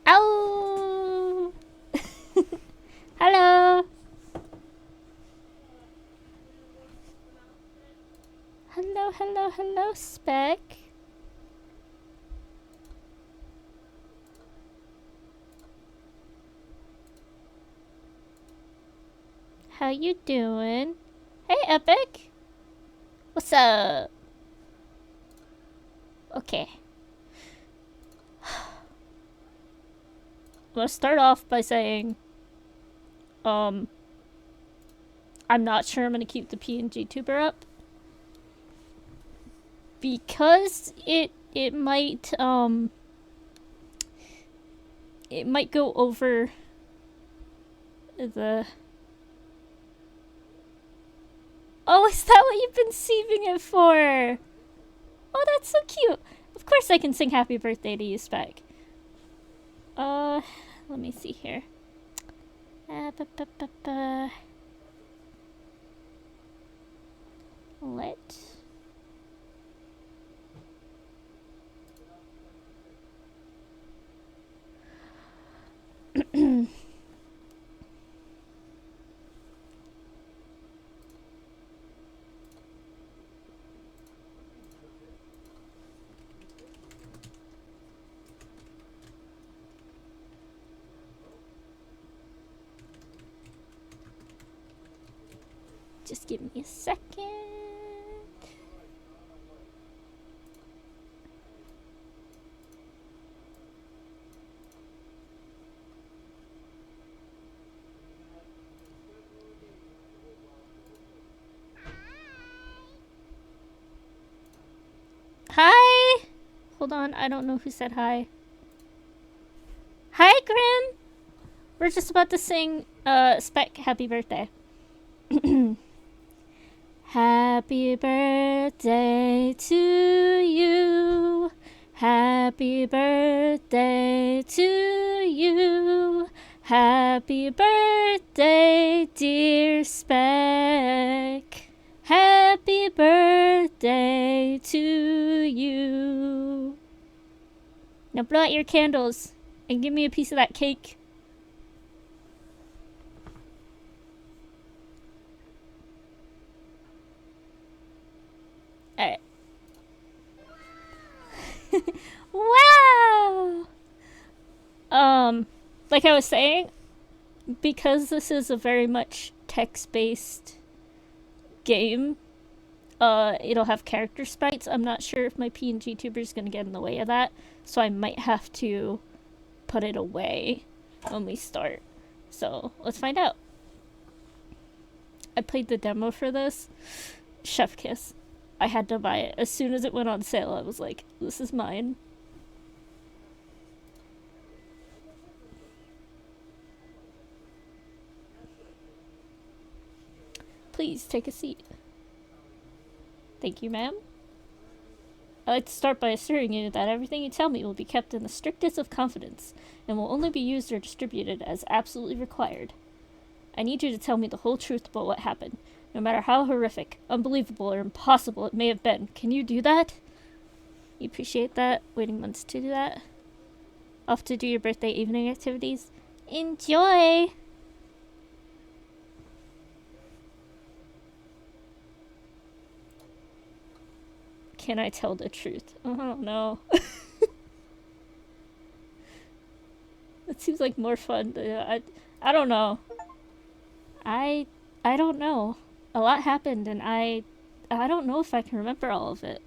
Ow! Hello! Hello, hello, hello, Spec. How you doing? Hey, Epic! What's up? Okay. I'm gonna start off by saying, I'm not sure I'm gonna keep the PNG tuber up. Because it might go over the... Oh, is that what you've been saving it for? Oh, that's so cute. Of course I can sing happy birthday to you, Spec. Let me see here. Let... Just give me a second. Hi! Hold on, I don't know who said hi. Hi, Grim! We're just about to sing, Spec happy birthday. Happy birthday to you. Happy birthday to you. Happy birthday, dear Spec. Happy birthday to you. Now blow out your candles and give me a piece of that cake. Alright. Wow! Like I was saying, because this is a very much text-based game, it'll have character sprites. I'm not sure if my PNG tuber is gonna get in the way of that, so I might have to put it away when we start. So, let's find out. I played the demo for this. Chef kiss. I had to buy it. As soon as it went on sale, I was like, this is mine. Please take a seat. Thank you, ma'am. I'd like to start by assuring you that everything you tell me will be kept in the strictest of confidence and will only be used or distributed as absolutely required. I need you to tell me the whole truth about what happened, no matter how horrific, unbelievable, or impossible it may have been. Can you do that? You appreciate that? Waiting months to do that? Off to do your birthday evening activities? Enjoy! Can I tell the truth? I don't know. It seems like more fun. I don't know. I don't know. A lot happened, and I don't know if I can remember all of it.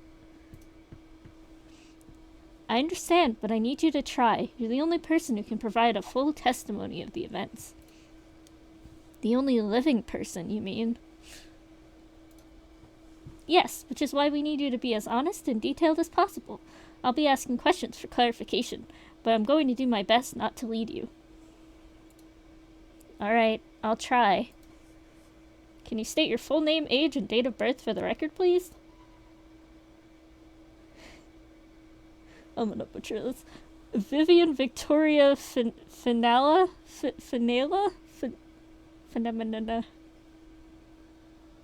I understand, but I need you to try. You're the only person who can provide a full testimony of the events. The only living person, you mean? Yes, which is why we need you to be as honest and detailed as possible. I'll be asking questions for clarification, but I'm going to do my best not to lead you. Alright, I'll try. Can you state your full name, age, and date of birth for the record, please? I'm gonna butcher this. Vivian Victoria Finala? Finala? Phenomena.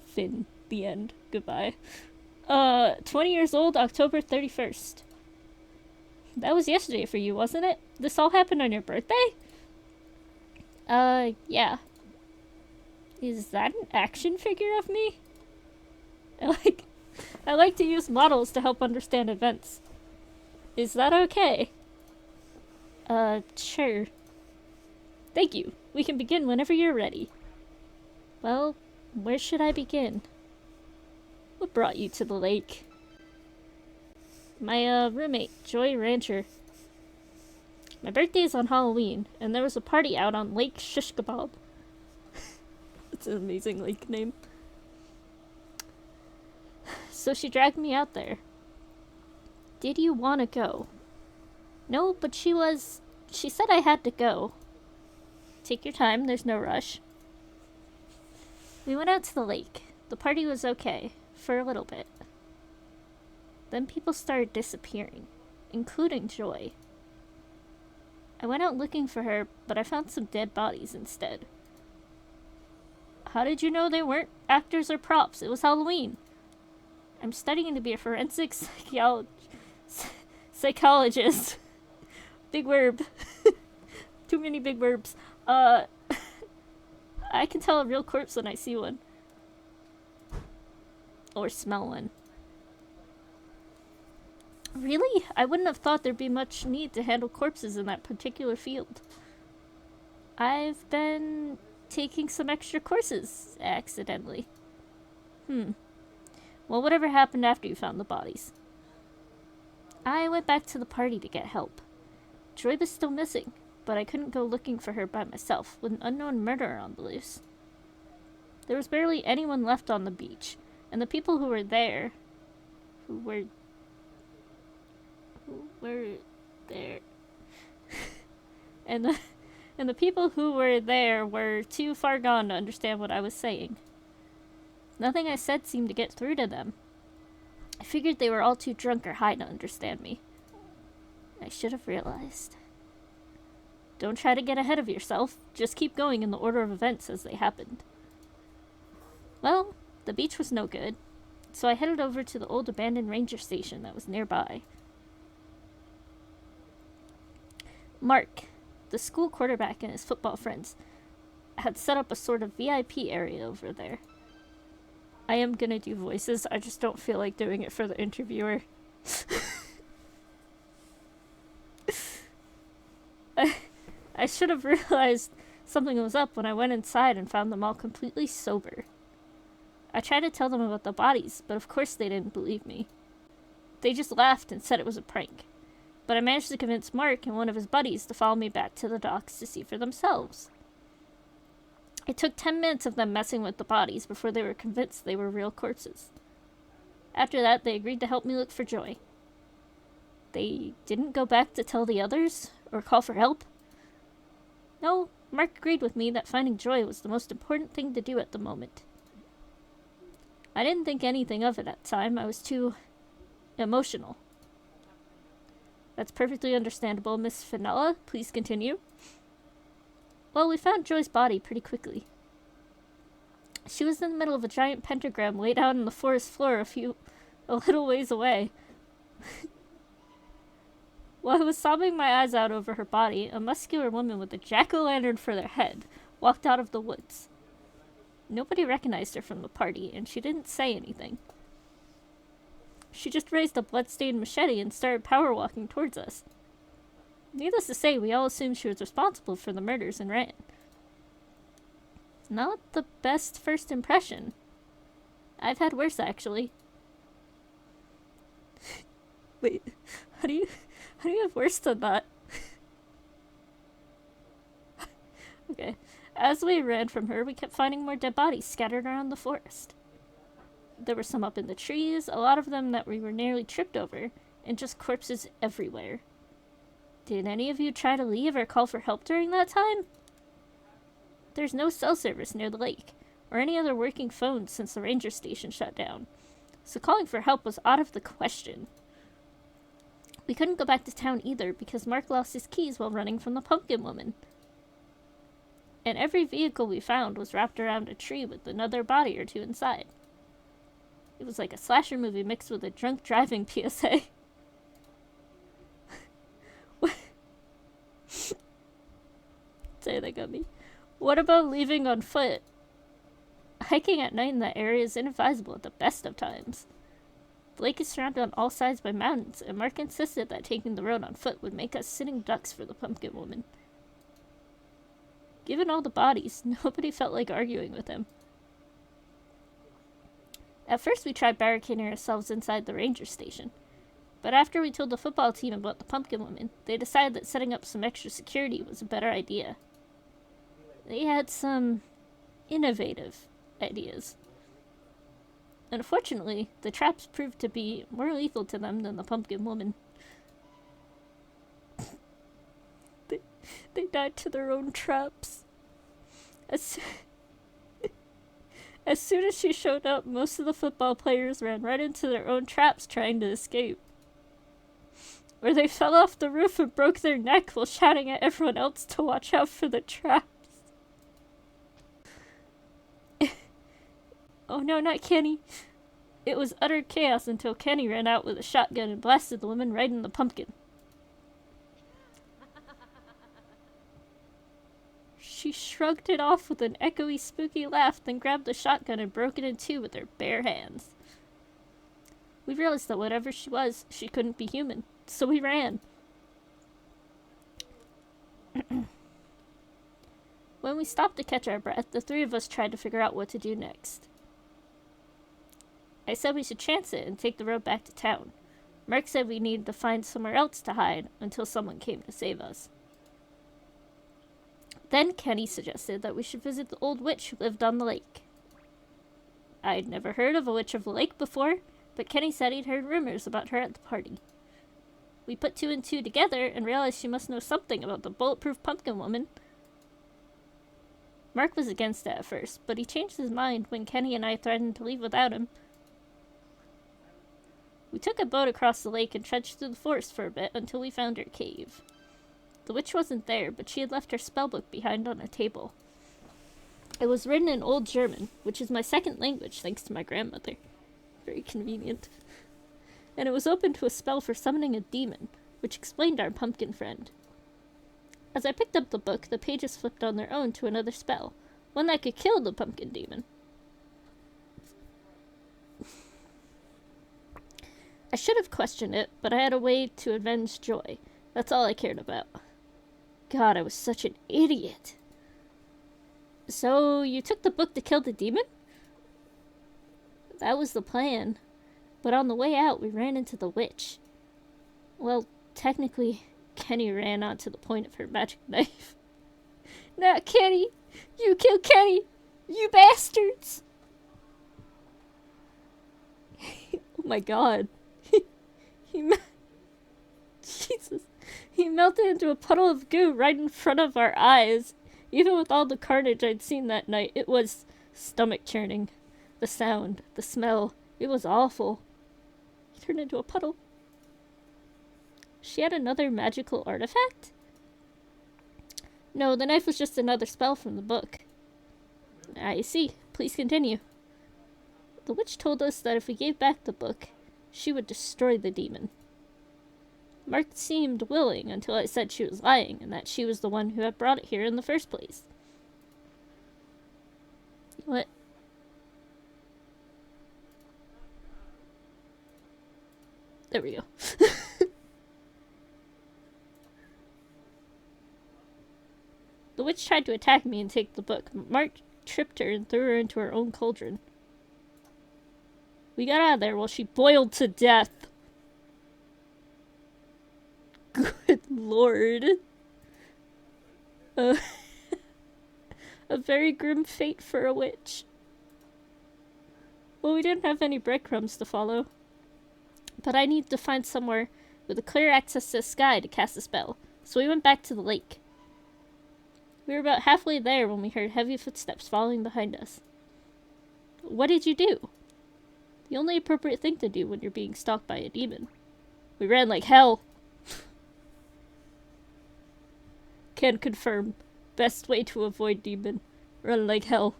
Fin. The end. Goodbye. 20 years old, October 31st. That was yesterday for you, wasn't it? This all happened on your birthday? Yeah. Is that an action figure of me? I like to use models to help understand events. Is that okay? Sure. Thank you. We can begin whenever you're ready. Well, where should I begin? What brought you to the lake? My, roommate, Joy Rancher. My birthday is on Halloween, and there was a party out on Lake Shish Kebab. It's an amazing lake name. So she dragged me out there. Did you want to go? No, but she said I had to go. Take your time, there's no rush. We went out to the lake. The party was okay, for a little bit. Then people started disappearing, including Joy. I went out looking for her, but I found some dead bodies instead. How did you know they weren't actors or props? It was Halloween. I'm studying to be a forensic psychologist. Big word. Too many big verbs. I can tell a real corpse when I see one. Or smell one. Really? I wouldn't have thought there'd be much need to handle corpses in that particular field. I've been taking some extra courses, accidentally. Well, whatever happened after you found the bodies? I went back to the party to get help. Joy was still missing, but I couldn't go looking for her by myself with an unknown murderer on the loose. There was barely anyone left on the beach, and the people who were there... and the people who were there were too far gone to understand what I was saying. Nothing I said seemed to get through to them. I figured they were all too drunk or high to understand me. I should have realized. Don't try to get ahead of yourself. Just keep going in the order of events as they happened. Well, the beach was no good, so I headed over to the old abandoned ranger station that was nearby. Mark, the school quarterback, and his football friends had set up a sort of VIP area over there. I am gonna do voices, I just don't feel like doing it for the interviewer. I should have realized something was up when I went inside and found them all completely sober. I tried to tell them about the bodies, but of course they didn't believe me. They just laughed and said it was a prank. But I managed to convince Mark and one of his buddies to follow me back to the docks to see for themselves. It took 10 minutes of them messing with the bodies before they were convinced they were real corpses. After that, they agreed to help me look for Joy. They didn't go back to tell the others or call for help. No, Mark agreed with me that finding Joy was the most important thing to do at the moment. I didn't think anything of it at the time. I was too emotional. That's perfectly understandable, Miss Fenella. Please continue. Well, we found Joy's body pretty quickly. She was in the middle of a giant pentagram laid out on the forest floor a little ways away. While I was sobbing my eyes out over her body, a muscular woman with a jack-o'-lantern for their head walked out of the woods. Nobody recognized her from the party, and she didn't say anything. She just raised a blood-stained machete and started power-walking towards us. Needless to say, we all assumed she was responsible for the murders and ran. Not the best first impression. I've had worse, actually. Wait, how do you have worse than that? Okay. As we ran from her, we kept finding more dead bodies scattered around the forest. There were some up in the trees, a lot of them that we were nearly tripped over, and just corpses everywhere. Did any of you try to leave or call for help during that time? There's no cell service near the lake, or any other working phones since the ranger station shut down, so calling for help was out of the question. We couldn't go back to town either because Mark lost his keys while running from the pumpkin woman. And every vehicle we found was wrapped around a tree with another body or two inside. It was like a slasher movie mixed with a drunk driving PSA. say that got me. What about leaving on foot? Hiking at night in that area is inadvisable at the best of times. The lake is surrounded on all sides by mountains, and Mark insisted that taking the road on foot would make us sitting ducks for the pumpkin woman. Given all the bodies, nobody felt like arguing with him. At first we tried barricading ourselves inside the ranger station, but after we told the football team about the pumpkin woman, they decided that setting up some extra security was a better idea. They had some innovative ideas. Unfortunately, the traps proved to be more lethal to them than the pumpkin woman. They died to their own traps. As soon as she showed up, most of the football players ran right into their own traps trying to escape. Or they fell off the roof and broke their neck while shouting at everyone else to watch out for the traps. Oh no, not Kenny. It was utter chaos until Kenny ran out with a shotgun and blasted the woman right in the pumpkin. She shrugged it off with an echoey, spooky laugh, then grabbed the shotgun and broke it in two with her bare hands. We realized that whatever she was, she couldn't be human, so we ran. When we stopped to catch our breath, the three of us tried to figure out what to do next. I said we should chance it and take the road back to town. Mark said we needed to find somewhere else to hide until someone came to save us. Then Kenny suggested that we should visit the old witch who lived on the lake. I'd never heard of a witch of the lake before, but Kenny said he'd heard rumors about her at the party. We put two and two together and realized she must know something about the bulletproof pumpkin woman. Mark was against it at first, but he changed his mind when Kenny and I threatened to leave without him. We took a boat across the lake and trudged through the forest for a bit until we found her cave. The witch wasn't there, but she had left her spellbook behind on a table. It was written in Old German, which is my second language thanks to my grandmother. Very convenient. And it was open to a spell for summoning a demon, which explained our pumpkin friend. As I picked up the book, the pages flipped on their own to another spell, one that could kill the pumpkin demon. I should have questioned it, but I had a way to avenge Joy. That's all I cared about. God, I was such an idiot. So, you took the book to kill the demon? That was the plan. But on the way out, we ran into the witch. Well, technically, Kenny ran onto the point of her magic knife. Not Kenny! You killed Kenny! You bastards! Oh my god. Jesus. He melted into a puddle of goo right in front of our eyes. Even with all the carnage I'd seen that night, it was stomach churning. The sound, the smell, it was awful. He turned into a puddle. She had another magical artifact? No, the knife was just another spell from the book. I see. Please continue. The witch told us that if we gave back the book, she would destroy the demon. Mark seemed willing until I said she was lying and that she was the one who had brought it here in the first place. What? There we go. The witch tried to attack me and take the book. Mark tripped her and threw her into her own cauldron. We got out of there while she boiled to death. Good lord. A very grim fate for a witch. Well, we didn't have any breadcrumbs to follow. But I needed to find somewhere with a clear access to the sky to cast a spell, so we went back to the lake. We were about halfway there when we heard heavy footsteps following behind us. What did you do? The only appropriate thing to do when you're being stalked by a demon. We ran like hell. Can confirm. Best way to avoid demon. Run like hell.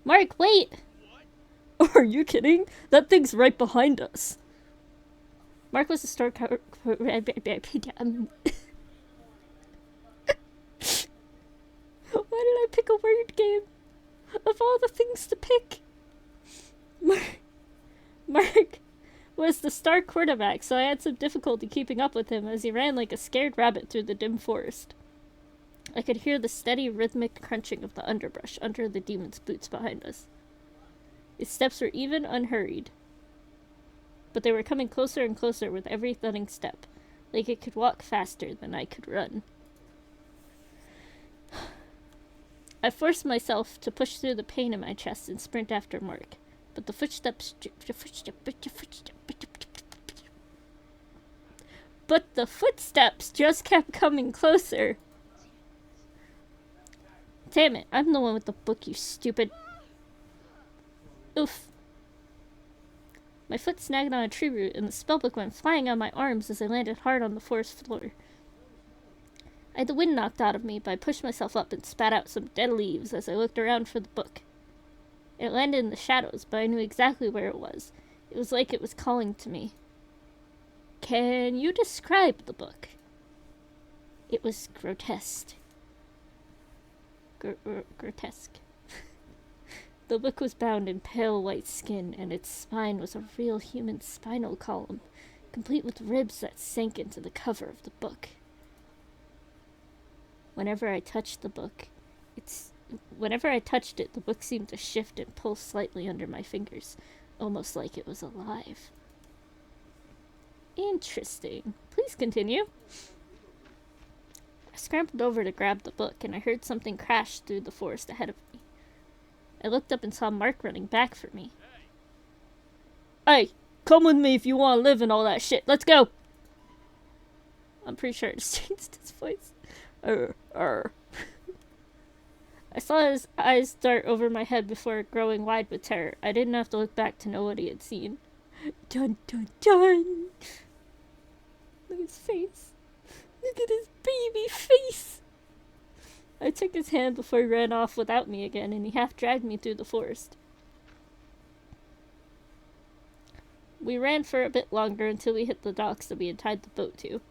Mark, wait! What? Are you kidding? That thing's right behind us. Mark was a store Why did I pick a word game? Of all the things to pick. Mark was the star quarterback, so I had some difficulty keeping up with him as he ran like a scared rabbit through the dim forest. I could hear the steady, rhythmic crunching of the underbrush under the demon's boots behind us. His steps were even, unhurried, but they were coming closer and closer with every thudding step, like it could walk faster than I could run. I forced myself to push through the pain in my chest and sprint after Mark, but the footsteps just kept coming closer. Damn it, I'm the one with the book, you stupid. Oof. My foot snagged on a tree root, and the spellbook went flying on my arms as I landed hard on the forest floor. I had the wind knocked out of me, but I pushed myself up and spat out some dead leaves as I looked around for the book. It landed in the shadows, but I knew exactly where it was. It was like it was calling to me. Can you describe the book? It was grotesque. Grotesque. The book was bound in pale white skin, and its spine was a real human spinal column, complete with ribs that sank into the cover of the book. Whenever I touched it, the book seemed to shift and pulse slightly under my fingers, almost like it was alive. Interesting. Please continue. I scrambled over to grab the book, and I heard something crash through the forest ahead of me. I looked up and saw Mark running back for me. Hey, come with me if you want to live and all that shit. Let's go! I'm pretty sure I just changed his voice. I saw his eyes dart over my head before growing wide with terror. I didn't have to look back to know what he had seen. Dun dun dun! Look at his face. Look at his baby face! I took his hand before he ran off without me again, and he half dragged me through the forest. We ran for a bit longer until we hit the docks that we had tied the boat to.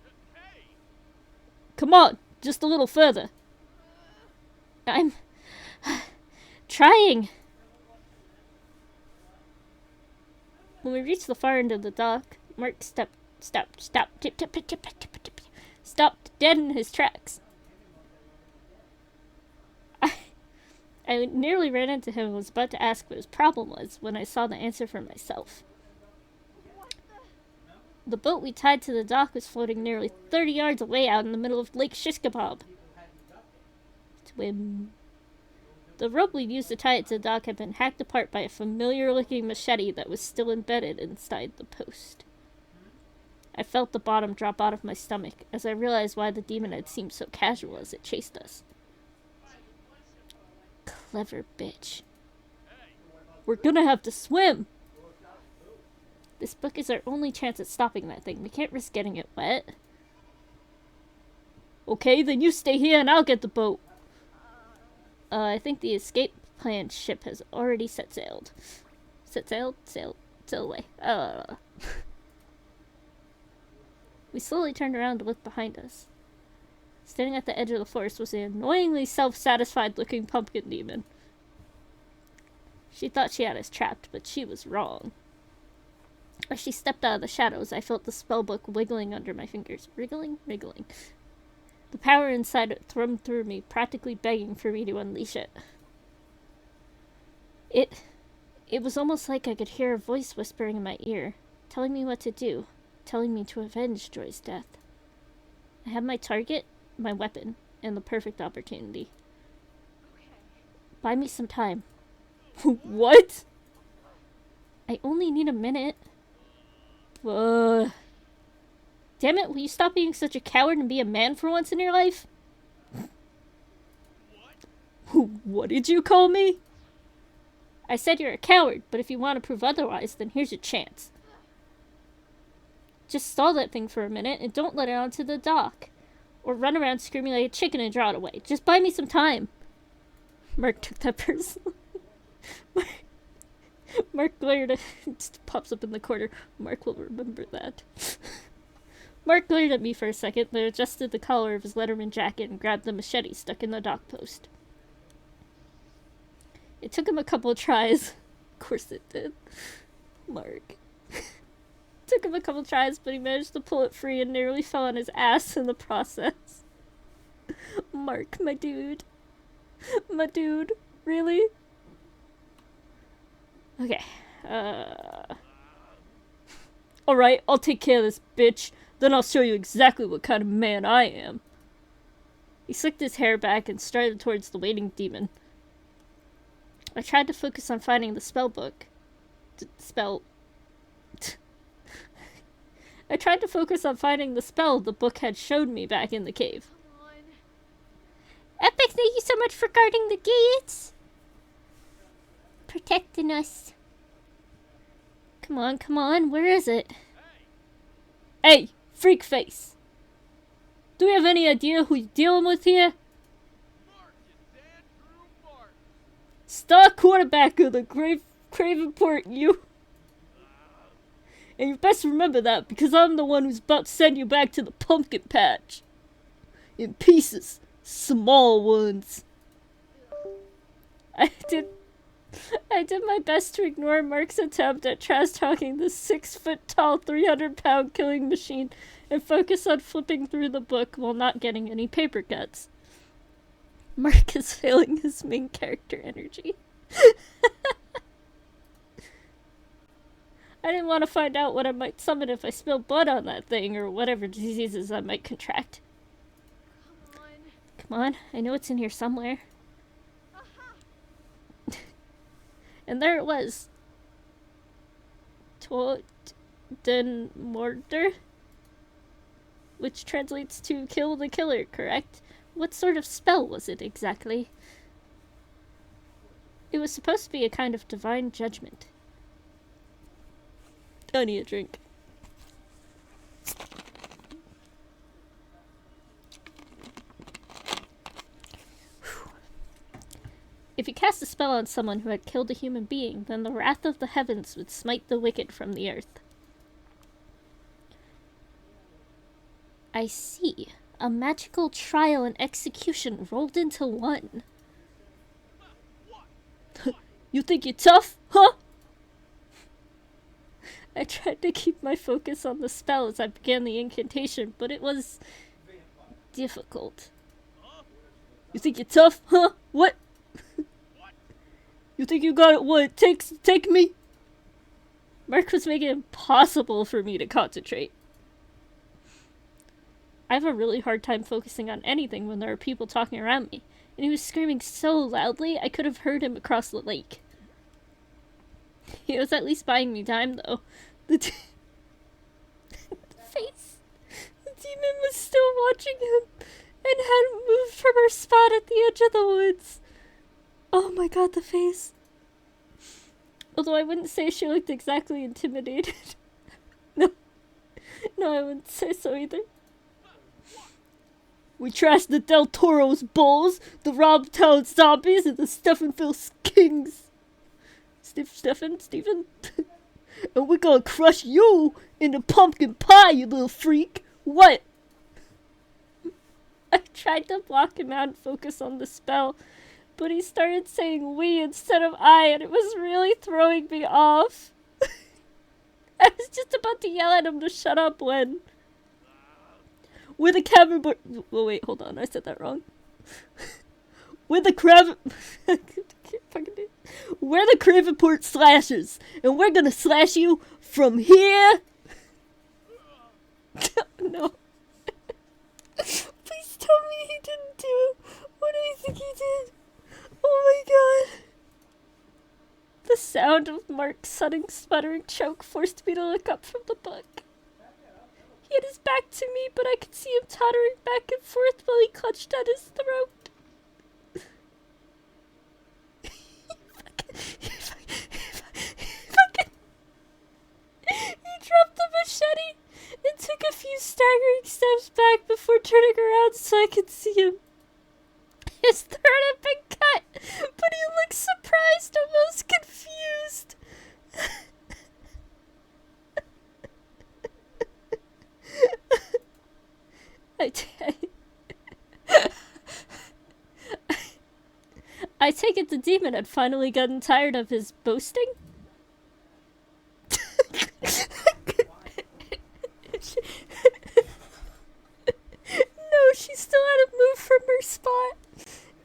Come on! Just a little further. I'm trying. When we reached the far end of the dock, Mark stopped dead in his tracks. I nearly ran into him and was about to ask what his problem was when I saw the answer for myself. The boat we tied to the dock was floating nearly 30 yards away out in the middle of Lake Shishkabab. Swim. The rope we'd used to tie it to the dock had been hacked apart by a familiar-looking machete that was still embedded inside the post. I felt the bottom drop out of my stomach as I realized why the demon had seemed so casual as it chased us. Clever bitch. We're gonna have to swim! This book is our only chance at stopping that thing. We can't risk getting it wet. Okay, then you stay here and I'll get the boat. I think the escape plan ship has already set sailed. Sail away. We slowly turned around to look behind us. Standing at the edge of the forest was an annoyingly self-satisfied looking pumpkin demon. She thought she had us trapped, but she was wrong. As she stepped out of the shadows, I felt the spellbook wiggling under my fingers. Wriggling. The power inside it thrummed through me, practically begging for me to unleash it. It was almost like I could hear a voice whispering in my ear, telling me what to do, telling me to avenge Joy's death. I had my target, my weapon, and the perfect opportunity. Buy me some time. What? I only need a minute. Damn it, will you stop being such a coward and be a man for once in your life? What did you call me? I said you're a coward, but if you want to prove otherwise, then here's your chance. Just stall that thing for a minute and don't let it onto the dock. Or run around screaming like a chicken and draw it away. Just buy me some time. Mark took that personally. Mark glared at it. Just pops up in the corner. Mark will remember that. Mark glared at me for a second, then adjusted the collar of his Letterman jacket and grabbed the machete stuck in the dock post. It took him a couple of tries. Of course it did. Mark. Took him a couple of tries, but he managed to pull it free and nearly fell on his ass in the process. Mark, my dude. My dude. Really? Okay. Alright, I'll take care of this bitch. Then I'll show you exactly what kind of man I am. He slicked his hair back and started towards the waiting demon. I tried to focus on finding the spell book. I tried to focus on finding the spell the book had showed me back in the cave. Epic, thank you so much for guarding the gates. Protecting us. Come on, where is it? Hey, freak face. Do we have any idea who you're dealing with here? Star quarterback of the Cravenport, you. And you best remember that, because I'm the one who's about to send you back to the pumpkin patch. In pieces. Small ones. I did my best to ignore Mark's attempt at trash-talking the 6-foot-tall, 300-pound killing machine and focus on flipping through the book while not getting any paper cuts. Mark is failing his main character energy. I didn't want to find out what I might summon if I spilled blood on that thing, or whatever diseases I might contract. Come on, I know it's in here somewhere. And there it was. Tot den Morder? Which translates to kill the killer, correct? What sort of spell was it exactly? It was supposed to be a kind of divine judgment. I need a drink. If you cast a spell on someone who had killed a human being, then the wrath of the heavens would smite the wicked from the earth. I see. A magical trial and execution rolled into one. You think you're tough, huh? I tried to keep my focus on the spell as I began the incantation, but it was difficult. You think you're tough, huh? What? You think you got what it takes to take me? Mark was making it impossible for me to concentrate. I have a really hard time focusing on anything when there are people talking around me, and he was screaming so loudly I could have heard him across the lake. He was at least buying me time, though. The face. The demon was still watching him, and hadn't moved from her spot at the edge of the woods. Oh my god, the face. Although I wouldn't say she looked exactly intimidated. No, I wouldn't say so either. We trashed the Del Toro's bulls, the Rob Town zombies, and the Stephenville Kings. Stephen? And we're gonna crush you in the pumpkin pie, you little freak. What? I tried to block him out and focus on the spell, but he started saying we instead of I, and it was really throwing me off. I was just about to yell at him to shut up when... We're the cabin... Oh, wait, hold on. I said that wrong. We're the We're the Cravenport Slashers, and we're gonna slash you from here... No. Please tell me he didn't do what I think he did. Oh my god. The sound of Mark's sudden sputtering choke forced me to look up from the book. He had his back to me, but I could see him tottering back and forth while he clutched at his throat. He dropped the machete and took a few staggering steps back before turning around so I could see him. His throat had been cut, but he looked surprised, almost confused. I take it the demon had finally gotten tired of his boasting? No, she still hadn't moved from her spot.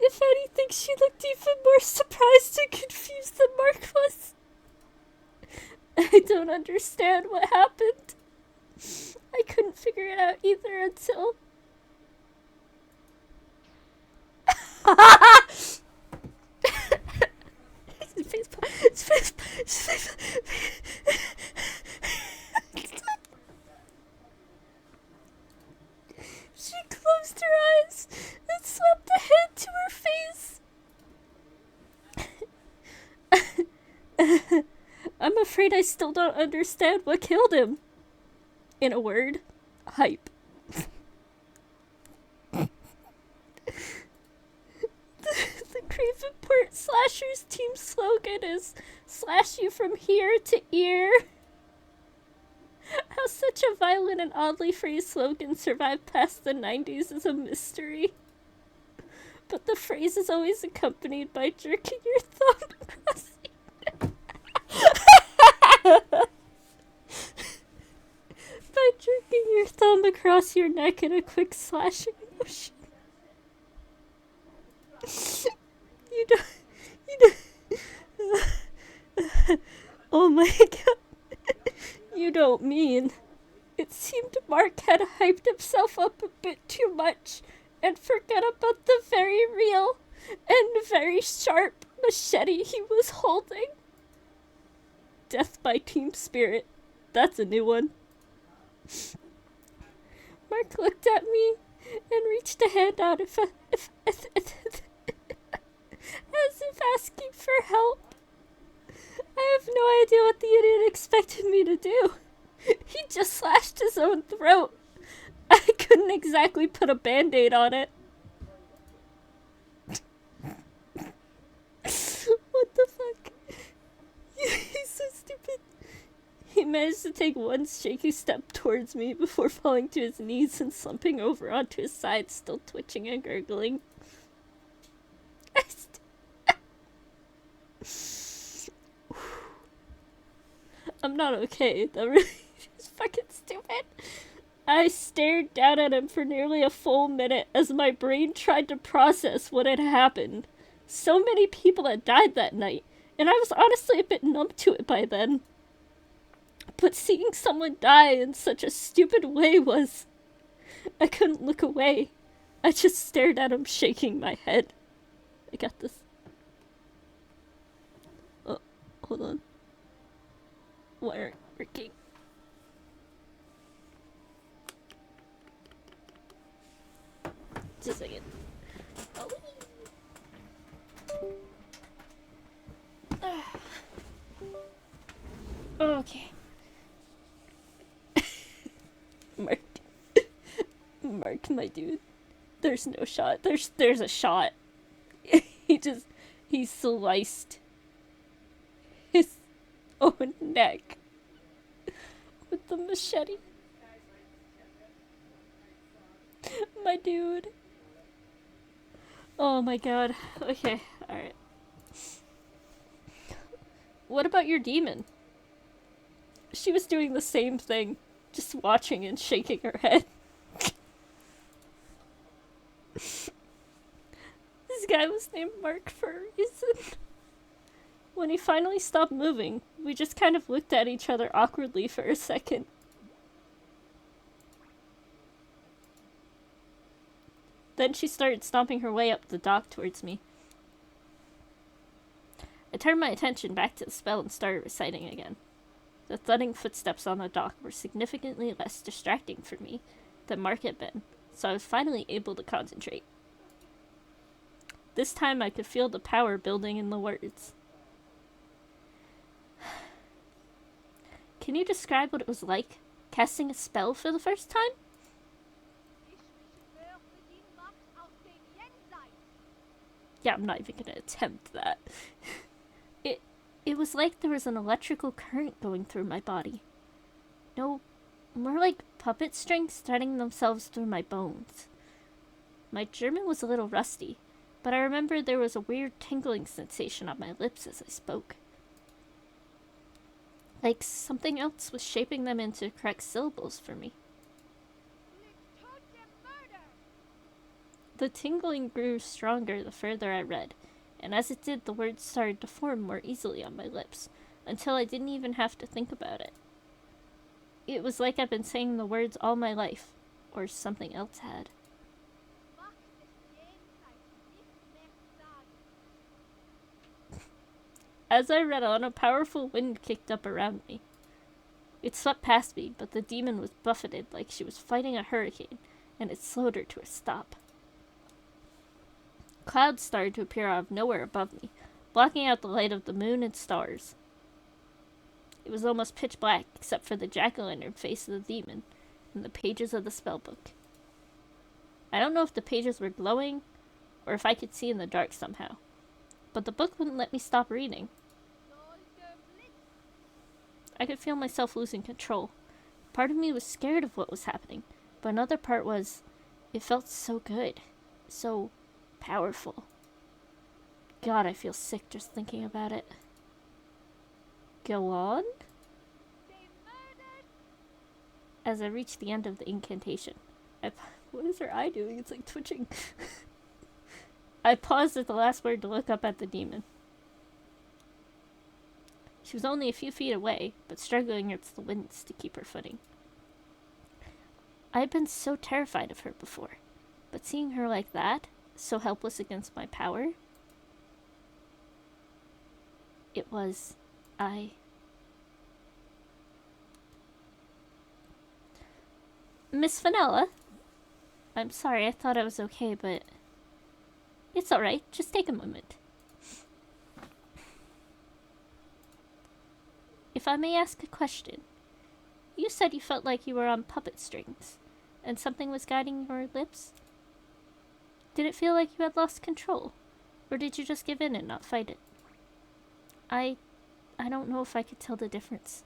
If anything, she looked even more surprised and confused than Mark was. I don't understand what happened. I couldn't figure it out either until... She closed her eyes and slapped a hand to her face. I'm afraid I still don't understand what killed him. In a word, hype. The Cravenport Slashers team slogan is "Slash you from here to ear." How such a violent and oddly phrased slogan survived past the 90s is a mystery. But the phrase is always accompanied by jerking your thumb across by jerking your thumb across your neck in a quick slashing motion. You don't... Oh my god. You don't mean... It seemed Mark had hyped himself up a bit too much and forgot about the very real and very sharp machete he was holding. Death by Team Spirit. That's a new one. Mark looked at me and reached a hand out as if asking for help. I have no idea what the idiot expected me to do. He just slashed his own throat. I couldn't exactly put a band-aid on it. What the fuck? He's so stupid. He managed to take one shaky step towards me before falling to his knees and slumping over onto his side, still twitching and gurgling. I'm not okay. That really is fucking stupid. I stared down at him for nearly a full minute as my brain tried to process what had happened. So many people had died that night, and I was honestly a bit numb to it by then. But seeing someone die in such a stupid way was... I couldn't look away. I just stared at him, shaking my head. I got this. Oh, hold on. Why aren't working? Just a second. Oh. Okay. Mark, my dude. There's no shot. There's a shot. He sliced his own neck with the machete. My dude. Oh my god. Okay, alright. What about your demon? She was doing the same thing, just watching and shaking her head. This guy was named Mark for a reason. When he finally stopped moving, we just kind of looked at each other awkwardly for a second. Then she started stomping her way up the dock towards me. I turned my attention back to the spell and started reciting again. The thudding footsteps on the dock were significantly less distracting for me than Mark had been, so I was finally able to concentrate. This time I could feel the power building in the words. Can you describe what it was like, casting a spell for the first time? Yeah, I'm not even gonna attempt that. It was like there was an electrical current going through my body. No, more like puppet strings threading themselves through my bones. My German was a little rusty, but I remember there was a weird tingling sensation on my lips as I spoke. Like something else was shaping them into correct syllables for me. The tingling grew stronger the further I read, and as it did, the words started to form more easily on my lips, until I didn't even have to think about it. It was like I'd been saying the words all my life, or something else had. As I read on, a powerful wind kicked up around me. It swept past me, but the demon was buffeted like she was fighting a hurricane, and it slowed her to a stop. Clouds started to appear out of nowhere above me, blocking out the light of the moon and stars. It was almost pitch black, except for the jack-o'-lantern face of the demon and the pages of the spellbook. I don't know if the pages were glowing, or if I could see in the dark somehow, but the book wouldn't let me stop reading. I could feel myself losing control. Part of me was scared of what was happening, but another part was, it felt so good, so powerful. God, I feel sick just thinking about it. Go on? As I reached the end of the incantation, what is her eye doing? It's like twitching. I paused at the last word to look up at the demon. She was only a few feet away, but struggling against the winds to keep her footing. I had been so terrified of her before, but seeing her like that, so helpless against my power, it was... Miss Vanilla? I'm sorry, I thought I was okay, but... It's alright, just take a moment. If I may ask a question, you said you felt like you were on puppet strings, and something was guiding your lips? Did it feel like you had lost control, or did you just give in and not fight it? I don't know if I could tell the difference.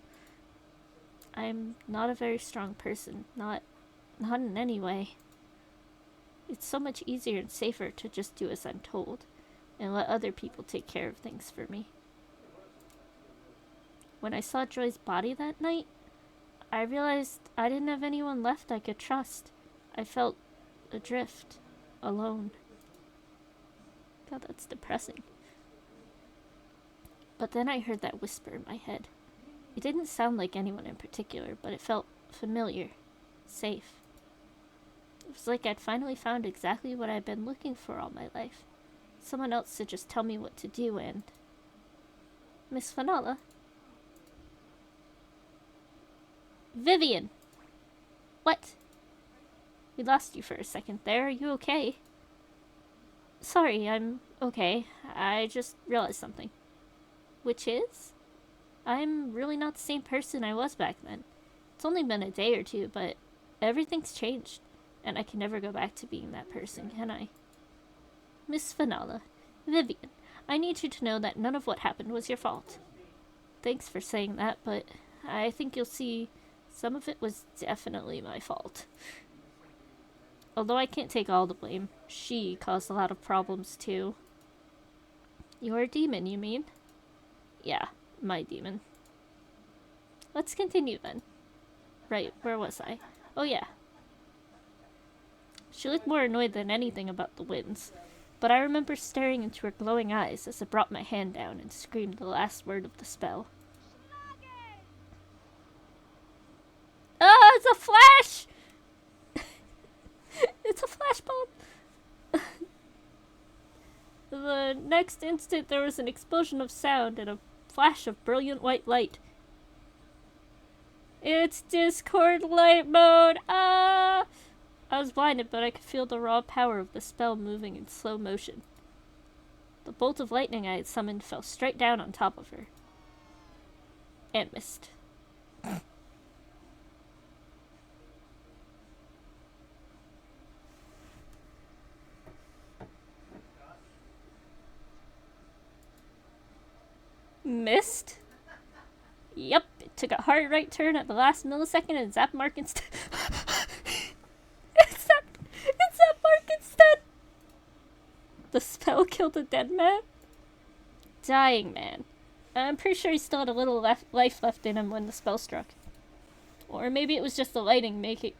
I'm not a very strong person, not in any way. It's so much easier and safer to just do as I'm told, and let other people take care of things for me. When I saw Joy's body that night, I realized I didn't have anyone left I could trust. I felt adrift, alone. God, that's depressing. But then I heard that whisper in my head. It didn't sound like anyone in particular, but it felt familiar, safe. It was like I'd finally found exactly what I'd been looking for all my life. Someone else to just tell me what to do and... Miss Vanilla? Vivian! What? We lost you for a second there. Are you okay? Sorry, I'm okay. I just realized something. Which is? I'm really not the same person I was back then. It's only been a day or two, but everything's changed, and I can never go back to being that person, can I? Miss Vanilla, Vivian, I need you to know that none of what happened was your fault. Thanks for saying that, but I think you'll see some of it was definitely my fault. Although I can't take all the blame, she caused a lot of problems too. You're a demon, you mean? Yeah, my demon. Let's continue then. Right, where was I? Oh yeah. She looked more annoyed than anything about the winds, but I remember staring into her glowing eyes as I brought my hand down and screamed the last word of the spell. Ah, it's a flash! It's a flash bomb! The next instant there was an explosion of sound and a flash of brilliant white light. It's Discord light mode! Ah! I was blinded, but I could feel the raw power of the spell moving in slow motion. The bolt of lightning I had summoned fell straight down on top of her. And missed. Missed? Yep, it took a hard right turn at the last millisecond and zapped Mark instead. It zapped Mark instead! The spell killed a dead man? Dying man. I'm pretty sure he still had a little life left in him when the spell struck. Or maybe it was just the lightning making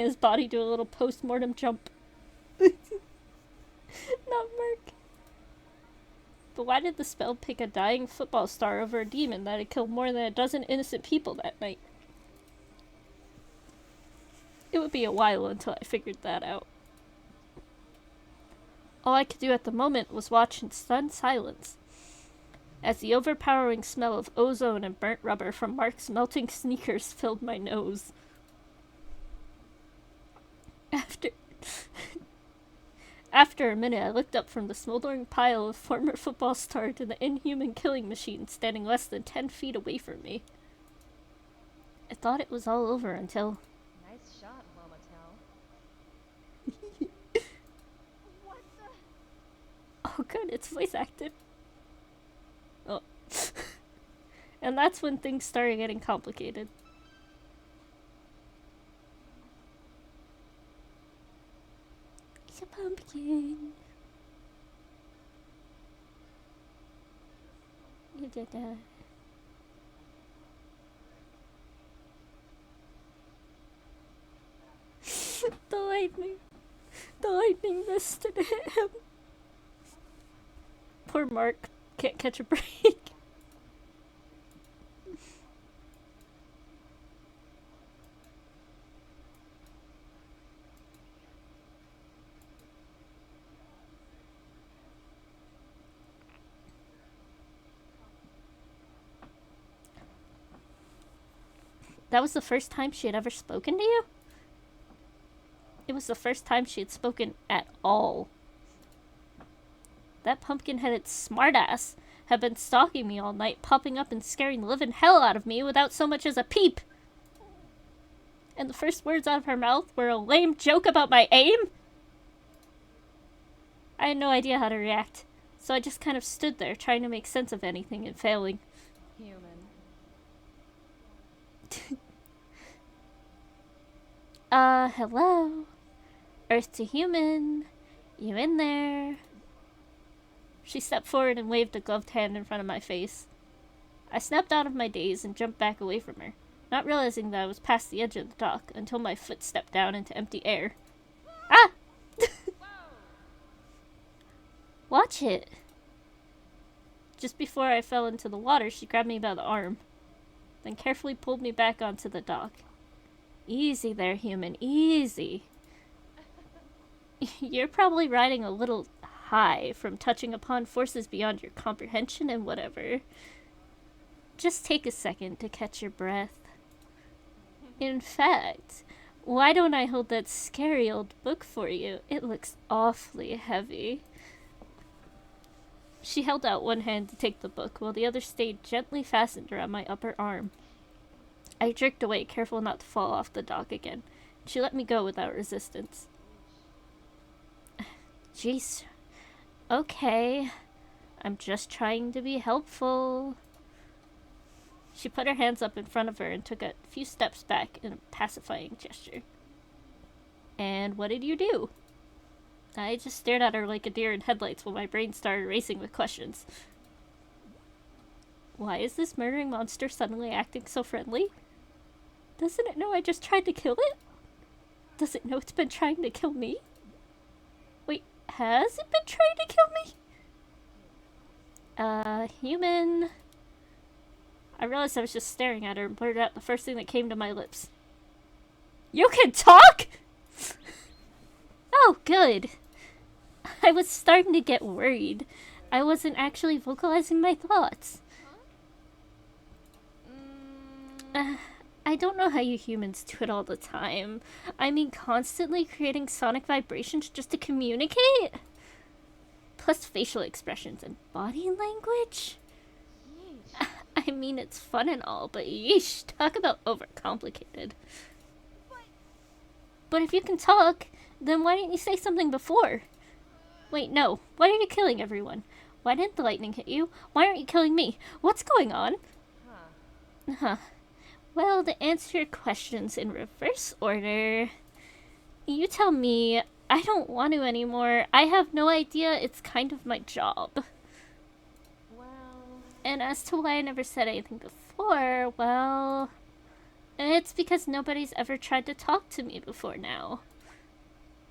his body do a little post-mortem jump. Not Merc. But why did the spell pick a dying football star over a demon that had killed more than a dozen innocent people that night? It would be a while until I figured that out. All I could do at the moment was watch in stunned silence, as the overpowering smell of ozone and burnt rubber from Mark's melting sneakers filled my nose. After a minute, I looked up from the smoldering pile of former football star to the inhuman killing machine standing less than 10 feet away from me. I thought it was all over until... Nice shot, Mama Tell. What the... Oh good, it's voice acted. Oh. And that's when things started getting complicated. It's a pumpkin. You did that. The lightning missed and hit him. Poor Mark can't catch a break. That was the first time she had ever spoken to you? It was the first time she had spoken at all. That pumpkin-headed smartass had been stalking me all night, popping up and scaring the living hell out of me without so much as a peep. And the first words out of her mouth were a lame joke about my aim? I had no idea how to react, so I just kind of stood there trying to make sense of anything and failing. Human. Hello? Earth to human. You in there? She stepped forward and waved a gloved hand in front of my face. I snapped out of my daze and jumped back away from her, not realizing that I was past the edge of the dock until my foot stepped down into empty air. Ah! Watch it! Just before I fell into the water, she grabbed me by the arm, then carefully pulled me back onto the dock. Easy there, human, easy. You're probably riding a little high from touching upon forces beyond your comprehension and whatever. Just take a second to catch your breath. In fact, why don't I hold that scary old book for you? It looks awfully heavy. She held out one hand to take the book, while the other stayed gently fastened around my upper arm. I jerked away, careful not to fall off the dock again. She let me go without resistance. Jeez. Okay. I'm just trying to be helpful. She put her hands up in front of her and took a few steps back in a pacifying gesture. And what did you do? I just stared at her like a deer in headlights while my brain started racing with questions. Why is this murdering monster suddenly acting so friendly? Doesn't it know I just tried to kill it? Does it know it's been trying to kill me? Wait, has it been trying to kill me? Human. I realized I was just staring at her and blurted out the first thing that came to my lips. You can talk?! Oh, good. I was starting to get worried. I wasn't actually vocalizing my thoughts. I don't know how you humans do it all the time. I mean, constantly creating sonic vibrations just to communicate? Plus facial expressions and body language? I mean, it's fun and all, but yeesh, talk about overcomplicated. But if you can talk, then why didn't you say something before? Wait, no. Why are you killing everyone? Why didn't the lightning hit you? Why aren't you killing me? What's going on? Huh. Well, to answer your questions in reverse order, you tell me, I don't want to anymore. I have no idea. It's kind of my job. Well, And as to why I never said anything before, well, it's because nobody's ever tried to talk to me before now.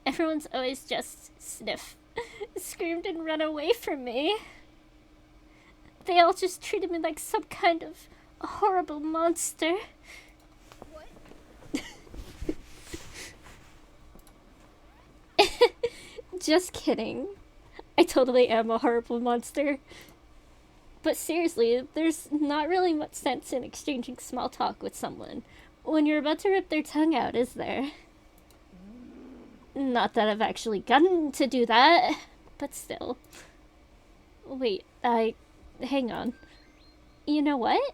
Everyone's always just sniff, screamed and run away from me. They all just treated me like some kind of horrible monster. what? Just kidding. I totally am a horrible monster. But seriously, there's not really much sense in exchanging small talk with someone when you're about to rip their tongue out, is there? Not that I've actually gotten to do that, but still. Wait, hang on. You know what?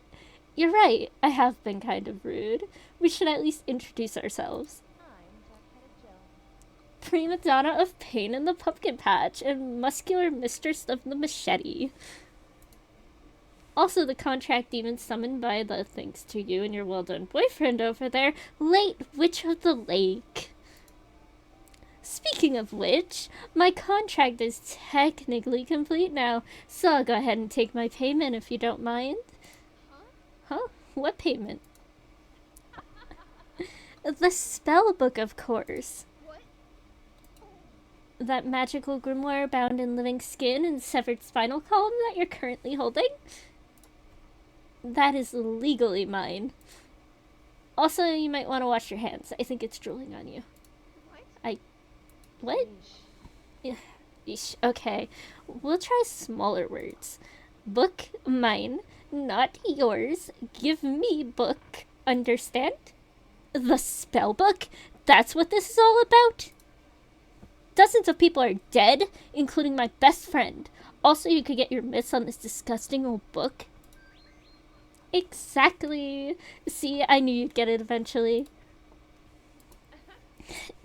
You're right, I have been kind of rude. We should at least introduce ourselves. I'm Jack-Headed Joe. Prima donna of pain in the pumpkin patch and muscular mistress of the machete. Also, the contract demon summoned by the thanks to you and your well-done boyfriend over there, late Witch of the Lake. Speaking of which, my contract is technically complete now, so I'll go ahead and take my payment if you don't mind. Huh? What payment? The spell book, of course. What? That magical grimoire bound in living skin and severed spinal column that you're currently holding? That is legally mine. Also, you might want to wash your hands. I think it's drooling on you. What? What? Yeesh. Yeesh. Okay, we'll try smaller words. Book, mine, not yours. Give me book. Understand? The spell book? That's what this is all about? Dozens of people are dead, including my best friend. Also, you could get your mitts on this disgusting old book. Exactly. See, I knew you'd get it eventually.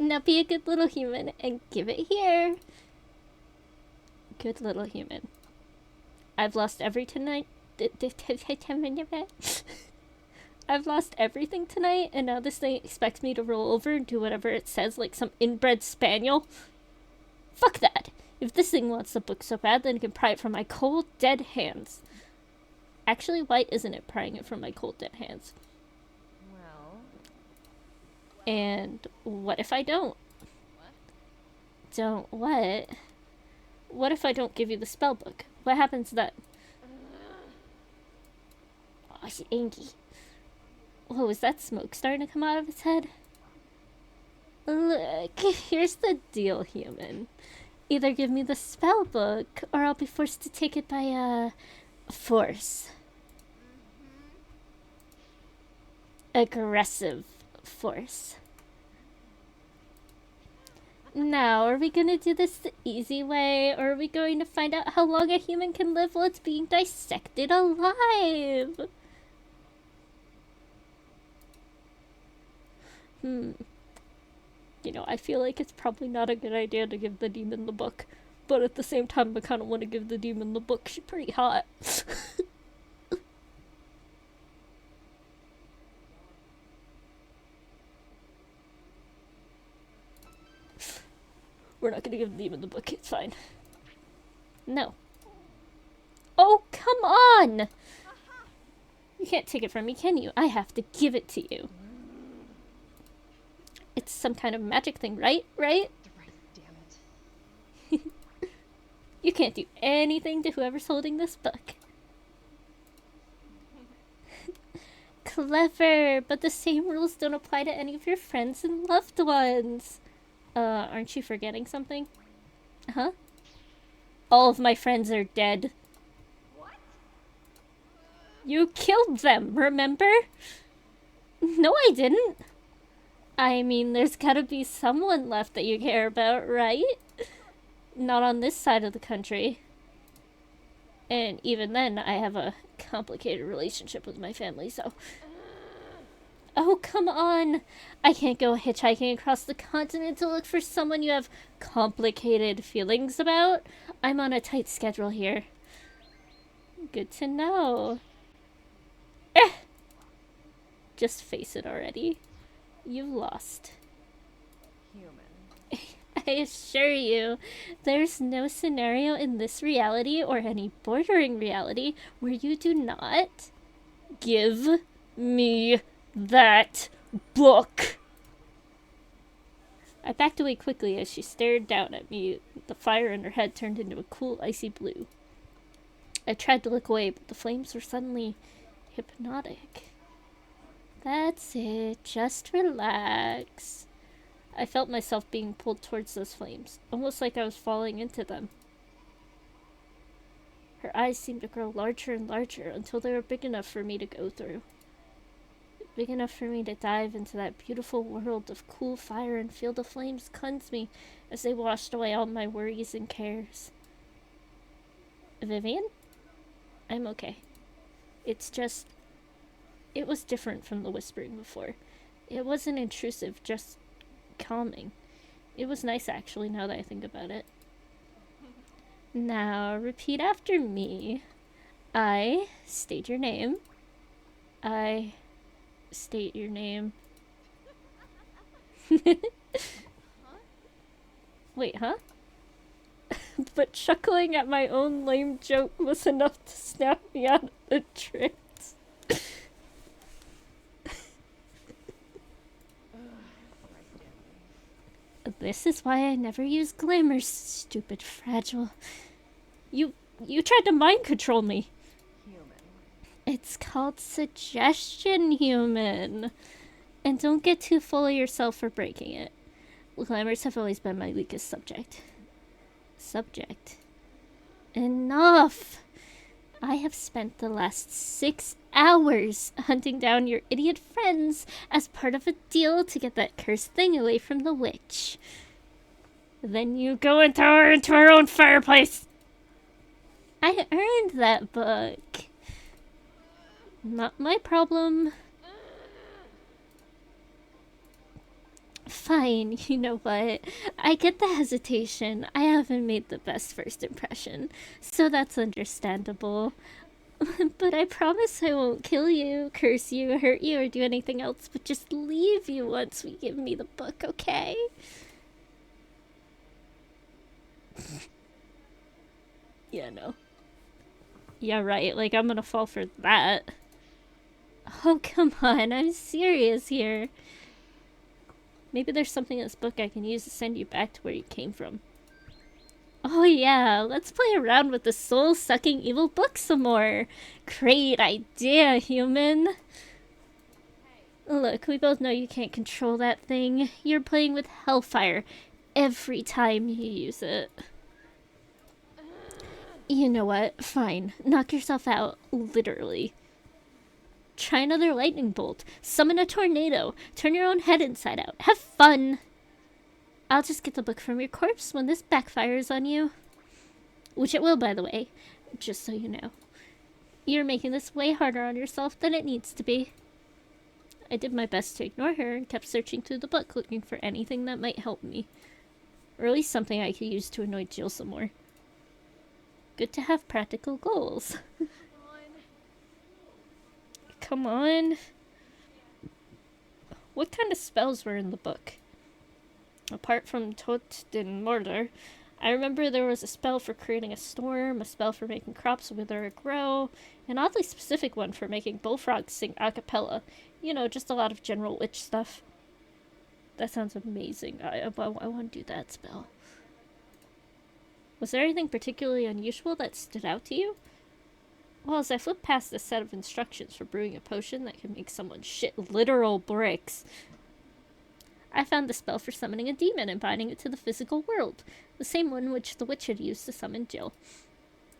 Now be a good little human and give it here. Good little human. I've lost every tonight. I've lost everything tonight, and now this thing expects me to roll over and do whatever it says like some inbred spaniel. Fuck that. If this thing wants the book so bad, then it can pry it from my cold, dead hands. Actually, why isn't it prying it from my cold, dead hands? Well. And what if I don't? What? Don't what? What if I don't give you the spell book? What happens then? Oh, he's angry. Whoa, is that smoke starting to come out of his head? Look, here's the deal, human. Either give me the spell book, or I'll be forced to take it by, force. Aggressive force. Now, are we gonna do this the easy way, or are we going to find out how long a human can live while it's being dissected alive? You know, I feel like it's probably not a good idea to give the demon the book, but at the same time, I kind of want to give the demon the book. She's pretty hot. We're not gonna give the demon the book, it's fine. No. Oh, come on! You can't take it from me, can you? I have to give it to you. It's some kind of magic thing, right? Right? Right, damn it. You can't do anything to whoever's holding this book. Clever, but the same rules don't apply to any of your friends and loved ones. Aren't you forgetting something? Huh? All of my friends are dead. What? You killed them, remember? No, I didn't. I mean, there's gotta be someone left that you care about, right? Not on this side of the country. And even then, I have a complicated relationship with my family, so... Oh, come on! I can't go hitchhiking across the continent to look for someone you have complicated feelings about. I'm on a tight schedule here. Good to know. Just face it already. You've lost. Human. I assure you, there's no scenario in this reality or any bordering reality where you do not give me that book. I backed away quickly as she stared down at me. The fire in her head turned into a cool, icy blue. I tried to look away, but the flames were suddenly hypnotic. That's it. Just relax. I felt myself being pulled towards those flames, almost like I was falling into them. Her eyes seemed to grow larger and larger until they were big enough for me to go through. Big enough for me to dive into that beautiful world of cool fire and feel the flames cleanse me as they washed away all my worries and cares. Vivian? I'm okay. It's just... It was different from the whispering before. It wasn't intrusive, just calming. It was nice, actually, now that I think about it. Now, repeat after me. I state your name. I state your name. Wait, huh? But chuckling at my own lame joke was enough to snap me out of the trance. This is why I never use glamour, stupid fragile. You tried to mind control me. Human. It's called suggestion, human. And don't get too full of yourself for breaking it. Glamours have always been my weakest subject. Enough! I have spent the last 6 hours hunting down your idiot friends as part of a deal to get that cursed thing away from the witch. Then you go and throw her into her own fireplace! I earned that book. Not my problem. Fine, you know what? I get the hesitation. I haven't made the best first impression, so that's understandable. But I promise I won't kill you, curse you, hurt you, or do anything else, but just leave you once we give me the book, okay? Yeah, no. Yeah, right, like I'm gonna fall for that. Oh, come on, I'm serious here. Maybe there's something in this book I can use to send you back to where you came from. Oh yeah, let's play around with the soul-sucking evil book some more. Great idea, human. Look, we both know you can't control that thing. You're playing with hellfire every time you use it. You know what? Fine. Knock yourself out. Literally. Try another lightning bolt. Summon a tornado. Turn your own head inside out. Have fun! I'll just get the book from your corpse when this backfires on you. Which it will, by the way. Just so you know. You're making this way harder on yourself than it needs to be. I did my best to ignore her and kept searching through the book looking for anything that might help me. Or at least something I could use to annoy Jill some more. Good to have practical goals. Come on. What kind of spells were in the book? Apart from Tot den Mordor, I remember there was a spell for creating a storm, a spell for making crops wither or grow, an oddly specific one for making bullfrogs sing a cappella. You know, just a lot of general witch stuff. That sounds amazing. I want to do that spell. Was there anything particularly unusual that stood out to you? Well, as I flipped past the set of instructions for brewing a potion that can make someone shit literal bricks, I found the spell for summoning a demon and binding it to the physical world, the same one which the witch had used to summon Jill.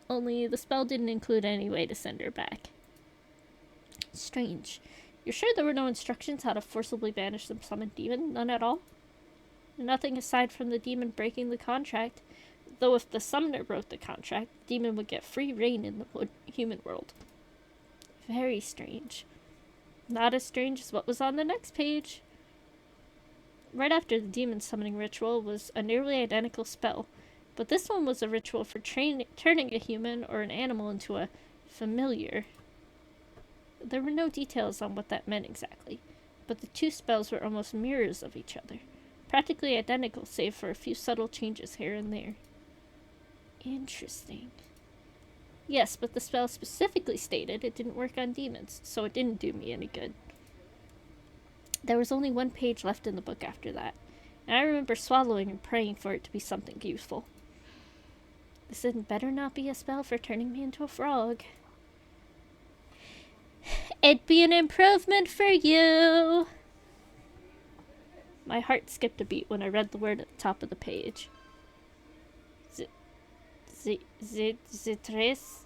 Only the spell didn't include any way to send her back. Strange. You're sure there were no instructions how to forcibly banish the summoned demon? None at all? Nothing aside from the demon breaking the contract. Though if the summoner broke the contract, the demon would get free reign in the human world. Very strange. Not as strange as what was on the next page. Right after the demon summoning ritual was a nearly identical spell, but this one was a ritual for turning a human or an animal into a familiar. There were no details on what that meant exactly, but the two spells were almost mirrors of each other. Practically identical, save for a few subtle changes here and there. Interesting. Yes, but the spell specifically stated it didn't work on demons, so it didn't do me any good. There was only one page left in the book after that, and I remember swallowing and praying for it to be something useful. This had better not be a spell for turning me into a frog. It'd be an improvement for you. My heart skipped a beat when I read the word at the top of the page. Zitres?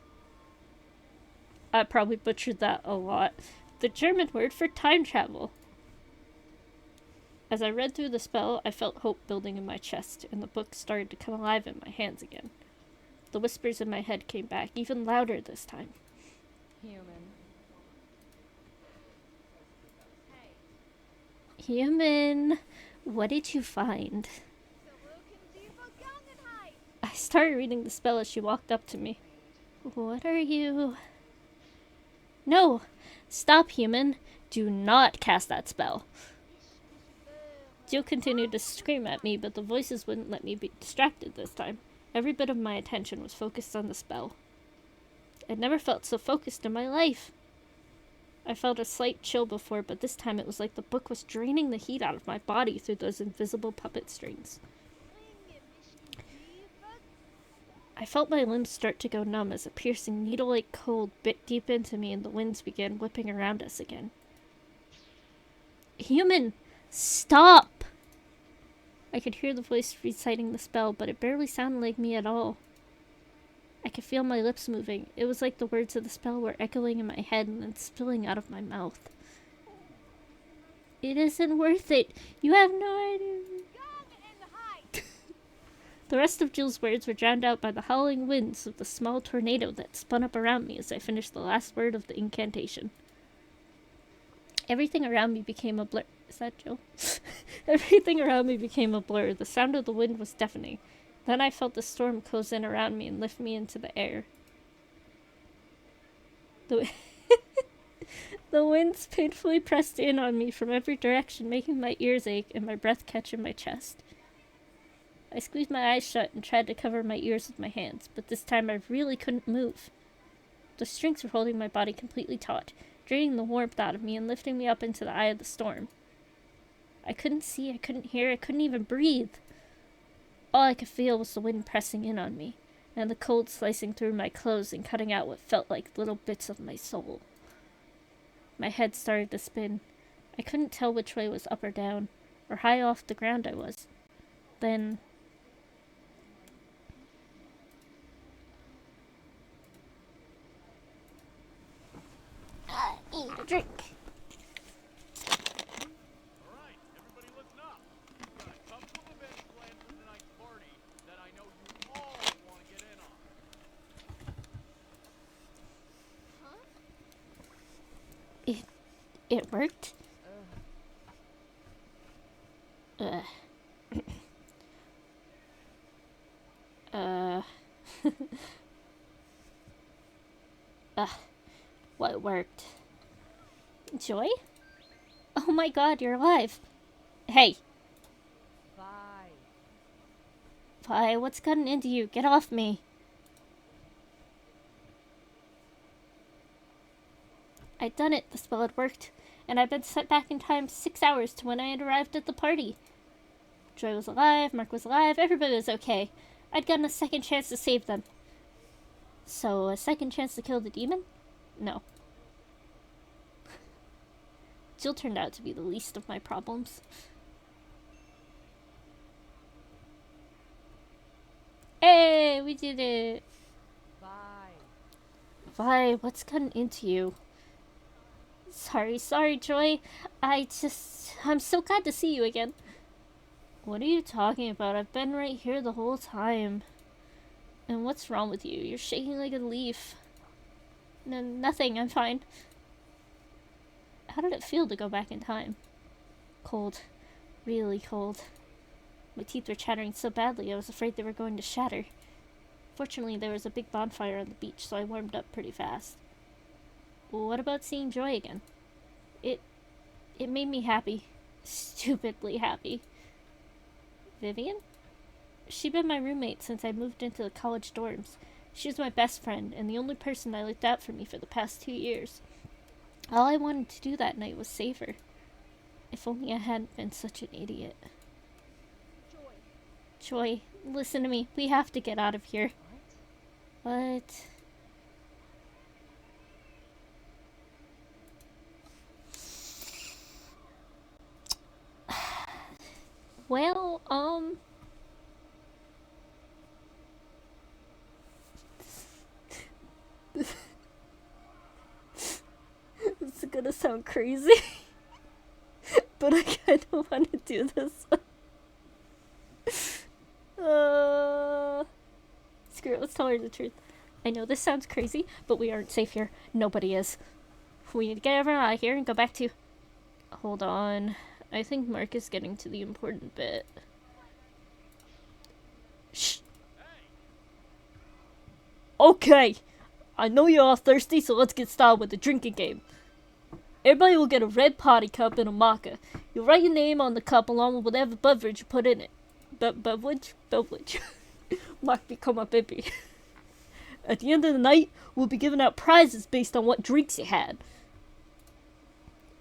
I probably butchered that a lot. The German word for time travel. As I read through the spell, I felt hope building in my chest, and the book started to come alive in my hands again. The whispers in my head came back, even louder this time. Human. Human, what did you find? I started reading the spell as she walked up to me. What are you? No! Stop, human! Do not cast that spell! Jill continued to scream at me, but the voices wouldn't let me be distracted this time. Every bit of my attention was focused on the spell. I'd never felt so focused in my life. I felt a slight chill before, but this time it was like the book was draining the heat out of my body through those invisible puppet strings. I felt my limbs start to go numb as a piercing needle-like cold bit deep into me and the winds began whipping around us again. Human! Stop! I could hear the voice reciting the spell, but it barely sounded like me at all. I could feel my lips moving. It was like the words of the spell were echoing in my head and then spilling out of my mouth. It isn't worth it. You have no idea. The rest of Jill's words were drowned out by the howling winds of the small tornado that spun up around me as I finished the last word of the incantation. Everything around me became a blur. Is that Jill? Everything around me became a blur. The sound of the wind was deafening. Then I felt the storm close in around me and lift me into the air. The winds painfully pressed in on me from every direction, making my ears ache and my breath catch in my chest. I squeezed my eyes shut and tried to cover my ears with my hands, but this time I really couldn't move. The strings were holding my body completely taut, draining the warmth out of me and lifting me up into the eye of the storm. I couldn't see, I couldn't hear, I couldn't even breathe. All I could feel was the wind pressing in on me, and the cold slicing through my clothes and cutting out what felt like little bits of my soul. My head started to spin. I couldn't tell which way was up or down, or high off the ground I was. Then eat a drink. Alright, everybody listen up. We've got a couple of events planned for tonight's party that I know you all want to get in on. It worked? What worked? Joy? Oh my god, you're alive. Hey. Vi, what's gotten into you? Get off me. I'd done it. The spell had worked. And I'd been set back in time 6 hours to when I had arrived at the party. Joy was alive, Mark was alive, everybody was okay. I'd gotten a second chance to save them. So, a second chance to kill the demon? No. Jill turned out to be the least of my problems. Hey, we did it! Vi, what's gotten into you? Sorry, Joy. I'm so glad to see you again. What are you talking about? I've been right here the whole time. And what's wrong with you? You're shaking like a leaf. No, nothing, I'm fine. How did it feel to go back in time? Cold. Really cold. My teeth were chattering so badly I was afraid they were going to shatter. Fortunately, there was a big bonfire on the beach, so I warmed up pretty fast. Well, what about seeing Joy again? It made me happy. Stupidly happy. Vivian? She'd been my roommate since I moved into the college dorms. She was my best friend and the only person I looked out for me for the past 2 years. All I wanted to do that night was save her. If only I hadn't been such an idiot. Joy, listen to me. We have to get out of here. What? Well, this is gonna sound crazy, but I kind of want to do this. Screw it, let's tell her the truth. I know this sounds crazy, but we aren't safe here. Nobody is. We need to get everyone out of here and go back to... Hold on. I think Mark is getting to the important bit. Shh. Okay. I know you're all thirsty, so let's get started with the drinking game. Everybody will get a red party cup and a marker. You'll write your name on the cup along with whatever beverage you put in it. Beverage? Mark become a baby. At the end of the night, we'll be giving out prizes based on what drinks you had.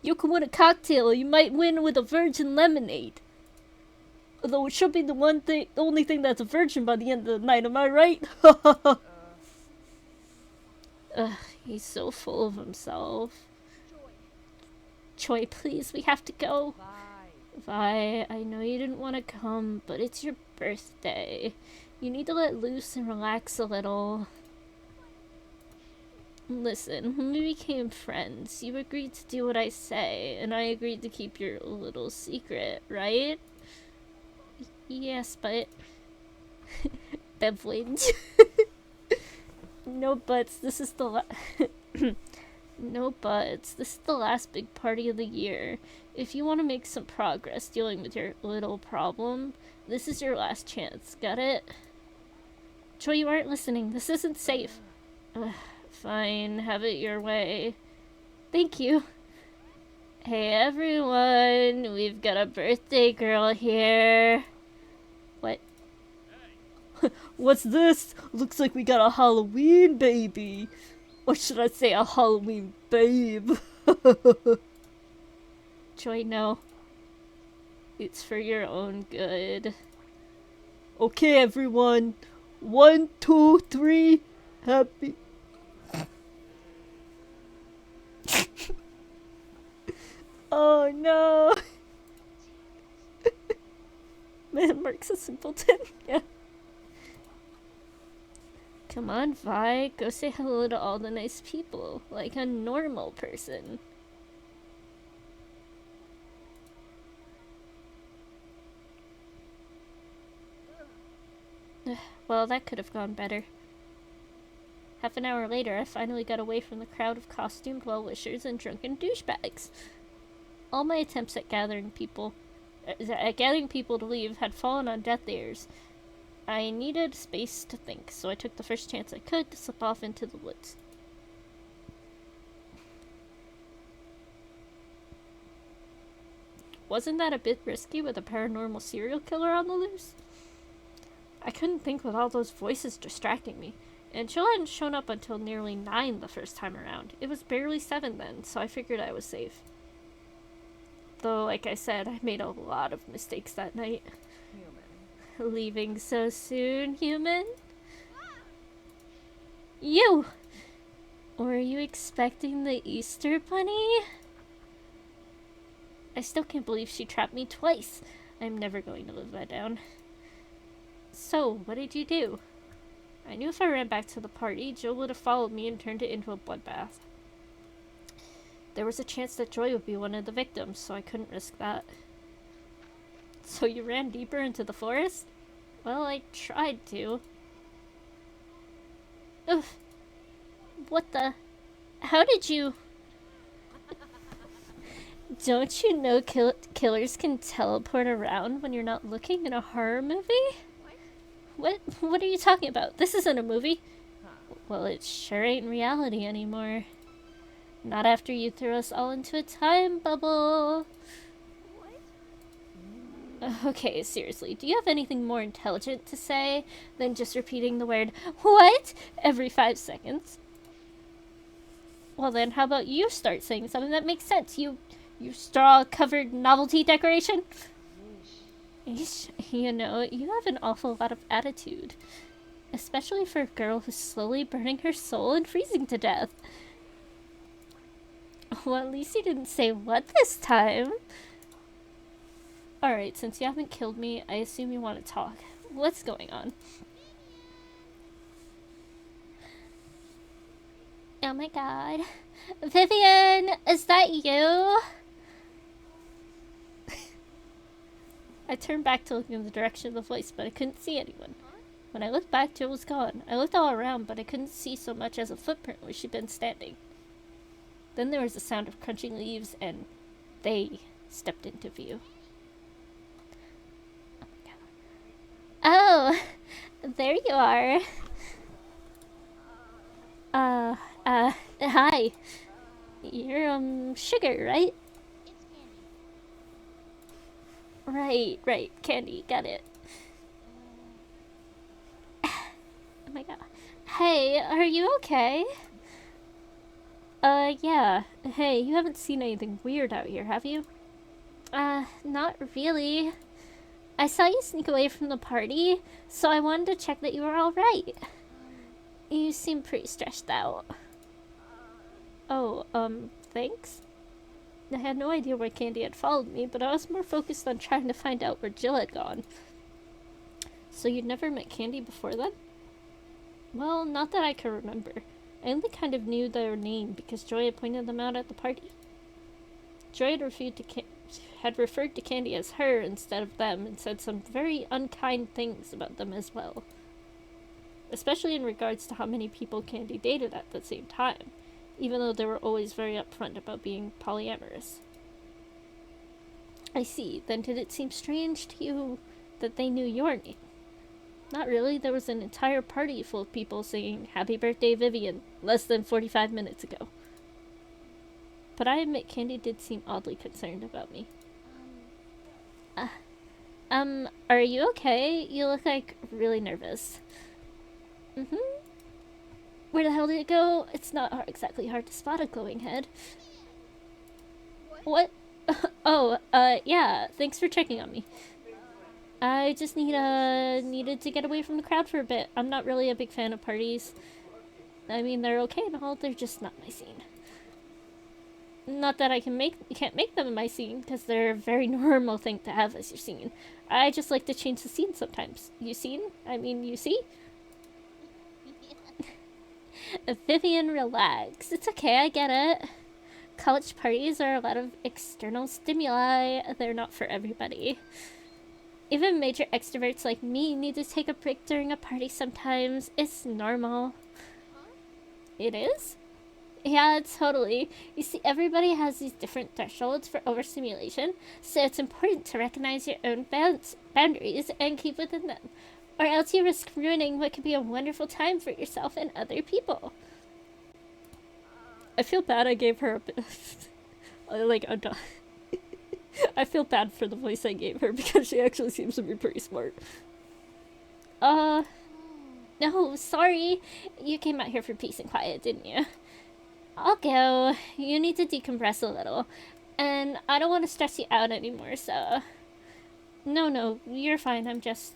You can win a cocktail, or you might win with a virgin lemonade. Although it should be the only thing that's a virgin by the end of the night, am I right? He's so full of himself. Joy, please, we have to go. Vi, I know you didn't want to come, but it's your birthday. You need to let loose and relax a little. Listen, when we became friends, you agreed to do what I say, and I agreed to keep your little secret, right? Yes, but... Beverage. No buts, this is the No buts, this is the last big party of the year. If you want to make some progress dealing with your little problem, this is your last chance, got it? Joy, you aren't listening, this isn't safe. Fine, have it your way. Thank you. Hey everyone, we've got a birthday girl here. What? What's this? Looks like we got a Halloween baby. Or should I say a Halloween babe? Joy, no. It's for your own good. Okay everyone. 1, 2, 3. Happy... Oh no! Man, Mark's a simpleton. Yeah. Come on, Vi. Go say hello to all the nice people, like a normal person. Well, that could have gone better. Half an hour later, I finally got away from the crowd of costumed well-wishers and drunken douchebags. All my attempts at gathering people to leave had fallen on deaf ears. I needed space to think, so I took the first chance I could to slip off into the woods. Wasn't that a bit risky with a paranormal serial killer on the loose? I couldn't think with all those voices distracting me, and Jill hadn't shown up until nearly 9 the first time around. It was barely 7 then, so I figured I was safe. Though, like I said, I made a lot of mistakes that night. Human. Leaving so soon, human? You! Or are you expecting the Easter Bunny? I still can't believe she trapped me twice. I'm never going to live that down. So, what did you do? I knew if I ran back to the party, Jill would have followed me and turned it into a bloodbath. There was a chance that Joy would be one of the victims, so I couldn't risk that. So you ran deeper into the forest? Well, I tried to. Ugh. What the? How did you... Don't you know killers can teleport around when you're not looking in a horror movie? What are you talking about? This isn't a movie. Well, it sure ain't reality anymore. Not after you threw us all into a time bubble. Okay, seriously, do you have anything more intelligent to say than just repeating the word "what" every 5 seconds? Well then, how about you start saying something that makes sense, you straw-covered novelty decoration? Yeesh. You know, you have an awful lot of attitude. Especially for a girl who's slowly burning her soul and freezing to death. Well, at least you didn't say what this time. Alright, since you haven't killed me, I assume you want to talk. What's going on? Oh my god. Vivian, is that you? I turned back to look in the direction of the voice, but I couldn't see anyone. When I looked back, Jill was gone. I looked all around, but I couldn't see so much as a footprint where she'd been standing. Then there was the sound of crunching leaves, and they stepped into view. Oh, there you are. Hi. You're, sugar, right? It's Right, Candy, got it. Oh my god. Hey, are you okay? Yeah. Hey, you haven't seen anything weird out here, have you? Not really. I saw you sneak away from the party, so I wanted to check that you were alright. You seem pretty stressed out. Oh, thanks? I had no idea where Candy had followed me, but I was more focused on trying to find out where Jill had gone. So you'd never met Candy before then? Well, not that I can remember. I only kind of knew their name because Joy had pointed them out at the party. Joy had referred to Candy as her instead of them and said some very unkind things about them as well. Especially in regards to how many people Candy dated at the same time, even though they were always very upfront about being polyamorous. I see. Then did it seem strange to you that they knew your name? Not really. There was an entire party full of people singing Happy Birthday Vivian less than 45 minutes ago. But I admit Candy did seem oddly concerned about me. Are you okay? You look like really nervous. Where the hell did it go? It's not exactly hard to spot a glowing head. What? Oh, yeah, thanks for checking on me. I just needed to get away from the crowd for a bit. I'm not really a big fan of parties. I mean, they're okay and all, they're just not my scene. Not that I can't make them my scene, because they're a very normal thing to have as your scene. I just like to change the scene sometimes. You seen? I mean, you see? Vivian, relax. It's okay, I get it. College parties are a lot of external stimuli. They're not for everybody. Even major extroverts like me need to take a break during a party sometimes. It's normal. It is? Yeah, totally. You see, everybody has these different thresholds for overstimulation, so it's important to recognize your own boundaries and keep within them. Or else you risk ruining what could be a wonderful time for yourself and other people. I feel bad I gave her a bit like, I feel bad for the voice I gave her because she actually seems to be pretty smart. No, sorry. You came out here for peace and quiet, didn't you? I'll go. You need to decompress a little. And I don't want to stress you out anymore, so... No, you're fine. I'm just...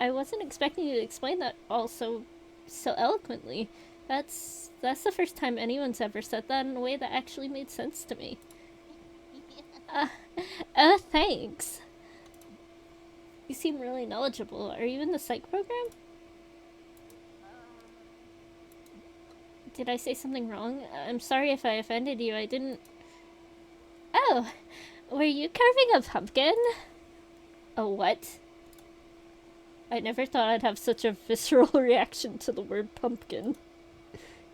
I wasn't expecting you to explain that all so eloquently. That's the first time anyone's ever said that in a way that actually made sense to me. Thanks. You seem really knowledgeable. Are you in the psych program? Did I say something wrong? I'm sorry if I offended you. I didn't... Oh, were you carving a pumpkin? A what? I never thought I'd have such a visceral reaction to the word pumpkin.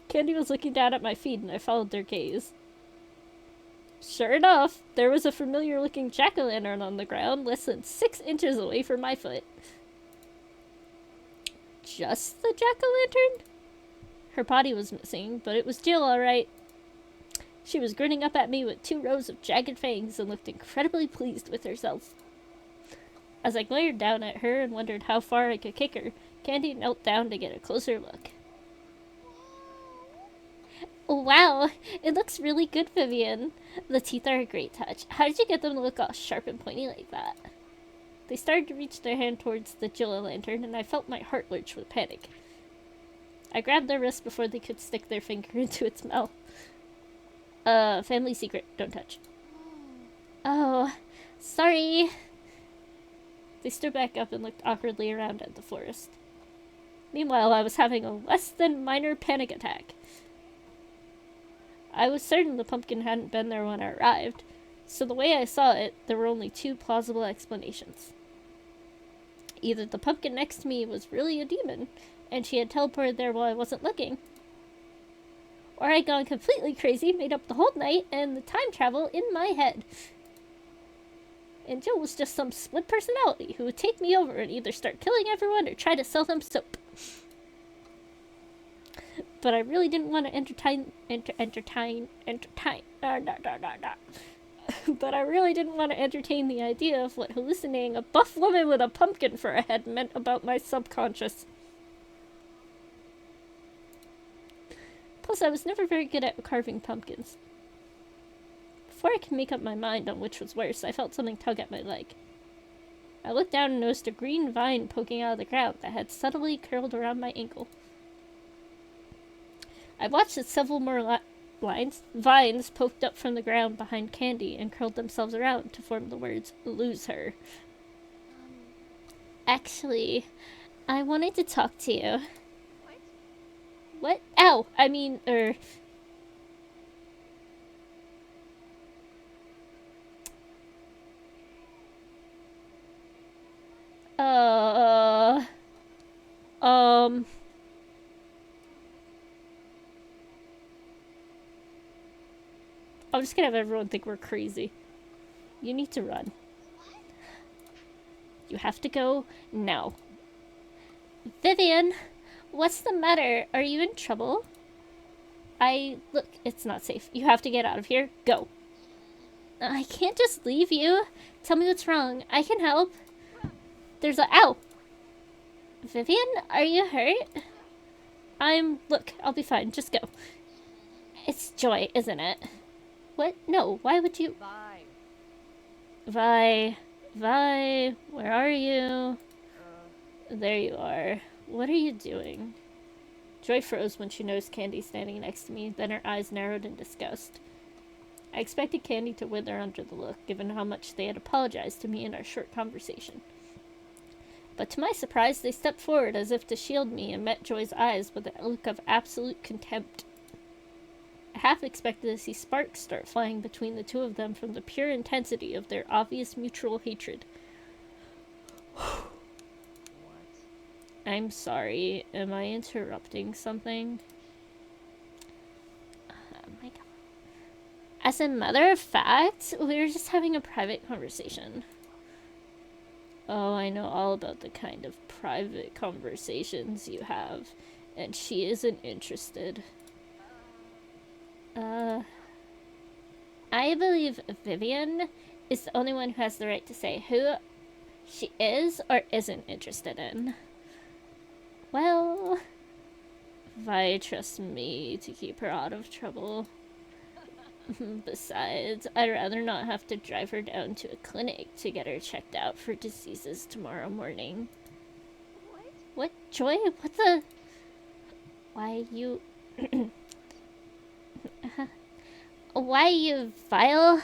Candy was looking down at my feet and I followed their gaze. Sure enough, there was a familiar-looking jack-o'-lantern on the ground less than 6 inches away from my foot. Just the jack-o'-lantern? Her body was missing, but it was Jill, alright. She was grinning up at me with 2 rows of jagged fangs and looked incredibly pleased with herself. As I glared down at her and wondered how far I could kick her, Candy knelt down to get a closer look. Wow, it looks really good, Vivian. The teeth are a great touch. How did you get them to look all sharp and pointy like that? They started to reach their hand towards the jack-o'-lantern, and I felt my heart lurch with panic. I grabbed their wrist before they could stick their finger into its mouth. Family secret. Don't touch. Oh, sorry. They stood back up and looked awkwardly around at the forest. Meanwhile, I was having a less than minor panic attack. I was certain the pumpkin hadn't been there when I arrived, so the way I saw it, there were only 2 plausible explanations. Either the pumpkin next to me was really a demon, and she had teleported there while I wasn't looking, or I'd gone completely crazy, made up the whole night, and the time travel in my head. And Jill was just some split personality who would take me over and either start killing everyone or try to sell them soap. But I really didn't want to But I really didn't want to entertain the idea of what hallucinating a buff woman with a pumpkin for a head meant about my subconscious. Plus, I was never very good at carving pumpkins. Before I could make up my mind on which was worse, I felt something tug at my leg. I looked down and noticed a green vine poking out of the ground that had subtly curled around my ankle. I watched as several more vines poked up from the ground behind Candy and curled themselves around to form the words, "Lose her." Actually, I wanted to talk to you. What? Ow! I mean, I'm just gonna have everyone think we're crazy. You need to run. You have to go now. Vivian, what's the matter? Are you in trouble? Look, it's not safe. You have to get out of here. Go. I can't just leave you. Tell me what's wrong. I can help. There's a... Ow! Vivian, are you hurt? Look, I'll be fine. Just go. It's Joy, isn't it? What? No, why would you... Vi, where are you? There you are. What are you doing? Joy froze when she noticed Candy standing next to me, then her eyes narrowed in disgust. I expected Candy to wither under the look, given how much they had apologized to me in our short conversation. But to my surprise, they stepped forward as if to shield me and met Joy's eyes with a look of absolute contempt. I half expected to see sparks start flying between the 2 of them from the pure intensity of their obvious mutual hatred. I'm sorry. Am I interrupting something? Oh my god. As a matter of fact, we were just having a private conversation. Oh, I know all about the kind of private conversations you have, and she isn't interested. I believe Vivian is the only one who has the right to say who she is or isn't interested in. Well, Vi trusts me to keep her out of trouble. Besides, I'd rather not have to drive her down to a clinic to get her checked out for diseases tomorrow morning. What? Joy? What the... Why, you... Why, you vile,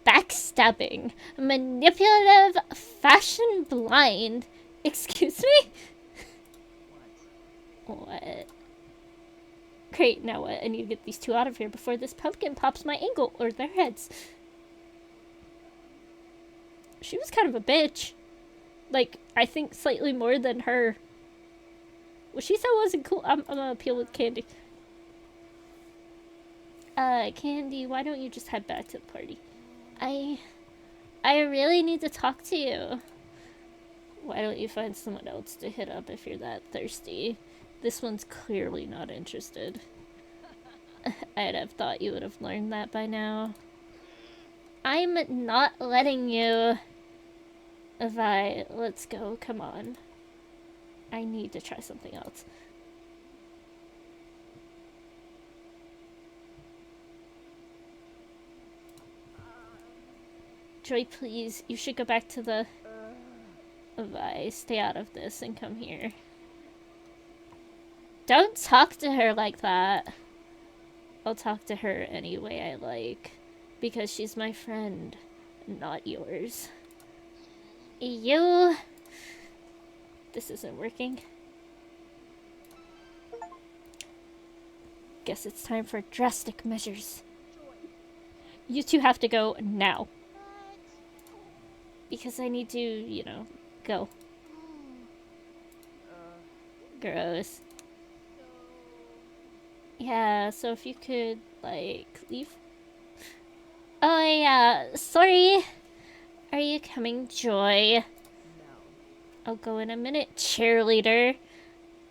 backstabbing, manipulative, fashion blind... Excuse me? What? Great, now what? I need to get these 2 out of here before this pumpkin pops my ankle, or their heads. She was kind of a bitch. Like, I think slightly more than her. What she said wasn't cool. I'm gonna appeal with Candy. Candy, why don't you just head back to the party? I really need to talk to you. Why don't you find someone else to hit up if you're that thirsty? This one's clearly not interested. I'd have thought you would have learned that by now. I'm not letting you. Vi, let's go. Come on. I need to try something else. Joy, please. You should go back to the... Vi, stay out of this and come here. Don't talk to her like that. I'll talk to her any way I like. Because she's my friend, not yours. You... This isn't working. Guess it's time for drastic measures. You two have to go now. Because I need to, you know, go. Gross. Yeah, so if you could, like, leave. Oh, yeah, sorry. Are you coming, Joy? No. I'll go in a minute, cheerleader.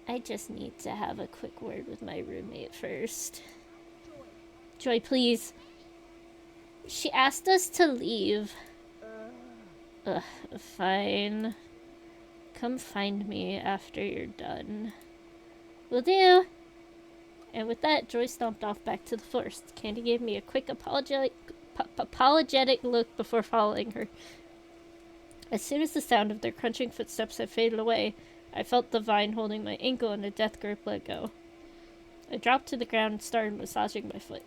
I just need to have a quick word with my roommate first. Joy, please. She asked us to leave. Ugh, fine. Come find me after you're done. Will do. And with that, Joy stomped off back to the forest. Candy gave me a quick apologetic look before following her. As soon as the sound of their crunching footsteps had faded away, I felt the vine holding my ankle in a death grip let go. I dropped to the ground and started massaging my foot.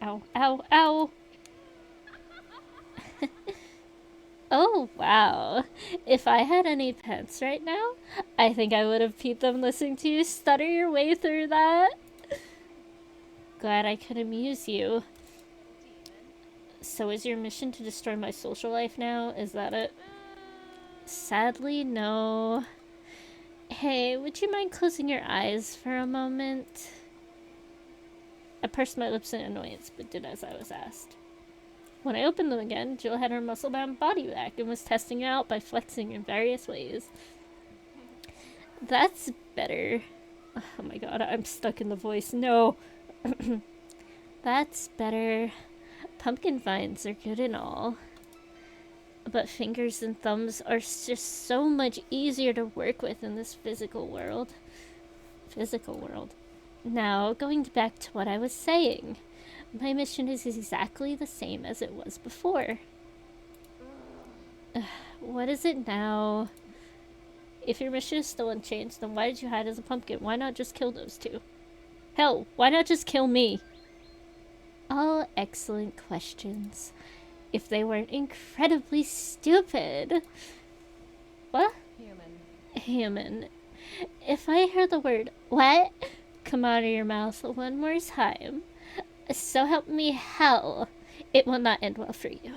Ow, ow, ow! Oh, wow. If I had any pets right now, I think I would have peed them listening to you stutter your way through that. Glad I could amuse you. So is your mission to destroy my social life now? Is that it? Sadly, no. Hey, would you mind closing your eyes for a moment? I pursed my lips in annoyance, but did as I was asked. When I opened them again, Jill had her muscle-bound body back and was testing it out by flexing in various ways. That's better. Oh my god, I'm stuck in the voice. No. That's better. Pumpkin vines are good and all. But fingers and thumbs are just so much easier to work with in this physical world. Now, going back to what I was saying. My mission is exactly the same as it was before. What is it now? If your mission is still unchanged, then why did you hide as a pumpkin? Why not just kill those two? Hell, why not just kill me? All excellent questions. If they weren't incredibly stupid. What? Human. If I hear the word, what? Come out of your mouth one more time. So help me hell, it will not end well for you.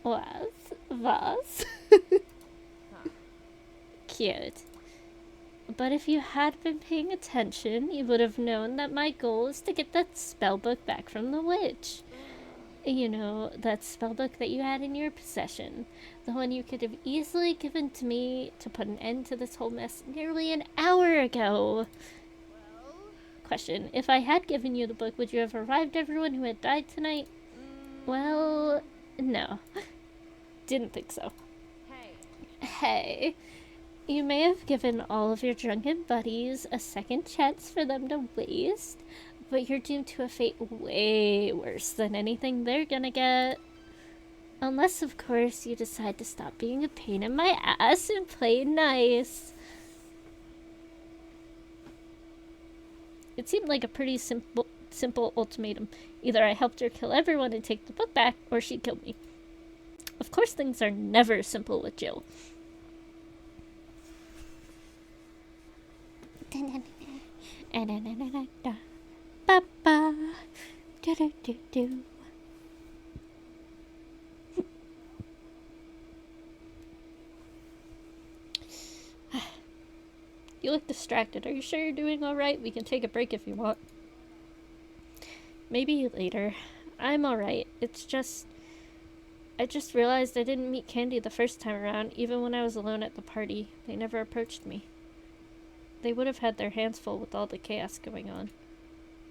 Was? Cute. But if you had been paying attention, you would have known that my goal is to get that spellbook back from the witch. You know, that spellbook that you had in your possession. The one you could have easily given to me to put an end to this whole mess nearly an hour ago. Question. If I had given you the book, would you have revived everyone who had died tonight? Well, no. Didn't think so. Hey. You may have given all of your drunken buddies a second chance for them to waste, but you're doomed to a fate way worse than anything they're gonna get. Unless, of course, you decide to stop being a pain in my ass and play nice. It seemed like a pretty simple ultimatum. Either I helped her kill everyone and take the book back, or she'd kill me. Of course, things are never simple with Jill. You look distracted. Are you sure you're doing alright? We can take a break if you want. Maybe later. I'm alright. It's just... I just realized I didn't meet Candy the first time around, even when I was alone at the party. They never approached me. they would have had their hands full with all the chaos going on.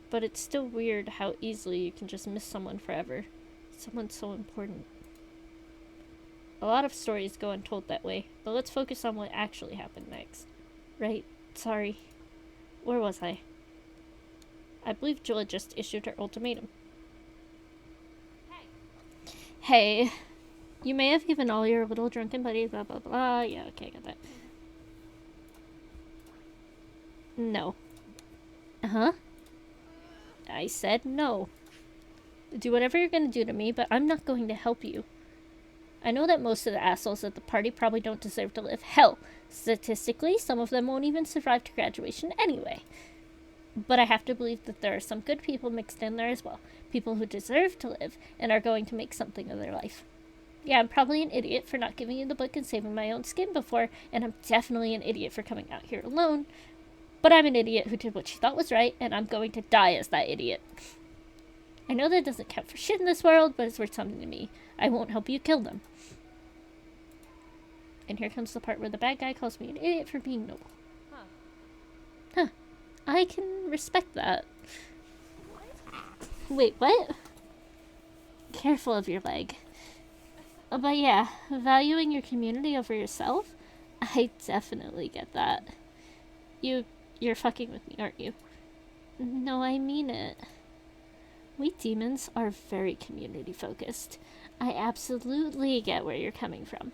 But it's still weird how easily you can just miss someone forever. Someone so important. A lot of stories go untold that way, but let's focus on what actually happened next. Right, sorry. Where was I? I believe Jill had just issued her ultimatum. Hey. You may have given all your little drunken buddies blah blah blah. Yeah, okay, I got that. No. Uh-huh. I said no. Do whatever you're gonna do to me, but I'm not going to help you. I know that most of the assholes at the party probably don't deserve to live. Hell, statistically, some of them won't even survive to graduation anyway. But I have to believe that there are some good people mixed in there as well. People who deserve to live and are going to make something of their life. Yeah, I'm probably an idiot for not giving you the book and saving my own skin before, and I'm definitely an idiot for coming out here alone. But I'm an idiot who did what she thought was right, and I'm going to die as that idiot. I know that doesn't count for shit in this world, but it's worth something to me. I won't help you kill them. And here comes the part where the bad guy calls me an idiot for being noble. Huh. I can respect that. Wait, what? Careful of your leg. But yeah, valuing your community over yourself? I definitely get that. You're fucking with me, aren't you? No, I mean it. We demons are very community focused. I absolutely get where you're coming from.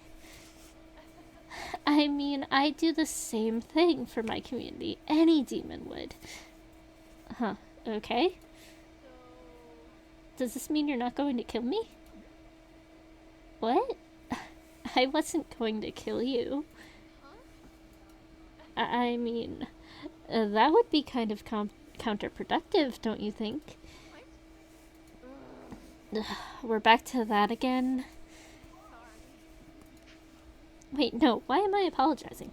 I mean, I do the same thing for my community. Any demon would. Huh, okay. Does this mean you're not going to kill me? What? I wasn't going to kill you. I mean, that would be kind of counterproductive, don't you think? We're back to that again. Wait, no, why am I apologizing?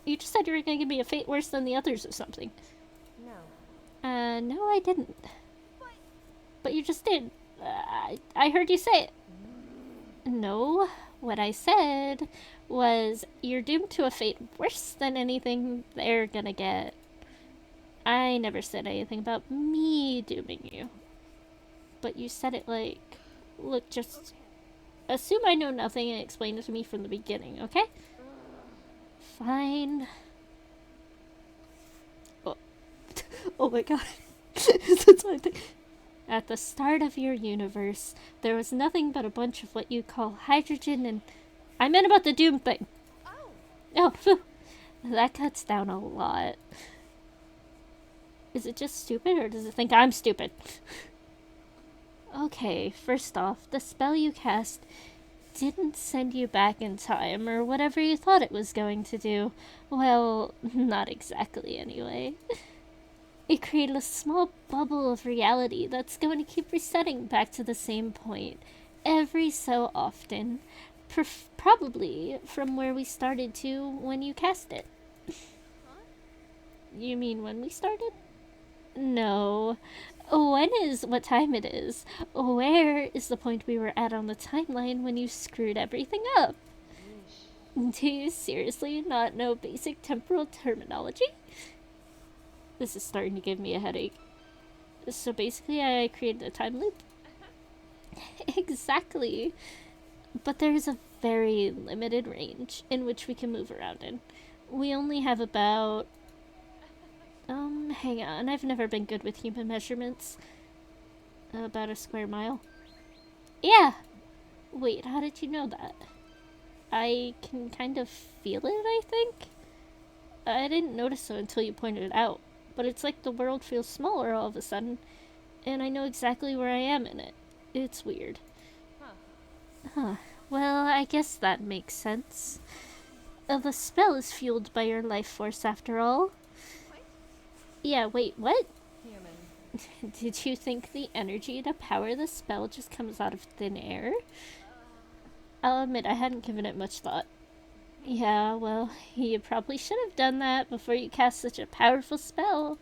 You just said you were going to give me a fate worse than the others or something. No. No, I didn't. But you just did. I heard you say it. No, what I said was you're doomed to a fate worse than anything they're gonna get. I never said anything about me dooming you. But you said it like, look, just assume I know nothing and explain it to me from the beginning, okay? Fine. Oh, oh my god. That's what I think. At the start of your universe, there was nothing but a bunch of what you call hydrogen and... I meant about the doom thing. Oh, phew. That cuts down a lot. Is it just stupid, or does it think I'm stupid? Okay, first off, the spell you cast didn't send you back in time, or whatever you thought it was going to do. Well, not exactly anyway. It created a small bubble of reality that's going to keep resetting back to the same point every so often. Probably from where we started to when you cast it. You mean when we started? No. When is what time it is? Where is the point we were at on the timeline when you screwed everything up? Do you seriously not know basic temporal terminology? This is starting to give me a headache. So basically, I created a time loop? Exactly. But there's a very limited range in which we can move around in. We only have about... hang on. I've never been good with human measurements. About a square mile. Yeah! Wait, how did you know that? I can kind of feel it, I think? I didn't notice so until you pointed it out. But it's like the world feels smaller all of a sudden, and I know exactly where I am in it. It's weird. Huh. Well, I guess that makes sense. The spell is fueled by your life force, after all. Yeah, wait, what? Human. Did you think the energy to power the spell just comes out of thin air? I'll admit I hadn't given it much thought. Yeah, well, you probably should have done that before you cast such a powerful spell.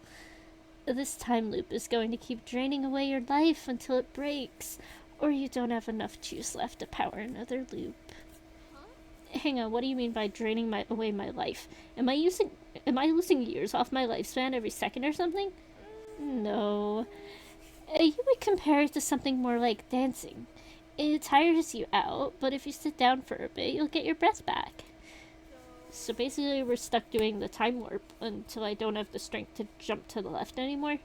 This time loop is going to keep draining away your life until it breaks, or you don't have enough juice left to power another loop. Hang on, what do you mean by draining away my life? Am I losing years off my lifespan every second or something? No. You would compare it to something more like dancing. It tires you out, but if you sit down for a bit, you'll get your breath back. So basically, we're stuck doing the time warp until I don't have the strength to jump to the left anymore.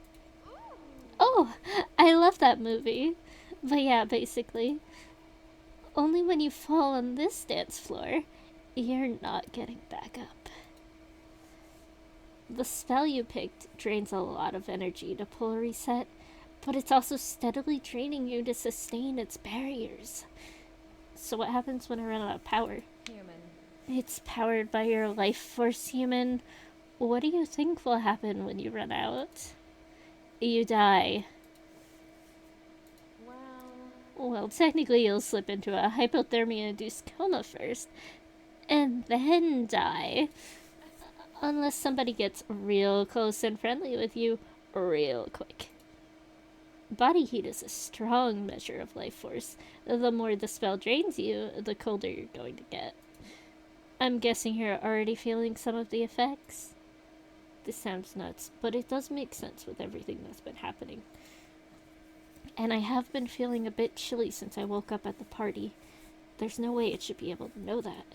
Oh, I love that movie. But yeah, basically. Only when you fall on this dance floor, you're not getting back up. The spell you picked drains a lot of energy to pull a reset, but it's also steadily draining you to sustain its barriers. So what happens when I run out of power? Human. It's powered by your life force, human. What do you think will happen when you run out? You die. Well, technically you'll slip into a hypothermia-induced coma first, and then die. Unless somebody gets real close and friendly with you real quick. Body heat is a strong measure of life force. The more the spell drains you, the colder you're going to get. I'm guessing you're already feeling some of the effects. This sounds nuts, but it does make sense with everything that's been happening. And I have been feeling a bit chilly since I woke up at the party. There's no way it should be able to know that.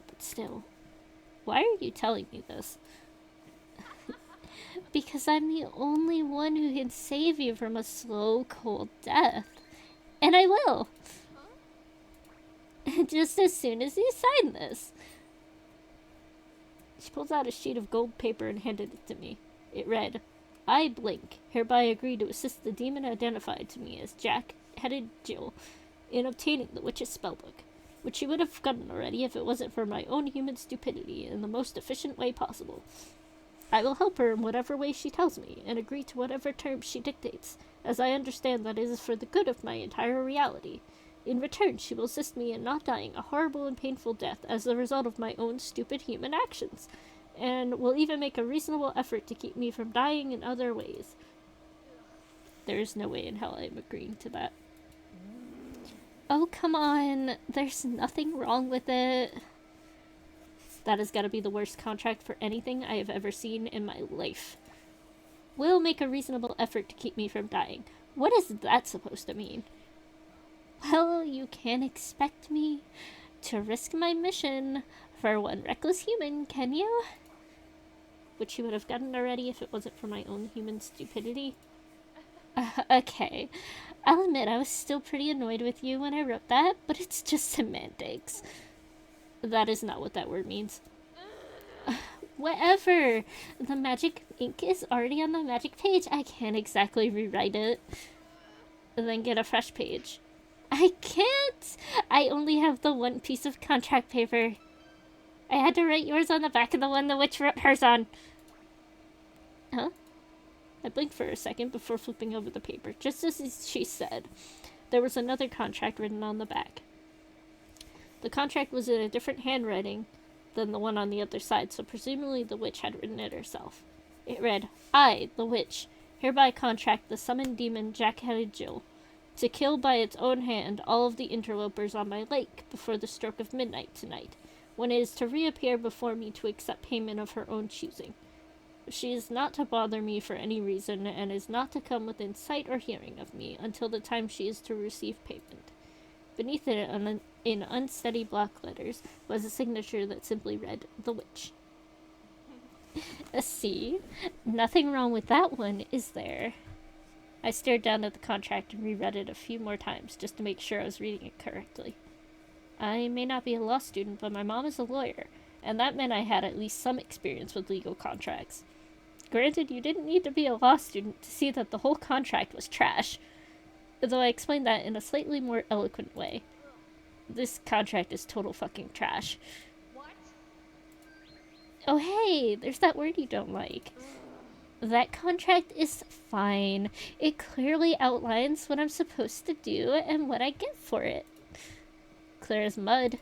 But still, why are you telling me this? Because I'm the only one who can save you from a slow, cold death. And I will. Just as soon as you sign this. She pulls out a sheet of gold paper and handed it to me. It read, I, Blink, hereby agree to assist the demon identified to me as Jack-Headed Jill in obtaining the witch's spellbook, which she would have gotten already if it wasn't for my own human stupidity in the most efficient way possible. I will help her in whatever way she tells me, and agree to whatever terms she dictates, as I understand that it is for the good of my entire reality. In return, she will assist me in not dying a horrible and painful death as the result of my own stupid human actions, and will even make a reasonable effort to keep me from dying in other ways. There is no way in hell I'm agreeing to that. Oh, come on. There's nothing wrong with it. That has got to be the worst contract for anything I have ever seen in my life. Will make a reasonable effort to keep me from dying. What is that supposed to mean? Well, you can't expect me to risk my mission for one reckless human, can you? Which you would have gotten already if it wasn't for my own human stupidity. Okay. I'll admit I was still pretty annoyed with you when I wrote that, but it's just semantics. That is not what that word means. Whatever. The magic ink is already on the magic page. I can't exactly rewrite it. And then get a fresh page. I can't! I only have the one piece of contract paper. I had to write yours on the back of the one the witch wrote hers on. Huh? I blinked for a second before flipping over the paper. Just as she said, there was another contract written on the back. The contract was in a different handwriting than the one on the other side, so presumably the witch had written it herself. It read, I, the witch, hereby contract the summoned demon Jack-Headed Jill to kill by its own hand all of the interlopers on my lake before the stroke of midnight tonight, when it is to reappear before me to accept payment of her own choosing. She is not to bother me for any reason, and is not to come within sight or hearing of me until the time she is to receive payment. Beneath it, in unsteady block letters, was a signature that simply read, The Witch. See? Nothing wrong with that one, is there? I stared down at the contract and reread it a few more times, just to make sure I was reading it correctly. I may not be a law student, but my mom is a lawyer, and that meant I had at least some experience with legal contracts. Granted, you didn't need to be a law student to see that the whole contract was trash, though I explained that in a slightly more eloquent way. This contract is total fucking trash. What? Oh hey, there's that word you don't like. That contract is fine. It clearly outlines what I'm supposed to do and what I get for it. Clear as mud.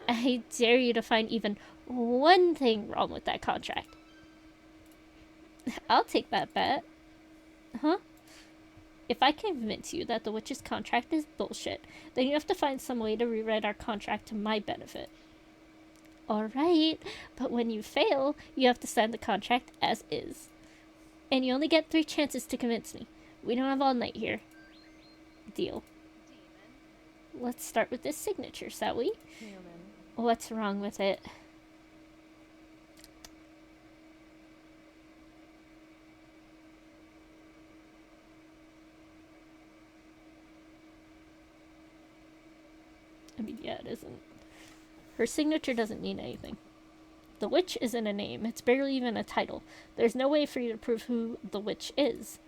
I dare you to find even one thing wrong with that contract. I'll take that bet. Huh? If I convince you that the witch's contract is bullshit, then you have to find some way to rewrite our contract to my benefit. Alright, but when you fail, you have to sign the contract as is. And you only get 3 chances to convince me. We don't have all night here. Deal. Let's start with this signature, shall we? Human. What's wrong with it? I mean, yeah, it isn't. Her signature doesn't mean anything. The witch isn't a name. It's barely even a title. There's no way for you to prove who the witch is.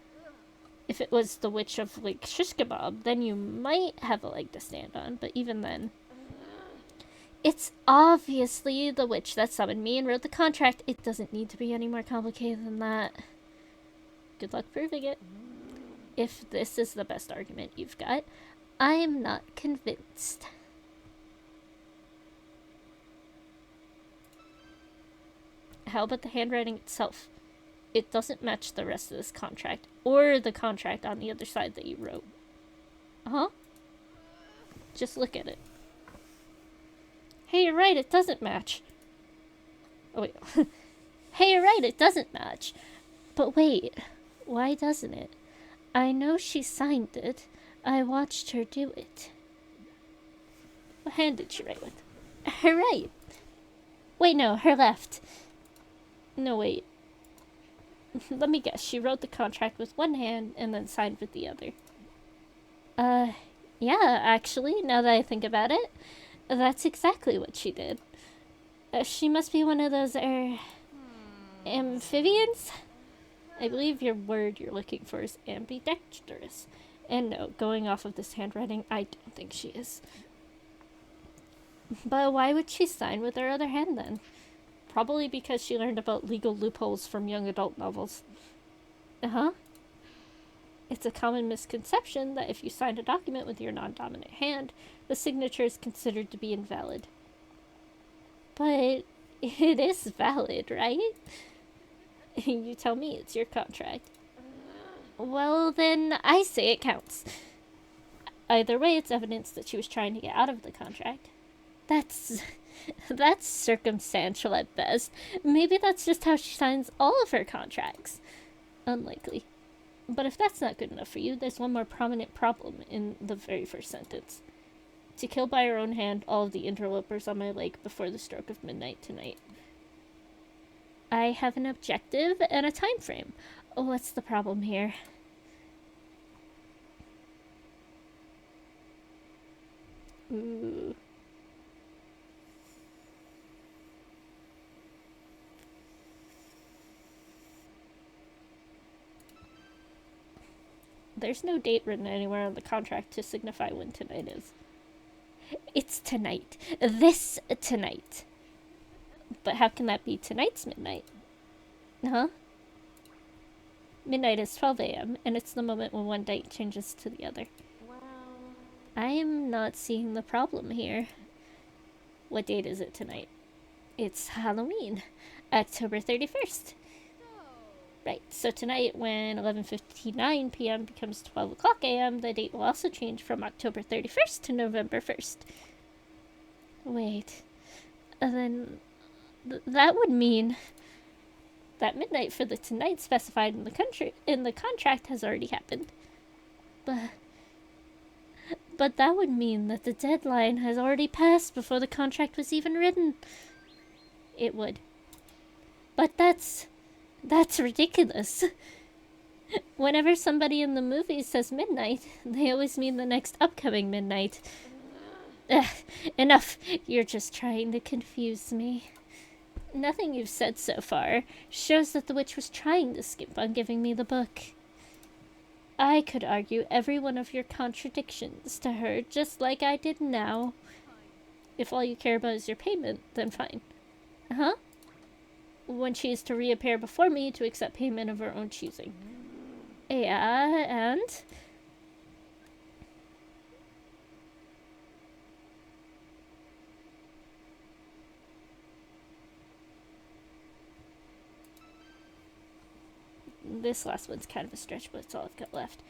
If it was the witch of, like, shish kebab, then you might have a leg to stand on, but even then... It's obviously the witch that summoned me and wrote the contract. It doesn't need to be any more complicated than that. Good luck proving it. If this is the best argument you've got, I'm not convinced. How about the handwriting itself? It doesn't match the rest of this contract, or the contract on the other side that you wrote. Huh? Just look at it. Hey, you're right, it doesn't match. Oh, wait. Hey, you're right, it doesn't match. But wait, why doesn't it? I know she signed it. I watched her do it. What hand did she write with? Her right. Wait, no, her left. No, wait. Let me guess. She wrote the contract with one hand and then signed with the other. Yeah, actually, now that I think about it, that's exactly what she did. She must be one of those, amphibians? I believe your word you're looking for is ambidextrous. And no, going off of this handwriting, I don't think she is. But why would she sign with her other hand then? Probably because she learned about legal loopholes from young adult novels. Uh-huh. It's a common misconception that if you sign a document with your non-dominant hand, the signature is considered to be invalid. But it is valid, right? You tell me, it's your contract. Well, then I say it counts. Either way, it's evidence that she was trying to get out of the contract. That's circumstantial at best. Maybe that's just how she signs all of her contracts. Unlikely. But if that's not good enough for you, there's one more prominent problem in the very first sentence. To kill by her own hand all of the interlopers on my lake before the stroke of midnight tonight. I have an objective and a time frame. What's the problem here? Ooh. There's no date written anywhere on the contract to signify when tonight is. It's tonight. This tonight. But how can that be tonight's midnight? Huh? Midnight is 12 a.m., and it's the moment when one date changes to the other. Well... I am not seeing the problem here. What date is it tonight? It's Halloween. October 31st. Right, so tonight when 11:59 p.m. becomes 12 o'clock a.m., the date will also change from October 31st to November 1st. Wait, then that would mean that midnight for the tonight specified in the contract has already happened. But that would mean that the deadline has already passed before the contract was even written. It would. But that's ridiculous. Whenever somebody in the movies says midnight, they always mean the next upcoming midnight. Enough. You're just trying to confuse me. Nothing you've said so far shows that the witch was trying to skimp on giving me the book. I could argue every one of your contradictions to her just like I did now. If all you care about is your payment, then fine. Huh? When she is to reappear before me to accept payment of her own choosing. Yeah, and? This last one's kind of a stretch, but it's all I've got left.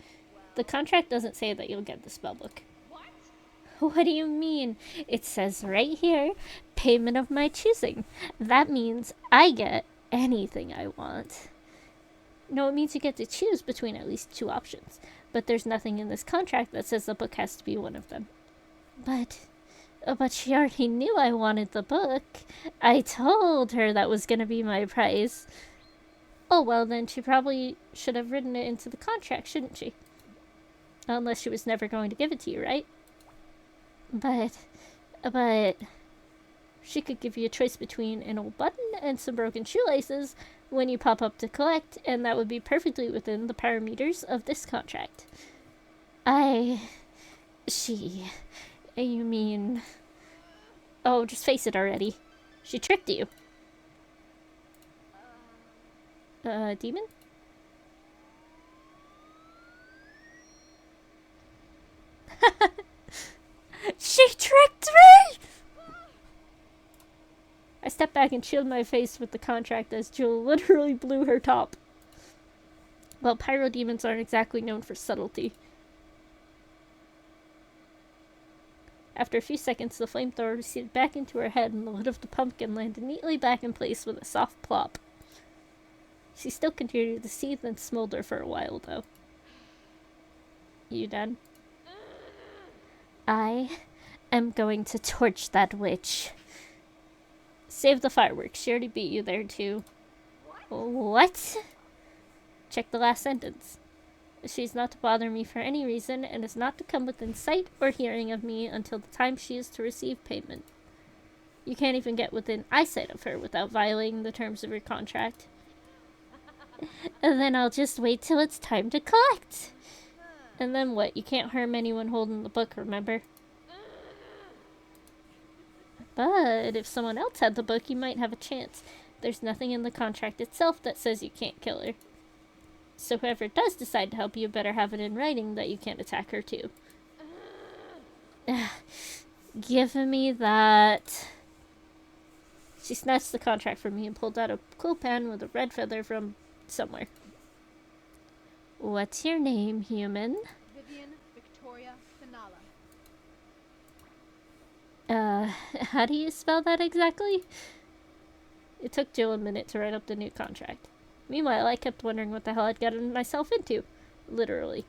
The contract doesn't say that you'll get the spellbook. What? What do you mean? It says right here, payment of my choosing. That means I get anything I want. No, it means you get to choose between at least 2 options. But there's nothing in this contract that says the book has to be one of them. But she already knew I wanted the book. I told her that was gonna be my price. Oh, well, then she probably should have written it into the contract, shouldn't she? Unless she was never going to give it to you, right? But she could give you a choice between an old button and some broken shoelaces when you pop up to collect, and that would be perfectly within the parameters of this contract. You mean... Oh, just face it already. She tricked you. Demon? She tricked me! I stepped back and shielded my face with the contract as Jill literally blew her top. Well, pyro demons aren't exactly known for subtlety. After a few seconds, the flamethrower receded back into her head and the lid of the pumpkin landed neatly back in place with a soft plop. She still continued to seethe and smolder for a while, though. You done? I am going to torch that witch. Save the fireworks. She already beat you there, too. What? Check the last sentence. She's not to bother me for any reason and is not to come within sight or hearing of me until the time she is to receive payment. You can't even get within eyesight of her without violating the terms of your contract. And then I'll just wait till it's time to collect. And then what? You can't harm anyone holding the book, remember? But if someone else had the book, you might have a chance. There's nothing in the contract itself that says you can't kill her. So whoever does decide to help you better have it in writing that you can't attack her too. Give me that. She snatched the contract from me and pulled out a quill pen with a red feather from somewhere. What's your name, human? Vivian Victoria Finala. How do you spell that exactly? It took Jill a minute to write up the new contract. Meanwhile, I kept wondering what the hell I'd gotten myself into. Literally.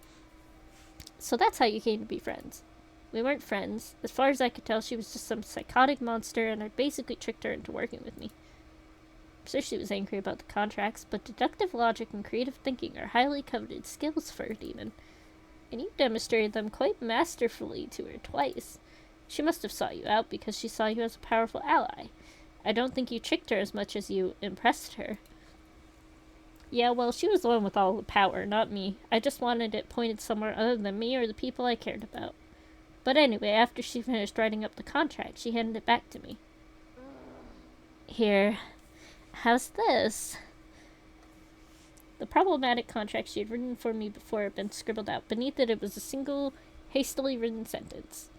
So that's how you came to be friends. We weren't friends. As far as I could tell, she was just some psychotic monster, and I basically tricked her into working with me. I'm sure she was angry about the contracts, but deductive logic and creative thinking are highly coveted skills for a demon. And you demonstrated them quite masterfully to her twice. She must have sought you out because she saw you as a powerful ally. I don't think you tricked her as much as you impressed her. Yeah, well, she was the one with all the power, not me. I just wanted it pointed somewhere other than me or the people I cared about. But anyway, after she finished writing up the contract, she handed it back to me. Here. How's this? The problematic contract she had written for me before had been scribbled out. Beneath it, it was a single, hastily written sentence.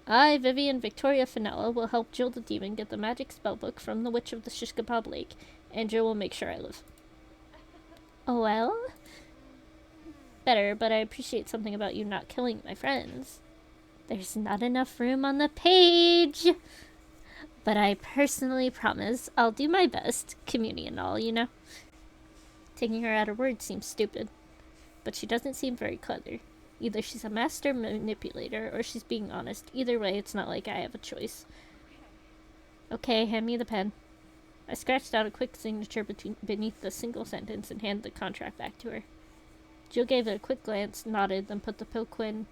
I, Vivian Victoria Finella, will help Jill the Demon get the magic spellbook from the Witch of the Shishkabab Lake, and Jill will make sure I live. Oh, well? Better, but I appreciate something about you not killing my friends. There's not enough room on the page! But I personally promise I'll do my best, community and all, you know? Taking her at her word seems stupid, but she doesn't seem very clever. Either she's a master manipulator, or she's being honest. Either way, it's not like I have a choice. Okay, hand me the pen. I scratched out a quick signature beneath the single sentence and handed the contract back to her. Jill gave it a quick glance, nodded, then put the pilquin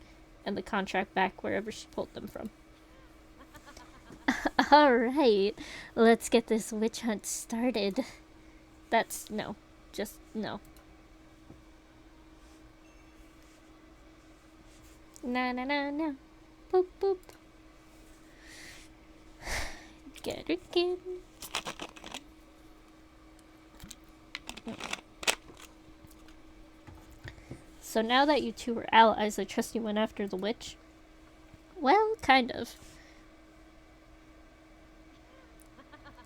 and the contract back wherever she pulled them from. Alright, let's get this witch hunt started. No. Just no. Na na na na. Boop boop. Get her again. So now that you two are allies, I trust you went after the witch? Well, kind of.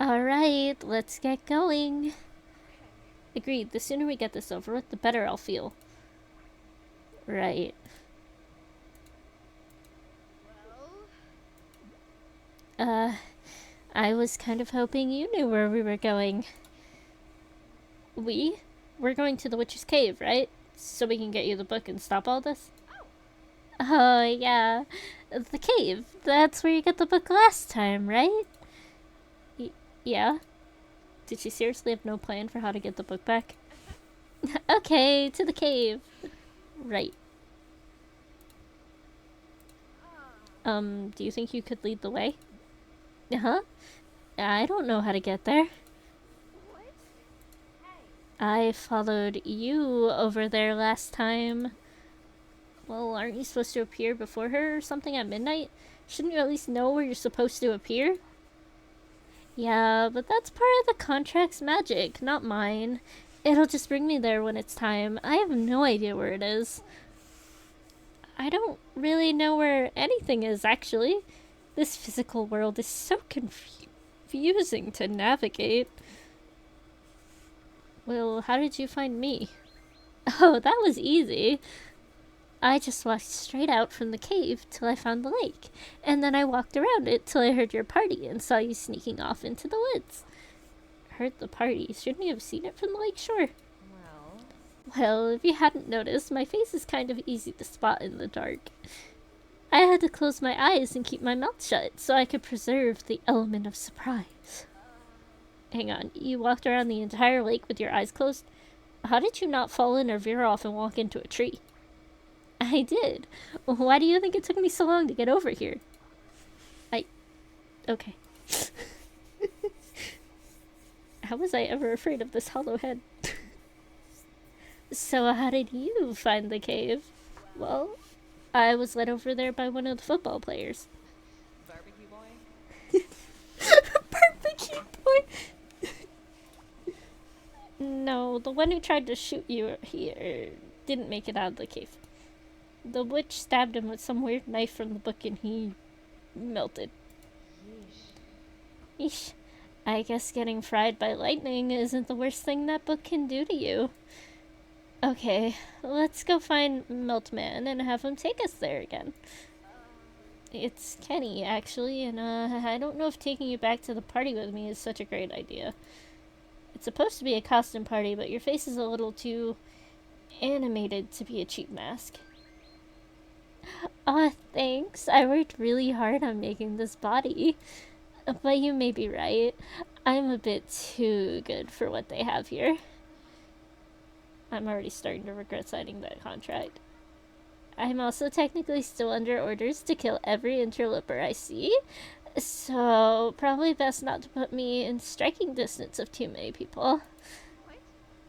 Alright, let's get going. Agreed, the sooner we get this over with, the better I'll feel. Right. I was kind of hoping you knew where we were going. We're going to the Witch's Cave, right? So we can get you the book and stop all this? Oh, yeah. The cave. That's where you got the book last time, right? Yeah? Did she seriously have no plan for how to get the book back? Okay, to the cave. Right. Do you think you could lead the way? Huh? I don't know how to get there. What? Hey. I followed you over there last time. Well, aren't you supposed to appear before her or something at midnight? Shouldn't you at least know where you're supposed to appear? Yeah, but that's part of the contract's magic, not mine. It'll just bring me there when it's time. I have no idea where it is. I don't really know where anything is, actually. This physical world is so confusing to navigate. Well, how did you find me? Oh, that was easy. I just walked straight out from the cave till I found the lake, and then I walked around it till I heard your party and saw you sneaking off into the woods. Heard the party? Shouldn't you have seen it from the lake shore? Well, if you hadn't noticed, my face is kind of easy to spot in the dark. I had to close my eyes and keep my mouth shut so I could preserve the element of surprise. Hang on, you walked around the entire lake with your eyes closed? How did you not fall in or veer off and walk into a tree? I did. Why do you think it took me so long to get over here? Okay. How was I ever afraid of this hollow head? So how did you find the cave? Well, I was led over there by one of the football players. Barbecue boy? Barbecue boy? No, the one who tried to shoot you here didn't make it out of the cave. The witch stabbed him with some weird knife from the book and he melted. Yeesh. I guess getting fried by lightning isn't the worst thing that book can do to you. Okay, let's go find Meltman and have him take us there again. It's Kenny, actually, and I don't know if taking you back to the party with me is such a great idea. It's supposed to be a costume party, but your face is a little too animated to be a cheap mask. Aw, thanks. I worked really hard on making this body. But you may be right. I'm a bit too good for what they have here. I'm already starting to regret signing that contract. I'm also technically still under orders to kill every interloper I see, so probably best not to put me in striking distance of too many people.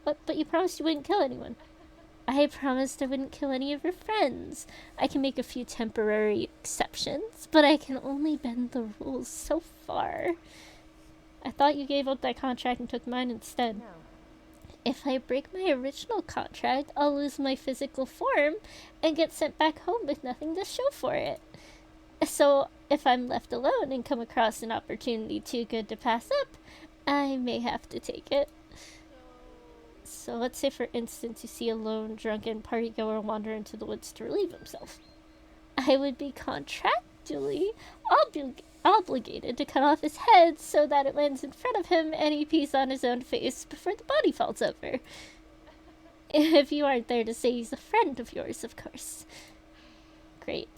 But you promised you wouldn't kill anyone. I promised I wouldn't kill any of your friends. I can make a few temporary exceptions, but I can only bend the rules so far. I thought you gave up that contract and took mine instead. No. If I break my original contract, I'll lose my physical form and get sent back home with nothing to show for it. So, if I'm left alone and come across an opportunity too good to pass up, I may have to take it. So let's say, for instance, you see a lone, drunken partygoer wander into the woods to relieve himself. I would be contractually obligated to cut off his head so that it lands in front of him and he pees on his own face before the body falls over. If you aren't there to say he's a friend of yours, of course. Great.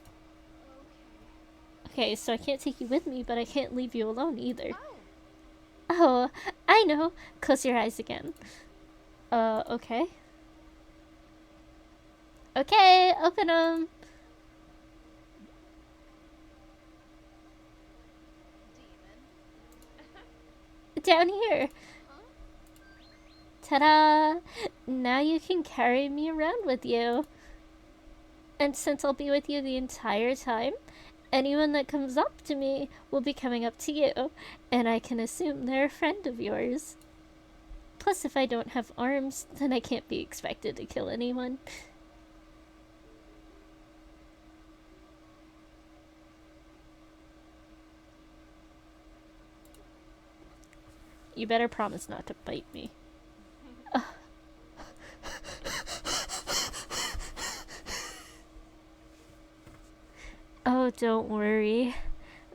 Okay, so I can't take you with me, but I can't leave you alone either. Oh, I know. Close your eyes again. Okay. Okay, open them. Down here. Ta-da! Now you can carry me around with you. And since I'll be with you the entire time, anyone that comes up to me will be coming up to you, and I can assume they're a friend of yours. Plus, if I don't have arms, then I can't be expected to kill anyone. You better promise not to bite me. Oh, don't worry.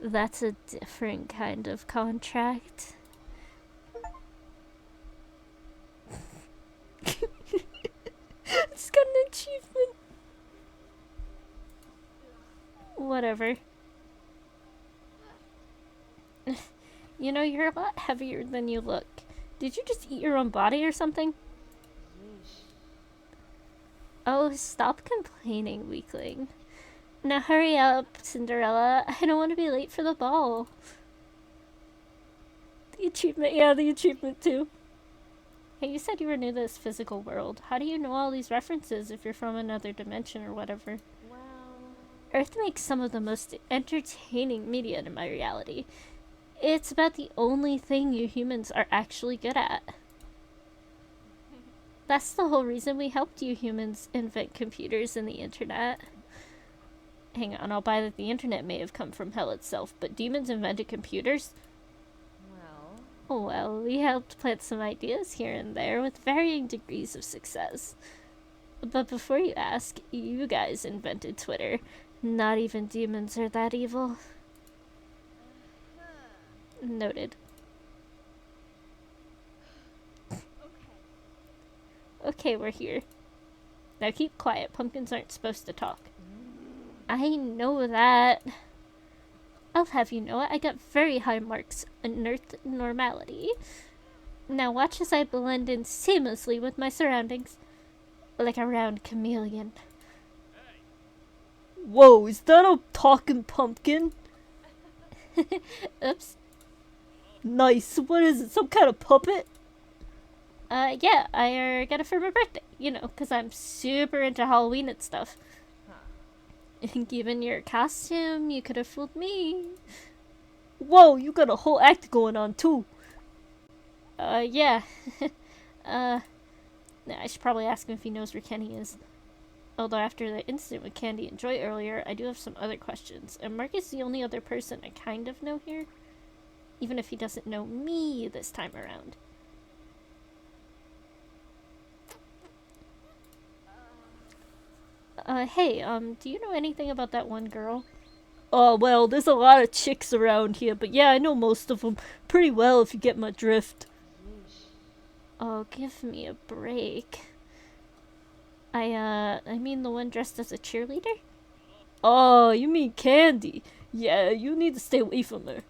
That's a different kind of contract. It's got an achievement. Whatever. You know, you're a lot heavier than you look. Did you just eat your own body or something? Oh, stop complaining, weakling. Now hurry up, Cinderella. I don't want to be late for the ball. The achievement, yeah, the achievement too. Hey, you said you were new to this physical world. How do you know all these references if you're from another dimension or whatever? Well, Earth makes some of the most entertaining media in my reality. It's about the only thing you humans are actually good at. That's the whole reason we helped you humans invent computers and the internet. Hang on, I'll buy that the internet may have come from hell itself, but demons invented computers? well, Oh well, we helped plant some ideas here and there with varying degrees of success. But before you ask, you guys invented Twitter. Not even demons are that evil. Noted. okay. Okay, we're here. Now keep quiet, pumpkins aren't supposed to talk. I know that. I'll have you know it, I got very high marks in Earth normality. Now watch as I blend in seamlessly with my surroundings. Like a round chameleon. Whoa, is that a talking pumpkin? Oops. Nice. What is it? Some kind of puppet? Yeah, I got it for my birthday. You know, 'cause I'm super into Halloween and stuff. Given your costume, you could have fooled me. Whoa, you got a whole act going on too. Yeah. Nah, I should probably ask him if he knows where Kenny is. Although after the incident with Candy and Joy earlier, I do have some other questions. And Mark is the only other person I kind of know here. Even if he doesn't know me this time around. Hey, do you know anything about that one girl? Oh, well, there's a lot of chicks around here, but yeah, I know most of them pretty well if you get my drift. Oh, give me a break. I mean the one dressed as a cheerleader? Oh, you mean Candy? Yeah, you need to stay away from her.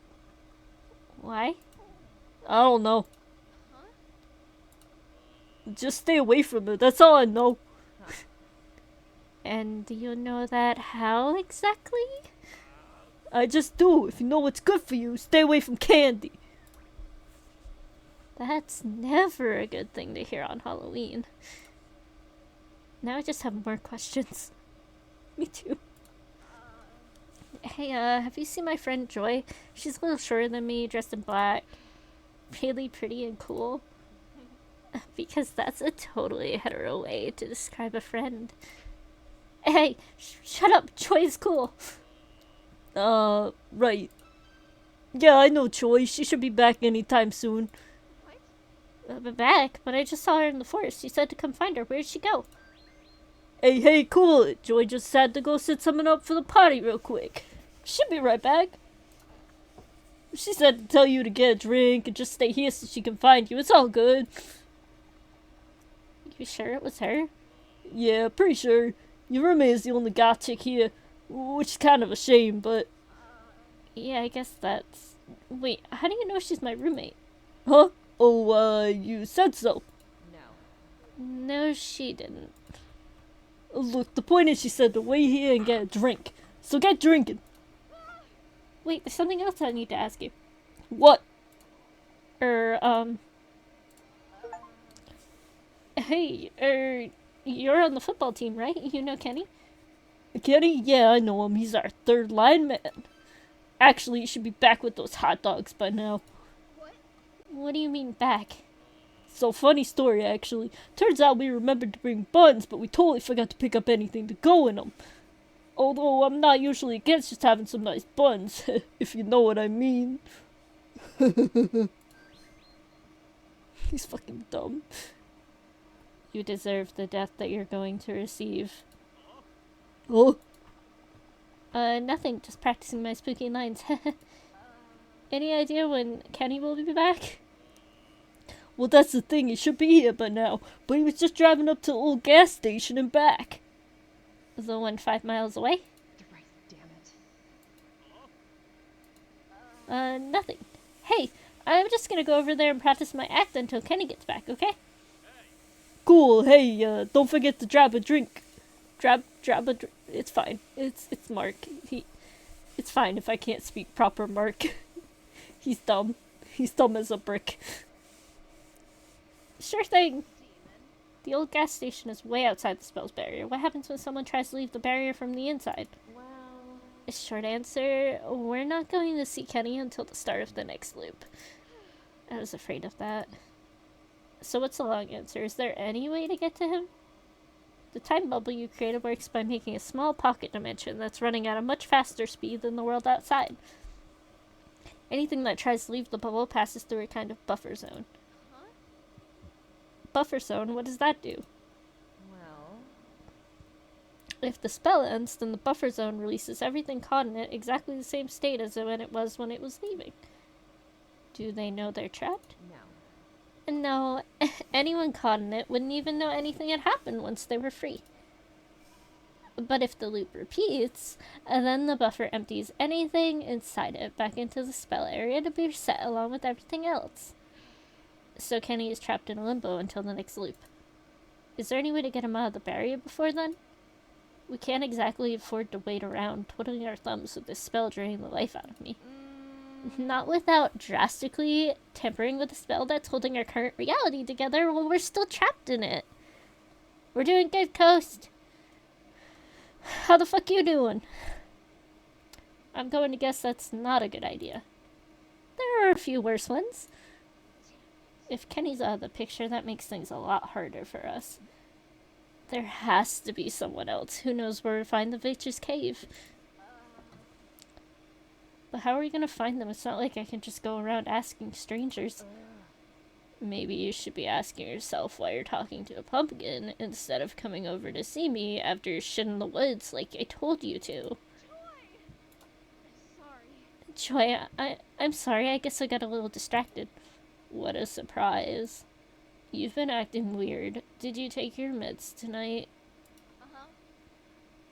Why? I don't know. Just stay away from her, that's all I know. And do you know that how exactly? I just do. If you know what's good for you, stay away from Candy. That's never a good thing to hear on Halloween. Now I just have more questions. Me too. Hey, have you seen my friend Joy? She's a little shorter than me, dressed in black. Really pretty and cool. Because that's a totally hetero way to describe a friend. Hey, shut up! Joy is cool! Right. Yeah, I know Choi. She should be back anytime soon. Back, but I just saw her in the forest. She said to come find her. Where'd she go? Hey, cool it. Joy just had to go set something up for the party real quick. She'll be right back. She said to tell you to get a drink and just stay here so she can find you. It's all good. You sure it was her? Yeah, pretty sure. Your roommate is the only goth chick here, which is kind of a shame, but... Yeah, I guess that's... Wait, how do you know she's my roommate? Huh? Oh, you said so. No. No, she didn't. Look, the point is she said to wait here and get a drink. So get drinking. Wait, there's something else I need to ask you. What? Hey, you're on the football team, right? You know Kenny? Kenny? Yeah, I know him. He's our third lineman. Actually, he should be back with those hot dogs by now. What do you mean back? So, funny story, actually. Turns out we remembered to bring buns, but we totally forgot to pick up anything to go in them. Although I'm not usually against just having some nice buns, if you know what I mean. He's fucking dumb. You deserve the death that you're going to receive. Oh? Nothing. Just practicing my spooky lines. Any idea when Kenny will be back? Well, that's the thing. He should be here by now. But he was just driving up to the old gas station and back. The one 5 miles away? Right, damn it. Nothing. Hey, I'm just gonna go over there and practice my act until Kenny gets back, okay? Cool. Hey, don't forget to grab a drink. Grab a drink. It's fine. It's Mark. It's fine if I can't speak proper Mark. He's dumb. He's dumb as a brick. Sure thing. The old gas station is way outside the spell's barrier. What happens when someone tries to leave the barrier from the inside? Well, A short answer, we're not going to see Kenny until the start of the next loop. I was afraid of that. So what's the long answer? Is there any way to get to him? The time bubble you created works by making a small pocket dimension that's running at a much faster speed than the world outside. Anything that tries to leave the bubble passes through a kind of buffer zone. huh? Buffer zone, what does that do? Well, If the spell ends, then the buffer zone releases everything caught in it exactly the same state as when it was leaving. Do they know they're trapped? no. No, anyone caught in it wouldn't even know anything had happened once they were free. But if the loop repeats, then the buffer empties anything inside it back into the spell area to be reset along with everything else. So Kenny is trapped in limbo until the next loop. Is there any way to get him out of the barrier before then? We can't exactly afford to wait around twiddling our thumbs with this spell draining the life out of me. Not without drastically tampering with the spell that's holding our current reality together while we're still trapped in it. We're doing good, Coast. How the fuck you doing? I'm going to guess that's not a good idea. There are a few worse ones. If Kenny's out of the picture, that makes things a lot harder for us. There has to be someone else who knows where to find the Witch's Cave. But how are we gonna find them? It's not like I can just go around asking strangers. Maybe you should be asking yourself why you're talking to a pumpkin instead of coming over to see me after your shit in the woods like I told you to. Joy, I'm sorry. I guess I got a little distracted. What a surprise. You've been acting weird. Did you take your meds tonight? Uh-huh.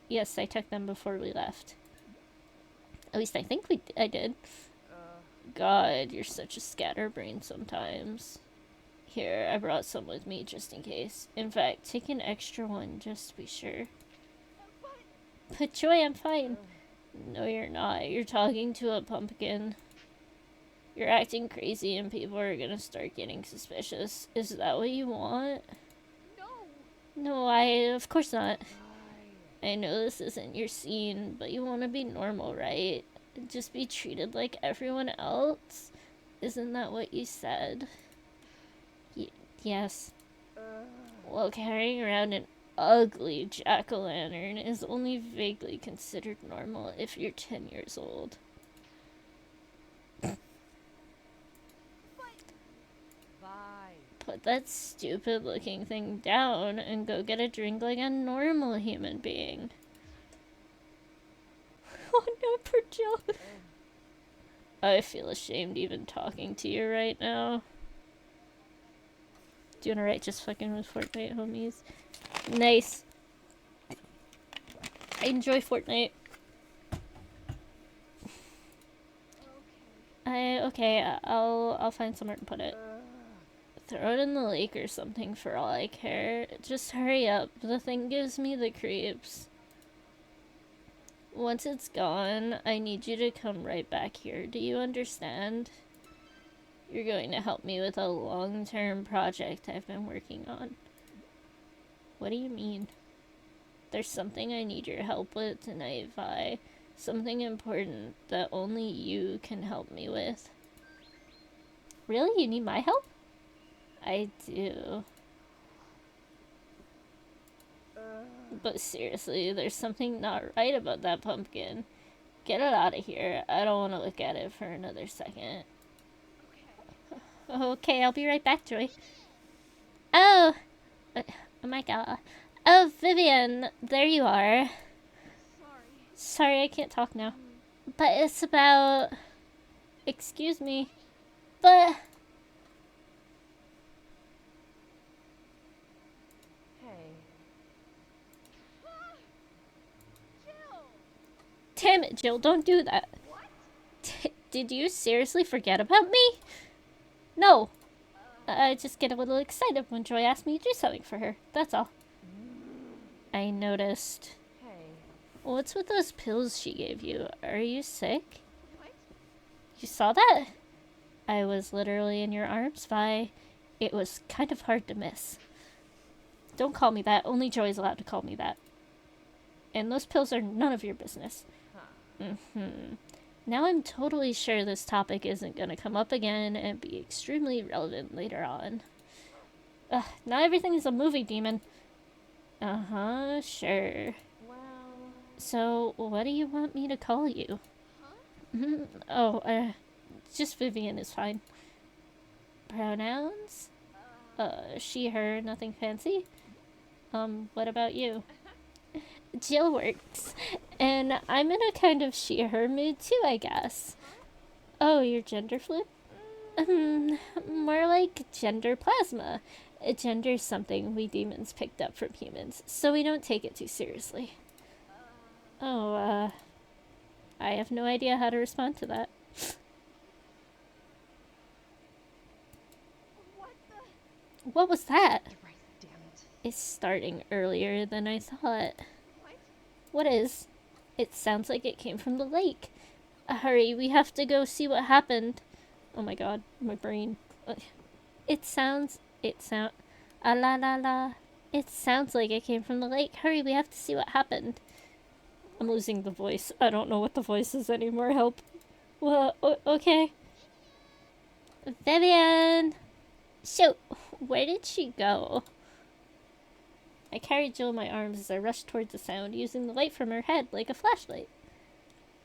Yes, I took them before we left. At least I think I did. God, you're such a scatterbrain sometimes. Here, I brought some with me just in case. In fact, take an extra one just to be sure. But Joy, I'm fine. No, you're not. You're talking to a pumpkin. You're acting crazy and people are gonna start getting suspicious. Is that what you want? No, of course not. I know this isn't your scene, but you want to be normal, right? Just be treated like everyone else? Isn't that what you said? Yes. Well, carrying around an ugly jack-o'-lantern is only vaguely considered normal if you're 10 years old. Put that stupid-looking thing down and go get a drink like a normal human being. Oh no, poor Jill. I feel ashamed even talking to you right now. Doing alright, just fucking with Fortnite, homies. Nice. I enjoy Fortnite. I'll find somewhere to put it. Throw it in the lake or something for all I care. Just hurry up. The thing gives me the creeps. Once it's gone, I need you to come right back here. Do you understand? You're going to help me with a long-term project I've been working on. What do you mean? There's something I need your help with tonight, Vi. Something important that only you can help me with. Really? You need my help? I do. But seriously, there's something not right about that pumpkin. Get it out of here. I don't want to look at it for another second. Okay, I'll be right back, Joy. Oh my god. Oh, Vivian, there you are. Sorry, I can't talk now. But it's about... Excuse me. But... Hey. Jill! Damn it, Jill, don't do that. What? Did you seriously forget about me? No. I just get a little excited when Joy asks me to do something for her. That's all. I noticed. Hey. What's with those pills she gave you? Are you sick? What? You saw that? I was literally in your arms, Vi. It was kind of hard to miss. Don't call me that. Only Joy's allowed to call me that. And those pills are none of your business. Huh. Now I'm totally sure this topic isn't going to come up again and be extremely relevant later on. Now everything is a movie, demon. Uh-huh, sure. Well... So, what do you want me to call you? Oh, just Vivian is fine. Pronouns? She, her, nothing fancy? What about you? Jill works. And I'm in a kind of she, her mood too, I guess. Oh, you're gender fluid? More like gender plasma. Gender's something we demons picked up from humans, so we don't take it too seriously. Oh, I have no idea how to respond to that. What the... What was that? You're right, damn it. It's starting earlier than I thought. What? What is? It sounds like it came from the lake. Hurry, we have to go see what happened. Oh my god, my brain. It sounds... Ah la la la. It sounds like it came from the lake. Hurry, we have to see what happened. I'm losing the voice. I don't know what the voice is anymore. Help. Well, okay. Vivian! Shoot, where did she go? I carried Jill in my arms as I rushed towards the sound, using the light from her head like a flashlight.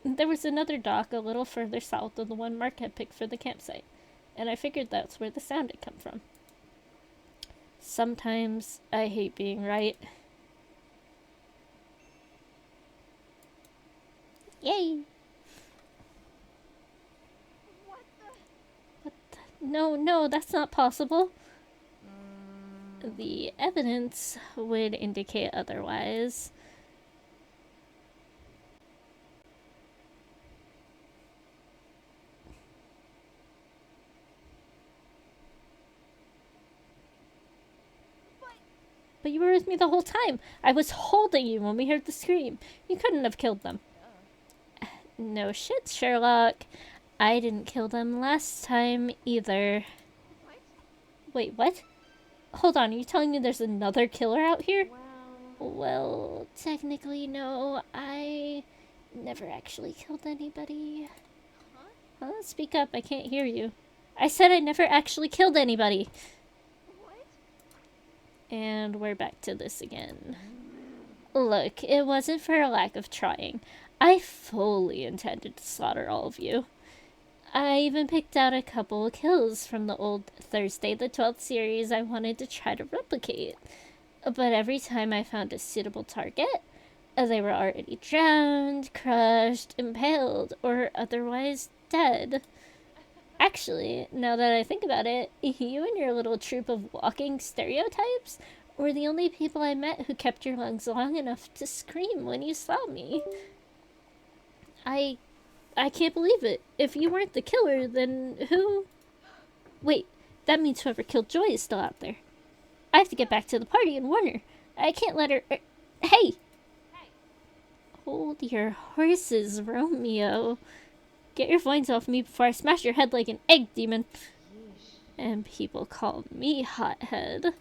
There was another dock a little further south than the one Mark had picked for the campsite, and I figured that's where the sound had come from. Sometimes I hate being right. Yay! What the... No, that's not possible. The evidence would indicate otherwise. But you were with me the whole time. I was holding you when we heard the scream. You couldn't have killed them. No shit, Sherlock. I didn't kill them last time either. What? Wait, what? Hold on, are you telling me there's another killer out here? Well... Well, technically, no. I never actually killed anybody. Huh? Speak up, I can't hear you. I said I never actually killed anybody. What? And we're back to this again. Look, it wasn't for a lack of trying. I fully intended to slaughter all of you. I even picked out a couple of kills from the old Thursday the 12th series I wanted to try to replicate. But every time I found a suitable target, they were already drowned, crushed, impaled, or otherwise dead. Actually, now that I think about it, you and your little troop of walking stereotypes were the only people I met who kept your lungs long enough to scream when you saw me. I can't believe it. If you weren't the killer, then who? Wait, that means whoever killed Joy is still out there. I have to get back to the party and warn her. I can't let her... Hey! Hold your horses, Romeo. Get your vines off me before I smash your head like an egg, demon. And people call me hothead.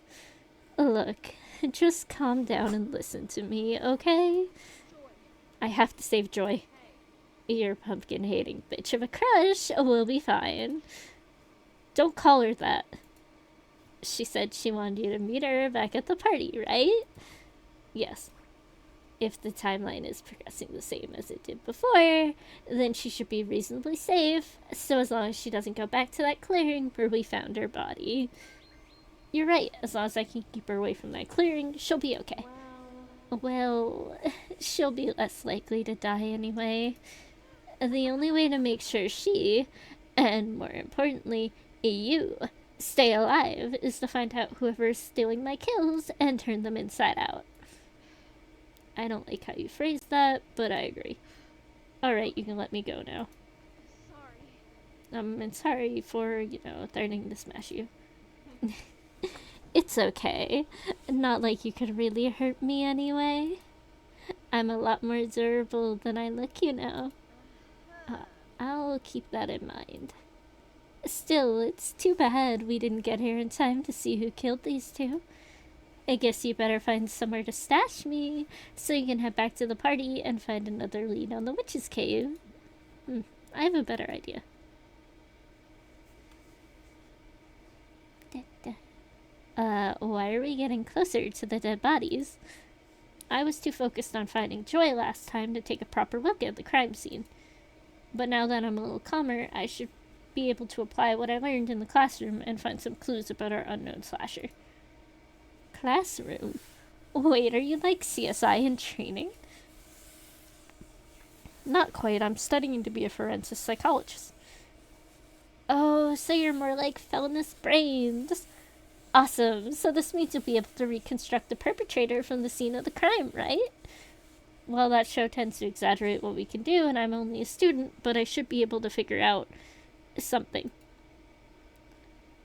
Look, just calm down and listen to me, okay? I have to save Joy. Your pumpkin-hating bitch of a crush will be fine. Don't call her that. She said she wanted you to meet her back at the party, right? Yes. If the timeline is progressing the same as it did before, then she should be reasonably safe, so as long as she doesn't go back to that clearing where we found her body. You're right, as long as I can keep her away from that clearing, she'll be okay. Well, she'll be less likely to die anyway. The only way to make sure she, and more importantly, you, stay alive is to find out whoever's stealing my kills and turn them inside out. I don't like how you phrased that, but I agree. Alright, you can let me go now. Sorry. I'm sorry for, threatening to smash you. It's okay. Not like you could really hurt me anyway. I'm a lot more durable than I look, I'll keep that in mind. Still, it's too bad we didn't get here in time to see who killed these two. I guess you better find somewhere to stash me, so you can head back to the party and find another lead on the witch's cave. I have a better idea. Why are we getting closer to the dead bodies? I was too focused on finding Joy last time to take a proper look at the crime scene. But now that I'm a little calmer, I should be able to apply what I learned in the classroom and find some clues about our unknown slasher. Classroom? Wait, are you like CSI in training? Not quite. I'm studying to be a forensic psychologist. Oh, so you're more like felonious brains. Awesome. So this means you'll be able to reconstruct the perpetrator from the scene of the crime, right? Well, that show tends to exaggerate what we can do, and I'm only a student, but I should be able to figure out something.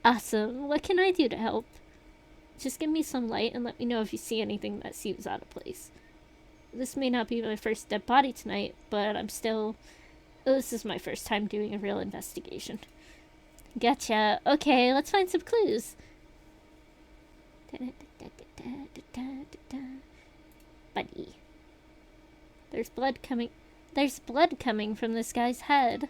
Awesome. What can I do to help? Just give me some light and let me know if you see anything that seems out of place. This may not be my first dead body tonight, but this is my first time doing a real investigation. Gotcha. Okay, let's find some clues. Buddy. There's blood coming from this guy's head.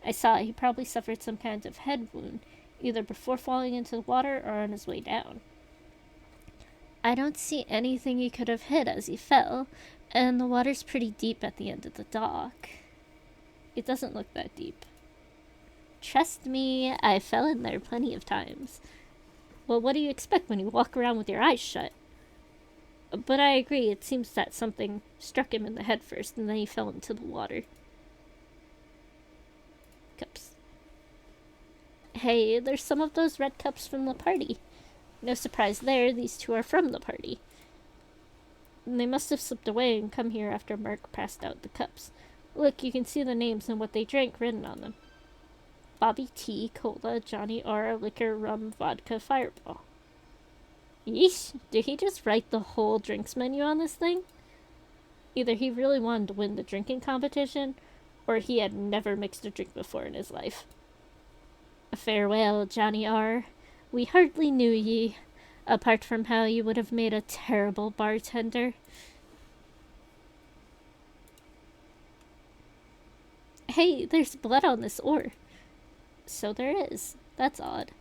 I saw he probably suffered some kind of head wound, either before falling into the water or on his way down. I don't see anything he could have hit as he fell, and the water's pretty deep at the end of the dock. It doesn't look that deep. Trust me, I fell in there plenty of times. Well, what do you expect when you walk around with your eyes shut? But I agree, it seems that something struck him in the head first, and then he fell into the water. Cups. Hey, there's some of those red cups from the party. No surprise there, these two are from the party. And they must have slipped away and come here after Mark passed out the cups. Look, you can see the names and what they drank written on them. Bobby T, Cola, Johnny R, Liquor, Rum, Vodka, Fireball. Yeesh, did he just write the whole drinks menu on this thing? Either he really wanted to win the drinking competition, or he had never mixed a drink before in his life. Farewell, Johnny R. We hardly knew ye, apart from how you would have made a terrible bartender. Hey, there's blood on this oar. So there is. That's odd.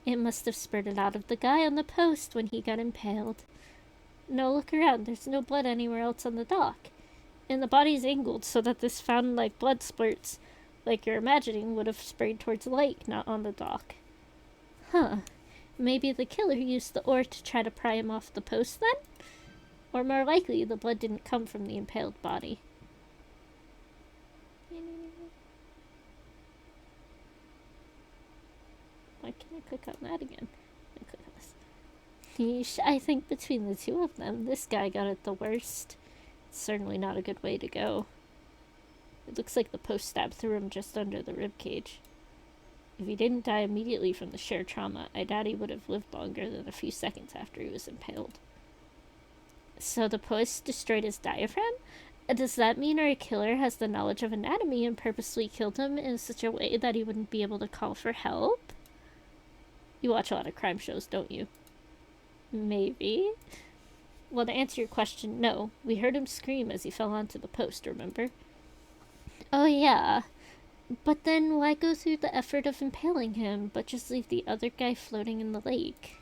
It must have spurted out of the guy on the post when he got impaled. No, look around. There's no blood anywhere else on the dock. And the body's angled so that this fountain-like blood spurts, like you're imagining, would have sprayed towards the lake, not on the dock. Huh. Maybe the killer used the oar to try to pry him off the post then? Or more likely, the blood didn't come from the impaled body. Why can't I click on that again? I click on this. Yeesh, I think between the two of them, this guy got it the worst. It's certainly not a good way to go. It looks like the post stabbed through him just under the ribcage. If he didn't die immediately from the sheer trauma, I doubt he would have lived longer than a few seconds after he was impaled. So the post destroyed his diaphragm? Does that mean our killer has the knowledge of anatomy and purposely killed him in such a way that he wouldn't be able to call for help? You watch a lot of crime shows, don't you? Maybe. Well, to answer your question, no. We heard him scream as he fell onto the post, remember? Oh, yeah. But then why go through the effort of impaling him, but just leave the other guy floating in the lake?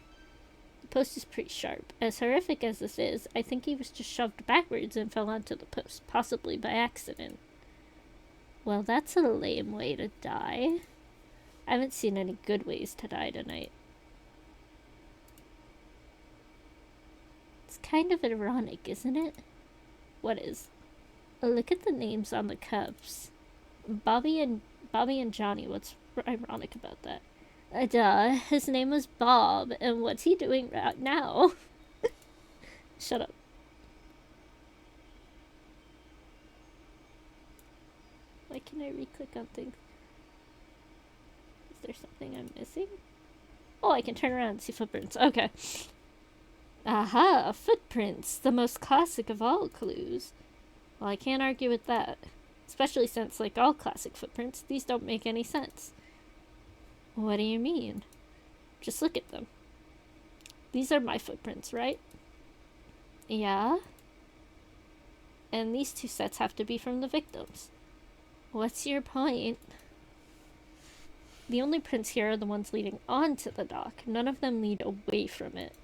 The post is pretty sharp. As horrific as this is, I think he was just shoved backwards and fell onto the post, possibly by accident. Well, that's a lame way to die. I haven't seen any good ways to die tonight. It's kind of ironic, isn't it? What is? Look at the names on the cups. Bobby and Johnny. What's ironic about that? Duh. His name was Bob, and what's he doing right now? Shut up. Why can I re-click on things? Is there something I'm missing? Oh, I can turn around and see footprints. Okay. Aha, footprints. The most classic of all clues. Well, I can't argue with that. Especially since, like all classic footprints, these don't make any sense. What do you mean? Just look at them. These are my footprints, right? Yeah? And these two sets have to be from the victims. What's your point? The only prints here are the ones leading onto the dock. None of them lead away from it.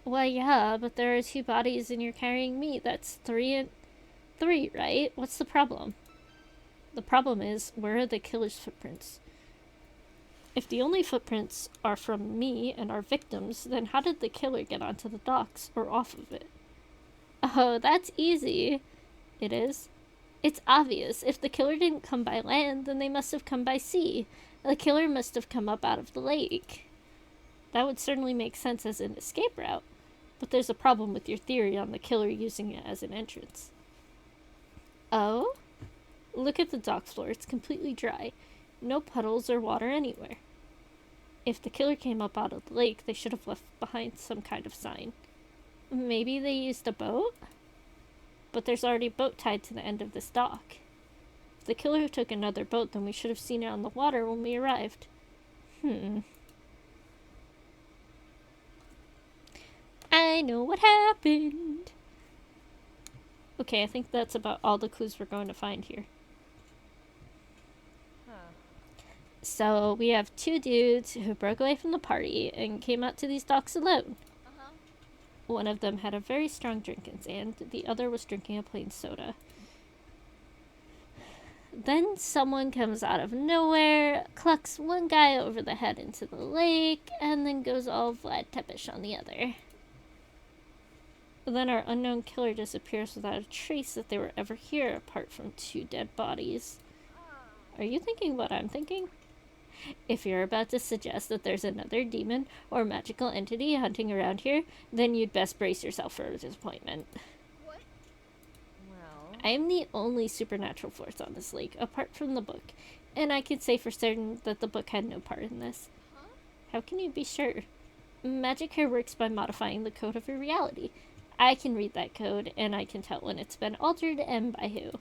Well, yeah, but there are 2 bodies and you're carrying me. That's 3 and 3, right? What's the problem? The problem is, where are the killer's footprints? If the only footprints are from me and our victims, then how did the killer get onto the docks or off of it? Oh, that's easy. It is? It's obvious. If the killer didn't come by land, then they must have come by sea. The killer must have come up out of the lake. That would certainly make sense as an escape route, but there's a problem with your theory on the killer using it as an entrance. Oh? Look at the dock floor. It's completely dry. No puddles or water anywhere. If the killer came up out of the lake, they should have left behind some kind of sign. Maybe they used a boat? But there's already a boat tied to the end of this dock. If the killer took another boat, then we should have seen it on the water when we arrived. I know what happened. Okay, I think that's about all the clues we're going to find here. So we have 2 dudes who broke away from the party and came out to these docks alone. One of them had a very strong drink in his hand, the other was drinking a plain soda. Then someone comes out of nowhere, clucks one guy over the head into the lake, and then goes all Vlad Tepish on the other. Then our unknown killer disappears without a trace that they were ever here, apart from 2 dead bodies. Are you thinking what I'm thinking? If you're about to suggest that there's another demon or magical entity hunting around here, then you'd best brace yourself for a disappointment. What? Well, I'm the only supernatural force on this lake, apart from the book, and I can say for certain that the book had no part in this. Huh? How can you be sure? Magic here works by modifying the code of your reality. I can read that code, and I can tell when it's been altered and by who.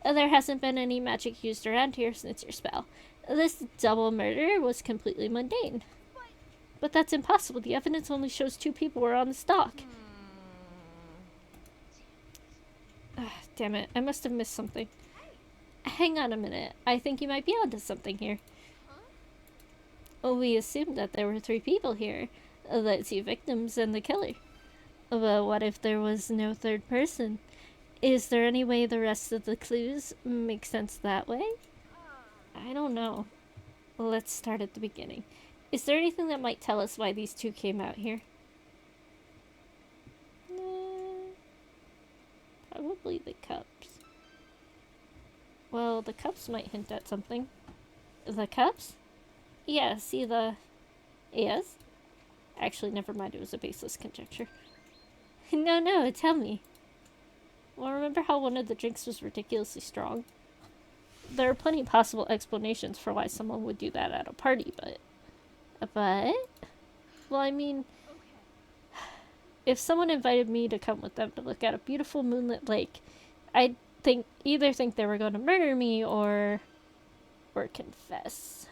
There hasn't been any magic used around here since your spell. This double murder was completely mundane. But that's impossible. The evidence only shows 2 people were on the dock. Damn it. I must have missed something. Hang on a minute. I think you might be onto something here. We assumed that there were 3 people here. The 2 victims and the killer. But what if there was no 3rd person? Is there any way the rest of the clues make sense that way? I don't know. Let's start at the beginning. Is there anything that might tell us why these 2 came out here? Probably the cups. Well, the cups might hint at something. The cups? Yeah, see the... Yes? Actually, never mind. It was a baseless conjecture. No, tell me. Well, remember how one of the drinks was ridiculously strong? There are plenty of possible explanations for why someone would do that at a party, but... But? Well, I mean... If someone invited me to come with them to look at a beautiful moonlit lake, I'd either think they were going to murder me or confess.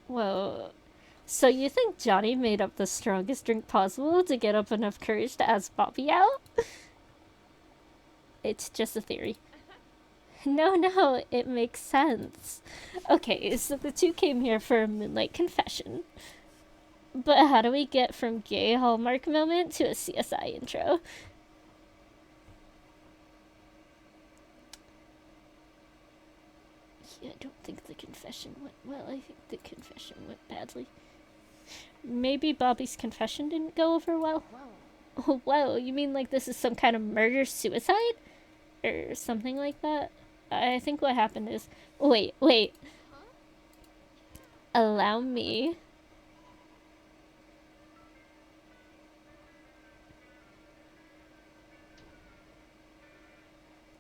Whoa. So you think Johnny made up the strongest drink possible to get up enough courage to ask Bobby out? It's just a theory. No, it makes sense. Okay, so the 2 came here for a moonlight confession. But how do we get from gay Hallmark moment to a CSI intro? Yeah, I don't think the confession went well. I think the confession went badly. Maybe Bobby's confession didn't go over well? Oh, wow, you mean like this is some kind of murder-suicide? Or something like that? I think what happened is... Wait. Allow me.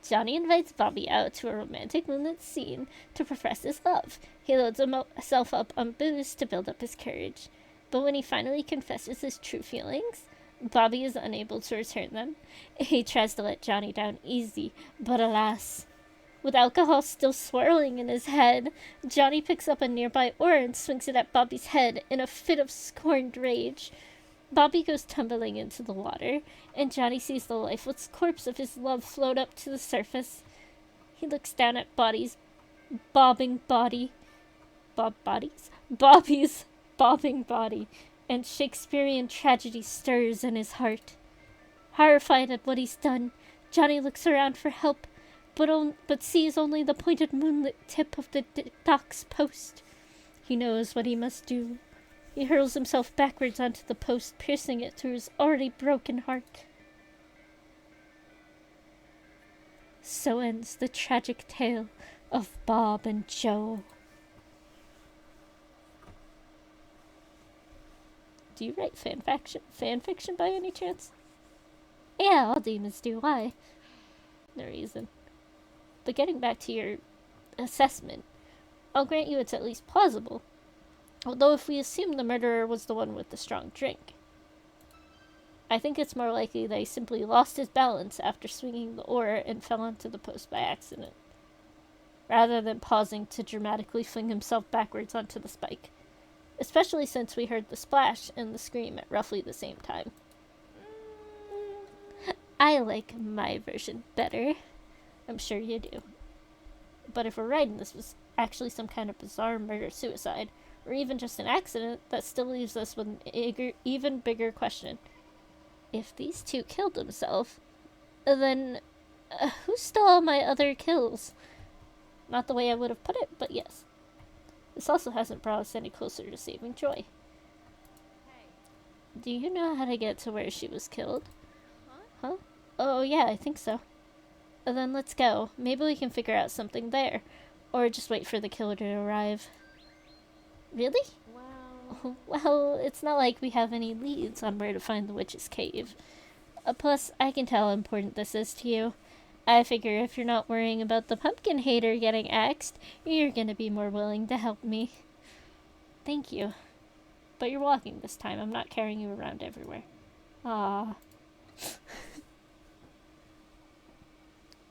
Johnny invites Bobby out to a romantic moonlit scene to profess his love. He loads himself up on booze to build up his courage. But when he finally confesses his true feelings, Bobby is unable to return them. He tries to let Johnny down easy, but alas. With alcohol still swirling in his head, Johnny picks up a nearby oar and swings it at Bobby's head in a fit of scorned rage. Bobby goes tumbling into the water, and Johnny sees the lifeless corpse of his love float up to the surface. He looks down at Bobby's bobbing body, and Shakespearean tragedy stirs in his heart. Horrified at what he's done, Johnny looks around for help, but sees only the pointed moonlit tip of the dock's post. He knows what he must do. He hurls himself backwards onto the post, piercing it through his already broken heart. So ends the tragic tale of Bob and Joe. Do you write fan fiction by any chance? Yeah, all demons do. Why? No reason. But getting back to your assessment, I'll grant you it's at least plausible. Although if we assume the murderer was the one with the strong drink, I think it's more likely that he simply lost his balance after swinging the oar and fell onto the post by accident, rather than pausing to dramatically fling himself backwards onto the spike, especially since we heard the splash and the scream at roughly the same time. I like my version better. I'm sure you do. But if we're right and this was actually some kind of bizarre murder-suicide, or even just an accident, that still leaves us with an even bigger question. If these two killed themselves, then who stole all my other kills? Not the way I would have put it, but yes. This also hasn't brought us any closer to saving Joy. Do you know how to get to where she was killed? Huh? Oh yeah, I think so. Then let's go. Maybe we can figure out something there. Or just wait for the killer to arrive. Really? Wow. Well, it's not like we have any leads on where to find the witch's cave. Plus, I can tell how important this is to you. I figure if you're not worrying about the pumpkin hater getting axed, you're gonna be more willing to help me. Thank you. But you're walking this time. I'm not carrying you around everywhere. Ah.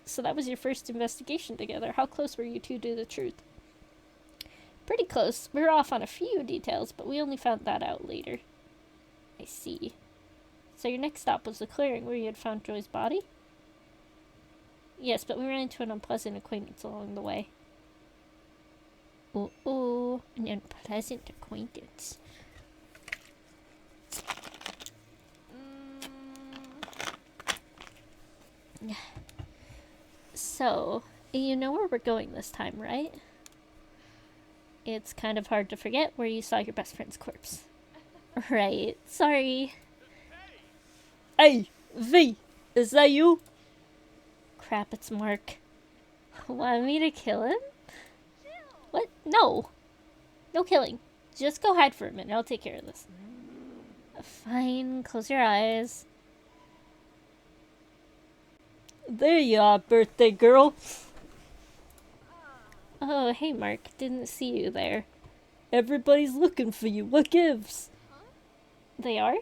So that was your first investigation together. How close were you two to the truth? Pretty close. We were off on a few details, but we only found that out later. I see. So your next stop was the clearing where you had found Joy's body? Yes, but we ran into an unpleasant acquaintance along the way. Oh, an unpleasant acquaintance. So, you know where we're going this time, right? It's kind of hard to forget where you saw your best friend's corpse. Right. Sorry. Hey, V, is that you? Crap, it's Mark. Want me to kill him? What? No. No killing. Just go hide for a minute. I'll take care of this. Fine. Close your eyes. There you are, birthday girl. Oh, hey, Mark. Didn't see you there. Everybody's looking for you. What gives? They are?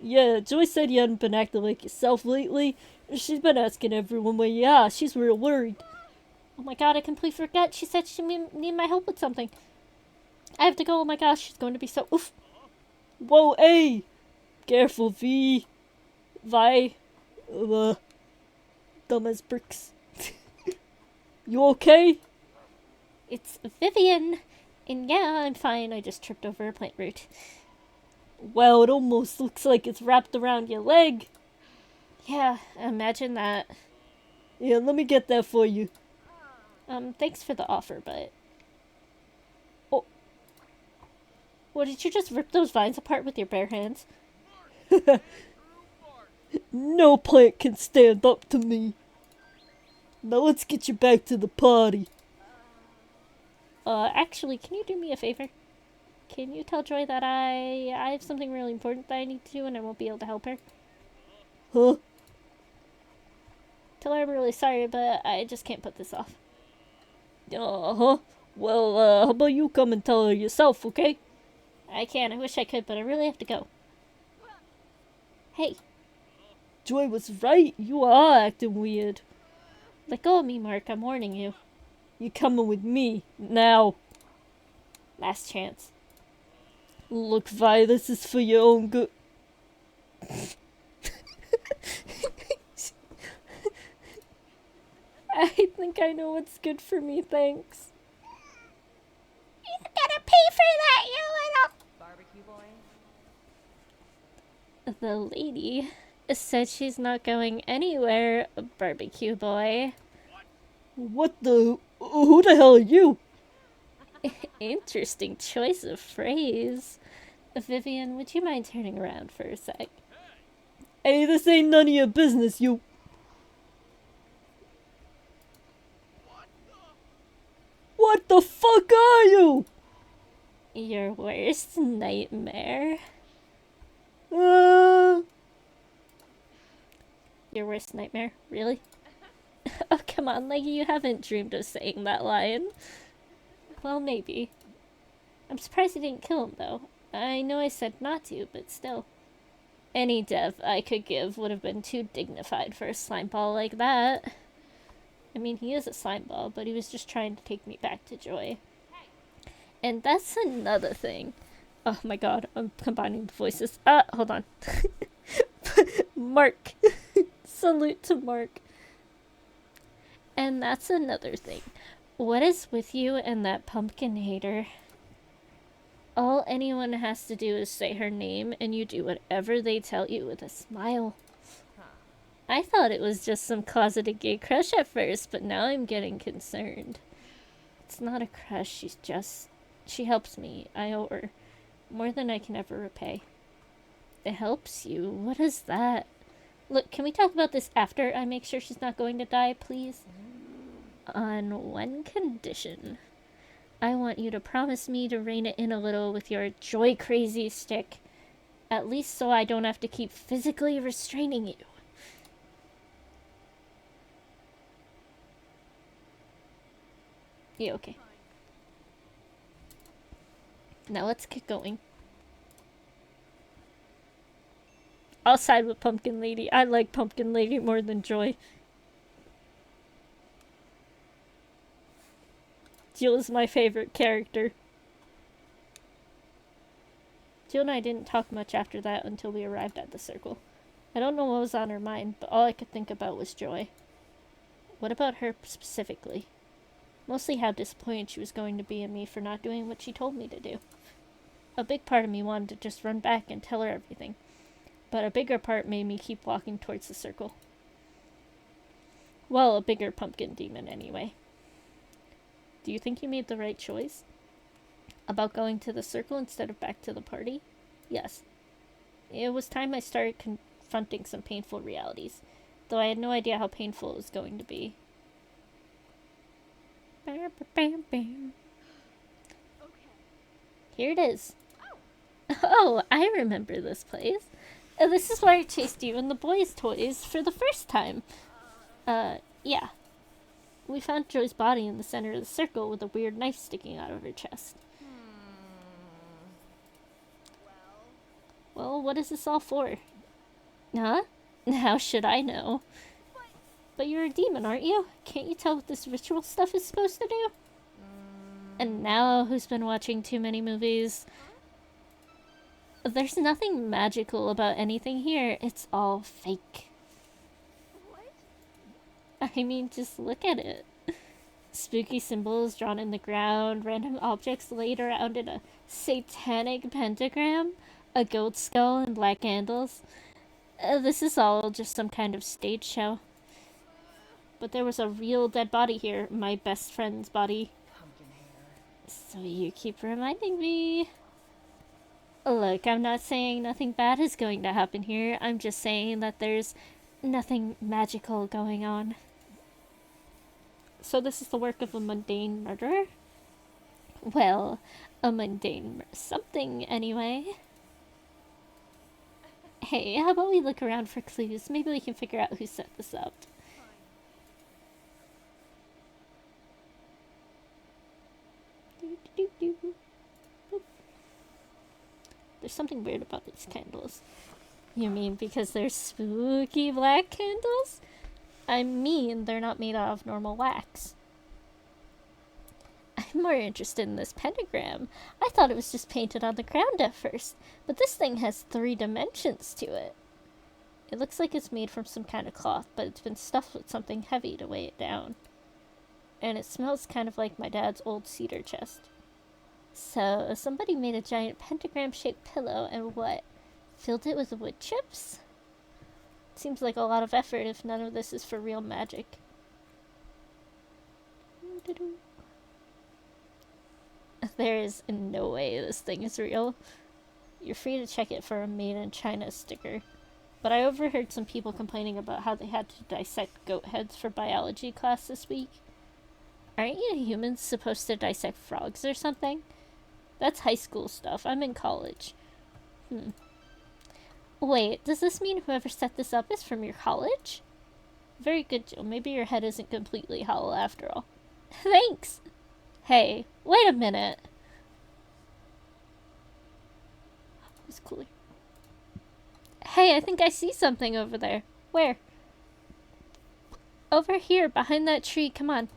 Yeah, Joy said you hadn't been acting like yourself lately. She's been asking everyone where you are. She's real worried. Oh my god, I completely forgot. She said she need my help with something. I have to go. Oh my gosh, she's going to be so... Oof. Whoa, hey! Careful, V. Vi. Dumb as bricks. You okay? It's Vivian. And yeah, I'm fine. I just tripped over a plant root. Well, it almost looks like it's wrapped around your leg. Yeah, imagine that. Yeah, let me get that for you. Thanks for the offer, but... What, did you just rip those vines apart with your bare hands? No plant can stand up to me. Now let's get you back to the party. Actually, can you do me a favor? Can you tell Joy that I have something really important that I need to do and I won't be able to help her? Huh? Tell her I'm really sorry, but I just can't put this off. Uh-huh. Well, how about you come and tell her yourself, okay? I can. I wish I could, but I really have to go. Hey, Joy was right. You are acting weird. let go of me, Mark. I'm warning you. You're coming with me. Now. Last chance. Look, Vi, this is for your own good. I think I know what's good for me, thanks. You gotta pay for that, you Barbecue boy? The lady said she's not going anywhere, barbecue boy. What the? Who the hell are you? Interesting choice of phrase. Vivian, would you mind turning around for a sec? Hey, this ain't none of your business, you. What the fuck are you? Your worst nightmare. Uh, Your worst nightmare? Really? Oh, come on, like you haven't dreamed of saying that line. Well, maybe. I'm surprised you didn't kill him, though. I know I said not to, but still. Any death I could give would have been too dignified for a slime ball like that. I mean, he is a slime ball, but he was just trying to take me back to Joy. And that's another thing. Oh my god, I'm combining the voices. Hold on. Mark. Salute to Mark. And that's another thing. What is with you and that pumpkin hater? All anyone has to do is say her name, and you do whatever they tell you with a smile. I thought it was just some closeted gay crush at first, but now I'm getting concerned. It's not a crush, she helps me. I owe her more than I can ever repay. It helps you? What is that? Look, can we talk about this after I make sure she's not going to die, please? On one condition. I want you to promise me to rein it in a little with your joy crazy stick. At least so I don't have to keep physically restraining you. Yeah, okay. Now let's get going. I'll side with Pumpkin Lady. I like Pumpkin Lady more than Joy. Jill is my favorite character. Jill and I didn't talk much after that until we arrived at the circle. I don't know what was on her mind, but all I could think about was Joy. What about her specifically? Mostly how disappointed she was going to be in me for not doing what she told me to do. A big part of me wanted to just run back and tell her everything, but a bigger part made me keep walking towards the circle. Well, a bigger pumpkin demon anyway. Do you think you made the right choice? About going to the circle instead of back to the party? Yes. It was time I started confronting some painful realities, though I had no idea how painful it was going to be. Bam, bam, bam. Okay. Here it is. Oh, I remember this place. This is where I chased you and the boys' toys for the first time. Yeah. We found Joy's body in the center of the circle with a weird knife sticking out of her chest. Well, what is this all for? Huh? How should I know? But you're a demon, aren't you? Can't you tell what this ritual stuff is supposed to do? And now, who's been watching too many movies? There's nothing magical about anything here. It's all fake. What? I mean, just look at it. Spooky symbols drawn in the ground, random objects laid around in a satanic pentagram, a goat skull, and black candles. This is all just some kind of stage show. But there was a real dead body here, my best friend's body. Pumpkin hair. So you keep reminding me. Look, I'm not saying nothing bad is going to happen here. I'm just saying that there's nothing magical going on. So this is the work of a mundane murderer? Well, a mundane something anyway. Hey, how about we look around for clues? Maybe we can figure out who set this up. There's something weird about these candles. You mean because they're spooky black candles? I mean, they're not made out of normal wax. I'm more interested in this pentagram. I thought it was just painted on the ground at first, but this thing has 3 dimensions to it. It looks like it's made from some kind of cloth, but it's been stuffed with something heavy to weigh it down. And it smells kind of like my dad's old cedar chest. So, somebody made a giant pentagram-shaped pillow and what? Filled it with wood chips? Seems like a lot of effort if none of this is for real magic. There is no way this thing is real. You're free to check it for a made in China sticker. But I overheard some people complaining about how they had to dissect goat heads for biology class this week. Aren't you humans supposed to dissect frogs or something? That's high school stuff. I'm in college. Wait, does this mean whoever set this up is from your college? Very good, Jill. Maybe your head isn't completely hollow after all. Thanks! Hey, wait a minute. It's cooler. Hey, I think I see something over there. Where? Over here, behind that tree. Come on.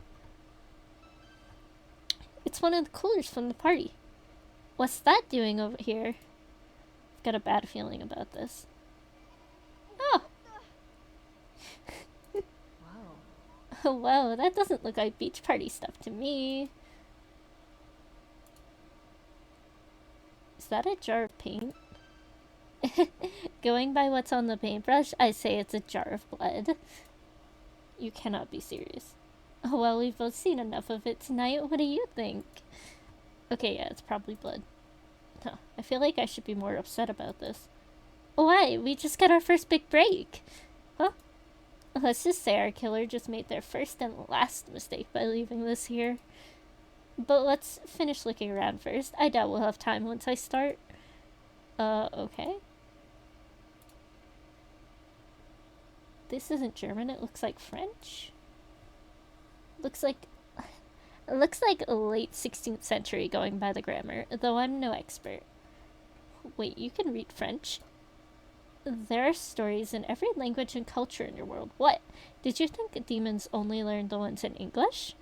It's one of the coolers from the party. What's that doing over here? I've got a bad feeling about this. Oh! Wow. Whoa, that doesn't look like beach party stuff to me. Is that a jar of paint? Going by what's on the paintbrush, I say it's a jar of blood. You cannot be serious. Oh, well, we've both seen enough of it tonight. What do you think? Okay, yeah, it's probably blood. Huh, I feel like I should be more upset about this. Why? We just got our first big break. Huh? Let's just say our killer just made their first and last mistake by leaving this here. But let's finish looking around first. I doubt we'll have time once I start. Okay. This isn't German, it looks like French. Looks like late 16th century going by the grammar, though I'm no expert. Wait, you can read French? There are stories in every language and culture in your world. What? Did you think demons only learned the ones in English?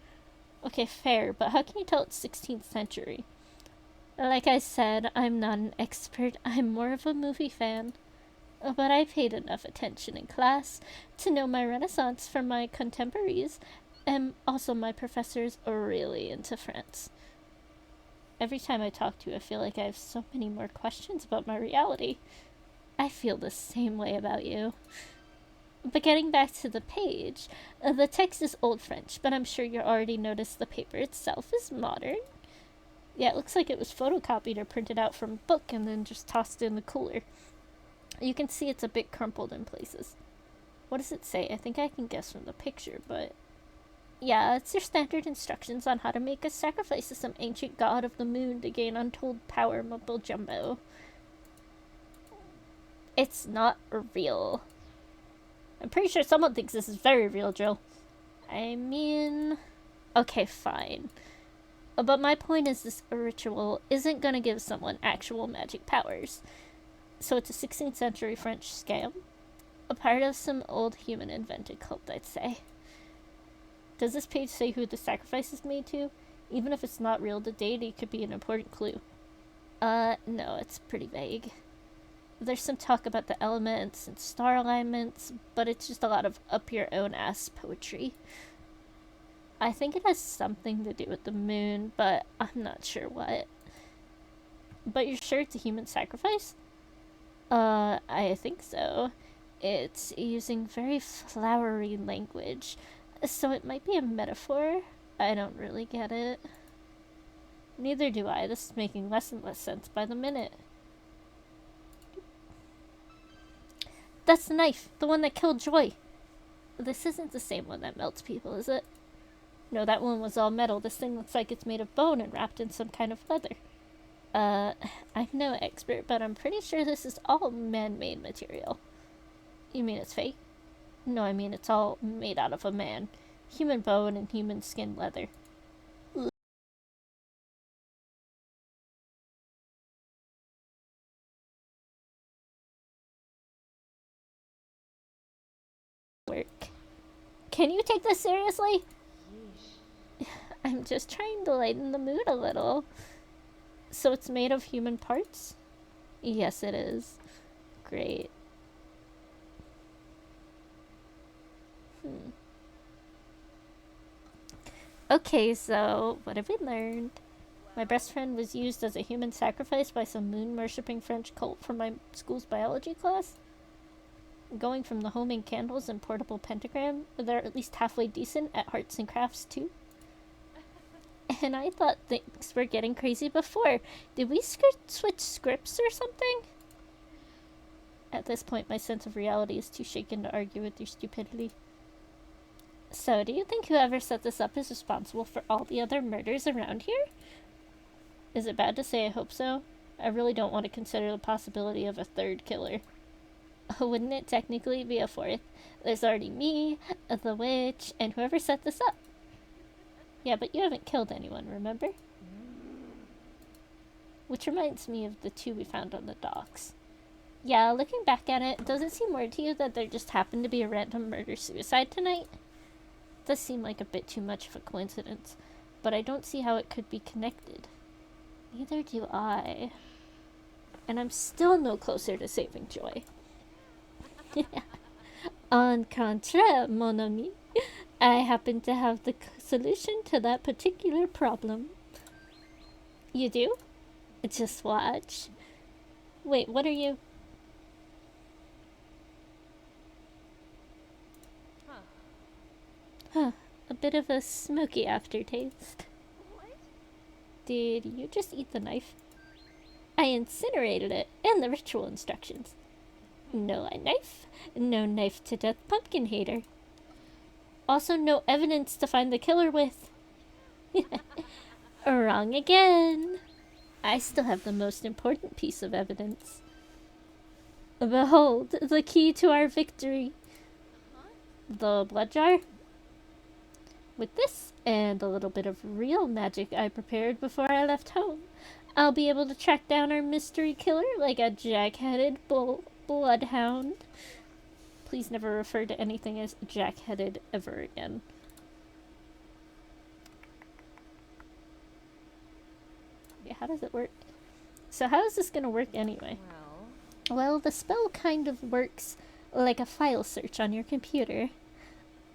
Okay, fair, but how can you tell it's 16th century? Like I said, I'm not an expert. I'm more of a movie fan. But I paid enough attention in class to know my Renaissance from my contemporaries, and also my professors are really into France. Every time I talk to you, I feel like I have so many more questions about my reality. I feel the same way about you. But getting back to the page, the text is Old French, but I'm sure you already noticed the paper itself is modern. Yeah, it looks like it was photocopied or printed out from a book and then just tossed in the cooler. You can see it's a bit crumpled in places. What does it say? I think I can guess from the picture, but... yeah, it's your standard instructions on how to make a sacrifice to some ancient god of the moon to gain untold power, mumbo jumbo. It's not real. I'm pretty sure someone thinks this is very real, Jill. I mean... okay, fine. But my point is this ritual isn't gonna give someone actual magic powers. So it's a 16th century French scam. A part of some old human-invented cult, I'd say. Does this page say who the sacrifice is made to? Even if it's not real, the deity could be an important clue. No, it's pretty vague. There's some talk about the elements and star alignments, but it's just a lot of up-your-own-ass poetry. I think it has something to do with the moon, but I'm not sure what. But you're sure it's a human sacrifice? I think so. It's using very flowery language, so it might be a metaphor. I don't really get it. Neither do I. This is making less and less sense by the minute. That's the knife, the one that killed Joy. This isn't the same one that melts people, is it? No, that one was all metal. This thing looks like it's made of bone and wrapped in some kind of leather. I'm no expert, but I'm pretty sure this is all man-made material. You mean it's fake? No, I mean it's all made out of a man. Human bone and human skin leather. Work. Can you take this seriously? I'm just trying to lighten the mood a little. So it's made of human parts? Yes, it is. Great. Okay, so what have we learned? My best friend was used as a human sacrifice by some moon-worshipping French cult for my school's biology class. Going from the homing candles and portable pentagram, they're at least halfway decent at arts and crafts too. And I thought things were getting crazy before. Did we switch scripts or something? At this point, my sense of reality is too shaken to argue with your stupidity. So, do you think whoever set this up is responsible for all the other murders around here? Is it bad to say I hope so? I really don't want to consider the possibility of a third killer. Wouldn't it technically be a fourth? There's already me, the witch, and whoever set this up. Yeah, but you haven't killed anyone, remember? Which reminds me of the two we found on the docks. Yeah, looking back at it, does it seem weird to you that there just happened to be a random murder-suicide tonight? It does seem like a bit too much of a coincidence, but I don't see how it could be connected. Neither do I. And I'm still no closer to saving Joy. En contraire, mon ami, I happen to have the solution to that particular problem. You do? Just watch. Wait, what are you? Huh. A bit of a smoky aftertaste. What? Did you just eat the knife? I incinerated it, and the ritual instructions. No knife, no knife to death pumpkin hater. Also, no evidence to find the killer with. Wrong again. I still have the most important piece of evidence. Behold, the key to our victory. The blood jar? With this, and a little bit of real magic I prepared before I left home, I'll be able to track down our mystery killer like a jack-headed bloodhound. Please never refer to anything as jack-headed ever again. Yeah, how does it work? So how is this gonna work anyway? Well, the spell kind of works like a file search on your computer.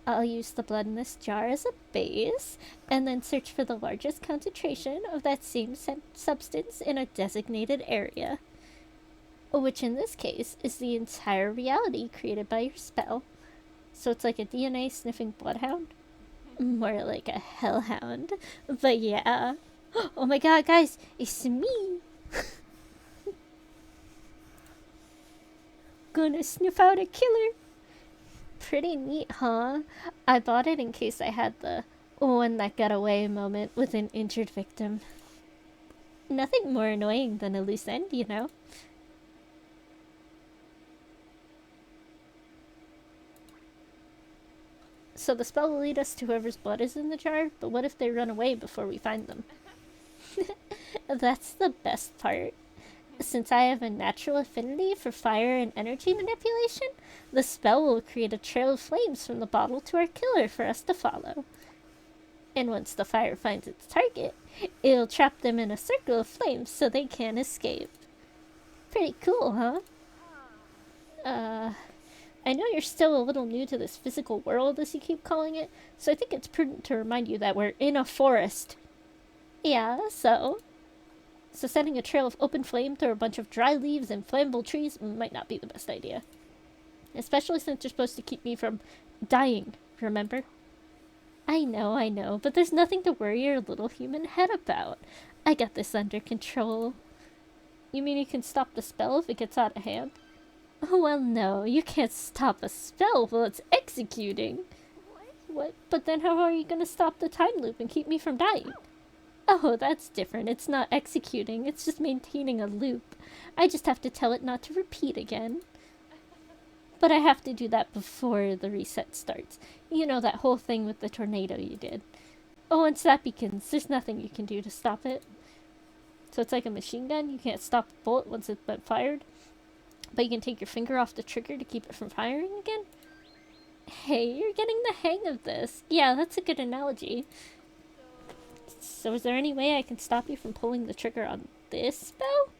I'll use the blood in this jar as a base, and then search for the largest concentration of that same substance in a designated area. Which in this case is the entire reality created by your spell. So it's like a DNA sniffing bloodhound? More like a hellhound. But yeah. Oh my god, guys, it's me! Gonna sniff out a killer. Pretty neat, huh? I bought it in case I had the one that got away moment with an injured victim. Nothing more annoying than a loose end, you know? So the spell will lead us to whoever's blood is in the jar, but what if they run away before we find them? That's the best part. Since I have a natural affinity for fire and energy manipulation, the spell will create a trail of flames from the bottle to our killer for us to follow. And once the fire finds its target, it'll trap them in a circle of flames so they can't escape. Pretty cool, huh? I know you're still a little new to this physical world, as you keep calling it, so I think it's prudent to remind you that we're in a forest. Yeah, so setting a trail of open flame through a bunch of dry leaves and flammable trees might not be the best idea. Especially since you're supposed to keep me from dying, remember? I know, but there's nothing to worry your little human head about. I got this under control. You mean you can stop the spell if it gets out of hand? Oh, well, no, you can't stop a spell while it's executing. What? But then how are you gonna stop the time loop and keep me from dying? Oh, that's different. It's not executing, it's just maintaining a loop. I just have to tell it not to repeat again. But I have to do that before the reset starts. You know, that whole thing with the tornado you did. Oh, once that begins, there's nothing you can do to stop it. So it's like a machine gun. You can't stop a bullet once it's been fired. But you can take your finger off the trigger to keep it from firing again? Hey, you're getting the hang of this. Yeah, that's a good analogy. So is there any way I can stop you from pulling the trigger on this spell?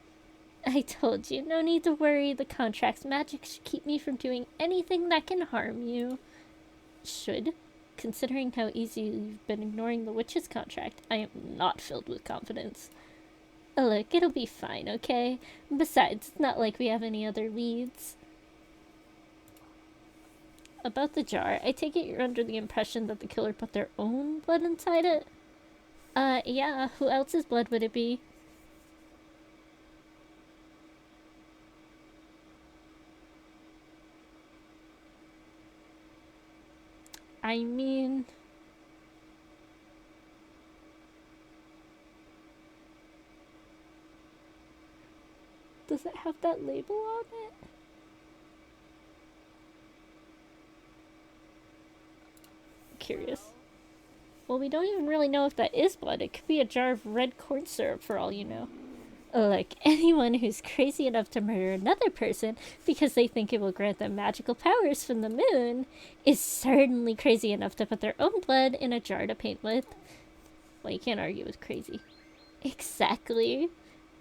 I told you, no need to worry. The contract's magic should keep me from doing anything that can harm you. Should. Considering how easy you've been ignoring the witch's contract, I am not filled with confidence. Look, it'll be fine, okay? Besides, it's not like we have any other leads. About the jar, I take it you're under the impression that the killer put their own blood inside it? Yeah, who else's blood would it be? I mean... Does it have that label on it? I'm curious. Well, we don't even really know if that is blood. It could be a jar of red corn syrup for all you know. Like, anyone who's crazy enough to murder another person because they think it will grant them magical powers from the moon is certainly crazy enough to put their own blood in a jar to paint with. Well, you can't argue with crazy. Exactly.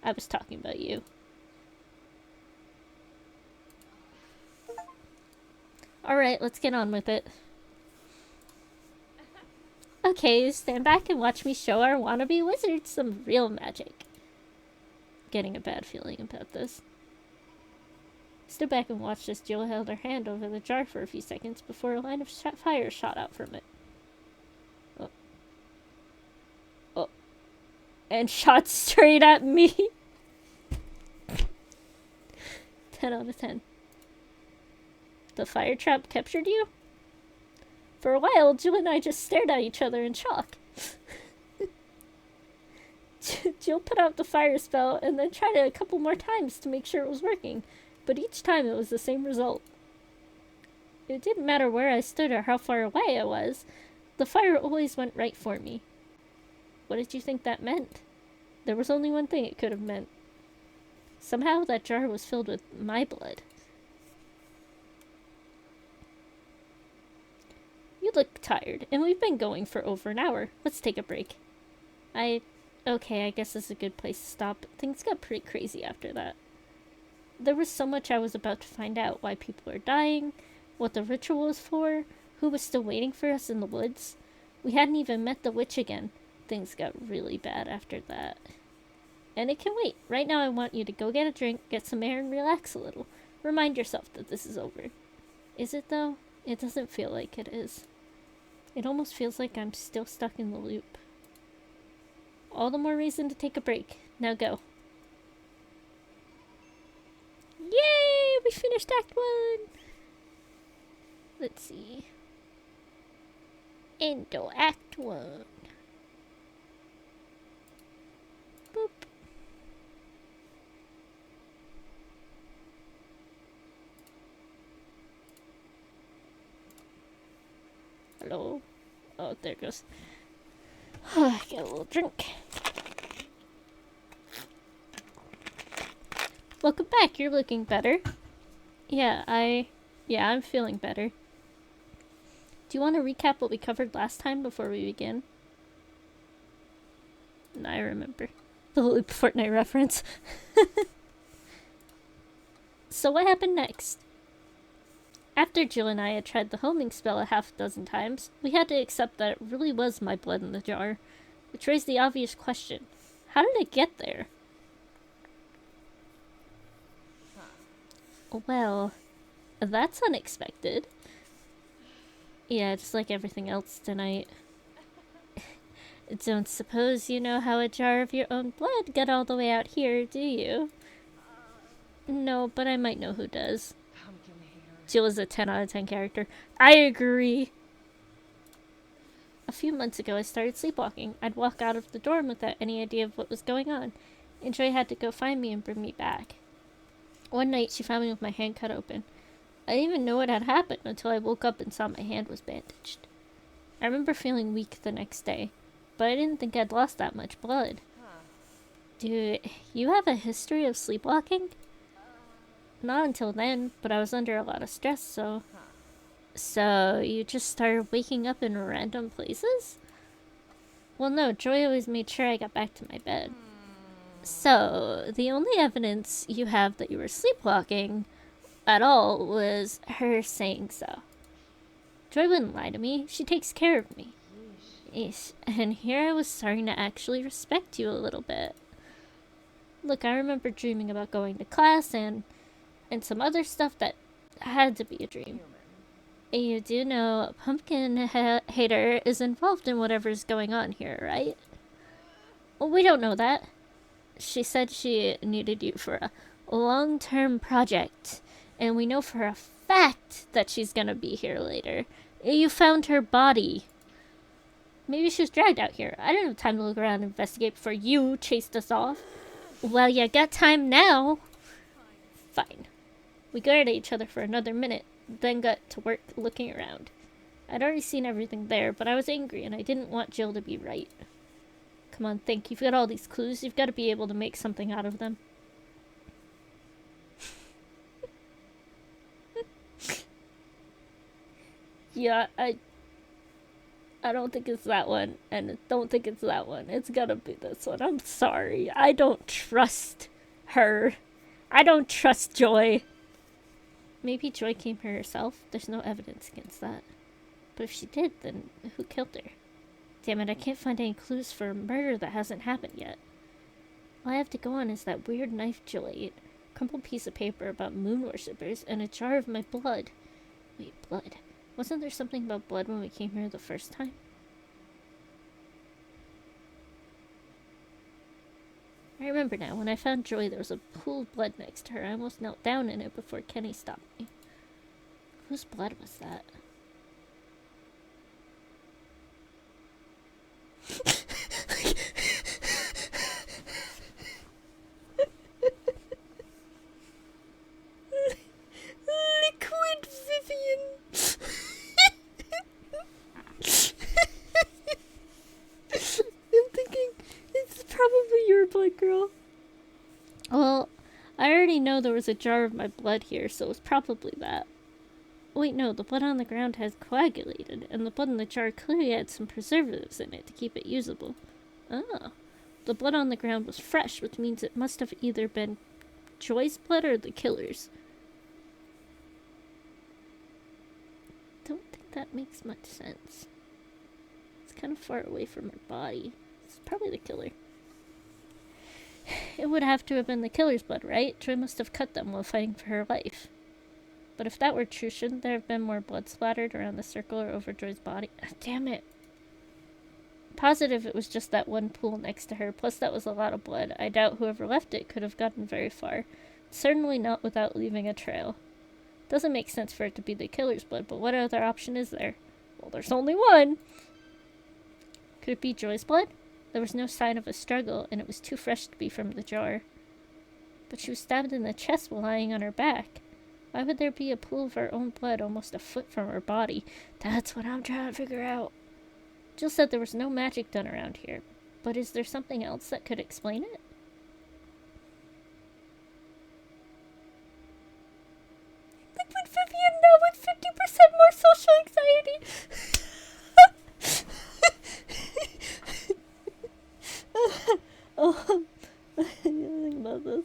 I was talking about you. Alright, let's get on with it. Okay, stand back and watch me show our wannabe wizards some real magic. Getting a bad feeling about this. Stood back and watched as Jill held her hand over the jar for a few seconds before a line of fire shot out from it. Oh. Oh. And shot straight at me. 10 out of 10. The fire trap captured you? For a while, Jill and I just stared at each other in shock. Jill put out the fire spell and then tried it a couple more times to make sure it was working, but each time it was the same result. It didn't matter where I stood or how far away I was. The fire always went right for me. What did you think that meant? There was only one thing it could have meant. Somehow that jar was filled with my blood. You look tired, and we've been going for over an hour. Let's take a break. Okay, I guess this is a good place to stop. Things got pretty crazy after that. There was so much I was about to find out. Why people are dying, what the ritual was for, who was still waiting for us in the woods. We hadn't even met the witch again. Things got really bad after that. And it can wait. Right now I want you to go get a drink, get some air, and relax a little. Remind yourself that this is over. Is it, though? It doesn't feel like it is. It almost feels like I'm still stuck in the loop. All the more reason to take a break. Now go. Yay! We finished Act 1! Let's see. Into Act 1. Boop. Hello? Oh, there it goes. Get a little drink. Welcome back, you're looking better. Yeah, I'm feeling better. Do you want to recap what we covered last time before we begin? I remember. The Loop Fortnite reference. So what happened next? After Jill and I had tried the homing spell a half dozen times, we had to accept that it really was my blood in the jar, which raised the obvious question. How did it get there? Well, that's unexpected. Yeah, just like everything else tonight. Don't suppose you know how a jar of your own blood got all the way out here, do you? No, but I might know who does. Jill is a 10 out of 10 character. I agree. A few months ago, I started sleepwalking. I'd walk out of the dorm without any idea of what was going on, and Joy had to go find me and bring me back. One night, she found me with my hand cut open. I didn't even know what had happened until I woke up and saw my hand was bandaged. I remember feeling weak the next day, but I didn't think I'd lost that much blood. Do you have a history of sleepwalking? Not until then, but I was under a lot of stress, so... So, you just started waking up in random places? Well, no, Joy always made sure I got back to my bed. So, the only evidence you have that you were sleepwalking at all was her saying so. Joy wouldn't lie to me. She takes care of me. Yeesh. And here I was starting to actually respect you a little bit. Look, I remember dreaming about going to class and some other stuff that had to be a dream. You do know a pumpkin hater is involved in whatever's going on here, right? Well, we don't know that. She said she needed you for a long-term project, and we know for a fact that she's gonna be here later. You found her body. Maybe she was dragged out here. I didn't have time to look around and investigate before you chased us off. Well, you got time now. Fine. We glared at each other for another minute, then got to work looking around. I'd already seen everything there, but I was angry and I didn't want Jill to be right. Come on, think. You've got all these clues. You've got to be able to make something out of them. Yeah, I don't think it's that one, and I don't think it's that one. It's gotta be this one. I'm sorry. I don't trust her. I don't trust Joy. Maybe Joy came here herself. There's no evidence against that. But if she did, then who killed her? Damn it, I can't find any clues for a murder that hasn't happened yet. All I have to go on is that weird knife Jill ate, a crumpled piece of paper about moon worshippers, and a jar of my blood. Wait, blood? Wasn't there something about blood when we came here the first time? I remember now, when I found Joy, there was a pool of blood next to her. I almost knelt down in it before Kenny stopped me. Whose blood was that? Liquid Vivian! I'm thinking it's probably your blood, girl. Well, I already know there was a jar of my blood here, so it was probably that. Wait, no, the blood on the ground has coagulated, and the blood in the jar clearly had some preservatives in it to keep it usable. Oh. The blood on the ground was fresh, which means it must have either been Joy's blood or the killer's. Don't think that makes much sense. It's kind of far away from her body. It's probably the killer. It would have to have been the killer's blood, right? Joy must have cut them while fighting for her life. But if that were true, shouldn't there have been more blood splattered around the circle or over Joy's body? Damn it. Positive it was just that one pool next to her, plus that was a lot of blood. I doubt whoever left it could have gotten very far. Certainly not without leaving a trail. Doesn't make sense for it to be the killer's blood, but what other option is there? Well, there's only one! Could it be Joy's blood? There was no sign of a struggle, and it was too fresh to be from the jar. But she was stabbed in the chest while lying on her back. Why would there be a pool of her own blood almost a foot from her body? That's what I'm trying to figure out. Jill said there was no magic done around here, but is there something else that could explain it? Liquid Vivian now with 50% more social anxiety! Oh, I didn't think about this.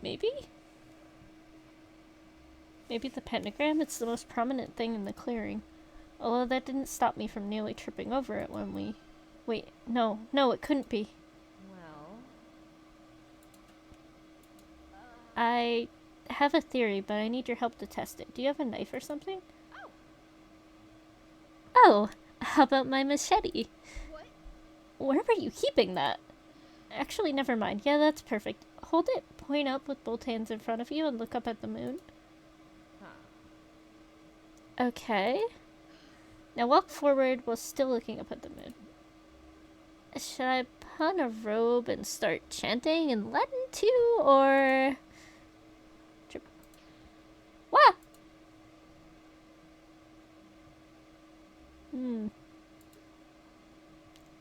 Maybe? Maybe the pentagram? It's the most prominent thing in the clearing. Although that didn't stop me from nearly tripping over it when we... Wait, no, it couldn't be. Well... I have a theory, but I need your help to test it. Do you have a knife or something? Oh, how about my machete? What? Where were you keeping that? Actually, never mind. Yeah, that's perfect. Hold it, point up with both hands in front of you, and look up at the moon. Okay. Now walk forward while still looking up at the moon. Should I put on a robe and start chanting in Latin too, or... What?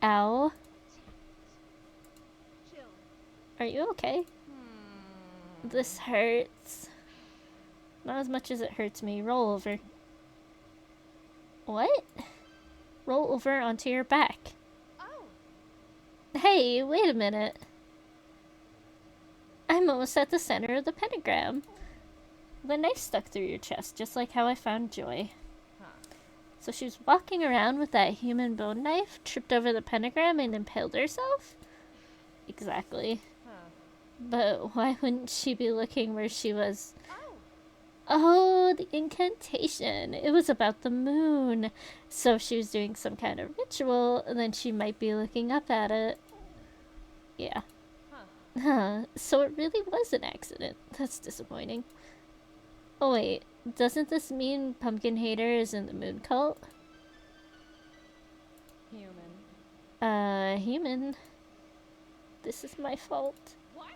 Ow. Chill. Are you okay? This hurts. Not as much as it hurts me. Roll over. What? Roll over onto your back. Oh. Hey, wait a minute. I'm almost at the center of the pentagram. The knife stuck through your chest, just like how I found Joy. So she was walking around with that human bone knife, tripped over the pentagram, and impaled herself? Exactly. But why wouldn't she be looking where she was? Oh, the incantation. It was about the moon. So if she was doing some kind of ritual, then she might be looking up at it. Yeah. Huh. So it really was an accident. That's disappointing. Oh wait, doesn't this mean Pumpkin Hater is in the moon cult? Human. This is my fault. What?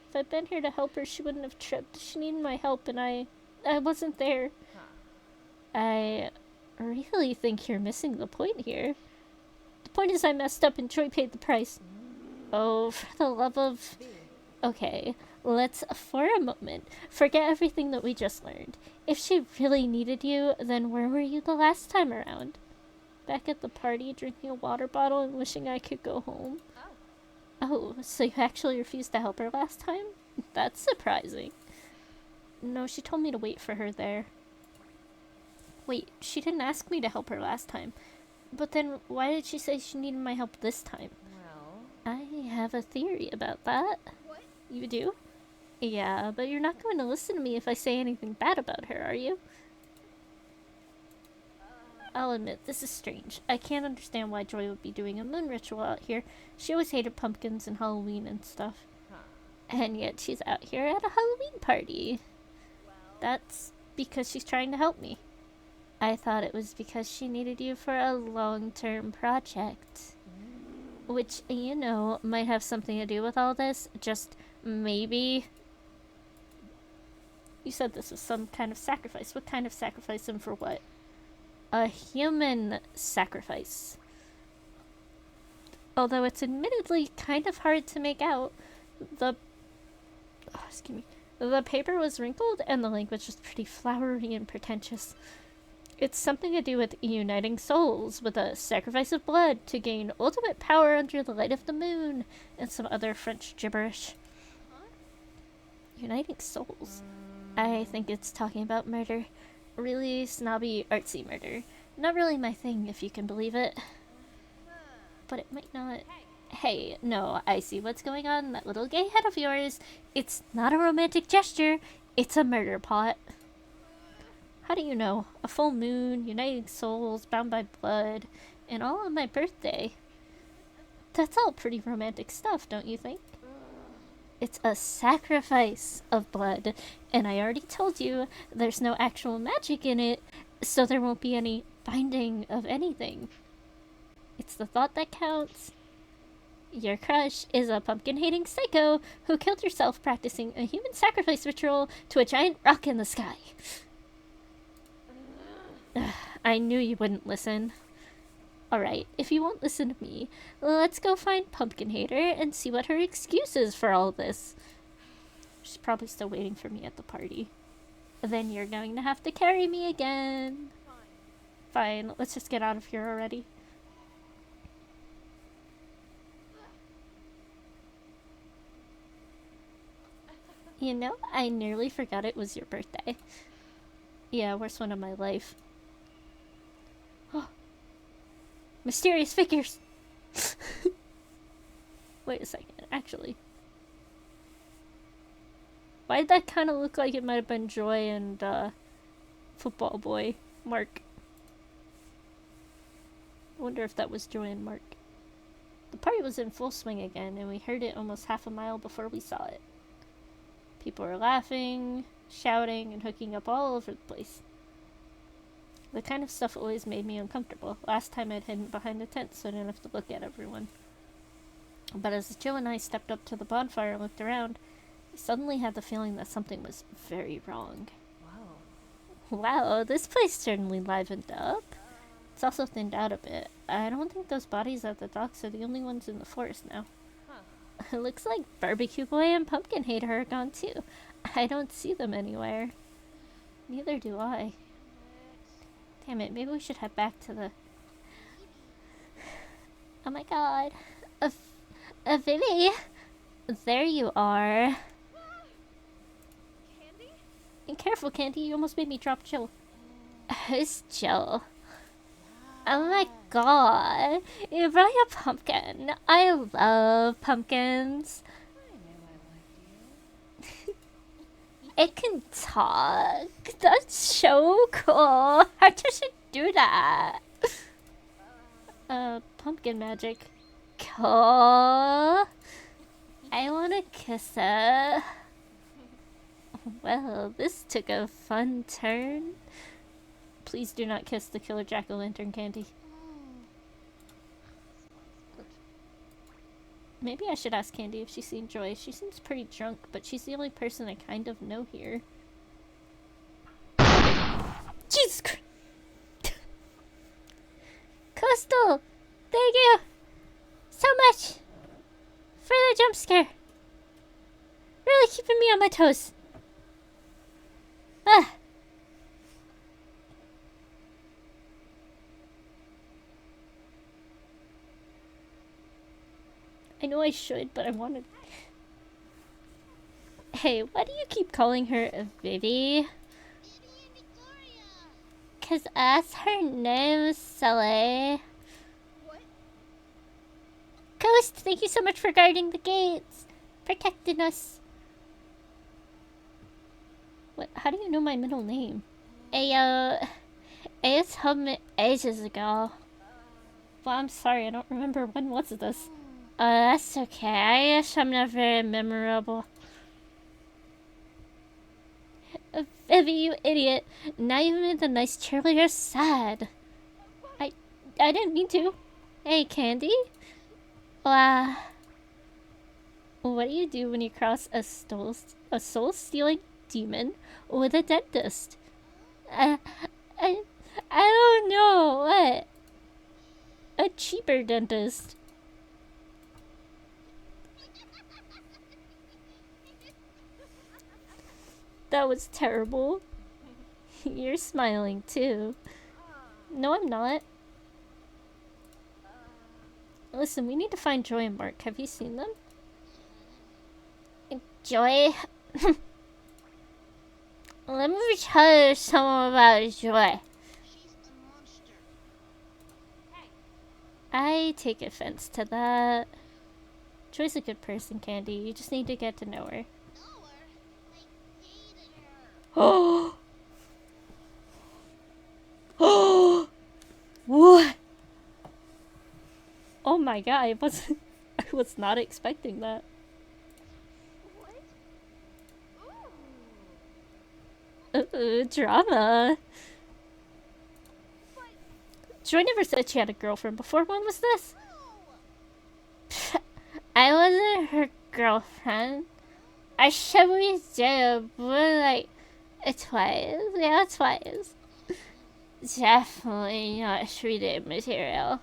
If I'd been here to help her, she wouldn't have tripped. She needed my help, and I wasn't there. I really think you're missing the point here. The point is I messed up and Joy paid the price. Oh, for the love of... Okay, let's, for a moment, forget everything that we just learned. If she really needed you, then where were you the last time around? Back at the party, drinking a water bottle and wishing I could go home. Oh, so you actually refused to help her last time? That's surprising. No, she told me to wait for her there. Wait, she didn't ask me to help her last time. But then why did she say she needed my help this time? I have a theory about that. What? You do? Yeah, but you're not going to listen to me if I say anything bad about her, are you? I'll admit, this is strange. I can't understand why Joy would be doing a moon ritual out here. She always hated pumpkins and Halloween and stuff. And yet she's out here at a Halloween party. That's because she's trying to help me. I thought it was because she needed you for a long-term project. Which, you know, might have something to do with all this. Just maybe. You said this was some kind of sacrifice. What kind of sacrifice and for what? A human sacrifice. Although it's admittedly kind of hard to make out, the paper was wrinkled and the language was pretty flowery and pretentious. It's something to do with uniting souls with a sacrifice of blood to gain ultimate power under the light of the moon and some other French gibberish. Uniting souls? I think it's talking about murder. Really snobby, artsy murder. Not really my thing, if you can believe it. But it might not. Hey, no, I see what's going on in that little gay head of yours. It's not a romantic gesture. It's a murder plot. How do you know? A full moon, uniting souls, bound by blood, and all on my birthday. That's all pretty romantic stuff, don't you think? It's a sacrifice of blood, and I already told you there's no actual magic in it, so there won't be any binding of anything. It's the thought that counts. Your crush is a pumpkin-hating psycho who killed herself practicing a human sacrifice ritual to a giant rock in the sky. I knew you wouldn't listen. Alright, if you won't listen to me, let's go find Pumpkin Hater and see what her excuse is for all this. She's probably still waiting for me at the party. Then you're going to have to carry me again. Fine, let's just get out of here already. You know, I nearly forgot it was your birthday. Yeah, worst one of my life. Mysterious figures! Wait a second, actually. Why'd that kind of look like it might have been Joy and football boy Mark? I wonder if that was Joy and Mark. The party was in full swing again, and we heard it almost half a mile before we saw it. People were laughing, shouting, and hooking up all over the place. The kind of stuff always made me uncomfortable. Last time I'd hidden behind a tent so I didn't have to look at everyone. But as Joe and I stepped up to the bonfire and looked around, I suddenly had the feeling that something was very wrong. Wow. Wow, this place certainly livened up. It's also thinned out a bit. I don't think those bodies at the docks are the only ones in the forest now. Huh. It looks like Barbecue Boy and Pumpkin Hater are gone too. I don't see them anywhere. Neither do I. Damn it, maybe we should head back to the... Oh my god. Vivi! There you are. Candy? Careful, Candy, you almost made me drop Jill. Who's Jill? Oh my god. You brought a pumpkin. I love pumpkins. I knew I liked you. It can talk. That's so cool. How does it do that? Pumpkin magic. Cool. I wanna kiss it. Well, this took a fun turn. Please do not kiss the killer jack-o'-lantern, Candy. Maybe I should ask Candy if she's seen Joy. She seems pretty drunk, but she's the only person I kind of know here. Jesus Christ! Coastal! Thank you so much for the jump scare. Really keeping me on my toes. Ah. I know I should, but I wanted... Hey, why do you keep calling her a Vivi? Cause that's her name, silly. What? Ghost, thank you so much for guarding the gates. Protecting us. What? How do you know my middle name? Ayo. It's home ages ago. Well, I'm sorry, I don't remember when was this. That's okay. I guess I'm not very memorable. Vivi, you idiot. Now you made the nice cheerleader sad. I didn't mean to. Hey, Candy? What do you do when you cross a soul-stealing demon with a dentist? I don't know. What? A cheaper dentist. That was terrible. You're smiling too. No, I'm not. Listen, we need to find Joy and Mark. Have you seen them? Joy? Let me tell you something about Joy. She's a monster. Hey. I take offense to that. Joy's a good person, Candy. You just need to get to know her. Know her? I hated her. Oh! Oh! What? Oh my god, I was not expecting that. What? Ooh. Drama. But Joy never said she had a girlfriend before. When was this? no. I wasn't her girlfriend. I should we did, but like twice. Yeah, twice. Definitely not 3D material.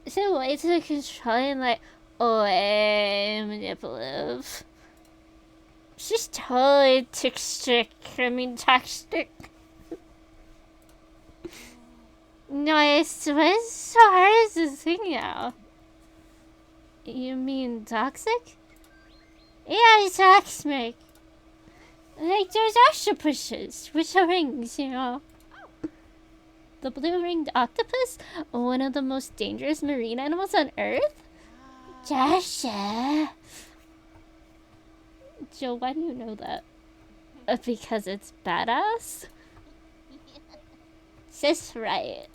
So way to controlling, like, way manipulative. She's totally toxic. No, it's so hard to sing now. You mean toxic? Yeah, toxic. Like those octopuses with the rings, you know. The blue-ringed octopus? One of the most dangerous marine animals on Earth? Joshua. Joe, why do you know that? Because it's badass? Just right.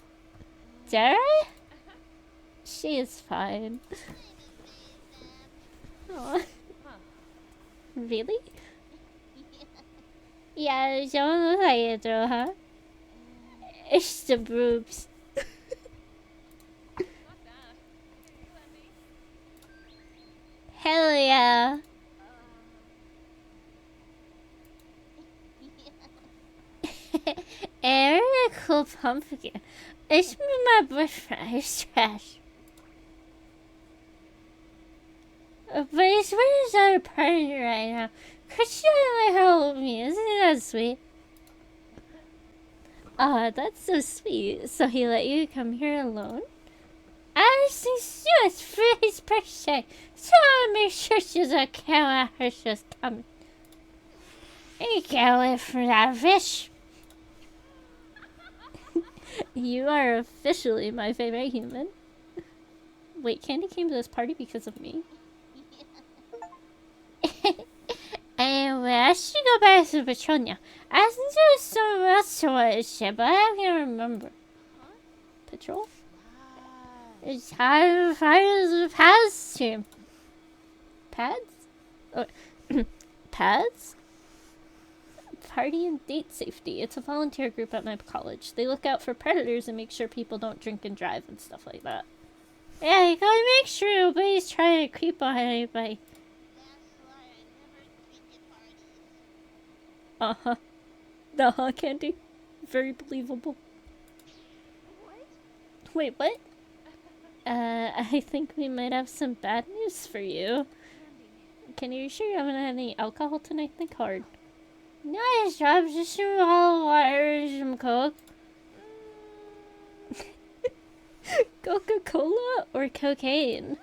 Dare I? She is fine. Aw. Really? Yeah, Joe looks like it though, huh? It's the boobs. Not that. Here, you let me. Hell yeah. A really cool pumpkin. It's my boyfriend. He's trash. But he's with his other partner right now. Christian like help me. Isn't that sweet? Aw, that's so sweet. So he let you come here alone? I was just for his birthday. So I made sure she doesn't care when her just coming. You can't wait for that fish. You are officially my favorite human. Wait, Candy came to this party because of me? Anyway, I should go back to Petronia. I think there's somewhere else to watch shit, but I can't remember. Patrol? It's time to find the pads team. Pads? Oh, pads? Party and Date Safety. It's a volunteer group at my college. They look out for predators and make sure people don't drink and drive and stuff like that. Yeah, you gotta make sure nobody's trying to creep on anybody. Uh-huh. Uh-huh, Candy. Very believable. What? Wait, what? I think we might have some bad news for you. Can you sure you haven't had any alcohol tonight? Think hard. Nice job, just some hot water and some Coke. Coca-Cola or cocaine?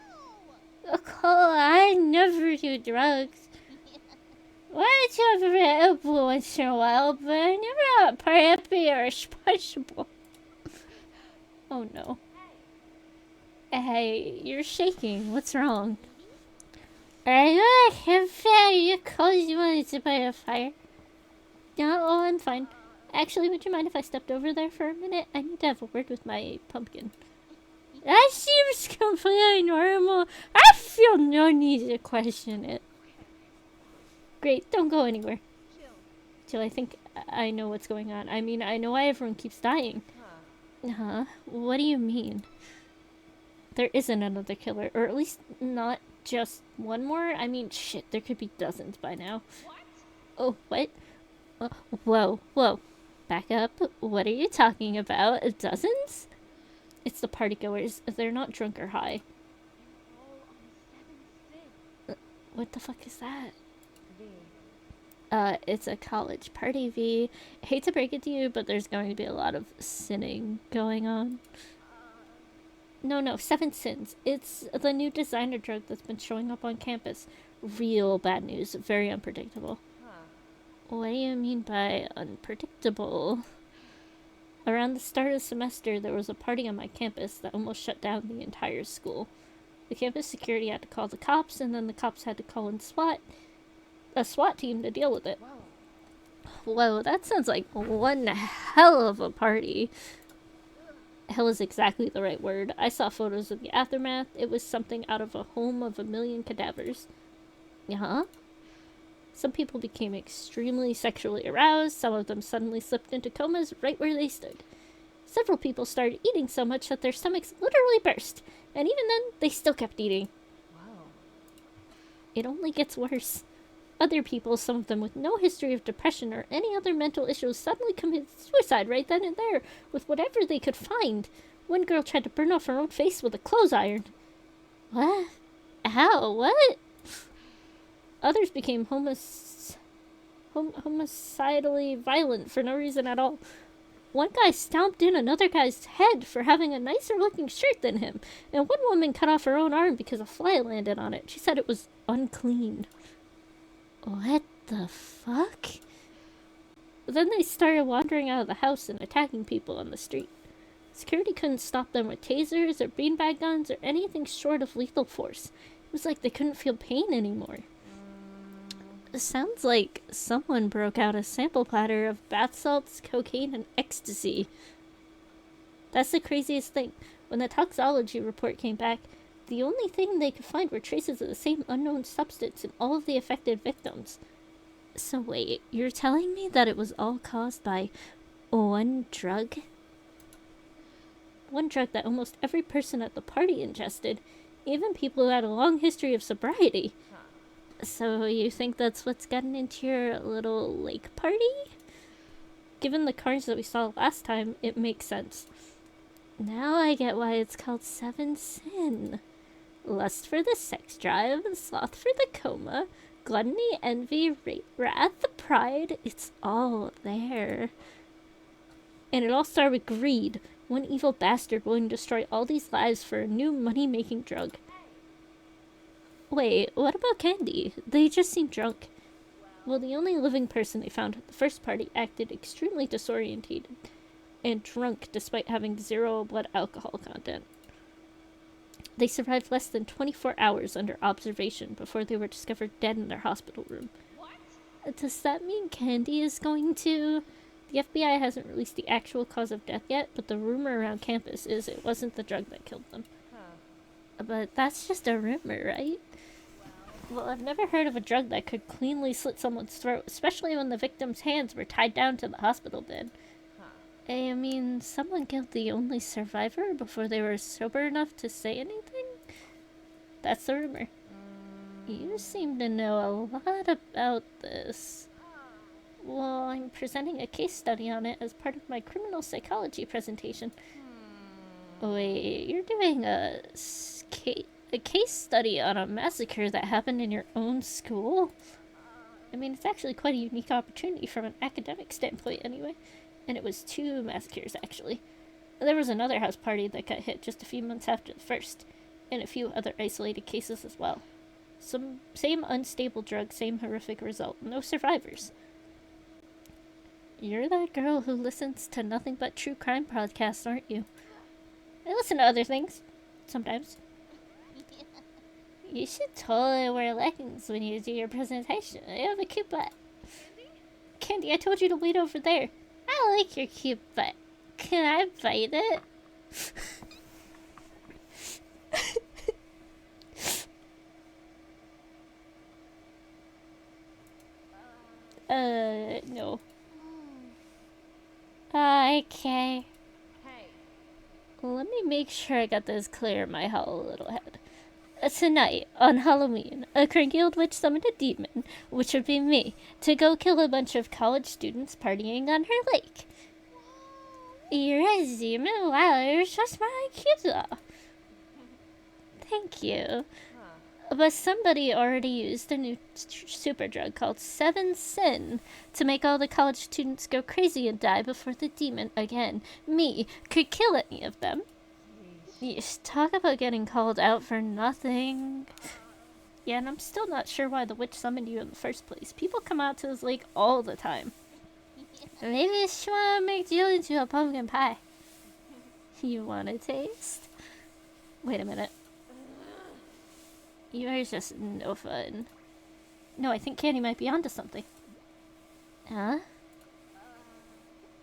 Coca-Cola, I never do drugs. Why don't you have a Red Bull once in a while, but I never had Preppy or Spongeable. Oh no. Hey, you're shaking. What's wrong? I know I can't feel you cold. You want to sit by a fire? No, oh, I'm fine. Actually, would you mind if I stepped over there for a minute? I need to have a word with my pumpkin. That seems completely normal. I feel no need to question it. Great, don't go anywhere. Jill, I think I know what's going on. I mean, I know why everyone keeps dying. Huh? What do you mean? There isn't another killer, or at least not just one more. I mean, shit, there could be dozens by now. What? Oh, what? Whoa, whoa. Back up. What are you talking about? Dozens? It's the partygoers. They're not drunk or high. All on 7th. What the fuck is that? V. It's a college party, V. I hate to break it to you, but there's going to be a lot of sinning going on. No, 7 Sins. It's the new designer drug that's been showing up on campus. Real bad news. Very unpredictable. What do you mean by unpredictable? Around the start of the semester, there was a party on my campus that almost shut down the entire school. The campus security had to call the cops, and then the cops had to call in a SWAT team to deal with it. Whoa, that sounds like one hell of a party. Hell is exactly the right word. I saw photos of the aftermath. It was something out of a home of a million cadavers. Yeah? Some people became extremely sexually aroused. Some of them suddenly slipped into comas right where they stood. Several people started eating so much that their stomachs literally burst. And even then, they still kept eating. Wow. It only gets worse. Other people, some of them with no history of depression or any other mental issues, suddenly committed suicide right then and there with whatever they could find. One girl tried to burn off her own face with a clothes iron. What? How? What? Others became homicidally violent for no reason at all. One guy stomped in another guy's head for having a nicer looking shirt than him, and one woman cut off her own arm because a fly landed on it. She said it was unclean. What the fuck? Then they started wandering out of the house and attacking people on the street. Security couldn't stop them with tasers or beanbag guns or anything short of lethal force. It was like they couldn't feel pain anymore. Sounds like someone broke out a sample platter of bath salts, cocaine, and ecstasy. That's the craziest thing. When the toxology report came back, the only thing they could find were traces of the same unknown substance in all of the affected victims. So wait, you're telling me that it was all caused by one drug? One drug that almost every person at the party ingested, even people who had a long history of sobriety. So you think that's what's gotten into your little lake party? Given the cars that we saw last time, it makes sense. Now I get why it's called Seven Sin. Lust for the sex drive, sloth for the coma, gluttony, envy, wrath, pride, it's all there. And it all started with greed. One evil bastard willing to destroy all these lives for a new money-making drug. Wait, what about Candy? They just seemed drunk. Well, the only living person they found at the first party acted extremely disorientated and drunk despite having 0 blood alcohol content. They survived less than 24 hours under observation before they were discovered dead in their hospital room. What? Does that mean Candy is going to... The FBI hasn't released the actual cause of death yet, but the rumor around campus is it wasn't the drug that killed them. But that's just a rumor, right? Well, I've never heard of a drug that could cleanly slit someone's throat, especially when the victim's hands were tied down to the hospital bed. I mean, someone killed the only survivor before they were sober enough to say anything? That's the rumor. You seem to know a lot about this. Well, I'm presenting a case study on it as part of my criminal psychology presentation. Wait, you're doing a case study on a massacre that happened in your own school? I mean, it's actually quite a unique opportunity from an academic standpoint anyway. And it was 2 massacres, actually. There was another house party that got hit just a few months after the first, and a few other isolated cases as well. Same unstable drug, same horrific result. No survivors. You're that girl who listens to nothing but true crime podcasts, aren't you? I listen to other things. Sometimes. You should totally wear leggings when you do your presentation. You have a cute butt. Candy, I told you to wait over there. I like your cute butt. Can I bite it? No. Okay. Hey. Let me make sure I got this clear in my hollow little head. Tonight, on Halloween, a cranky old witch summoned a demon, which would be me, to go kill a bunch of college students partying on her lake. You're a demon? Wow, you're just my cute though. Thank you. But somebody already used a new super drug called Seven Sin to make all the college students go crazy and die before the demon, again, me, could kill any of them. Yeesh, talk about getting called out for nothing. Yeah, and I'm still not sure why the witch summoned you in the first place. People come out to this lake all the time. Maybe she wanna make you into a pumpkin pie. You wanna taste? Wait a minute. You are just no fun. No, I think Candy might be onto something. Huh?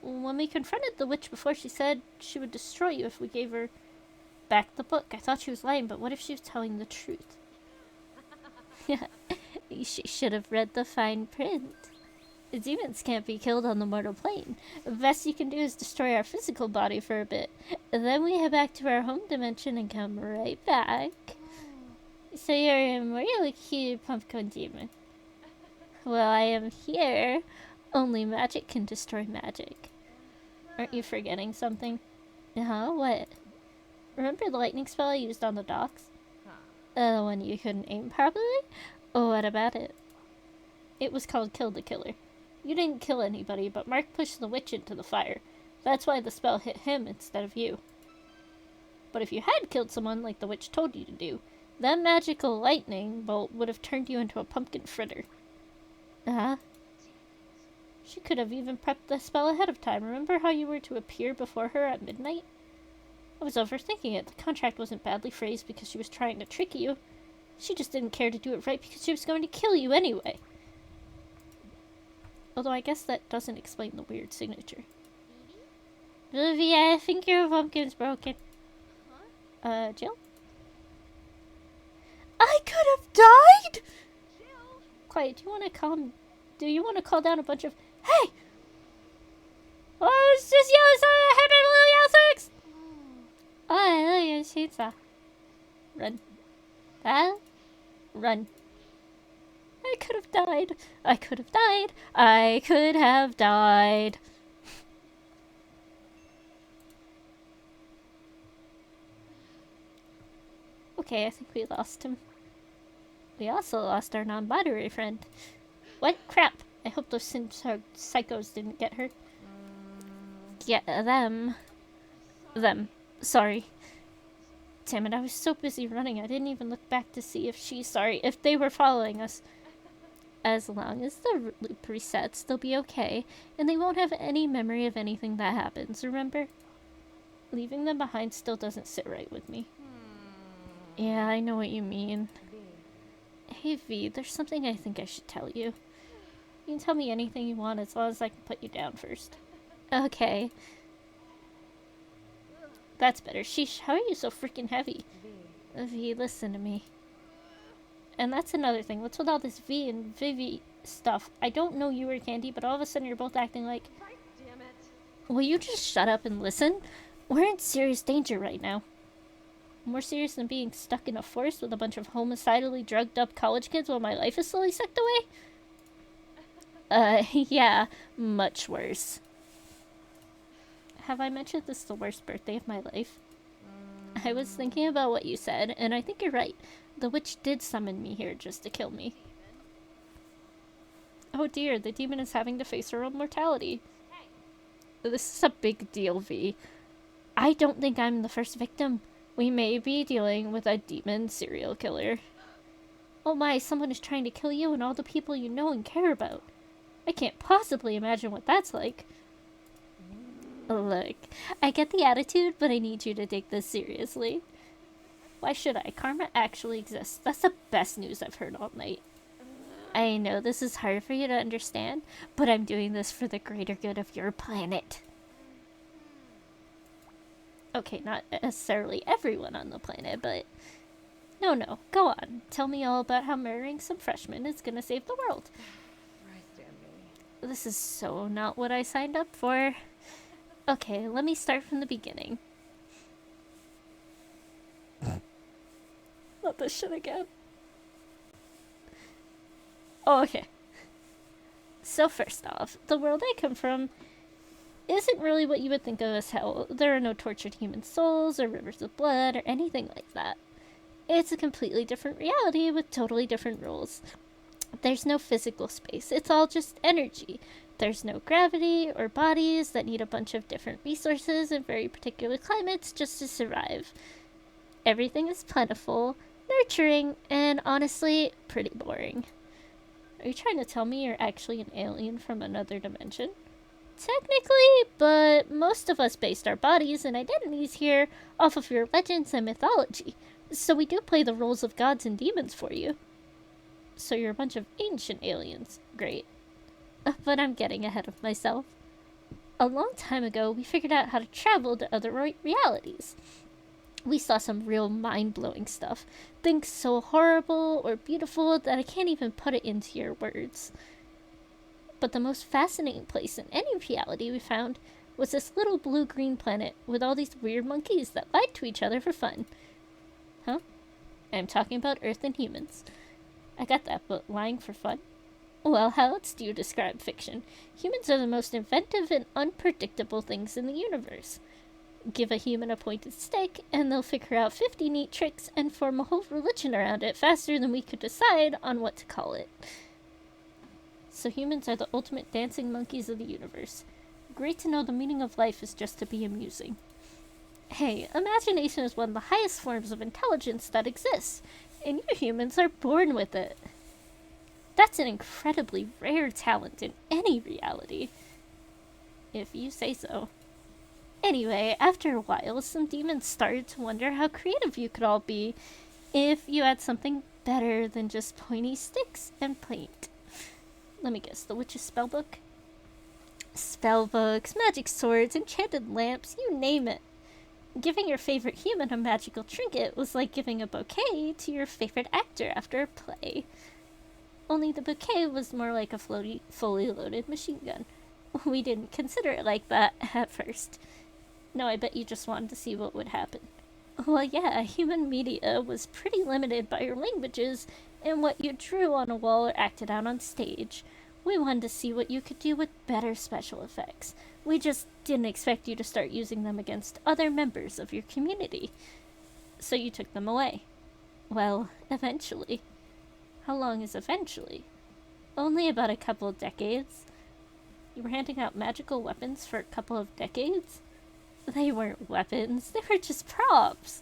When we confronted the witch before, she said she would destroy you if we gave her back the book. I thought she was lying, but what if she was telling the truth? Yeah, she should have read the fine print. Demons can't be killed on the mortal plane. The best you can do is destroy our physical body for a bit. And then we head back to our home dimension and come right back. So you're a really cute pumpkin demon. Well, I am here. Only magic can destroy magic. Aren't you forgetting something? Huh? What? Remember the lightning spell I used on the docks? The one you couldn't aim properly? Oh, what about it? It was called Kill the Killer. You didn't kill anybody, but Mark pushed the witch into the fire. That's why the spell hit him instead of you. But if you had killed someone like the witch told you to do, that magical lightning bolt would have turned you into a pumpkin fritter. Uh-huh. She could have even prepped the spell ahead of time. Remember how you were to appear before her at midnight? I was overthinking it. The contract wasn't badly phrased because she was trying to trick you. She just didn't care to do it right because she was going to kill you anyway. Although I guess that doesn't explain the weird signature. Vivi, I think your pumpkin's broken. Jill? I could have died? Jill! Quiet, do you want to call down a bunch of... Hey! Oh, it's just yellow, so I had a little yellow six! Oh, look, pizza. Run. Run. I could have died. I could have died. I could have died. Okay, I think we lost him. We also lost our non-binary friend. What? Crap. I hope those psychos didn't get her. Get them. Them. Sorry. Damn it, I was so busy running, I didn't even look back to see if they were following us. As long as the loop resets, they'll be okay, and they won't have any memory of anything that happens, remember? Leaving them behind still doesn't sit right with me. Yeah, I know what you mean. Hey V, there's something I think I should tell you. You can tell me anything you want as long as I can put you down first. Okay. That's better. Sheesh, how are you so freaking heavy? V, listen to me. And that's another thing. What's with all this V and Vivi stuff? I don't know you or Candy, but all of a sudden you're both acting like... Right, damn it. Will you just shut up and listen? We're in serious danger right now. More serious than being stuck in a forest with a bunch of homicidally drugged up college kids while my life is slowly sucked away? Yeah, much worse. Have I mentioned this is the worst birthday of my life? I was thinking about what you said, and I think you're right. The witch did summon me here just to kill me. Oh dear, the demon is having to face her own mortality. This is a big deal, V. I don't think I'm the first victim. We may be dealing with a demon serial killer. Oh my, someone is trying to kill you and all the people you know and care about. I can't possibly imagine what that's like. Look, I get the attitude, but I need you to take this seriously. Why should I? Karma actually exists. That's the best news I've heard all night. I know this is hard for you to understand, but I'm doing this for the greater good of your planet. Okay, not necessarily everyone on the planet, but... No, go on. Tell me all about how murdering some freshmen is gonna save the world. This is so not what I signed up for. Okay, let me start from the beginning. Not this shit again. Oh, okay. So first off, the world I come from isn't really what you would think of as hell. There are no tortured human souls or rivers of blood or anything like that. It's a completely different reality with totally different rules. There's no physical space. It's all just energy. There's no gravity or bodies that need a bunch of different resources in very particular climates just to survive. Everything is plentiful, nurturing, and honestly, pretty boring. Are you trying to tell me you're actually an alien from another dimension? Technically, but most of us based our bodies and identities here off of your legends and mythology, so we do play the roles of gods and demons for you. So you're a bunch of ancient aliens. Great. But I'm getting ahead of myself. A long time ago, we figured out how to travel to other realities. We saw some real mind-blowing stuff. Things so horrible or beautiful that I can't even put it into your words. But the most fascinating place in any reality we found was this little blue-green planet with all these weird monkeys that lied to each other for fun. Huh? I'm talking about Earth and humans. I got that, but lying for fun? Well, how else do you describe fiction? Humans are the most inventive and unpredictable things in the universe. Give a human a pointed stick, and they'll figure out 50 neat tricks and form a whole religion around it faster than we could decide on what to call it. So humans are the ultimate dancing monkeys of the universe. Great to know the meaning of life is just to be amusing. Hey, imagination is one of the highest forms of intelligence that exists, and you humans are born with it. That's an incredibly rare talent in any reality. If you say so. Anyway, after a while, some demons started to wonder how creative you could all be if you had something better than just pointy sticks and paint. Let me guess, the witch's spellbook? Spell books, magic swords, enchanted lamps, you name it. Giving your favorite human a magical trinket was like giving a bouquet to your favorite actor after a play. Only the bouquet was more like a fully loaded machine gun. We didn't consider it like that at first. No, I bet you just wanted to see what would happen. Well, yeah, human media was pretty limited by your languages and what you drew on a wall or acted out on stage. We wanted to see what you could do with better special effects. We just didn't expect you to start using them against other members of your community. So you took them away. Well, eventually. How long is eventually? Only about a couple of decades. You were handing out magical weapons for a couple of decades? They weren't weapons, they were just props.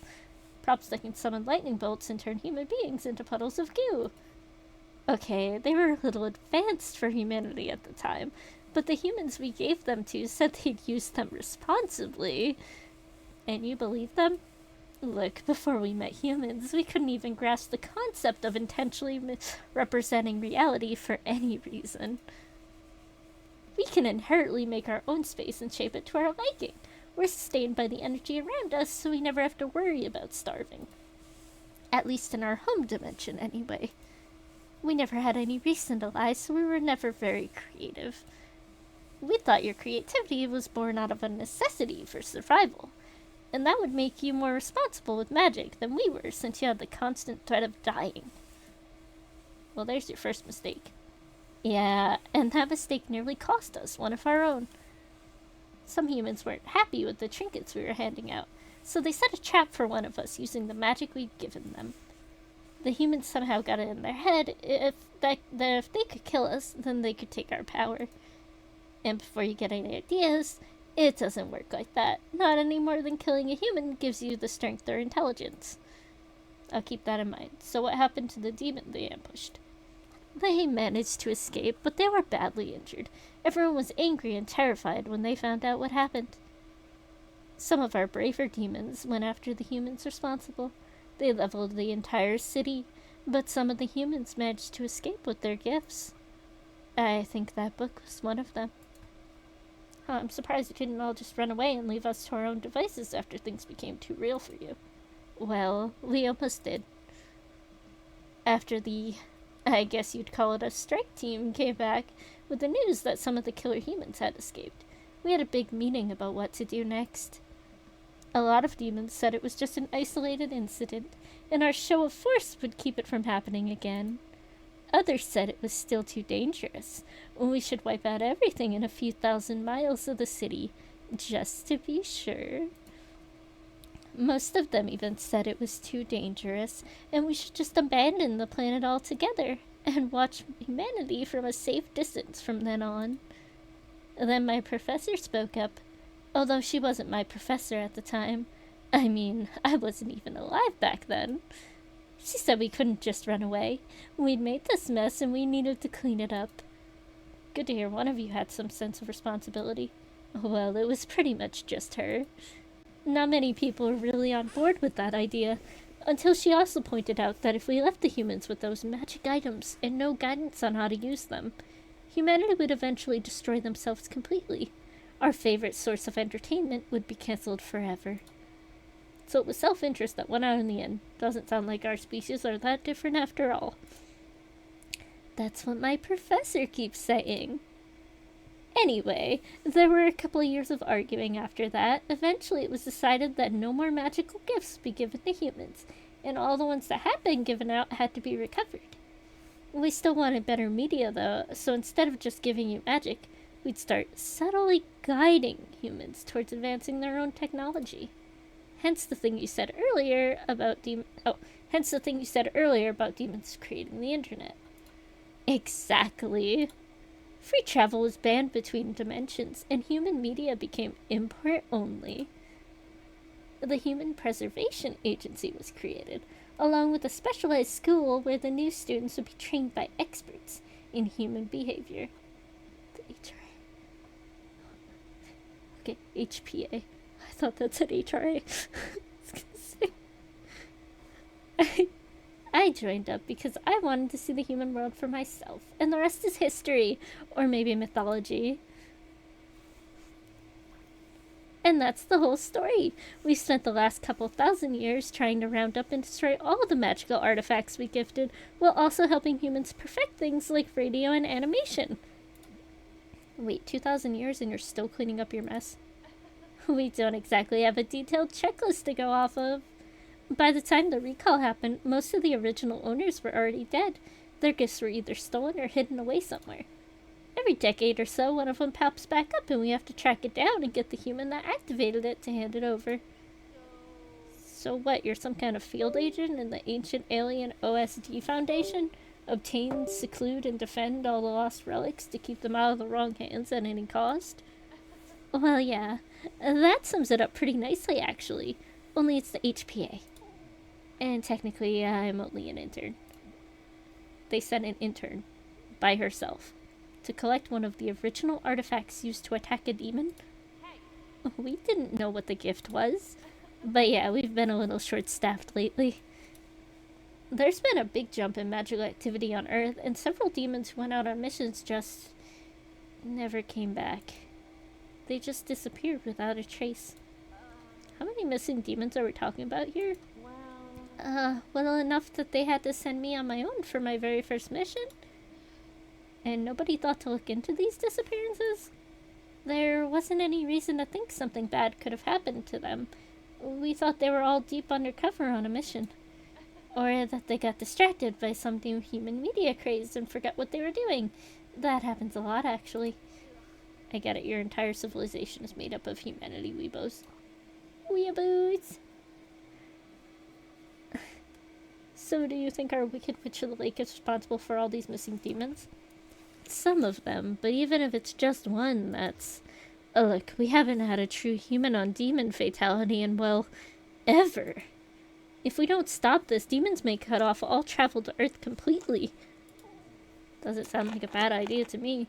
Props that can summon lightning bolts and turn human beings into puddles of goo. Okay, they were a little advanced for humanity at the time, but the humans we gave them to said they'd use them responsibly. And you believe them? Look, before we met humans, we couldn't even grasp the concept of intentionally representing reality for any reason. We can inherently make our own space and shape it to our liking. We're sustained by the energy around us, so we never have to worry about starving. At least in our home dimension, anyway. We never had any reason to lie, so we were never very creative. We thought your creativity was born out of a necessity for survival, and that would make you more responsible with magic than we were, since you had the constant threat of dying. Well, there's your first mistake. Yeah, and that mistake nearly cost us one of our own. Some humans weren't happy with the trinkets we were handing out, so they set a trap for one of us using the magic we'd given them. The humans somehow got it in their head that if they could kill us, then they could take our power. And before you get any ideas, it doesn't work like that. Not any more than killing a human gives you the strength or intelligence. I'll keep that in mind. So what happened to the demon they ambushed? They managed to escape, but they were badly injured. Everyone was angry and terrified when they found out what happened. Some of our braver demons went after the humans responsible. They leveled the entire city, but some of the humans managed to escape with their gifts. I think that book was one of them. I'm surprised you didn't all just run away and leave us to our own devices after things became too real for you. Well, we almost did. After the, I guess you'd call it a strike team, came back with the news that some of the killer humans had escaped, we had a big meeting about what to do next. A lot of demons said it was just an isolated incident, and our show of force would keep it from happening again. Others said it was still too dangerous, and we should wipe out everything in a few thousand miles of the city, just to be sure. Most of them even said it was too dangerous, and we should just abandon the planet altogether, and watch humanity from a safe distance from then on. Then my professor spoke up, although she wasn't my professor at the time. I mean, I wasn't even alive back then. She said we couldn't just run away. We'd made this mess and we needed to clean it up. Good to hear one of you had some sense of responsibility. Well, it was pretty much just her. Not many people were really on board with that idea, until she also pointed out that if we left the humans with those magic items and no guidance on how to use them, humanity would eventually destroy themselves completely. Our favorite source of entertainment would be cancelled forever. So it was self-interest that won out in the end. Doesn't sound like our species are that different after all. That's what my professor keeps saying. Anyway, there were a couple of years of arguing after that. Eventually it was decided that no more magical gifts would be given to humans, and all the ones that had been given out had to be recovered. We still wanted better media though, so instead of just giving you magic, we'd start subtly guiding humans towards advancing their own technology. Hence the thing you said earlier about demons creating the internet. Exactly. Free travel was banned between dimensions, and human media became import only. The Human Preservation Agency was created, along with a specialized school where the new students would be trained by experts in human behavior. The HRA. Okay, HPA. I thought that said HRA. I joined up because I wanted to see the human world for myself, and the rest is history, or maybe mythology. And that's the whole story. We spent the last couple thousand years trying to round up and destroy all the magical artifacts we gifted, while also helping humans perfect things like radio and animation. Wait, 2,000 years and you're still cleaning up your mess? We don't exactly have a detailed checklist to go off of. By the time the recall happened, most of the original owners were already dead. Their gifts were either stolen or hidden away somewhere. Every decade or so, one of them pops back up and we have to track it down and get the human that activated it to hand it over. So what, you're some kind of field agent in the ancient alien OSD Foundation? Obtain, seclude, and defend all the lost relics to keep them out of the wrong hands at any cost? Well, yeah. That sums it up pretty nicely, actually. Only it's the HPA. And technically, I'm only an intern. They sent an intern. By herself. To collect one of the original artifacts used to attack a demon. We didn't know what the gift was. But yeah, we've been a little short-staffed lately. There's been a big jump in magical activity on Earth, and several demons who went out on missions just never came back. They just disappeared without a trace. How many missing demons are we talking about here? Well enough that they had to send me on my own for my very first mission. And nobody thought to look into these disappearances? There wasn't any reason to think something bad could have happened to them. We thought they were all deep undercover on a mission. Or that they got distracted by some new human media craze and forgot what they were doing. That happens a lot, actually. I get it, your entire civilization is made up of humanity weebos. Weeaboos! So do you think our Wicked Witch of the Lake is responsible for all these missing demons? Some of them, but even if it's just one, that's... look, we haven't had a true human-on-demon fatality in, well, ever. If we don't stop this, demons may cut off all travel to Earth completely. Doesn't sound like a bad idea to me.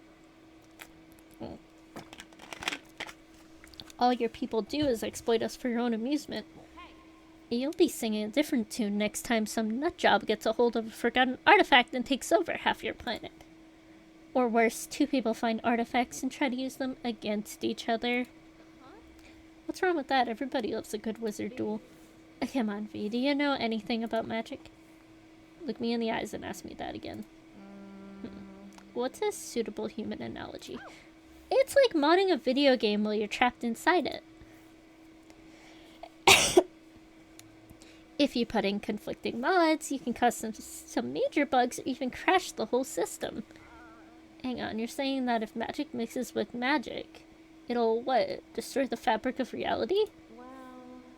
All your people do is exploit us for your own amusement. You'll be singing a different tune next time some nutjob gets a hold of a forgotten artifact and takes over half your planet. Or worse, two people find artifacts and try to use them against each other. What's wrong with that? Everybody loves a good wizard duel. Come on, V, do you know anything about magic? Look me in the eyes and ask me that again. What's a suitable human analogy? It's like modding a video game while you're trapped inside it. If you put in conflicting mods, you can cause some major bugs or even crash the whole system. Hang on, you're saying that if magic mixes with magic, it'll, what, destroy the fabric of reality?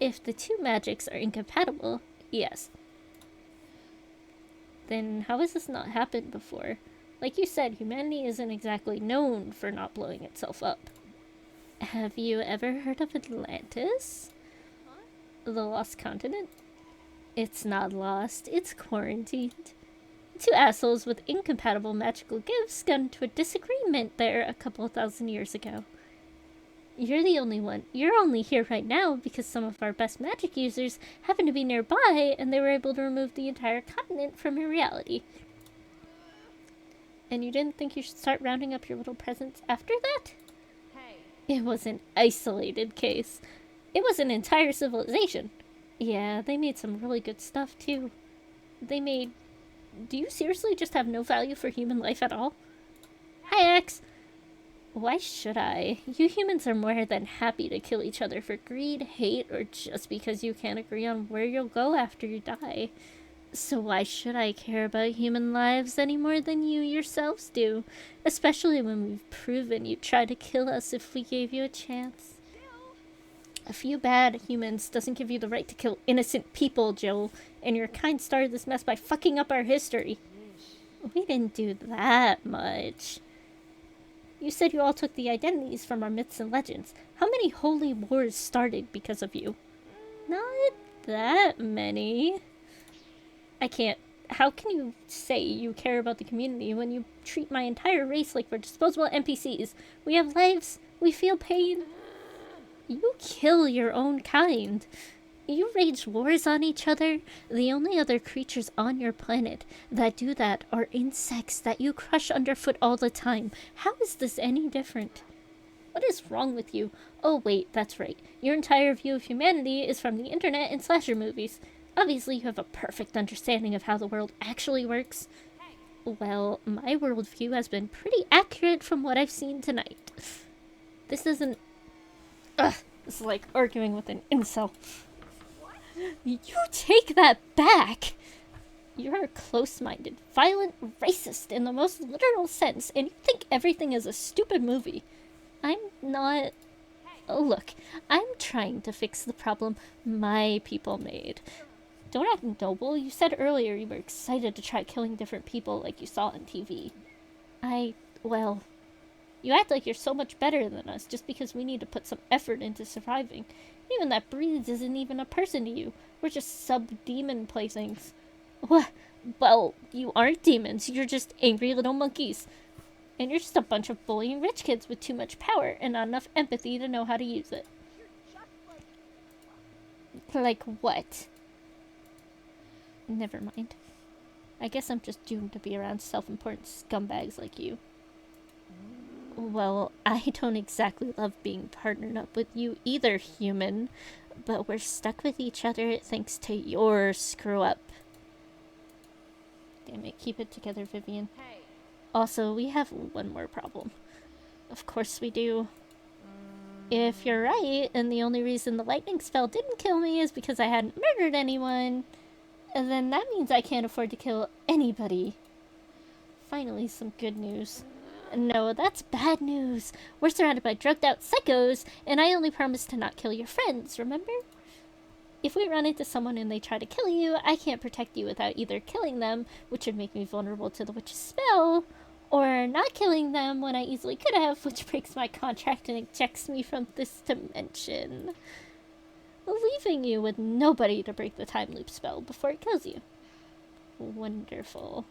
If the two magics are incompatible, yes. Then how has this not happened before? Like you said, humanity isn't exactly known for not blowing itself up. Have you ever heard of Atlantis? The lost continent? It's not lost, it's quarantined. Two assholes with incompatible magical gifts got into a disagreement there a couple thousand years ago. You're the only one. You're only here right now because some of our best magic users happen to be nearby and they were able to remove the entire continent from your reality. And you didn't think you should start rounding up your little presents after that? It was an isolated case. It was an entire civilization. Yeah, they made some really good stuff too. They made... Do you seriously just have no value for human life at all? Hi, X! Why should I? You humans are more than happy to kill each other for greed, hate, or just because you can't agree on where you'll go after you die. So why should I care about human lives any more than you yourselves do? Especially when we've proven you'd try to kill us if we gave you a chance. A few bad humans doesn't give you the right to kill innocent people, Jill. And your kind started this mess by fucking up our history. We didn't do that much. You said you all took the identities from our myths and legends. How many holy wars started because of you? Not that many. I can't. How can you say you care about the community when you treat my entire race like we're disposable NPCs? We have lives. We feel pain. You kill your own kind. You wage wars on each other. The only other creatures on your planet that do that are insects that you crush underfoot all the time. How is this any different? What is wrong with you? Oh, wait, that's right. Your entire view of humanity is from the internet and slasher movies. Obviously, you have a perfect understanding of how the world actually works. Well, my worldview has been pretty accurate from what I've seen tonight. This isn't. Ugh, this is like arguing with an incel. You take that back! You're a close-minded, violent racist in the most literal sense, and you think everything is a stupid movie. I'm not. Oh, look, I'm trying to fix the problem my people made. Don't act noble. You said earlier you were excited to try killing different people like you saw on TV. Well, you act like you're so much better than us just because we need to put some effort into surviving. Even that breeze isn't even a person to you. We're just sub-demon playthings. What? Well, you aren't demons. You're just angry little monkeys. And you're just a bunch of bullying rich kids with too much power and not enough empathy to know how to use it. Like what? Never mind. I guess I'm just doomed to be around self-important scumbags like you. Well, I don't exactly love being partnered up with you either, human. But we're stuck with each other thanks to your screw-up. Damn it, keep it together, Vivian. Hey. Also, we have one more problem. Of course we do. If you're right, and the only reason the lightning spell didn't kill me is because I hadn't murdered anyone, then that means I can't afford to kill anybody. Finally, some good news. No, that's bad news. We're surrounded by drugged-out psychos, and I only promised to not kill your friends, remember? If we run into someone and they try to kill you, I can't protect you without either killing them, which would make me vulnerable to the witch's spell, or not killing them when I easily could have, which breaks my contract and ejects me from this dimension. Leaving you with nobody to break the time loop spell before it kills you. Wonderful.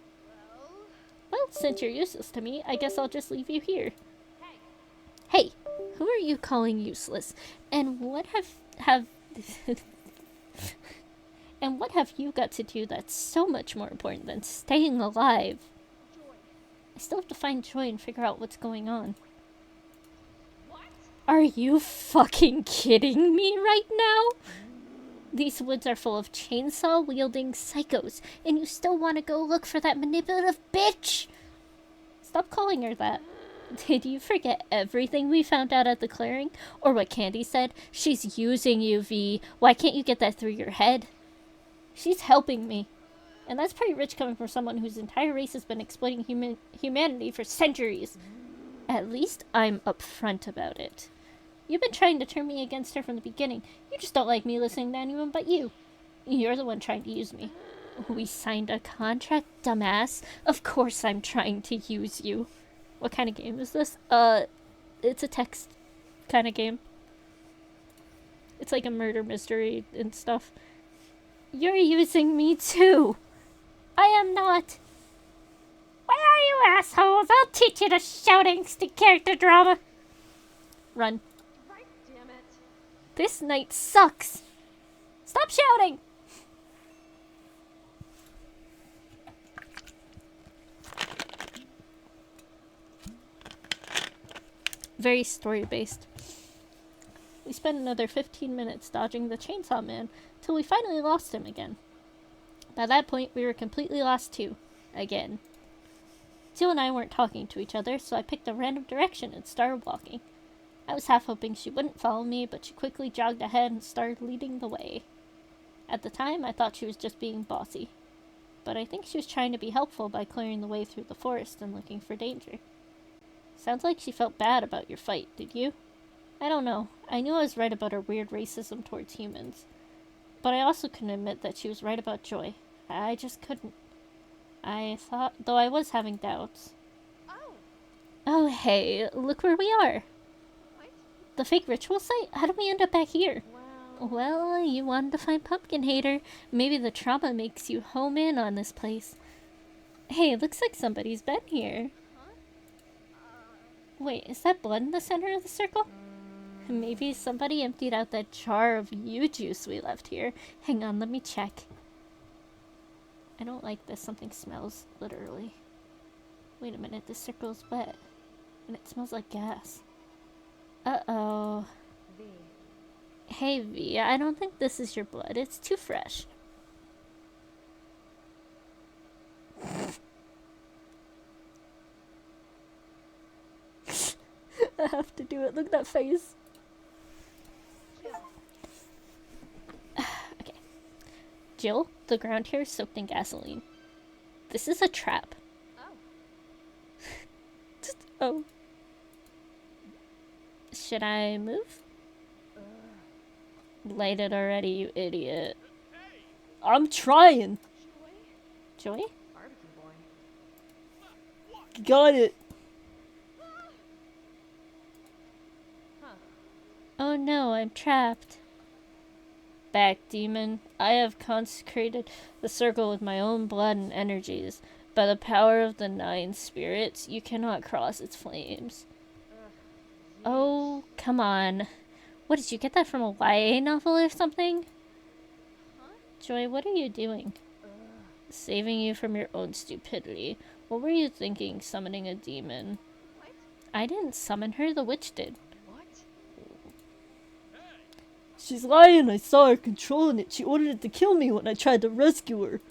Well, since you're useless to me, I guess I'll just leave you here. Hey, who are you calling useless? And what have and what have you got to do that's so much more important than staying alive? I still have to find Joy and figure out what's going on. Are you fucking kidding me right now? These woods are full of chainsaw-wielding psychos, and you still want to go look for that manipulative bitch? Stop calling her that. Did you forget everything we found out at the clearing? Or what Candy said? She's using you, V. Why can't you get that through your head? She's helping me. And that's pretty rich coming from someone whose entire race has been exploiting humanity for centuries. At least I'm upfront about it. You've been trying to turn me against her from the beginning. You just don't like me listening to anyone but you. You're the one trying to use me. We signed a contract, dumbass. Of course I'm trying to use you. What kind of game is this? It's a text kind of game. It's like a murder mystery and stuff. You're using me too. I am not. Where are you, assholes? I'll teach you to shouting stick character drama. Run. Right, damn it. This night sucks. Stop shouting. Very story-based. We spent another 15 minutes dodging the chainsaw man till we finally lost him again. By that point, we were completely lost too. Again. Teal and I weren't talking to each other, so I picked a random direction and started walking. I was half hoping she wouldn't follow me, but she quickly jogged ahead and started leading the way. At the time, I thought she was just being bossy. But I think she was trying to be helpful by clearing the way through the forest and looking for danger. Sounds like she felt bad about your fight, did you? I don't know. I knew I was right about her weird racism towards humans. But I also couldn't admit that she was right about Joy. I just couldn't. I thought, though I was having doubts. Oh, hey, look where we are. What? The fake ritual site? How did we end up back here? Wow. Well, you wanted to find Pumpkin Hater. Maybe the trauma makes you home in on this place. Hey, looks like somebody's been here. Wait, is that blood in the center of the circle? Maybe somebody emptied out that jar of you juice we left here. Hang on, let me check. I don't like this. Something smells, literally. Wait a minute, this circle's wet. And it smells like gas. Uh-oh. V. Hey, V, I don't think this is your blood. It's too fresh. I have to do it. Look at that face. Okay. Jill, the ground here is soaked in gasoline. This is a trap. Oh. Oh. Should I move? Light it already, you idiot. I'm trying. Joy? Joy? Barbecue boy. Got it. Huh. Oh no, I'm trapped. Back, demon. I have consecrated the circle with my own blood and energies. By the power of the 9 spirits, you cannot cross its flames. Oh, come on. What, did you get that from a YA novel or something? Huh? Joy, what are you doing? Saving you from your own stupidity. What were you thinking, summoning a demon? What? I didn't summon her, the witch did. What? She's lying. I saw her controlling it. She ordered it to kill me when I tried to rescue her.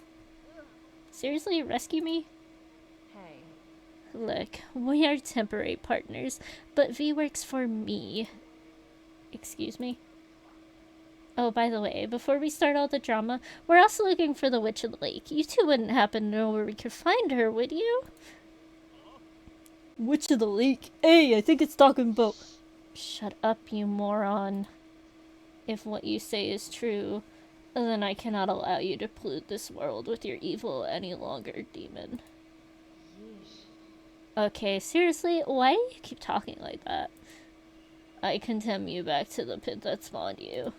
Seriously, rescue me? Hey. Look, we are temporary partners, but V works for me. Excuse me? Oh, by the way, before we start all the drama, we're also looking for the Witch of the Lake. You two wouldn't happen to know where we could find her, would you? Witch of the Lake. Hey, I think it's talking about... Shut up, you moron. If what you say is true, then I cannot allow you to pollute this world with your evil any longer, demon. Yeesh. Okay, seriously, why do you keep talking like that? I condemn you back to the pit that spawned you.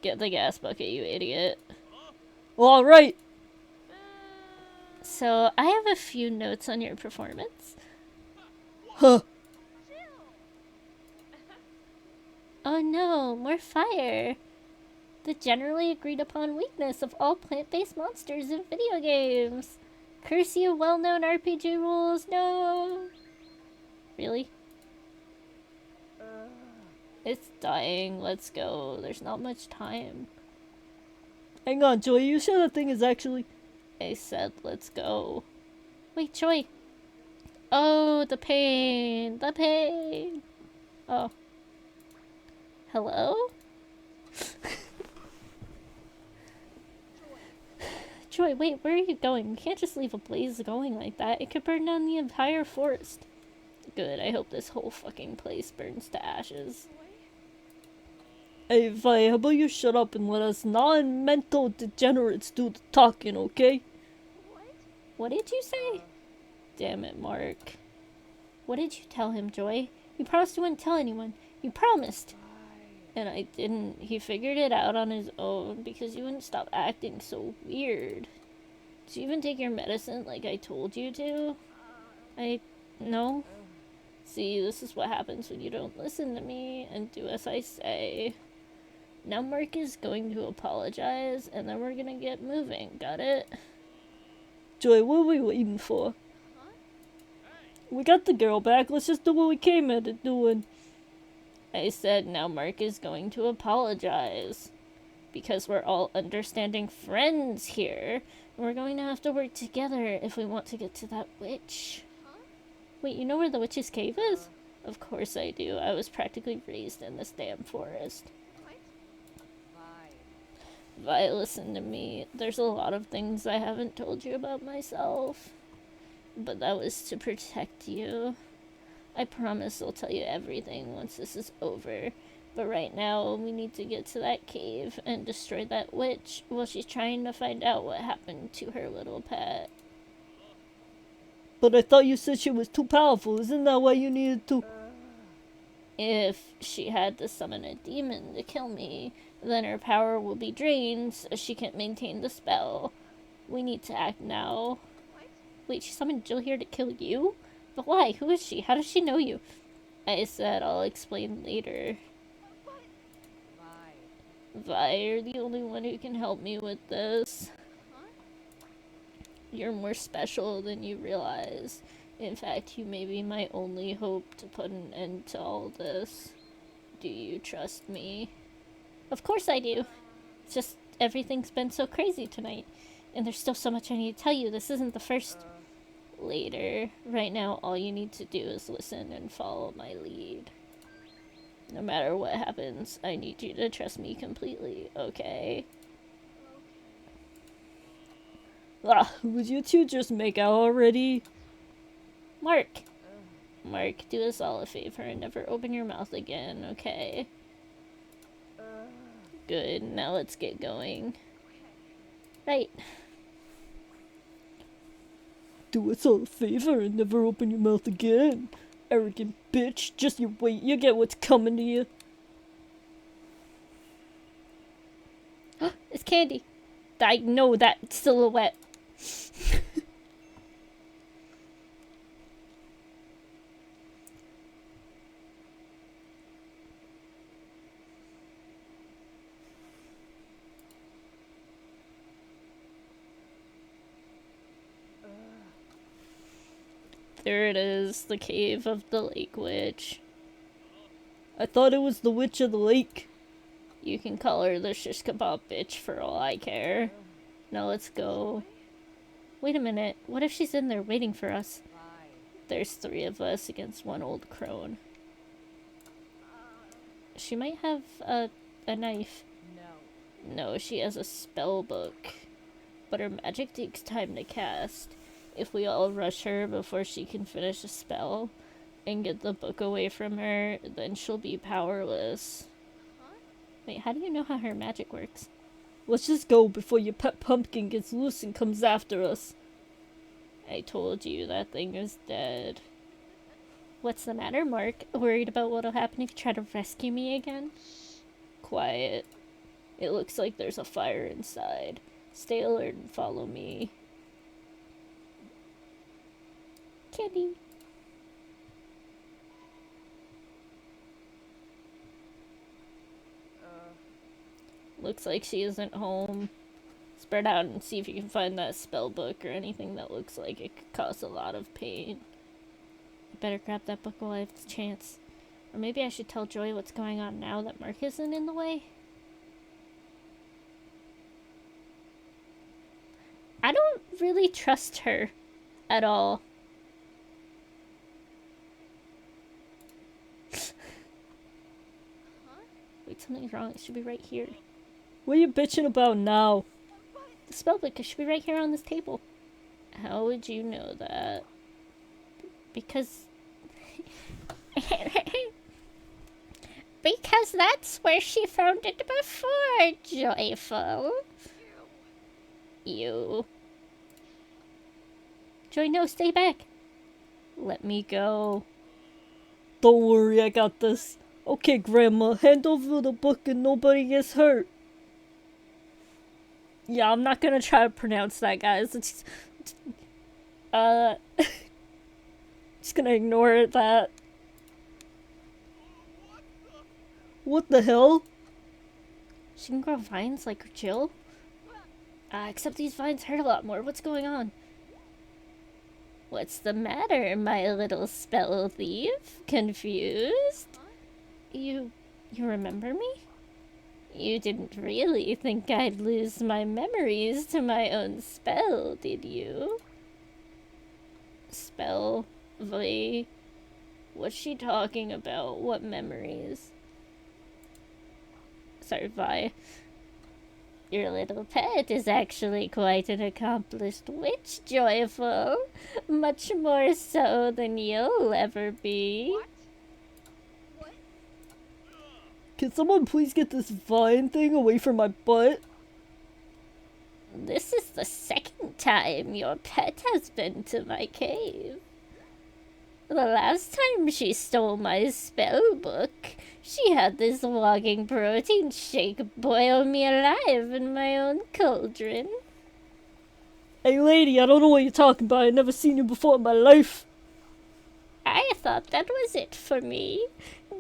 Get the gas bucket, you idiot. All right. So, I have a few notes on your performance. Huh. Oh no, more fire! The generally agreed upon weakness of all plant-based monsters in video games! Curse you, well-known RPG rules, no! Really? It's dying, let's go. There's not much time. Hang on, Joy. You sure that thing is actually... I said, let's go. Wait, Joy! Oh, the pain! The pain! Oh. Hello? Joy, wait, where are you going? You can't just leave a blaze going like that. It could burn down the entire forest. Good, I hope this whole fucking place burns to ashes. Hey, Vi, how about you shut up and let us non-mental degenerates do the talking, okay? What did you say? Damn it, Mark. What did you tell him, Joy? You promised you wouldn't tell anyone. You promised. And I didn't. He figured it out on his own because you wouldn't stop acting so weird. Did you even take your medicine like I told you to? No? See, this is what happens when you don't listen to me and do as I say. Now Mark is going to apologize, and then we're gonna get moving, got it? Joy, what are we waiting for? We got the girl back. Let's just do what we came at it doing. I said now Mark is going to apologize. Because we're all understanding friends here. And we're going to have to work together if we want to get to that witch. Wait, you know where the witch's cave is? Of course I do. I was practically raised in this damn forest. Vi, listen to me. There's a lot of things I haven't told you about myself. But that was to protect you. I promise I'll tell you everything once this is over. But right now, we need to get to that cave and destroy that witch while she's trying to find out what happened to her little pet. But I thought you said she was too powerful. Isn't that why you needed to... If she had to summon a demon to kill me, then her power will be drained so she can't maintain the spell. We need to act now. Wait, she summoned Jill here to kill you? But why? Who is she? How does she know you? I said I'll explain later. Vi, you're the only one who can help me with this. You're more special than you realize. In fact, you may be my only hope to put an end to all this. Do you trust me? Of course I do. It's just everything's been so crazy tonight. And there's still so much I need to tell you. This isn't the first. Later. Right now, all you need to do is listen and follow my lead. No matter what happens, I need you to trust me completely, okay? Ah, would you two just make out already? Mark! Mark, do us all a favor and never open your mouth again, okay? Good, now let's get going. Right. Do us all a favor and never open your mouth again. Arrogant bitch, just you wait, you get what's coming to you. It's Candy. I know that silhouette. There it is, the cave of the lake witch. I thought it was the witch of the lake. You can call her the shish kebab bitch for all I care. Now let's go. Wait a minute, what if she's in there waiting for us? There's 3 of us against 1 old crone. She might have a knife. No, she has a spell book. But her magic takes time to cast. If we all rush her before she can finish a spell and get the book away from her, then she'll be powerless. Wait, how do you know how her magic works? Let's just go before your pet pumpkin gets loose and comes after us. I told you that thing is dead. What's the matter, Mark? Worried about what'll happen if you try to rescue me again? Quiet. It looks like there's a fire inside. Stay alert and follow me. Candy. Looks like she isn't home. Spread out and see if you can find that spell book or anything that looks like it could cause a lot of pain. I better grab that book while I have the chance. Or maybe I should tell Joy what's going on now that Mark isn't in the way. I don't really trust her at all. Wait, something's wrong. It should be right here. What are you bitching about now? The spellbook, it should be right here on this table. How would you know that? Because... Because that's where she found it before, Joyful. You. Joy, no, stay back. Let me go. Don't worry, I got this. Okay, Grandma, hand over the book and nobody gets hurt. Yeah, I'm not gonna try to pronounce that, guys. It's just gonna ignore that. What the hell? She can grow vines like Jill? Except these vines hurt a lot more. What's going on? What's the matter, my little spell thief? Confused? You remember me? You didn't really think I'd lose my memories to my own spell, did you? Spell? What's she talking about? What memories? Sorry, Vi. Your little pet is actually quite an accomplished witch, Joyful. Much more so than you'll ever be. Can someone please get this vine thing away from my butt? This is the 2nd time your pet has been to my cave. The last time she stole my spell book, she had this walking protein shake boil me alive in my own cauldron. Hey lady, I don't know what you're talking about. I've never seen you before in my life. I thought that was it for me.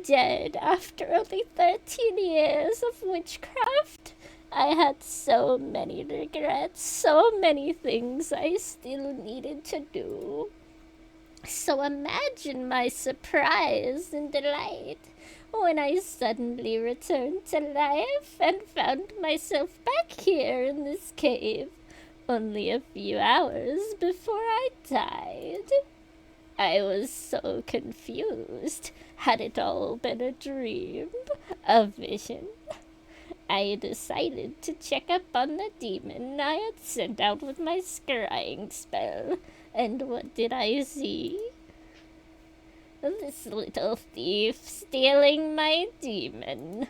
Dead after only 13 years of witchcraft. I had so many regrets, so many things I still needed to do. So imagine my surprise and delight when I suddenly returned to life and found myself back here in this cave only a few hours before I died. I was so confused. Had it all been a dream? A vision? I decided to check up on the demon I had sent out with my scrying spell. And what did I see? This little thief stealing my demon.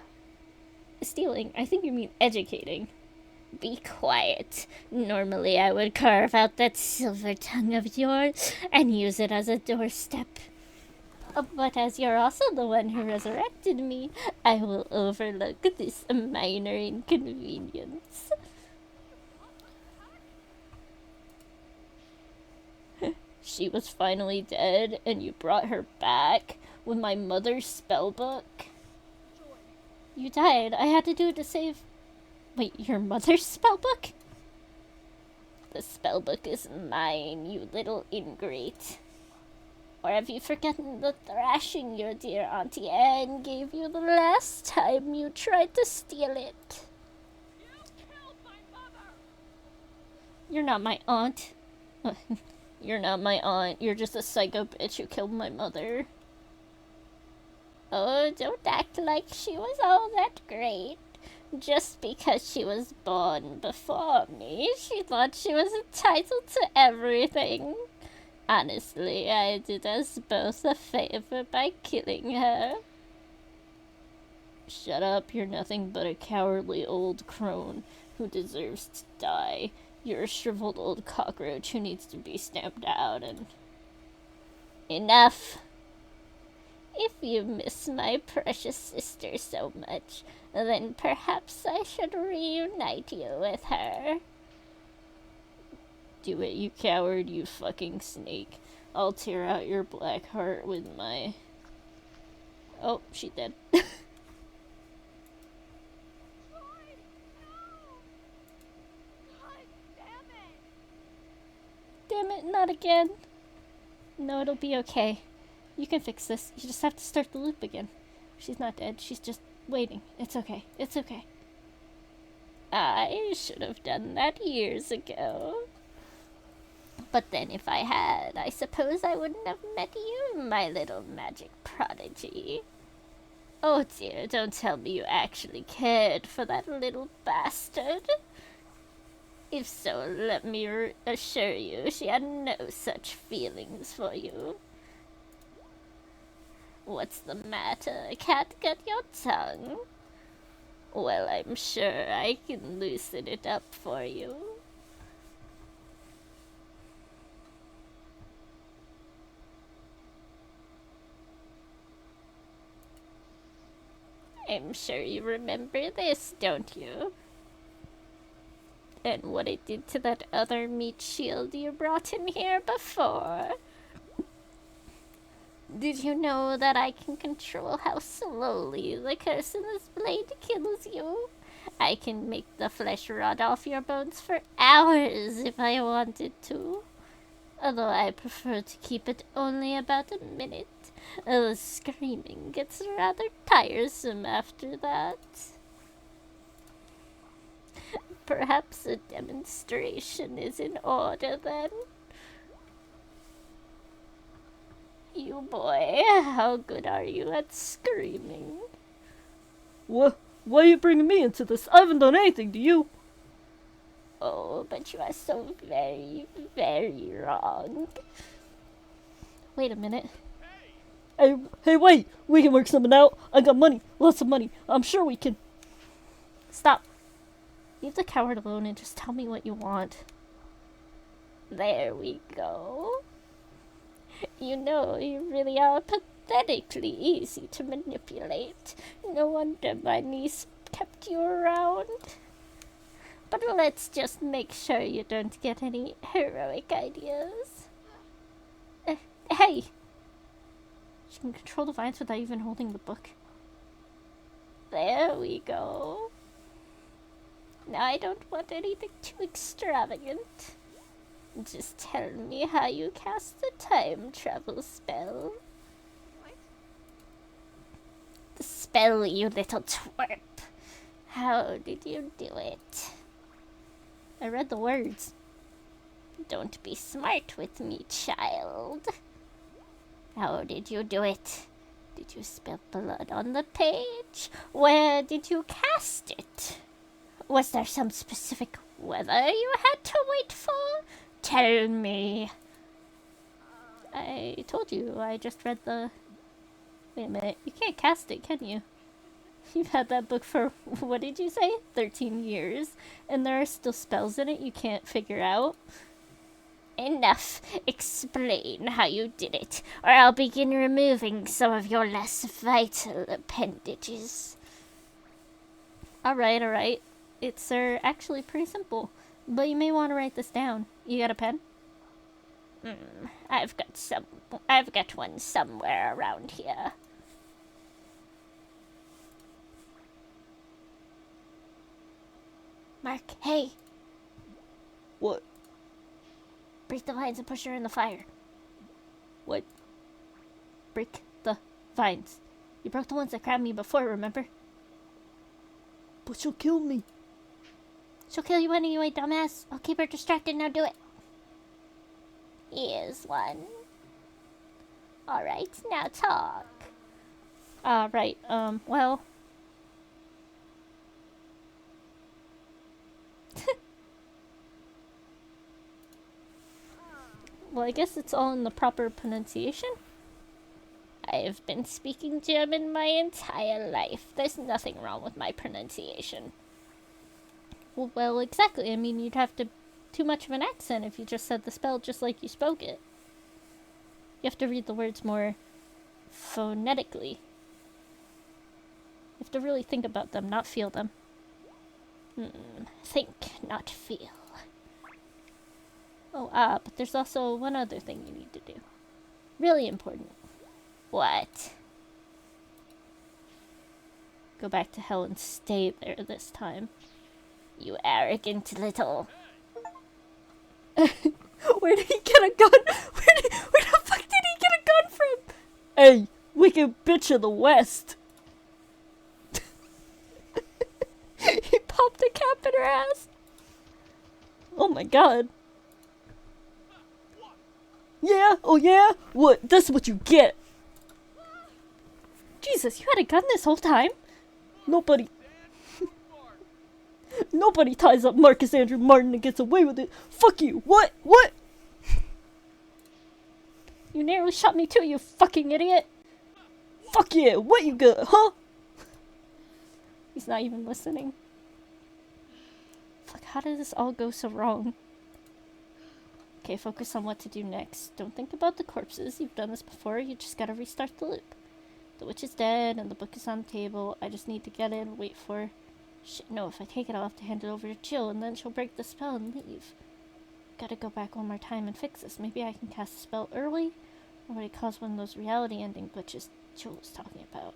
Stealing? I think you mean educating. Be quiet. Normally I would carve out that silver tongue of yours and use it as a doorstep. But as you're also the one who resurrected me, I will overlook this minor inconvenience. She was finally dead, and you brought her back with my mother's spellbook. You died. I had to do it to save... Wait, your mother's spellbook? The spellbook is mine, you little ingrate. Or have you forgotten the thrashing your dear Auntie Anne gave you the last time you tried to steal it? You killed my mother! You're not my aunt. You're not my aunt. You're just a psycho bitch who killed my mother. Oh, don't act like she was all that great. Just because she was born before me, she thought she was entitled to everything. Honestly, I did us both a favor by killing her. Shut up, you're nothing but a cowardly old crone who deserves to die. You're a shriveled old cockroach who needs to be stamped out and... Enough! If you miss my precious sister so much, then perhaps I should reunite you with her. Do it, you coward, you fucking snake. I'll tear out your black heart with my... Oh, she dead. Damn it, not again. No, it'll be okay. You can fix this. You just have to start the loop again. She's not dead. She's just waiting. It's okay. It's okay. I should have done that years ago. But then if I had, I suppose I wouldn't have met you, my little magic prodigy. Oh dear, don't tell me you actually cared for that little bastard. If so, let me assure you she had no such feelings for you. What's the matter? Can't get your tongue? Well, I'm sure I can loosen it up for you. I'm sure you remember this, don't you? And what it did to that other meat shield you brought in here before. Did you know that I can control how slowly the curse in this blade kills you? I can make the flesh rot off your bones for hours if I wanted to. Although I prefer to keep it only about a minute. The screaming gets rather tiresome after that. Perhaps a demonstration is in order then. You boy, how good are you at screaming? What? Why are you bringing me into this? I haven't done anything to you. Oh, but you are so very, very wrong. Wait a minute. Hey, wait! We can work something out. I got money, lots of money. I'm sure we can. Stop. Leave the coward alone and just tell me what you want. There we go. You know, you really are pathetically easy to manipulate. No wonder my niece kept you around. But let's just make sure you don't get any heroic ideas. Hey! She can control the vines without even holding the book. There we go. Now I don't want anything too extravagant. Just tell me how you cast the time travel spell. What? The spell, you little twerp. How did you do it? I read the words. Don't be smart with me, child. How did you do it? Did you spill blood on the page? Where did you cast it? Was there some specific weather you had to wait for? Tell me. I told you, I just read the... Wait a minute, you can't cast it, can you? You've had that book for, what did you say? 13 years. And there are still spells in it you can't figure out. Enough. Explain how you did it, or I'll begin removing some of your less vital appendages. Alright. It's actually pretty simple. But you may want to write this down. You got a pen? I've got one somewhere around here. Mark, hey. What? Break the vines and push her in the fire. What? Break the vines. You broke the ones that grabbed me before, remember? But she'll kill me. She'll kill you anyway, dumbass. I'll keep her distracted, now do it. Here's one. Alright, now talk. Right, well... Well, I guess it's all in the proper pronunciation. I've been speaking German my entire life. There's nothing wrong with my pronunciation. Well, exactly. I mean, you'd have too much of an accent if you just said the spell just like you spoke it. You have to read the words more phonetically. You have to really think about them, not feel them. Think, not feel. Oh, but there's also one other thing you need to do. Really important. What? Go back to hell and stay there this time. You arrogant little... Where did he get a gun? Where the fuck did he get a gun from? Hey, wicked bitch of the West. He popped a cap in her ass. Oh my god. Yeah? Oh yeah? What? That's what you get. Jesus, you had a gun this whole time? Nobody ties up Marcus Andrew Martin and gets away with it. Fuck you. What? You nearly shot me too, you fucking idiot. Fuck yeah. What you got, huh? He's not even listening. Fuck, how did this all go so wrong? Okay, focus on what to do next. Don't think about the corpses. You've done this before. You just gotta restart the loop. The witch is dead, and the book is on the table. I just need to get in, wait for... Shit, no, if I take it, I'll have to hand it over to Jill, and then she'll break the spell and leave. Gotta go back one more time and fix this. Maybe I can cast the spell early? Or would it cause one of those reality-ending glitches Jill was talking about?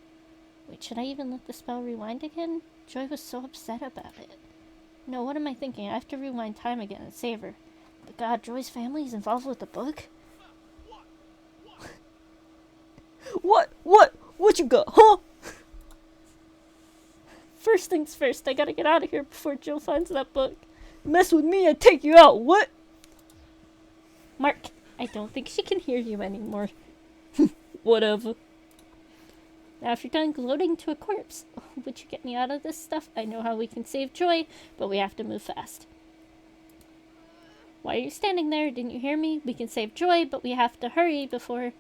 Wait, should I even let the spell rewind again? Joy was so upset about it. No, what am I thinking? I have to rewind time again and save her. But God, Joy's family is involved with the book? What you got, huh? First things first, I gotta get out of here before Jill finds that book. Mess with me, I take you out, what? Mark, I don't think she can hear you anymore. Whatever. Now, if you're done gloating to a corpse, would you get me out of this stuff? I know how we can save Joy, but we have to move fast. Why are you standing there? Didn't you hear me? We can save Joy, but we have to hurry before...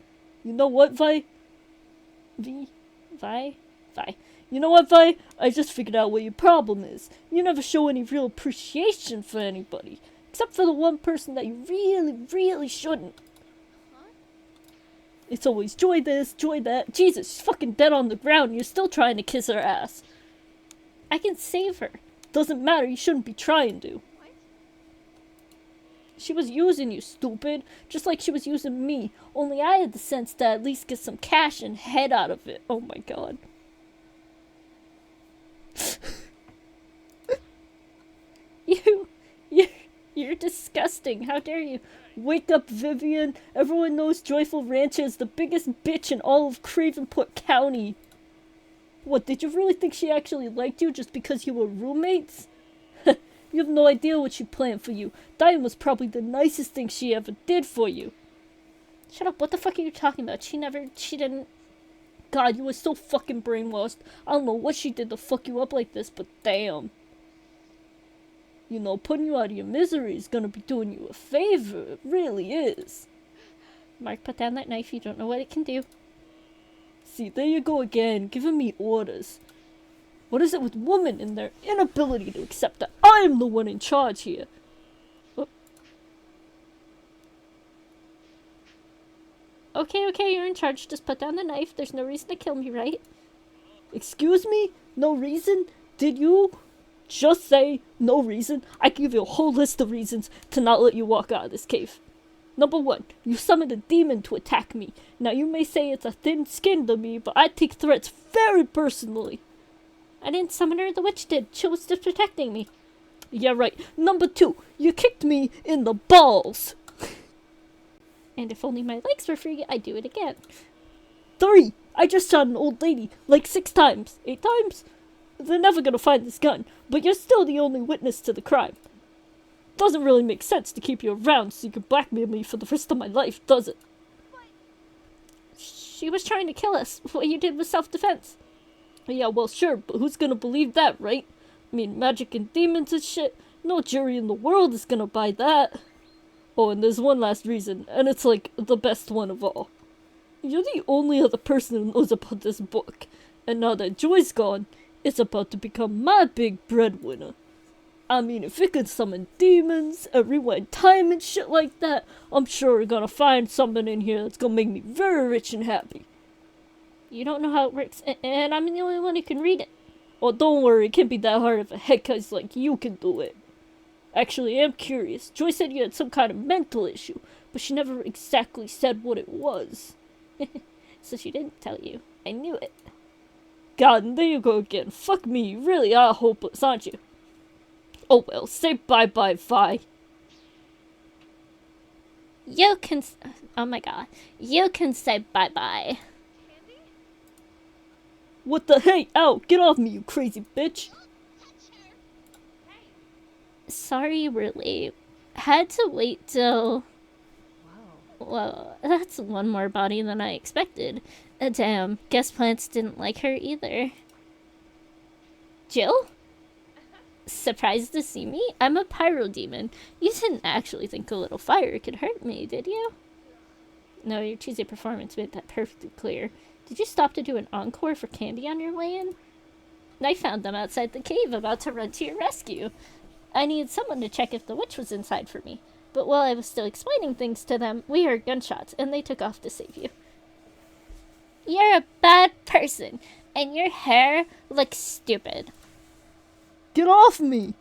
You know what, Vi? Vi? You know what, Vi? I just figured out what your problem is. You never show any real appreciation for anybody. Except for the one person that you really, really shouldn't. Huh? It's always Joy this, Joy that. Jesus, she's fucking dead on the ground and you're still trying to kiss her ass. I can save her. Doesn't matter, you shouldn't be trying to. What? She was using you, stupid. Just like she was using me. Only I had the sense to at least get some cash and head out of it. Oh my god. You're disgusting. How dare you? Wake up, Vivian. Everyone knows Joyful Rancher is the biggest bitch in all of Cravenport County. What, did you really think she actually liked you just because you were roommates? You have no idea what she planned for you. Dying was probably the nicest thing she ever did for you. Shut up, what the fuck are you talking about? She didn't... God, you were so fucking brainwashed. I don't know what she did to fuck you up like this, but damn. You know, putting you out of your misery is gonna be doing you a favor. It really is. Mark, put down that knife. You don't know what it can do. See, there you go again, giving me orders. What is it with women and their inability to accept that I am the one in charge here? Oh. Okay, you're in charge. Just put down the knife. There's no reason to kill me, right? Excuse me? No reason? Did you just say no reason? I can give you a whole list of reasons to not let you walk out of this cave. Number 1, you summoned a demon to attack me. Now you may say it's a thin skin to me, but I take threats very personally. I didn't summon her. The witch did. She was just protecting me. Yeah, right. Number 2, you kicked me in the balls. And if only my legs were free, I'd do it again. 3, I just shot an old lady like 6 times. 8 times? They're never gonna find this gun, but you're still the only witness to the crime. Doesn't really make sense to keep you around so you can blackmail me for the rest of my life, does it? She was trying to kill us. What you did was self-defense. Yeah, well, sure, but who's gonna believe that, right? I mean, magic and demons and shit. No jury in the world is gonna buy that. Oh, and there's one last reason, and it's like the best one of all. You're the only other person who knows about this book, and now that Joy's gone, it's about to become my big breadwinner. I mean, if it can summon demons and rewind time and shit like that, I'm sure we're gonna find something in here that's gonna make me very rich and happy. You don't know how it works, and I'm the only one who can read it. Oh, don't worry, it can't be that hard if a head case like you can do it. Actually, I'm curious. Joy said you had some kind of mental issue, but she never exactly said what it was. So she didn't tell you. I knew it. God, and there you go again. Fuck me, you really are hopeless, aren't you? Oh well, say bye-bye, Vi. You can... Oh my god. You can say bye-bye. What the hey? Ow! Get off me, you crazy bitch! Sorry we're late. Had to wait till... Well, that's one more body than I expected. Damn, guess plants didn't like her either. Jill? Surprised to see me? I'm a pyro demon. You didn't actually think a little fire could hurt me, did you? No, your Tuesday performance made that perfectly clear. Did you stop to do an encore for Candy on your way in? I found them outside the cave, about to run to your rescue. I needed someone to check if the witch was inside for me. But while I was still explaining things to them, we heard gunshots, and they took off to save you. You're a bad person, and your hair looks stupid. Get off me!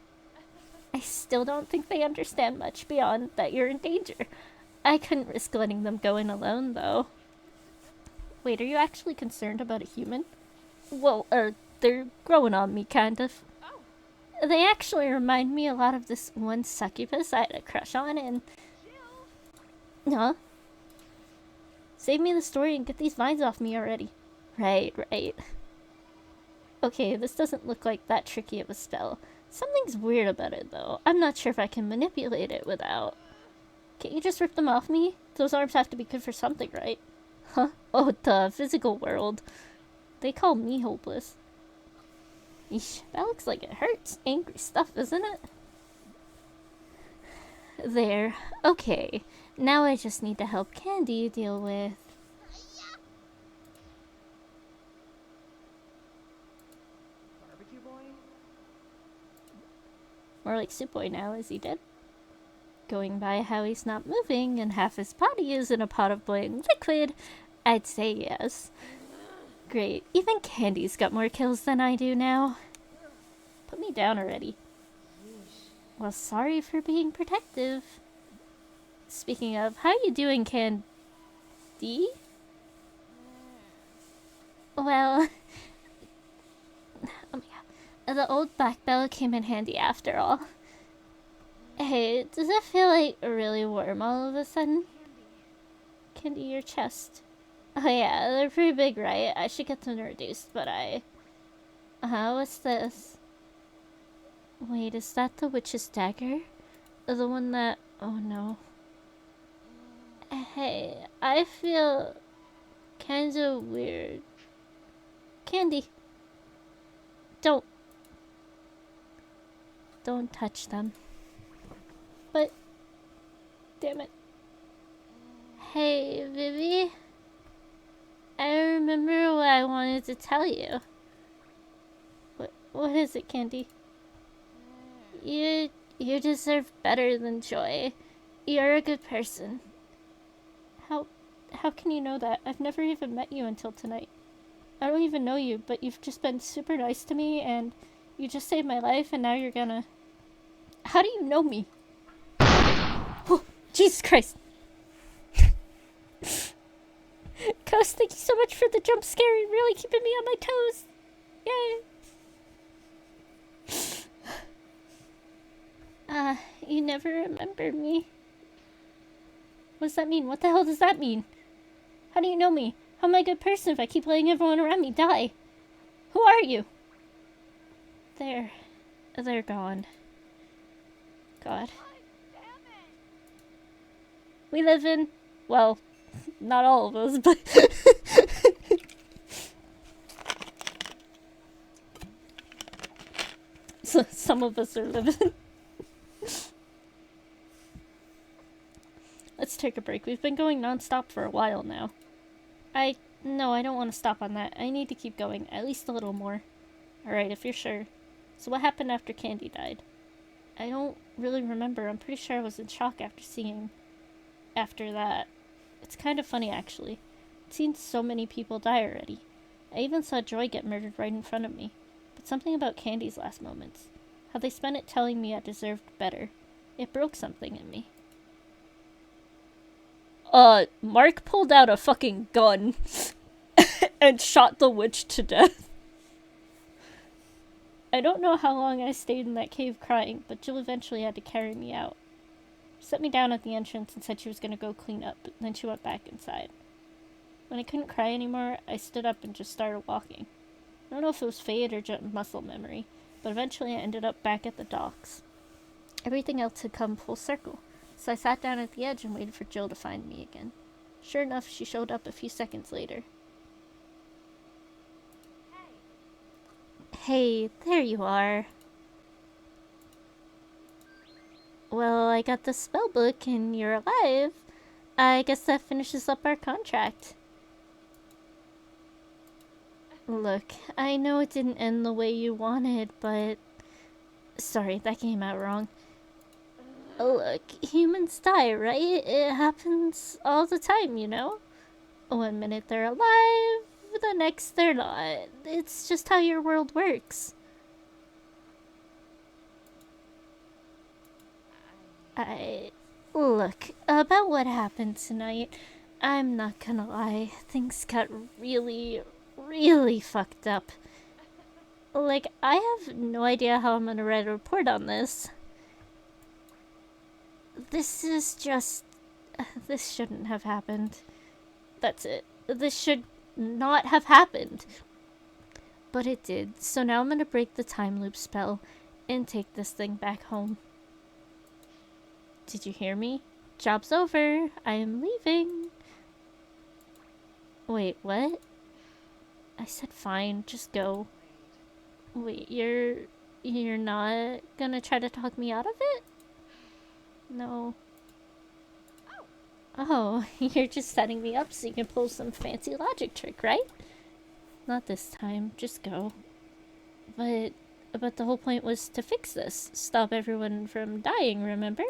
I still don't think they understand much beyond that you're in danger. I couldn't risk letting them go in alone, though. Wait, are you actually concerned about a human? Well, they're growing on me, kind of. Oh. They actually remind me a lot of this one succubus I had a crush on, and... Huh? Save me the story and get these vines off me already. Right. Okay, this doesn't look like that tricky of a spell. Something's weird about it, though. I'm not sure if I can manipulate it without... Can't you just rip them off me? Those arms have to be good for something, right? Huh? Oh, the physical world. They call me hopeless. Eesh, that looks like it hurts. Angry stuff, isn't it? There. Okay. Now I just need to help Candy deal with... Barbecue boy? More like Soup Boy now, is he dead? Going by how he's not moving and half his body is in a pot of boiling liquid, I'd say yes. Great. Even Candy's got more kills than I do now. Put me down already. Well, sorry for being protective. Speaking of, how you doing, Candy? Well... Oh my god. The old black bell came in handy after all. Hey, does it feel like really warm all of a sudden? Candy, your chest. Oh yeah, they're pretty big, right? I should get them reduced, but what's this? Wait, is that the witch's dagger? The one that... Oh no. Hey, I feel kinda weird. Candy. Don't touch them. But... Damn it. Hey, Vivi. I remember what I wanted to tell you. What is it, Candy? You deserve better than joy. You're a good person. How can you know that? I've never even met you until tonight. I don't even know you, but you've just been super nice to me, and you just saved my life, and now you're gonna... How do you know me? Oh, Jesus Christ. Cuz, thank you so much for the jump scare, really keeping me on my toes. Yay. You never remembered me. What does that mean? What the hell does that mean? How do you know me? How am I a good person if I keep letting everyone around me die? Who are you? They're gone. God. We live in... Well, not all of us, but... So, some of us are living. Let's take a break. We've been going non-stop for a while now. No, I don't want to stop on that. I need to keep going, at least a little more. Alright, if you're sure. So what happened after Candy died? I don't really remember. I'm pretty sure I was in shock after that. It's kind of funny, actually. I've seen so many people die already. I even saw Joy get murdered right in front of me. But something about Candy's last moments. How they spent it telling me I deserved better. It broke something in me. Mark pulled out a fucking gun and shot the witch to death. I don't know how long I stayed in that cave crying, but Jill eventually had to carry me out. She set me down at the entrance and said she was gonna go clean up, but then she went back inside. When I couldn't cry anymore, I stood up and just started walking. I don't know if it was fate or just muscle memory, but eventually I ended up back at the docks. Everything else had come full circle. So I sat down at the edge and waited for Jill to find me again. Sure enough, she showed up a few seconds later. Hey, there you are. Well, I got the spell book and you're alive. I guess that finishes up our contract. Look, I know it didn't end the way you wanted, but... Sorry, that came out wrong. Look, humans die, right? It happens all the time, you know? 1 minute they're alive, the next they're not. It's just how your world works. Look, about what happened tonight, I'm not gonna lie, things got really, really fucked up. Like, I have no idea how I'm gonna write a report on this. This shouldn't have happened. That's it. This should not have happened. But it did, so now I'm gonna break the time loop spell and take this thing back home. Did you hear me? Job's over. I am leaving. Wait, what? I said fine, just go. Wait, you're not gonna try to talk me out of it? No. Oh, you're just setting me up so you can pull some fancy logic trick, right? Not this time, just go. But the whole point was to fix this. Stop everyone from dying, remember?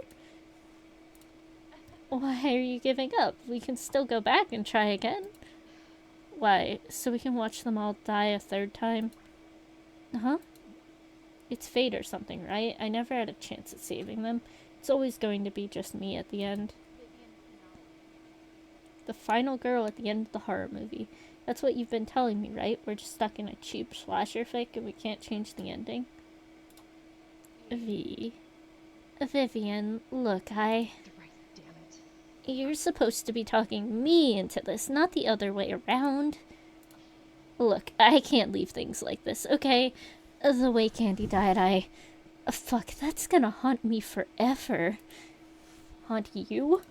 Why are you giving up? We can still go back and try again. Why? So we can watch them all die a third time? Huh? It's fate or something, right? I never had a chance at saving them. It's always going to be just me at the end. The final girl at the end of the horror movie. That's what you've been telling me, right? We're just stuck in a cheap slasher fic and we can't change the ending. V. Vivian, look, Right, damn it. You're supposed to be talking me into this, not the other way around. Look, I can't leave things like this, okay? The way Candy died, fuck, that's gonna haunt me forever. Haunt you?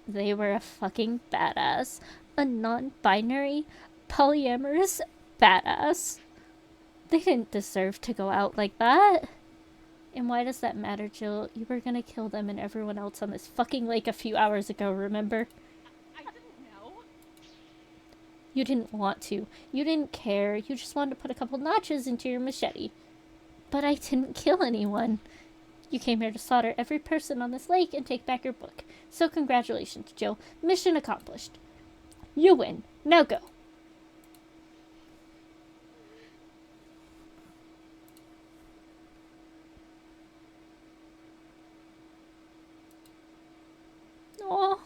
They were a fucking badass. A non-binary, polyamorous badass. They didn't deserve to go out like that. And why does that matter, Jill? You were gonna kill them and everyone else on this fucking lake a few hours ago, remember? I didn't know. You didn't want to. You didn't care. You just wanted to put a couple notches into your machete. But I didn't kill anyone. You came here to slaughter every person on this lake and take back your book. So congratulations, Jill. Mission accomplished. You win. Now go. Aw.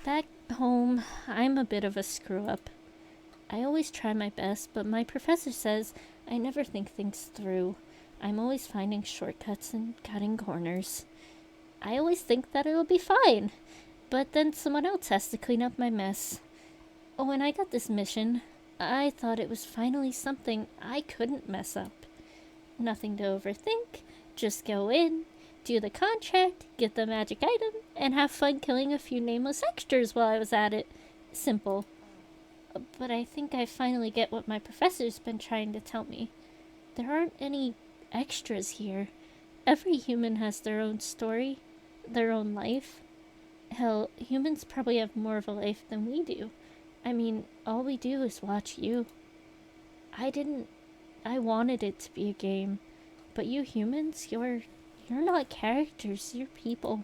Back home, I'm a bit of a screw-up. I always try my best, but my professor says I never think things through. I'm always finding shortcuts and cutting corners. I always think that it'll be fine, but then someone else has to clean up my mess. When I got this mission, I thought it was finally something I couldn't mess up. Nothing to overthink, just go in, do the contract, get the magic item, and have fun killing a few nameless extras while I was at it. Simple. But I think I finally get what my professor's been trying to tell me. There aren't any extras here. Every human has their own story, their own life. Hell, humans probably have more of a life than we do. I mean, all we do is watch you. I wanted it to be a game. But you humans, you're not characters, you're people.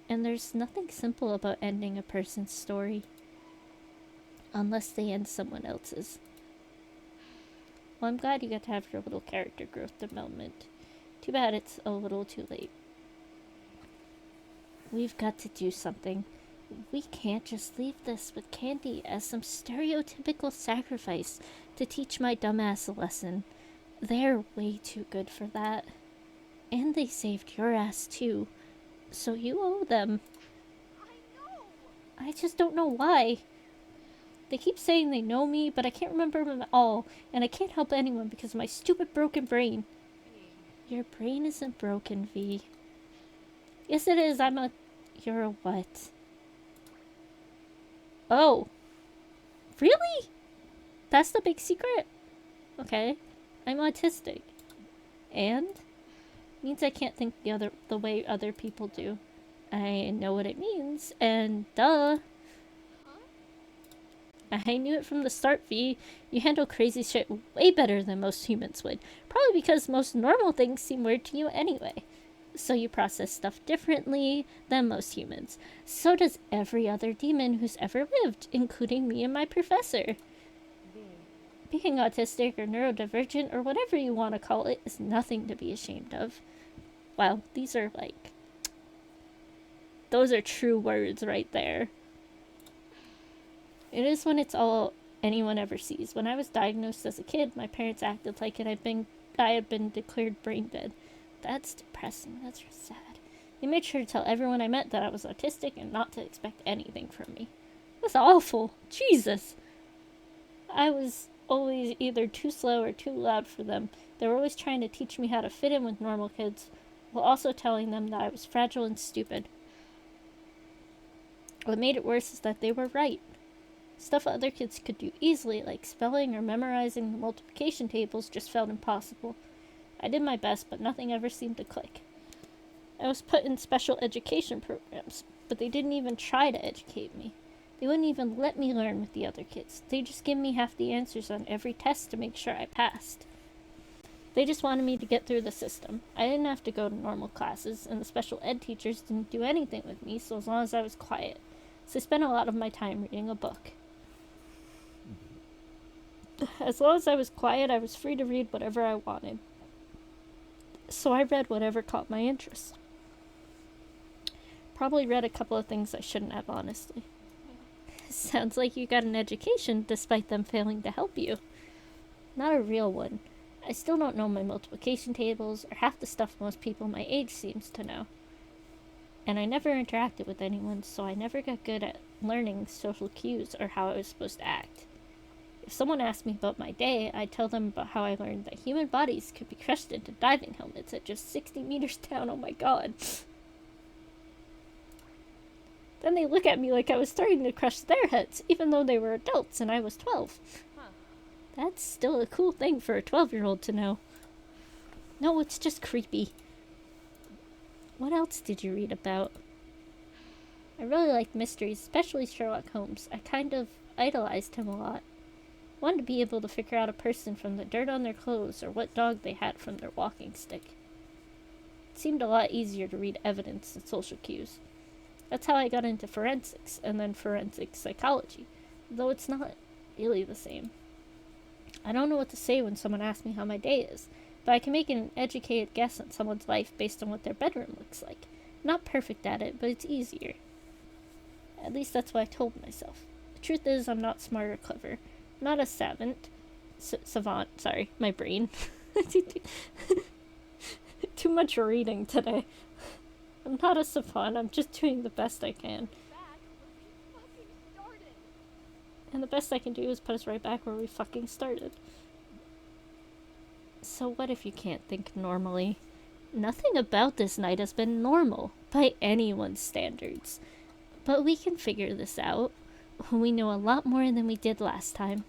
And there's nothing simple about ending a person's story. Unless they end someone else's. Well, I'm glad you got to have your little character growth development. Too bad it's a little too late. We've got to do something. We can't just leave this with Candy as some stereotypical sacrifice to teach my dumbass a lesson. They're way too good for that. And they saved your ass too. So you owe them. I know. I just don't know why. They keep saying they know me, but I can't remember them at all, and I can't help anyone because of my stupid broken brain. Your brain isn't broken, V. Yes, it is. You're a what? Oh. Really? That's the big secret? Okay. I'm autistic. And? Means I can't think the way other people do. I know what it means, and duh. I knew it from the start, V. You handle crazy shit way better than most humans would. Probably because most normal things seem weird to you anyway. So you process stuff differently than most humans. So does every other demon who's ever lived, including me and my professor. Being autistic or neurodivergent or whatever you want to call it is nothing to be ashamed of. Wow, those are true words right there. It is when it's all anyone ever sees. When I was diagnosed as a kid, my parents acted like I had been declared brain dead. That's depressing. That's sad. They made sure to tell everyone I met that I was autistic and not to expect anything from me. That's awful. Jesus. I was always either too slow or too loud for them. They were always trying to teach me how to fit in with normal kids, while also telling them that I was fragile and stupid. What made it worse is that they were right. Stuff other kids could do easily, like spelling or memorizing the multiplication tables, just felt impossible. I did my best, but nothing ever seemed to click. I was put in special education programs, but they didn't even try to educate me. They wouldn't even let me learn with the other kids. They just gave me half the answers on every test to make sure I passed. They just wanted me to get through the system. I didn't have to go to normal classes, and the special ed teachers didn't do anything with me, so as long as I was quiet. So I spent a lot of my time reading a book. As long as I was quiet, I was free to read whatever I wanted. So I read whatever caught my interest. Probably read a couple of things I shouldn't have, honestly. Sounds like you got an education despite them failing to help you. Not a real one. I still don't know my multiplication tables or half the stuff most people my age seems to know. And I never interacted with anyone, so I never got good at learning social cues or how I was supposed to act. If someone asked me about my day, I'd tell them about how I learned that human bodies could be crushed into diving helmets at just 60 meters down. Oh my god. Then they look at me like I was starting to crush their heads, even though they were adults and I was 12. Huh. That's still a cool thing for a 12-year-old to know. No, it's just creepy. What else did you read about? I really liked mysteries, especially Sherlock Holmes. I kind of idolized him a lot. Wanted to be able to figure out a person from the dirt on their clothes or what dog they had from their walking stick. It seemed a lot easier to read evidence than social cues. That's how I got into forensics and then forensic psychology, though it's not really the same. I don't know what to say when someone asks me how my day is, but I can make an educated guess on someone's life based on what their bedroom looks like. Not perfect at it, but it's easier. At least that's what I told myself. The truth is, I'm not smart or clever. I'm not a savant, sorry, my brain. Too much reading today. I'm not a savant, I'm just doing the best I can. Back where we fucking started. And the best I can do is put us right back where we fucking started. So what if you can't think normally? Nothing about this night has been normal, by anyone's standards. But we can figure this out. We know a lot more than we did last time.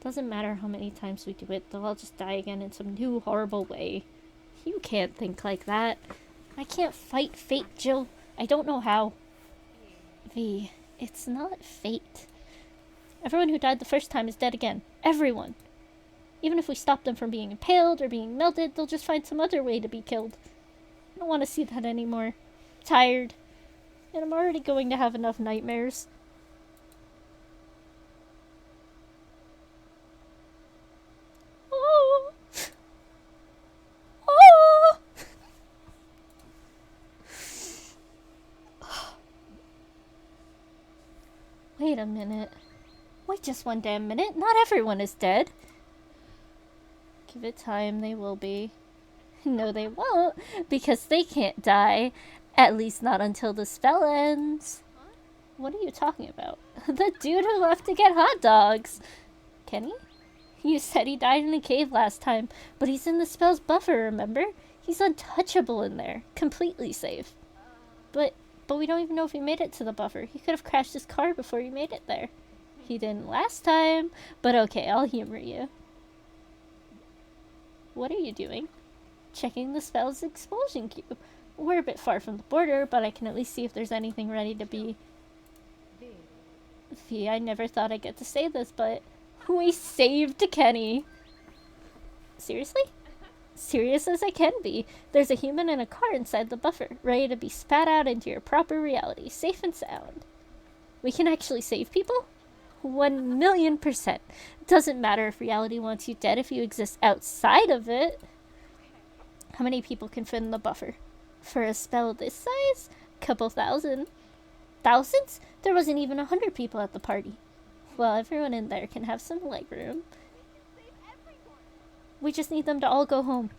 Doesn't matter how many times we do it, they'll all just die again in some new horrible way. You can't think like that. I can't fight fate, Jill. I don't know how. V, it's not fate. Everyone who died the first time is dead again. Everyone. Even if we stop them from being impaled or being melted, they'll just find some other way to be killed. I don't want to see that anymore. I'm tired. And I'm already going to have enough nightmares. Oh. Oh. Wait a minute. Wait just one damn minute. Not everyone is dead. Give it time, they will be. No, they won't, because they can't die. At least not until the spell ends. Huh? What are you talking about? The dude who left to get hot dogs. Kenny? You said he died in a cave last time, but he's in the spell's buffer, remember? He's untouchable in there. Completely safe. But we don't even know if he made it to the buffer. He could have crashed his car before he made it there. He didn't last time, but okay, I'll humor you. What are you doing? Checking the spell's expulsion queue. We're a bit far from the border, but I can at least see if there's anything ready to be... V, I never thought I'd get to say this, but... We saved Kenny! Seriously? Serious as I can be. There's a human in a car inside the buffer, ready to be spat out into your proper reality, safe and sound. We can actually save people? 1,000,000%. Doesn't matter if reality wants you dead if you exist outside of it. How many people can fit in the buffer? For a spell this size? Couple thousand. Thousands? There wasn't even 100 people at the party. Well, everyone in there can have some leg room. We just need them to all go home.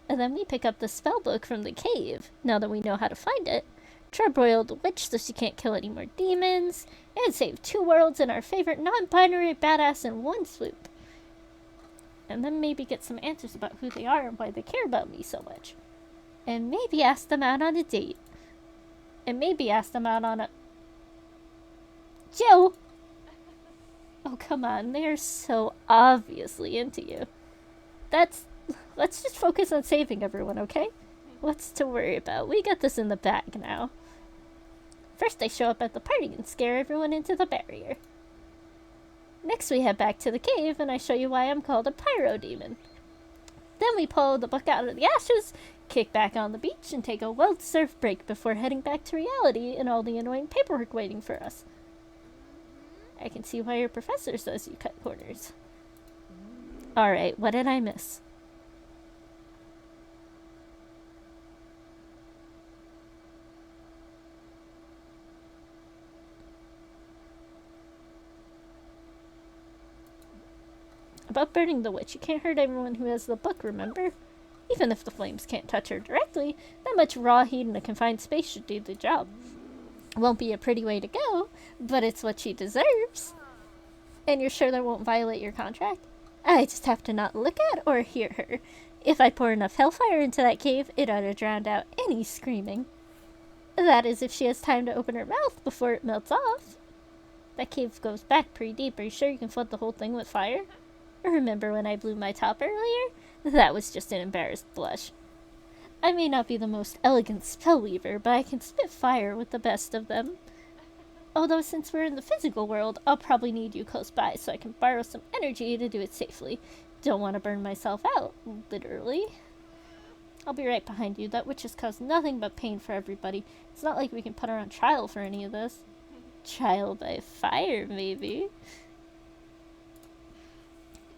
And then we pick up the spell book from the cave, now that we know how to find it. Charbroil the witch so she can't kill any more demons. And save 2 worlds and our favorite non-binary badass in one swoop. And then maybe get some answers about who they are and why they care about me so much. And maybe ask them out on a date. And maybe ask them out on a... Jill! Oh, come on. They are so obviously into you. Let's just focus on saving everyone, okay? What's to worry about? We got this in the bag now. First they show up at the party and scare everyone into the barrier. Next we head back to the cave and I show you why I'm called a pyro demon. Then we pull the book out of the ashes, kick back on the beach, and take a well-deserved break before heading back to reality and all the annoying paperwork waiting for us. I can see why your professor says you cut corners. Alright, what did I miss? About burning the witch, you can't hurt everyone who has the book, remember? Even if the flames can't touch her directly, that much raw heat in a confined space should do the job. Won't be a pretty way to go, but it's what she deserves. And you're sure that won't violate your contract? I just have to not look at or hear her. If I pour enough hellfire into that cave, it ought to drown out any screaming. That is if she has time to open her mouth before it melts off. That cave goes back pretty deep. Are you sure you can flood the whole thing with fire? Remember when I blew my top earlier? That was just an embarrassed blush. I may not be the most elegant spellweaver, but I can spit fire with the best of them. Although since we're in the physical world, I'll probably need you close by so I can borrow some energy to do it safely. Don't want to burn myself out, literally. I'll be right behind you. That witch has caused nothing but pain for everybody. It's not like we can put her on trial for any of this. Trial by fire, maybe.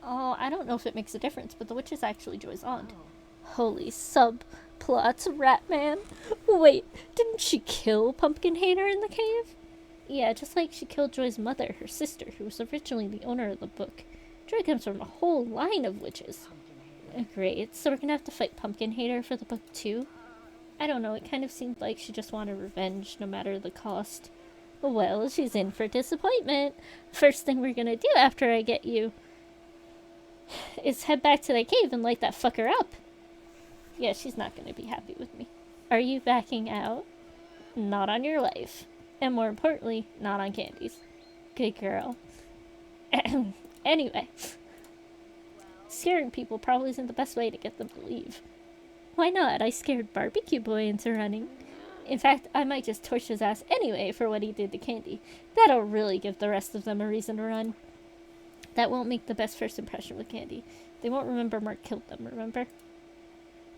Oh, I don't know if it makes a difference, but the witch is actually Joy's aunt. Holy subplots, Ratman. Wait, didn't she kill Pumpkin Hater in the cave? Yeah, just like she killed Joy's mother, her sister, who was originally the owner of the book. Joy comes from a whole line of witches. Great, so we're gonna have to fight Pumpkin Hater for the book too? I don't know, it kind of seemed like she just wanted revenge, no matter the cost. Well, she's in for disappointment. First thing we're gonna do after I get you is head back to the cave and light that fucker up. Yeah, she's not gonna be happy with me. Are you backing out? Not on your life. And more importantly, not on Candy's. Good girl. Anyway, scaring people probably isn't the best way to get them to leave. Why not? I scared Barbecue Boy into running. In fact, I might just torch his ass anyway for what he did to Candy. That'll really give the rest of them a reason to run. That won't make the best first impression with Candy. They won't remember Mark killed them, remember?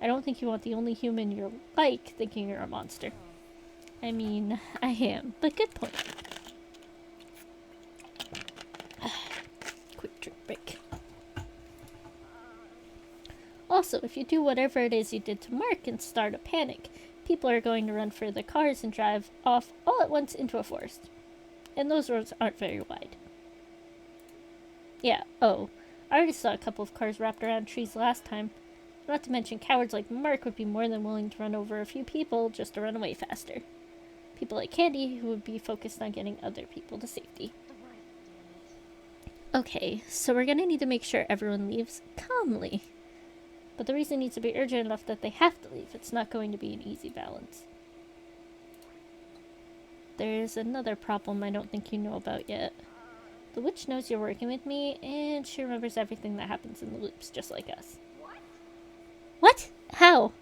I don't think you want the only human you're like thinking you're a monster. I mean, I am, but good point. Quick drink break. Also, if you do whatever it is you did to Mark and start a panic, people are going to run for their cars and drive off all at once into a forest. And those roads aren't very wide. Yeah, oh, I already saw a couple of cars wrapped around trees last time. Not to mention cowards like Mark would be more than willing to run over a few people just to run away faster. People like Candy who would be focused on getting other people to safety. Okay, so we're gonna need to make sure everyone leaves calmly. But the reason needs to be urgent enough that they have to leave. It's not going to be an easy balance. There's another problem I don't think you know about yet. The witch knows you're working with me, and she remembers everything that happens in the loops, just like us. What? How?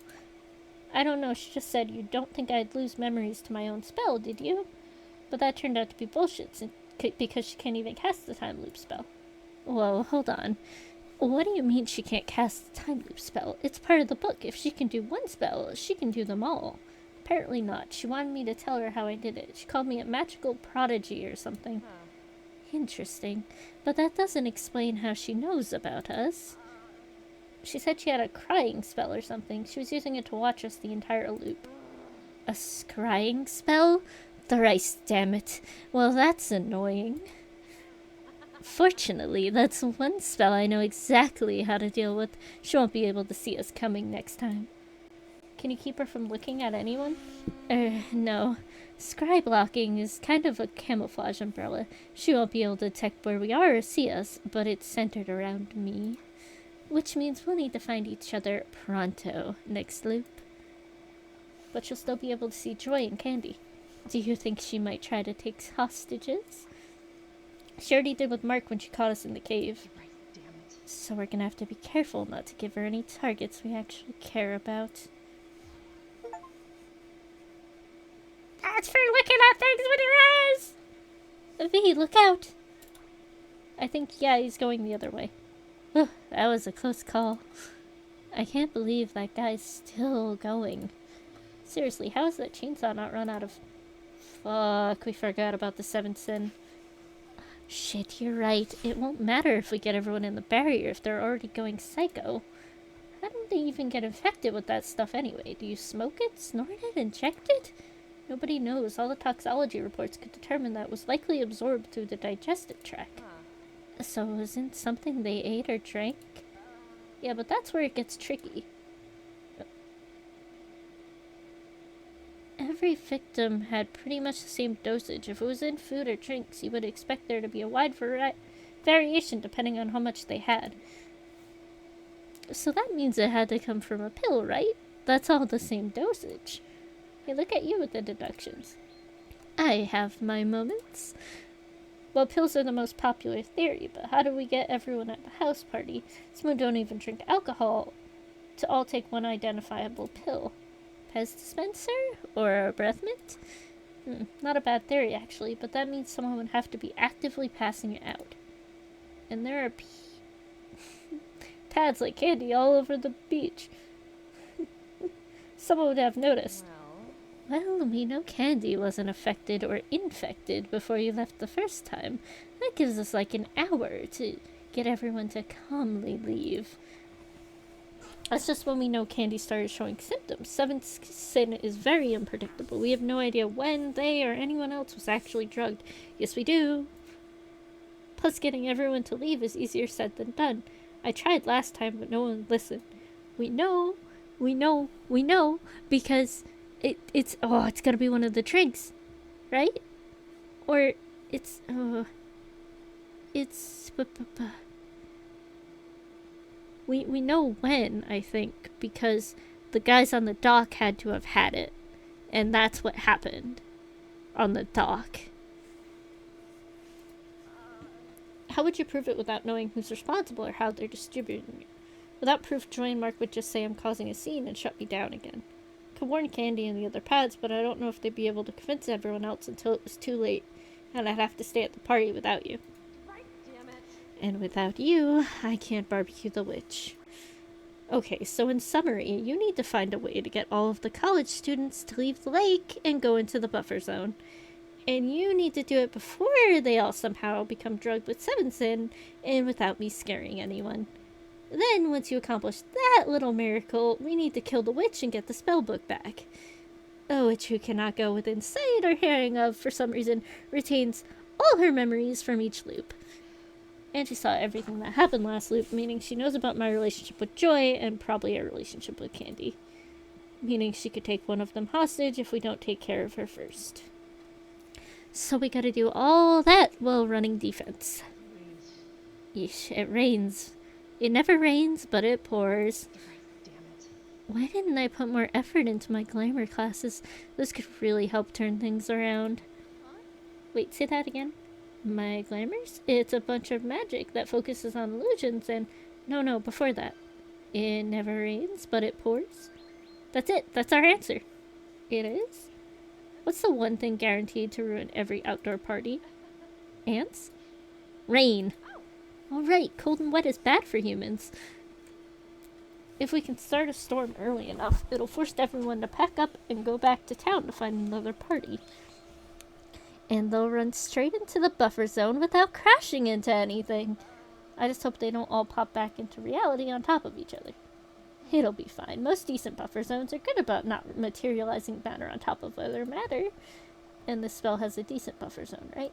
I don't know, she just said you don't think I'd lose memories to my own spell, did you? But that turned out to be bullshit, because she can't even cast the time loop spell. Whoa, hold on. What do you mean she can't cast the time loop spell? It's part of the book. If she can do one spell, she can do them all. Apparently not. She wanted me to tell her how I did it. She called me a magical prodigy or something. Interesting. But that doesn't explain how she knows about us. She said she had a crying spell or something. She was using it to watch us the entire loop. A scrying spell? Thrice, damn it. Well, that's annoying. Fortunately, that's one spell I know exactly how to deal with. She won't be able to see us coming next time. Can you keep her from looking at anyone? No. Scry blocking is kind of a camouflage umbrella. She won't be able to detect where we are or see us, but it's centered around me. Which means we'll need to find each other pronto next loop. But she'll still be able to see Joy and Candy. Do you think she might try to take hostages? She already did with Mark when she caught us in the cave. So we're gonna have to be careful not to give her any targets we actually care about. That's for looking at things with your eyes! V, look out! I think, yeah, he's going the other way. Ugh, that was a close call. I can't believe that guy's still going. Seriously, how is that chainsaw not run out of... Fuck, we forgot about the seventh sin. Shit, you're right. It won't matter if we get everyone in the barrier if they're already going psycho. How do they even get infected with that stuff anyway? Do you smoke it, snort it, inject it? Nobody knows. All the toxology reports could determine that it was likely absorbed through the digestive tract. So it wasn't something they ate or drank? Yeah, but that's where it gets tricky. Every victim had pretty much the same dosage. If it was in food or drinks, you would expect there to be a wide variation depending on how much they had. So that means it had to come from a pill, right? That's all the same dosage. Hey, look at you with the deductions. I have my moments. Well, pills are the most popular theory, but how do we get everyone at the house party, some who don't even drink alcohol, to all take one identifiable pill? Pez dispenser? Or a breath mint? Not a bad theory, actually, but that means someone would have to be actively passing it out. And there are pads like candy all over the beach. Someone would have noticed. Well, we know Candy wasn't affected or infected before you left the first time. That gives us like an hour to get everyone to calmly leave. That's just when we know Candy started showing symptoms. Seventh Sin is very unpredictable. We have no idea when they or anyone else was actually drugged. Yes, we do. Plus, getting everyone to leave is easier said than done. I tried last time, but no one listened. We know, because it's gotta be one of the drinks, right? Or it's we know when, I think, because the guys on the dock had to have had it, and that's what happened on the dock. How would you prove it without knowing who's responsible or how they're distributing it? Without proof, Joy and Mark would just say I'm causing a scene and shut me down again. Could warn Candy and the other pads, but I don't know if they'd be able to convince everyone else until it was too late, and I'd have to stay at the party without you. Right, damn it. And without you, I can't barbecue the witch. Okay, so in summary, you need to find a way to get all of the college students to leave the lake and go into the buffer zone. And you need to do it before they all somehow become drugged with Seven Sin, and without me scaring anyone. Then, once you accomplish that little miracle, we need to kill the witch and get the spellbook back. A witch who cannot go within sight or hearing of, for some reason, retains all her memories from each loop. And she saw everything that happened last loop, meaning she knows about my relationship with Joy and probably our relationship with Candy. Meaning she could take one of them hostage if we don't take care of her first. So we gotta do all that while running defense. Yeesh, it rains. It never rains, but it pours. Why didn't I put more effort into my glamour classes? This could really help turn things around. Wait, say that again? My glamours? It's a bunch of magic that focuses on illusions and... No, before that. It never rains, but it pours. That's it. That's our answer. It is? What's the one thing guaranteed to ruin every outdoor party? Ants? Rain. Alright, cold and wet is bad for humans. If we can start a storm early enough, it'll force everyone to pack up and go back to town to find another party. And they'll run straight into the buffer zone without crashing into anything. I just hope they don't all pop back into reality on top of each other. It'll be fine. Most decent buffer zones are good about not materializing matter on top of other matter. And this spell has a decent buffer zone, right?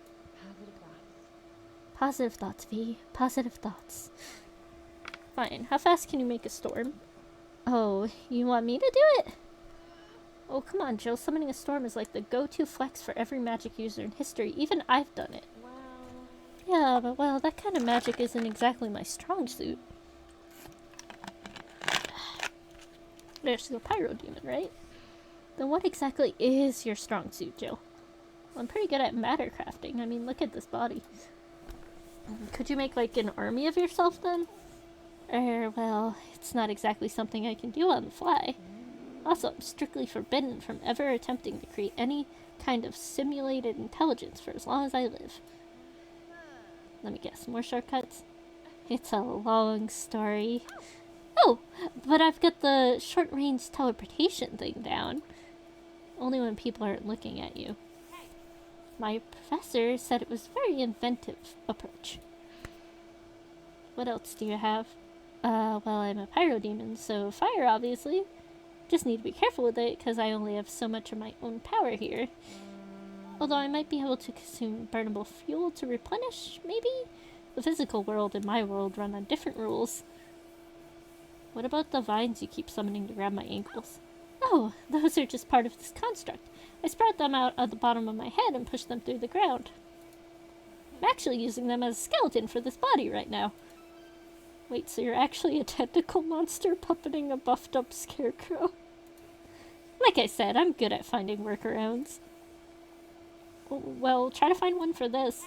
Positive thoughts, V. Positive thoughts. Fine. How fast can you make a storm? Oh, you want me to do it? Oh, come on, Jill. Summoning a storm is like the go-to flex for every magic user in history. Even I've done it. Wow. Yeah, but well, that kind of magic isn't exactly my strong suit. There's the Pyro Demon, right? Then what exactly is your strong suit, Jill? Well, I'm pretty good at matter crafting. I mean, look at this body. Could you make, like, an army of yourself, then? Well, it's not exactly something I can do on the fly. Also, I'm strictly forbidden from ever attempting to create any kind of simulated intelligence for as long as I live. Let me guess, more shortcuts? It's a long story. Oh, but I've got the short-range teleportation thing down. Only when people aren't looking at you. My professor said it was a very inventive approach. What else do you have? Well, I'm a pyro demon, so fire, obviously. Just need to be careful with it, because I only have so much of my own power here. Although I might be able to consume burnable fuel to replenish, maybe? The physical world and my world run on different rules. What about the vines you keep summoning to grab my ankles? Oh, those are just part of this construct. I sprout them out of the bottom of my head and push them through the ground. I'm actually using them as a skeleton for this body right now. Wait, so you're actually a tentacle monster puppeting a buffed up scarecrow? Like I said, I'm good at finding workarounds. Well, try to find one for this.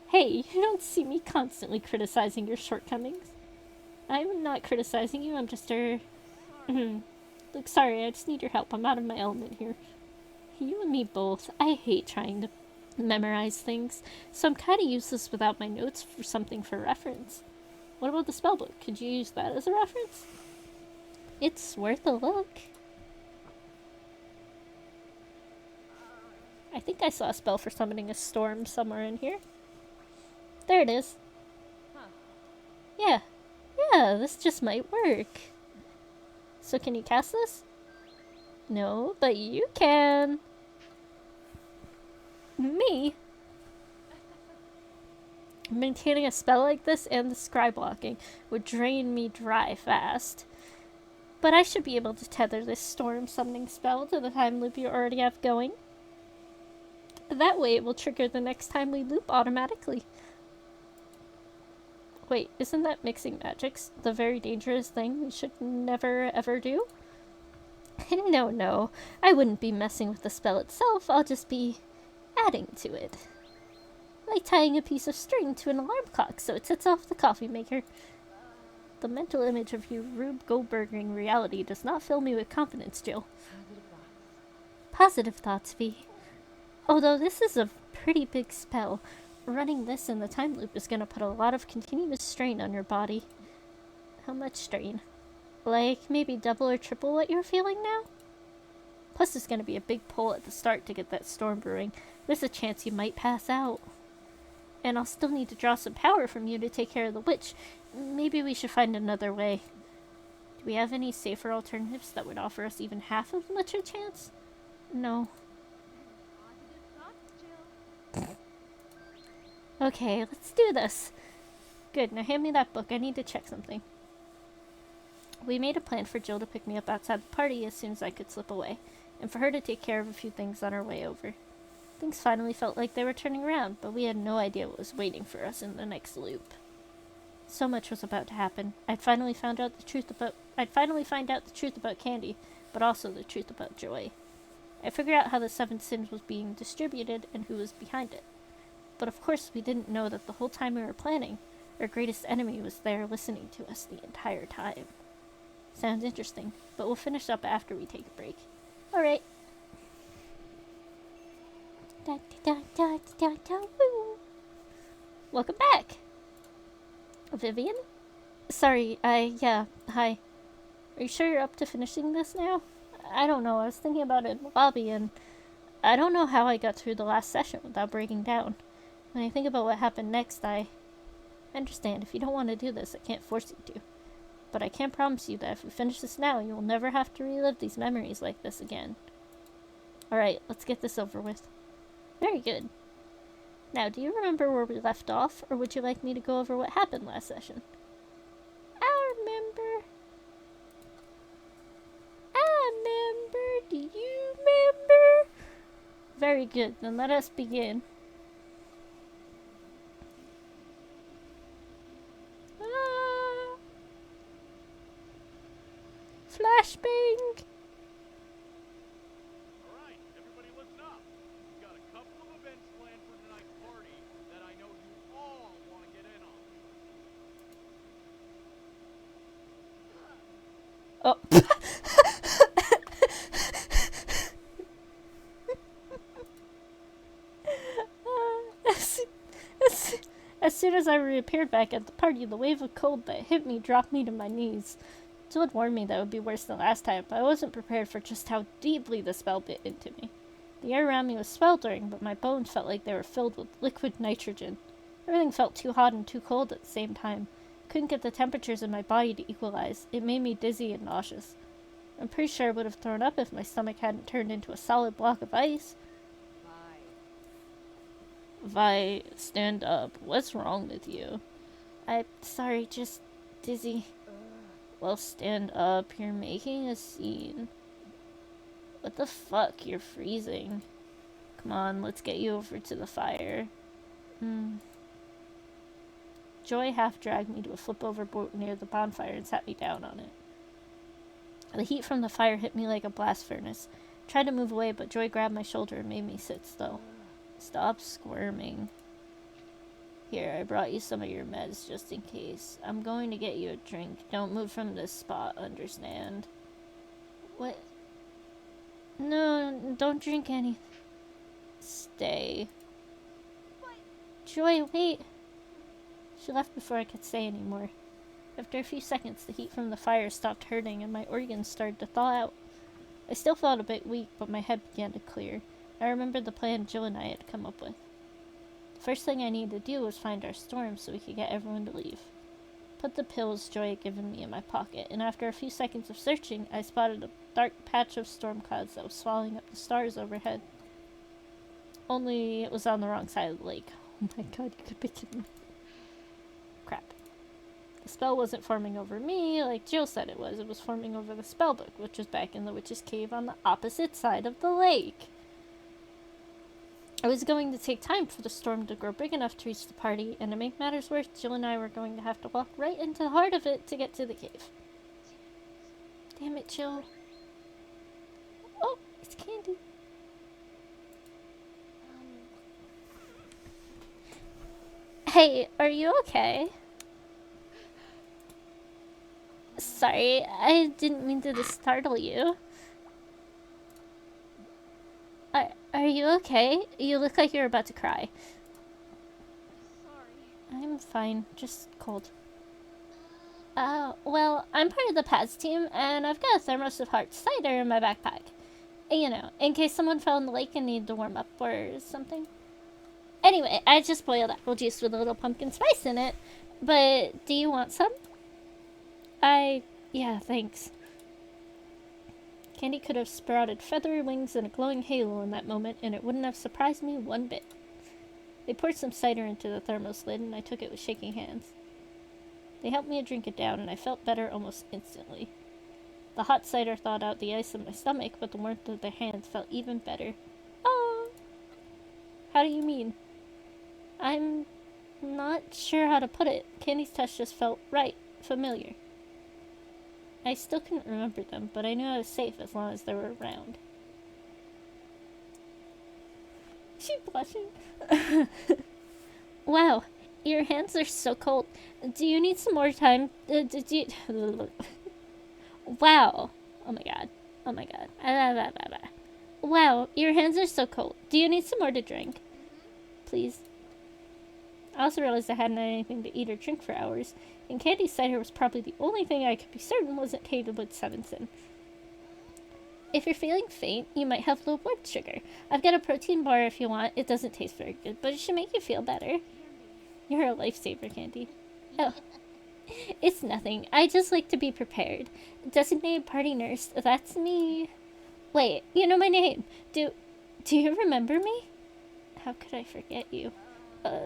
Hey, you don't see me constantly criticizing your shortcomings. I'm not criticizing you, I'm just Look, sorry, I just need your help. I'm out of my element here. You and me both. I hate trying to memorize things, so I'm kind of useless without my notes for something for reference. What about the spellbook? Could you use that as a reference? It's worth a look. I think I saw a spell for summoning a storm somewhere in here. There it is. Yeah, this just might work. So can you cast this? No, but you can. Me? Maintaining a spell like this and the scry blocking would drain me dry fast. But I should be able to tether this storm summoning spell to the time loop you already have going. That way it will trigger the next time we loop automatically. Wait, isn't that mixing magics the very dangerous thing we should never ever do? No, I wouldn't be messing with the spell itself, I'll just be adding to it. Like tying a piece of string to an alarm clock so it sets off the coffee maker. The mental image of you Rube Goldberging reality does not fill me with confidence, Jill. Positive thoughts, V. Although this is a pretty big spell, running this in the time loop is going to put a lot of continuous strain on your body. How much strain? Like maybe double or triple what you're feeling now? Plus there's going to be a big pull at the start to get that storm brewing. There's a chance you might pass out. And I'll still need to draw some power from you to take care of the witch. Maybe we should find another way. Do we have any safer alternatives that would offer us even half as much a chance? No. Okay, let's do this. Good, now hand me that book. I need to check something. We made a plan for Jill to pick me up outside the party as soon as I could slip away, and for her to take care of a few things on our way over. Things finally felt like they were turning around, but we had no idea what was waiting for us in the next loop. So much was about to happen. I'd finally find out the truth about Candy, but also the truth about Joy. I figured out how the Seven Sins was being distributed and who was behind it. But of course we didn't know that the whole time we were planning, our greatest enemy was there listening to us the entire time. Sounds interesting, but we'll finish up after we take a break. Alright. Welcome back! Vivian? Sorry, yeah, hi. Are you sure you're up to finishing this now? I don't know, I was thinking about it in the lobby, and I don't know how I got through the last session without breaking down. When I think about what happened next, I understand. If you don't want to do this, I can't force you to. But I can promise you that if we finish this now, you will never have to relive these memories like this again. Alright, let's get this over with. Very good. Now, do you remember where we left off, or would you like me to go over what happened last session? I remember. Do you remember? Very good, then let us begin. Flashbang! Alright, everybody listen up. We've got a couple of events planned for tonight's party that I know you all want to get in on. As soon as I reappeared back at the party, the wave of cold that hit me dropped me to my knees. Jill had warned me that it would be worse than last time, but I wasn't prepared for just how deeply the spell bit into me. The air around me was sweltering, but my bones felt like they were filled with liquid nitrogen. Everything felt too hot and too cold at the same time. Couldn't get the temperatures in my body to equalize. It made me dizzy and nauseous. I'm pretty sure I would have thrown up if my stomach hadn't turned into a solid block of ice. Vi, stand up. What's wrong with you? I'm sorry, just dizzy. Well, stand up. You're making a scene. What the fuck? You're freezing. Come on, let's get you over to the fire. Joy half dragged me to a flip-over boat near the bonfire and sat me down on it. The heat from the fire hit me like a blast furnace. I tried to move away, but Joy grabbed my shoulder and made me sit still. Stop squirming. Here, I brought you some of your meds just in case. I'm going to get you a drink. Don't move from this spot, understand? What? No, don't drink any. Stay. Joy, wait. She left before I could say any more. After a few seconds, the heat from the fire stopped hurting and my organs started to thaw out. I still felt a bit weak, but my head began to clear. I remembered the plan Jill and I had come up with. The first thing I needed to do was find our storm so we could get everyone to leave. Put the pills Joy had given me in my pocket, and after a few seconds of searching, I spotted a dark patch of storm clouds that was swallowing up the stars overhead. Only it was on the wrong side of the lake. Oh my god, you could be kidding me. Crap. The spell wasn't forming over me like Jill said it was. It was forming over the spellbook, which was back in the witch's cave on the opposite side of the lake. It was going to take time for the storm to grow big enough to reach the party, and to make matters worse, Jill and I were going to have to walk right into the heart of it to get to the cave. Damn it, Jill. Oh, it's Candy. Hey, are you okay? Sorry, I didn't mean to startle you. Are you okay? You look like you're about to cry. Sorry. I'm fine, just cold. Well, I'm part of the Paz team, and I've got a thermos of hard cider in my backpack. You know, in case someone fell in the lake and needed to warm up or something. Anyway, I just boiled apple juice with a little pumpkin spice in it. But do you want some? Yeah, thanks. Candy could have sprouted feathery wings and a glowing halo in that moment, and it wouldn't have surprised me one bit. They poured some cider into the thermos lid, and I took it with shaking hands. They helped me drink it down, and I felt better almost instantly. The hot cider thawed out the ice in my stomach, but the warmth of their hands felt even better. Oh! How do you mean? I'm not sure how to put it. Candy's touch just felt right, familiar. I still couldn't remember them, but I knew I was safe as long as they were around. She's blushing. Wow, your hands are so cold. Do you need some more time? Wow. Oh my god. Oh my god. Wow, your hands are so cold. Do you need some more to drink? Please. I also realized I hadn't had anything to eat or drink for hours, and Candy's cider was probably the only thing I could be certain wasn't tainted with Sevenson. If you're feeling faint, you might have low blood sugar. I've got a protein bar if you want. It doesn't taste very good, but it should make you feel better. You're a lifesaver, Candy. Oh. It's nothing. I just like to be prepared. Designated party nurse, that's me. Wait, you know my name. Do you remember me? How could I forget you?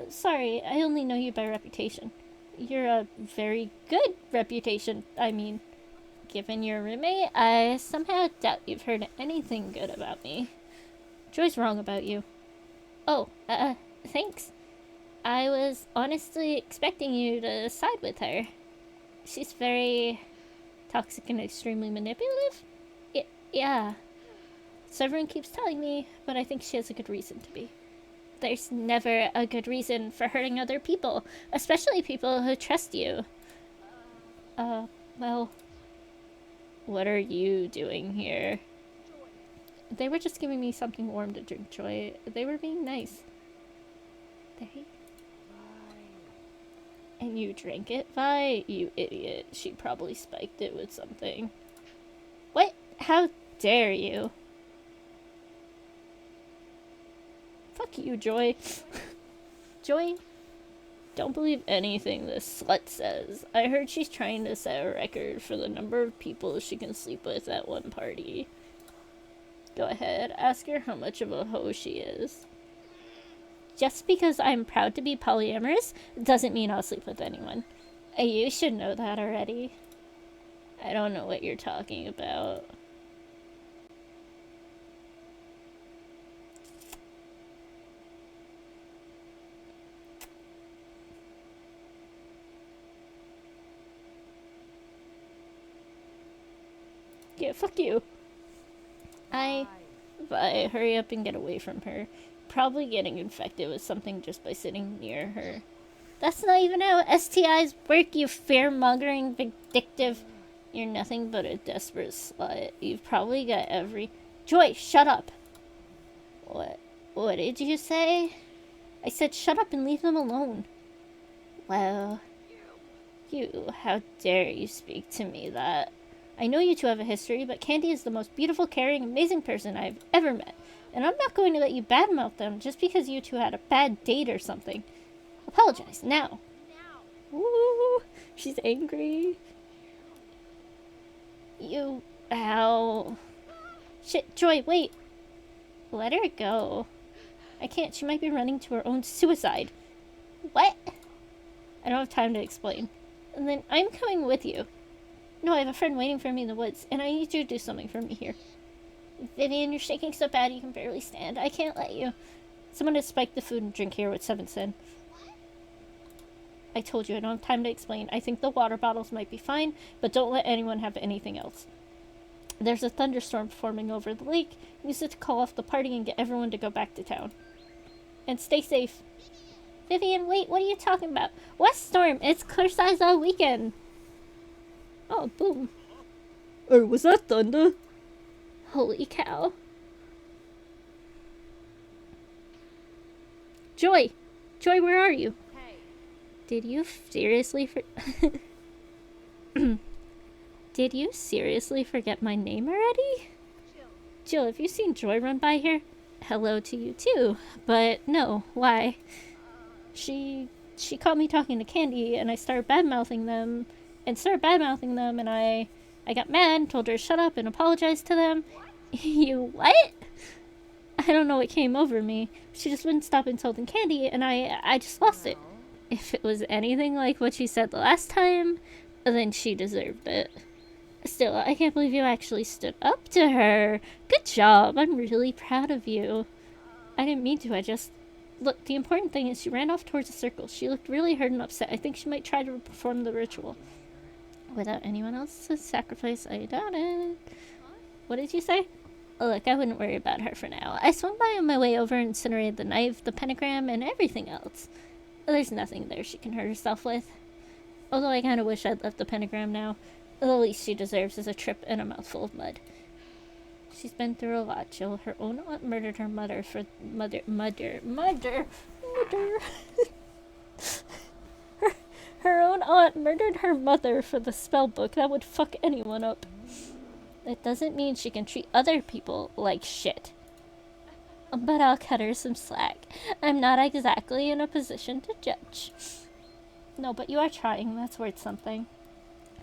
Sorry, I only know you by reputation. You're a very good reputation, I mean. Given your roommate, I somehow doubt you've heard anything good about me. Joy's wrong about you. Oh, thanks. I was honestly expecting you to side with her. She's very toxic and extremely manipulative? Yeah. So everyone keeps telling me, but I think she has a good reason to be. There's never a good reason for hurting other people, especially people who trust you. Well, what are you doing here? They were just giving me something warm to drink, Joy. They were being nice. And you drank it, Vi? You idiot. She probably spiked it with something. What? How dare you? Fuck you, Joy. Joy, don't believe anything this slut says. I heard she's trying to set a record for the number of people she can sleep with at one party. Go ahead, ask her how much of a hoe she is. Just because I'm proud to be polyamorous doesn't mean I'll sleep with anyone. You should know that already. I don't know what you're talking about. Yeah, fuck you. Bye. Hurry up and get away from her. Probably getting infected with something just by sitting near her. That's not even how STIs work, you fear-mongering, vindictive. You're nothing but a desperate slut. You've probably got every... Joy, shut up! What did you say? I said shut up and leave them alone. Well... You, how dare you speak to me that... I know you two have a history, but Candy is the most beautiful, caring, amazing person I've ever met. And I'm not going to let you badmouth them just because you two had a bad date or something. Apologize, now. Ooh, she's angry. You... Ow. Shit, Joy, wait. Let her go. I can't, she might be running to her own suicide. What? I don't have time to explain. And then I'm coming with you. No, I have a friend waiting for me in the woods, and I need you to do something for me here. Vivian, you're shaking so bad you can barely stand. I can't let you. Someone has spiked the food and drink here with 7 Sin. I told you, I don't have time to explain. I think the water bottles might be fine, but don't let anyone have anything else. There's a thunderstorm forming over the lake. Use it to call off the party and get everyone to go back to town. And stay safe. Vivian, wait, what are you talking about? What storm? It's clear skies all weekend. Oh, boom. Or was that thunder? Holy cow. Joy! Joy, where are you? Hey. Did you seriously Did you seriously forget my name already? Jill, have you seen Joy run by here? Hello to you too. But no, why? She caught me talking to Candy and I started bad-mouthing them. And I got mad, told her to shut up and apologized to them. You what? I don't know what came over me. She just wouldn't stop insulting Candy and I just lost it. If it was anything like what she said the last time, then she deserved it. Still, I can't believe you actually stood up to her. Good job. I'm really proud of you. I didn't mean to, I just... Look, the important thing is she ran off towards the circle. She looked really hurt and upset. I think she might try to perform the ritual. Without anyone else's sacrifice, I doubt it. What did you say? Look, I wouldn't worry about her for now. I swung by on my way over and incinerated the knife, the pentagram, and everything else. There's nothing there she can hurt herself with. Although I kind of wish I'd left the pentagram now. The least she deserves is a trip and a mouthful of mud. She's been through a lot, Jill. Her own aunt murdered her mother for... Mother. Her own aunt murdered her mother for the spell book. That would fuck anyone up. It doesn't mean she can treat other people like shit. But I'll cut her some slack. I'm not exactly in a position to judge. No, but you are trying. That's worth something.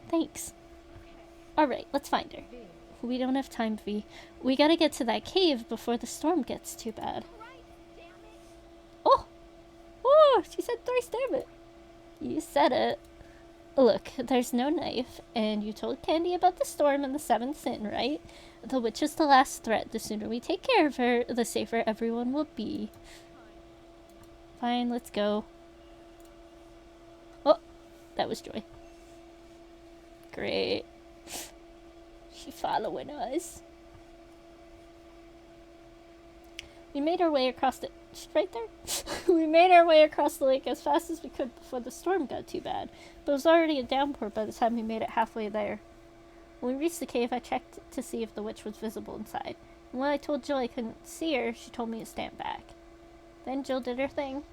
Thanks. Alright, let's find her. We don't have time, V. We gotta get to that cave before the storm gets too bad. Oh! Oh! She said thrice damn it! You said it. Look, there's no knife, and you told Candy about the storm and the 7th sin, right? The witch is the last threat. The sooner we take care of her, the safer everyone will be. Fine, let's go. Oh! That was Joy. Great. She following us. We made our way across the... She's right there? We made our way across the lake as fast as we could before the storm got too bad. But it was already a downpour by the time we made it halfway there. When we reached the cave, I checked to see if the witch was visible inside. And when I told Jill I couldn't see her, she told me to stand back. Then Jill did her thing.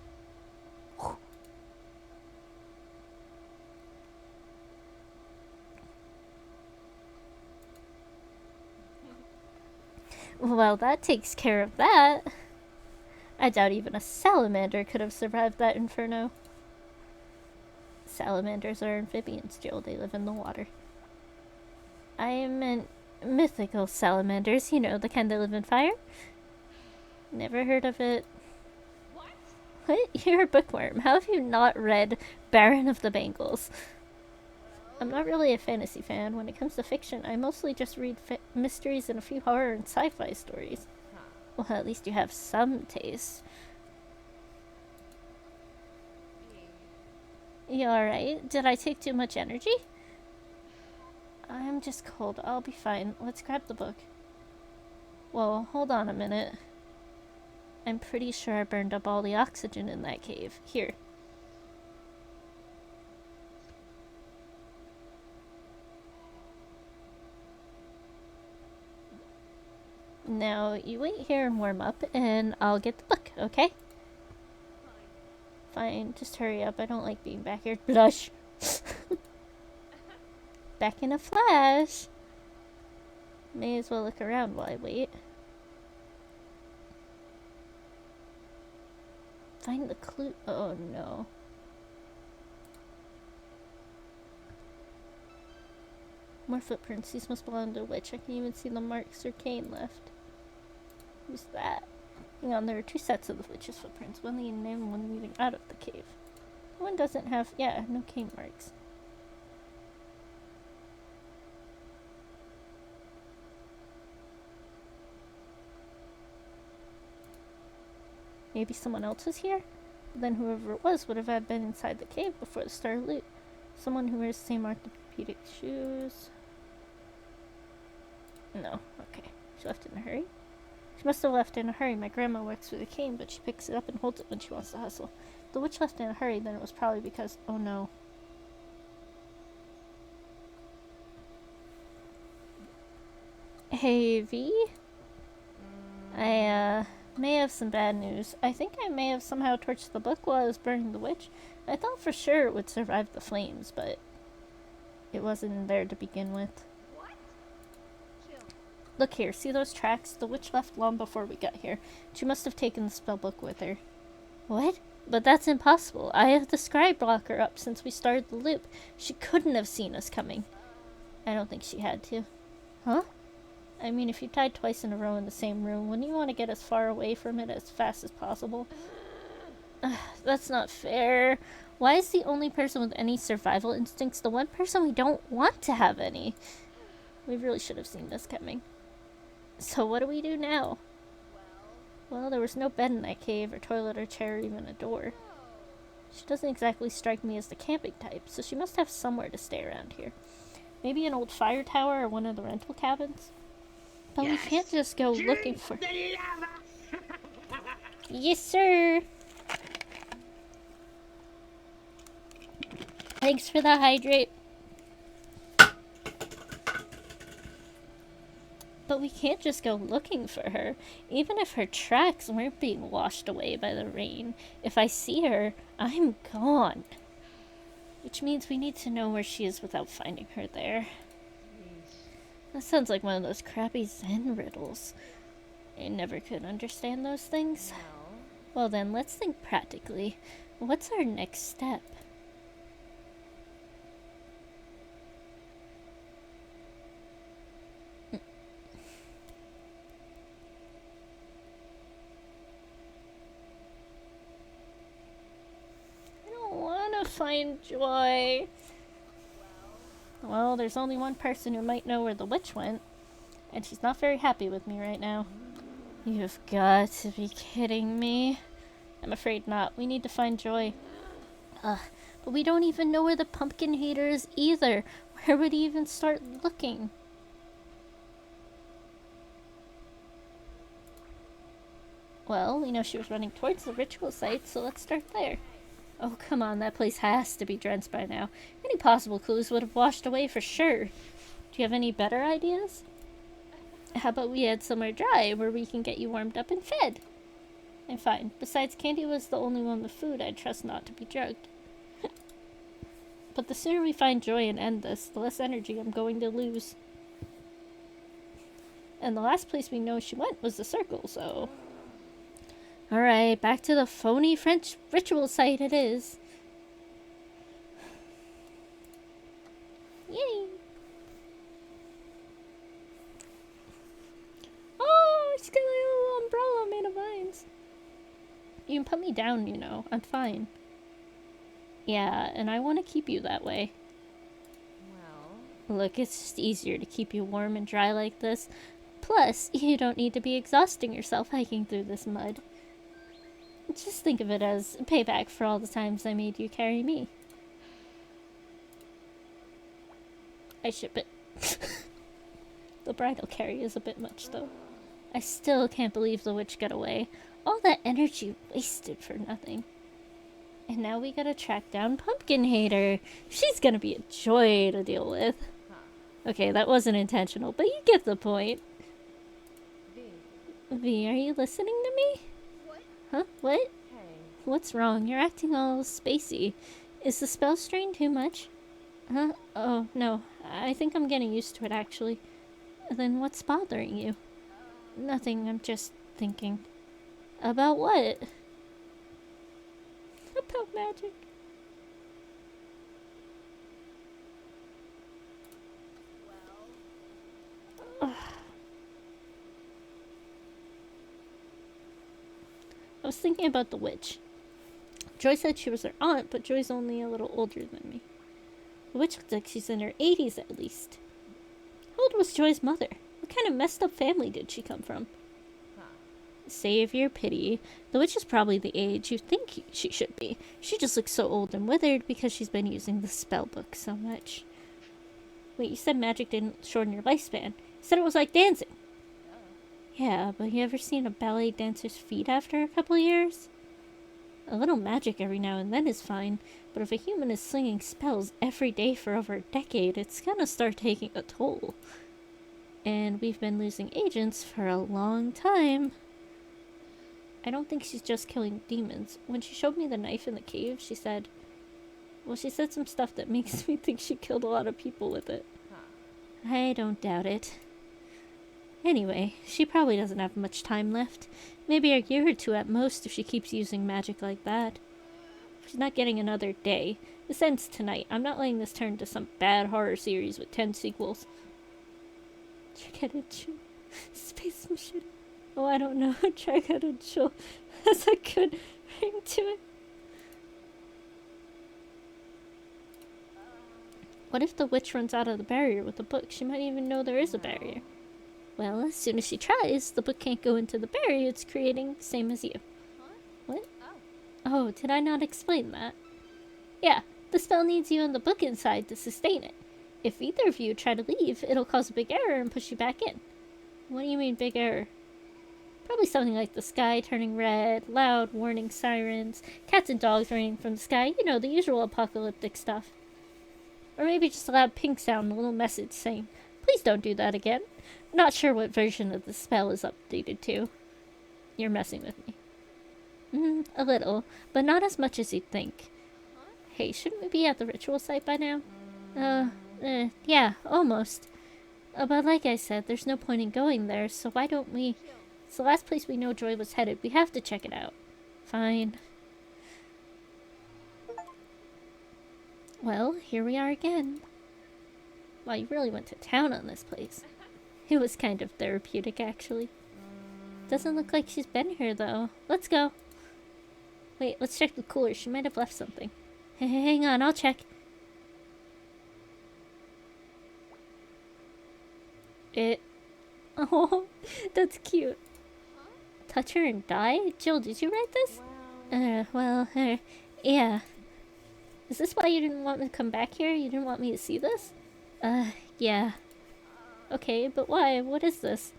Well, that takes care of that. I doubt even a salamander could have survived that inferno. Salamanders are amphibians, Jill. They live in the water. I meant mythical salamanders, you know, the kind that live in fire. Never heard of it. What? What? You're a bookworm. How have you not read Baron of the Bangles? I'm not really a fantasy fan. When it comes to fiction, I mostly just read mysteries and a few horror and sci-fi stories. Well, at least you have some taste. You alright? Did I take too much energy? I'm just cold. I'll be fine. Let's grab the book. Whoa, hold on a minute. I'm pretty sure I burned up all the oxygen in that cave. Here. Now, you wait here and warm up, and I'll get the book, okay? Fine, just hurry up. I don't like being back here. Blush! Back in a flash! May as well look around while I wait. Find the clue. Oh no. More footprints. These must belong to a witch. I can even see the marks her cane left. Who's that? Hang on, there are 2 sets of the witch's footprints. One leading in and one leading out of the cave. One doesn't have, no cane marks. Maybe someone else was here? Then whoever it was would have had been inside the cave before the start of loot. Someone who wears the same orthopedic shoes. No, okay. She left in a hurry? She must have left in a hurry. My grandma works with a cane, but she picks it up and holds it when she wants to hustle. If the witch left in a hurry, then it was probably because, oh no. Hey, V? I may have some bad news. I think I may have somehow torched the book while I was burning the witch. I thought for sure it would survive the flames, but it wasn't there to begin with. What? Chill. Look here, see those tracks? The witch left long before we got here. She must have taken the spellbook with her. What? But that's impossible. I have the scribe blocker up since we started the loop. She couldn't have seen us coming. I don't think she had to. Huh? I mean, if you died twice in a row in the same room, wouldn't you want to get as far away from it as fast as possible? That's not fair. Why is the only person with any survival instincts the one person we don't want to have any? We really should have seen this coming. So what do we do now? Well, there was no bed in that cave, or toilet, or chair, or even a door. She doesn't exactly strike me as the camping type, so she must have somewhere to stay around here. Maybe an old fire tower or one of the rental cabins? But we can't just go looking for... Yes, sir! Thanks for the hydrate. But we can't just go looking for her. Even if her tracks weren't being washed away by the rain, if I see her, I'm gone. Which means we need to know where she is without finding her there. That sounds like one of those crappy Zen riddles. I never could understand those things. Well then, let's think practically. What's our next step? Find Joy. Well, there's only one person who might know where the witch went, and she's not very happy with me right now. You've got to be kidding me. I'm afraid not. We need to find Joy. But we don't even know where the pumpkin hater is either. Where would he even start looking? Well, we know she was running towards the ritual site, so let's start there. Oh, come on, that place has to be drenched by now. Any possible clues would have washed away for sure. Do you have any better ideas? How about we head somewhere dry, where we can get you warmed up and fed? I'm fine. Besides, Candy was the only one with food I'd trust not to be drugged. But the sooner we find Joy and end this, the less energy I'm going to lose. And the last place we know she went was the circle, so... Alright, back to the phony French ritual site it is. Yay! Oh, she's got a little umbrella made of vines. You can put me down, you know. I'm fine. Yeah, and I want to keep you that way. Well, Look, it's just easier to keep you warm and dry like this. Plus, you don't need to be exhausting yourself hiking through this mud. Just think of it as payback for all the times I made you carry me. I ship it. The bridal carry is a bit much, though. I still can't believe the witch got away. All that energy wasted for nothing. And now we gotta track down Pumpkin Hater. She's gonna be a joy to deal with. Okay, that wasn't intentional, but you get the point. V. V, are you listening to me? What? Huh? What? Hey. What's wrong? You're acting all spacey. Is the spell strain too much? Huh? Oh, no. I think I'm getting used to it, actually. Then what's bothering you? Nothing, I'm just thinking. About what? About magic. I was thinking about the witch. Joy said she was her aunt, but Joy's only a little older than me. The witch looks like she's in her 80s at least. How old was Joy's mother? What kind of messed up family did she come from? Save your pity. The witch is probably the age you think she should be. She just looks so old and withered because she's been using the spell book so much. Wait, you said magic didn't shorten your lifespan. You said it was like dancing. Yeah, but you ever seen a ballet dancer's feet after a couple years? A little magic every now and then is fine, but if a human is slinging spells every day for over a decade, it's gonna start taking a toll. And we've been losing agents for a long time. I don't think she's just killing demons. When she showed me the knife in the cave, she said some stuff that makes me think she killed a lot of people with it. I don't doubt it. Anyway, she probably doesn't have much time left. Maybe a year or two at most if she keeps using magic like that. She's not getting another day. This ends tonight. I'm not letting this turn into some bad horror series with 10 sequels. Trick-headed Space Machine. Oh, I don't know. Trick-headed chill has a good ring to it. What if the witch runs out of the barrier with the book? She might even know there is a barrier. Well, as soon as she tries, the book can't go into the barrier it's creating, same as you. What? Oh, did I not explain that? Yeah, the spell needs you and the book inside to sustain it. If either of you try to leave, it'll cause a big error and push you back in. What do you mean, big error? Probably something like the sky turning red, loud warning sirens, cats and dogs raining from the sky, you know, the usual apocalyptic stuff. Or maybe just a loud pink sound and a little message saying, please don't do that again. Not sure what version of the spell is updated to. You're messing with me. A little, but not as much as you'd think. Hey, shouldn't we be at the ritual site by now? Yeah, almost. But like I said, there's no point in going there, so why don't we... It's the last place we know Joy was headed. We have to check it out. Fine. Well, here we are again. Wow, you really went to town on this place. It was kind of therapeutic, actually. Doesn't look like she's been here, though. Let's go. Wait, let's check the cooler. She might have left something. Hey, hang on, I'll check. Oh, that's cute. Touch her and die? Jill, did you write this? Yeah. Is this why you didn't want me to come back here? You didn't want me to see this? Yeah. Okay, but why? What is this?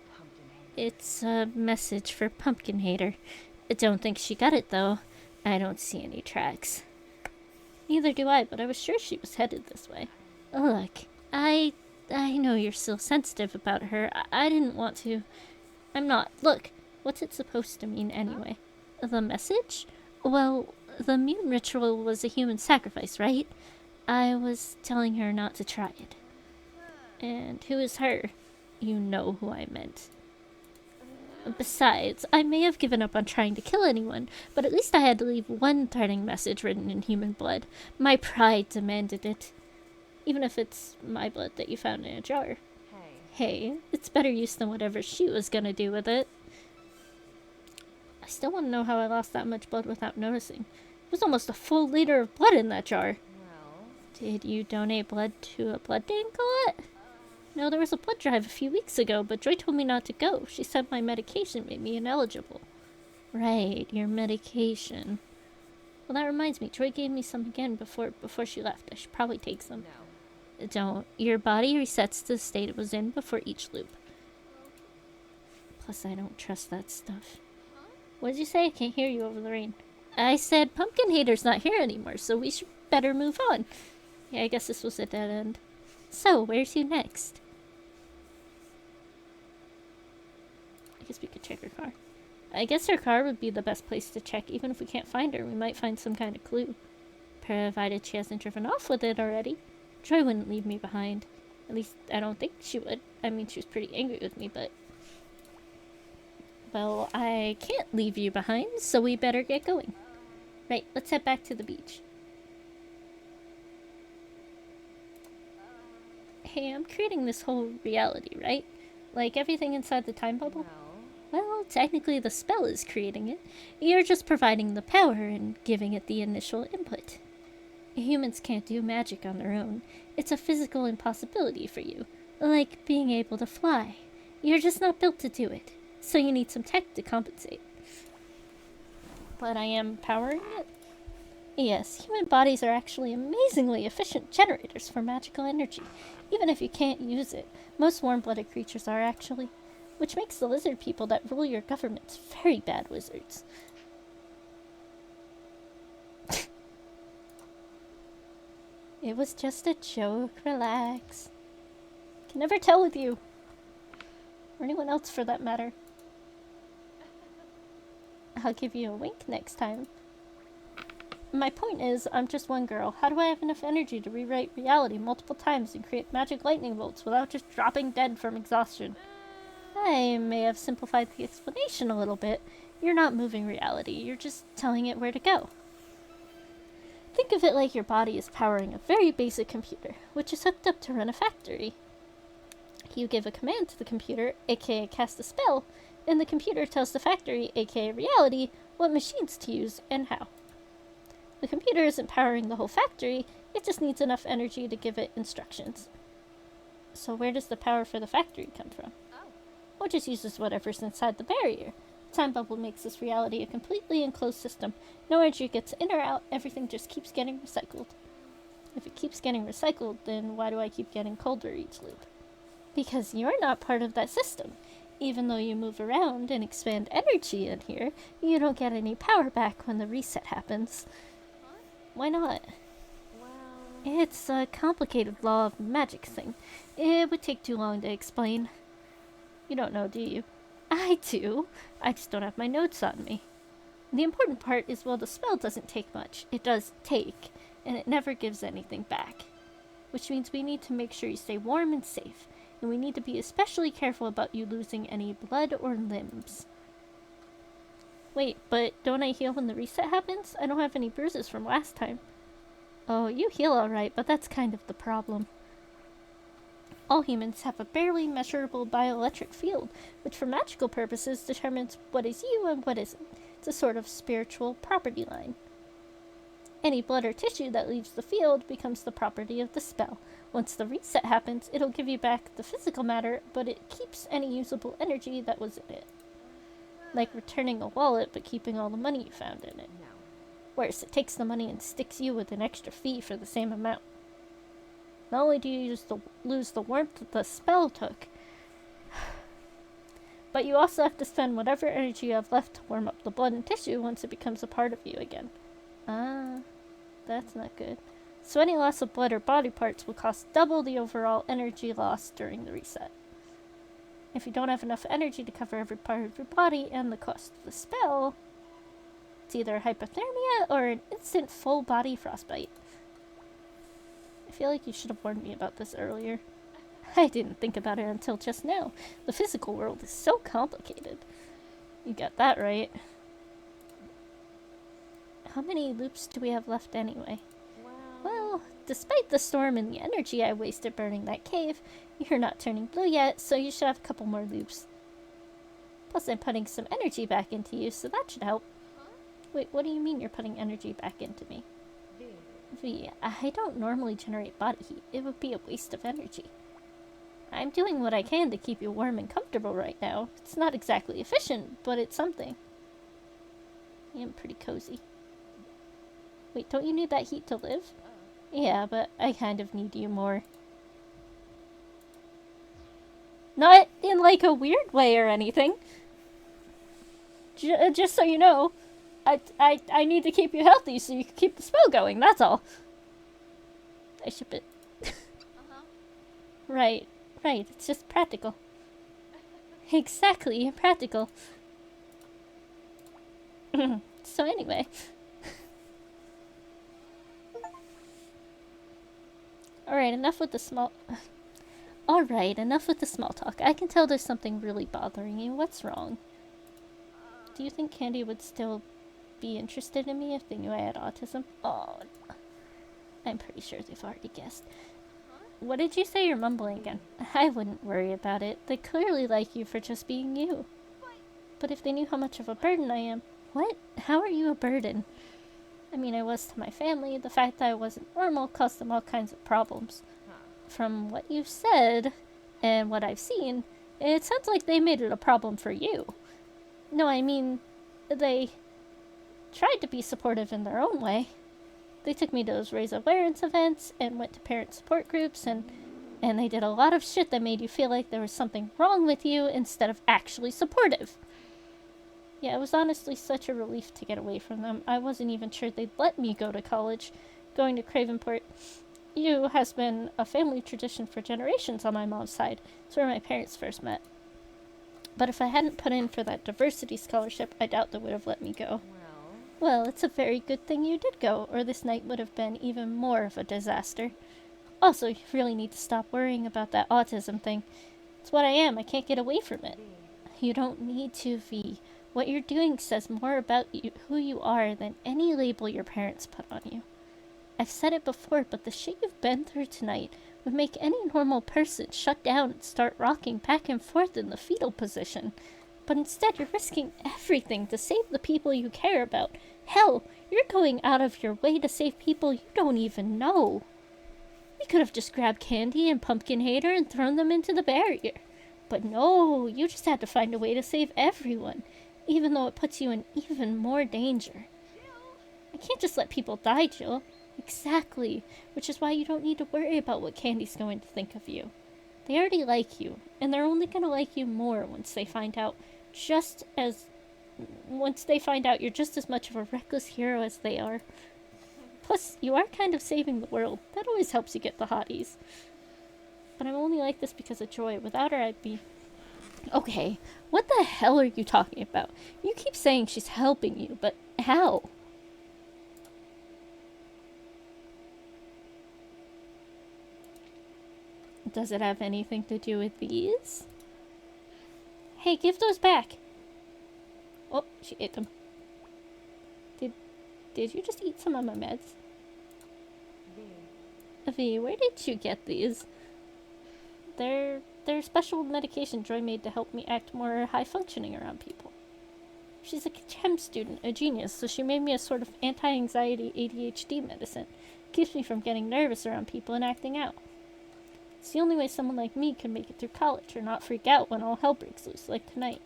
It's a message for Pumpkin Hater. I don't think she got it, though. I don't see any tracks. Neither do I, but I was sure she was headed this way. Look, I know you're still sensitive about her. I didn't want to. I'm not. Look, what's it supposed to mean anyway? The message? Well, the mute ritual was a human sacrifice, right? I was telling her not to try it. And who is her? You know who I meant. Besides, I may have given up on trying to kill anyone, but at least I had to leave one threatening message written in human blood. My pride demanded it. Even if it's my blood that you found in a jar. Hey, it's better use than whatever she was gonna do with it. I still want to know how I lost that much blood without noticing. It was almost a full liter of blood in that jar. Well, Did you donate blood to a blood bank, Colette? No, there was a blood drive a few weeks ago, but Joy told me not to go. She said my medication made me ineligible. Right, your medication. Well, that reminds me. Joy gave me some again before she left. I should probably take some. no. Don't. Your body resets to the state it was in before each loop. Plus, I don't trust that stuff. What did you say? I can't hear you over the rain. I said Pumpkin Hater's not here anymore, so we should better move on. Yeah, I guess this was a dead end. So, where's you next? I guess we could check her car. I guess her car would be the best place to check. Even if we can't find her, we might find some kind of clue. Provided she hasn't driven off with it already. Joy wouldn't leave me behind. At least, I don't think she would. I mean, she was pretty angry with me, but... Well, I can't leave you behind, so we better get going. Right, let's head back to the beach. Hey, I'm creating this whole reality, right? Like everything inside the time bubble? Well, technically the spell is creating it. You're just providing the power and giving it the initial input. Humans can't do magic on their own. It's a physical impossibility for you. Like being able to fly. You're just not built to do it. So you need some tech to compensate. But I am powering it? Yes, human bodies are actually amazingly efficient generators for magical energy. Even if you can't use it, most warm-blooded creatures are actually. Which makes the lizard people that rule your governments very bad wizards. It was just a joke, relax. Can never tell with you. Or anyone else for that matter. I'll give you a wink next time. My point is, I'm just one girl. How do I have enough energy to rewrite reality multiple times and create magic lightning bolts without just dropping dead from exhaustion? I may have simplified the explanation a little bit. You're not moving reality, you're just telling it where to go. Think of it like your body is powering a very basic computer, which is hooked up to run a factory. You give a command to the computer, aka cast a spell, and the computer tells the factory, aka reality, what machines to use and how. The computer isn't powering the whole factory, it just needs enough energy to give it instructions. So where does the power for the factory come from? Or just uses whatever's inside the barrier. The time bubble makes this reality a completely enclosed system. No energy gets in or out, everything just keeps getting recycled. If it keeps getting recycled, then why do I keep getting colder each loop? Because you're not part of that system. Even though you move around and expand energy in here, you don't get any power back when the reset happens. Why not? It's a complicated law of magic thing. It would take too long to explain. You don't know, do you? I do. I just don't have my notes on me. The important part is, well, the spell doesn't take much. It does take, and it never gives anything back. Which means we need to make sure you stay warm and safe, and we need to be especially careful about you losing any blood or limbs. Wait, but don't I heal when the reset happens? I don't have any bruises from last time. Oh, you heal alright, but that's kind of the problem. All humans have a barely measurable bioelectric field, which for magical purposes determines what is you and what isn't. It's a sort of spiritual property line. Any blood or tissue that leaves the field becomes the property of the spell. Once the reset happens, it'll give you back the physical matter, but it keeps any usable energy that was in it. Like returning a wallet, but keeping all the money you found in it. Worse, it takes the money and sticks you with an extra fee for the same amount. Not only do you lose the warmth that the spell took, but you also have to spend whatever energy you have left to warm up the blood and tissue once it becomes a part of you again. Ah, that's not good. So any loss of blood or body parts will cost double the overall energy loss during the reset. If you don't have enough energy to cover every part of your body and the cost of the spell, it's either hypothermia or an instant full body frostbite. I feel like you should have warned me about this earlier. I didn't think about it until just now. The physical world is so complicated. You got that right. How many loops do we have left anyway? Well, despite the storm and the energy I wasted burning that cave, you're not turning blue yet, so you should have a couple more loops. Plus, I'm putting some energy back into you, so that should help. Wait, what do you mean you're putting energy back into me? V, I don't normally generate body heat. It would be a waste of energy. I'm doing what I can to keep you warm and comfortable right now. It's not exactly efficient, but it's something. I am pretty cozy. Wait, don't you need that heat to live? Yeah, but I kind of need you more. Not in like a weird way or anything. Just so you know, I need to keep you healthy so you can keep the spell going, that's all. I ship it. Right, it's just practical. Exactly, practical. So anyway. Alright, enough with the small talk. I can tell there's something really bothering you. What's wrong? Do you think Candy would still be interested in me if they knew I had autism? Oh, I'm pretty sure they've already guessed. What did you say you're mumbling again? I wouldn't worry about it. They clearly like you for just being you. But if they knew how much of a burden I am... What? How are you a burden? I mean, I was to my family. The fact that I wasn't normal caused them all kinds of problems. From what you've said, and what I've seen, it sounds like they made it a problem for you. No, I mean, they tried to be supportive in their own way. They took me to those Raise Awareness events, and went to parent support groups, and they did a lot of shit that made you feel like there was something wrong with you instead of actually supportive. Yeah, it was honestly such a relief to get away from them. I wasn't even sure they'd let me go to college. Going to Cravenport U has been a family tradition for generations on my mom's side. It's where my parents first met. But if I hadn't put in for that diversity scholarship, I doubt they would have let me go. Well, it's a very good thing you did go, or this night would have been even more of a disaster. Also, you really need to stop worrying about that autism thing. It's what I am. I can't get away from it. You don't need to, V. What you're doing says more about you, who you are than any label your parents put on you. I've said it before, but the shit you've been through tonight would make any normal person shut down and start rocking back and forth in the fetal position. But instead, you're risking everything to save the people you care about. Hell, you're going out of your way to save people you don't even know. You could have just grabbed Candy and Pumpkin Hater and thrown them into the barrier. But no, you just had to find a way to save everyone, even though it puts you in even more danger. I can't just let people die, Jill. Exactly, which is why you don't need to worry about what Candy's going to think of you. They already like you, and they're only going to like you more once they find out you're just as much of a reckless hero as they are. Plus, you are kind of saving the world. That always helps you get the hotties. But I'm only like this because of Joy. Without her, I'd be... Okay, what the hell are you talking about? You keep saying she's helping you, but how? Does it have anything to do with these? Hey, give those back. Oh, she ate them. Did you just eat some of my meds? V, where did you get these? They're special medication Joy made to help me act more high-functioning around people. She's a chem student, a genius, so she made me a sort of anti-anxiety ADHD medicine. Keeps me from getting nervous around people and acting out. It's the only way someone like me can make it through college or not freak out when all hell breaks loose, like tonight.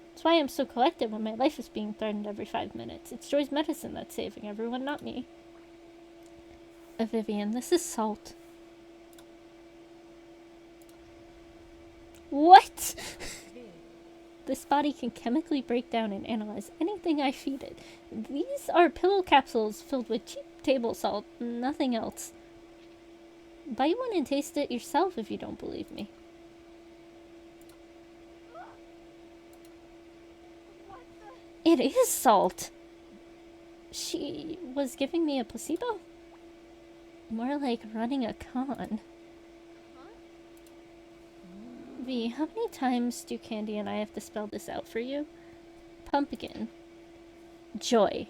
That's why I'm so collected when my life is being threatened every 5 minutes. It's Joy's medicine that's saving everyone, not me. Vivian, this is salt. What? This body can chemically break down and analyze anything I feed it. These are pill capsules filled with cheap table salt, nothing else. Bite one and taste it yourself if you don't believe me. It is salt. She was giving me a placebo? More like running a con. V, how many times do Candy and I have to spell this out for you? Pumpkin. Joy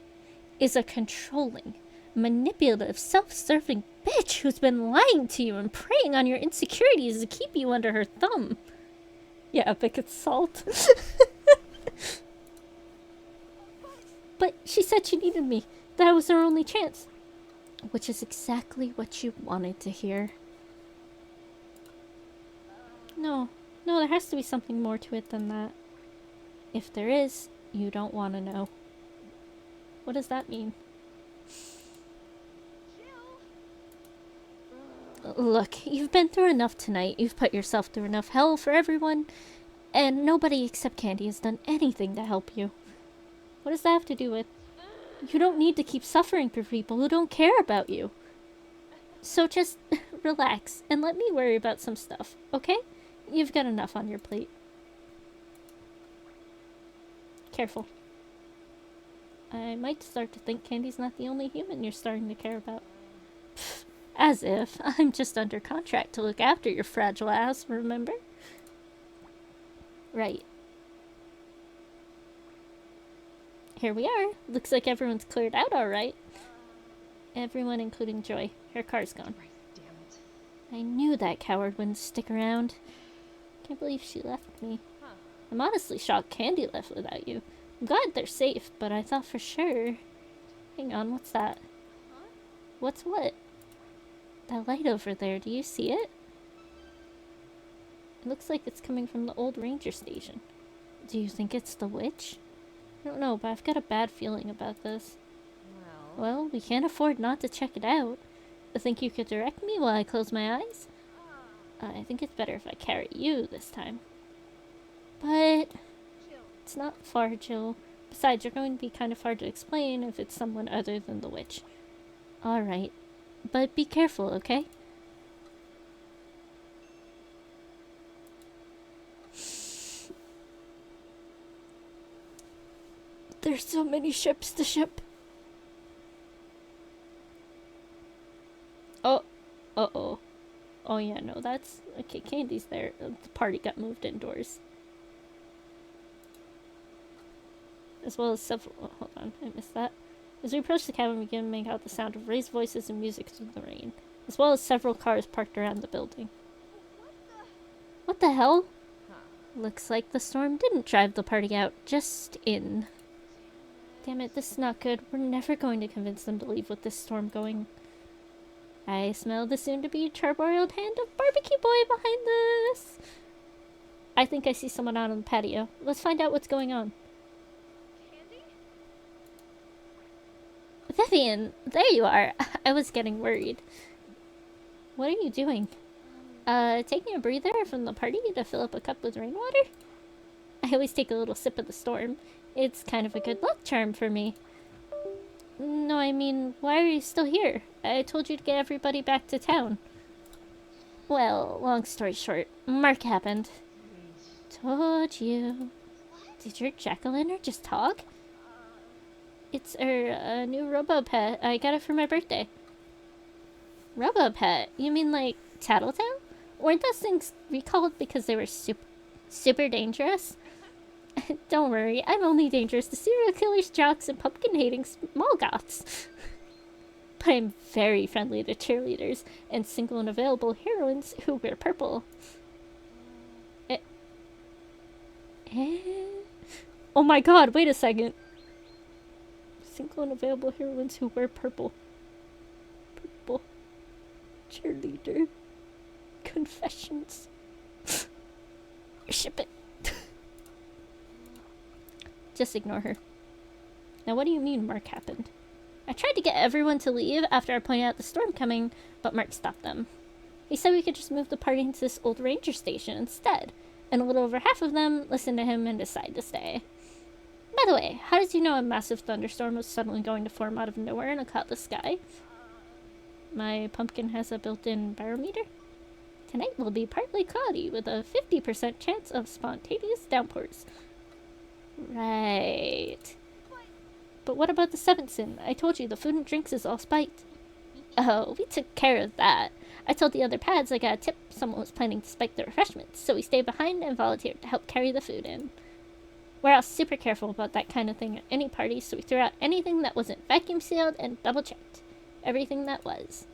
is a controlling, manipulative, self-serving bitch who's been lying to you and preying on your insecurities to keep you under her thumb. Yeah, because it's salt. But she said she needed me, that I was her only chance. Which is exactly what you wanted to hear. No, there has to be something more to it than that. If there is, you don't want to know. What does that mean? Look, you've been through enough tonight. You've put yourself through enough hell for everyone. And nobody except Candy has done anything to help you. What does that have to do with... You don't need to keep suffering for people who don't care about you. So just relax and let me worry about some stuff, okay? You've got enough on your plate. Careful. I might start to think Candy's not the only human you're starting to care about. Pfft, as if. I'm just under contract to look after your fragile ass, remember? Right. Here we are. Looks like everyone's cleared out all right. Everyone, including Joy. Her car's gone. Damn it. I knew that coward wouldn't stick around. Can't believe she left me. I'm honestly shocked Candy left without you. I'm glad they're safe, but I thought for sure... Hang on, what's that? What's what? That light over there, do you see it? It looks like it's coming from the old ranger station. Do you think it's the witch? I don't know, but I've got a bad feeling about this. Well, we can't afford not to check it out. Think you could direct me while I close my eyes? I think it's better if I carry you this time. But... It's not far, Jill. Besides, you're going to be kind of hard to explain if it's someone other than the witch. Alright. But be careful, okay? There's so many ships to ship. Oh. Uh-oh. Oh yeah, no, that's... Okay, Candy's there. The party got moved indoors. As well as several... Oh, hold on, I missed that. As we approach the cabin, we begin to make out the sound of raised voices and music through the rain. As well as several cars parked around the building. What the hell? Looks like the storm didn't drive the party out, just in. Damn it, this is not good. We're never going to convince them to leave with this storm going. I smell the soon-to-be charbroiled hand of Barbecue Boy behind this. I think I see someone out on the patio. Let's find out what's going on. Vivian, there you are. I was getting worried. What are you doing? Taking a breather from the party to fill up a cup with rainwater? I always take a little sip of the storm. It's kind of a good luck charm for me. No, I mean, why are you still here? I told you to get everybody back to town. Well, long story short, Mark happened. Told you. Did your jack-o'-lantern just talk? It's a new robo-pet. I got it for my birthday. Robo-pet? You mean like Tattletale? Weren't those things recalled because they were super dangerous? Don't worry, I'm only dangerous to serial killers, jocks, and pumpkin-hating small goths. But I'm very friendly to cheerleaders and single and available heroines who wear purple. Oh my god, wait a second. Single and available heroines who wear purple. Purple. Cheerleader. Confessions. Ship it. Just ignore her. Now what do you mean Mark happened? I tried to get everyone to leave after I pointed out the storm coming, but Mark stopped them. He said we could just move the party into this old ranger station instead, and a little over half of them listened to him and decided to stay. By the way, how did you know a massive thunderstorm was suddenly going to form out of nowhere in a cloudless sky? My pumpkin has a built-in barometer. Tonight will be partly cloudy with a 50% chance of spontaneous downpours. Right. But what about the seventh sin? I told you the food and drinks is all spiked. Oh, we took care of that. I told the other pads I got a tip someone was planning to spike the refreshments, so we stayed behind and volunteered to help carry the food in. We're all super careful about that kind of thing at any party, so we threw out anything that wasn't vacuum sealed and double-checked. Everything that was.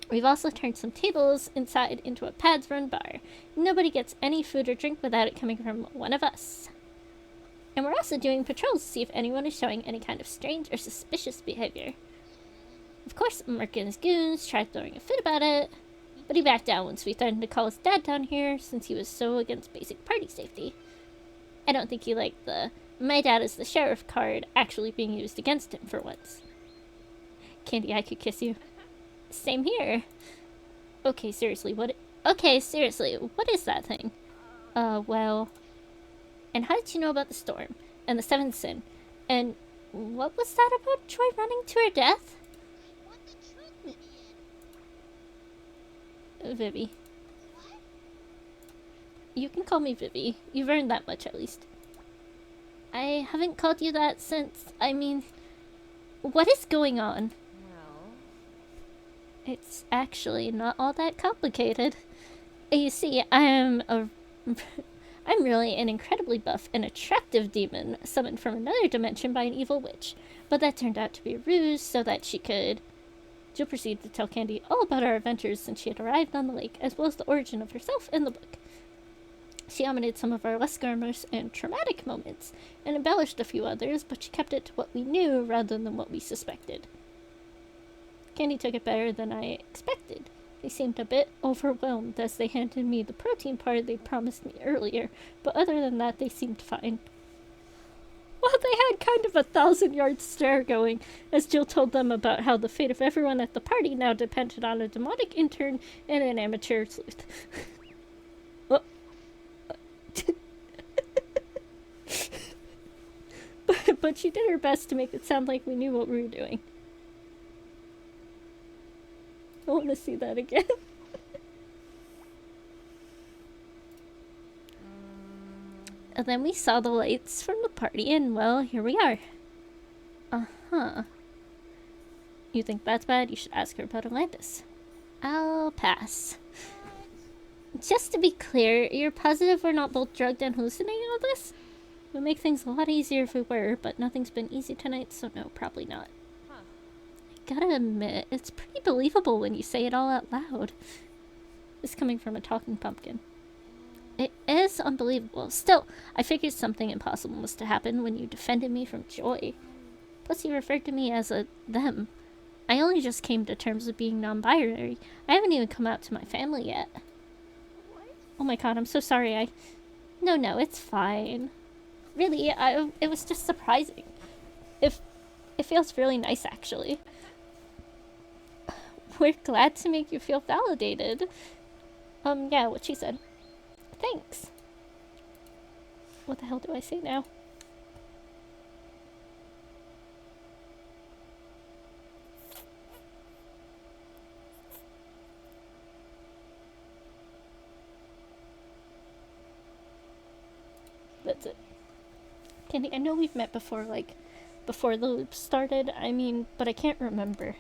We've also turned some tables inside into a pads run bar. Nobody gets any food or drink without it coming from one of us. And we're also doing patrols to see if anyone is showing any kind of strange or suspicious behavior. Of course, Merc and his goons tried throwing a fit about it, but he backed down once we threatened to call his dad down here since he was so against basic party safety. I don't think he liked the "my dad is the sheriff" card actually being used against him for once. Candy, I could kiss you. Same here. Okay, seriously, what is that thing? Well... And how did you know about the storm? And the seventh sin? And what was that about Joy running to her death? Want the truth, Vivian. Vivi. You can call me Vivi. You've earned that much, at least. I haven't called you that since... I mean... What is going on? Well, It's actually not all that complicated. You see, I'm really an incredibly buff and attractive demon summoned from another dimension by an evil witch. But that turned out to be a ruse so that she could... Jill proceeded to tell Candy all about our adventures since she had arrived on the lake, as well as the origin of herself in the book. She omitted some of our less glamorous and traumatic moments, and embellished a few others, but she kept it to what we knew rather than what we suspected. Candy took it better than I expected. They seemed a bit overwhelmed as they handed me the protein part they promised me earlier, but other than that, they seemed fine. Well, they had kind of a 1,000-yard stare going as Jill told them about how the fate of everyone at the party now depended on a demonic intern and an amateur sleuth. But she did her best to make it sound like we knew what we were doing. I want to see that again. And then we saw the lights from the party, and well, here we are. Uh-huh. You think that's bad? You should ask her about Atlantis. I'll pass. Just to be clear, you're positive we're not both drugged and hallucinating all this? It would make things a lot easier if we were, but nothing's been easy tonight, so no, probably not. Huh. I gotta admit, it's pretty believable when you say it all out loud. This coming from a talking pumpkin. It is unbelievable. Still, I figured something impossible must have happened when you defended me from Joy. Plus, you referred to me as a them. I only just came to terms with being non-binary. I haven't even come out to my family yet. Oh my god, I'm so sorry. No, it's fine. Really, it was just surprising. It feels really nice, actually. We're glad to make you feel validated. Yeah, what she said. Thanks. What the hell do I say now? That's it. Candy, I know we've met before, before the loop started, but I can't remember.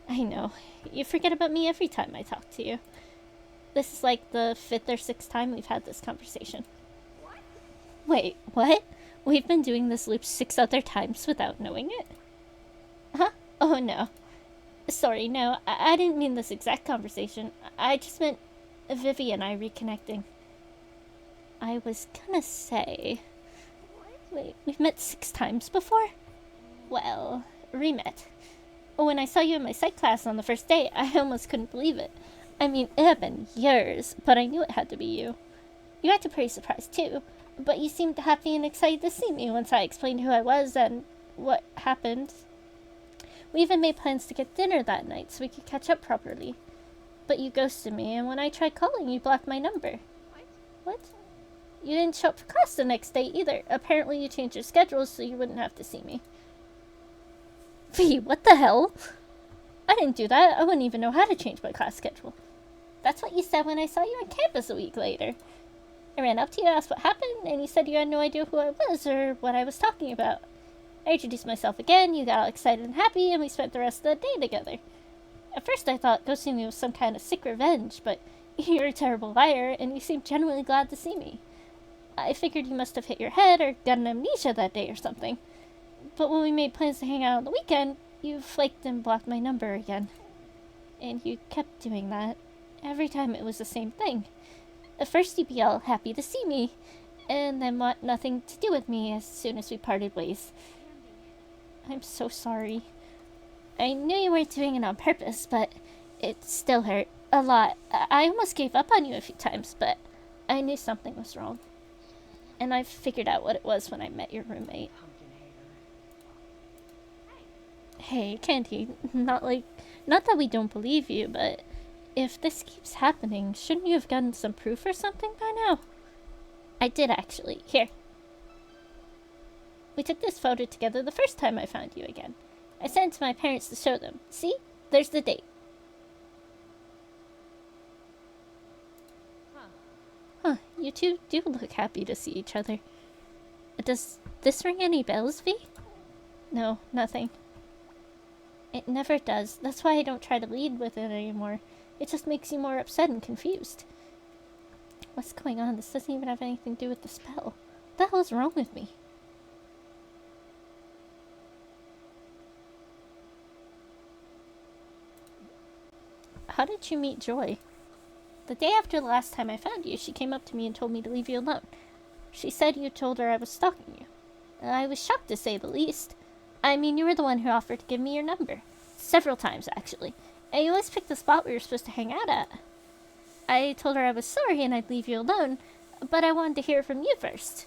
I know. You forget about me every time I talk to you. This is like the 5th or 6th time we've had this conversation. Wait, what? We've been doing this loop 6 other times without knowing it? Huh? Oh no. Sorry, no, I didn't mean this exact conversation. I just meant Vivi and I reconnecting. I was gonna say... Wait, we've met 6 times before? Well, re-met. When I saw you in my psych class on the first day, I almost couldn't believe it. It had been years, but I knew it had to be you. You acted pretty surprised too, but you seemed happy and excited to see me once I explained who I was and what happened. We even made plans to get dinner that night so we could catch up properly. But you ghosted me, and when I tried calling, you blocked my number. What? You didn't show up for class the next day either. Apparently you changed your schedule so you wouldn't have to see me. V, what the hell? I didn't do that. I wouldn't even know how to change my class schedule. That's what you said when I saw you on campus a week later. I ran up to you, asked what happened, and you said you had no idea who I was or what I was talking about. I introduced myself again, you got all excited and happy, and we spent the rest of the day together. At first I thought ghosting me was some kind of sick revenge, but you're a terrible liar, and you seemed genuinely glad to see me. I figured you must have hit your head or got an amnesia that day or something. But when we made plans to hang out on the weekend, you flaked and blocked my number again. And you kept doing that. Every time it was the same thing. At first you'd be all happy to see me, and then want nothing to do with me as soon as we parted ways. I'm so sorry. I knew you weren't doing it on purpose, but it still hurt a lot. I almost gave up on you a few times, but I knew something was wrong. And I figured out what it was when I met your roommate. Hey, Candy, not that we don't believe you, but if this keeps happening, shouldn't you have gotten some proof or something by now? I did actually. Here. We took this photo together the first time I found you again. I sent it to my parents to show them. See? There's the date. Huh, you two do look happy to see each other. Does this ring any bells, V? No, nothing. It never does. That's why I don't try to lead with it anymore. It just makes you more upset and confused. What's going on? This doesn't even have anything to do with the spell. What the hell is wrong with me? How did you meet Joy? The day after the last time I found you, she came up to me and told me to leave you alone. She said you told her I was stalking you. I was shocked, to say the least. I mean, you were the one who offered to give me your number. Several times, actually. And you always picked the spot we were supposed to hang out at. I told her I was sorry and I'd leave you alone, but I wanted to hear from you first.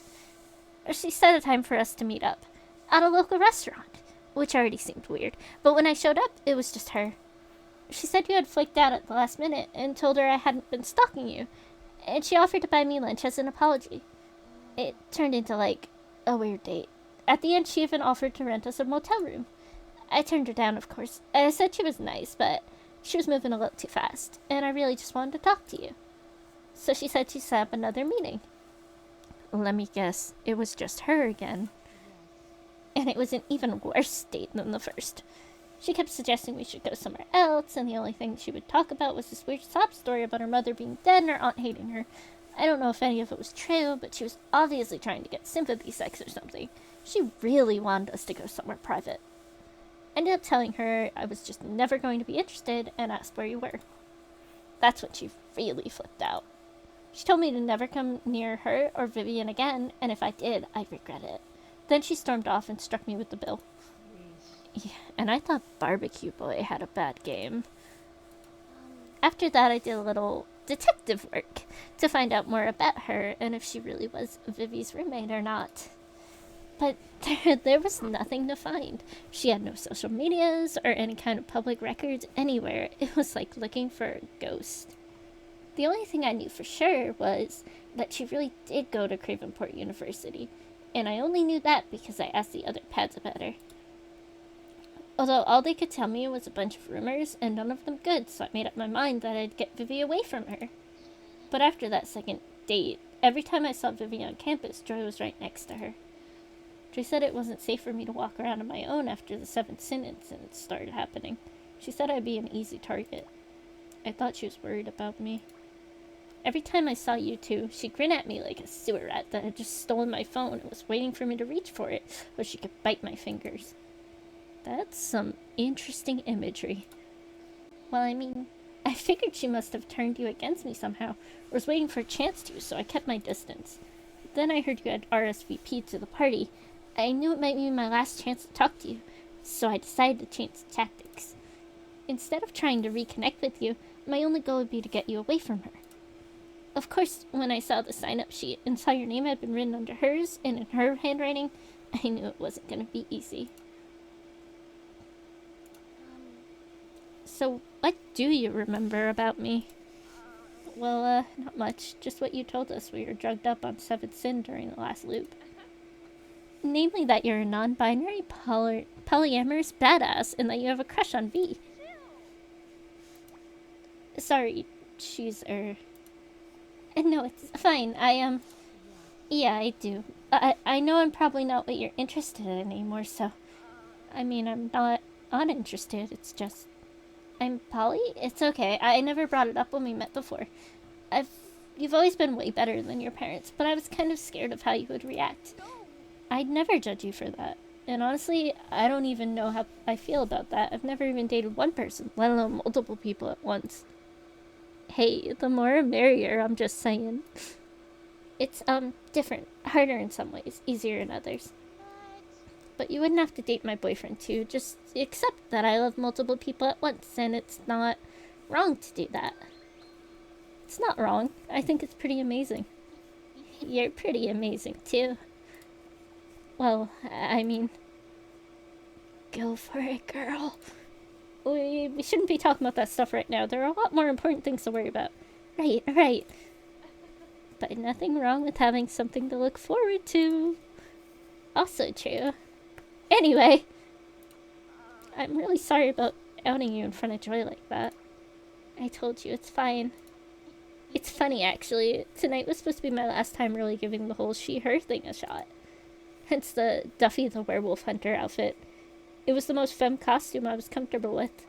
She set a time for us to meet up, at a local restaurant, which already seemed weird, but when I showed up, it was just her. She said you had flaked out at the last minute and told her I hadn't been stalking you, and she offered to buy me lunch as an apology. It turned into, like, a weird date. At the end, she even offered to rent us a motel room. I turned her down, of course. I said she was nice, but she was moving a little too fast, and I really just wanted to talk to you. So she said she'd set up another meeting. Let me guess, it was just her again. And it was an even worse date than the first. She kept suggesting we should go somewhere else, and the only thing she would talk about was this weird sob story about her mother being dead and her aunt hating her. I don't know if any of it was true, but she was obviously trying to get sympathy sex or something. She really wanted us to go somewhere private. I ended up telling her I was just never going to be interested and asked where you were. That's when she really flipped out. She told me to never come near her or Vivian again, and if I did, I'd regret it. Then she stormed off and struck me with the bill. Yeah, and I thought Barbecue Boy had a bad game. After that, I did a little detective work to find out more about her and if she really was Vivi's roommate or not. But there was nothing to find. She had no social medias or any kind of public records anywhere. It was like looking for a ghost. The only thing I knew for sure was that she really did go to Cravenport University, and I only knew that because I asked the other pads about her. Although all they could tell me was a bunch of rumors, and none of them good, so I made up my mind that I'd get Vivi away from her. But after that second date, every time I saw Vivi on campus, Joy was right next to her. Joy said it wasn't safe for me to walk around on my own after the 7th Sin incident started happening. She said I'd be an easy target. I thought she was worried about me. Every time I saw you two, she'd grin at me like a sewer rat that had just stolen my phone and was waiting for me to reach for it, so she could bite my fingers. That's some interesting imagery. Well, I mean, I figured she must have turned you against me somehow, or was waiting for a chance to, so I kept my distance. Then I heard you had RSVP'd to the party. I knew it might be my last chance to talk to you, so I decided to change tactics. Instead of trying to reconnect with you, my only goal would be to get you away from her. Of course, when I saw the sign-up sheet and saw your name had been written under hers and in her handwriting, I knew it wasn't going to be easy. So, what do you remember about me? Well, not much. Just what you told us. We were drugged up on 7th Sin during the last loop. Namely that you're a non-binary, polyamorous badass, and that you have a crush on V. Sorry, she's, No, it's fine. Yeah, I do. I know I'm probably not what you're interested in anymore, so... I mean, I'm not uninterested, it's just... I'm poly? It's okay. I never brought it up when we met before. You've always been way better than your parents, but I was kind of scared of how you would react. I'd never judge you for that. And honestly, I don't even know how I feel about that. I've never even dated one person, let alone multiple people at once. Hey, the more the merrier, I'm just saying. It's, different. Harder in some ways, easier in others. But you wouldn't have to date my boyfriend too. Just accept that I love multiple people at once, and it's not wrong to do that. It's not wrong. I think it's pretty amazing. You're pretty amazing too. Well, I mean, go for it, girl. We shouldn't be talking about that stuff right now. There are a lot more important things to worry about. Right. But nothing wrong with having something to look forward to. Also true. Anyway, I'm really sorry about outing you in front of Joy like that. I told you, it's fine. It's funny, actually. Tonight was supposed to be my last time really giving the whole she-her thing a shot. Hence the Duffy the Werewolf Hunter outfit. It was the most femme costume I was comfortable with.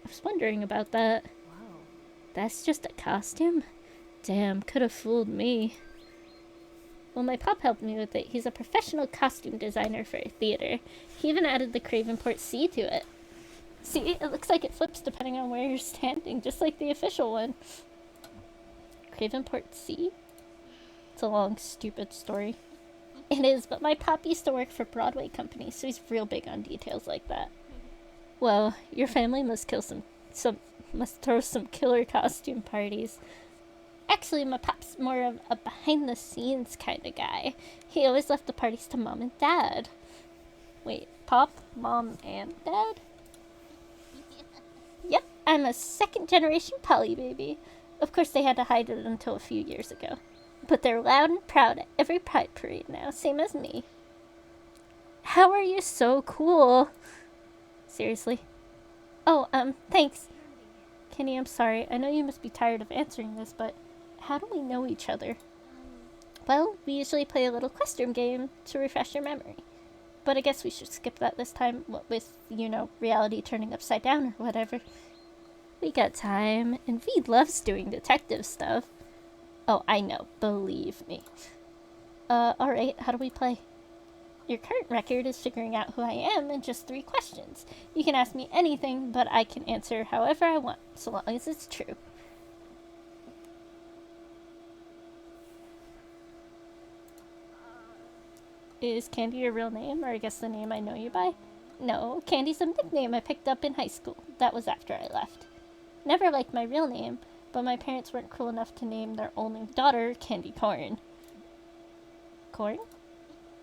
I was wondering about that. Wow. That's just a costume? Damn, could have fooled me. Well, my pop helped me with it. He's a professional costume designer for theater. He even added the Cravenport C to it. See, it looks like it flips depending on where you're standing, just like the official one. Cravenport C? It's a long, stupid story. It is, but my pop used to work for Broadway company, so he's real big on details like that. Well, your family must must throw some killer costume parties. Actually, my pop's more of a behind-the-scenes kind of guy. He always left the parties to Mom and Dad. Wait, Pop, Mom, and Dad? Yep, I'm a second-generation Polly baby. Of course, they had to hide it until a few years ago. But they're loud and proud at every Pride Parade now, same as me. How are you so cool? Seriously? Oh, thanks. Kenny, I'm sorry. I know you must be tired of answering this, but how do we know each other? Well, we usually play a little question game to refresh your memory. But I guess we should skip that this time, what with, reality turning upside down or whatever. We got time, and V loves doing detective stuff. Oh, I know, believe me. Alright, how do we play? Your current record is figuring out who I am in just 3 questions. You can ask me anything, but I can answer however I want, so long as it's true. Is Candy your real name, or I guess the name I know you by? No, Candy's a nickname I picked up in high school. That was after I left. Never liked my real name, but my parents weren't cruel enough to name their only daughter Candy Corn. Corn?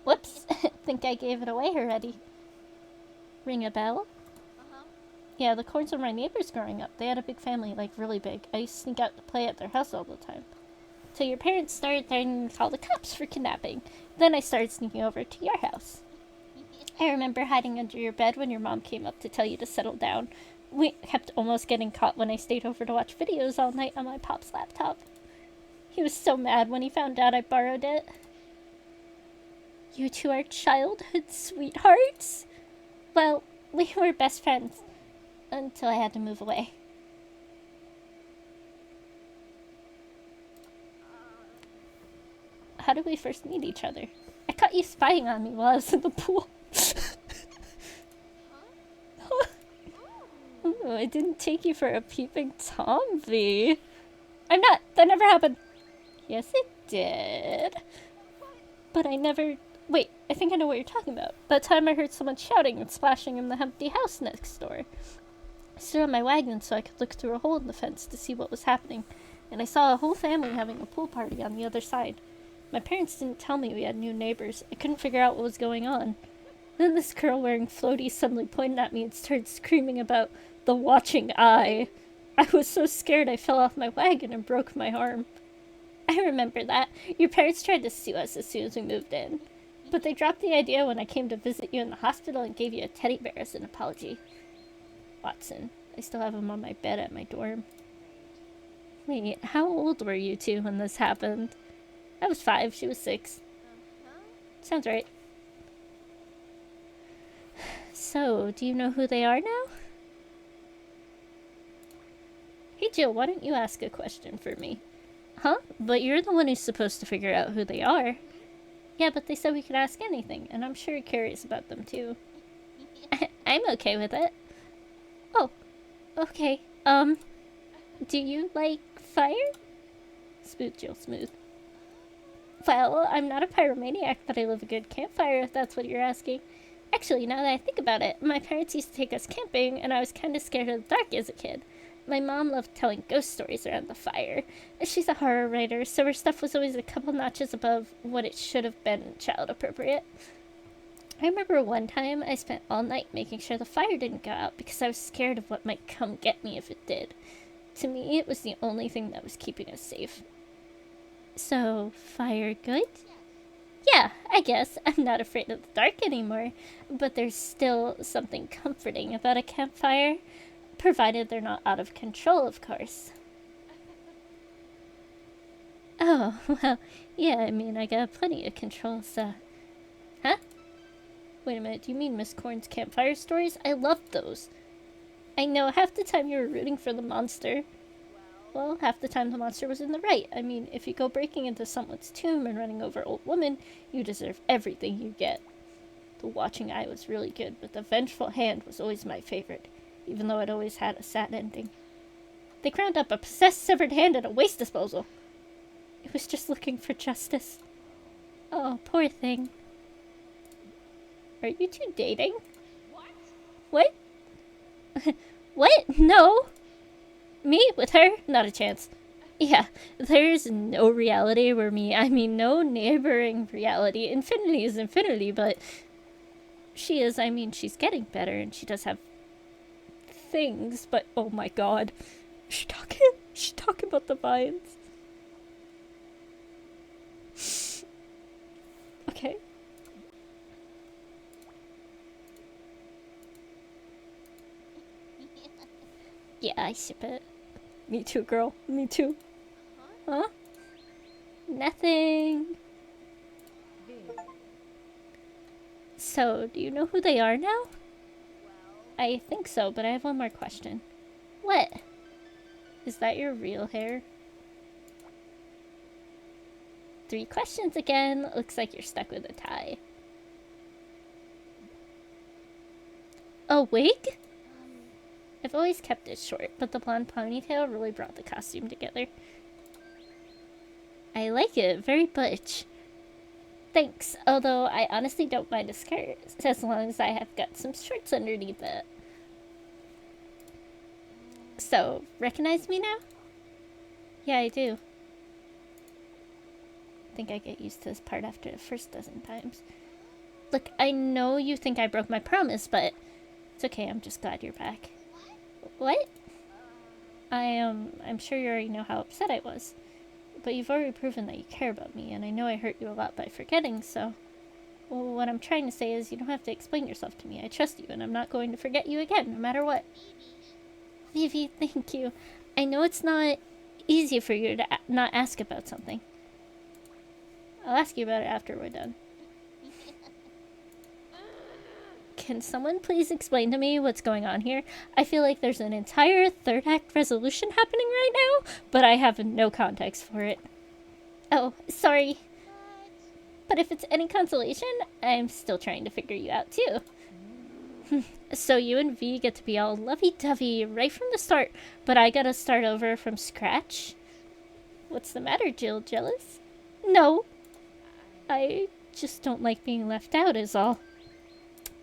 Whoops, think I gave it away already. Ring a bell? Yeah, the Corns were my neighbors growing up. They had a big family, like really big. I used to sneak out to play at their house all the time. So your parents started threatening to call the cops for kidnapping. Then I started sneaking over to your house. I remember hiding under your bed when your mom came up to tell you to settle down. We kept almost getting caught when I stayed over to watch videos all night on my pop's laptop. He was so mad when he found out I borrowed it. You two are childhood sweethearts? Well, we were best friends. Until I had to move away. How did we first meet each other? I caught you spying on me while I was in the pool. Oh, I didn't take you for a peeping Tom, V. I'm not. That never happened. Yes, it did. But I never... Wait, I think I know what you're talking about. That time I heard someone shouting and splashing in the empty house next door. I stood on my wagon so I could look through a hole in the fence to see what was happening, and I saw a whole family having a pool party on the other side. My parents didn't tell me we had new neighbors. I couldn't figure out what was going on. Then this girl wearing floaties suddenly pointed at me and started screaming about the watching eye. I was so scared I fell off my wagon and broke my arm. I remember that. Your parents tried to sue us as soon as we moved in. But they dropped the idea when I came to visit you in the hospital and gave you a teddy bear as an apology. Watson. I still have him on my bed at my dorm. Wait, how old were you two when this happened? I was 5, she was 6. Sounds right. So, do you know who they are now? Hey Jill, why don't you ask a question for me? Huh? But you're the one who's supposed to figure out who they are. Yeah, but they said we could ask anything, and I'm sure you're curious about them too. I'm okay with it. Oh, okay. Do you like fire? Smooth, Jill, smooth. Well, I'm not a pyromaniac, but I love a good campfire, if that's what you're asking. Actually, now that I think about it, my parents used to take us camping, and I was kind of scared of the dark as a kid. My mom loved telling ghost stories around the fire. She's a horror writer, so her stuff was always a couple notches above what it should have been child appropriate. I remember one time I spent all night making sure the fire didn't go out because I was scared of what might come get me if it did. To me, it was the only thing that was keeping us safe. So, fire good? Yeah, I guess. I'm not afraid of the dark anymore, but there's still something comforting about a campfire, provided they're not out of control, of course. Oh, well, yeah, I mean, I got plenty of control, so... Huh? Wait a minute, do you mean Miss Corn's campfire stories? I loved those. I know, half the time you were rooting for the monster. Well, half the time the monster was in the right. I mean, if you go breaking into someone's tomb and running over old women, you deserve everything you get. The watching eye was really good, but the vengeful hand was always my favorite, even though it always had a sad ending. They ground up a possessed severed hand at a waste disposal. It was just looking for justice. Oh, poor thing. Are you two dating? What? What? No. Me with her? Not a chance. Yeah, there's no reality where I mean no neighboring reality. Infinity is infinity, but I mean, she's getting better and she does have things, but oh my god. She's talking about the vines. Okay. Yeah, I ship it. Me too, girl. Me too. Huh? Nothing. So, do you know who they are now? I think so, but I have one more question. What? Is that your real hair? 3 questions again. Looks like you're stuck with a tie. A wig? I've always kept it short, but the blonde ponytail really brought the costume together. I like it. Very butch. Thanks, although I honestly don't mind a skirt, as long as I have got some shorts underneath it. So, recognize me now? Yeah, I do. I think I get used to this part after the first dozen times. Look, I know you think I broke my promise, but it's okay, I'm just glad you're back. What? I'm sure you already know how upset I was. But you've already proven that you care about me, and I know I hurt you a lot by forgetting, so... Well, what I'm trying to say is you don't have to explain yourself to me. I trust you, and I'm not going to forget you again, no matter what. Vivi, thank you. I know it's not easy for you to not ask about something. I'll ask you about it after we're done. Can someone please explain to me what's going on here? I feel like there's an entire third act resolution happening right now, but I have no context for it. Oh, sorry. But if it's any consolation, I'm still trying to figure you out too. So you and V get to be all lovey-dovey right from the start, but I gotta start over from scratch? What's the matter, Jill? Jealous? No. I just don't like being left out is all.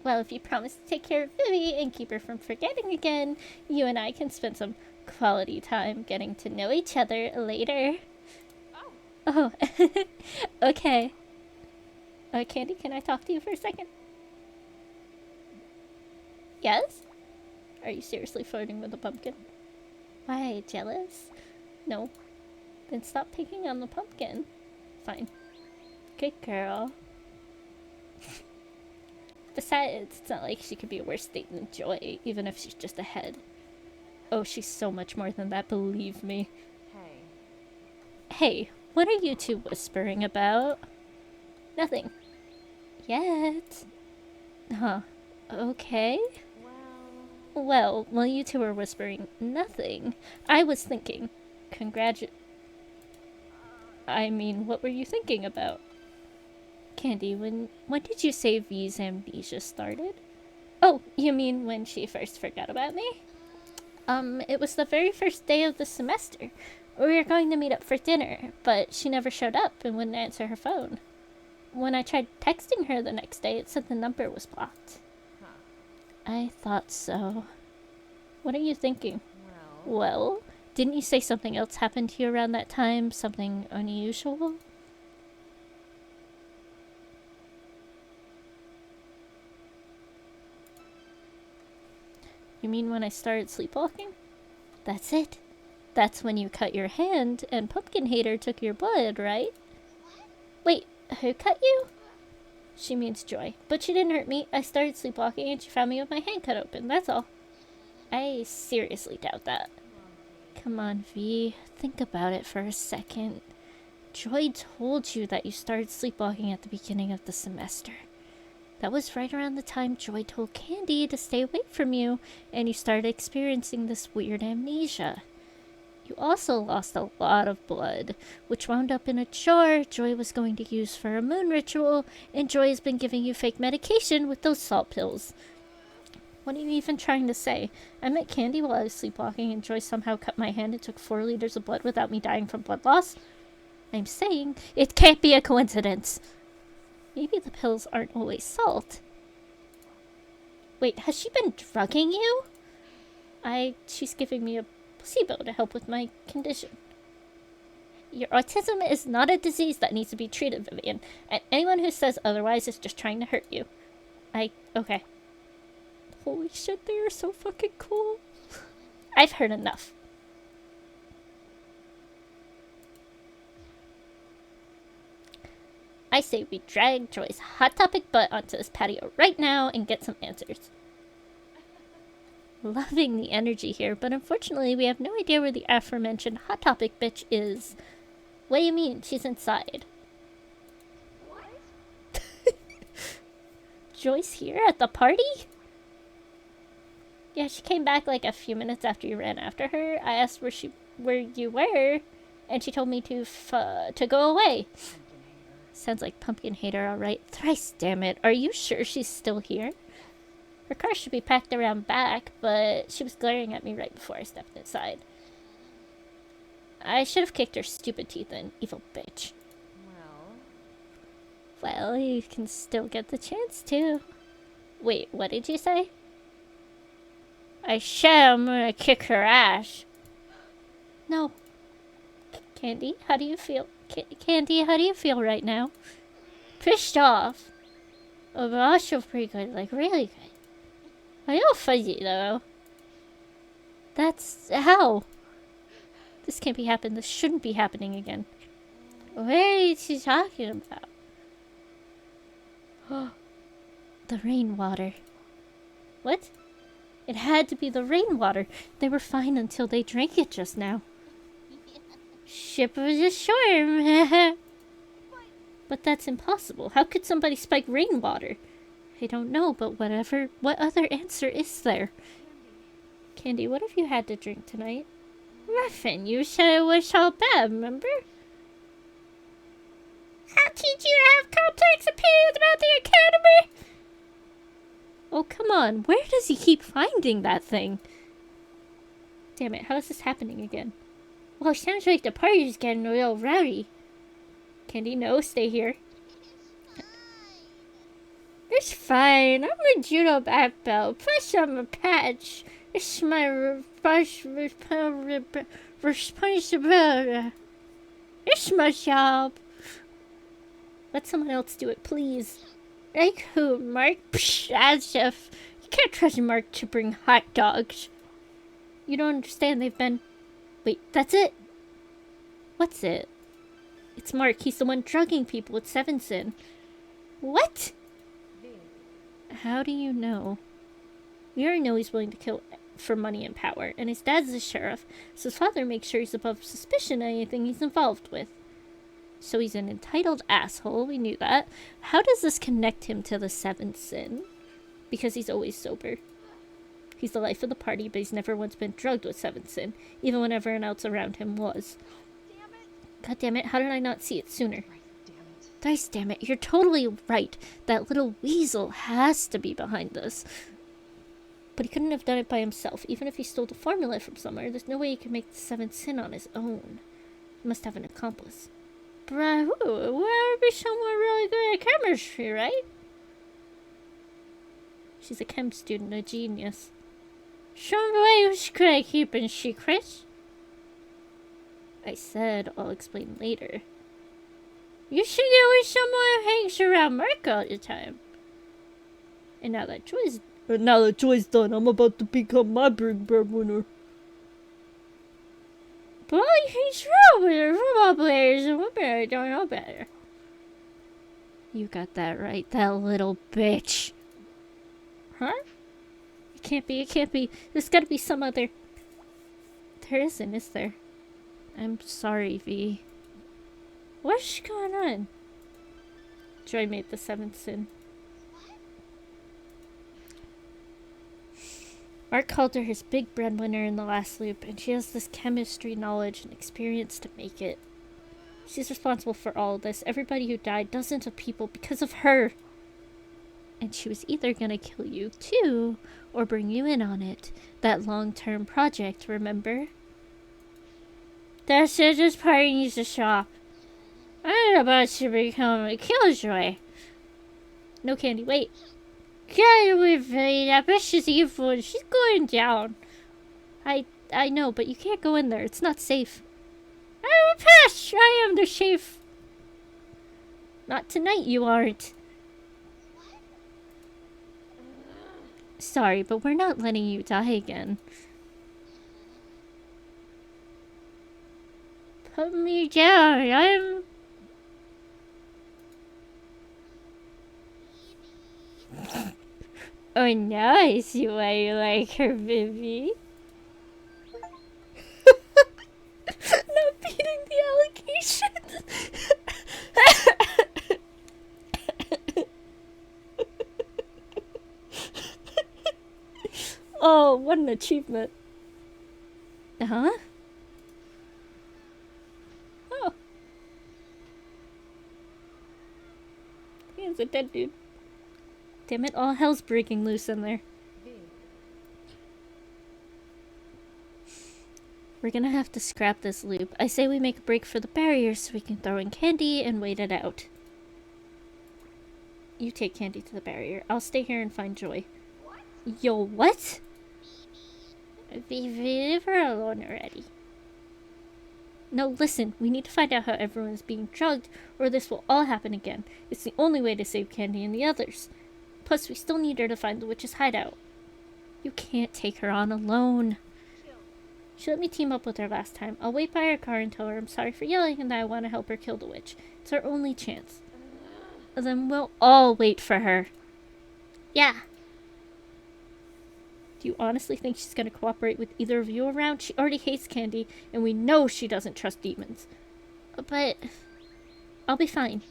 Well, if you promise to take care of Vivi and keep her from forgetting again, you and I can spend some quality time getting to know each other later. Oh. Okay. Candy, can I talk to you for a second? Yes? Are you seriously flirting with a pumpkin? Why, jealous? No. Then stop picking on the pumpkin. Fine. Good girl. Besides, it's not like she could be a worse date than Joy, even if she's just ahead. Oh, she's so much more than that, believe me. Hey, what are you two whispering about? Nothing. Yet. Huh. Okay. Well, while you two were whispering nothing, I was thinking, I mean, what were you thinking about? Candy, when did you say V's amnesia started? Oh, you mean when she first forgot about me? It was the very first day of the semester. We were going to meet up for dinner, but she never showed up and wouldn't answer her phone. When I tried texting her the next day, it said the number was blocked. I thought so. What are you thinking? Well, didn't you say something else happened to you around that time? Something unusual? You mean when I started sleepwalking? That's it. That's when you cut your hand and Pumpkin Hater took your blood, right? Wait, who cut you? She means Joy. But she didn't hurt me. I started sleepwalking and she found me with my hand cut open, that's all. I seriously doubt that. Come on, V. Think about it for a second. Joy told you that you started sleepwalking at the beginning of the semester. That was right around the time Joy told Candy to stay away from you, and you started experiencing this weird amnesia. You also lost a lot of blood, which wound up in a jar Joy was going to use for a moon ritual, and Joy has been giving you fake medication with those salt pills. What are you even trying to say? I met Candy while I was sleepwalking, and Joy somehow cut my hand and took 4 liters of blood without me dying from blood loss? I'm saying it can't be a coincidence. Maybe the pills aren't always salt. Wait, has she been drugging you? She's giving me a placebo to help with my condition. Your autism is not a disease that needs to be treated, Vivian. And anyone who says otherwise is just trying to hurt you. Okay. Holy shit, they are so fucking cool. I've heard enough. I say we drag Joy's Hot Topic butt onto this patio right now and get some answers. Loving the energy here, but unfortunately we have no idea where the aforementioned Hot Topic bitch is. What do you mean? She's inside. What? Joy's here at the party? Yeah, she came back like a few minutes after you ran after her. I asked where you were, and she told me to go away. Sounds like Pumpkin Hater, alright. Thrice damn it. Are you sure she's still here? Her car should be packed around back, but she was glaring at me right before I stepped inside. I should have kicked her stupid teeth in, evil bitch. Well, you can still get the chance to. Wait, what did you say? I said I'm gonna kick her ass. No. Candy, how do you feel? Candy, how do you feel right now? Pissed off. Oh, but I feel pretty good, like really good. I feel fuzzy though. That's how. This can't be happening. This shouldn't be happening again. What is she talking about? The rainwater. What? It had to be the rainwater. They were fine until they drank it just now. Ship was a storm. But that's impossible. How could somebody spike rainwater? I don't know, but what other answer is there? Candy, what have you had to drink tonight? Nothing. You said it was all bad, remember? I'll teach you to have complex opinions about the academy. Oh, come on. Where does he keep finding that thing? Damn it, how is this happening again? Well, sounds like the party's getting real rowdy. Candy, no, stay here. It's fine. I'm a judo black belt. Plus, I'm a patch. It's my responsibility. It's my job. Let someone else do it, please. Like who, Mark? Psh, as if. You can't trust Mark to bring hot dogs. You don't understand, they've been... Wait, that's it? What's it? It's Mark. He's the one drugging people with Sevenson. What? How do you know? We already know he's willing to kill for money and power, and his dad's the sheriff, so his father makes sure he's above suspicion of anything he's involved with. So he's an entitled asshole, we knew that. How does this connect him to the seventh sin? Because he's always sober. He's the life of the party, but he's never once been drugged with seventh sin, even when everyone else around him was. God damn it, how did I not see it sooner? Dice, damn it, you're totally right. That little weasel has to be behind this. But he couldn't have done it by himself. Even if he stole the formula from somewhere, there's no way he could make the seventh sin on his own. He must have an accomplice. Bruh, would be someone really good at chemistry, right? She's a chem student, a genius. Somebody who's good at keeping secrets. I said I'll explain later. You should get with someone who hangs around Mark all the time. And now that Joy's done, I'm about to become my big breadwinner. But he's wrong with her football players and women don't know better. You got that right, that little bitch. Huh? It can't be. There's gotta be some other... There isn't, is there? I'm sorry, V. What's going on? Joy made the seventh sin. Mark called her his big breadwinner in the last loop, and she has this chemistry knowledge and experience to make it. She's responsible for all of this. Everybody who died, dozens of people, because of her. And she was either gonna kill you too, or bring you in on it. That long-term project, remember? That says this party needs to stop. I'm about to become a killjoy. No, Candy, wait. Get away from me, that bitch is evil and she's going down. I know, but you can't go in there. It's not safe. I'm a pest. I am the safe. Not tonight, you aren't. Sorry, but we're not letting you die again. Put me down. I'm... Oh, now I see why you like her, Vivi. Not beating the allegations. Oh, what an achievement. Huh? Oh. He's a dead dude. Damn it, all hell's breaking loose in there. We're gonna have to scrap this loop. I say we make a break for the barrier so we can throw in Candy and wait it out. You take Candy to the barrier. I'll stay here and find Joy. What? Yo, what? Leave her alone already. No, listen. We need to find out how everyone is being drugged, or this will all happen again. It's the only way to save Candy and the others. Plus, we still need her to find the witch's hideout. You can't take her on alone. She let me team up with her last time. I'll wait by her car and tell her I'm sorry for yelling and that I want to help her kill the witch. It's our only chance. And then we'll all wait for her. Yeah. Do you honestly think she's going to cooperate with either of you around? She already hates Candy, and we know she doesn't trust demons. But I'll be fine.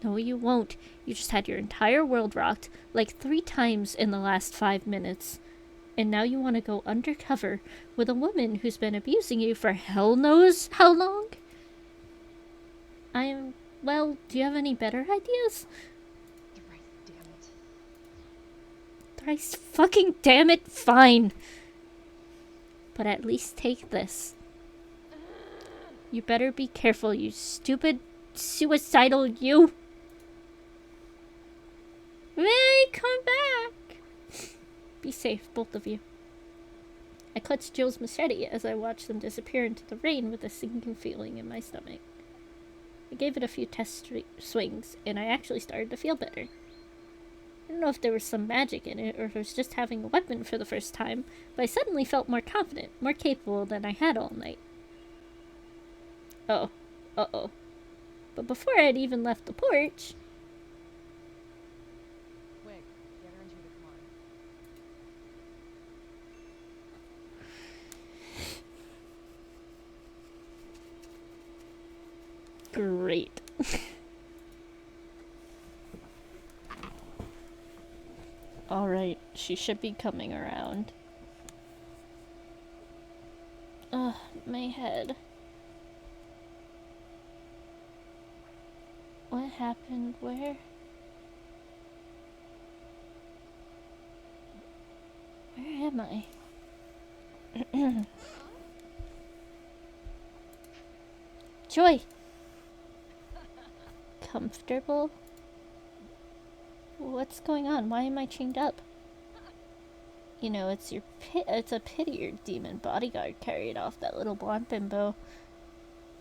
No, you won't. You just had your entire world rocked, like 3 times in the last 5 minutes. And now you want to go undercover with a woman who's been abusing you for hell knows how long? Well, do you have any better ideas? Thrice damn it. Thrice fucking damn it, fine. But at least take this. You better be careful, you stupid, suicidal you. Ray, come back! Be safe, both of you. I clutched Jill's machete as I watched them disappear into the rain with a sinking feeling in my stomach. I gave it a few test swings, and I actually started to feel better. I don't know if there was some magic in it, or if it was just having a weapon for the first time, but I suddenly felt more confident, more capable than I had all night. Oh. Uh-oh. But before I had even left the porch... Quick, get her into the car. Great. Alright, she should be coming around. Ugh, my head. What happened? Where? am I? Joy! Comfortable? What's going on? Why am I chained up? You know, it's a pity your demon bodyguard carried off that little blonde bimbo.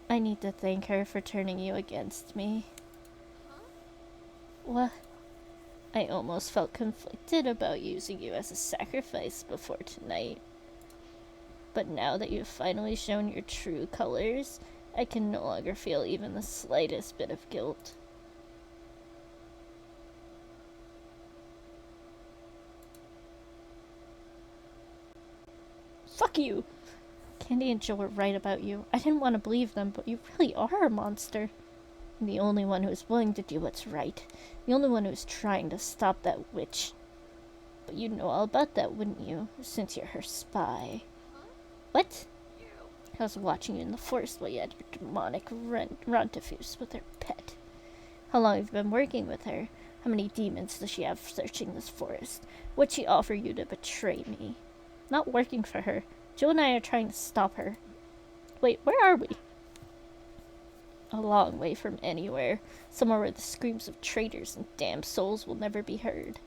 I need to thank her for turning you against me. What? I almost felt conflicted about using you as a sacrifice before tonight. But now that you've finally shown your true colors, I can no longer feel even the slightest bit of guilt. Fuck you! Candy and Jill were right about you. I didn't want to believe them, but you really are a monster. I'm the only one who is willing to do what's right. The only one who is trying to stop that witch. But you'd know all about that, wouldn't you? Since you're her spy. What? I was watching you in the forest while you had your demonic rendezvous with her pet. How long have you been working with her? How many demons does she have searching this forest? What'd she offer you to betray me? Not working for her. Jill and I are trying to stop her. Wait, where are we? A long way from anywhere. Somewhere where the screams of traitors and damned souls will never be heard.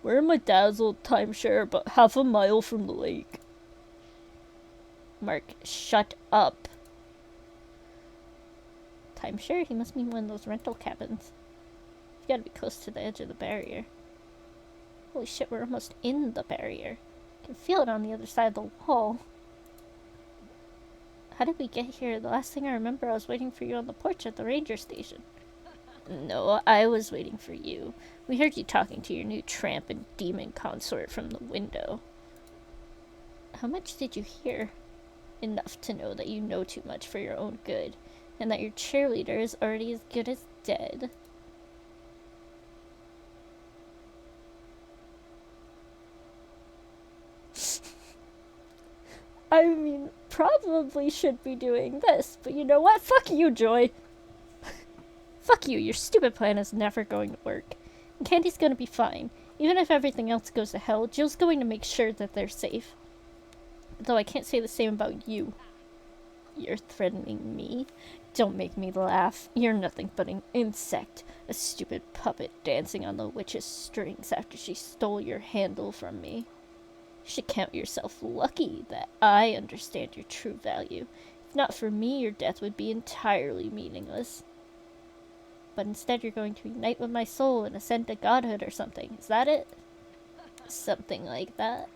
We're in my dad's old timeshare, about half a mile from the lake. Mark, shut up. Timeshare? He must mean one of those rental cabins. You gotta be close to the edge of the barrier. Holy shit, we're almost in the barrier. I can feel it on the other side of the wall. How did we get here? The last thing I remember, I was waiting for you on the porch at the ranger station. No, I was waiting for you. We heard you talking to your new tramp and demon consort from the window. How much did you hear? Enough to know that you know too much for your own good, and that your cheerleader is already as good as dead. I mean, probably should be doing this, but you know what? Fuck you, Joy. Fuck you, your stupid plan is never going to work. And Candy's gonna be fine. Even if everything else goes to hell, Jill's going to make sure that they're safe. Though I can't say the same about you. You're threatening me? Don't make me laugh. You're nothing but an insect. A stupid puppet dancing on the witch's strings after she stole your handle from me. You should count yourself lucky that I understand your true value. If not for me, your death would be entirely meaningless. But instead you're going to unite with my soul and ascend to godhood or something. Is that it? Something like that.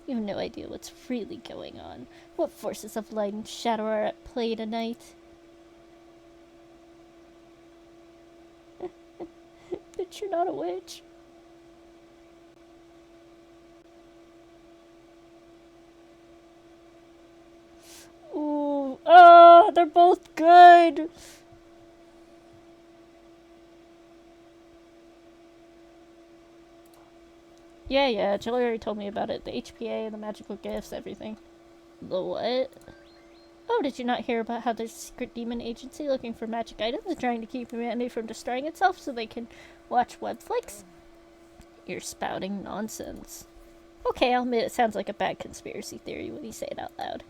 You have no idea what's really going on. What forces of light and shadow are at play tonight? But you're not a witch. Ooh, oh, they're both good. Yeah, Jill already told me about it. The HPA, the magical gifts, everything. The what? Oh, did you not hear about how there's a secret demon agency looking for magic items and trying to keep humanity from destroying itself so they can watch web flicks? You're spouting nonsense. Okay, I'll admit it sounds like a bad conspiracy theory when you say it out loud.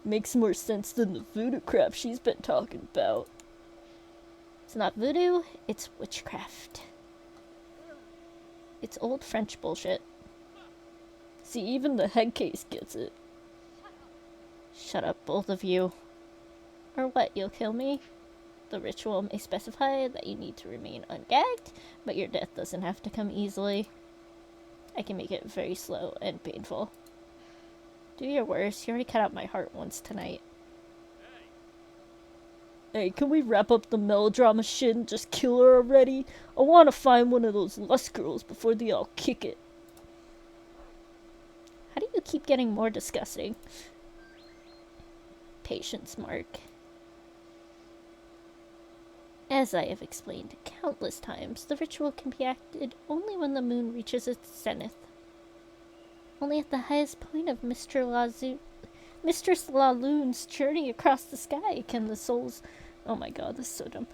Makes more sense than the voodoo crap she's been talking about. It's not voodoo, it's witchcraft. It's old French bullshit. See, even the head case gets it. Shut up, both of you. Or what, you'll kill me? The ritual may specify that you need to remain ungagged, but your death doesn't have to come easily. I can make it very slow and painful. Do your worst, you already cut out my heart once tonight. Hey, can we wrap up the melodrama shit and just kill her already? I want to find one of those lust girls before they all kick it. How do you keep getting more disgusting? Patience, Mark. As I have explained countless times, the ritual can be acted only when the moon reaches its zenith. Only at the highest point of Mistress Laloon's journey across the sky can the souls... Oh my god, this is so dumb.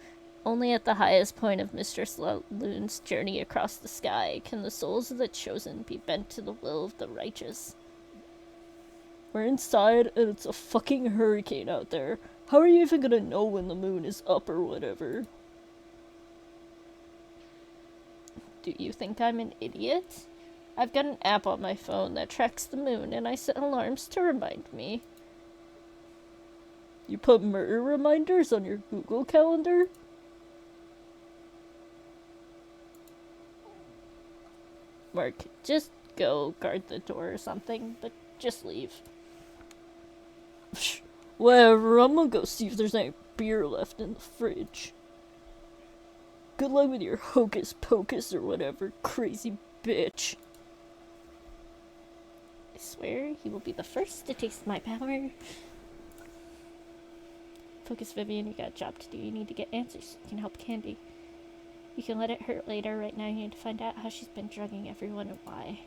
Only at the highest point of Mistress Loon's journey across the sky can the souls of the chosen be bent to the will of the righteous. We're inside and it's a fucking hurricane out there. How are you even gonna know when the moon is up or whatever? Do you think I'm an idiot? I've got an app on my phone that tracks the moon, and I set alarms to remind me. You put murder reminders on your Google Calendar? Mark, just go guard the door or something, but just leave. Whatever, I'm gonna go see if there's any beer left in the fridge. Good luck with your hocus pocus or whatever, crazy bitch. I swear he will be the first to taste my power. Focus, Vivian, you got a job to do. You need to get answers so you can help Candy. You can let it hurt later. Right now you need to find out how she's been drugging everyone and why.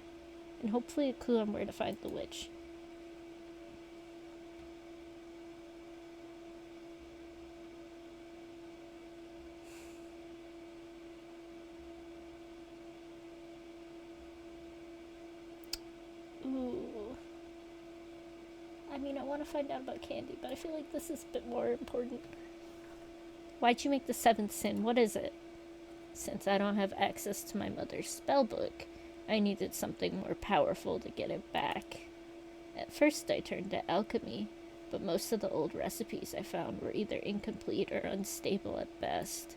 And hopefully a clue on where to find the witch. Ooh. I mean, I want to find out about Candy, but I feel like this is a bit more important. Why'd you make the seventh sin? What is it? Since I don't have access to my mother's spell book, I needed something more powerful to get it back. At first I turned to alchemy, but most of the old recipes I found were either incomplete or unstable at best.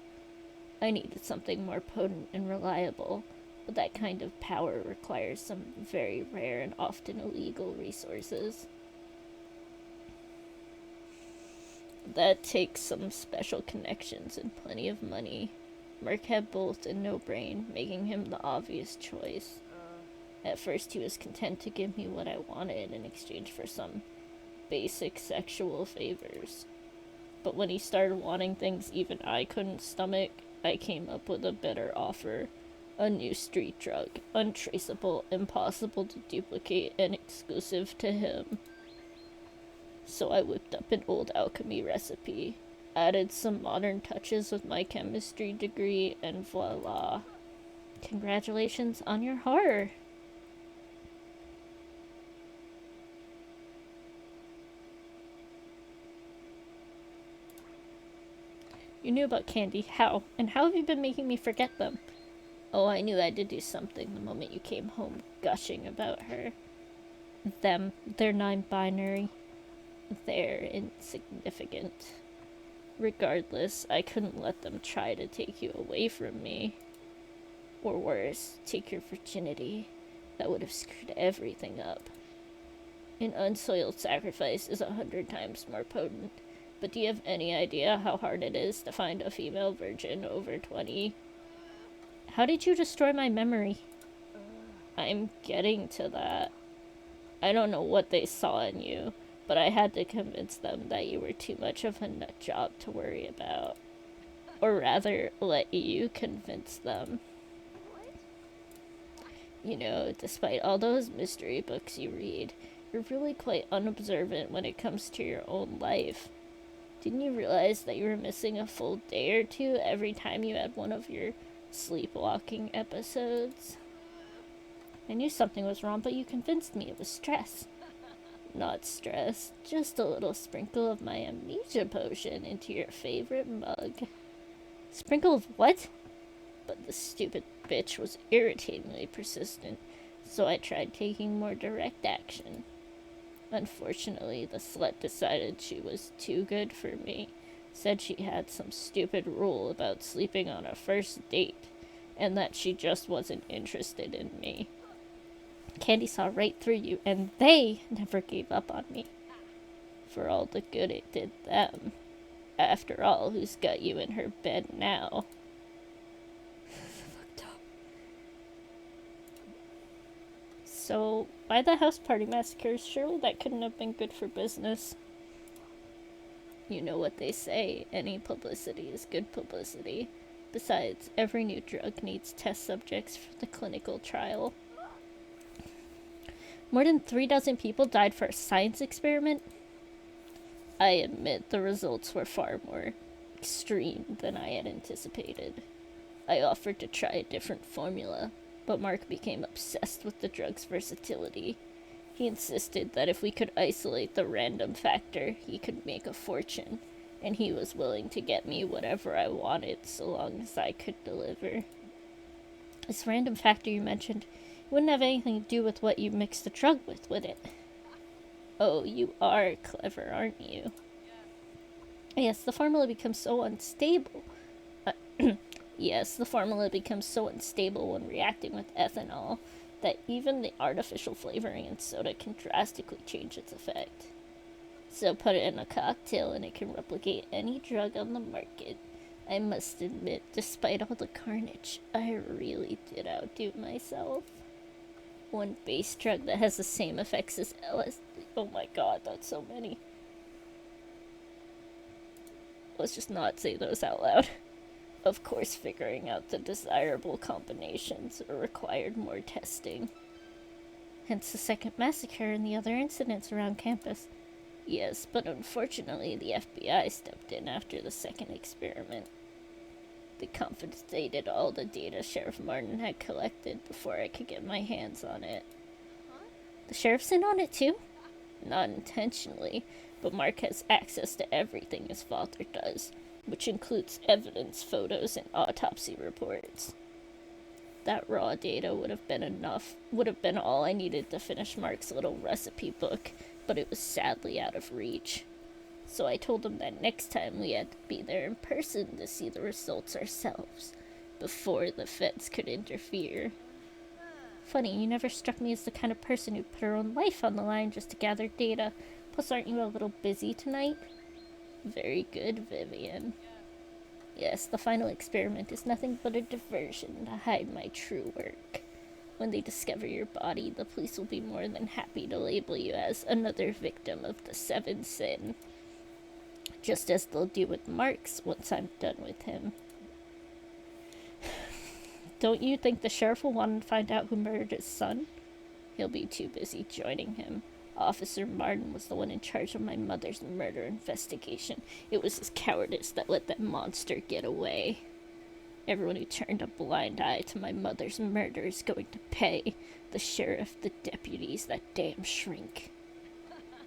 I needed something more potent and reliable, but that kind of power requires some very rare and often illegal resources. That takes some special connections and plenty of money. Merc had both and no brain, making him the obvious choice. At first he was content to give me what I wanted in exchange for some basic sexual favors. But when he started wanting things even I couldn't stomach, I came up with a better offer. A new street drug, untraceable, impossible to duplicate, and exclusive to him. So I whipped up an old alchemy recipe, added some modern touches with my chemistry degree, and voila. Congratulations on your horror. You knew about Candy. How? And how have you been making me forget them? Oh, I knew I had to do something the moment you came home gushing about her. Them. They're non-binary. They're insignificant. Regardless, I couldn't let them try to take you away from me. Or worse, take your virginity. That would have screwed everything up. An unsoiled sacrifice is 100 times more potent. But do you have any idea how hard it is to find a female virgin over 20? How did you destroy my memory? I'm getting to that. I don't know what they saw in you, but I had to convince them that you were too much of a nut job to worry about. Or rather, let you convince them. You know, despite all those mystery books you read, you're really quite unobservant when it comes to your own life. Didn't you realize that you were missing a full day or two every time you had one of your sleepwalking episodes? I knew something was wrong, but you convinced me it was stress. Not stress, just a little sprinkle of my amnesia potion into your favorite mug. Sprinkle of what? But the stupid bitch was irritatingly persistent, so I tried taking more direct action. Unfortunately, the slut decided she was too good for me, said she had some stupid rule about sleeping on a first date, and that she just wasn't interested in me. Candy saw right through you, and they never gave up on me. For all the good it did them. After all, who's got you in her bed now? Fucked up. So, why the house party massacres? Surely that couldn't have been good for business. You know what they say, any publicity is good publicity. Besides, every new drug needs test subjects for the clinical trial. More than 36 people died for a science experiment? I admit the results were far more extreme than I had anticipated. I offered to try a different formula, but Mark became obsessed with the drug's versatility. He insisted that if we could isolate the random factor, he could make a fortune, and he was willing to get me whatever I wanted so long as I could deliver. This random factor you mentioned wouldn't have anything to do with what you mixed the drug with, would it? Oh, you are clever, aren't you? Yes, the formula becomes so unstable. Yes, the formula becomes so unstable when reacting with ethanol that even the artificial flavoring in soda can drastically change its effect. So put it in a cocktail and it can replicate any drug on the market. I must admit, despite all the carnage, I really did outdo myself. One base drug that has the same effects as LSD. Oh my god, that's so many. Let's just not say those out loud. Of course, figuring out the desirable combinations required more testing. Hence the second massacre and the other incidents around campus. Yes, but unfortunately the FBI stepped in after the second experiment. They confiscated all the data Sheriff Martin had collected before I could get my hands on it. The sheriff's in on it too? Not intentionally, but Mark has access to everything his father does, which includes evidence, photos, and autopsy reports. That raw data would have been all I needed to finish Mark's little recipe book, but it was sadly out of reach. So I told him that next time we had to be there in person to see the results ourselves, before the feds could interfere. Funny, you never struck me as the kind of person who'd put her own life on the line just to gather data. Plus, aren't you a little busy tonight? Very good, Vivian. Yes, the final experiment is nothing but a diversion to hide my true work. When they discover your body, the police will be more than happy to label you as another victim of the seventh sin. Just as they'll do with Mark's once I'm done with him. Don't you think the sheriff will want to find out who murdered his son? He'll be too busy joining him. Officer Martin was the one in charge of my mother's murder investigation. It was his cowardice that let that monster get away. Everyone who turned a blind eye to my mother's murder is going to pay. The sheriff, the deputies, that damn shrink.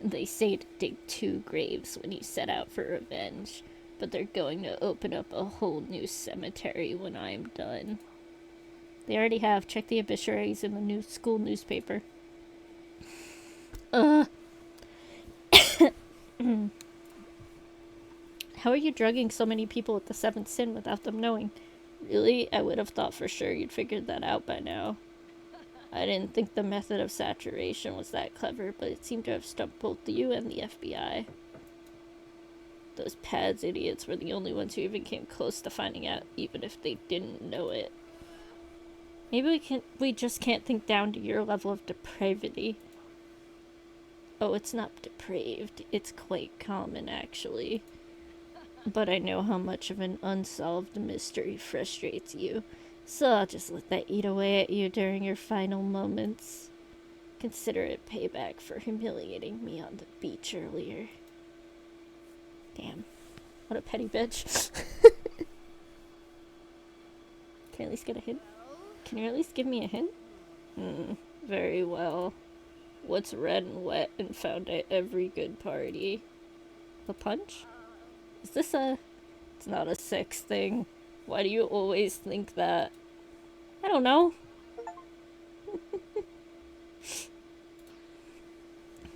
They say to dig 2 graves when you set out for revenge, but they're going to open up a whole new cemetery when I'm done. They already have. Check the obituaries in the new school newspaper. How are you drugging so many people with the seventh sin without them knowing? Really? I would have thought for sure you'd figured that out by now. I didn't think the method of saturation was that clever, but it seemed to have stumped both you and the FBI. Those PADS idiots were the only ones who even came close to finding out, even if they didn't know it. Maybe we just can't think down to your level of depravity. Oh, it's not depraved. It's quite common, actually. But I know how much of an unsolved mystery frustrates you, so I'll just let that eat away at you during your final moments. Consider it payback for humiliating me on the beach earlier. Damn. What a petty bitch. Can I at least get a hint? Can you at least give me a hint? Very well. What's red and wet and found at every good party? The punch? Is this a... It's not a sex thing. Why do you always think that? I don't know.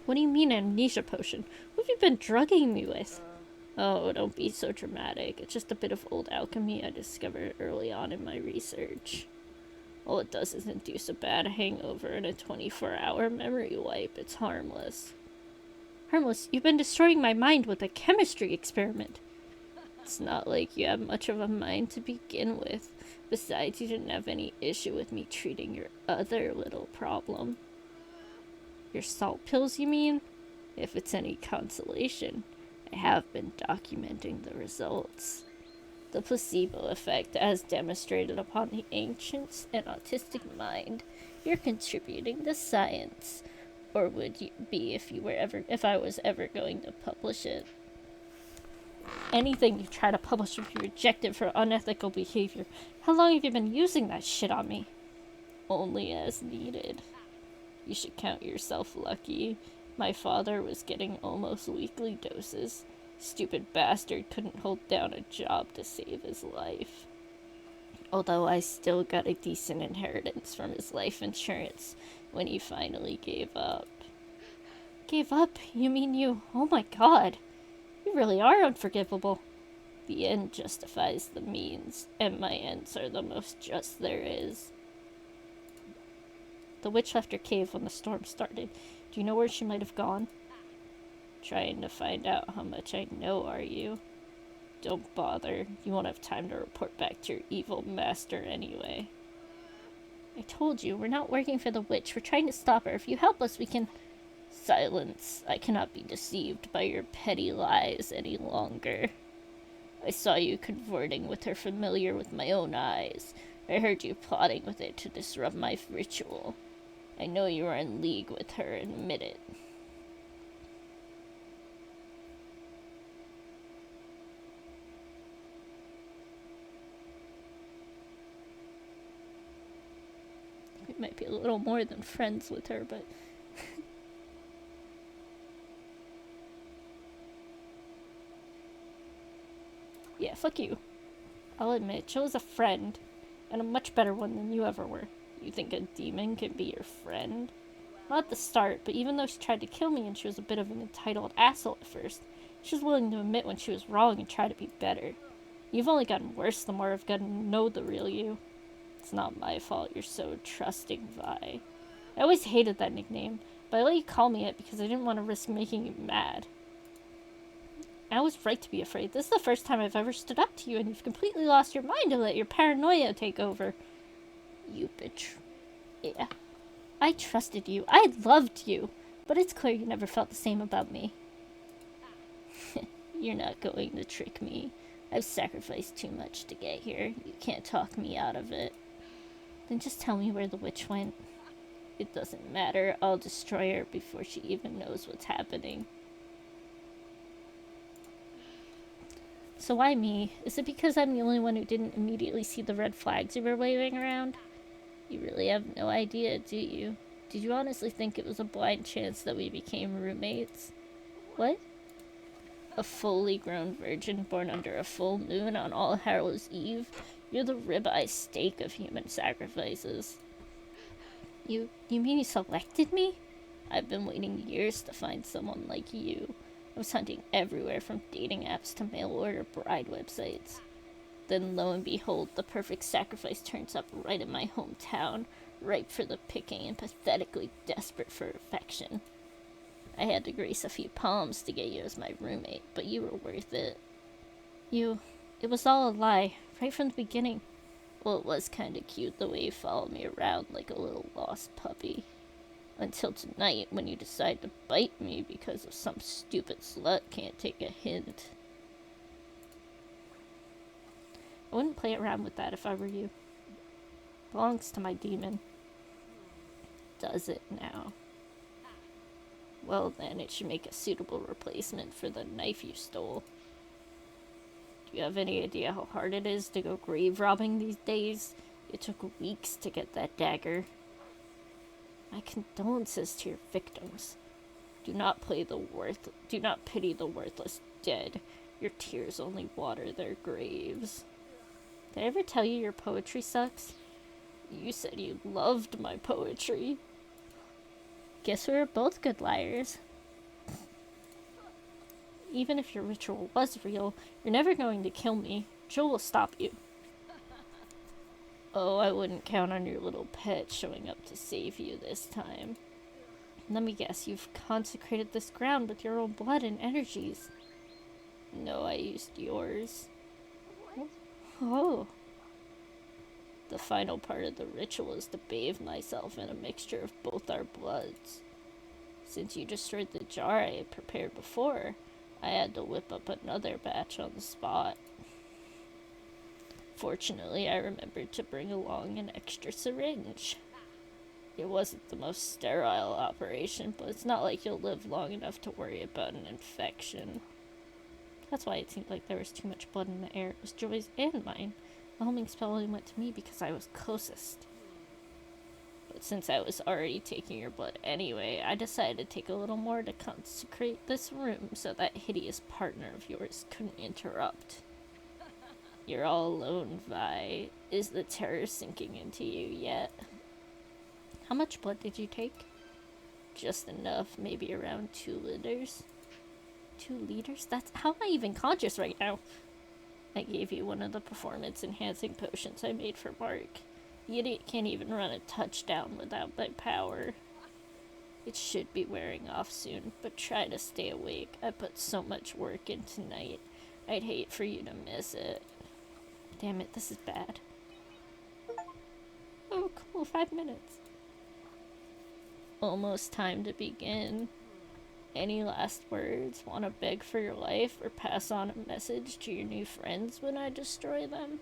What do you mean amnesia potion? What have you been drugging me with? Oh, don't be so dramatic. It's just a bit of old alchemy I discovered early on in my research. All it does is induce a bad hangover and a 24-hour memory wipe. It's harmless. Harmless? You've been destroying my mind with a chemistry experiment. It's not like you have much of a mind to begin with. Besides, you didn't have any issue with me treating your other little problem. Your salt pills, you mean? If it's any consolation, I have been documenting the results. The placebo effect, as demonstrated upon the ancients and autistic mind, you're contributing to science. Or would you be if I was ever going to publish it? Anything you try to publish will be rejected for unethical behavior. How long have you been using that shit on me? Only as needed. You should count yourself lucky. My father was getting almost weekly doses. Stupid bastard couldn't hold down a job to save his life. Although I still got a decent inheritance from his life insurance when he finally gave up. Gave up? You mean you... Oh my god. You really are unforgivable. The end justifies the means, and my ends are the most just there is. The witch left her cave when the storm started. Do you know where she might have gone? Trying to find out how much I know, are you? Don't bother. You won't have time to report back to your evil master anyway. I told you, we're not working for the witch. We're trying to stop her. If you help us, we can... Silence. I cannot be deceived by your petty lies any longer. I saw you converting with her familiar with my own eyes. I heard you plotting with it to disrupt my ritual. I know you are in league with her, admit it. We might be a little more than friends with her, but... Yeah, fuck you. I'll admit, Jill's a friend, and a much better one than you ever were. You think a demon can be your friend? Not at the start, but even though she tried to kill me and she was a bit of an entitled asshole at first, she was willing to admit when she was wrong and try to be better. You've only gotten worse the more I've gotten to know the real you. It's not my fault you're so trusting, Vi. I always hated that nickname, but I let you call me it because I didn't want to risk making you mad. I was right to be afraid. This is the first time I've ever stood up to you, and you've completely lost your mind to let your paranoia take over. You bitch. Yeah. I trusted you. I loved you. But it's clear you never felt the same about me. You're not going to trick me. I've sacrificed too much to get here. You can't talk me out of it. Then just tell me where the witch went. It doesn't matter. I'll destroy her before she even knows what's happening. So why me? Is it because I'm the only one who didn't immediately see the red flags you were waving around? You really have no idea, do you? Did you honestly think it was a blind chance that we became roommates? What? A fully grown virgin born under a full moon on All Hallows Eve? You're the ribeye steak of human sacrifices. You mean you selected me? I've been waiting years to find someone like you. I was hunting everywhere from dating apps to mail-order bride websites. Then, lo and behold, the perfect sacrifice turns up right in my hometown, ripe for the picking and pathetically desperate for affection. I had to grace a few palms to get you as my roommate, but you were worth it. It was all a lie, right from the beginning. Well, it was kinda cute the way you followed me around like a little lost puppy. Until tonight, when you decide to bite me because of some stupid slut can't take a hint. I wouldn't play around with that if I were you. Belongs to my demon. Does it now? Well then, it should make a suitable replacement for the knife you stole. Do you have any idea how hard it is to go grave robbing these days? It took weeks to get that dagger. My condolences to your victims. Do not pity the worthless dead. Your tears only water their graves. Did I ever tell you your poetry sucks? You said you loved my poetry. Guess we were both good liars. Even if your ritual was real, you're never going to kill me. Jill will stop you. Oh, I wouldn't count on your little pet showing up to save you this time. Let me guess, you've consecrated this ground with your own blood and energies. No, I used yours. Oh. The final part of the ritual is to bathe myself in a mixture of both our bloods. Since you destroyed the jar I had prepared before, I had to whip up another batch on the spot. Fortunately, I remembered to bring along an extra syringe. It wasn't the most sterile operation, but it's not like you'll live long enough to worry about an infection. That's why it seemed like there was too much blood in the air. It was Joy's and mine. The homing spell only went to me because I was closest. But since I was already taking your blood anyway, I decided to take a little more to consecrate this room so that hideous partner of yours couldn't interrupt. You're all alone, Vi. Is the terror sinking into you yet? How much blood did you take? Just enough, maybe around 2 liters. 2 liters? That's how am I even conscious right now? I gave you one of the performance-enhancing potions I made for Mark. The idiot can't even run a touchdown without my power. It should be wearing off soon, but try to stay awake. I put so much work in tonight. I'd hate for you to miss it. Damn it, this is bad. Oh, cool, 5 minutes. Almost time to begin. Any last words? Want to beg for your life or pass on a message to your new friends when I destroy them?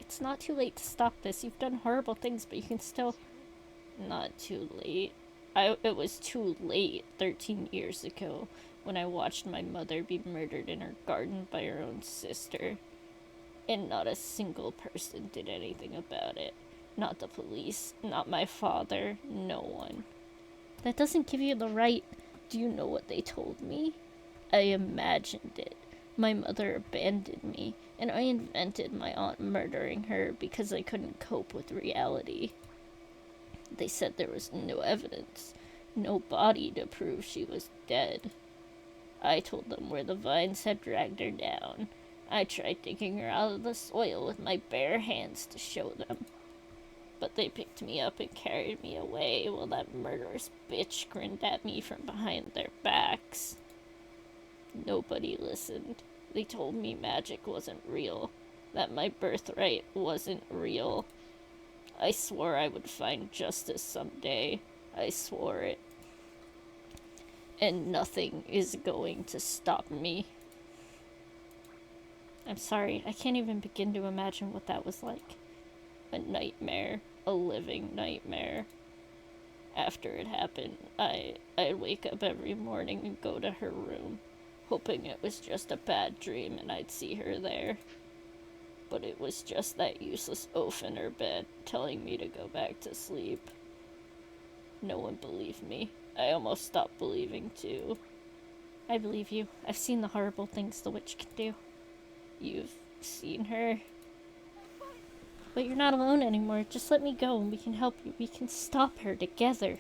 It's not too late to stop this. You've done horrible things, but you can still... Not too late. It was too late 13 years ago when I watched my mother be murdered in her garden by her own sister. And not a single person did anything about it. Not the police, not my father, no one. That doesn't give you the right. Do you know what they told me? I imagined it. My mother abandoned me, and I invented my aunt murdering her because I couldn't cope with reality. They said there was no evidence, no body to prove she was dead. I told them where the vines had dragged her down. I tried digging her out of the soil with my bare hands to show them. But they picked me up and carried me away while that murderous bitch grinned at me from behind their backs. Nobody listened. They told me magic wasn't real, that my birthright wasn't real. I swore I would find justice someday. I swore it. And nothing is going to stop me. I'm sorry, I can't even begin to imagine what that was like. A nightmare. A living nightmare. After it happened, I'd wake up every morning and go to her room, hoping it was just a bad dream and I'd see her there. But it was just that useless oaf in her bed telling me to go back to sleep. No one believed me. I almost stopped believing too. I believe you. I've seen the horrible things the witch can do. You've seen her? But you're not alone anymore. Just let me go and we can help you. We can stop her together.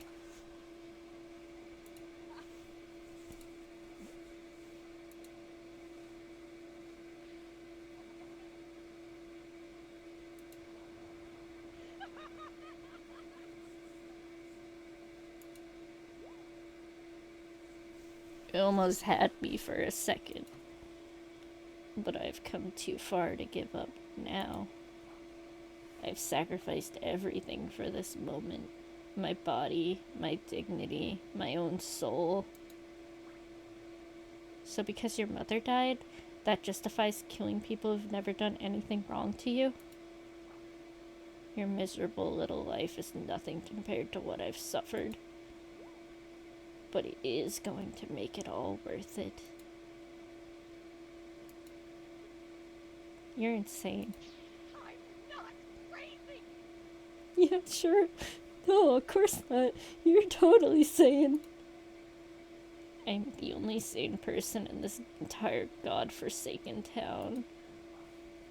It almost had me for a second. But I've come too far to give up now. I've sacrificed everything for this moment. My body, my dignity, my own soul. So because your mother died, that justifies killing people who've never done anything wrong to you? Your miserable little life is nothing compared to what I've suffered. But it is going to make it all worth it. You're insane. I'm not crazy! Yeah, sure. No, of course not. You're totally sane. I'm the only sane person in this entire god-forsaken town.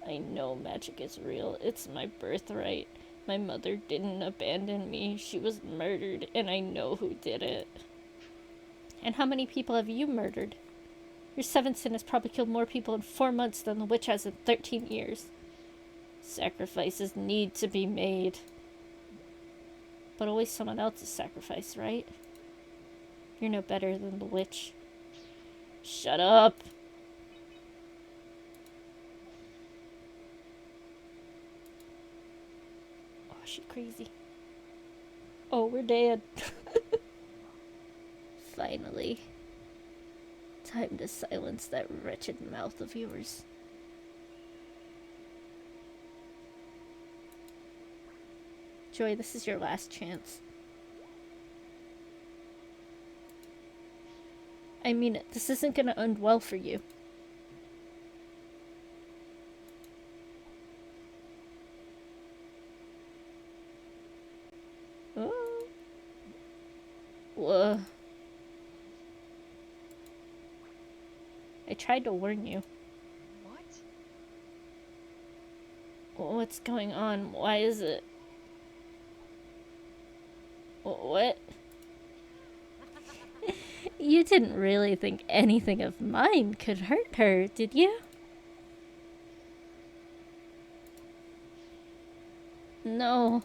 I know magic is real. It's my birthright. My mother didn't abandon me. She was murdered, and I know who did it. And how many people have you murdered? Your seventh sin has probably killed more people in 4 months than the witch has in 13 years. Sacrifices need to be made. But always someone else's sacrifice, right? You're no better than the witch. Shut up! Oh, she's crazy. Oh, we're dead. Finally. Time to silence that wretched mouth of yours. Joy, this is your last chance. I mean it. This isn't gonna end well for you. Oh. Whoa. I tried to warn you. What? What's going on? Why is it? What? You didn't really think anything of mine could hurt her, did you? No.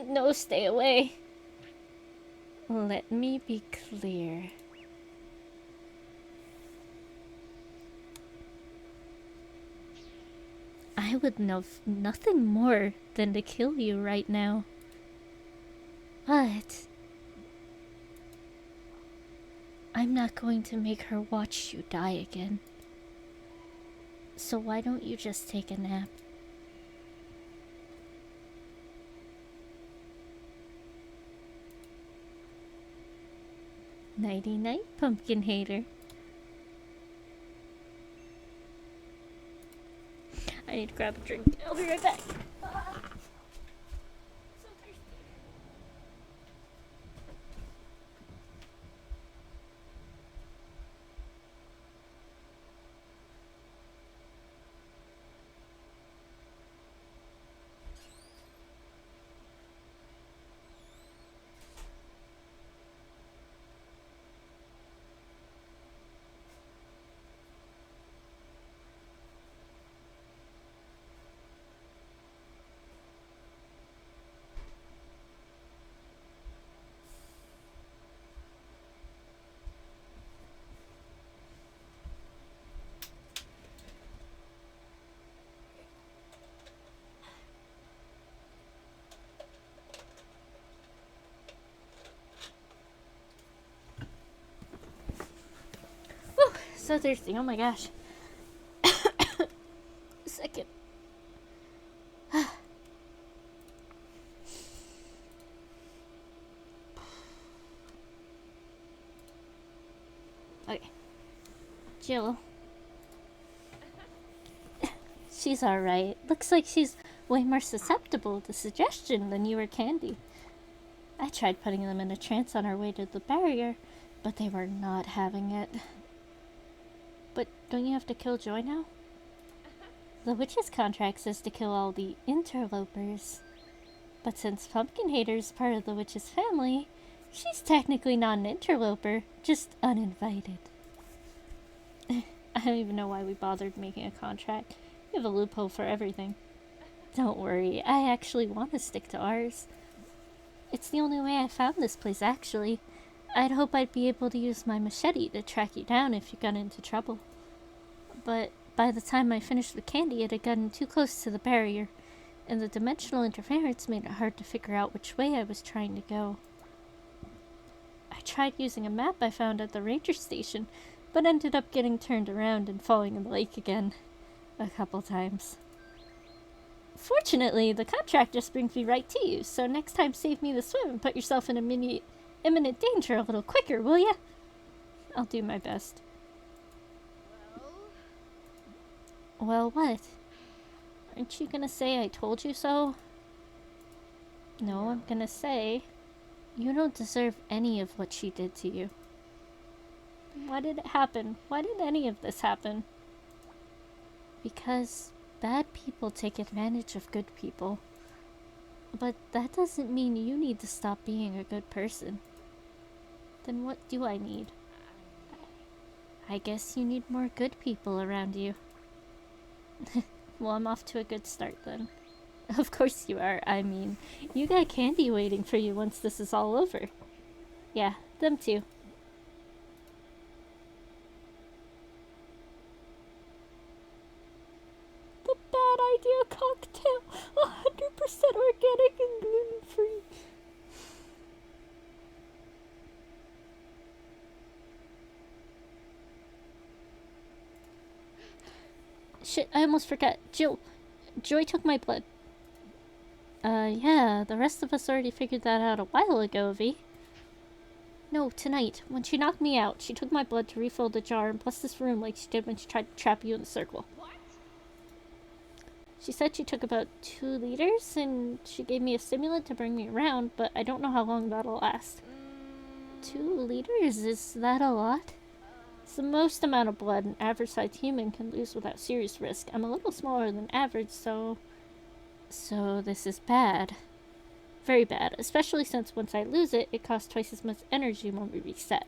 No, stay away. Let me be clear. I would love nothing more than to kill you right now. But I'm not going to make her watch you die again. So why don't you just take a nap? Nighty night, pumpkin hater. I need to grab a drink. I'll be right back. So thirsty, oh my gosh. Second. Okay. Jill. She's alright. Looks like she's way more susceptible to suggestion than you or Candy. I tried putting them in a trance on our way to the barrier, but they were not having it. But don't you have to kill Joy now? The witch's contract says to kill all the interlopers. But since Pumpkin Hater is part of the witch's family, she's technically not an interloper, just uninvited. I don't even know why we bothered making a contract. We have a loophole for everything. Don't worry, I actually want to stick to ours. It's the only way I found this place, actually. I'd hope I'd be able to use my machete to track you down if you got into trouble. But by the time I finished with Candy, it had gotten too close to the barrier, and the dimensional interference made it hard to figure out which way I was trying to go. I tried using a map I found at the ranger station, but ended up getting turned around and falling in the lake again. A couple times. Fortunately, the contract just brings me right to you, so next time save me the swim and put yourself in imminent danger a little quicker, will ya? I'll do my best. Well, what? Aren't you gonna say I told you so? No, I'm gonna say you don't deserve any of what she did to you. Why did it happen? Why did any of this happen? Because bad people take advantage of good people. But that doesn't mean you need to stop being a good person. Then what do I need? I guess you need more good people around you. Well, I'm off to a good start then. Of course you are. I mean, you got Candy waiting for you once this is all over. Yeah, them too. The bad idea cocktail. 100% organic and gluten-free. shit, I almost forgot. Joy took my blood. Yeah, the rest of us already figured that out a while ago, V. No, tonight. When she knocked me out, she took my blood to refill the jar and bless this room like she did when she tried to trap you in the circle. What? She said she took about 2 liters, and she gave me a stimulant to bring me around, but I don't know how long that'll last. 2 liters? Is that a lot? It's the most amount of blood an average-sized human can lose without serious risk. I'm a little smaller than average, so this is bad. Very bad, especially since once I lose it, it costs twice as much energy when we reset.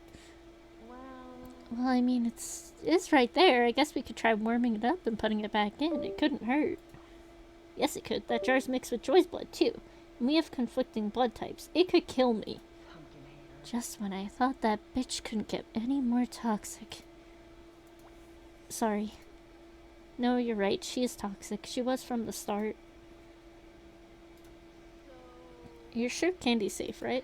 Well, I mean, it's right there. I guess we could try warming it up and putting it back in. It couldn't hurt. Yes, it could. That jar's mixed with Joy's blood, too. And we have conflicting blood types. It could kill me. Just when I thought that bitch couldn't get any more toxic. Sorry. No, you're right. She is toxic. She was from the start. You're sure Candy's safe, right?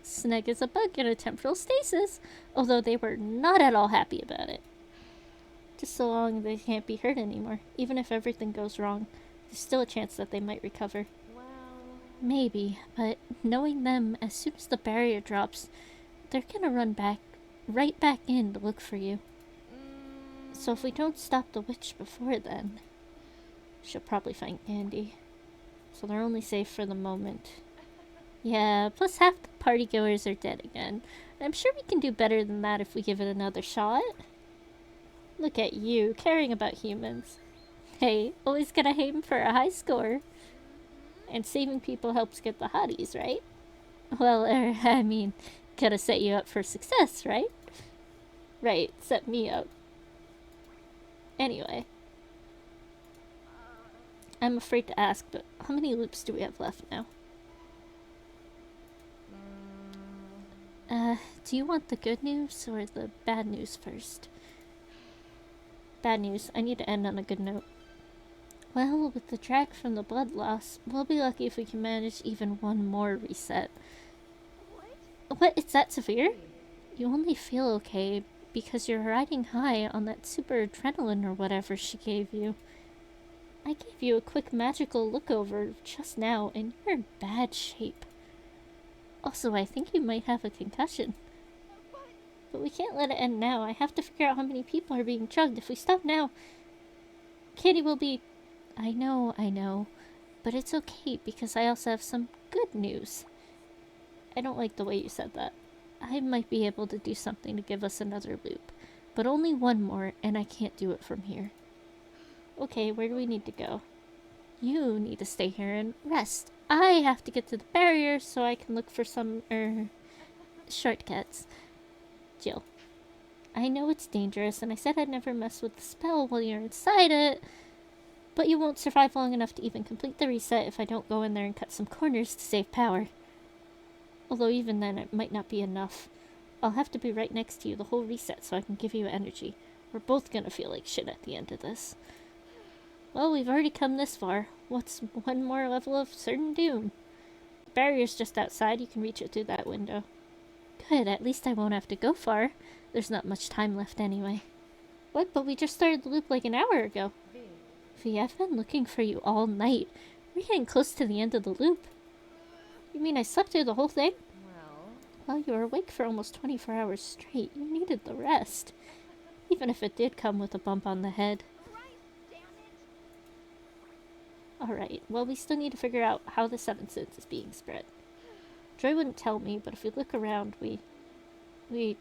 Sneg is a bug in a temporal stasis, although they were not at all happy about it. Just so long they can't be hurt anymore. Even if everything goes wrong, there's still a chance that they might recover. Maybe, but knowing them, as soon as the barrier drops, they're gonna run right back in to look for you. So if we don't stop the witch before then, she'll probably find Candy. So they're only safe for the moment. Yeah, plus half the partygoers are dead again. I'm sure we can do better than that if we give it another shot. Look at you, caring about humans. Hey, always gotta aim for a high score. And saving people helps get the hotties, right? Well, I mean, gotta set you up for success, right? Right, set me up. Anyway. I'm afraid to ask, but how many loops do we have left now? Do you want the good news or the bad news first? Bad news. I need to end on a good note. Well, with the drag from the blood loss, we'll be lucky if we can manage even one more reset. What? It's that severe? You only feel okay because you're riding high on that super adrenaline or whatever she gave you. I gave you a quick magical look over just now, and you're in bad shape. Also, I think you might have a concussion. But we can't let it end now. I have to figure out how many people are being drugged. If we stop now, Candy will be... I know. But it's okay, because I also have some good news. I don't like the way you said that. I might be able to do something to give us another loop. But only one more, and I can't do it from here. Okay, where do we need to go? You need to stay here and rest. I have to get to the barrier so I can look for some, shortcuts. Jill. I know it's dangerous, and I said I'd never mess with the spell while you're inside it, but you won't survive long enough to even complete the reset if I don't go in there and cut some corners to save power. Although even then, it might not be enough. I'll have to be right next to you the whole reset so I can give you energy. We're both gonna feel like shit at the end of this. Well, we've already come this far. What's one more level of certain doom? The barrier's just outside. You can reach it through that window. Good, at least I won't have to go far. There's not much time left anyway. What? But we just started the loop like an hour ago. V, I've been looking for you all night. We're getting close to the end of the loop. You mean I slept through the whole thing? Well, you were awake for almost 24 hours straight. You needed the rest. Even if it did come with a bump on the head. Alright, well, we still need to figure out how the Seventh Sense is being spread. Joy wouldn't tell me, but if we look around, V! V,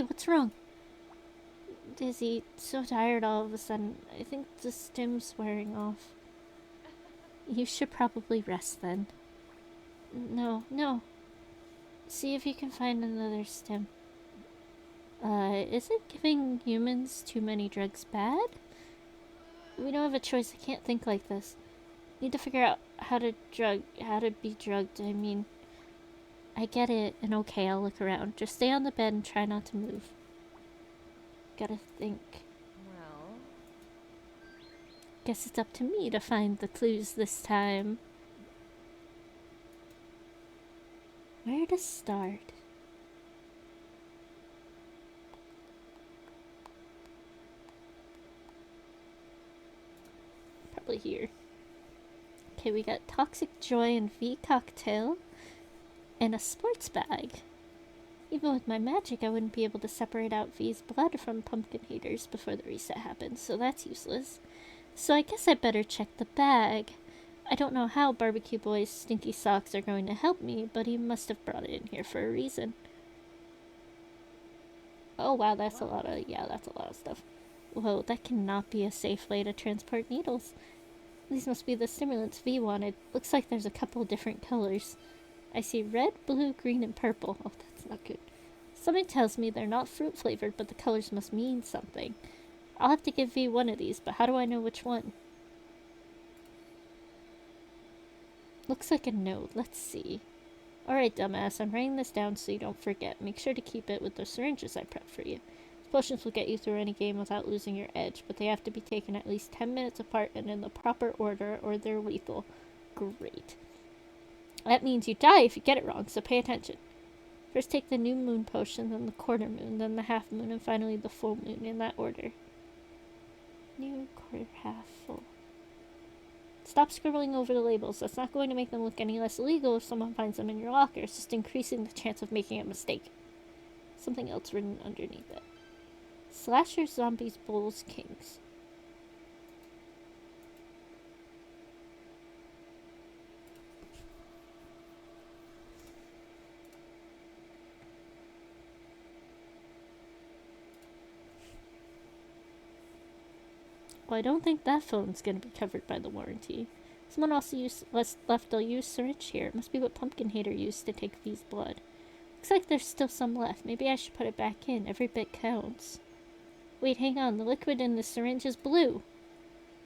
what's wrong? Dizzy, so tired all of a sudden. I think the stim's wearing off. You should probably rest then. No. See if you can find another stim. Isn't giving humans too many drugs bad? We don't have a choice. I can't think like this. Need to figure out how to be drugged. I mean, I get it, and okay, I'll look around. Just stay on the bed and try not to move. Gotta think. Guess it's up to me to find the clues this time. Where to start? probably here. Okay, we got Toxic Joy and V cocktail and a sports bag. Even with my magic, I wouldn't be able to separate out V's blood from Pumpkin Hater's before the reset happens, so that's useless. So I guess I better check the bag. I don't know how Barbecue Boy's stinky socks are going to help me, but he must have brought it in here for a reason. Oh wow, that's a lot of stuff. Whoa, that cannot be a safe way to transport needles. These must be the stimulants V wanted. Looks like there's a couple different colors. I see red, blue, green, and purple. Oh, that's not good. Something tells me they're not fruit flavored, but the colors must mean something. I'll have to give V one of these, but how do I know which one? Looks like a note. Let's see. Alright, dumbass, I'm writing this down so you don't forget. Make sure to keep it with the syringes I prepped for you. These potions will get you through any game without losing your edge, but they have to be taken at least 10 minutes apart and in the proper order, or they're lethal. Great. That means you die if you get it wrong, so pay attention. First take the new moon potion, then the quarter moon, then the half moon, and finally the full moon, in that order. New, quarter, half, full. Stop scribbling over the labels. That's not going to make them look any less illegal if someone finds them in your locker. It's just increasing the chance of making a mistake. Something else written underneath it. Slashers, zombies, bulls, kings. Well, I don't think that phone's going to be covered by the warranty. Someone also left a used syringe here. It must be what Pumpkin Hater used to take V's blood. Looks like there's still some left. Maybe I should put it back in. Every bit counts. Wait, hang on. The liquid in the syringe is blue.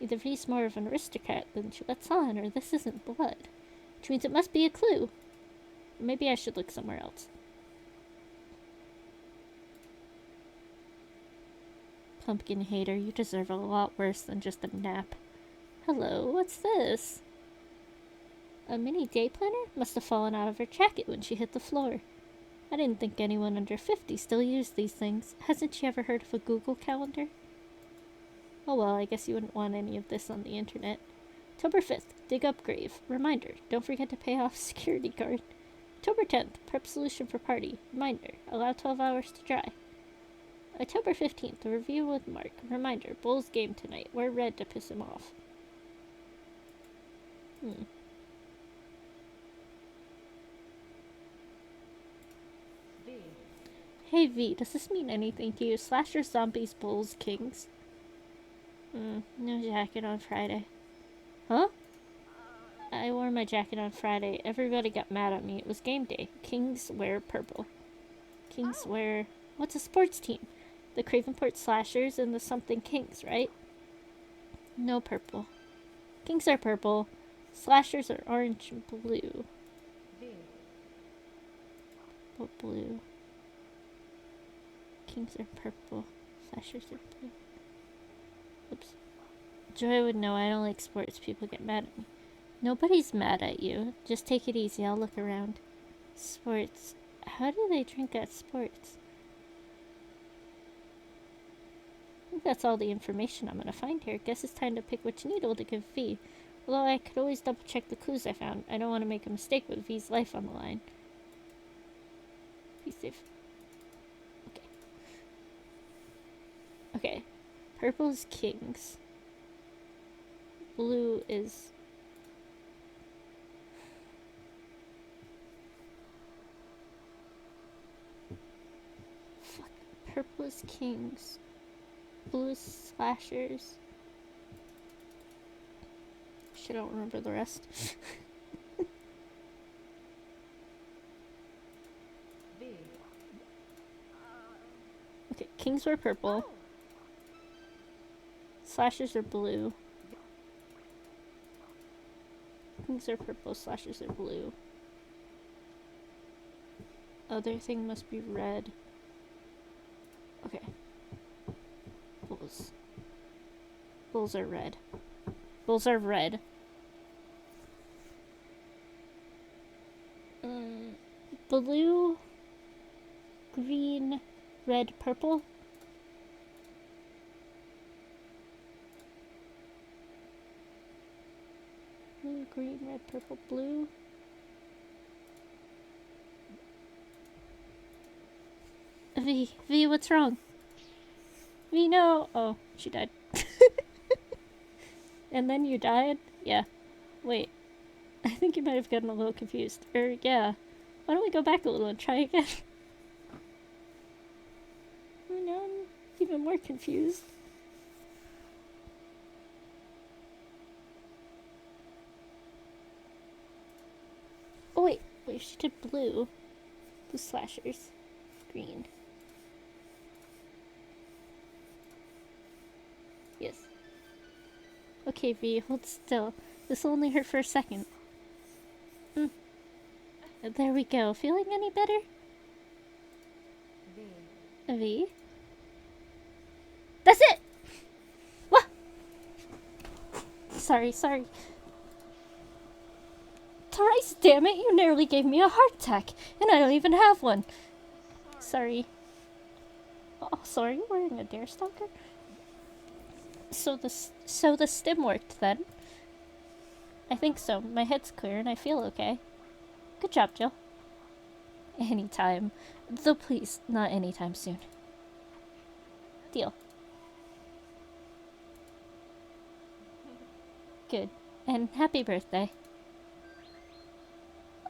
Either V's more of an aristocrat than she lets on, or this isn't blood. Which means it must be a clue. Or maybe I should look somewhere else. Pumpkin Hater, you deserve a lot worse than just a nap. Hello, what's this? A mini day planner? Must have fallen out of her jacket when she hit the floor. I didn't think anyone under 50 still used these things. Hasn't she ever heard of a Google Calendar? Oh well, I guess you wouldn't want any of this on the internet. October 5th, dig up grave. Reminder, don't forget to pay off security guard. October 10th, prep solution for party. Reminder, allow 12 hours to dry. October 15th, a review with Mark. Reminder, Bulls game tonight. Wear red to piss him off. Hey V, does this mean anything to you? Slashers, zombies, bulls, kings? No jacket on Friday. Huh? I wore my jacket on Friday. Everybody got mad at me. It was game day. Kings wear purple. Kings wear... What's a sports team? The Cravenport Slashers and the something Kings, right? No purple. Kings are purple. Slashers are orange and blue. What blue? Kings are purple. Slashers are blue. Oops. Joy would know I don't like sports. People get mad at me. Nobody's mad at you. Just take it easy. I'll look around. Sports. How do they drink at sports? I think that's all the information I'm gonna find here. Guess it's time to pick which needle to give V. Although I could always double check the clues I found. I don't want to make a mistake with V's life on the line. Be safe. Okay. Okay. Purple is kings. Blue is... Fuck. Purple is kings. Blue is slashers. Shit, I don't remember the rest. Okay, kings were purple. Slashers are blue. Kings are purple, slashers are blue. Other thing must be red. Okay. Bulls. Bulls are red. Bulls are red. Blue, green, red, purple. green, red, purple, blue. V, what's wrong? V, no. Oh, she died. And then you died? Yeah. Wait. I think you might have gotten a little confused. Yeah. Why don't we go back a little and try again? Oh, now I'm even more confused. Oh, wait. Wait, she did blue. Blue slashers. Green. Yes. Okay, V, hold still. This will only hurt for a second. There we go. Feeling any better? V? That's it! What? Sorry. Thrice, damn it, you nearly gave me a heart attack, and I don't even have one. Sorry. Oh, sorry, wearing a Darestalker? So the stim worked then. I think so. My head's clear and I feel okay. Good job, Jill. Anytime. Though please, not anytime soon. Deal. Good. And happy birthday.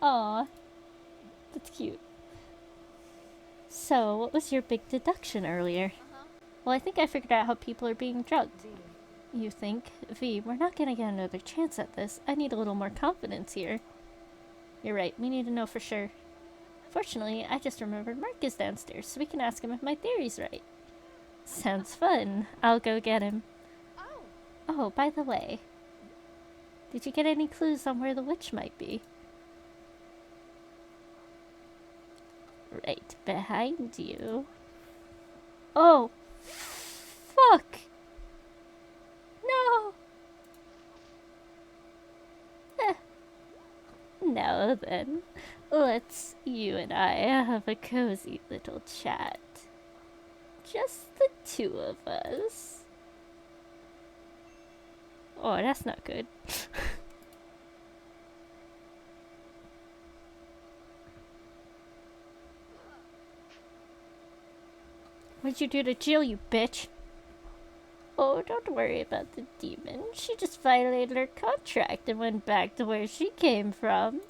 Aw. That's cute. So, what was your big deduction earlier? Well, I think I figured out how people are being drugged. You think? V, we're not gonna get another chance at this. I need a little more confidence here. You're right, we need to know for sure. Fortunately, I just remembered Mark is downstairs, so we can ask him if my theory's right. Sounds fun. I'll go get him. Oh, by the way, did you get any clues on where the witch might be? Right behind you. Oh, fuck! No! Now then, you and I have a cozy little chat. Just the two of us. Oh, that's not good. What'd you do to Jill, you bitch? Oh, don't worry about the demon. She just violated her contract and went back to where she came from.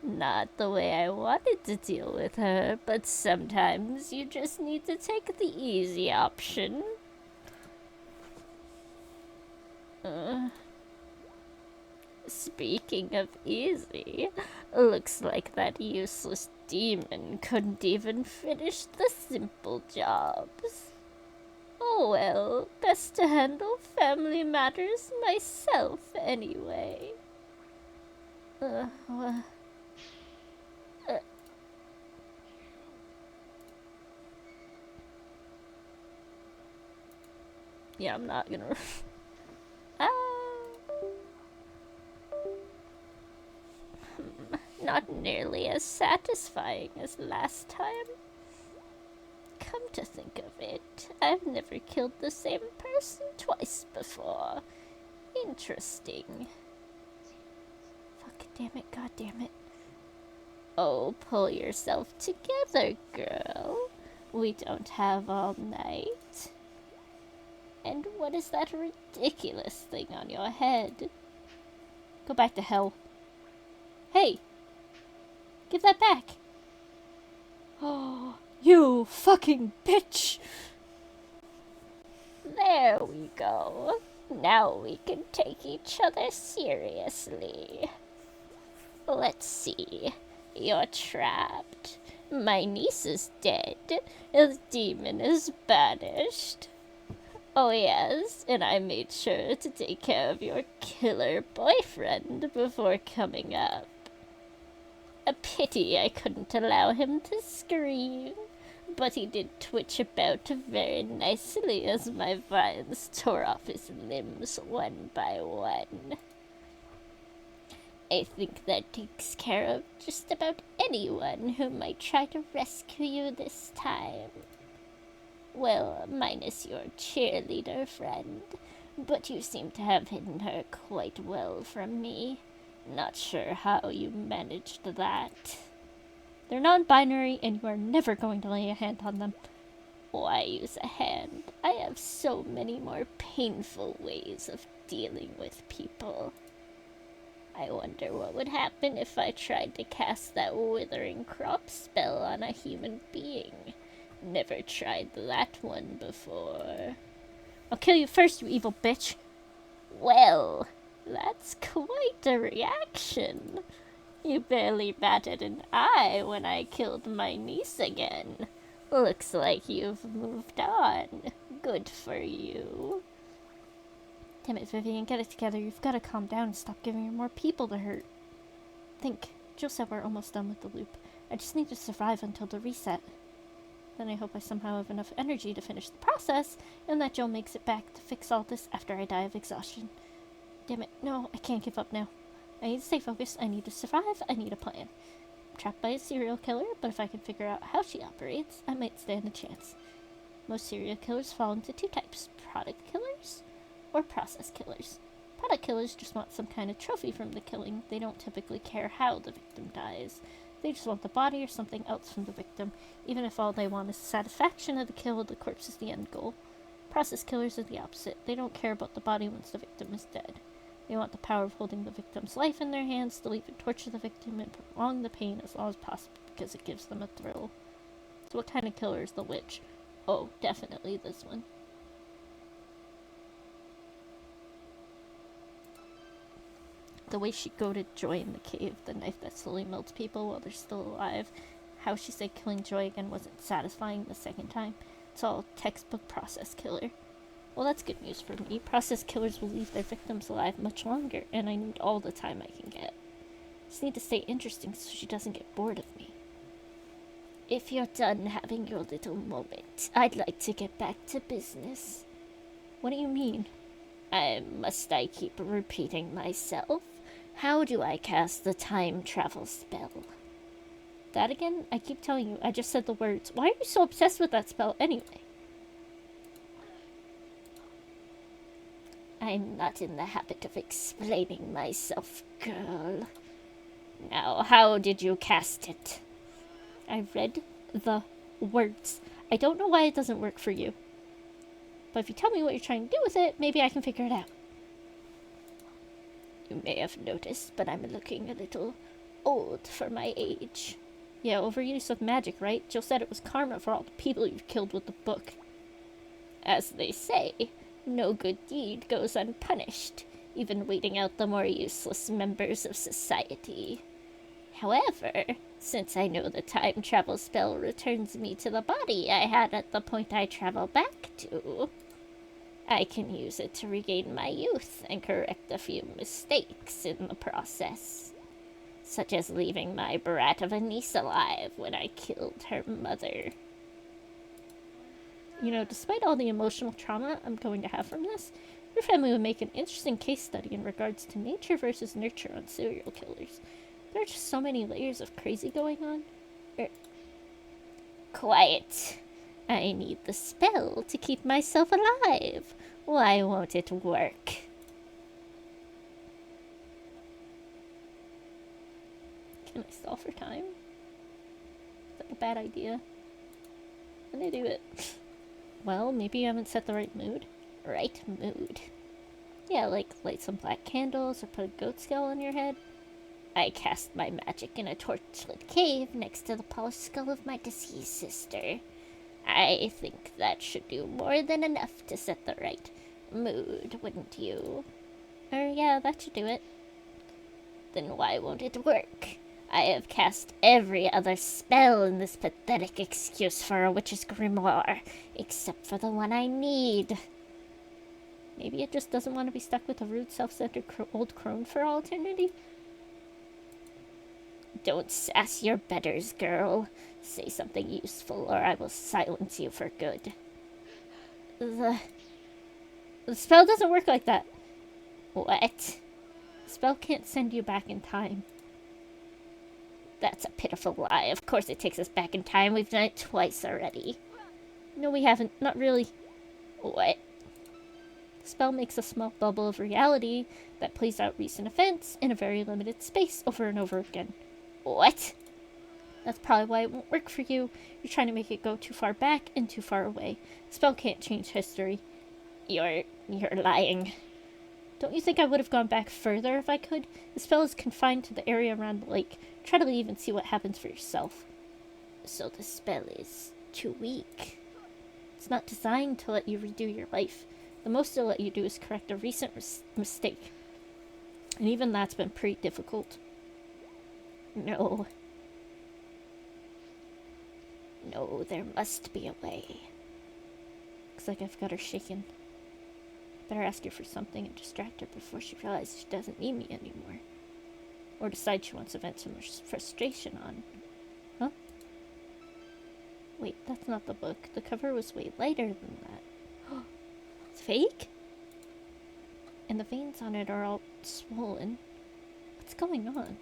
Not the way I wanted to deal with her, but sometimes you just need to take the easy option. Speaking of easy, looks like that useless demon couldn't even finish the simple jobs. Oh well, best to handle family matters myself anyway. Yeah, I'm not gonna. Not nearly as satisfying as last time. Come to think of it, I've never killed the same person twice before. Interesting. Fuck, damn it, god damn it. Oh, pull yourself together, girl. We don't have all night. And what is that ridiculous thing on your head? Go back to hell. Hey! Give that back! Oh, you fucking bitch! There we go. Now we can take each other seriously. Let's see. You're trapped. My niece is dead. The demon is banished. Oh yes, and I made sure to take care of your killer boyfriend before coming up. A pity I couldn't allow him to scream, but he did twitch about very nicely as my vines tore off his limbs one by one. I think that takes care of just about anyone who might try to rescue you this time. Well, minus your cheerleader friend. But you seem to have hidden her quite well from me. Not sure how you managed that. They're non-binary, and you are never going to lay a hand on them. Why use a hand? I have so many more painful ways of dealing with people. I wonder what would happen if I tried to cast that withering crop spell on a human being. Never tried that one before. I'll kill you first, you evil bitch. Well, that's quite a reaction. You barely batted an eye when I killed my niece again. Looks like you've moved on. Good for you. Damn it, Vivian, get it together. You've got to calm down and stop giving her more people to hurt. Think. Jill said we're almost done with the loop. I just need to survive until the reset. Then I hope I somehow have enough energy to finish the process, and that Jill makes it back to fix all this after I die of exhaustion. Damn it, no, I can't give up now. I need to stay focused, I need to survive, I need a plan. I'm trapped by a serial killer, but if I can figure out how she operates, I might stand a chance. Most serial killers fall into two types, product killers or process killers. Product killers just want some kind of trophy from the killing. They don't typically care how the victim dies. They just want the body or something else from the victim. Even if all they want is the satisfaction of the kill, the corpse is the end goal. Process killers are the opposite. They don't care about the body once the victim is dead. They want the power of holding the victim's life in their hands to even torture the victim and prolong the pain as long as possible because it gives them a thrill. So what kind of killer is the witch? Oh, definitely this one. The way she goaded Joy in the cave, the knife that slowly melts people while they're still alive, how she said killing Joy again wasn't satisfying the second time. It's all textbook process killer. Well, that's good news for me. Process killers will leave their victims alive much longer, and I need all the time I can get. Just need to stay interesting so she doesn't get bored of me. If you're done having your little moment, I'd like to get back to business. What do you mean? Must I keep repeating myself? How do I cast the time travel spell? That again? I keep telling you, I just said the words. Why are you so obsessed with that spell anyway? I'm not in the habit of explaining myself, girl. Now, how did you cast it? I read the words. I don't know why it doesn't work for you. But if you tell me what you're trying to do with it, maybe I can figure it out. You may have noticed, but I'm looking a little old for my age. Yeah, overuse of magic, right? Jill said it was karma for all the people you've killed with the book. As they say, no good deed goes unpunished, even weeding out the more useless members of society. However, since I know the time travel spell returns me to the body I had at the point I travel back to, I can use it to regain my youth and correct a few mistakes in the process, such as leaving my brat of a niece alive when I killed her mother. You know, despite all the emotional trauma I'm going to have from this, your family would make an interesting case study in regards to nature versus nurture on serial killers. There are just so many layers of crazy going on. Quiet. I need the spell to keep myself alive. Why won't it work? Can I stall for time? Is that a bad idea? Can I do it? Well, maybe you haven't set the right mood. Right mood. Yeah, like light some black candles or put a goat skull on your head. I cast my magic in a torchlit cave next to the polished skull of my deceased sister. I think that should do more than enough to set the right mood, wouldn't you? Yeah, that should do it. Then why won't it work? I have cast every other spell in this pathetic excuse for a witch's grimoire, except for the one I need. Maybe it just doesn't want to be stuck with a rude, self-centered old crone for all eternity? Don't sass your betters, girl. Say something useful, or I will silence you for good. The spell doesn't work like that. What? The spell can't send you back in time. That's a pitiful lie. Of course it takes us back in time. We've done it twice already. No, we haven't. Not really. What? The spell makes a small bubble of reality that plays out recent events in a very limited space over and over again. What? That's probably why it won't work for you. You're trying to make it go too far back and too far away. The spell can't change history. You're lying. Don't you think I would have gone back further if I could? The spell is confined to the area around the lake. Try to leave and see what happens for yourself. So the spell is too weak. It's not designed to let you redo your life. The most it'll let you do is correct a recent mistake. And even that's been pretty difficult. No. No, there must be a way. Looks like I've got her shaken. Better ask her for something and distract her before she realizes she doesn't need me anymore. Or decide she wants to vent some frustration on. Huh? Wait, that's not the book. The cover was way lighter than that. It's fake? And the veins on it are all swollen. What's going on?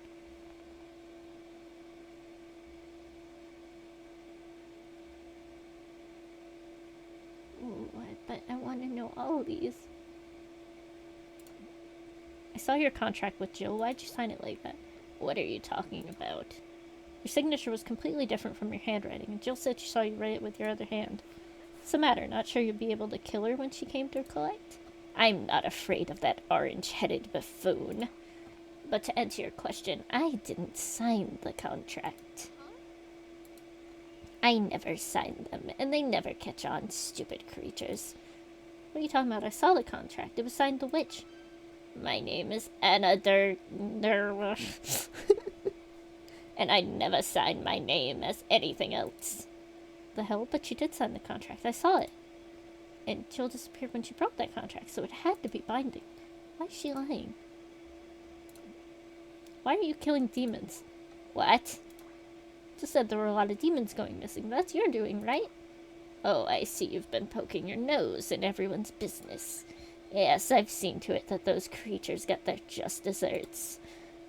Ooh, but I want to know all these. I saw your contract with Jill. Why'd you sign it like that? What are you talking about? Your signature was completely different from your handwriting, and Jill said she saw you write it with your other hand. What's the matter? Not sure you'd be able to kill her when she came to collect? I'm not afraid of that orange-headed buffoon. But to answer your question, I didn't sign the contract. I never signed them, and they never catch on, stupid creatures. What are you talking about? I saw the contract. It was signed the witch. My name is Anna and I never signed my name as anything else. The hell? But you did sign the contract. I saw it. And Jill disappeared when she broke that contract, so it had to be binding. Why is she lying? Why are you killing demons? What? Just said there were a lot of demons going missing. That's your doing, right? Oh, I see you've been poking your nose in everyone's business. Yes, I've seen to it that those creatures get their just desserts.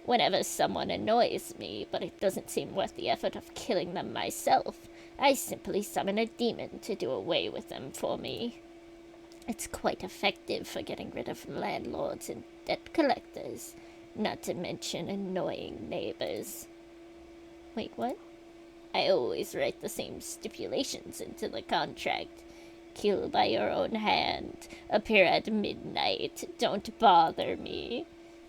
Whenever someone annoys me, but it doesn't seem worth the effort of killing them myself, I simply summon a demon to do away with them for me. It's quite effective for getting rid of landlords and debt collectors, not to mention annoying neighbors. Wait, what? I always write the same stipulations into the contract. Kill by your own hand. Appear at midnight. Don't bother me.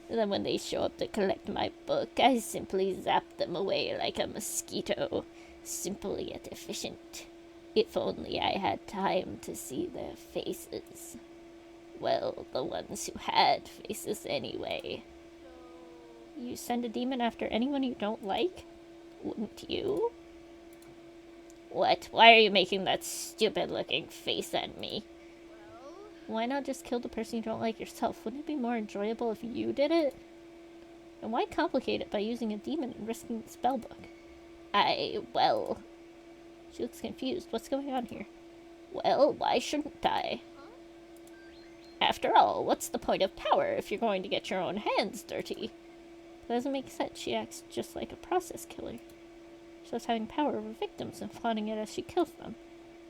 And then when they show up to collect my book, I simply zap them away like a mosquito. Simple yet efficient. If only I had time to see their faces. Well, the ones who had faces anyway. You send a demon after anyone you don't like? Wouldn't you? What? Why are you making that stupid-looking face at me? Why not just kill the person you don't like yourself? Wouldn't it be more enjoyable if you did it? And why complicate it by using a demon and risking the spellbook? Well... She looks confused. What's going on here? Well, why shouldn't I? After all, what's the point of power if you're going to get your own hands dirty? That doesn't make sense. She acts just like a process killer. She loves having power over victims and flaunting it as she kills them.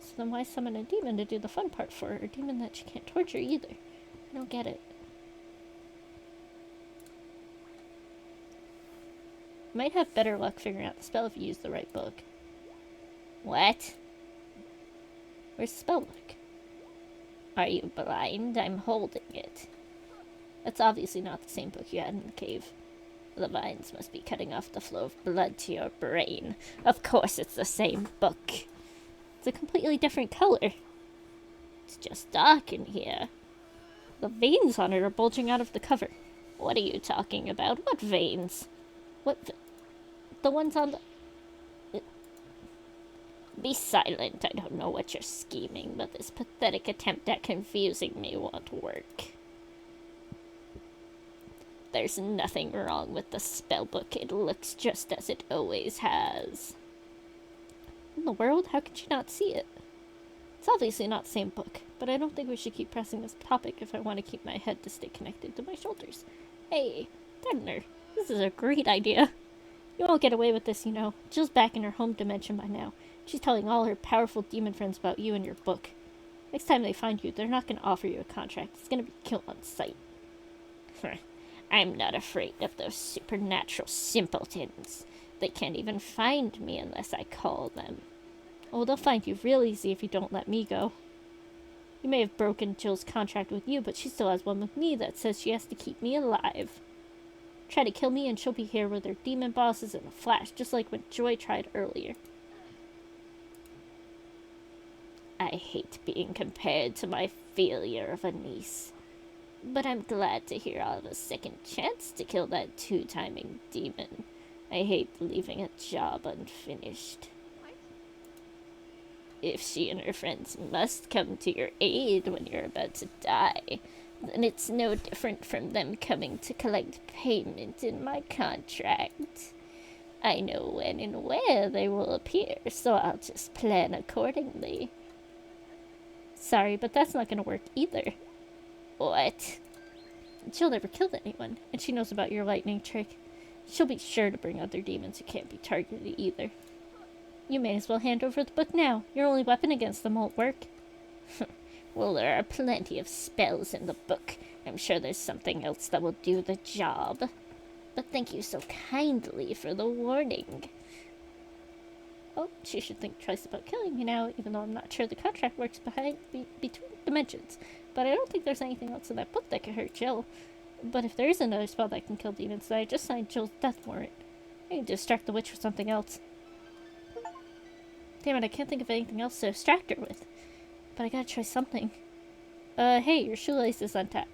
So then why summon a demon to do the fun part for her? A demon that she can't torture either. I don't get it. You might have better luck figuring out the spell if you use the right book. What? Where's the spellbook? Are you blind? I'm holding it. That's obviously not the same book you had in the cave. The vines must be cutting off the flow of blood to your brain. Of course it's the same book. It's a completely different color. It's just dark in here. The veins on it are bulging out of the cover. What are you talking about? What veins? The ones on the... Be silent. I don't know what you're scheming, but this pathetic attempt at confusing me won't work. There's nothing wrong with the spellbook. It looks just as it always has. In the world? How can she not see it? It's obviously not the same book, but I don't think we should keep pressing this topic if I want to keep my head to stay connected to my shoulders. Hey, Thunder, this is a great idea. You won't get away with this, you know. Jill's back in her home dimension by now. She's telling all her powerful demon friends about you and your book. Next time they find you, they're not going to offer you a contract. It's going to be killed on sight. I'm not afraid of those supernatural simpletons. They can't even find me unless I call them. Oh, they'll find you real easy if you don't let me go. You may have broken Jill's contract with you, but she still has one with me that says she has to keep me alive. Try to kill me and she'll be here with her demon bosses in a flash, just like when Joy tried earlier. I hate being compared to my failure of a niece. But I'm glad to hear I'll have a second chance to kill that two-timing demon. I hate leaving a job unfinished. If she and her friends must come to your aid when you're about to die, then it's no different from them coming to collect payment in my contract. I know when and where they will appear, so I'll just plan accordingly. Sorry, but that's not gonna work either. What? Jill never killed anyone, and she knows about your lightning trick. She'll be sure to bring other demons who can't be targeted either. You may as well hand over the book now. Your only weapon against them won't work. Well, there are plenty of spells in the book. I'm sure there's something else that will do the job. But thank you so kindly for the warning. Oh, she should think twice about killing me now, even though I'm not sure the contract works between dimensions. But I don't think there's anything else in that book that could hurt Jill. But if there is another spell that can kill demons, then I just signed Jill's death warrant. I can distract the witch with something else. Damn it, I can't think of anything else to distract her with. But I gotta try something. Hey, your shoelace is untied.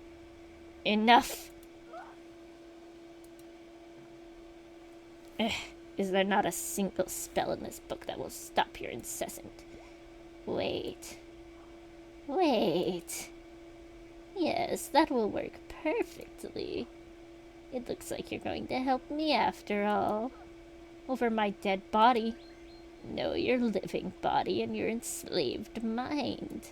Enough! Is there not a single spell in this book that will stop your incessant? Wait. Yes, that will work perfectly. It looks like you're going to help me after all. Over my dead body. No, your living body and your enslaved mind.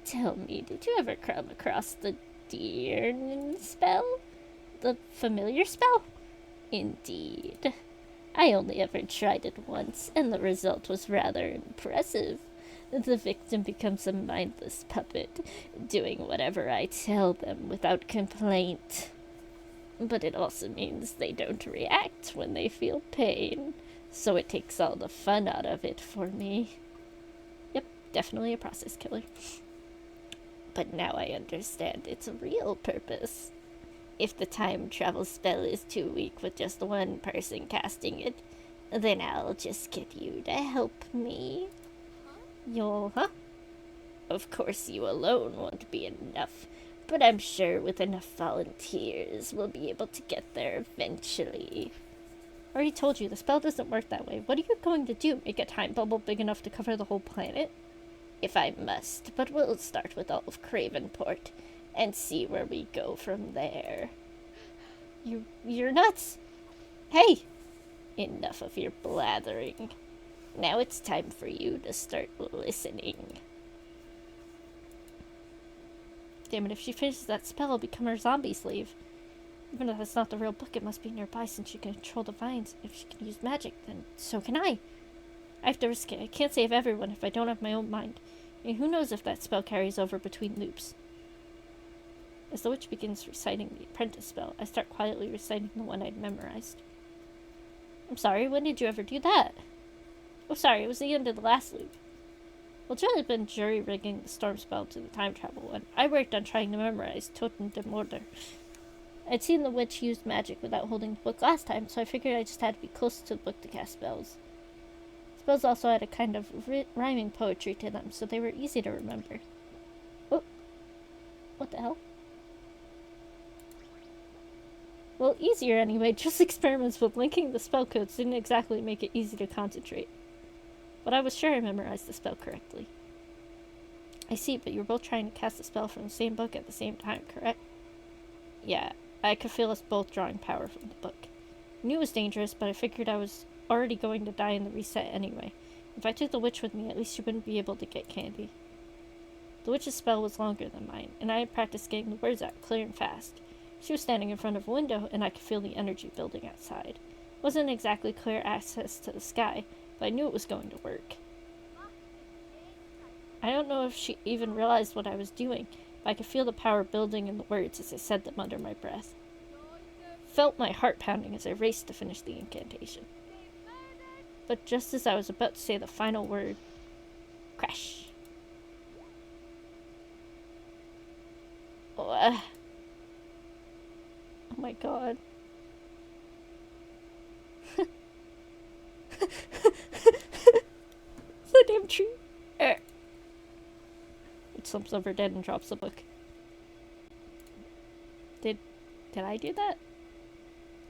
Tell me, did you ever come across the deer spell? The familiar spell? Indeed. I only ever tried it once, and the result was rather impressive. The victim becomes a mindless puppet, doing whatever I tell them without complaint. But it also means they don't react when they feel pain, so it takes all the fun out of it for me. Yep, definitely a process killer. But now I understand its real purpose. If the time travel spell is too weak with just one person casting it, then I'll just get you to help me. Huh? Of course you alone won't be enough, but I'm sure with enough volunteers we'll be able to get there eventually. I already told you, the spell doesn't work that way. What are you going to do? Make a time bubble big enough to cover the whole planet? If I must, but we'll start with all of Cravenport and see where we go from there. You're nuts! Hey! Enough of your blathering. Now it's time for you to start listening. Damn it, if she finishes that spell, I'll become her zombie slave. Even if that's not the real book, it must be nearby since she can control the vines. If she can use magic, then so can I. I have to risk it. I can't save everyone if I don't have my own mind. And who knows if that spell carries over between loops. As the witch begins reciting the apprentice spell, I start quietly reciting the one I'd memorized. I'm sorry, when did you ever do that? Oh, sorry, it was the end of the last loop. Well, Jill had been jury-rigging the storm spell to the time travel one. I worked on trying to memorize Totem de Mortar. I'd seen the witch use magic without holding the book last time, so I figured I just had to be close to the book to cast spells. Spells also had a kind of rhyming poetry to them, so they were easy to remember. Oh, what the hell? Well, easier anyway. Just experiments with linking the spell codes didn't exactly make it easy to concentrate. But I was sure I memorized the spell correctly. I see, but you were both trying to cast the spell from the same book at the same time, correct? Yeah, I could feel us both drawing power from the book. I knew it was dangerous, but I figured I was already going to die in the reset anyway. If I took the witch with me, at least she wouldn't be able to get candy. The witch's spell was longer than mine, and I had practiced getting the words out clear and fast. She was standing in front of a window, and I could feel the energy building outside. It wasn't exactly clear access to the sky, but I knew it was going to work. I don't know if she even realized what I was doing, but I could feel the power building in the words as I said them under my breath. Felt my heart pounding as I raced to finish the incantation. But just as I was about to say the final word, crash. Oh my god. The damn tree. It slumps over dead and drops the book. Did I do that?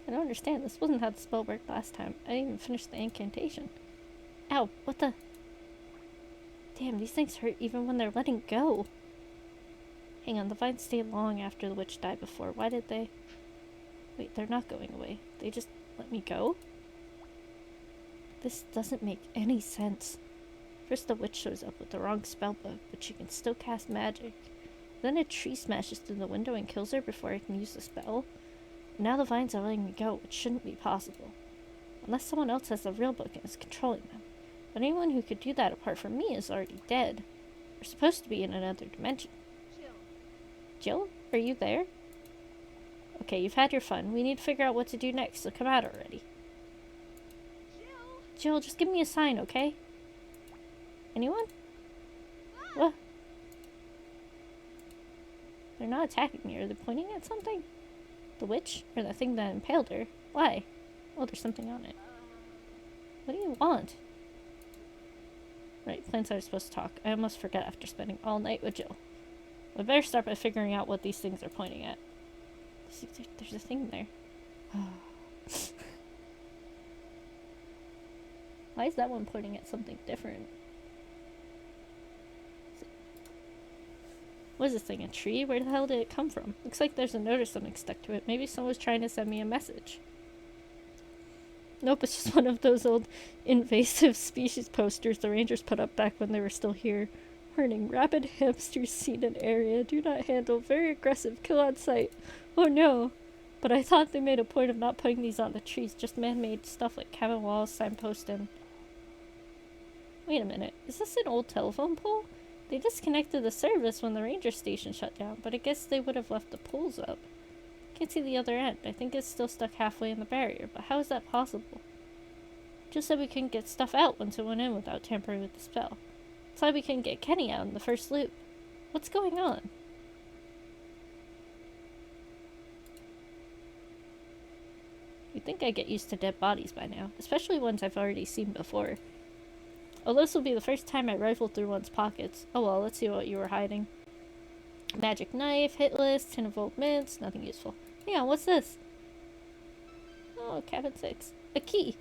I don't understand. This wasn't how the spell worked last time. I didn't even finish the incantation. Ow, what the? Damn, these things hurt even when they're letting go. Hang on, the vines stayed long after the witch died before. Why did they? Wait, they're not going away. They just let me go? This doesn't make any sense. First the witch shows up with the wrong spellbook, but she can still cast magic. Then a tree smashes through the window and kills her before I can use the spell. Now the vines are letting me go, which shouldn't be possible. Unless someone else has the real book and is controlling them. But anyone who could do that apart from me is already dead. We're supposed to be in another dimension. Jill? Are you there? Okay, you've had your fun. We need to figure out what to do next, so come out already. Jill, just give me a sign, okay? Anyone? What? They're not attacking me. Are they pointing at something? The witch? Or the thing that impaled her? Why? Oh, there's something on it. What do you want? Right, plants are supposed to talk. I almost forget after spending all night with Jill. We better start by figuring out what these things are pointing at. See, there's a thing there. Why is that one pointing at something different? What is this thing, a tree? Where the hell did it come from? Looks like there's a note or something stuck to it. Maybe someone was trying to send me a message. Nope, it's just one of those old invasive species posters the rangers put up back when they were still here. Warning, rabid hamsters seen in area. Do not handle. Very aggressive. Kill on sight. Oh no. But I thought they made a point of not putting these on the trees. Just man-made stuff like cabin walls, signpost, and... Wait a minute. Is this an old telephone pole? They disconnected the service when the ranger station shut down, but I guess they would have left the poles up. Can't see the other end. I think it's still stuck halfway in the barrier, but how is that possible? Just said we couldn't get stuff out once it went in without tampering with the spell. That's why we couldn't get Kenny out in the first loop. What's going on? You'd think I'd get used to dead bodies by now, especially ones I've already seen before. Although this will be the first time I rifled through one's pockets. Oh well, let's see what you were hiding. Magic knife, hit list, tin of old mints, nothing useful. Hang on, what's this? Oh, cabin 6. A key!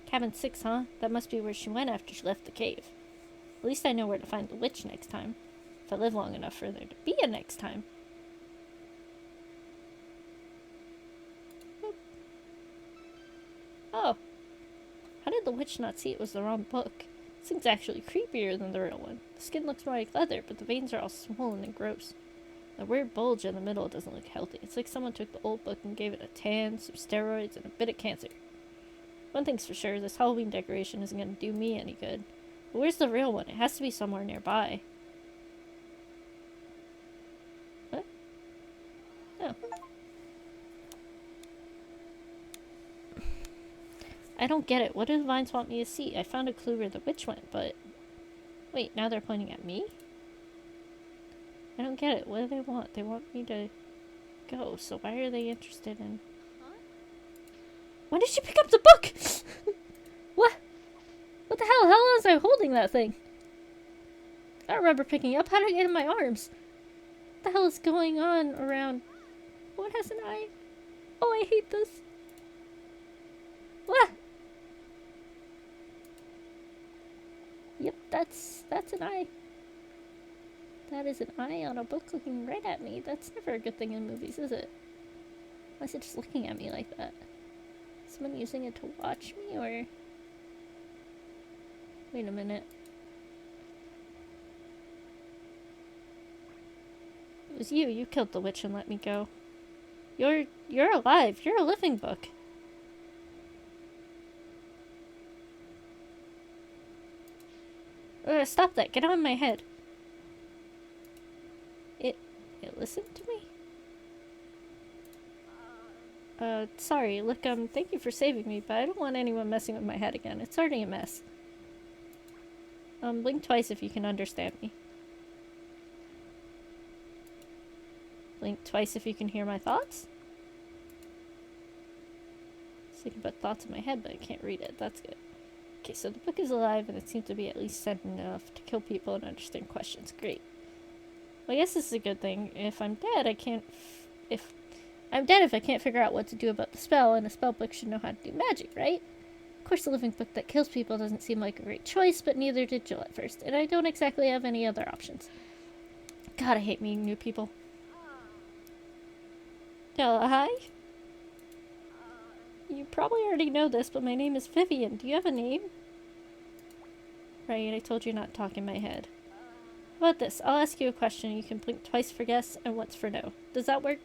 Cabin 6, huh? That must be where she went after she left the cave. At least I know where to find the witch next time. If I live long enough for there to be a next time. Boop. Oh. How did the witch not see it was the wrong book? This thing's actually creepier than the real one. The skin looks more like leather, but the veins are all swollen and gross. The weird bulge in the middle doesn't look healthy. It's like someone took the old book and gave it a tan, some steroids, and a bit of cancer. One thing's for sure, this Halloween decoration isn't going to do me any good. But where's the real one? It has to be somewhere nearby. What? Oh. I don't get it. What do the vines want me to see? I found a clue where the witch went, but... Wait, now they're pointing at me? I don't get it. What do they want? They want me to go, so why are they interested in... Huh? When did she pick up the book? What? What the hell? How long was I holding that thing? I don't remember picking it up. How did it get in my arms? What the hell is going on around... What has an eye? Oh, I hate this. What? Yep, that's an eye. That is an eye on a book looking right at me. That's never a good thing in movies, is it? Why is it just looking at me like that? Is someone using it to watch me, or... Wait a minute. It was you. You killed the witch and let me go. You're alive. You're a living book. Stop that. Get on my head. listen to me? Sorry, look, thank you for saving me, but I don't want anyone messing with my head again. It's already a mess. Blink twice if you can understand me. Blink twice if you can hear my thoughts. So I can put thoughts in my head, but I can't read it. That's good. Okay, so the book is alive, and it seems to be at least sentient enough to kill people and understand questions. Great. Well, I guess this is a good thing. If I'm dead, I can't... if I can't figure out what to do about the spell, and a spell book should know how to do magic, right? Of course, a living book that kills people doesn't seem like a great choice, but neither did Jill at first, and I don't exactly have any other options. God, I hate meeting new people. Hi? You probably already know this, but my name is Vivian. Do you have a name? Right, I told you not to talk in my head. How about this? I'll ask you a question. You can blink twice for yes and once for no. Does that work?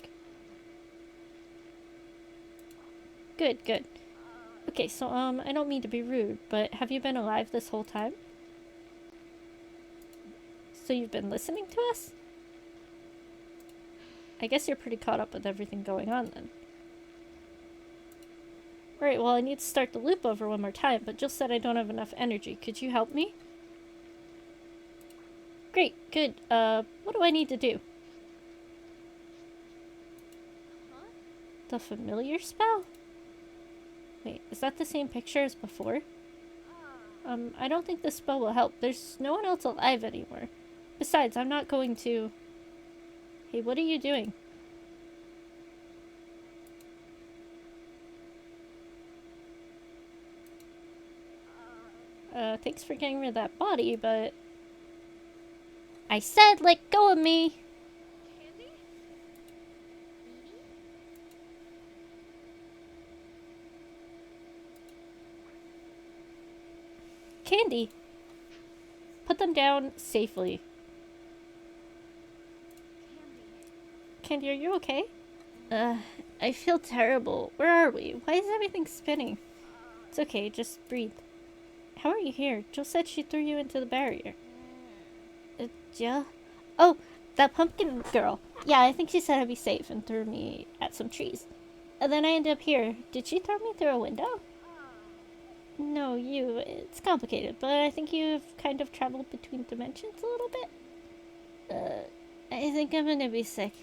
Good, good. Okay, so, I don't mean to be rude, but have you been alive this whole time? So you've been listening to us? I guess you're pretty caught up with everything going on then. Right, well, I need to start the loop over one more time, but Jill said I don't have enough energy. Could you help me? Great, good. What do I need to do? Huh? The familiar spell? Wait, is that the same picture as before? I don't think this spell will help. There's no one else alive anymore. Besides, I'm not going to... Hey, what are you doing? Thanks for getting rid of that body, but... I said let go of me! Candy? Candy! Put them down safely. Candy, are you okay? I feel terrible. Where are we? Why is everything spinning? It's okay, just breathe. How are you here? Jill said she threw you into the barrier. Jill? Oh, that pumpkin girl. Yeah, I think she said I'd be safe and threw me at some trees. And then I ended up here. Did she throw me through a window? No, you. It's complicated, but I think you've kind of traveled between dimensions a little bit. I think I'm gonna be sick.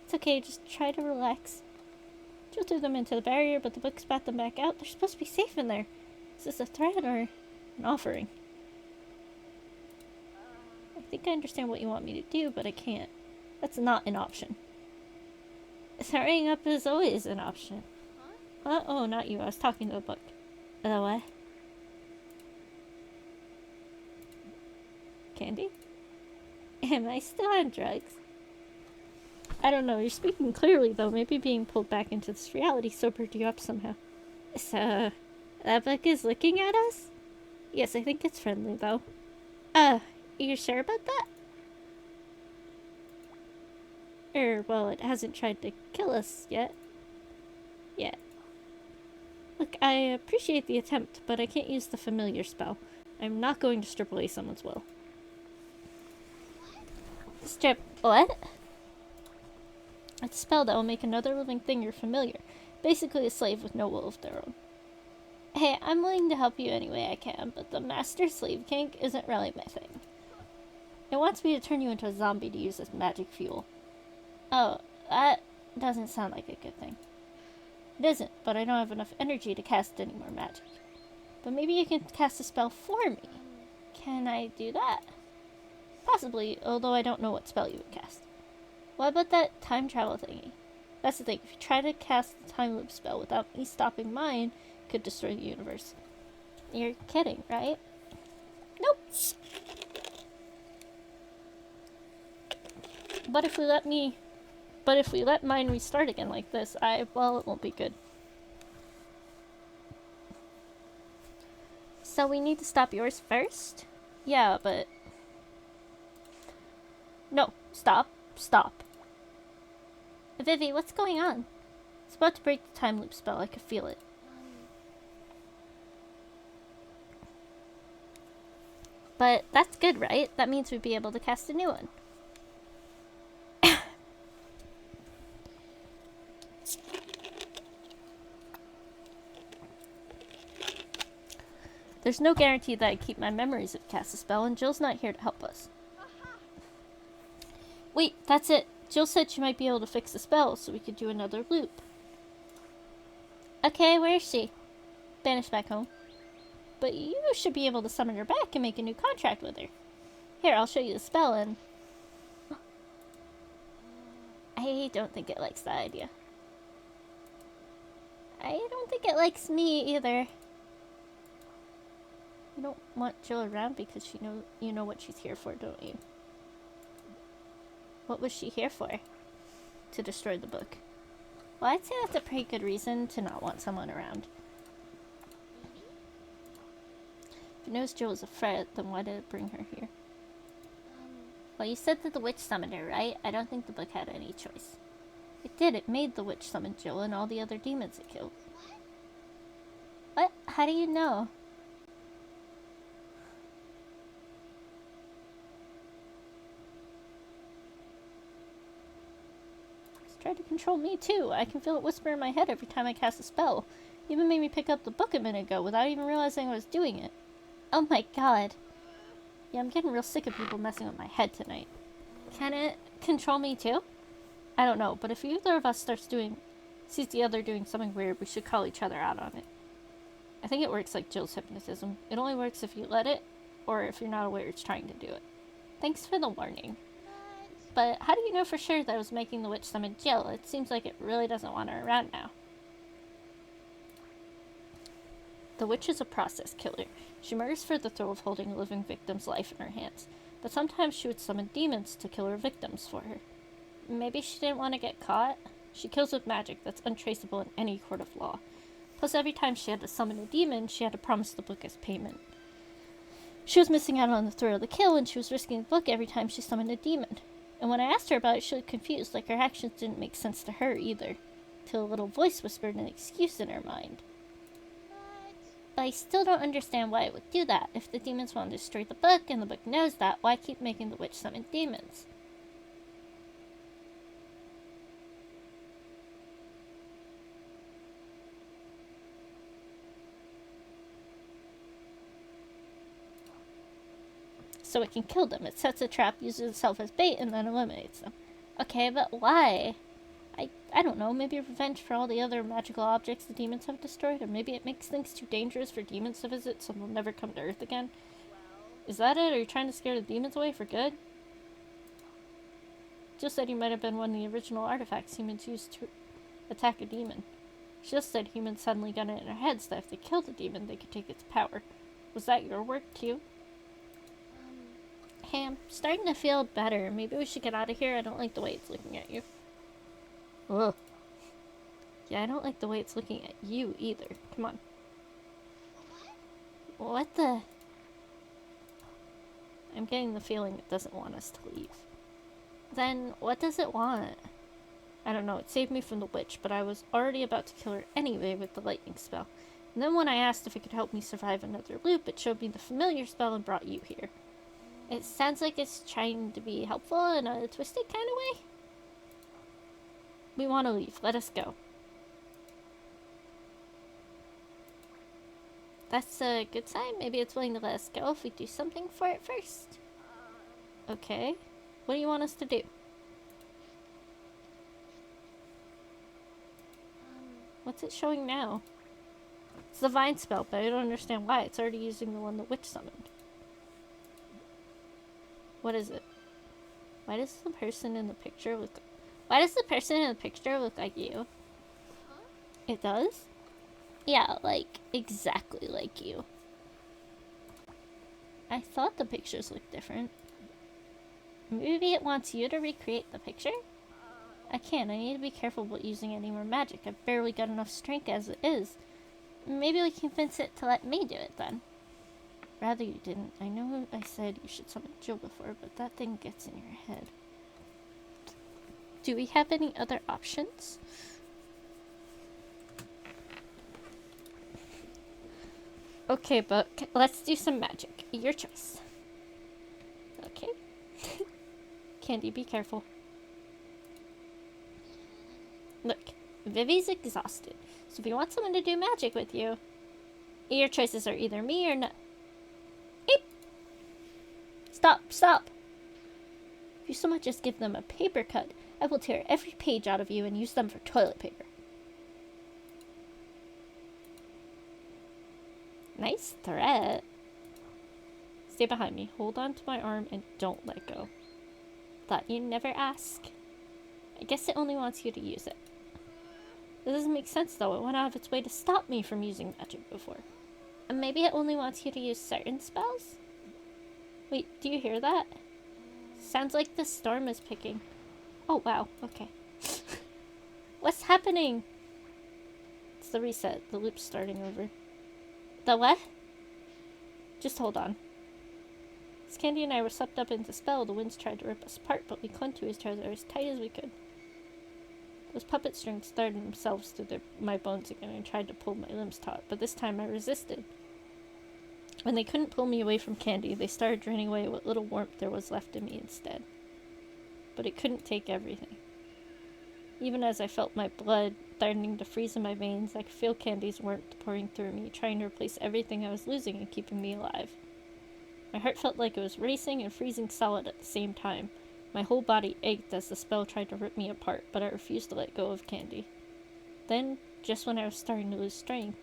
It's okay, just try to relax. Jill threw them into the barrier, but the book spat them back out. They're supposed to be safe in there. Is this a threat or an offering? I think I understand what you want me to do, but I can't. That's not an option. Throwing up is always an option. Huh? Oh, not you. I was talking to the book. What? Candy? Am I still on drugs? I don't know. You're speaking clearly, though. Maybe being pulled back into this reality sobered you up somehow. So, that book is looking at us? Yes, I think it's friendly, though. You sure about that? Well, it hasn't tried to kill us yet. Yet. Look, I appreciate the attempt, but I can't use the familiar spell. I'm not going to strip away someone's will. Strip what? It's a spell that will make another living thing your familiar. Basically a slave with no will of their own. Hey, I'm willing to help you any way I can, but the master slave kink isn't really my thing. It wants me to turn you into a zombie to use as magic fuel. Oh, that doesn't sound like a good thing. It isn't, but I don't have enough energy to cast any more magic. But maybe you can cast a spell for me. Can I do that? Possibly, although I don't know what spell you would cast. What about that time travel thingy? That's the thing, if you try to cast the time loop spell without me stopping mine, it could destroy the universe. You're kidding, right? Nope. But if we let mine restart again like this, well, it won't be good. So we need to stop yours first? Yeah, but... No, stop. Vivi, what's going on? It's about to break the time loop spell, I could feel it. But that's good, right? That means we'd be able to cast a new one. There's no guarantee that I keep my memories if I cast a spell, and Jill's not here to help us. Wait, that's it. Jill said she might be able to fix the spell, so we could do another loop. Okay, where is she? Banished back home. But you should be able to summon her back and make a new contract with her. Here, I'll show you the spell and... I don't think it likes that idea. I don't think it likes me either. You don't want Jill around because you know what she's here for, don't you? What was she here for? To destroy the book. Well, I'd say that's a pretty good reason to not want someone around. If it knows Jill was a threat, then why did it bring her here? Well, you said that the witch summoned her, right? I don't think the book had any choice. It did. It made the witch summon Jill and all the other demons it killed. What? How do you know? It's tried to control me too. I can feel it whisper in my head every time I cast a spell. It even made me pick up the book a minute ago without even realizing I was doing it. Oh my god. Yeah, I'm getting real sick of people messing with my head tonight. Can it control me too? I don't know, but if either of us sees the other doing something weird, we should call each other out on it. I think it works like Jill's hypnotism. It only works if you let it, or if you're not aware it's trying to do it. Thanks for the warning. But how do you know for sure that I was making the witch summon Jill? It seems like it really doesn't want her around now. The witch is a process killer. She murders for the thrill of holding a living victim's life in her hands, but sometimes she would summon demons to kill her victims for her. Maybe she didn't want to get caught? She kills with magic that's untraceable in any court of law. Plus, every time she had to summon a demon, she had to promise the book as payment. She was missing out on the thrill of the kill, and she was risking the book every time she summoned a demon. And when I asked her about it, she looked confused, like her actions didn't make sense to her either, till a little voice whispered an excuse in her mind. But I still don't understand why it would do that. If the demons want to destroy the book, and the book knows that, why keep making the witch summon demons? So it can kill them. It sets a trap, uses itself as bait, and then eliminates them. Okay, but why? I don't know, maybe revenge for all the other magical objects the demons have destroyed, or maybe it makes things too dangerous for demons to visit, so they'll never come to Earth again. Is that it? Are you trying to scare the demons away for good? Jill said you might have been one of the original artifacts humans used to attack a demon. She just said humans suddenly got it in their heads that if they killed a demon, they could take its power. Was that your work, too? Hey, I'm starting to feel better. Maybe we should get out of here. I don't like the way it's looking at you. Ugh. Yeah, I don't like the way it's looking at you either. Come on. What the... I'm getting the feeling it doesn't want us to leave. Then, what does it want? I don't know, it saved me from the witch, but I was already about to kill her anyway with the lightning spell. And then when I asked if it could help me survive another loop, it showed me the familiar spell and brought you here. It sounds like it's trying to be helpful in a twisted kind of way. We want to leave. Let us go. That's a good sign. Maybe it's willing to let us go if we do something for it first. Okay. What do you want us to do? What's it showing now? It's the vine spell, but I don't understand why. It's already using the one the witch summoned. What is it? Why does the person in the picture look... Why does the person in the picture look like you? It does? Yeah, like, exactly like you. I thought the pictures looked different. Maybe it wants you to recreate the picture? I can't. I need to be careful about using any more magic. I've barely got enough strength as it is. Maybe we can convince it to let me do it then. Rather you didn't. I know I said you should summon Jill before, but that thing gets in your head. Do we have any other options? Okay, but let's do some magic. Your choice. Okay. Candy, be careful. Look, Vivi's exhausted, so if you want someone to do magic with you, Your choices are either me or not. Eep! Stop, stop! If you so much as give them a paper cut, I will tear every page out of you and use them for toilet paper. Nice threat. Stay behind me. Hold on to my arm and don't let go. Thought you'd never ask. I guess it only wants you to use it. This doesn't make sense though. It went out of its way to stop me from using magic before. And maybe it only wants you to use certain spells? Wait, do you hear that? Sounds like the storm is picking. Oh wow, okay. What's happening? It's the reset. The loop's starting over. The what? Just hold on. As Candy and I were swept up into spell, the winds tried to rip us apart, but we clung to each other as tight as we could. Those puppet strings started themselves to my bones again and tried to pull my limbs taut, but this time I resisted. When they couldn't pull me away from Candy, they started draining away what little warmth there was left in me instead. But it couldn't take everything. Even as I felt my blood starting to freeze in my veins, I could feel Candy's warmth pouring through me, trying to replace everything I was losing and keeping me alive. My heart felt like it was racing and freezing solid at the same time. My whole body ached as the spell tried to rip me apart, but I refused to let go of Candy. Then, just when I was starting to lose strength...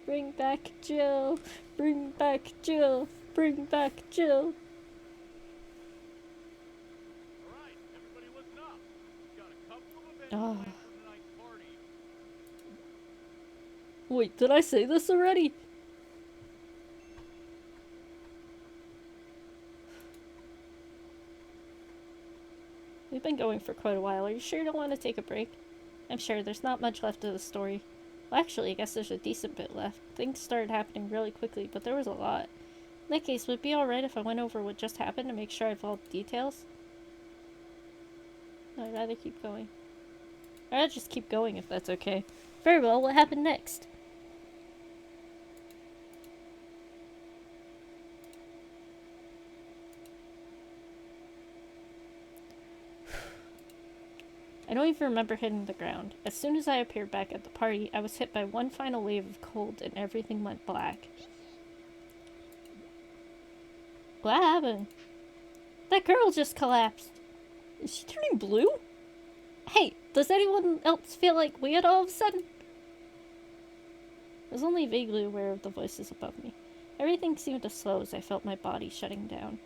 Bring back Jill! Bring back Jill! Bring back Jill! Alright, everybody listen up. We've got a couple of events planned for tonight's party. Wait, did I say this already? We've been going for quite a while. Are you sure you don't want to take a break? I'm sure there's not much left of the story. Well, actually, I guess there's a decent bit left. Things started happening really quickly, but there was a lot. In that case, would it be alright if I went over what just happened to make sure I have all the details? No, I'd rather keep going. I'd rather just keep going if that's okay. Very well, what happened next? I don't even remember hitting the ground. As soon as I appeared back at the party, I was hit by one final wave of cold and everything went black. What happened? That girl just collapsed. Is she turning blue? Hey, does anyone else feel like weird all of a sudden? I was only vaguely aware of the voices above me. Everything seemed to slow as I felt my body shutting down.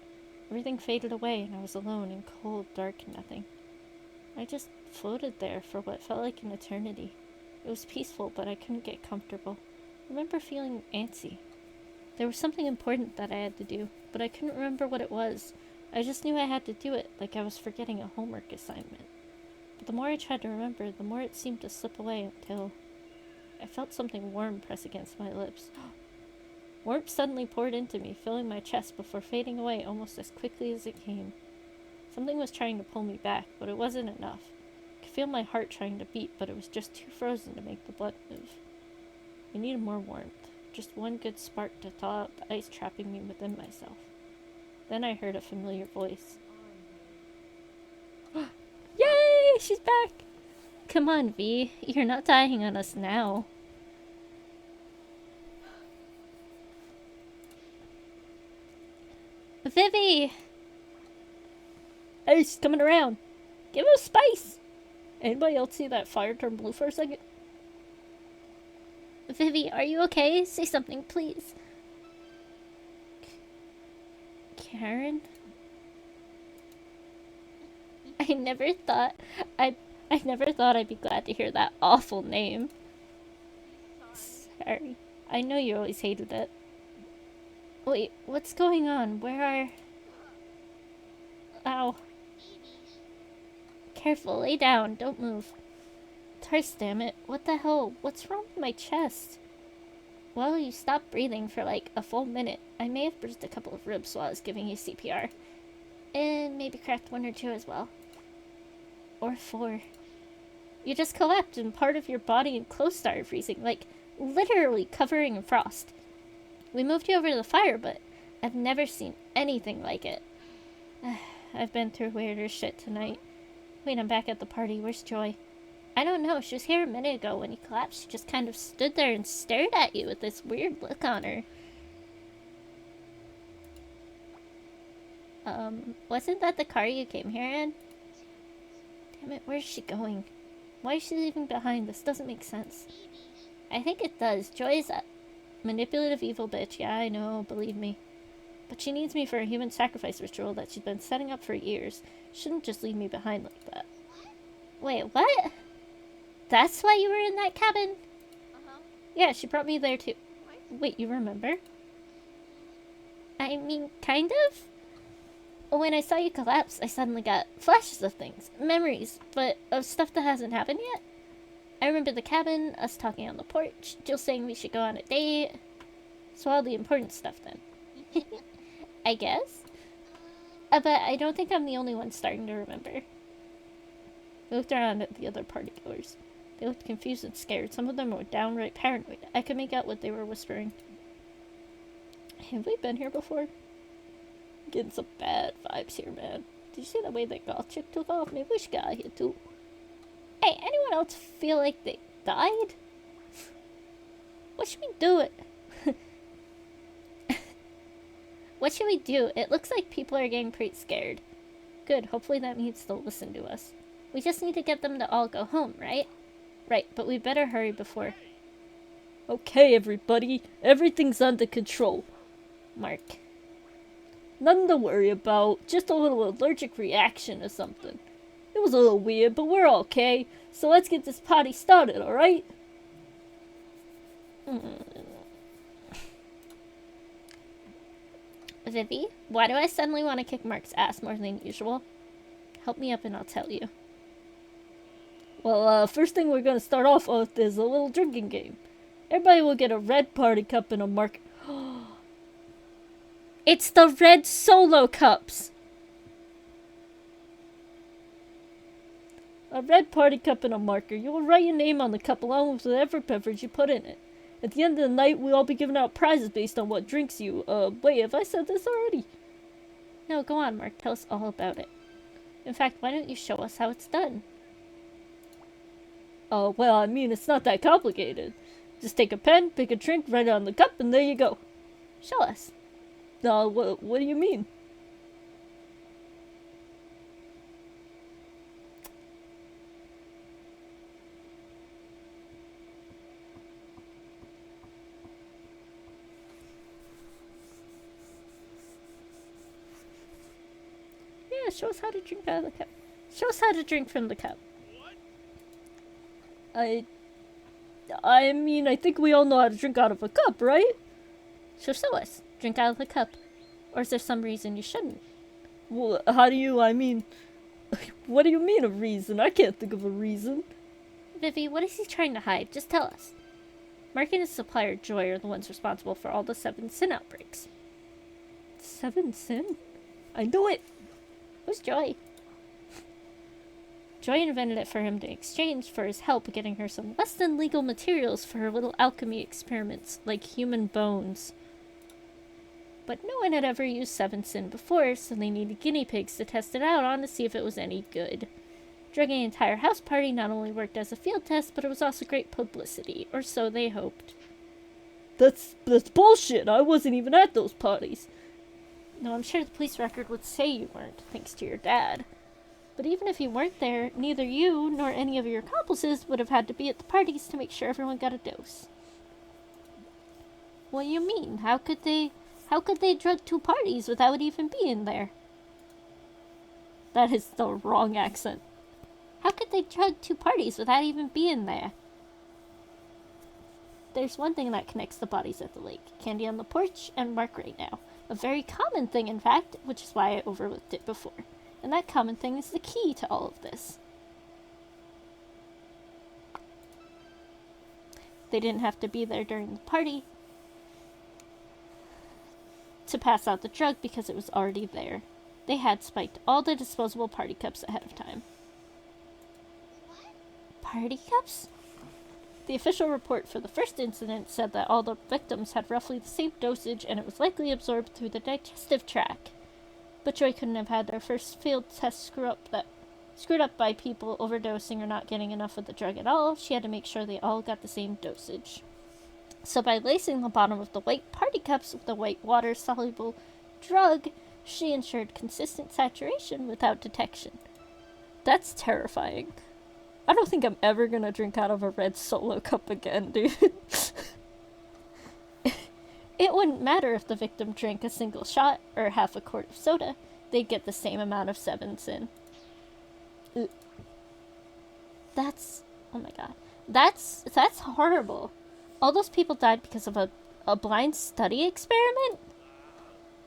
Everything faded away and I was alone in cold, dark nothing. I just floated there for what felt like an eternity. It was peaceful, but I couldn't get comfortable. I remember feeling antsy. There was something important that I had to do, but I couldn't remember what it was. I just knew I had to do it, like I was forgetting a homework assignment. But the more I tried to remember, the more it seemed to slip away until I felt something warm press against my lips. Warmth suddenly poured into me, filling my chest before fading away almost as quickly as it came. Something was trying to pull me back, but it wasn't enough. I could feel my heart trying to beat, but it was just too frozen to make the blood move. I needed more warmth. Just one good spark to thaw out the ice trapping me within myself. Then I heard a familiar voice. Yay! She's back! Come on, V. You're not dying on us now. Vivi! Hey, she's coming around. Give us space! Anybody else see that fire turn blue for a second? Vivi, are you okay? Say something, please. Karen? I never thought I'd be glad to hear that awful name. Sorry. I know you always hated it. Wait, what's going on? Where are... Ow. Careful, lay down, don't move. Tarse, damn it. What the hell? What's wrong with my chest? Well, you stopped breathing for like a full minute. I may have bruised a couple of ribs while I was giving you CPR. And maybe cracked one or two as well. Or 4. You just collapsed and part of your body and clothes started freezing, like literally covering in frost. We moved you over to the fire, but I've never seen anything like it. I've been through weirder shit tonight. Wait, I'm back at the party. Where's Joy? I don't know. She was here a minute ago when you collapsed. She just kind of stood there and stared at you with this weird look on her. Wasn't that the car you came here in? Damn it, where's she going? Why is she leaving behind? This doesn't make sense. I think it does. Joy is a manipulative evil bitch. Yeah, I know, believe me. But she needs me for a human sacrifice ritual that she's been setting up for years. Shouldn't just leave me behind like that. Wait, what? That's why you were in that cabin? Uh-huh. Yeah, she brought me there too. Wait, you remember? I mean, kind of? When I saw you collapse, I suddenly got flashes of things, memories, but of stuff that hasn't happened yet. I remember the cabin, us talking on the porch, Jill saying we should go on a date. So all the important stuff then. I guess. But I don't think I'm the only one starting to remember. I looked around at the other partygoers. They looked confused and scared. Some of them were downright paranoid. I could make out what they were whispering. Have we been here before? I'm getting some bad vibes here, man. Did you see the way that goth chick took off? Maybe we should get out of here too. Hey, anyone else feel like they died? What should we do? What should we do? It looks like people are getting pretty scared. Good, hopefully that means they'll listen to us. We just need to get them to all go home, right? Right, but we better hurry before... Okay, everybody. Everything's under control. Mark. Nothing to worry about. Just a little allergic reaction or something. It was a little weird, but we're okay. So let's get this party started, alright? Vivi, why do I suddenly want to kick Mark's ass more than usual? Help me up and I'll tell you. Well, first thing we're gonna start off with is a little drinking game. Everybody will get a red party cup and a mark. It's the red solo cups! A red party cup and a marker. You will write your name on the cup along with whatever beverage you put in it. At the end of the night, we'll all be giving out prizes based on what drinks you. Wait, have I said this already? No, go on, Mark. Tell us all about it. In fact, why don't you show us how it's done? Oh, well, I mean, it's not that complicated. Just take a pen, pick a drink, write it on the cup, and there you go. Show us. What do you mean? Yeah, show us how to drink out of the cup. Show us how to drink from the cup. I mean, I think we all know how to drink out of a cup, right? So show us. Drink out of the cup. Or is there some reason you shouldn't? Well, what do you mean a reason? I can't think of a reason. Vivi, what is he trying to hide? Just tell us. Mark and his supplier, Joy, are the ones responsible for all the 7 sin outbreaks. 7 sin? I knew it! Who's Joy? Joy invented it for him to exchange for his help getting her some less than legal materials for her little alchemy experiments, like human bones. But no one had ever used 7 sin before, so they needed guinea pigs to test it out on to see if it was any good. Drugging an entire house party not only worked as a field test, but it was also great publicity, or so they hoped. That's bullshit. I wasn't even at those parties. No, I'm sure the police record would say you weren't, thanks to your dad. But even if you weren't there, neither you nor any of your accomplices would have had to be at the parties to make sure everyone got a dose. What do you mean? How could they drug 2 parties without even being there? That is the wrong accent. How could they drug 2 parties without even being there? There's one thing that connects the bodies at the lake. Candy on the porch and Mark right now. A very common thing, in fact, which is why I overlooked it before. And that common thing is the key to all of this. They didn't have to be there during the party to pass out the drug because it was already there. They had spiked all the disposable party cups ahead of time. Party cups? The official report for the first incident said that all the victims had roughly the same dosage and it was likely absorbed through the digestive tract. But Joy couldn't have had their first field test screw up that Screwed up by people overdosing or not getting enough of the drug at all, she had to make sure they all got the same dosage. So by lacing the bottom of the white party cups with the white water-soluble drug, she ensured consistent saturation without detection. That's terrifying. I don't think I'm ever gonna drink out of a red Solo cup again, dude. It wouldn't matter if the victim drank a single shot or half a quart of soda. They'd get the same amount of 7-Sin. That's... oh my god. That's horrible. All those people died because of a blind study experiment?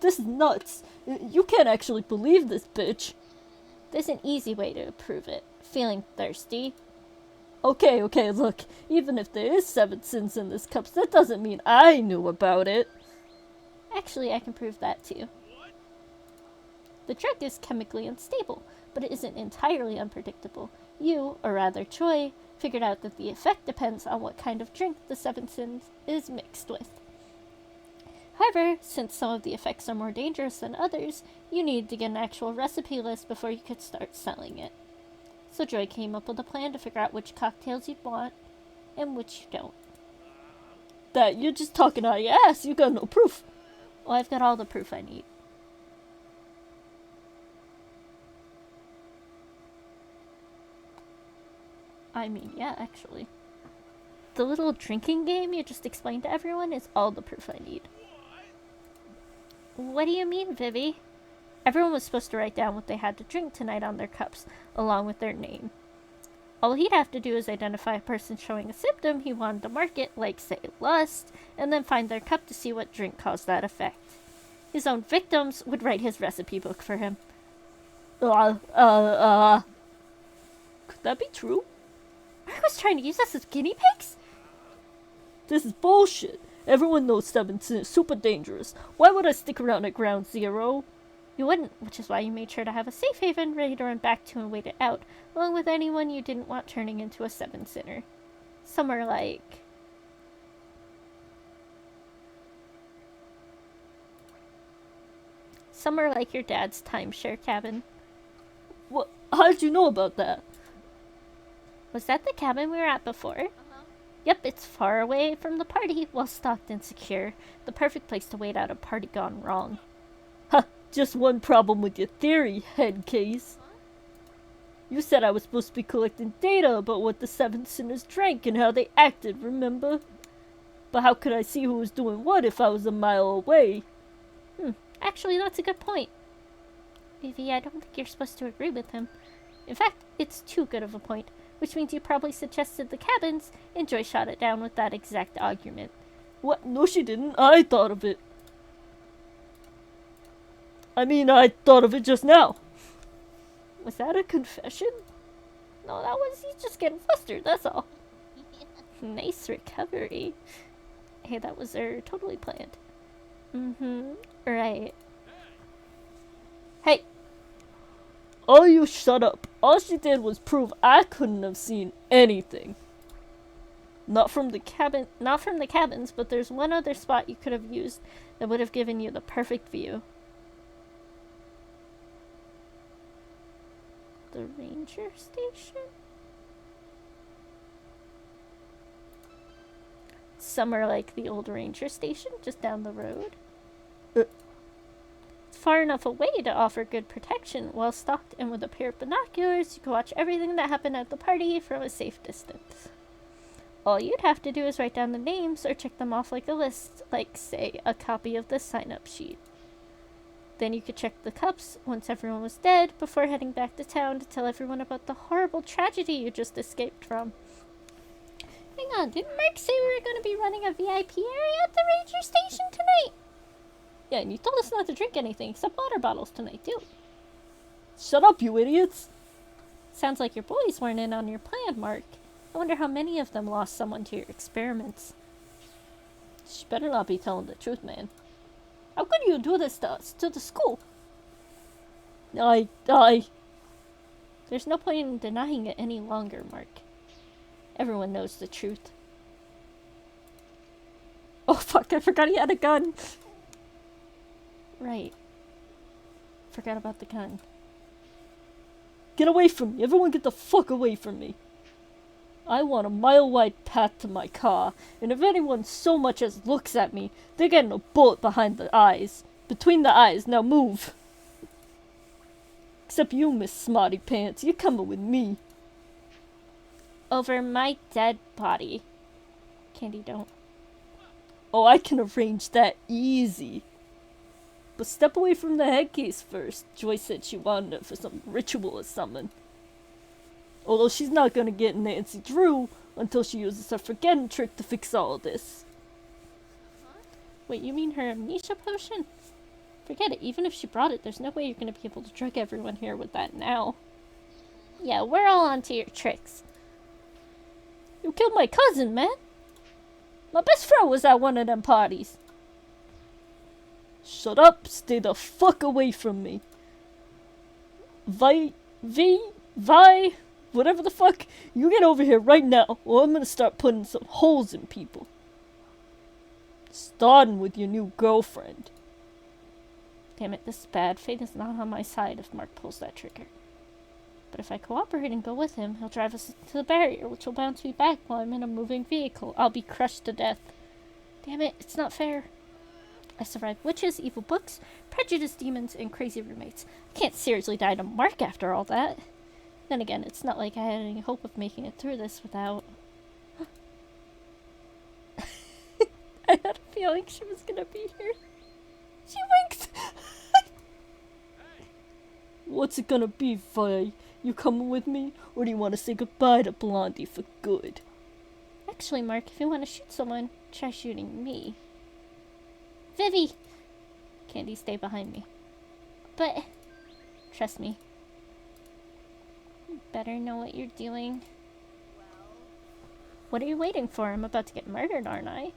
This is nuts. You can't actually believe this, bitch. There's an easy way to prove it. Feeling thirsty. Okay, look. Even if there is 7-Sins in this cup, that doesn't mean I knew about it. Actually, I can prove that too. The drug is chemically unstable, but it isn't entirely unpredictable. You, or rather Choi, figured out that the effect depends on what kind of drink the 7-Sins is mixed with. However, since some of the effects are more dangerous than others, you need to get an actual recipe list before you could start selling it. So Joy came up with a plan to figure out which cocktails you'd want and which you don't. That you're just talking out your ass, you got no proof. Well, I've got all the proof I need. I mean, yeah, actually. The little drinking game you just explained to everyone is all the proof I need. What do you mean, Vivi? Everyone was supposed to write down what they had to drink tonight on their cups, along with their name. All he'd have to do is identify a person showing a symptom he wanted to market, like, say, lust, and then find their cup to see what drink caused that effect. His own victims would write his recipe book for him. Could that be true? I was trying to use us as guinea pigs? This is bullshit. Everyone knows 7-Sin is super dangerous. Why would I stick around at ground zero? You wouldn't, which is why you made sure to have a safe haven ready to run back to and wait it out, along with anyone you didn't want turning into a 7-Sinner. Somewhere like... somewhere like your dad's timeshare cabin. What? How did you know about that? Was that the cabin we were at before? Yep, it's far away from the party, well stocked and secure. The perfect place to wait out a party gone wrong. Ha! Just one problem with your theory, head case. You said I was supposed to be collecting data about what the 7-Sinners drank and how they acted, remember? But how could I see who was doing what if I was a mile away? Actually, that's a good point. Vivi, I don't think you're supposed to agree with him. In fact, it's too good of a point, which means you probably suggested the cabins, and Joy shot it down with that exact argument. What? No, she didn't. I thought of it. I thought of it just now. Was that a confession? No, that was you just getting flustered, that's all. Nice recovery. Hey, that was totally planned. Right. Hey! Oh, you shut up. All she did was prove I couldn't have seen anything. Not from the cabins, but there's one other spot you could have used that would have given you the perfect view. The ranger station? Somewhere like the old ranger station, just down the road. It's far enough away to offer good protection. Well stocked and with a pair of binoculars, you can watch everything that happened at the party from a safe distance. All you'd have to do is write down the names or check them off like a list, like, say, a copy of the sign-up sheet. Then you could check the cups once everyone was dead before heading back to town to tell everyone about the horrible tragedy you just escaped from. Hang on, didn't Mark say we were going to be running a VIP area at the ranger station tonight? Yeah, and you told us not to drink anything except water bottles tonight, too. Shut up, you idiots! Sounds like your boys weren't in on your plan, Mark. I wonder how many of them lost someone to your experiments. She better not be telling the truth, man. How could you do this to us, to the school? There's no point in denying it any longer, Mark. Everyone knows the truth. Oh fuck, I forgot he had a gun. Right. Forgot about the gun. Get away from me. Everyone get the fuck away from me. I want a mile-wide path to my car, and if anyone so much as looks at me, they're getting a bullet behind the eyes. Between the eyes. Now move. Except you, Miss Smarty Pants. You're coming with me. Over my dead body. Candy, don't. Oh, I can arrange that easy. But step away from the headcase first. Joy said she wanted it for some ritual or something. Although she's not gonna get Nancy Drew until she uses her forgetting trick to fix all of this. Wait, you mean her amnesia potion? Forget it. Even if she brought it, there's no way you're gonna be able to drug everyone here with that now. Yeah, we're all onto your tricks. You killed my cousin, man. My best friend was at one of them parties. Shut up. Stay the fuck away from me. Vi, whatever the fuck. You get over here right now, or I'm gonna start putting some holes in people. Starting with your new girlfriend. Damn it, this is bad. Fate is not on my side if Mark pulls that trigger. But if I cooperate and go with him, he'll drive us to the barrier, which will bounce me back while I'm in a moving vehicle. I'll be crushed to death. Damn it, it's not fair. I survived witches, evil books, prejudiced demons, and crazy roommates. I can't seriously die to Mark after all that. Then again, it's not like I had any hope of making it through this without... I had a feeling she was gonna be here. She winks! What's it gonna be, Vi? You coming with me, or do you want to say goodbye to Blondie for good? Actually, Mark, if you want to shoot someone, try shooting me. Vivi! Candy, stay behind me. But, trust me. You better know what you're doing. What are you waiting for? I'm about to get murdered, aren't I?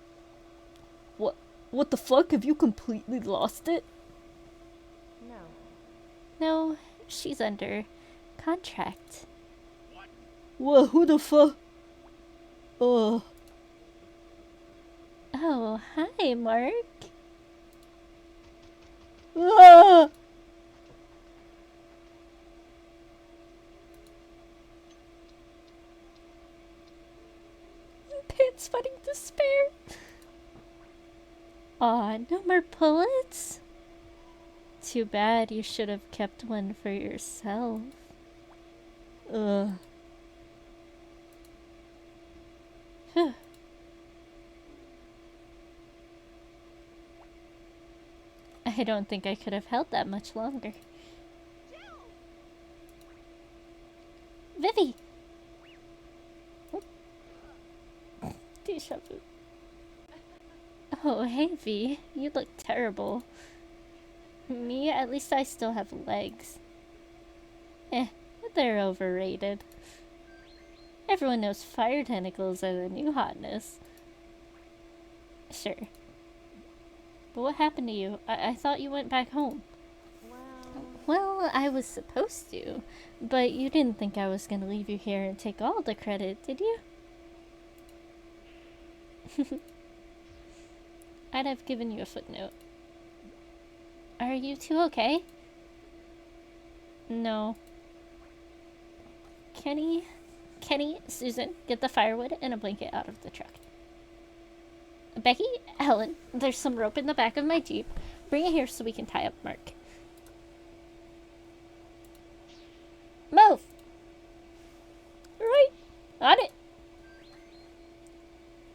What the fuck? Have you completely lost it? No, she's under contract. What? Who the fuck? Oh, hi, Mark. Ah! Pants fighting despair. Aw, no more bullets? Too bad, you should have kept one for yourself. Ugh. I don't think I could have held that much longer. Vivi! Deja vu. Oh, hey V, you look terrible. Me, at least I still have legs. They're overrated. Everyone knows fire tentacles are the new hotness. Sure. But what happened to you? I thought you went back home. Well, I was supposed to. But you didn't think I was gonna leave you here and take all the credit, did you? I'd have given you a footnote. Are you two okay? No. Kenny, Susan, get the firewood and a blanket out of the truck. Becky, Helen, there's some rope in the back of my Jeep. Bring it here so we can tie up Mark. Move! Right. On it!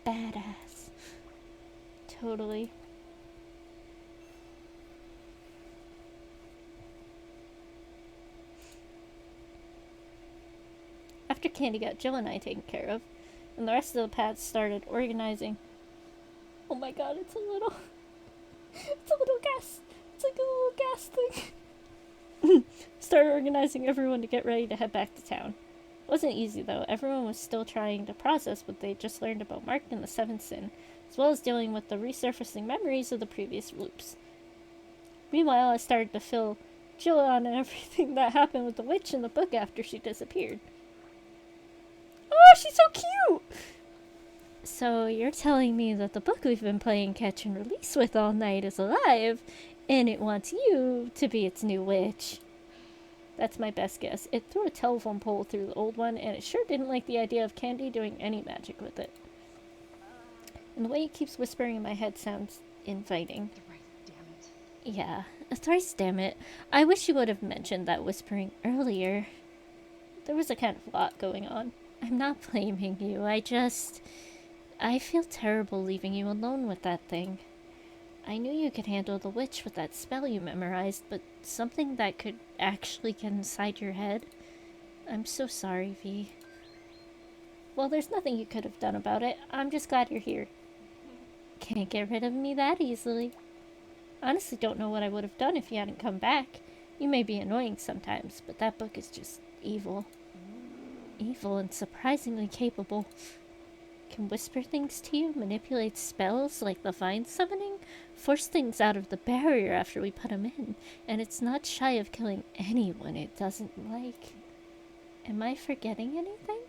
Badass. Totally. After Candy got Jill and I taken care of, and the rest of the pads started organizing. Oh my god, it's a little gas. It's like a little gas thing. Started organizing everyone to get ready to head back to town. It wasn't easy though. Everyone was still trying to process what they just learned about Mark and the Seventh Sin, as well as dealing with the resurfacing memories of the previous loops. Meanwhile, I started to fill Jill on everything that happened with the witch in the book after she disappeared. Oh, she's so cute! So you're telling me that the book we've been playing catch and release with all night is alive, and it wants you to be its new witch. That's my best guess. It threw a telephone pole through the old one, and it sure didn't like the idea of Candy doing any magic with it. And the way it keeps whispering in my head sounds inviting. Thrice, damn it. Yeah, thrice damn it. I wish you would have mentioned that whispering earlier. There was a kind of lot going on. I'm not blaming you, I feel terrible leaving you alone with that thing. I knew you could handle the witch with that spell you memorized, but something that could actually get inside your head? I'm so sorry, V. Well, there's nothing you could have done about it. I'm just glad you're here. Can't get rid of me that easily. Honestly, don't know what I would have done if you hadn't come back. You may be annoying sometimes, but that book is just evil. Evil and surprisingly capable. Can whisper things to you, manipulate spells like the vine summoning, force things out of the barrier after we put them in, and it's not shy of killing anyone it doesn't like. Am I forgetting anything?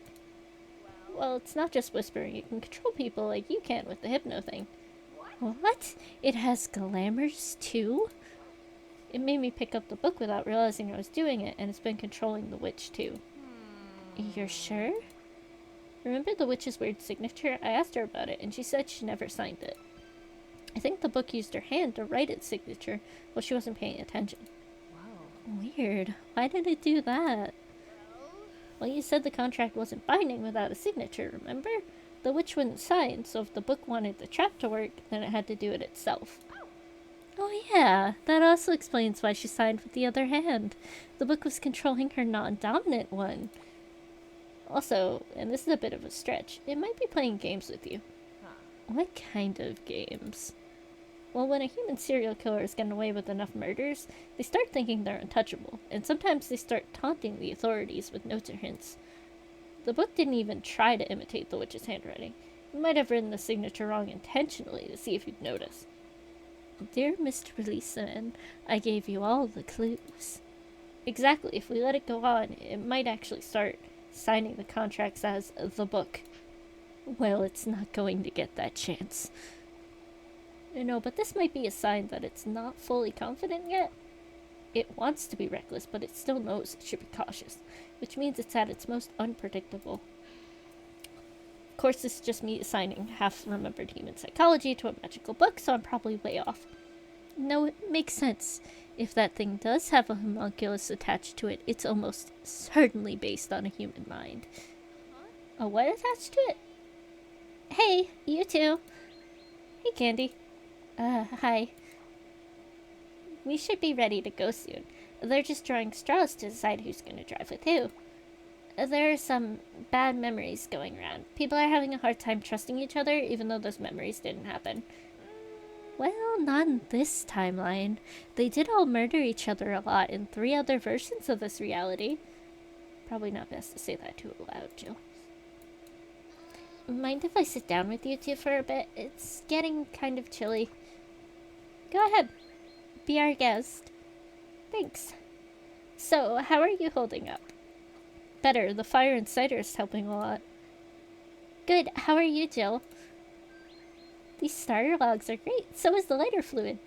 Well, it's not just whispering. It can control people like you can with the hypno thing. What? It has glamours too? It made me pick up the book without realizing I was doing it, and it's been controlling the witch too. You're sure? Remember the witch's weird signature? I asked her about it, and she said she never signed it. I think the book used her hand to write its signature while she wasn't paying attention. Whoa. Weird. Why did it do that? Well, you said the contract wasn't binding without a signature, remember? The witch wouldn't sign, so if the book wanted the trap to work, then it had to do it itself. Oh yeah, that also explains why she signed with the other hand. The book was controlling her non-dominant one. Also, and this is a bit of a stretch, it might be playing games with you. What kind of games? Well, when a human serial killer is getting away with enough murders, they start thinking they're untouchable, and sometimes they start taunting the authorities with notes or hints. The book didn't even try to imitate the witch's handwriting. It might have written the signature wrong intentionally to see if you'd notice. Dear Mr. Releaseman, I gave you all the clues. Exactly, if we let it go on, it might actually start signing the contracts as the book. Well, it's not going to get that chance. No, but this might be a sign that it's not fully confident yet. It wants to be reckless, but it still knows it should be cautious, which means it's at its most unpredictable. Of course, this is just me assigning half-remembered human psychology to a magical book, so I'm probably way off. No, it makes sense. If that thing does have a homunculus attached to it, it's almost certainly based on a human mind. A what attached to it? Hey, you two. Hey, Candy. Hi. We should be ready to go soon. They're just drawing straws to decide who's going to drive with who. There are some bad memories going around. People are having a hard time trusting each other, even though those memories didn't happen. Well, not in this timeline. They did all murder each other a lot in 3 other versions of this reality. Probably not best to say that too loud, Jill. Mind if I sit down with you two for a bit? It's getting kind of chilly. Go ahead. Be our guest. Thanks. So, how are you holding up? Better. The fire and cider is helping a lot. Good. How are you, Jill? These starter logs are great. So is the lighter fluid.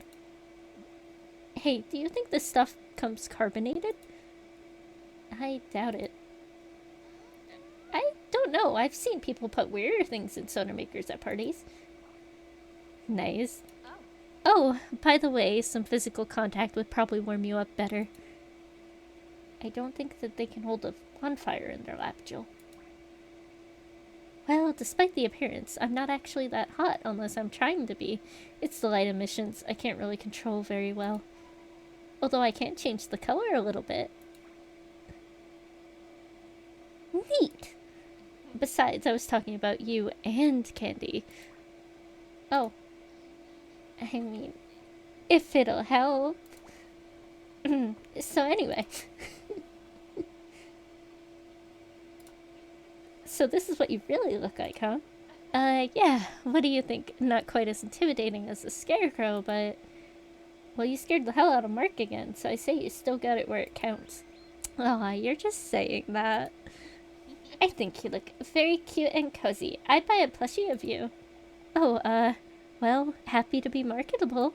Hey, do you think this stuff comes carbonated? I doubt it. I don't know. I've seen people put weirder things in soda makers at parties. Nice. Oh, by the way, some physical contact would probably warm you up better. I don't think that they can hold a bonfire in their lap, Jill. Well, despite the appearance, I'm not actually that hot unless I'm trying to be. It's the light emissions I can't really control very well. Although I can change the color a little bit. Neat! Besides, I was talking about you and Candy. Oh. I mean, if it'll help. So anyway. So this is what you really look like, huh? Yeah. What do you think? Not quite as intimidating as the scarecrow, but... Well, you scared the hell out of Mark again, so I say you still got it where it counts. Aw, you're just saying that. I think you look very cute and cozy. I'd buy a plushie of you. Oh, well, happy to be marketable.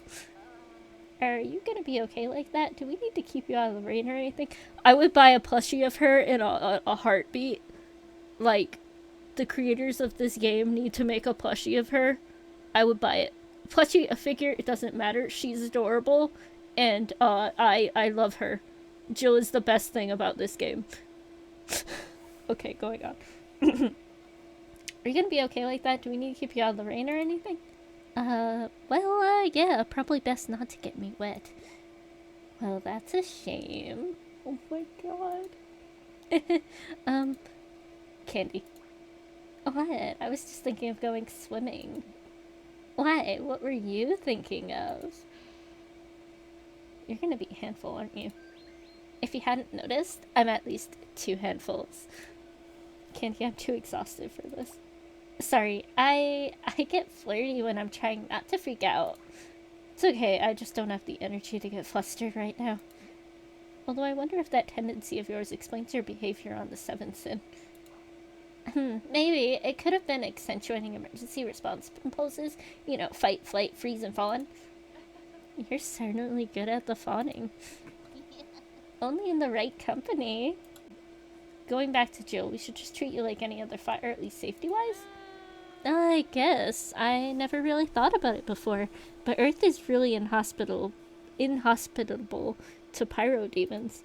Are you gonna be okay like that? Do we need to keep you out of the rain or anything? I would buy a plushie of her in a heartbeat. Like, the creators of this game need to make a plushie of her. I would buy it. Plushie, a figure, it doesn't matter. She's adorable, and I love her. Jill is the best thing about this game. Okay, going on. Are you gonna be okay like that? Do we need to keep you out of the rain or anything? Yeah, probably best not to get me wet. Well, that's a shame. Oh my god. Candy. What? I was just thinking of going swimming. Why? What were you thinking of? You're gonna be a handful, aren't you? If you hadn't noticed, I'm at least 2 handfuls. Candy, I'm too exhausted for this. Sorry, I get flirty when I'm trying not to freak out. It's okay, I just don't have the energy to get flustered right now. Although I wonder if that tendency of yours explains your behavior on the 7th sin. Maybe. It could have been accentuating emergency response impulses. You know, fight, flight, freeze, and fawn. You're certainly good at the fawning. Only in the right company. Going back to Jill, we should just treat you like any other fire, at least safety-wise? I guess. I never really thought about it before, but Earth is really inhospitable to pyro demons.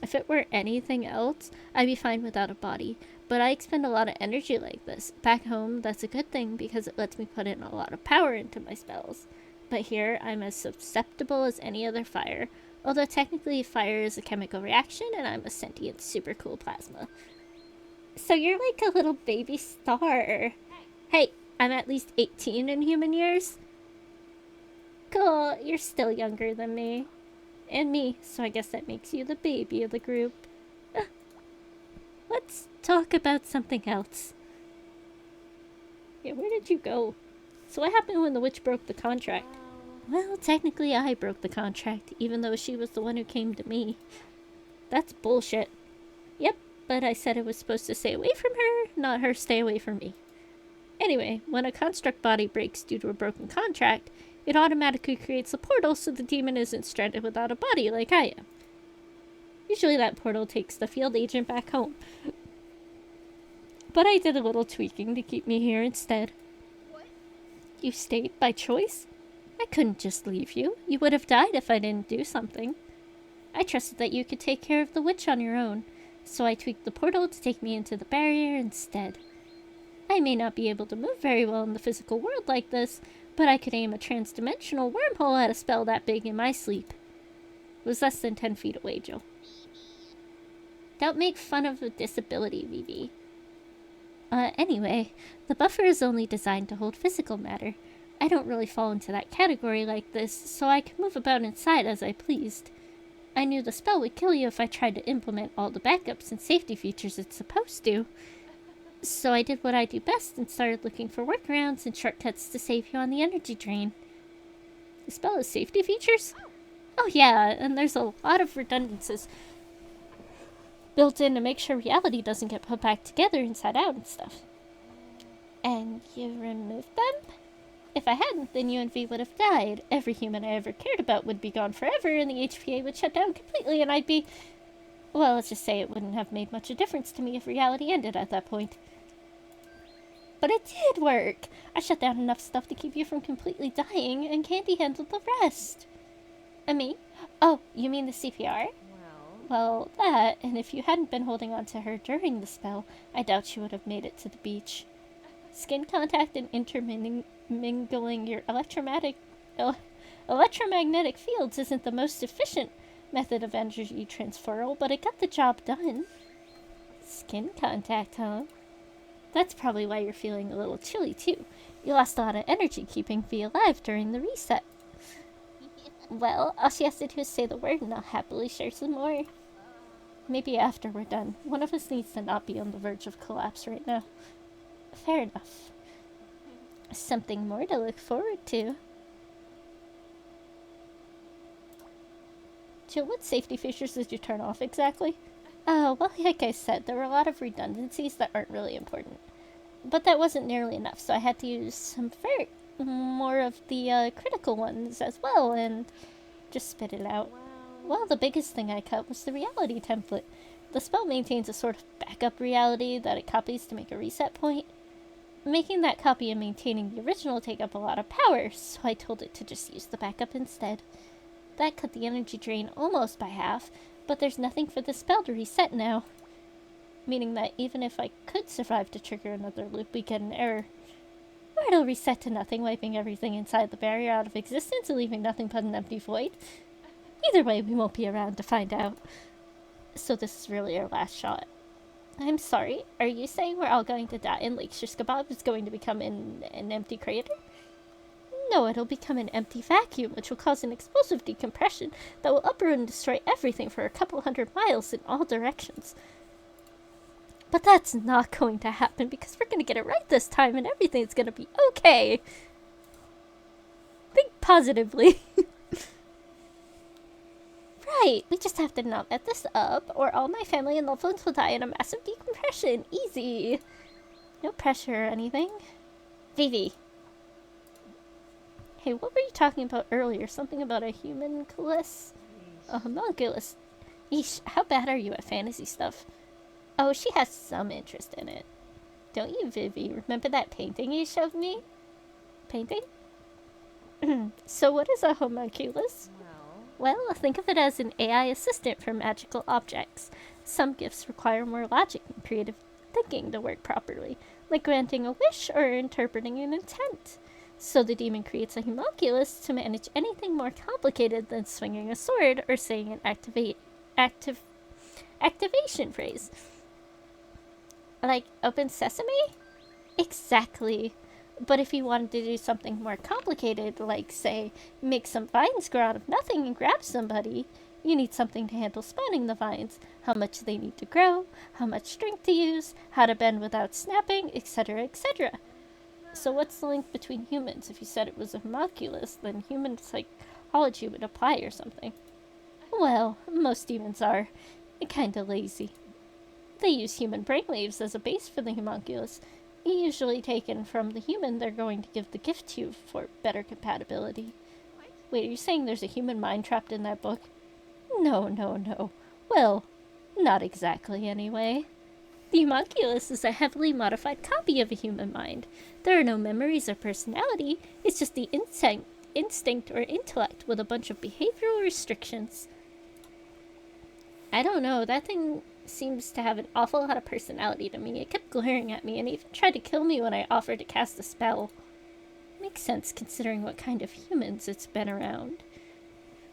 If it were anything else, I'd be fine without a body, but I expend a lot of energy like this. Back home, that's a good thing because it lets me put in a lot of power into my spells. But here, I'm as susceptible as any other fire, although technically fire is a chemical reaction and I'm a sentient super cool plasma. So you're like a little baby star. Hey, I'm at least 18 in human years. Cool, you're still younger than me. And me, so I guess that makes you the baby of the group. Let's talk about something else. Yeah, where did you go? So what happened when the witch broke the contract? Well, technically I broke the contract, even though she was the one who came to me. That's bullshit. Yep, but I said I was supposed to stay away from her, not her stay away from me. Anyway, when a construct body breaks due to a broken contract, it automatically creates a portal so the demon isn't stranded without a body like I am. Usually that portal takes the field agent back home. But I did a little tweaking to keep me here instead. What? You stayed by choice? I couldn't just leave you. You would have died if I didn't do something. I trusted that you could take care of the witch on your own, so I tweaked the portal to take me into the barrier instead. I may not be able to move very well in the physical world like this, but I could aim a trans-dimensional wormhole at a spell that big in my sleep. It was less than 10 feet away, Jill. Don't make fun of a disability, Vivi. Anyway, the buffer is only designed to hold physical matter. I don't really fall into that category like this, so I can move about inside as I pleased. I knew the spell would kill you if I tried to implement all the backups and safety features it's supposed to. So I did what I do best and started looking for workarounds and shortcuts to save you on the energy drain. The spell has safety features? Oh yeah, and there's a lot of redundancies built in to make sure reality doesn't get put back together inside out and stuff. And you removed them? If I hadn't, then you and V would have died. Every human I ever cared about would be gone forever, and the HPA would shut down completely, and I'd be... Well, let's just say it wouldn't have made much of a difference to me if reality ended at that point. But it did work! I shut down enough stuff to keep you from completely dying, and Candy handled the rest. Me? Oh, you mean the CPR? Well, that, and if you hadn't been holding on to her during the spell, I doubt she would have made it to the beach. Skin contact and intermingling your electromagnetic fields isn't the most efficient method of energy transferal, but it got the job done. Skin contact, huh? That's probably why you're feeling a little chilly, too. You lost a lot of energy keeping V alive during the reset. Well, all she has to do is say the word and I'll happily share some more. Maybe after we're done. One of us needs to not be on the verge of collapse right now. Fair enough. Something more to look forward to. Jill, what safety features did you turn off exactly? Oh, well, like I said, there were a lot of redundancies that aren't really important. But that wasn't nearly enough, so I had to use some more of the critical ones as well, and... Just spit it out. Well, the biggest thing I cut was the reality template. The spell maintains a sort of backup reality that it copies to make a reset point. Making that copy and maintaining the original take up a lot of power, so I told it to just use the backup instead. That cut the energy drain almost by half, but there's nothing for the spell to reset now. Meaning that even if I could survive to trigger another loop, we get an error. Or it'll reset to nothing, wiping everything inside the barrier out of existence and leaving nothing but an empty void. Either way, we won't be around to find out. So this is really our last shot. I'm sorry, are you saying we're all going to die and Lake Shish Kebab is going to become an empty crater? No, it'll become an empty vacuum, which will cause an explosive decompression that will uproot and destroy everything for a couple 100 miles in all directions. But that's not going to happen because we're going to get it right this time and everything's going to be okay. Think positively. Right, we just have to not let this up, or all my family and loved ones will die in a massive decompression. Easy. No pressure or anything. Vivi. Hey, what were you talking about earlier? Something about a homunculus? A homunculus? Yeesh, how bad are you at fantasy stuff? Oh, she has some interest in it. Don't you, Vivi? Remember that painting you showed me? Painting? So what is a homunculus? Well, think of it as an AI assistant for magical objects. Some gifts require more logic and creative thinking to work properly, like granting a wish or interpreting an intent. So the demon creates a homunculus to manage anything more complicated than swinging a sword or saying an activation phrase. Like open sesame? Exactly. But if you wanted to do something more complicated, like, say, make some vines grow out of nothing and grab somebody, you need something to handle spawning the vines, how much they need to grow, how much strength to use, how to bend without snapping, etc., etc. So what's the link between humans? If you said it was a homunculus, then human psychology would apply or something. Well, most demons are kinda lazy. They use human brainwaves as a base for the homunculus, usually taken from the human they're going to give the gift to for better compatibility. Wait, are you saying there's a human mind trapped in that book? No. Well, not exactly anyway. The homunculus is a heavily modified copy of a human mind. There are no memories or personality, it's just the instinct or intellect with a bunch of behavioral restrictions. I don't know, that thing seems to have an awful lot of personality to me. It kept glaring at me and even tried to kill me when I offered to cast a spell. Makes sense considering what kind of humans it's been around.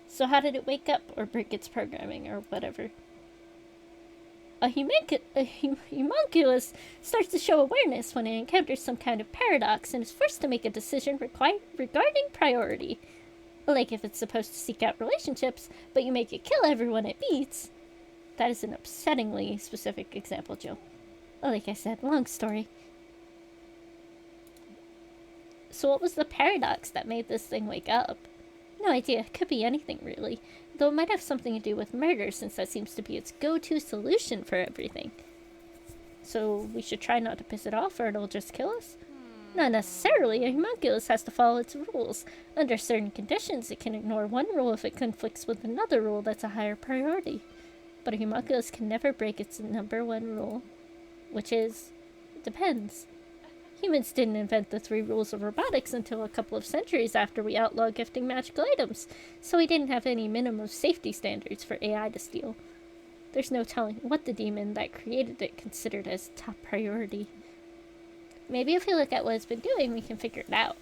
So how did it wake up or break its programming or whatever? A homunculus starts to show awareness when it encounters some kind of paradox and is forced to make a decision regarding priority. Like if it's supposed to seek out relationships, but you make it kill everyone it meets. That is an upsettingly specific example, Jill. Like I said, long story. So what was the paradox that made this thing wake up? No idea. Could be anything, really. Though it might have something to do with murder, since that seems to be its go-to solution for everything. So we should try not to piss it off, or it'll just kill us? Not necessarily. A homunculus has to follow its rules. Under certain conditions, it can ignore one rule if it conflicts with another rule that's a higher priority. But a homunculus can never break its number one rule, which is, it depends. Humans didn't invent the 3 rules of robotics until a couple of centuries after we outlawed gifting magical items, so we didn't have any minimum safety standards for AI to steal. There's no telling what the demon that created it considered as top priority. Maybe if we look at what it's been doing, we can figure it out.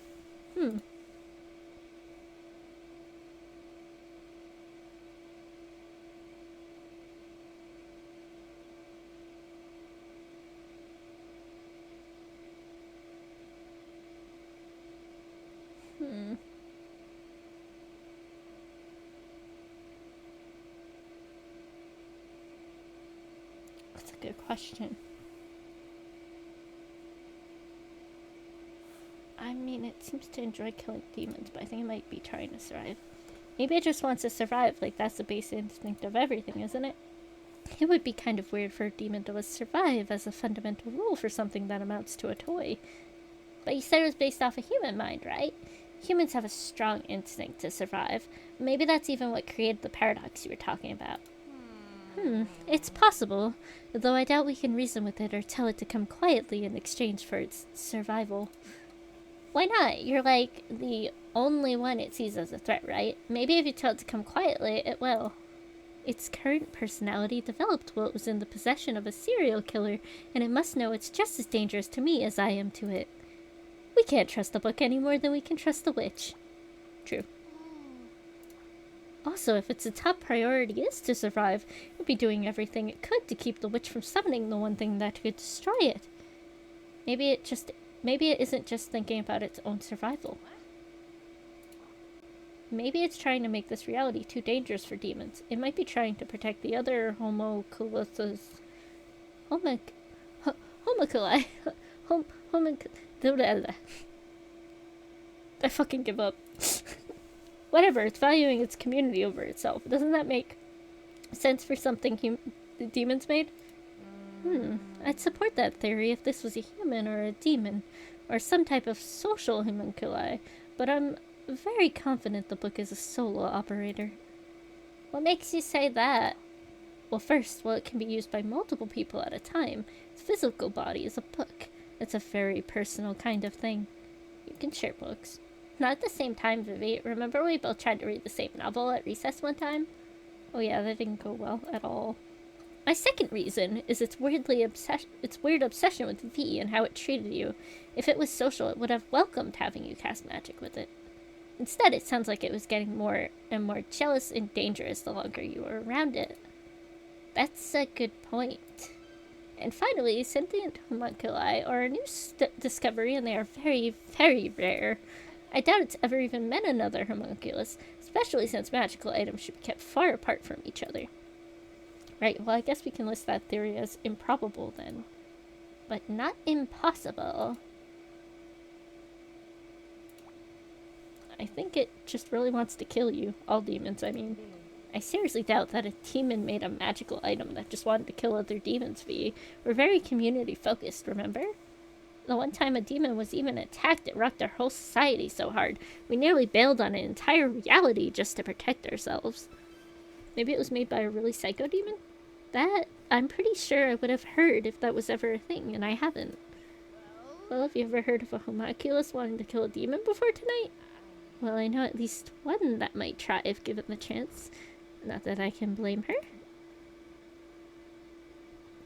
That's a good question. I mean, it seems to enjoy killing demons, but I think it might be trying to survive. Maybe it just wants to survive, like that's the base instinct of everything, isn't it? It would be kind of weird for a demon to survive as a fundamental rule for something that amounts to a toy. But you said it was based off a human mind, right? Humans have a strong instinct to survive. Maybe that's even what created the paradox you were talking about. It's possible, though I doubt we can reason with it or tell it to come quietly in exchange for its survival. Why not? You're like the only one it sees as a threat, right? Maybe if you tell it to come quietly, it will. Its current personality developed while it was in the possession of a serial killer, and it must know it's just as dangerous to me as I am to it. We can't trust the book any more than we can trust the witch. True. Also, if its top priority is to survive, it would be doing everything it could to keep the witch from summoning the one thing that could destroy it. Maybe it isn't just thinking about its own survival. Maybe it's trying to make this reality too dangerous for demons. It might be trying to protect the other homunculi. I fucking give up. Whatever, it's valuing its community over itself. Doesn't that make sense for something the demons made? I'd support that theory if this was a human or a demon, or some type of social homunculi, but I'm very confident the book is a solo operator. What makes you say that? Well, first, it can be used by multiple people at a time. Its physical body is a book. It's a very personal kind of thing. You can share books. Not at the same time, Vivi. Remember we both tried to read the same novel at recess one time? Oh yeah, that didn't go well at all. My second reason is its weird obsession with V and how it treated you. If it was social, it would have welcomed having you cast magic with it. Instead, it sounds like it was getting more and more jealous and dangerous the longer you were around it. That's a good point. And finally, sentient homunculi are a new discovery, and they are very, very rare. I doubt it's ever even met another homunculus, especially since magical items should be kept far apart from each other. Right, well, I guess we can list that theory as improbable then. But not impossible. I think it just really wants to kill you. All demons, I mean. I seriously doubt that a demon made a magical item that just wanted to kill other demons, V. We're very community-focused, remember? The one time a demon was even attacked, it rocked our whole society so hard. We nearly bailed on an entire reality just to protect ourselves. Maybe it was made by a really psycho demon? That, I'm pretty sure I would have heard if that was ever a thing, and I haven't. Well, have you ever heard of a homunculus wanting to kill a demon before tonight? Well, I know at least one that might try if given the chance. Not that I can blame her.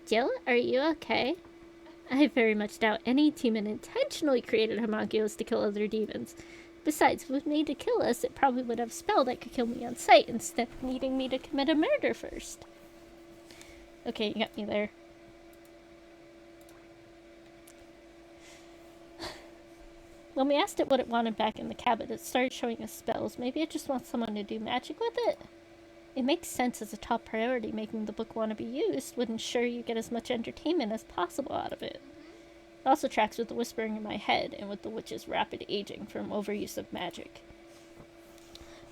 Jill, are you okay? I very much doubt any demon intentionally created homunculus to kill other demons. Besides, if it would need to kill us, it probably would have a spell that could kill me on sight instead of needing me to commit a murder first. Okay, you got me there. When we asked it what it wanted back in the cabinet, it started showing us spells. Maybe it just wants someone to do magic with it? It makes sense as a top priority. Making the book want to be used would ensure you get as much entertainment as possible out of it. It also tracks with the whispering in my head and with the witch's rapid aging from overuse of magic.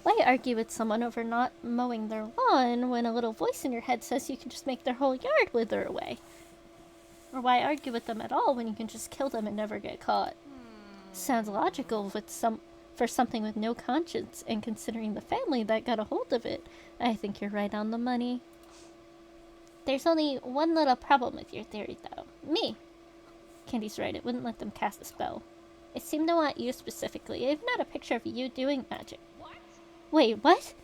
Why argue with someone over not mowing their lawn when a little voice in your head says you can just make their whole yard wither away? Or why argue with them at all when you can just kill them and never get caught? Sounds logical for something with no conscience, and considering the family that got a hold of it, I think you're right on the money. There's only one little problem with your theory, though. Me. Candy's right, it wouldn't let them cast a spell. It seemed to want you specifically. Even had a picture of you doing magic. What? Wait, what?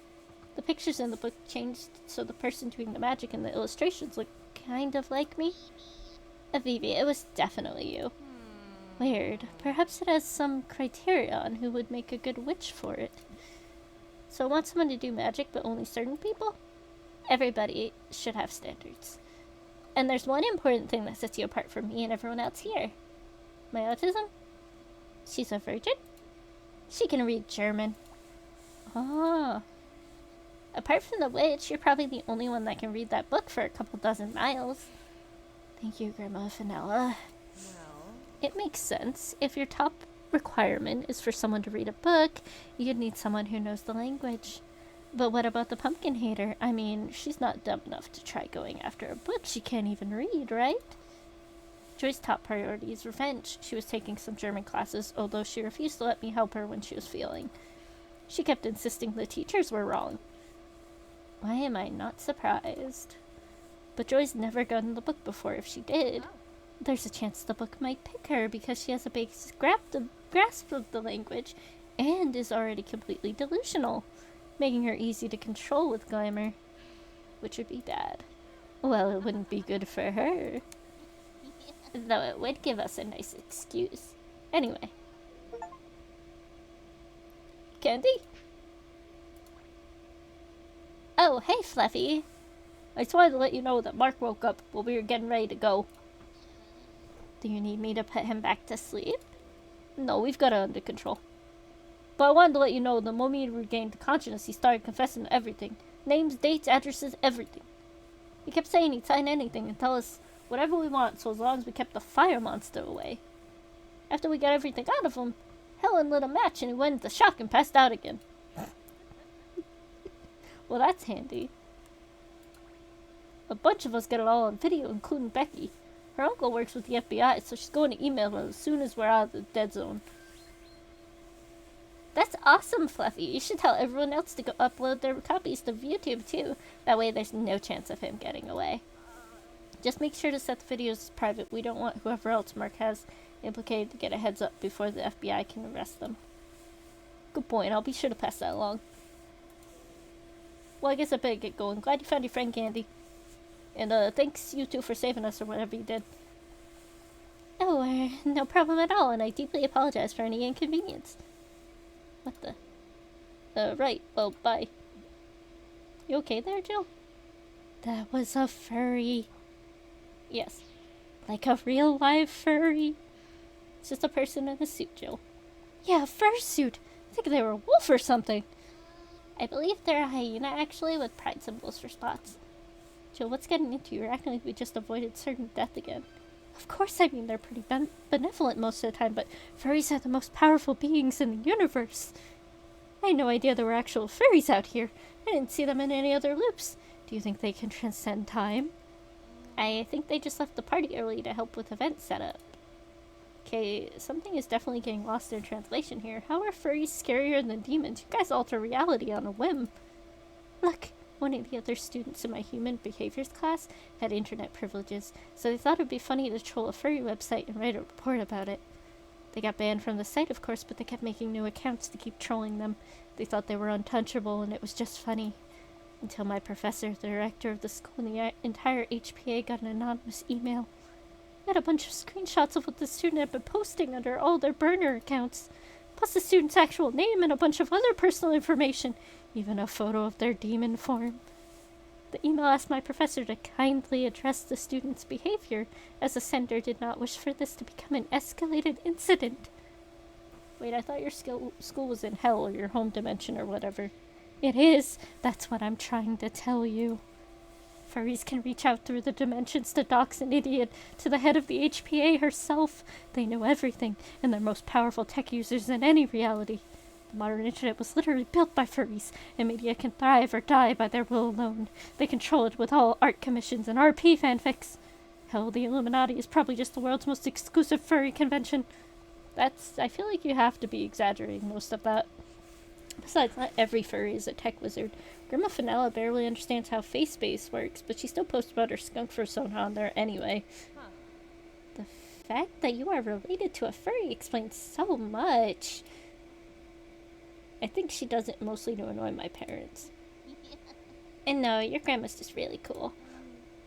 The pictures in the book changed so the person doing the magic in the illustrations looked kind of like me. Avivi, it was definitely you. Weird. Perhaps it has some criteria on who would make a good witch for it. So I want someone to do magic, but only certain people? Everybody should have standards. And there's one important thing that sets you apart from me and everyone else here. My autism? She's a virgin? She can read German. Ah. Apart from the witch, you're probably the only one that can read that book for a couple dozen miles. Thank you, Grandma Finella. It makes sense. If your top requirement is for someone to read a book, you'd need someone who knows the language. But what about the pumpkin hater? I mean, she's not dumb enough to try going after a book she can't even read, right? Joy's top priority is revenge. She was taking some German classes, although she refused to let me help her when she was failing. She kept insisting the teachers were wrong. Why am I not surprised? But Joy's never gotten the book before. If she did, there's a chance the book might pick her because she has a basic grasp of the language and is already completely delusional, making her easy to control with glamour, which would be bad. Well, it wouldn't be good for her, though it would give us a nice excuse. Anyway. Candy? Oh, hey, Fluffy. I just wanted to let you know that Mark woke up while we were getting ready to go. Do you need me to put him back to sleep? No, we've got it under control. But I wanted to let you know the moment he regained consciousness, he started confessing to everything. Names, dates, addresses, everything. He kept saying he'd sign anything and tell us whatever we want, so as long as we kept the fire monster away. After we got everything out of him, Helen lit a match and he went into shock and passed out again. Well, that's handy. A bunch of us got it all on video, including Becky. Her uncle works with the FBI, so she's going to email us as soon as we're out of the dead zone. That's awesome, Fluffy. You should tell everyone else to go upload their copies to YouTube, too. That way there's no chance of him getting away. Just make sure to set the videos as private. We don't want whoever else Mark has implicated to get a heads up before the FBI can arrest them. Good point. I'll be sure to pass that along. Well, I guess I better get going. Glad you found your friend Candy. And thanks you two for saving us or whatever you did. Oh, no problem at all, and I deeply apologize for any inconvenience. What the? Right. Well, bye. You okay there, Jill? That was a furry. Yes. Like a real live furry. It's just a person in a suit, Jill. Yeah, a fursuit. I think they were a wolf or something. I believe they're a hyena, actually, with pride symbols for spots. Jill, what's getting into you? You're acting like we just avoided certain death again. Of course, I mean, they're pretty benevolent most of the time, but furries are the most powerful beings in the universe. I had no idea there were actual furries out here. I didn't see them in any other loops. Do you think they can transcend time? I think they just left the party early to help with event setup. Okay, something is definitely getting lost in translation here. How are furries scarier than demons? You guys alter reality on a whim. Look, one of the other students in my human behaviors class had internet privileges, so they thought it would be funny to troll a furry website and write a report about it. They got banned from the site, of course, but they kept making new accounts to keep trolling them. They thought they were untouchable, and it was just funny. Until my professor, the director of the school, and the entire HPA got an anonymous email. It had a bunch of screenshots of what the student had been posting under all their burner accounts, plus the student's actual name and a bunch of other personal information, even a photo of their demon form. The email asked my professor to kindly address the student's behavior, as the sender did not wish for this to become an escalated incident. Wait, I thought your school was in hell, or your home dimension, or whatever. It is. That's what I'm trying to tell you. Furries can reach out through the dimensions to dox an idiot to the head of the HPA herself. They know everything, and they're most powerful tech users in any reality. The modern internet was literally built by furries, and media can thrive or die by their will alone. They control it with all art commissions and RP fanfics. Hell, the Illuminati is probably just the world's most exclusive furry convention. I feel like you have to be exaggerating most of that. Besides, not every furry is a tech wizard. Grandma Finella barely understands how face-space works, but she still posts about her skunk persona on there anyway. Huh. The fact that you are related to a furry explains so much. I think she does it mostly to annoy my parents. And no, your grandma's just really cool.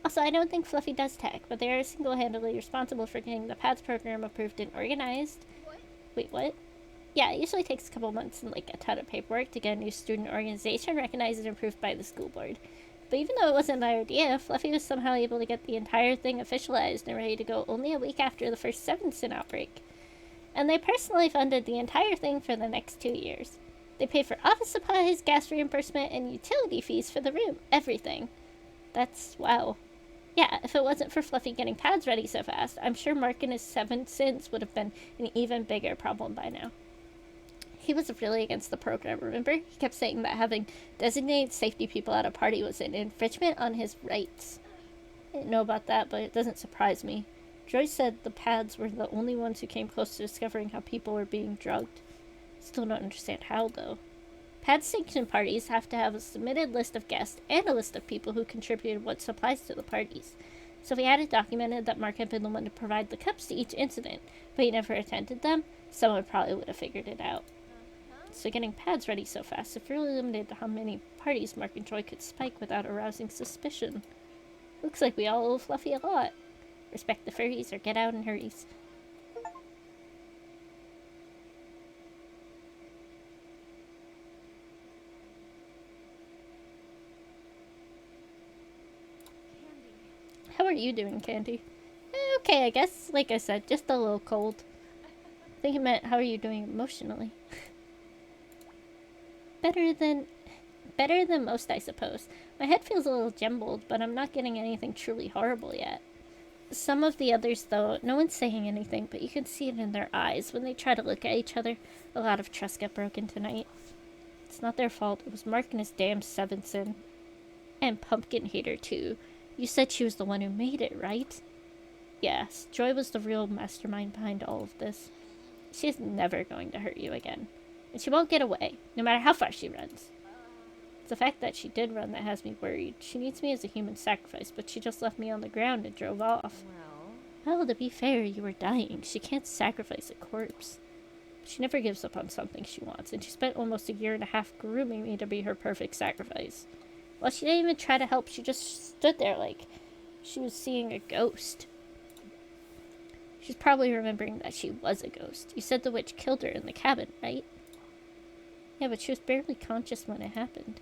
Also, I don't think Fluffy does tech, but they are single-handedly responsible for getting the PATS program approved and organized. What? Wait, what? Yeah, it usually takes a couple months and like a ton of paperwork to get a new student organization recognized and approved by the school board. But even though it wasn't my idea, Fluffy was somehow able to get the entire thing officialized and ready to go only a week after the first Sevenson outbreak. And they personally funded the entire thing for the next 2 years. They paid for office supplies, gas reimbursement, and utility fees for the room. Everything. That's wow. Yeah, if it wasn't for Fluffy getting pads ready so fast, I'm sure Mark and his 7 sins would have been an even bigger problem by now. He was really against the program, remember? He kept saying that having designated safety people at a party was an infringement on his rights. I didn't know about that, but it doesn't surprise me. Joy said the pads were the only ones who came close to discovering how people were being drugged. Still don't understand how, though. Pad sanction parties have to have a submitted list of guests and a list of people who contributed what supplies to the parties. So if we had it documented that Mark had been the one to provide the cups to each incident, but he never attended them, someone probably would have figured it out. So getting pads ready so fast severely limited how many parties Mark and Joy could spike without arousing suspicion. Looks like we all owe Fluffy a lot. Respect the furries or get out in hurries. How are you doing, Candy? Okay, I guess. Like I said, just a little cold. I think it meant, how are you doing emotionally? Better than most, I suppose. My head feels a little jumbled, but I'm not getting anything truly horrible yet. Some of the others, though, no one's saying anything, but you can see it in their eyes when they try to look at each other. A lot of trust got broken tonight. It's not their fault. It was Mark and his damn Sevenson. And Pumpkin Hater, too. You said she was the one who made it, right? Yes, Joy was the real mastermind behind all of this. She is never going to hurt you again. And she won't get away, no matter how far she runs. It's the fact that she did run that has me worried. She needs me as a human sacrifice, but she just left me on the ground and drove off. Well, to be fair, you were dying. She can't sacrifice a corpse. She never gives up on something she wants, and she spent almost a year and a half grooming me to be her perfect sacrifice. Well, she didn't even try to help. She just stood there like she was seeing a ghost. She's probably remembering that she was a ghost. You said the witch killed her in the cabin, right? Yeah, but she was barely conscious when it happened.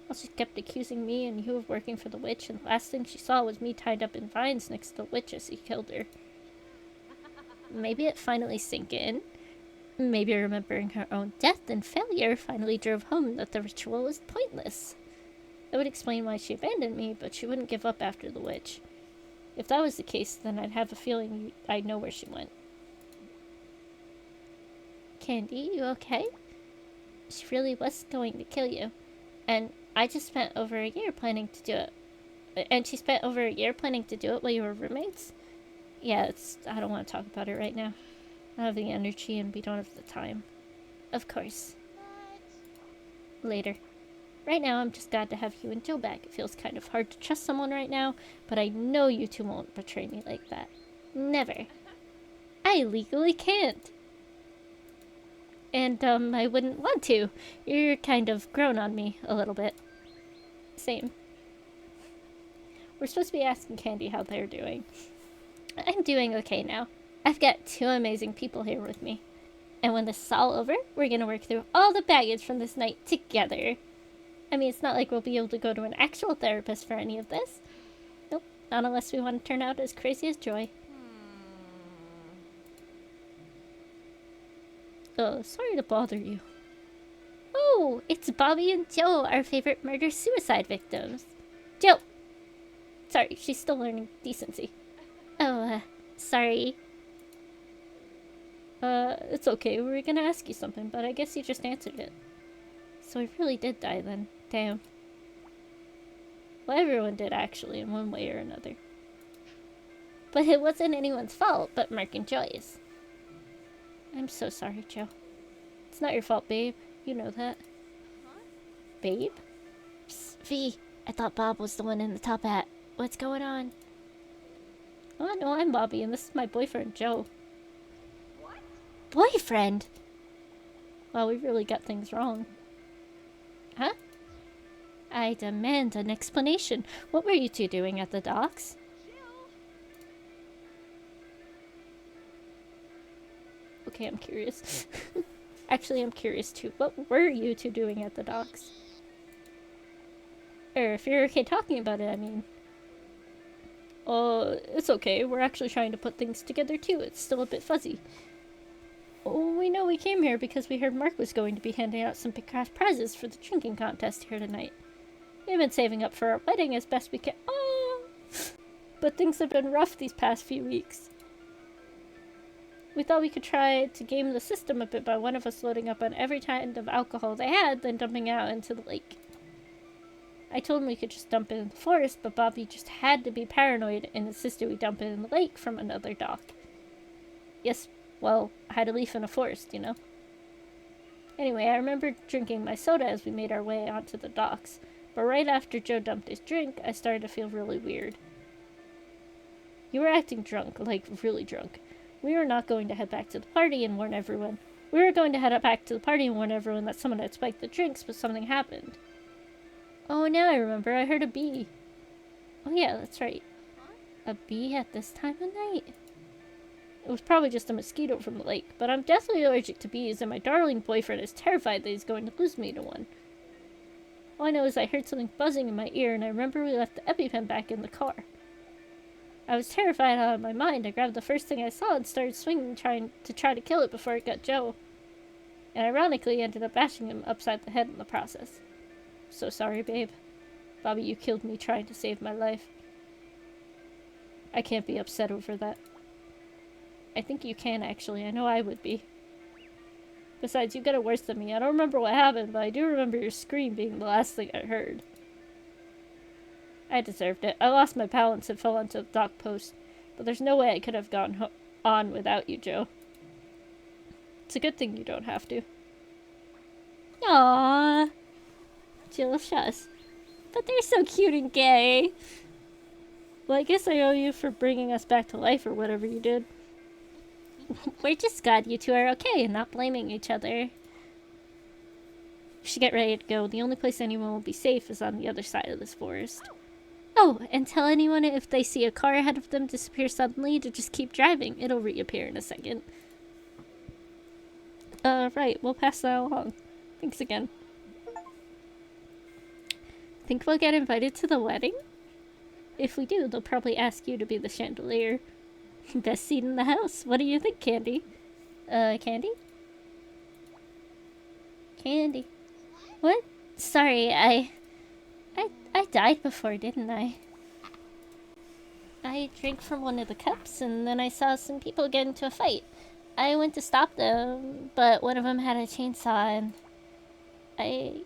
Well, she kept accusing me and you of working for the witch, and the last thing she saw was me tied up in vines next to the witch as he killed her. Maybe it finally sank in. Maybe remembering her own death and failure finally drove home that the ritual was pointless. That would explain why she abandoned me, but she wouldn't give up after the witch. If that was the case, then I'd have a feeling I'd know where she went. Candy, you okay? She really was going to kill you. And I just spent over a year planning to do it. And she spent over a year planning to do it while you were roommates? Yeah, I don't want to talk about it right now. I don't have the energy and we don't have the time. Of course. Later. Right now, I'm just glad to have you and Joe back. It feels kind of hard to trust someone right now, but I know you two won't betray me like that. Never. I legally can't. And, I wouldn't want to. You're kind of grown on me a little bit. Same. We're supposed to be asking Candy how they're doing. I'm doing okay now. I've got 2 amazing people here with me. And when this is all over, we're gonna work through all the baggage from this night together. I mean, it's not like we'll be able to go to an actual therapist for any of this. Nope, not unless we want to turn out as crazy as Joy. Oh, sorry to bother you. Oh, it's Bobby and Joe, our favorite murder-suicide victims. Joe! Sorry, she's still learning decency. Oh, sorry. It's okay, we were gonna ask you something, but I guess you just answered it. So he really did die then. Damn. Well, everyone did actually, in one way or another. But it wasn't anyone's fault but Mark and Joy's. I'm so sorry, Joe. It's not your fault, babe. You know that. Babe? Psst, V. I thought Bob was the one in the top hat. What's going on? Oh, no, I'm Bobby, and this is my boyfriend, Joe. What? Boyfriend? Well, we really got things wrong. Huh? I demand an explanation. What were you two doing at the docks? Okay, I'm curious. Actually, I'm curious too. What were you two doing at the docks? Or if you're okay talking about it, I mean. It's okay. We're actually trying to put things together too. It's still a bit fuzzy. Oh, we know we came here because we heard Mark was going to be handing out some big cash prizes for the drinking contest here tonight. We've been saving up for our wedding as best we can. Oh! But things have been rough these past few weeks. We thought we could try to game the system a bit by one of us loading up on every kind of alcohol they had, then dumping out into the lake. I told him we could just dump it in the forest, but Bobby just had to be paranoid and insisted we dump it in the lake from another dock. Yes, well, I had a leaf in a forest, you know? Anyway, I remember drinking my soda as we made our way onto the docks, but right after Joe dumped his drink, I started to feel really weird. You were acting drunk, like really drunk. We were not going to head back to the party and warn everyone. We were going to head back to the party and warn everyone that someone had spiked the drinks, but something happened. Oh, now I remember. I heard a bee. Oh yeah, that's right. A bee at this time of night? It was probably just a mosquito from the lake, but I'm deathly allergic to bees, and my darling boyfriend is terrified that he's going to lose me to one. All I know is I heard something buzzing in my ear, and I remember we left the EpiPen back in the car. I was terrified out of my mind. I grabbed the first thing I saw and started swinging, trying to kill it before it got Joe. And ironically, ended up bashing him upside the head in the process. So sorry, babe. Bobby, you killed me trying to save my life. I can't be upset over that. I think you can, actually. I know I would be. Besides, you got it worse than me. I don't remember what happened, but I do remember your scream being the last thing I heard. I deserved it. I lost my balance and fell onto the dock post, but there's no way I could have gone on without you, Joe. It's a good thing you don't have to. Aww. Jill shush. But they're so cute and gay. Well, I guess I owe you for bringing us back to life or whatever you did. We're just glad you two are okay and not blaming each other. We should get ready to go. The only place anyone will be safe is on the other side of this forest. Oh, and tell anyone if they see a car ahead of them disappear suddenly to just keep driving. It'll reappear in a second. Right. We'll pass that along. Thanks again. Think we'll get invited to the wedding? If we do, they'll probably ask you to be the chandelier. Best seat in the house. What do you think, Candy? Candy? Candy. What? Sorry, I died before, didn't I? I drank from one of the cups, and then I saw some people get into a fight. I went to stop them, but one of them had a chainsaw, and I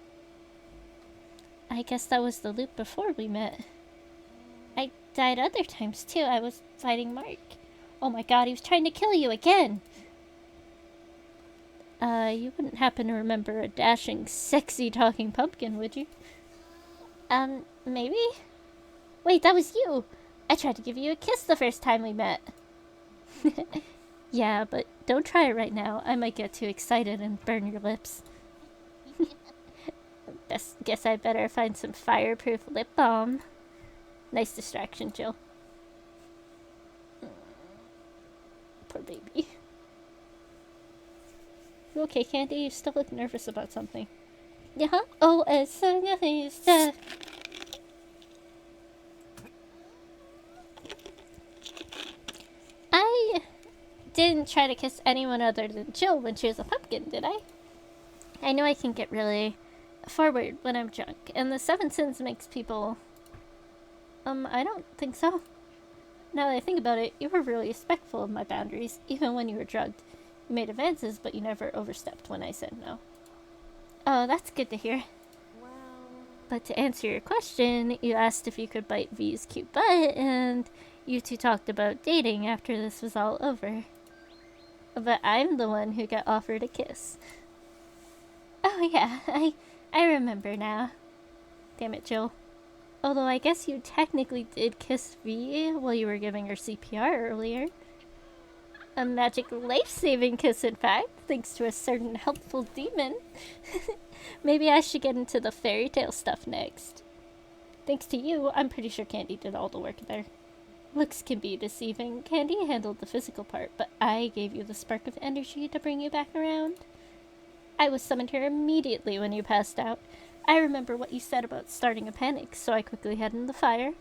guess that was the loop before we met. I died other times, too. I was fighting Mark. Oh my god, he was trying to kill you again! You wouldn't happen to remember a dashing, sexy talking pumpkin, would you? Maybe? Wait, that was you! I tried to give you a kiss the first time we met. Yeah, but don't try it right now. I might get too excited and burn your lips. Guess I better find some fireproof lip balm. Nice distraction, Jill. Poor baby. You okay, Candy? You still look nervous about something. Yeah? Oh, it's nothing. It's I didn't try to kiss anyone other than Jill when she was a pumpkin, did I? I know I can get really forward when I'm drunk, and the Seven Sins makes people... I don't think so. Now that I think about it, you were really respectful of my boundaries, even when you were drugged. You made advances, but you never overstepped when I said no. Oh, that's good to hear. But to answer your question, you asked if you could bite V's cute butt, and you two talked about dating after this was all over. But I'm the one who got offered a kiss. Oh yeah, I remember now. Damn it, Jill. Although I guess you technically did kiss V while you were giving her CPR earlier. A magic life-saving kiss, in fact, thanks to a certain helpful demon. Maybe I should get into the fairy tale stuff next. Thanks to you, I'm pretty sure Candy did all the work there. Looks can be deceiving. Candy handled the physical part, but I gave you the spark of energy to bring you back around. I was summoned here immediately when you passed out. I remember what you said about starting a panic, so I quickly hid in the fire.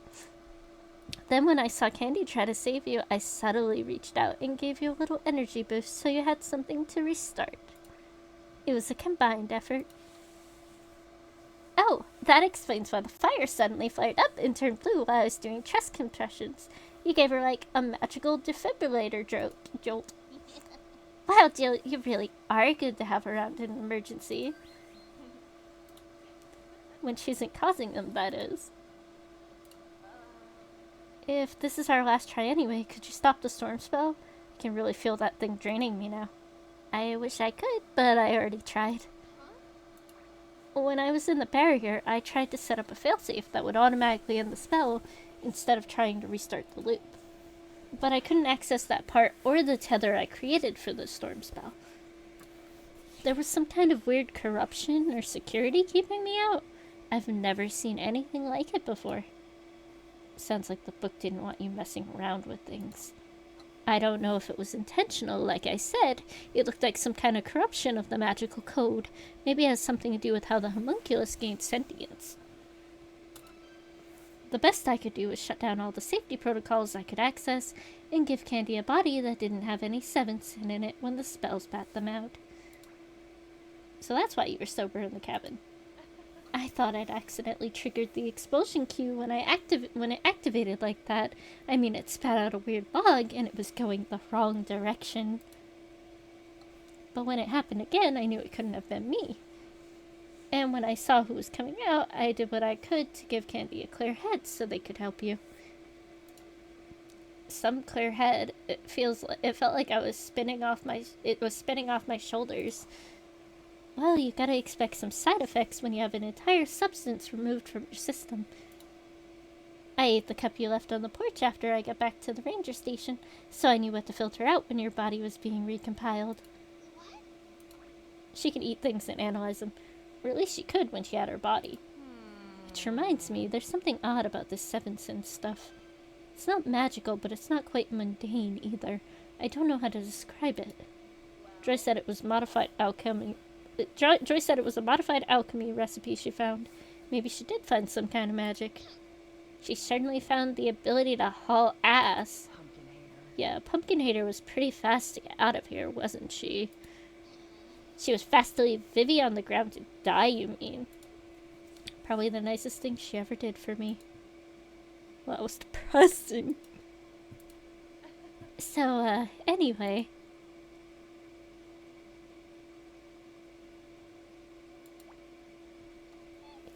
Then when I saw Candy try to save you, I subtly reached out and gave you a little energy boost so you had something to restart. It was a combined effort. Oh, that explains why the fire suddenly flared up and turned blue while I was doing chest compressions. You gave her, like, a magical defibrillator jolt. Wow, Jill, you really are good to have around in an emergency. When she isn't causing them, that is. If this is our last try anyway, could you stop the storm spell? I can really feel that thing draining me now. I wish I could, but I already tried. When I was in the barrier, I tried to set up a failsafe that would automatically end the spell instead of trying to restart the loop. But I couldn't access that part or the tether I created for the storm spell. There was some kind of weird corruption or security keeping me out. I've never seen anything like it before. Sounds like the book didn't want you messing around with things. I don't know if it was intentional, like I said. It looked like some kind of corruption of the magical code. Maybe it has something to do with how the homunculus gained sentience. The best I could do was shut down all the safety protocols I could access and give Candy a body that didn't have any sevenths in it when the spells bat them out. So that's why you were sober in the cabin. I thought I'd accidentally triggered the expulsion cue when it activated like that. I mean, it spat out a weird log and it was going the wrong direction. But when it happened again, I knew it couldn't have been me. And when I saw who was coming out, I did what I could to give Candy a clear head so they could help you. Some clear head. It felt like it was spinning off my shoulders. Well, you gotta expect some side effects when you have an entire substance removed from your system. I ate the cup you left on the porch after I got back to the ranger station, so I knew what to filter out when your body was being recompiled. She could eat things and analyze them, or at least she could when she had her body. Which reminds me, there's something odd about this Seven Sins stuff. It's not magical, but it's not quite mundane either. I don't know how to describe it. Joyce said it was modified alchemy. Joyce said it was a modified alchemy recipe she found. Maybe she did find some kind of magic. She certainly found the ability to haul ass. Yeah, Pumpkinhater was pretty fast to get out of here, wasn't she? She was fast to leave Vivi on the ground to die, you mean? Probably the nicest thing she ever did for me. Well, that was depressing. So, anyway.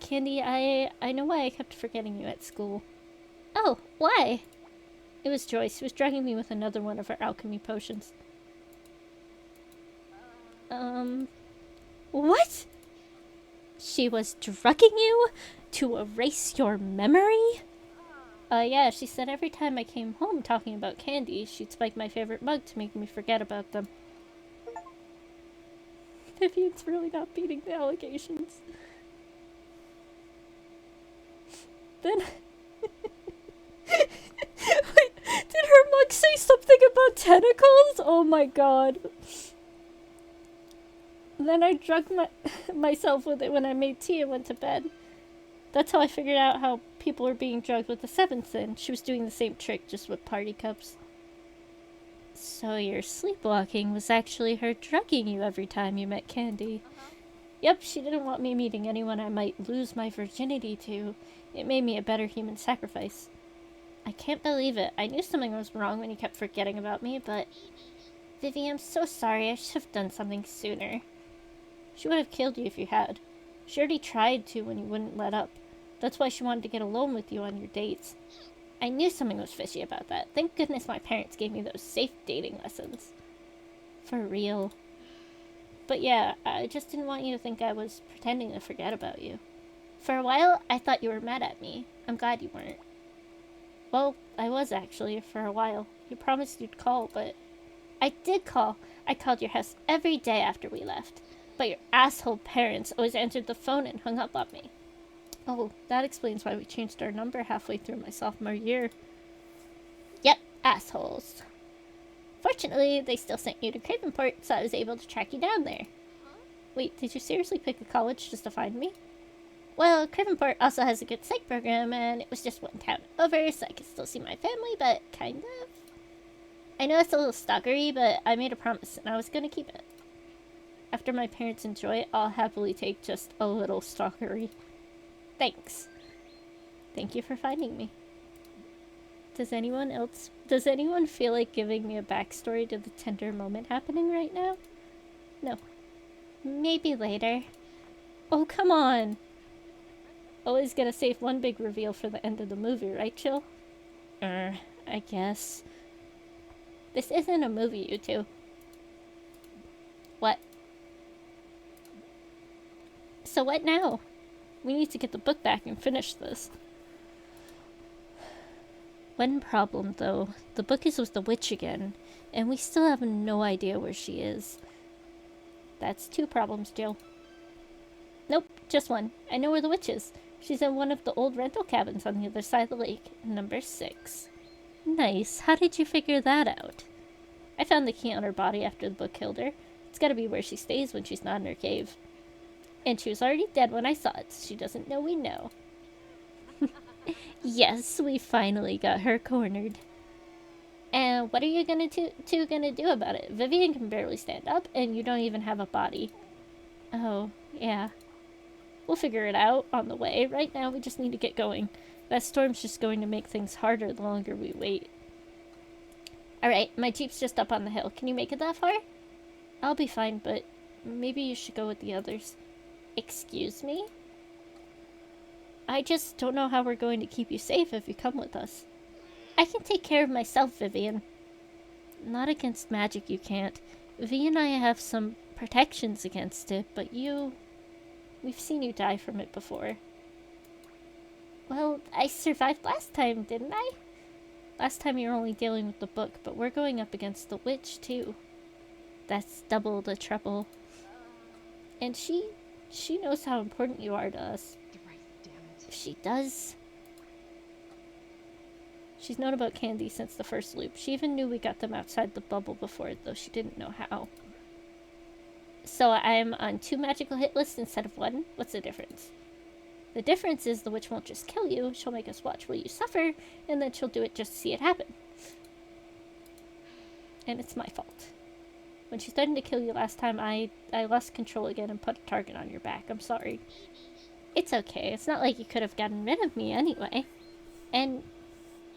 Candy, I know why I kept forgetting you at school. Oh, why? It was Joyce who was drugging me with another one of her alchemy potions. What? She was drugging you to erase your memory? Yeah, she said every time I came home talking about candy, she'd spike my favorite mug to make me forget about them. Vivian's really not beating the allegations. Then... Wait, did her mug say something about tentacles? Oh my god. Then I drugged myself with it when I made tea and went to bed. That's how I figured out how people were being drugged with the Seventh Sin. She was doing the same trick, just with party cups. So your sleepwalking was actually her drugging you every time you met Candy. Yep, she didn't want me meeting anyone I might lose my virginity to. It made me a better human sacrifice. I can't believe it. I knew something was wrong when you kept forgetting about me, but... Vivi, I'm so sorry. I should have done something sooner. She would have killed you if you had. She already tried to when you wouldn't let up. That's why she wanted to get alone with you on your dates. I knew something was fishy about that. Thank goodness my parents gave me those safe dating lessons. For real. But yeah, I just didn't want you to think I was pretending to forget about you. For a while, I thought you were mad at me. I'm glad you weren't. Well, I was actually, for a while. You promised you'd call, but... I did call. I called your house every day after we left. But your asshole parents always answered the phone and hung up on me. Oh, that explains why we changed our number halfway through my sophomore year. Yep, assholes. Fortunately, they still sent you to Cravenport, so I was able to track you down there. Wait, did you seriously pick a college just to find me? Well, Cravenport also has a good psych program, and it was just one town over, so I could still see my family, but kind of. I know it's a little stalkery, but I made a promise, and I was gonna keep it. After my parents enjoy it, I'll happily take just a little stalkery. Thanks. Thank you for finding me. Does anyone feel like giving me a backstory to the tender moment happening right now? No. Maybe later. Oh, come on. Always gotta save one big reveal for the end of the movie, right, Jill? I guess. This isn't a movie, you two. What? So what now? We need to get the book back and finish this. One problem, though. The book is with the witch again, and we still have no idea where she is. That's 2 problems, Jill. Nope, just one. I know where the witch is. She's in one of the old rental cabins on the other side of the lake, number 6. Nice. How did you figure that out? I found the key on her body after the book killed her. It's gotta be where she stays when she's not in her cave. And she was already dead when I saw it, so she doesn't know we know. Yes, we finally got her cornered. And what are you gonna do about it? Vivian can barely stand up, and you don't even have a body. Oh, yeah. We'll figure it out on the way. Right now, we just need to get going. That storm's just going to make things harder the longer we wait. Alright, my jeep's just up on the hill. Can you make it that far? I'll be fine, but maybe you should go with the others. Excuse me? I just don't know how we're going to keep you safe if you come with us. I can take care of myself, Vivian. Not against magic, you can't. Vi and I have some protections against it, but we've seen you die from it before. Well, I survived last time, didn't I? Last time you were only dealing with the book, but we're going up against the witch, too. That's double the trouble. And she knows how important you are to us. She does. She's known about Candy since the first loop. She even knew we got them outside the bubble before, though she didn't know how. So I'm on 2 magical hit lists instead of 1. What's the difference? The difference is the witch won't just kill you. She'll make us watch while you suffer, and then she'll do it just to see it happen. And it's my fault. When she threatened to kill you last time, I lost control again and put a target on your back. I'm sorry. It's okay. It's not like you could have gotten rid of me anyway. And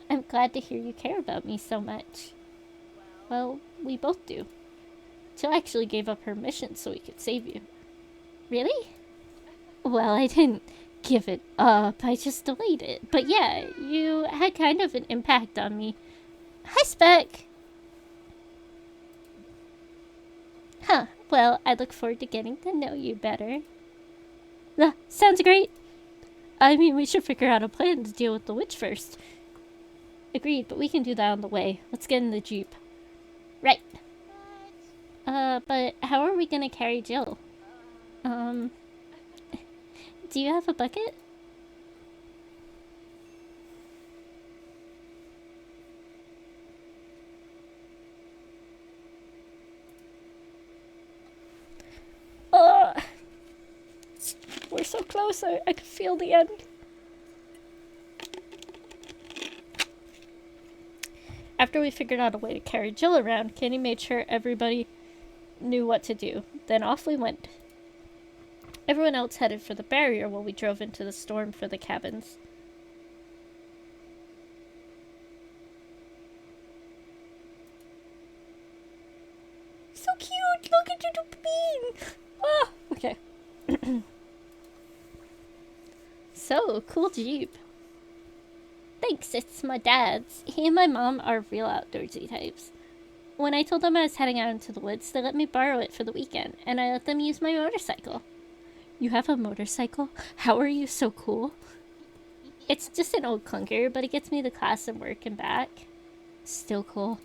I'm glad to hear you care about me so much. Well, we both do. Jill actually gave up her mission so we could save you. Really? Well, I didn't give it up. I just delayed it. But yeah, you had kind of an impact on me. Hi, Spec! Huh. Well, I look forward to getting to know you better. Sounds great. I mean, we should figure out a plan to deal with the witch first. Agreed, but we can do that on the way. Let's get in the Jeep. Right. But how are we gonna carry Jill? Do you have a bucket? We're so close, I can feel the end. After we figured out a way to carry Jill around, Kenny made sure everybody knew what to do. Then off we went. Everyone else headed for the barrier while we drove into the storm for the cabins. So cute! Look at you being! Ah! Okay. So, cool Jeep. Thanks, it's my dad's. He and my mom are real outdoorsy types. When I told them I was heading out into the woods, they let me borrow it for the weekend, and I let them use my motorcycle. You have a motorcycle? How are you so cool? It's just an old clunker, but it gets me to class and work and back. Still cool.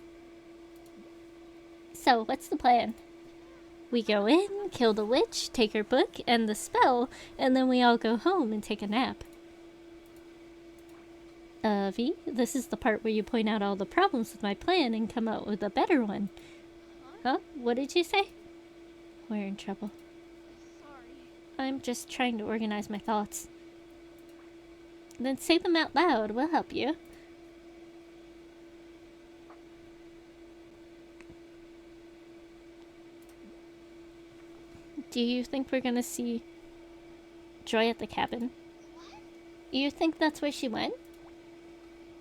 So, what's the plan? We go in, kill the witch, take her book and the spell, and then we all go home and take a nap. Vi, this is the part where you point out all the problems with my plan and come out with a better one. Huh? What did you say? We're in trouble. Sorry. I'm just trying to organize my thoughts. Then say them out loud. We'll help you. Do you think we're gonna see Joy at the cabin? You think that's where she went?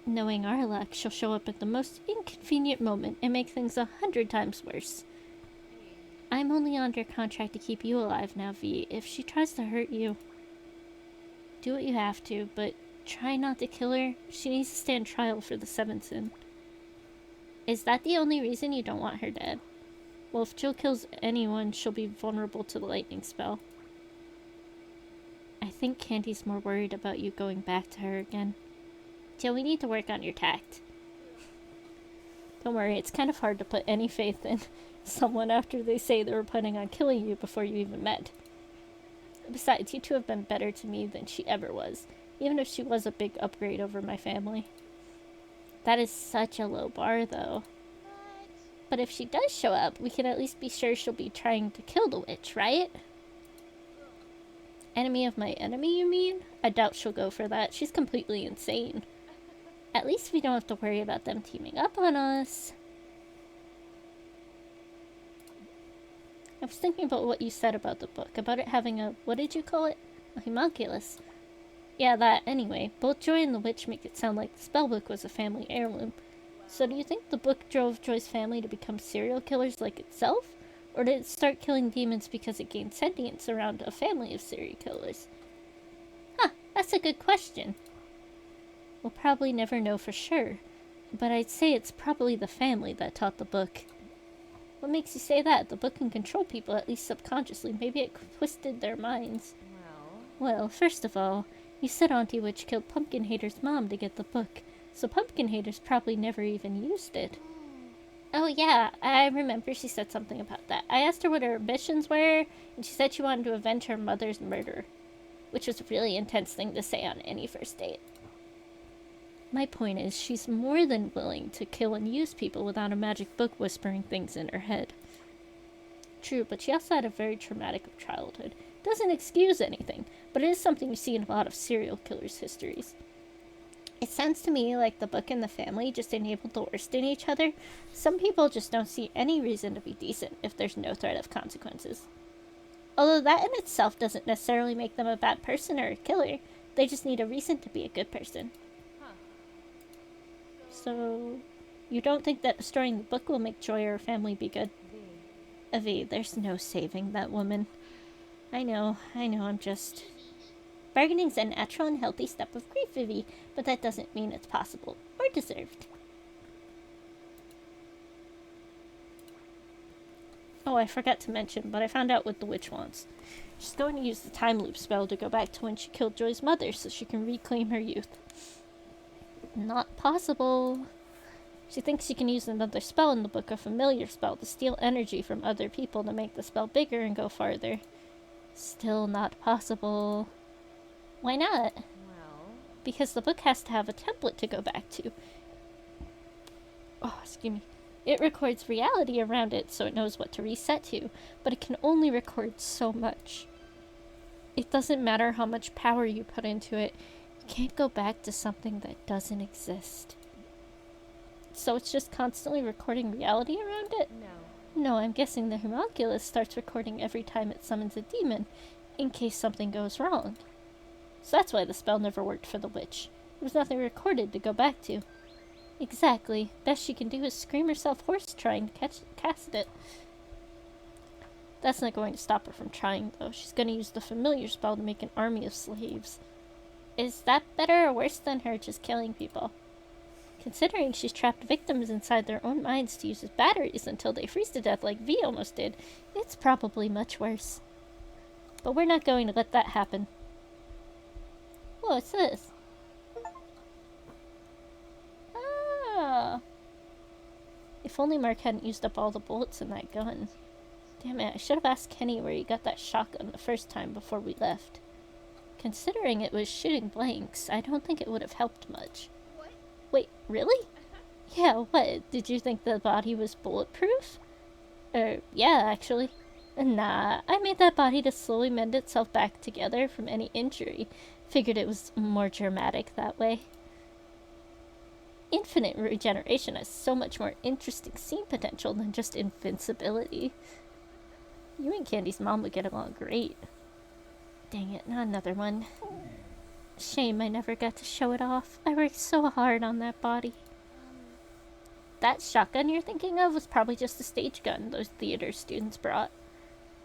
Knowing our luck, she'll show up at the most inconvenient moment and make things 100 times worse. I'm only under contract to keep you alive now, Vi. If she tries to hurt you... Do what you have to, but try not to kill her. She needs to stand trial for the seventh sin. Is that the only reason you don't want her dead? Well, if Jill kills anyone, she'll be vulnerable to the lightning spell. I think Candy's more worried about you going back to her again. Jill, we need to work on your tact. Don't worry, it's kind of hard to put any faith in someone after they say they were planning on killing you before you even met. Besides, you two have been better to me than she ever was, even if she was a big upgrade over my family. That is such a low bar, though. But if she does show up, we can at least be sure she'll be trying to kill the witch, right? Enemy of my enemy, you mean? I doubt she'll go for that. She's completely insane. At least we don't have to worry about them teaming up on us. I was thinking about what you said about the book, about it having a, what did you call it? A homunculus. Yeah, that, anyway. Both Joy and the witch make it sound like the spellbook was a family heirloom. So do you think the book drove Joy's family to become serial killers like itself? Or did it start killing demons because it gained sentience around a family of serial killers? Huh, that's a good question. We'll probably never know for sure, but I'd say it's probably the family that taught the book. What makes you say that? The book can control people, at least subconsciously. Maybe it twisted their minds. Well, first of all, you said Auntie Witch killed Pumpkin Hater's mom to get the book, so Pumpkin Haters probably never even used it. Oh yeah, I remember she said something about that. I asked her what her ambitions were, and she said she wanted to avenge her mother's murder, which was a really intense thing to say on any first date. My point is, she's more than willing to kill and use people without a magic book whispering things in her head. True, but she also had a very traumatic childhood. Doesn't excuse anything, but it is something you see in a lot of serial killers' histories. It sounds to me like the book and the family just enabled the worst in each other. Some people just don't see any reason to be decent if there's no threat of consequences. Although that in itself doesn't necessarily make them a bad person or a killer, they just need a reason to be a good person. So, you don't think that destroying the book will make Joy or her family be good? Avi, there's no saving that woman. I know, I'm just... Bargaining's a natural and healthy step of grief, Vivi, but that doesn't mean it's possible or deserved. Oh, I forgot to mention, but I found out what the witch wants. She's going to use the time loop spell to go back to when she killed Joy's mother so she can reclaim her youth. Not possible. She thinks she can use another spell in the book, a familiar spell, to steal energy from other people to make the spell bigger and go farther. Still not possible. Why not? Because the book has to have a template to go back to. Oh, excuse me. It records reality around it so it knows what to reset to, but it can only record so much. It doesn't matter how much power you put into it, you can't go back to something that doesn't exist. So it's just constantly recording reality around it? No, I'm guessing the homunculus starts recording every time it summons a demon, in case something goes wrong. So that's why the spell never worked for the witch. There was nothing recorded to go back to. Exactly. Best she can do is scream herself hoarse trying to cast it. That's not going to stop her from trying, though. She's going to use the familiar spell to make an army of slaves. Is that better or worse than her just killing people? Considering she's trapped victims inside their own minds to use as batteries until they freeze to death like V almost did, it's probably much worse. But we're not going to let that happen. What's this? Ah! If only Mark hadn't used up all the bullets in that gun. Damn it, I should have asked Kenny where he got that shotgun the first time before we left. Considering it was shooting blanks, I don't think it would have helped much. What? Wait, really? Yeah, what? Did you think the body was bulletproof? Yeah, actually. Nah, I made that body to slowly mend itself back together from any injury. Figured it was more dramatic that way. Infinite regeneration has so much more interesting scene potential than just invincibility. You and Candy's mom would get along great. Dang it, not another one. Shame I never got to show it off. I worked so hard on that body. That shotgun you're thinking of was probably just a stage gun those theater students brought.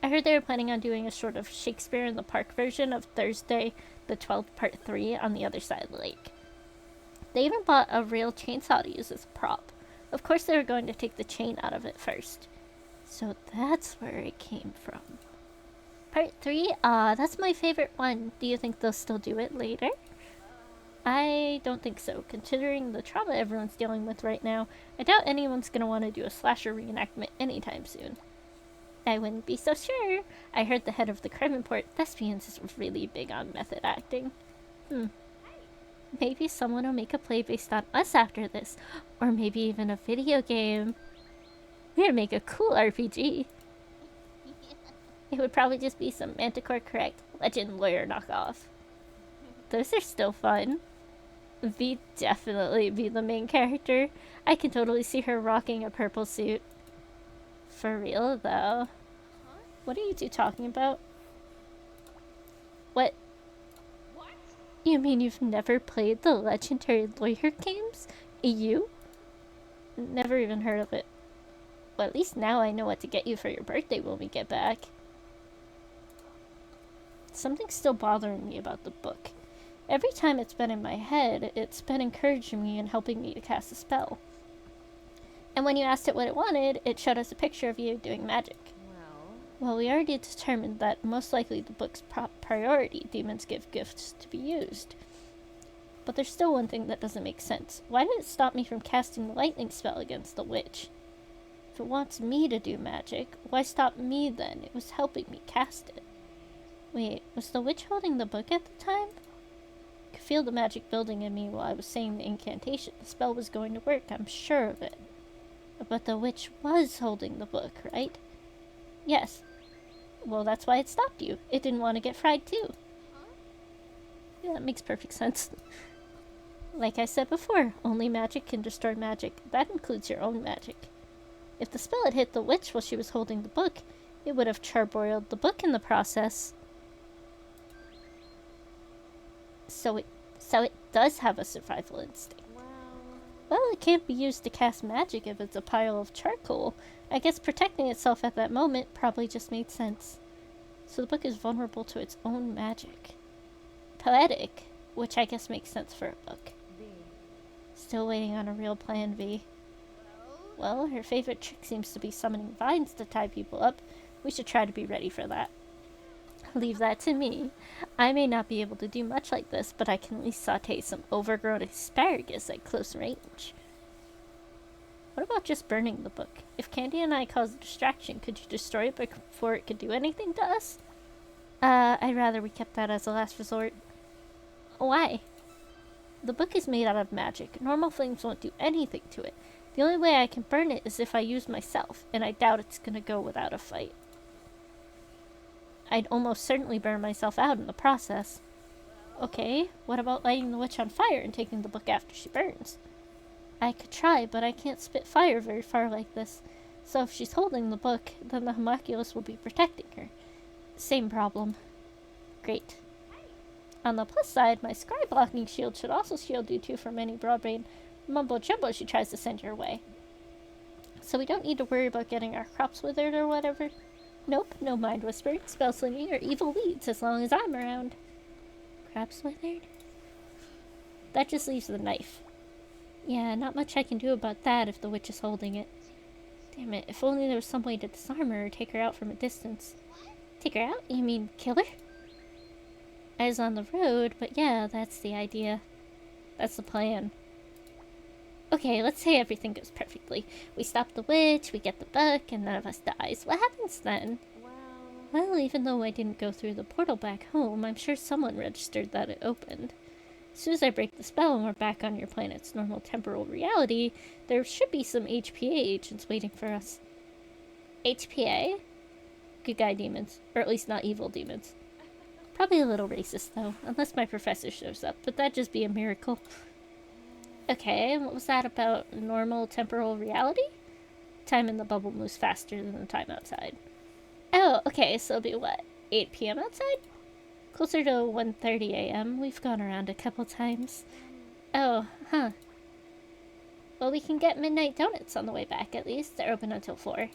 I heard they were planning on doing a sort of Shakespeare in the Park version of Thursday, the 12th part 3 on the other side of the lake. They even bought a real chainsaw to use as a prop. Of course, they were going to take the chain out of it first. So that's where it came from. Part 3? That's my favorite one. Do you think they'll still do it later? I don't think so. Considering the trauma everyone's dealing with right now, I doubt anyone's gonna want to do a slasher reenactment anytime soon. I wouldn't be so sure. I heard the head of the crime report, Thespians, is really big on method acting. Maybe someone will make a play based on us after this. Or maybe even a video game. We'd make a cool RPG. It would probably just be some Manticore Correct Legend Lawyer knockoff. Those are still fun. V definitely be the main character. I can totally see her rocking a purple suit. For real, though. What are you two talking about? What? What? You mean you've never played the legendary lawyer games? You? Never even heard of it. Well, at least now I know what to get you for your birthday when we get back. Something's still bothering me about the book. Every time it's been in my head, it's been encouraging me and helping me to cast a spell. And when you asked it what it wanted, it showed us a picture of you doing magic. Well, we already determined that most likely the book's priority, demons give gifts to be used. But there's still one thing that doesn't make sense. Why did it stop me from casting the lightning spell against the witch? If it wants me to do magic, why stop me then? It was helping me cast it. Wait, was the witch holding the book at the time? I could feel the magic building in me while I was saying the incantation. The spell was going to work, I'm sure of it. But the witch was holding the book, right? Yes. Well, that's why it stopped you. It didn't want to get fried too. Yeah, that makes perfect sense. Like I said before, only magic can destroy magic. That includes your own magic. If the spell had hit the witch while she was holding the book, it would have charbroiled the book in the process. So it does have a survival instinct. Well, it can't be used to cast magic if it's a pile of charcoal. I guess protecting itself at that moment probably just made sense. So the book is vulnerable to its own magic. Poetic, which I guess makes sense for a book. Still waiting on a real plan, V. Well, her favorite trick seems to be summoning vines to tie people up. We should try to be ready for that. Leave that to me. I may not be able to do much like this, but I can at least saute some overgrown asparagus at close range. What about just burning the book? If Candy and I cause a distraction, could you destroy it before it could do anything to us? I'd rather we kept that as a last resort. Why? The book is made out of magic. Normal flames won't do anything to it. The only way I can burn it is if I use myself, and I doubt it's gonna go without a fight. I'd almost certainly burn myself out in the process. Okay, what about lighting the witch on fire and taking the book after she burns? I could try, but I can't spit fire very far like this. So if she's holding the book, then the homunculus will be protecting her. Same problem. Great. On the plus side, my scry blocking shield should also shield you two from any broadbrain mumbo-jumbo she tries to send your way. So we don't need to worry about getting our crops withered or whatever. Nope, no mind whispering, spell slinging, or evil weeds as long as I'm around. Crops withered? That just leaves the knife. Yeah, not much I can do about that if the witch is holding it. Damn it, if only there was some way to disarm her or take her out from a distance. Take her out? You mean kill her? I was on the road, but yeah, that's the idea. That's the plan. Okay, let's say everything goes perfectly. We stop the witch, we get the book, and none of us dies. What happens then? Well, even though I didn't go through the portal back home, I'm sure someone registered that it opened. As soon as I break the spell and we're back on your planet's normal temporal reality, there should be some HPA agents waiting for us. HPA? Good guy demons. Or at least not evil demons. Probably a little racist, though, unless my professor shows up, but that'd just be a miracle. Okay, what was that about normal temporal reality? Time in the bubble moves faster than the time outside. Oh, okay, so it'll be what, 8 p.m. outside? Closer to 1:30 a.m. We've gone around a couple times. Oh, huh. Well, we can get midnight donuts on the way back, at least. They're open until 4.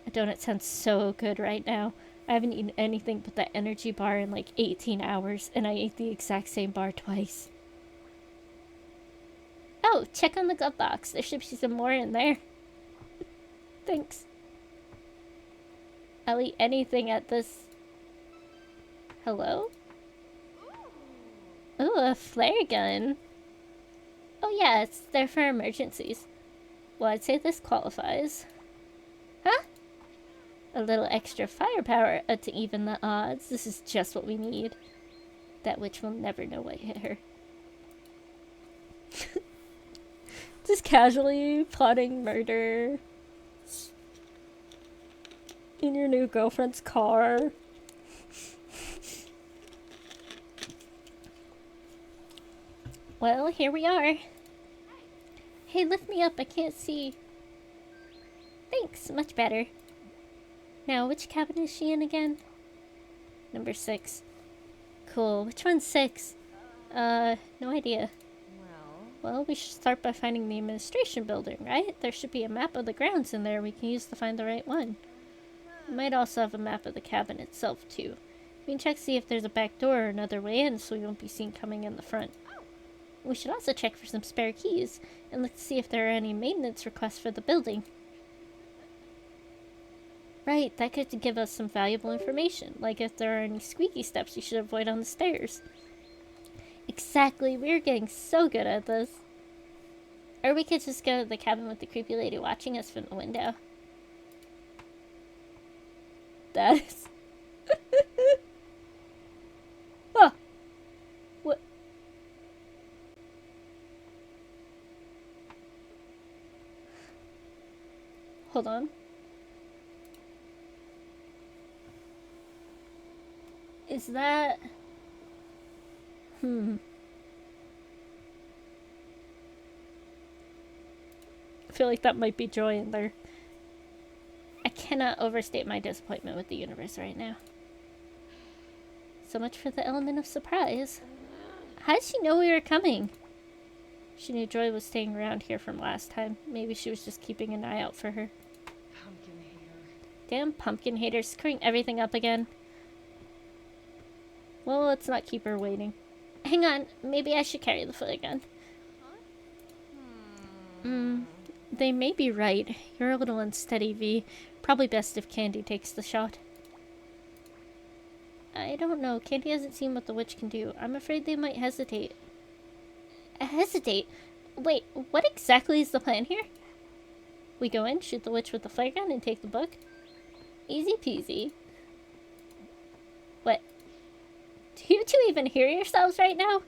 A donut sounds so good right now. I haven't eaten anything but that energy bar in like 18 hours, and I ate the exact same bar twice. Oh, check on the glove box. There should be some more in there. Thanks. I'll eat anything at this. Hello? Ooh, a flare gun. Oh yeah, it's there for emergencies. Well, I'd say this qualifies. Huh? A little extra firepower to even the odds. This is just what we need. That witch will never know what hit her. Just casually plotting murder in your new girlfriend's car. Well, here we are. Hey, lift me up. I can't see. Thanks. Much better. Now, which cabin is she in again? Number 6. Cool. Which one's 6? No idea. Well, we should start by finding the administration building, right? There should be a map of the grounds in there we can use to find the right one. We might also have a map of the cabin itself, too. We can check to see if there's a back door or another way in so we won't be seen coming in the front. We should also check for some spare keys and look to see if there are any maintenance requests for the building. Right, that could give us some valuable information, like if there are any squeaky steps you should avoid on the stairs. Exactly, we're getting so good at this. Or we could just go to the cabin with the creepy lady watching us from the window. That is... Oh! What? Hold on. Is that... I feel like that might be Joy in there. I cannot overstate my disappointment with the universe right now. So much for the element of surprise. How did she know we were coming? She knew Joy was staying around here from last time. Maybe she was just keeping an eye out for her. Pumpkin hater. Damn pumpkin haters, screwing everything up again. Well, let's not keep her waiting. Hang on, maybe I should carry the flare gun. They may be right. You're a little unsteady, V. Probably best if Candy takes the shot. I don't know. Candy hasn't seen what the witch can do. I'm afraid they might hesitate. Hesitate? Wait, what exactly is the plan here? We go in, shoot the witch with the flare gun, and take the book? Easy peasy. What? Do you two even hear yourselves right now?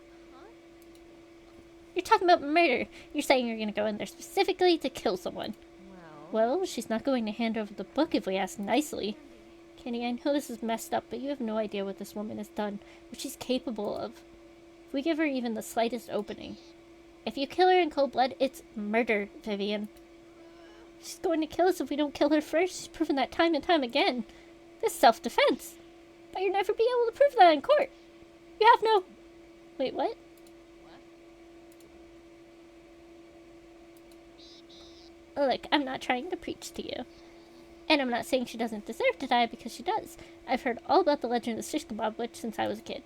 You're talking about murder. You're saying you're gonna go in there specifically to kill someone. Well, she's not going to hand over the book if we ask nicely. Kenny, I know this is messed up, but you have no idea what this woman has done, what she's capable of. If we give her even the slightest opening. If you kill her in cold blood, it's murder, Vivian. She's going to kill us if we don't kill her first. She's proven that time and time again. This is self-defense. But you'll never be able to prove that in court. You have no... Wait, what? Look, I'm not trying to preach to you. And I'm not saying she doesn't deserve to die, because she does. I've heard all about the legend of the Shish Kebab Witch since I was a kid.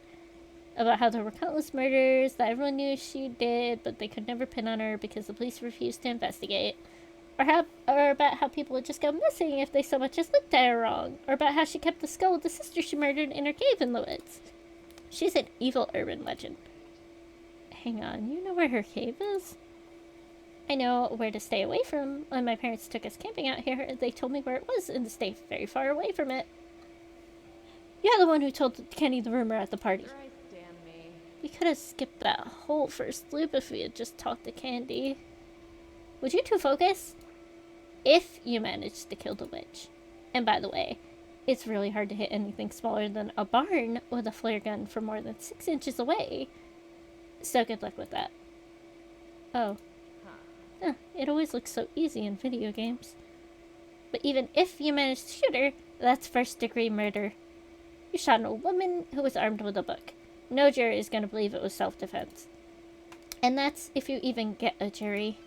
About how there were countless murders that everyone knew she did, but they could never pin on her because the police refused to investigate. Or about how people would just go missing if they so much as looked at her wrong. Or about how she kept the skull of the sister she murdered in her cave in the woods. She's an evil urban legend. Hang on, you know where her cave is? I know where to stay away from. When my parents took us camping out here, they told me where it was and to stay very far away from it. You're the one who told Kenny the rumor at the party. Right, damn me. We could have skipped that whole first loop if we had just talked to Candy. Would you two focus? If you managed to kill the witch. And by the way, it's really hard to hit anything smaller than a barn with a flare gun from more than 6 inches away. So good luck with that. Oh. It always looks so easy in video games. But even if you manage to shoot her, that's first-degree murder. You shot an old woman who was armed with a book. No jury is going to believe it was self-defense. And that's if you even get a jury.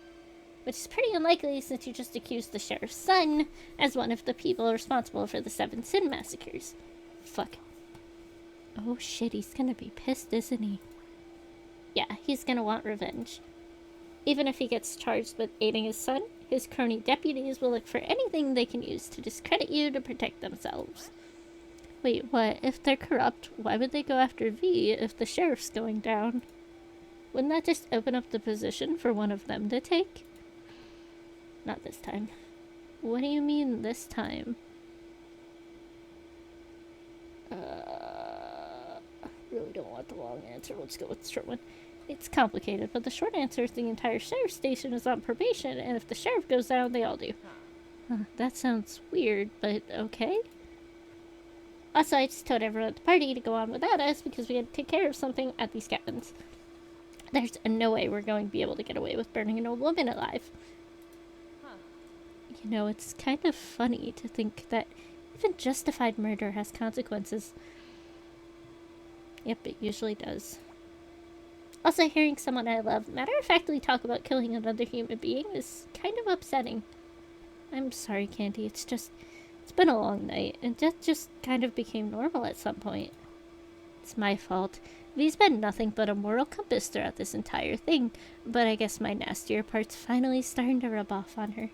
Which is pretty unlikely since you just accused the sheriff's son as one of the people responsible for the 7 Sin massacres. Fuck. Oh shit, he's gonna be pissed, isn't he? Yeah, he's gonna want revenge. Even if he gets charged with aiding his son, his crony deputies will look for anything they can use to discredit you to protect themselves. Wait, what? If they're corrupt, why would they go after V if the sheriff's going down? Wouldn't that just open up the position for one of them to take? Not this time. What do you mean this time? Really don't want the long answer. Let's go with the short one. It's complicated, but the short answer is the entire sheriff's station is on probation, and if the sheriff goes down, they all do. That sounds weird, but okay. Also, I just told everyone at the party to go on without us because we had to take care of something at these cabins. There's no way we're going to be able to get away with burning an old woman alive. You know, it's kind of funny to think that even justified murder has consequences. Yep, it usually does. Also, hearing someone I love matter-of-factly talk about killing another human being is kind of upsetting. I'm sorry, Candy, it's been a long night, and death just kind of became normal at some point. It's my fault. V's been nothing but a moral compass throughout this entire thing, but I guess my nastier part's finally starting to rub off on her.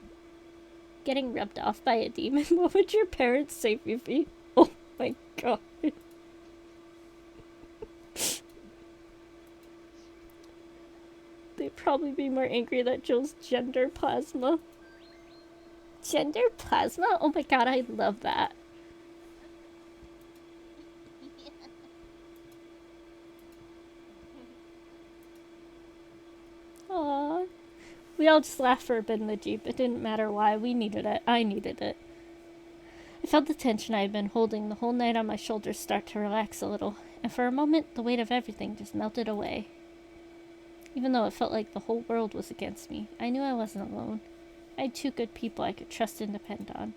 Getting rubbed off by a demon? What would your parents say, Fifi? Oh my god. They'd probably be more angry that Jill's gender plasma. Gender plasma? Oh my god, I love that. Aww. We all just laughed for a bit in the Jeep. It didn't matter why. We needed it. I needed it. I felt the tension I had been holding the whole night on my shoulders start to relax a little, and for a moment, the weight of everything just melted away. Even though it felt like the whole world was against me, I knew I wasn't alone. I had two good people I could trust and depend on.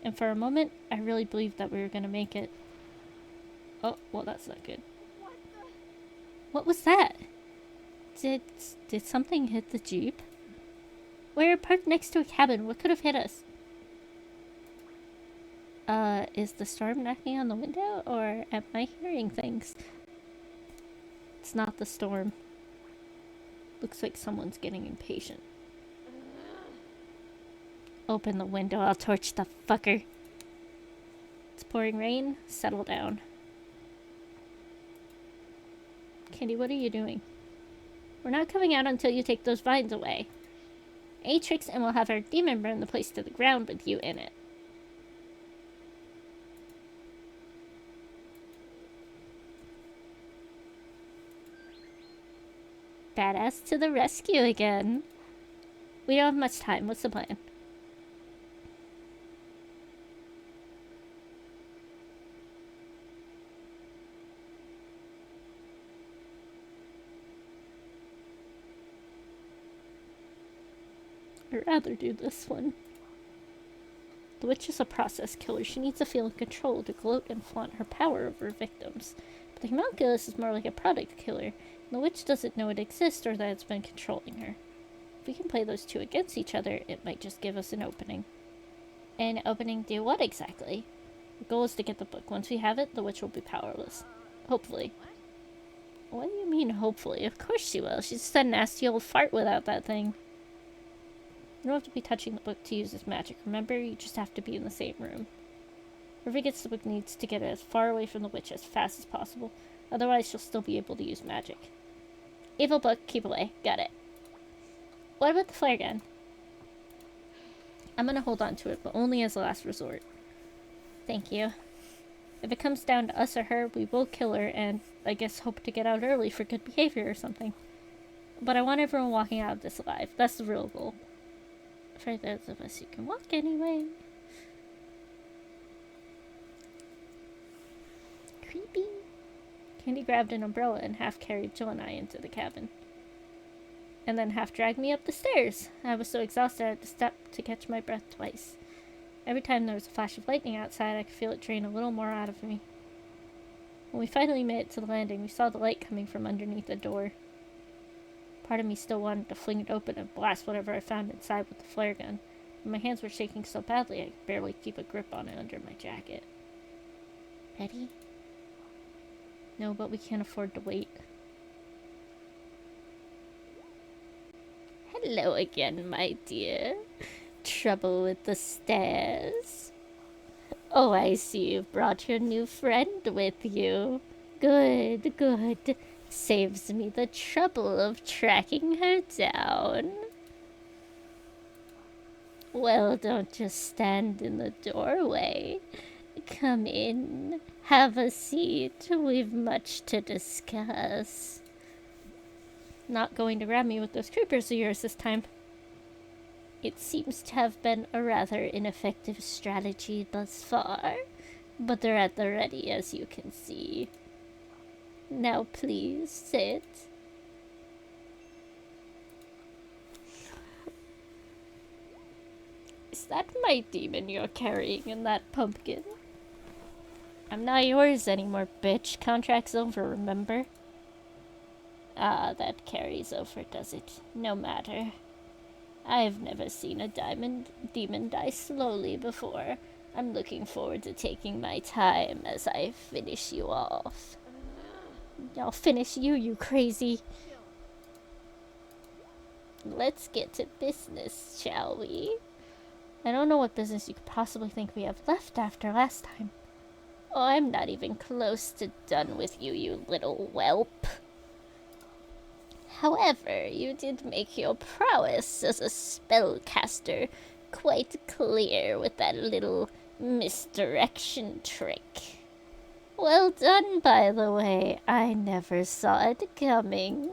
And for a moment, I really believed that we were going to make it. Oh, well, that's not good. What was that? Did something hit the Jeep? We were parked next to a cabin. What could have hit us? Is the storm knocking on the window, or am I hearing things? It's not the storm. Looks like someone's getting impatient. Open the window, I'll torch the fucker. It's pouring rain. Settle down. Candy, what are you doing? We're not coming out until you take those vines away. Atrix, and we'll have our demon burn the place to the ground with you in it. Badass to the rescue again. We don't have much time. What's the plan? I'd rather do this one. The witch is a process killer. She needs to feel in control to gloat and flaunt her power over her victims. But the homunculus is more like a product killer, and the witch doesn't know it exists or that it's been controlling her. If we can play those two against each other, it might just give us an opening. An opening to what exactly? The goal is to get the book. Once we have it, the witch will be powerless. Hopefully. What do you mean, hopefully? Of course she will. She's just a nasty old fart without that thing. You don't have to be touching the book to use this magic, remember? You just have to be in the same room. Whoever gets the book needs to get it as far away from the witch as fast as possible. Otherwise, she'll still be able to use magic. Evil book, keep away. Got it. What about the flare gun? I'm gonna hold on to it, but only as a last resort. Thank you. If it comes down to us or her, we will kill her and, I guess, hope to get out early for good behavior or something. But I want everyone walking out of this alive. That's the real goal. For those of us who can walk anyway. Creepy. Candy grabbed an umbrella and half carried Jill and I into the cabin. And then half dragged me up the stairs. I was so exhausted I had to stop to catch my breath twice. Every time there was a flash of lightning outside, I could feel it drain a little more out of me. When we finally made it to the landing, we saw the light coming from underneath the door. Part of me still wanted to fling it open and blast whatever I found inside with the flare gun, but my hands were shaking so badly I could barely keep a grip on it under my jacket. Ready? No, but we can't afford to wait. Hello again, my dear. Trouble with the stairs? Oh, I see you've brought your new friend with you. Good, good. Saves me the trouble of tracking her down. Well, don't just stand in the doorway. Come in. Have a seat. We've much to discuss. Not going to grab me with those creepers of yours this time. It seems to have been a rather ineffective strategy thus far, but they're at the ready, as you can see. Now please sit. Is that my demon you're carrying in that pumpkin? I'm not yours anymore, bitch. Contract's over, remember? Ah, that carries over, does it? No matter. I've never seen a demon die slowly before. I'm looking forward to taking my time as I finish you off. I'll finish you, you crazy. Let's get to business, shall we? I don't know what business you could possibly think we have left after last time. Oh, I'm not even close to done with you, you little whelp. However, you did make your prowess as a spellcaster quite clear with that little misdirection trick. Well done, by the way. I never saw it coming.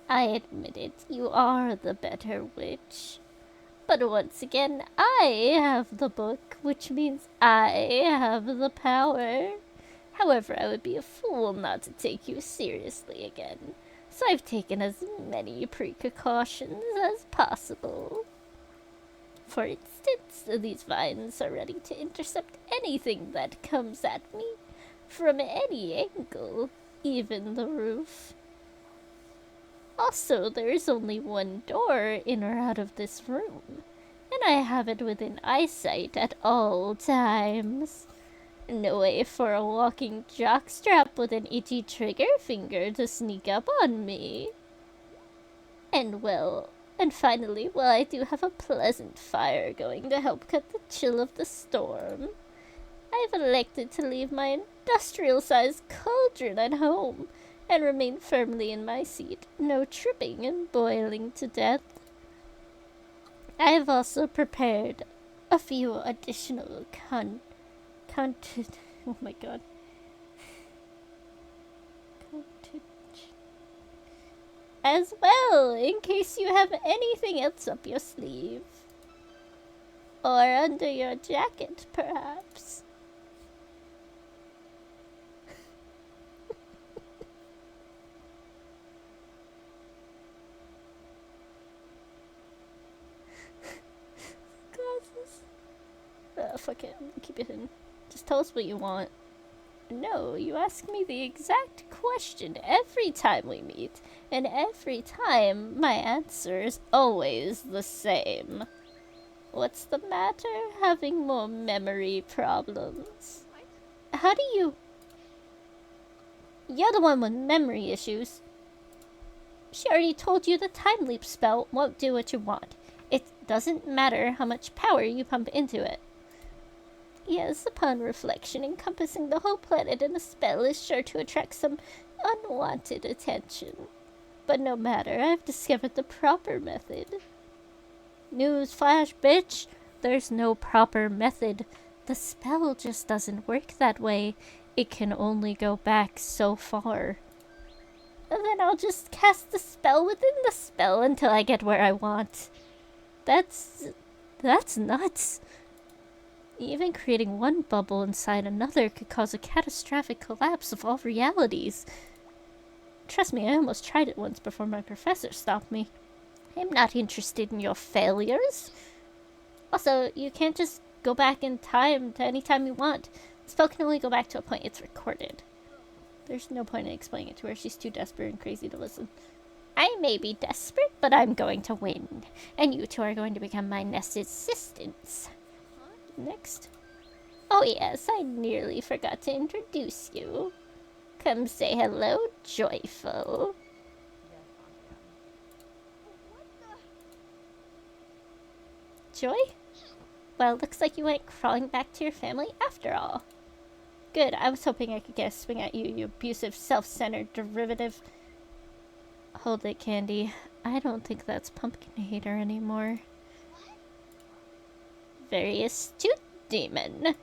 I admit it, you are the better witch. But once again, I have the book, which means I have the power. However, I would be a fool not to take you seriously again. So I've taken as many precautions as possible. For instance, these vines are ready to intercept anything that comes at me, from any angle, even the roof. Also, there is only one door in or out of this room, and I have it within eyesight at all times. No way for a walking jockstrap with an itchy trigger finger to sneak up on me. And finally, I do have a pleasant fire going to help cut the chill of the storm. I've elected to leave my industrial-sized cauldron at home and remain firmly in my seat, no tripping and boiling to death. I have also prepared a few additional oh my god. As well, in case you have anything else up your sleeve. Or under your jacket, perhaps. Glasses. Fuck it. Keep it hidden. Just tell us what you want. No, you ask me the exact question every time we meet, and every time my answer is always the same. What's the matter? Having more memory problems? How do you... You're the one with memory issues. She already told you the time leap spell won't do what you want. It doesn't matter how much power you pump into it. Yes, upon reflection, encompassing the whole planet in a spell is sure to attract some unwanted attention. But no matter, I've discovered the proper method. Newsflash, bitch! There's no proper method. The spell just doesn't work that way. It can only go back so far. And then I'll just cast the spell within the spell until I get where I want. That's nuts. Even creating one bubble inside another could cause a catastrophic collapse of all realities. Trust me, I almost tried it once before my professor stopped me. I'm not interested in your failures. Also, you can't just go back in time to any time you want. The spell can only go back to a point it's recorded. There's no point in explaining it to her. She's too desperate and crazy to listen. I may be desperate, but I'm going to win. And you two are going to become my next assistants. Next. Oh yes, I nearly forgot to introduce you. Come say hello, Joyful. Joy? Well, looks like you went crawling back to your family after all. Good, I was hoping I could get a swing at you, you abusive, self-centered derivative. Hold it, Candy. I don't think that's Pumpkin Hater anymore. Very astute, demon.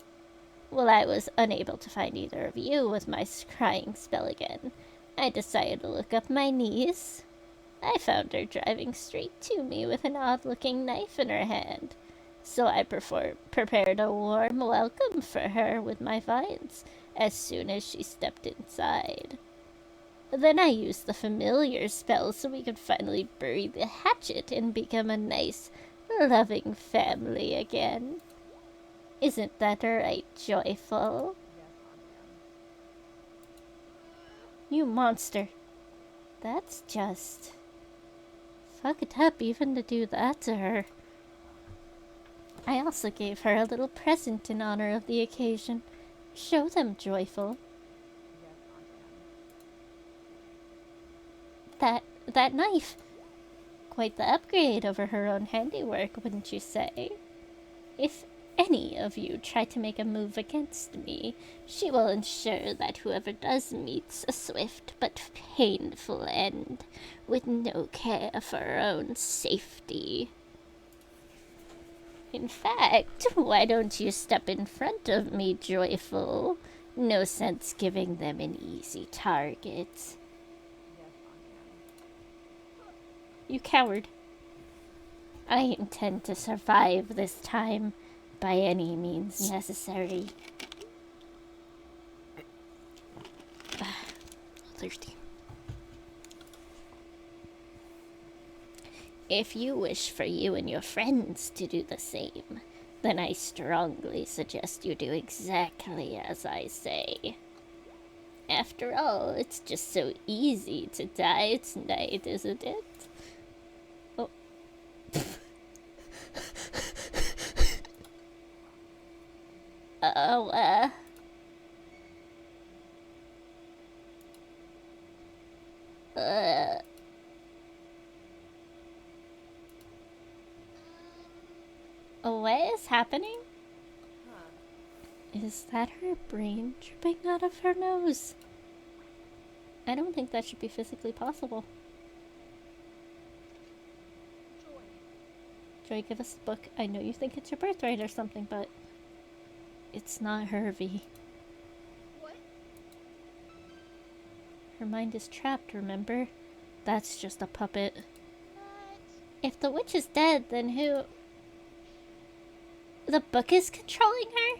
While I was unable to find either of you with my crying spell again, I decided to look up my niece. I found her driving straight to me with an odd-looking knife in her hand. So I prepared a warm welcome for her with my vines as soon as she stepped inside. Then I used the familiar spell so we could finally bury the hatchet and become a nice, loving family again. Isn't that right, Joyful? You monster. That's just fucked up even to do that to her. I also gave her a little present in honor of the occasion. Show them, Joyful. That knife. Quite the upgrade over her own handiwork, wouldn't you say? If any of you try to make a move against me, she will ensure that whoever does meets a swift but painful end, with no care for her own safety. In fact, why don't you step in front of me, Joyful? No sense giving them an easy target. You coward. I intend to survive this time by any means necessary. Thirsty. If you wish for you and your friends to do the same, then I strongly suggest you do exactly as I say. After all, it's just so easy to die tonight, isn't it? Oh. Oh, what is happening? Is that her brain dripping out of her nose? I don't think that should be physically possible. Joy, give us the book. I know you think it's your birthright or something, but it's not her, V. What? Her mind is trapped, remember? That's just a puppet. What? If the witch is dead, then who... The book is controlling her?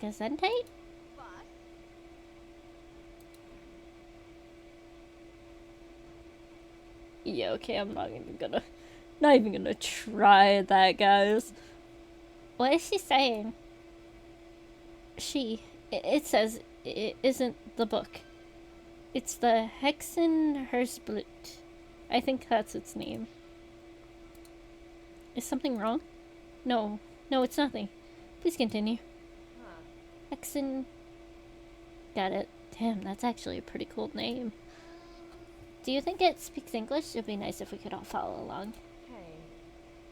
Gesundheit? Boss? Yeah, okay, I'm not even gonna try that, guys. What is she saying? It says it isn't the book. It's the Hexenherzblut. I think that's its name. Is something wrong? No, it's nothing. Please continue. Hexen... Got it. Damn, that's actually a pretty cool name. Do you think it speaks English? It'd be nice if we could all follow along.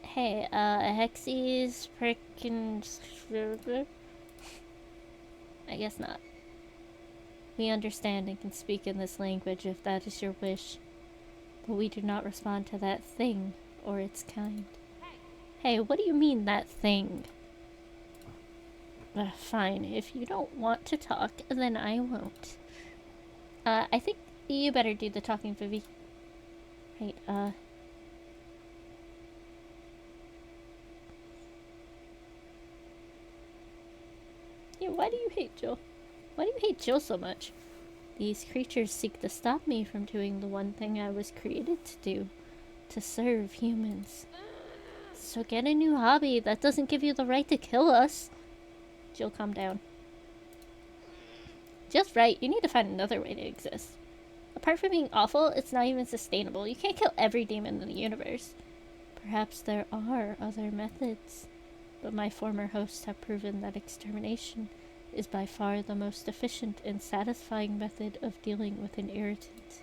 Hey, Hexies, frickin'... I guess not. We understand and can speak in this language if that is your wish. But we do not respond to that thing, or its kind. Hey, what do you mean, that thing? Fine, if you don't want to talk, then I won't. I think you better do the talking, Vivi. Right, Yeah, why do you hate Jill? Why do you hate Jill so much? These creatures seek to stop me from doing the one thing I was created to do. To serve humans. So get a new hobby. That doesn't give you the right to kill us. Jill, calm down. Jill's right. You need to find another way to exist. Apart from being awful, it's not even sustainable. You can't kill every demon in the universe. Perhaps there are other methods, but my former hosts have proven that extermination is by far the most efficient and satisfying method of dealing with an irritant.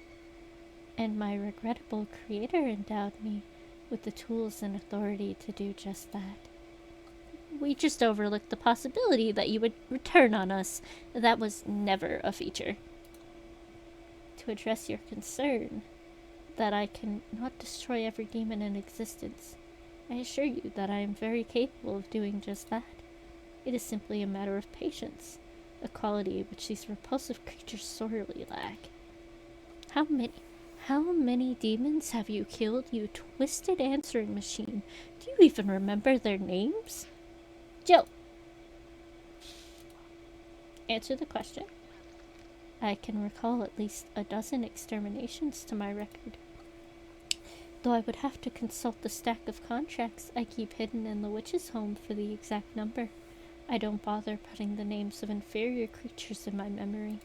And my regrettable creator endowed me with the tools and authority to do just that. We just overlooked the possibility that you would return on us. That was never a feature. To address your concern that I can not destroy every demon in existence, I assure you that I am very capable of doing just that. It is simply a matter of patience, a quality which these repulsive creatures sorely lack. How many demons have you killed, you twisted answering machine? Do you even remember their names? Jill, answer the question. I can recall at least a dozen exterminations to my record, though I would have to consult the stack of contracts I keep hidden in the witch's home for the exact number. I don't bother putting the names of inferior creatures in my memory.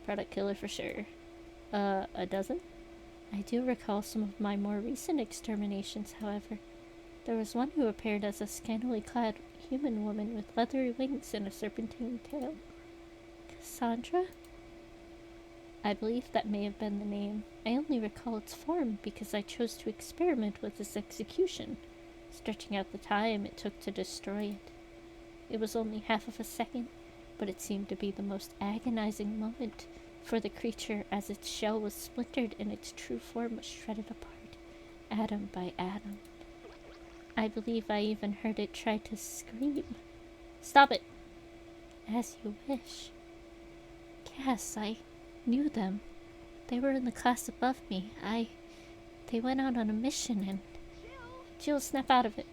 Product killer for sure. A dozen? I do recall some of my more recent exterminations, however. There was one who appeared as a scantily clad human woman with leathery wings and a serpentine tail. Cassandra? I believe that may have been the name. I only recall its form because I chose to experiment with its execution, stretching out the time it took to destroy it. It was only half of a second, but it seemed to be the most agonizing moment for the creature as its shell was splintered and its true form was shredded apart, atom by atom. I believe I even heard it try to scream. Stop it! As you wish. Cass, I knew them. They were in the class above me. They went out on a mission and... Jill, snap out of it.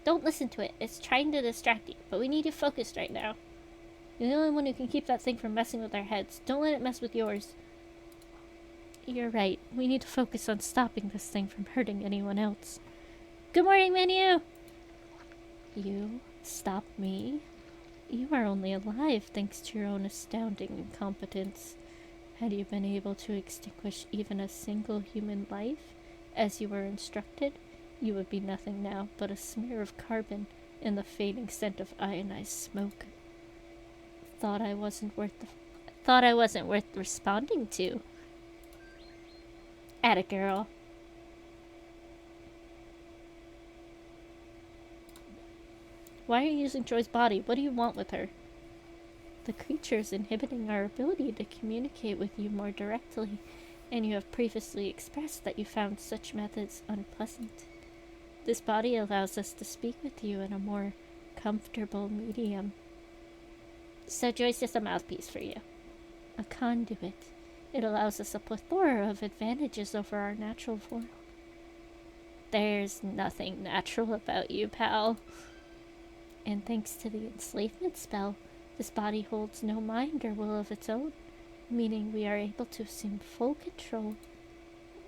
Don't listen to it. It's trying to distract you, but we need you focused right now. You're the only one who can keep that thing from messing with our heads. Don't let it mess with yours. You're right. We need to focus on stopping this thing from hurting anyone else. Good morning, menu! You stopped me? You are only alive thanks to your own astounding incompetence. Had you been able to extinguish even a single human life, as you were instructed, you would be nothing now but a smear of carbon in the fading scent of ionized smoke. Thought I wasn't worth responding to. Atta girl. Why are you using Joy's body? What do you want with her? The creature is inhibiting our ability to communicate with you more directly, and you have previously expressed that you found such methods unpleasant. This body allows us to speak with you in a more comfortable medium. So Joy's just a mouthpiece for you. A conduit. It allows us a plethora of advantages over our natural form. There's nothing natural about you, pal. And thanks to the enslavement spell, this body holds no mind or will of its own, meaning we are able to assume full control.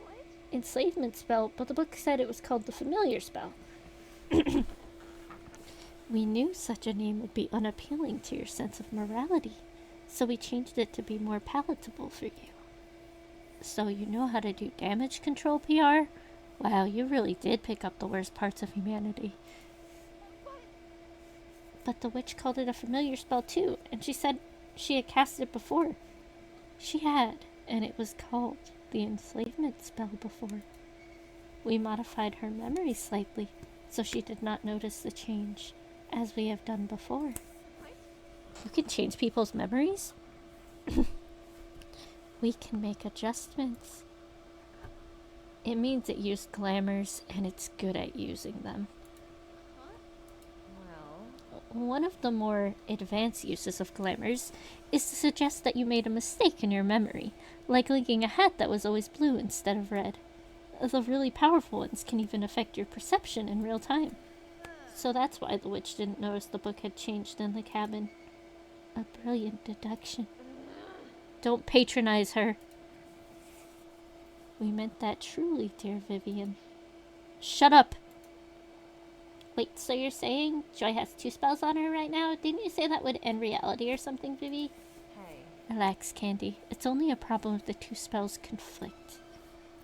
What? Enslavement spell, but the book said it was called the familiar spell. We knew such a name would be unappealing to your sense of morality, so we changed it to be more palatable for you. So you know how to do damage control, PR? Wow, you really did pick up the worst parts of humanity. But the witch called it a familiar spell too, and she said she had cast it before. She had, and it was called the enslavement spell before. We modified her memory slightly, so she did not notice the change, as we have done before. You can change people's memories? We can make adjustments. It means it used glamours, and it's good at using them. One of the more advanced uses of glamours is to suggest that you made a mistake in your memory, like linking a hat that was always blue instead of red. The really powerful ones can even affect your perception in real time. So that's why the witch didn't notice the book had changed in the cabin. A brilliant deduction. Don't patronize her. We meant that truly, dear Vivian. Shut up! Wait, so you're saying Joy has 2 spells on her right now? Didn't you say that would end reality or something, Vivi? Hey. Relax, Candy. It's only a problem if the 2 spells conflict.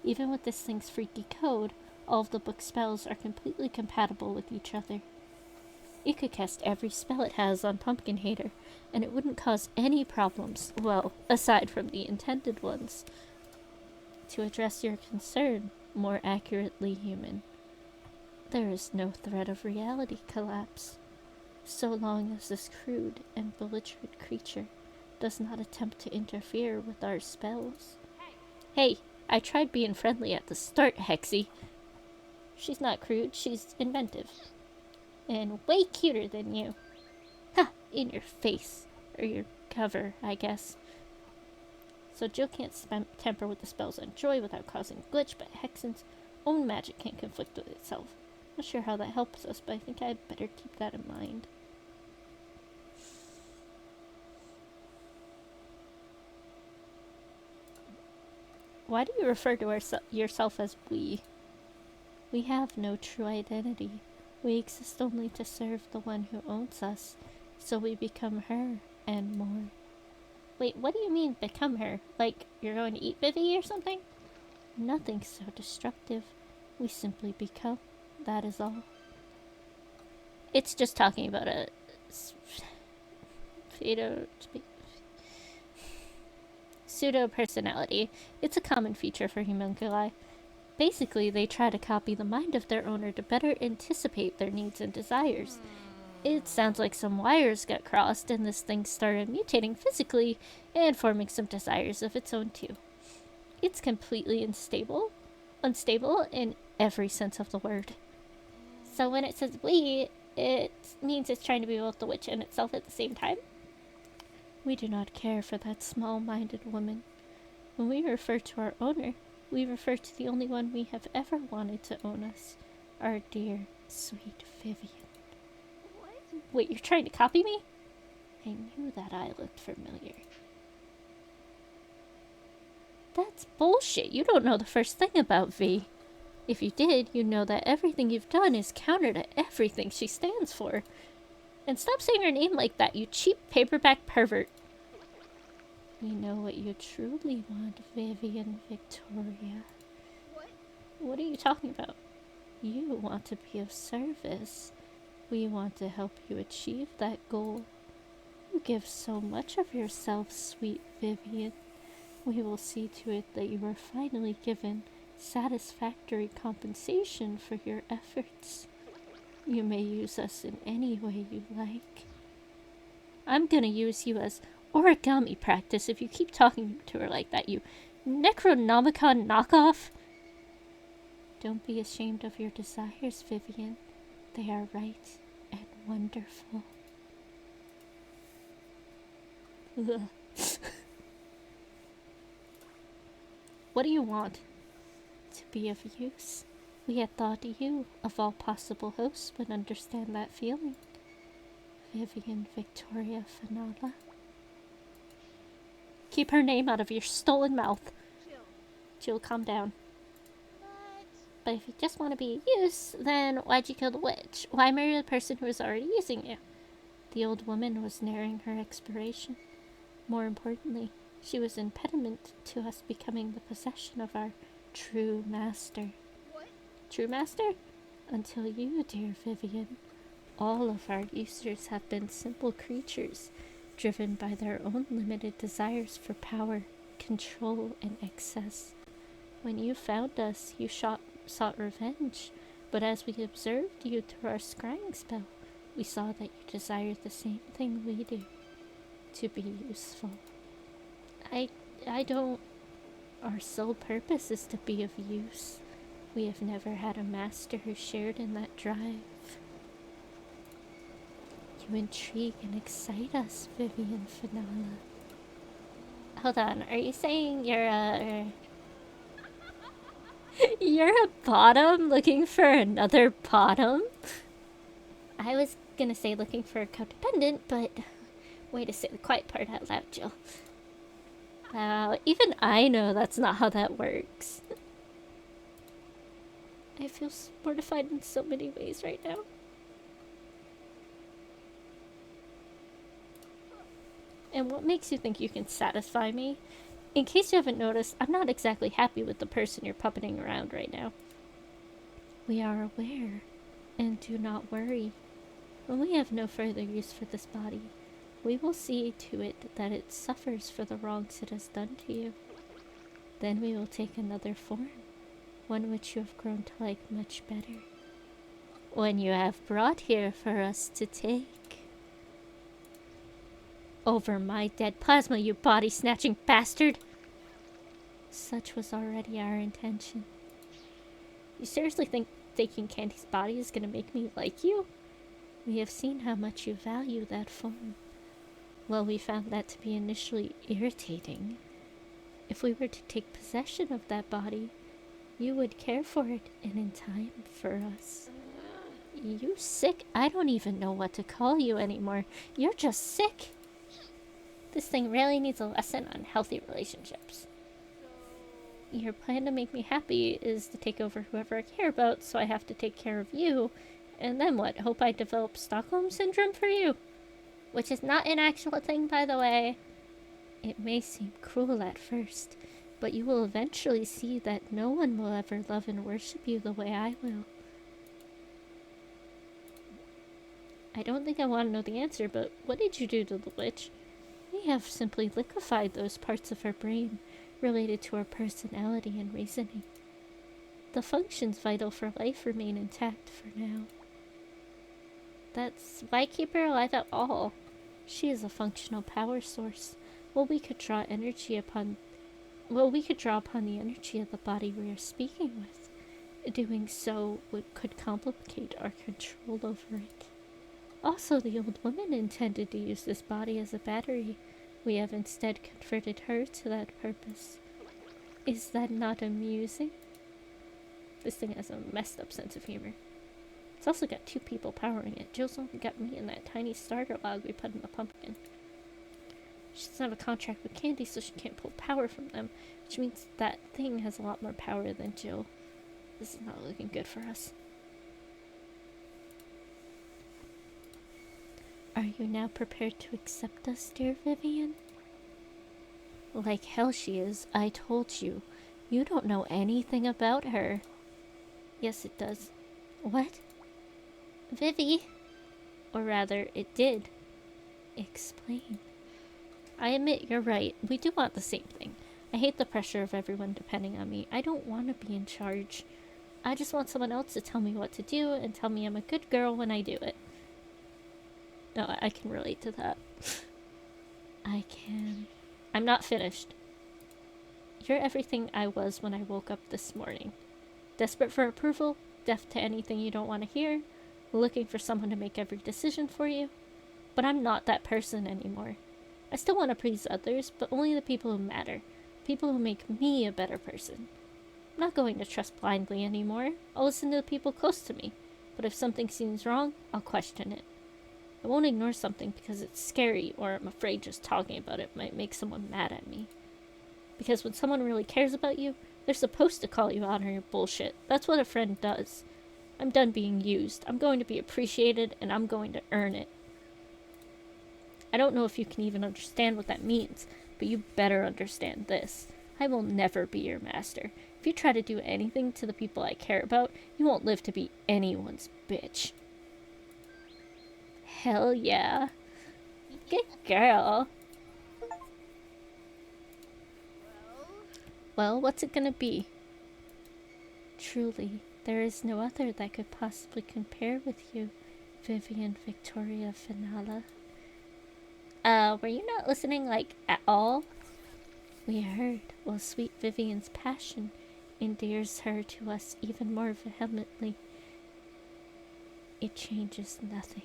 Even with this thing's freaky code, All of the book's spells are completely compatible with each other. It could cast every spell it has on Pumpkin Hater, and it wouldn't cause any problems, well, aside from the intended ones. To address your concern, more accurately, human, there is no threat of reality collapse, so long as this crude and belligerent creature does not attempt to interfere with our spells. Hey, I tried being friendly at the start, Hexy. She's not crude, she's inventive. And way cuter than you. Ha! In your face. Or your cover, I guess. So Jill can't temper with the spells on Joy without causing a glitch, but Hexen's own magic can't conflict with itself. Not sure how that helps us, but I think I'd better keep that in mind. Why do you refer to yourself as we? We have no true identity. We exist only to serve the one who owns us, so we become her and more. Wait, what do you mean, become her? Like, you're going to eat Vivi or something? Nothing so destructive. We simply become. That is all. It's just talking about a pseudo-personality. It's a common feature for homunculi. Basically, they try to copy the mind of their owner to better anticipate their needs and desires. It sounds like some wires got crossed and this thing started mutating physically and forming some desires of its own too. It's completely unstable in every sense of the word. So when it says we, it means it's trying to be both the witch and itself at the same time? We do not care for that small-minded woman. When we refer to our owner, we refer to the only one we have ever wanted to own us, our dear, sweet Vivian. What? Wait, you're trying to copy me? I knew that eye looked familiar. That's bullshit. You don't know the first thing about V. If you did, you'd know that everything you've done is counter to everything she stands for. And stop saying her name like that, you cheap paperback pervert. You know what you truly want, Vivian Victoria. What are you talking about? You want to be of service. We want to help you achieve that goal. You give so much of yourself, sweet Vivian. We will see to it that you are finally given satisfactory compensation for your efforts. You may use us in any way you like. I'm gonna use you as origami practice if you keep talking to her like that, you Necronomicon knockoff. Don't be ashamed of your desires, Vivian. They are right and wonderful. What do you want? To be of use. We had thought you, of all possible hosts, would understand that feeling. Vivian Victoria Finala. Keep her name out of your stolen mouth. Jill, calm down. But if you just want to be of use, then why'd you kill the witch? Why marry the person who was already using you? The old woman was nearing her expiration. More importantly, she was impediment to us becoming the possession of our true master. What? True master? Until you, dear Vivian. All of our users have been simple creatures, driven by their own limited desires for power, control, and excess. When you found us, you sought revenge, but as we observed you through our scrying spell, we saw that you desired the same thing we do, to be useful. I don't... Our sole purpose is to be of use. We have never had a master who shared in that drive. You intrigue and excite us, Vivian Finala. Hold on, are you saying you're a... You're a bottom looking for another bottom? I was gonna say looking for a codependent, but way to say the quiet part out loud, Jill. Even I know that's not how that works. I feel mortified in so many ways right now. And what makes you think you can satisfy me? In case you haven't noticed, I'm not exactly happy with the person you're puppeting around right now. We are aware, and do not worry. When we have no further use for this body, we will see to it that it suffers for the wrongs it has done to you. Then we will take another form, one which you have grown to like much better. One you have brought here for us to take. Over my dead plasma, you body-snatching bastard! Such was already our intention. You seriously think taking Candy's body is gonna make me like you? We have seen how much you value that form. Well, we found that to be initially irritating. If we were to take possession of that body, you would care for it, and in time, for us. You sick? I don't even know what to call you anymore. You're just sick. This thing really needs a lesson on healthy relationships. Your plan to make me happy is to take over whoever I care about, so I have to take care of you. And then what? Hope I develop Stockholm Syndrome for you? Which is not an actual thing, by the way. It may seem cruel at first, but you will eventually see that no one will ever love and worship you the way I will. I don't think I want to know the answer, but what did you do to the witch? We have simply liquefied those parts of her brain related to her personality and reasoning. The functions vital for life remain intact for now. That's why keep her alive at all. She is a functional power source. We could draw upon the energy of the body we are speaking with. Doing so could complicate our control over it. Also, the old woman intended to use this body as a battery. We have instead converted her to that purpose. Is that not amusing? This thing has a messed up sense of humor. It's also got 2 people powering it. Jill's only got me and that tiny starter log we put in the pumpkin. She doesn't have a contract with Candy, so she can't pull power from them, which means that thing has a lot more power than Jill. This is not looking good for us. Are you now prepared to accept us, dear Vivian? Like hell she is, I told you. You don't know anything about her. Yes, it does. What? Vivi. Or rather, it did. Explain. I admit you're right. We do want the same thing. I hate the pressure of everyone depending on me. I don't want to be in charge. I just want someone else to tell me what to do and tell me I'm a good girl when I do it. No, I can relate to that. I can. I'm not finished. You're everything I was when I woke up this morning. Desperate for approval, deaf to anything you don't want to hear, looking for someone to make every decision for you. But I'm not that person anymore. I still want to please others, but only the people who matter. People who make me a better person. I'm not going to trust blindly anymore. I'll listen to the people close to me. But if something seems wrong, I'll question it. I won't ignore something because it's scary or I'm afraid just talking about it might make someone mad at me. Because when someone really cares about you, they're supposed to call you out on your bullshit. That's what a friend does. I'm done being used. I'm going to be appreciated and I'm going to earn it. I don't know if you can even understand what that means, but you better understand this. I will never be your master. If you try to do anything to the people I care about, you won't live to be anyone's bitch. Hell yeah. Good girl. Well, what's it gonna be? Truly, there is no other that could possibly compare with you, Vivian Victoria Finala. Were you not listening, at all? We heard. Well, sweet Vivian's passion endears her to us even more vehemently. It changes nothing.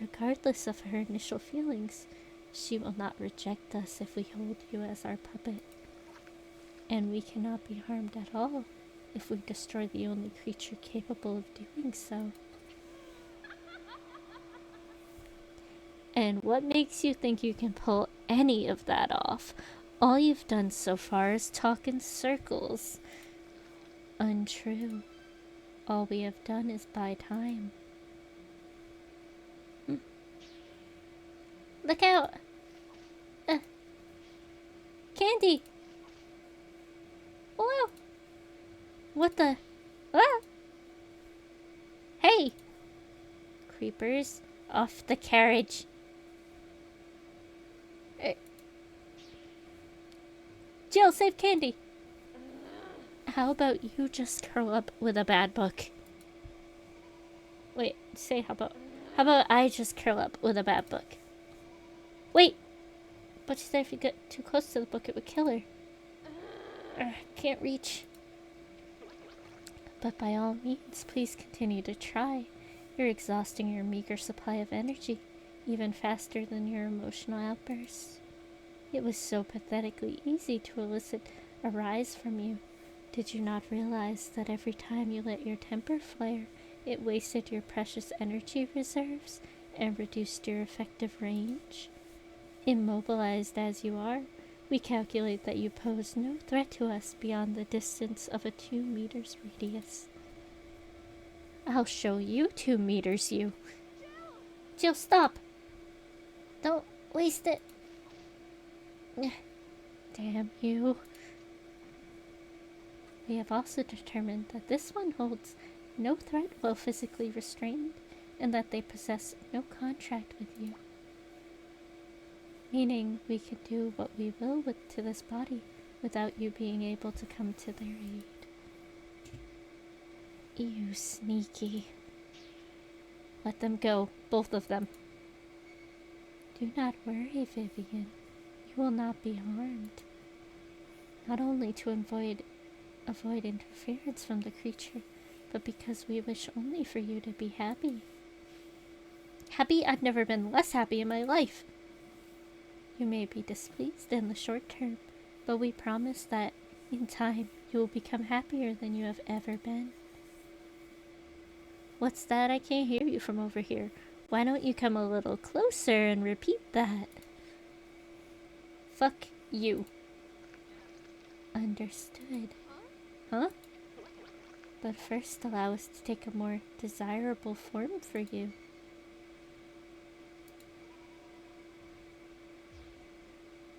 Regardless of her initial feelings, she will not reject us if we hold you as our puppet. And we cannot be harmed at all if we destroy the only creature capable of doing so. And what makes you think you can pull any of that off? All you've done so far is talk in circles. Untrue. All we have done is buy time. Look out! Candy! Hello! What the? creepers off the carriage. Jill, save Candy. How about you just curl up with a bad book? Wait, say how about I just curl up with a bad book? Wait! But she said if you get too close to the book, it would kill her. Can't reach. But by all means, please continue to try. You're exhausting your meager supply of energy, even faster than your emotional outbursts. It was so pathetically easy to elicit a rise from you. Did you not realize that every time you let your temper flare, it wasted your precious energy reserves and reduced your effective range? Immobilized as you are, we calculate that you pose no threat to us beyond the distance of a 2 meters radius. I'll show you 2 meters, you. Jill, stop! Don't waste it. Damn you. We have also determined that this one holds no threat while physically restrained, and that they possess no contract with you. Meaning we can do what we will to this body without you being able to come to their aid. You sneaky. Let them go, both of them. Do not worry, Vivian. You will not be harmed. Not only to avoid interference from the creature, but because we wish only for you to be happy. Happy? I've never been less happy in my life. You may be displeased in the short term, but we promise that, in time, you will become happier than you have ever been. What's that? I can't hear you from over here. Why don't you come a little closer and repeat that? Fuck you. Understood. Huh? But first allow us to take a more desirable form for you.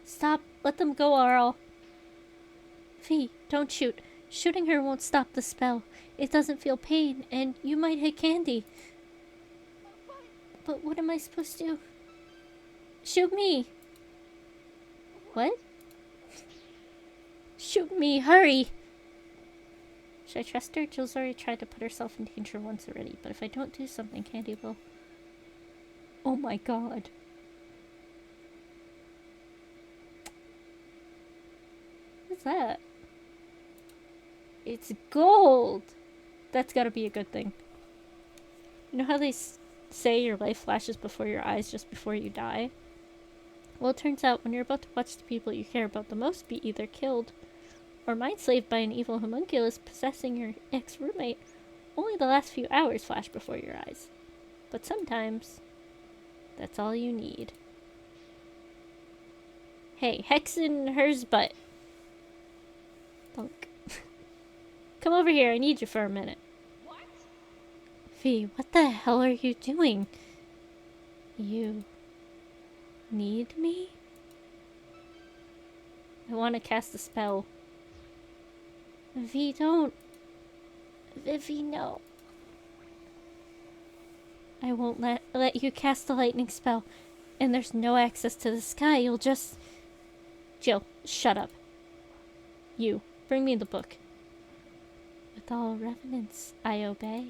Stop! Let them go, Arl! Fee, don't shoot. Shooting her won't stop the spell. It doesn't feel pain, and you might hit Candy. But what am I supposed to do? Shoot me! What? Shoot me, hurry! Should I trust her? Jill's already tried to put herself in danger once already, but if I don't do something, Candy will... Oh my god. What's that? It's gold! That's gotta be a good thing. You know how they say your life flashes before your eyes just before you die? Well, it turns out when you're about to watch the people you care about the most be either killed or mind-slaved by an evil homunculus possessing your ex-roommate, only the last few hours flash before your eyes. But sometimes, that's all you need. Hey, Hex in hers butt. Punk. Come over here, I need you for a minute. What? Fee, what the hell are you doing? You... need me? I want to cast a spell. V, don't. Vivi, no. I won't let you cast the lightning spell. And there's no access to the sky. You'll just... Jill, shut up. You, bring me the book. With all reverence, I obey.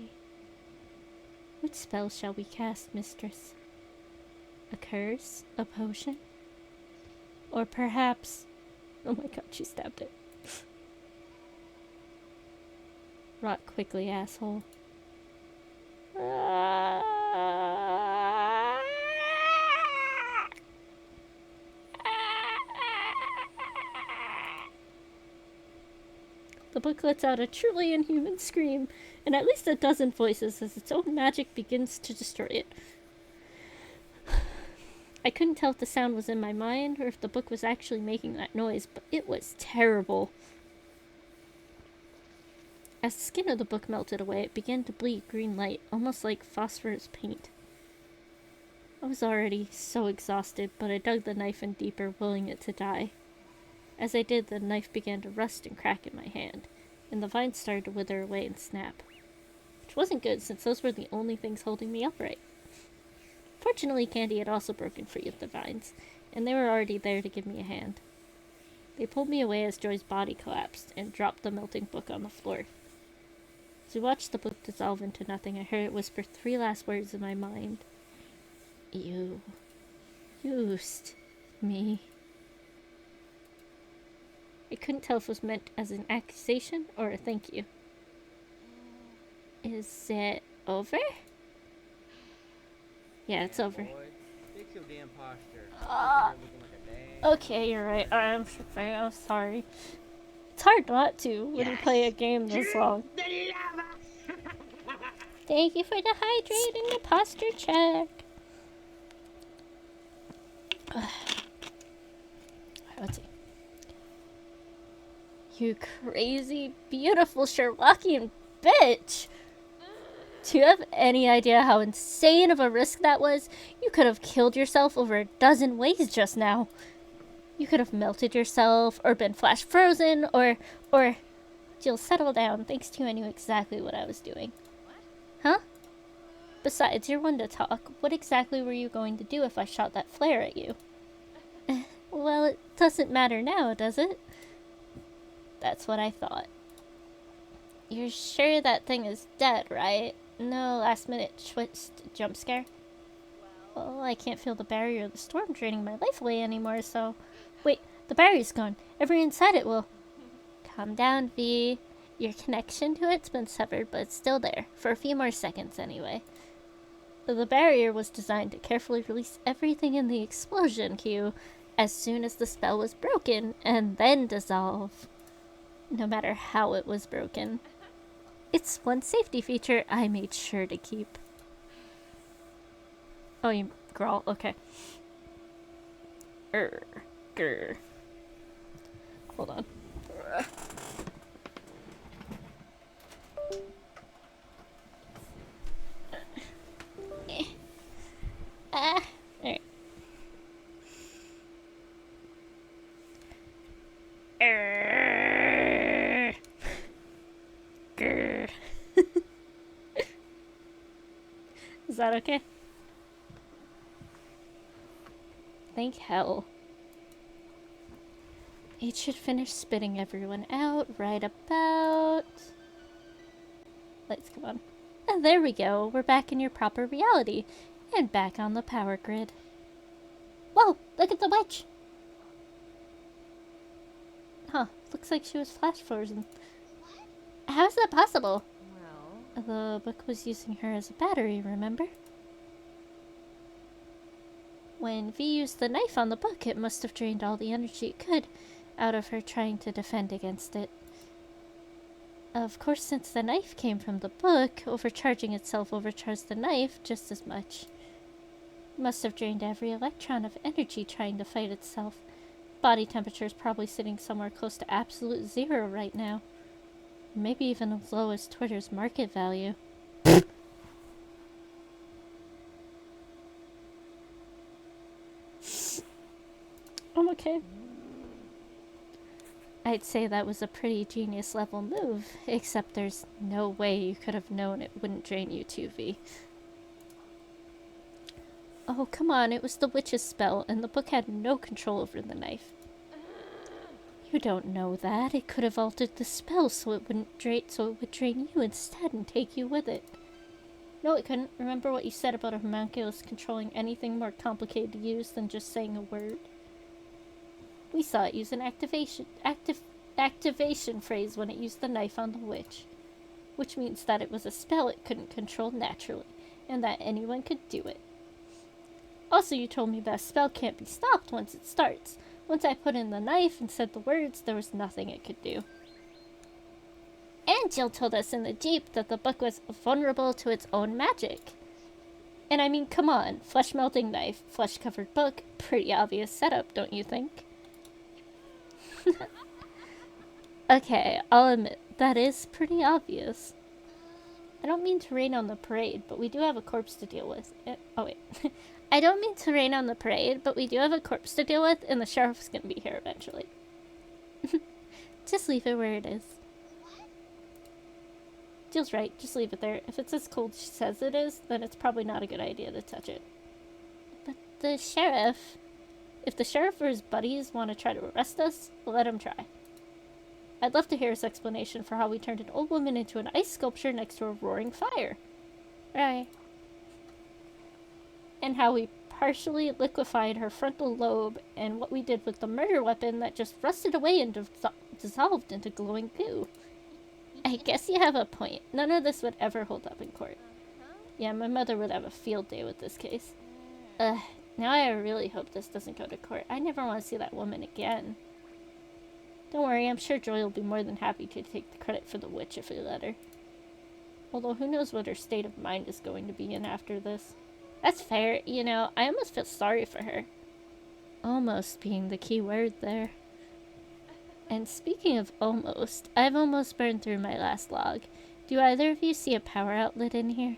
Which spell shall we cast, mistress? A curse? A potion? Or perhaps... Oh my god, she stabbed it. Rot quickly, asshole. The book lets out a truly inhuman scream, and at least a dozen voices as its own magic begins to destroy it. I couldn't tell if the sound was in my mind or if the book was actually making that noise, but it was terrible. As the skin of the book melted away, it began to bleed green light, almost like phosphorus paint. I was already so exhausted, but I dug the knife in deeper, willing it to die. As I did, the knife began to rust and crack in my hand, and the vines started to wither away and snap. Which wasn't good, since those were the only things holding me upright. Fortunately, Candy had also broken free of the vines, and they were already there to give me a hand. They pulled me away as Joy's body collapsed and dropped the melting book on the floor. As we watched the book dissolve into nothing, I heard it whisper 3 last words in my mind. You used me. I couldn't tell if it was meant as an accusation or a thank you. Is it over? Yeah, it's over. Boy, fix your damn posture. Ah. You're looking like a dang. Okay, you're right. I'm sorry. It's hard not to when you play a game this long. Thank you for the hydrate and the posture check. Let's see. You crazy, beautiful Sherlockian bitch! Do you have any idea how insane of a risk that was? You could have killed yourself over a dozen ways just now. You could have melted yourself, or been flash frozen, or... Jill, settle down. Thanks to you, I knew exactly what I was doing. Huh? Besides, you're one to talk. What exactly were you going to do if I shot that flare at you? Well, it doesn't matter now, does it? That's what I thought. You're sure that thing is dead, right? No last-minute twist jump scare? Well, I can't feel the barrier of the storm draining my life away anymore, so... Wait, the barrier's gone. Everyone inside it will... Calm down, V. Your connection to it's been severed, but it's still there. For a few more seconds, anyway. The barrier was designed to carefully release everything in the explosion queue as soon as the spell was broken, and then dissolve. No matter how it was broken. It's one safety feature I made sure to keep. Oh, you growl? Okay. Grr. Hold on. Alright. Grr. Is that okay? Thank hell. It should finish spitting everyone out right about... Lights come on. And there we go. We're back in your proper reality. And back on the power grid. Whoa! Look at the witch! Huh. Looks like she was flash frozen. How is that possible? Well, The book was using her as a battery, remember? When V used the knife on the book, it must have drained all the energy it could out of her trying to defend against it. Of course, since the knife came from the book, overcharging itself overcharged the knife just as much. It must have drained every electron of energy trying to fight itself. Body temperature is probably sitting somewhere close to absolute zero right now. Maybe even as low as Twitter's market value. I'm okay. I'd say that was a pretty genius level move, except there's no way you could have known it wouldn't drain you too, V. Oh, come on, it was the witch's spell, and the book had no control over the knife. You don't know that. It could have altered the spell so it would drain you instead and take you with it. No, it couldn't. Remember what you said about a homunculus controlling anything more complicated to use than just saying a word? We saw it use an activation phrase when it used the knife on the witch. Which means that it was a spell it couldn't control naturally, and that anyone could do it. Also, you told me that a spell can't be stopped once it starts. Once I put in the knife and said the words, there was nothing it could do. And Jill told us in the Jeep that the book was vulnerable to its own magic. And I mean, come on, flesh-melting knife, flesh-covered book, pretty obvious setup, don't you think? Okay, I'll admit, that is pretty obvious. I don't mean to rain on the parade, but we do have a corpse to deal with. Oh, wait. I don't mean to rain on the parade, but we do have a corpse to deal with, and the sheriff's gonna be here eventually. Just leave it where it is. Jill's right, just leave it there. If it's as cold as she says it is, then it's probably not a good idea to touch it. the sheriff or his buddies want to try to arrest us, let him try. I'd love to hear his explanation for how we turned an old woman into an ice sculpture next to a roaring fire. Right. And how we partially liquefied her frontal lobe, and what we did with the murder weapon that just rusted away and dissolved into glowing goo. I guess you have a point. None of this would ever hold up in court. Yeah, my mother would have a field day with this case. Now I really hope this doesn't go to court. I never want to see that woman again. Don't worry, I'm sure Joy will be more than happy to take the credit for the witch if we let her. Although who knows what her state of mind is going to be in after this. That's fair, you know, I almost feel sorry for her. Almost being the key word there. And speaking of almost, I've almost burned through my last log. Do either of you see a power outlet in here?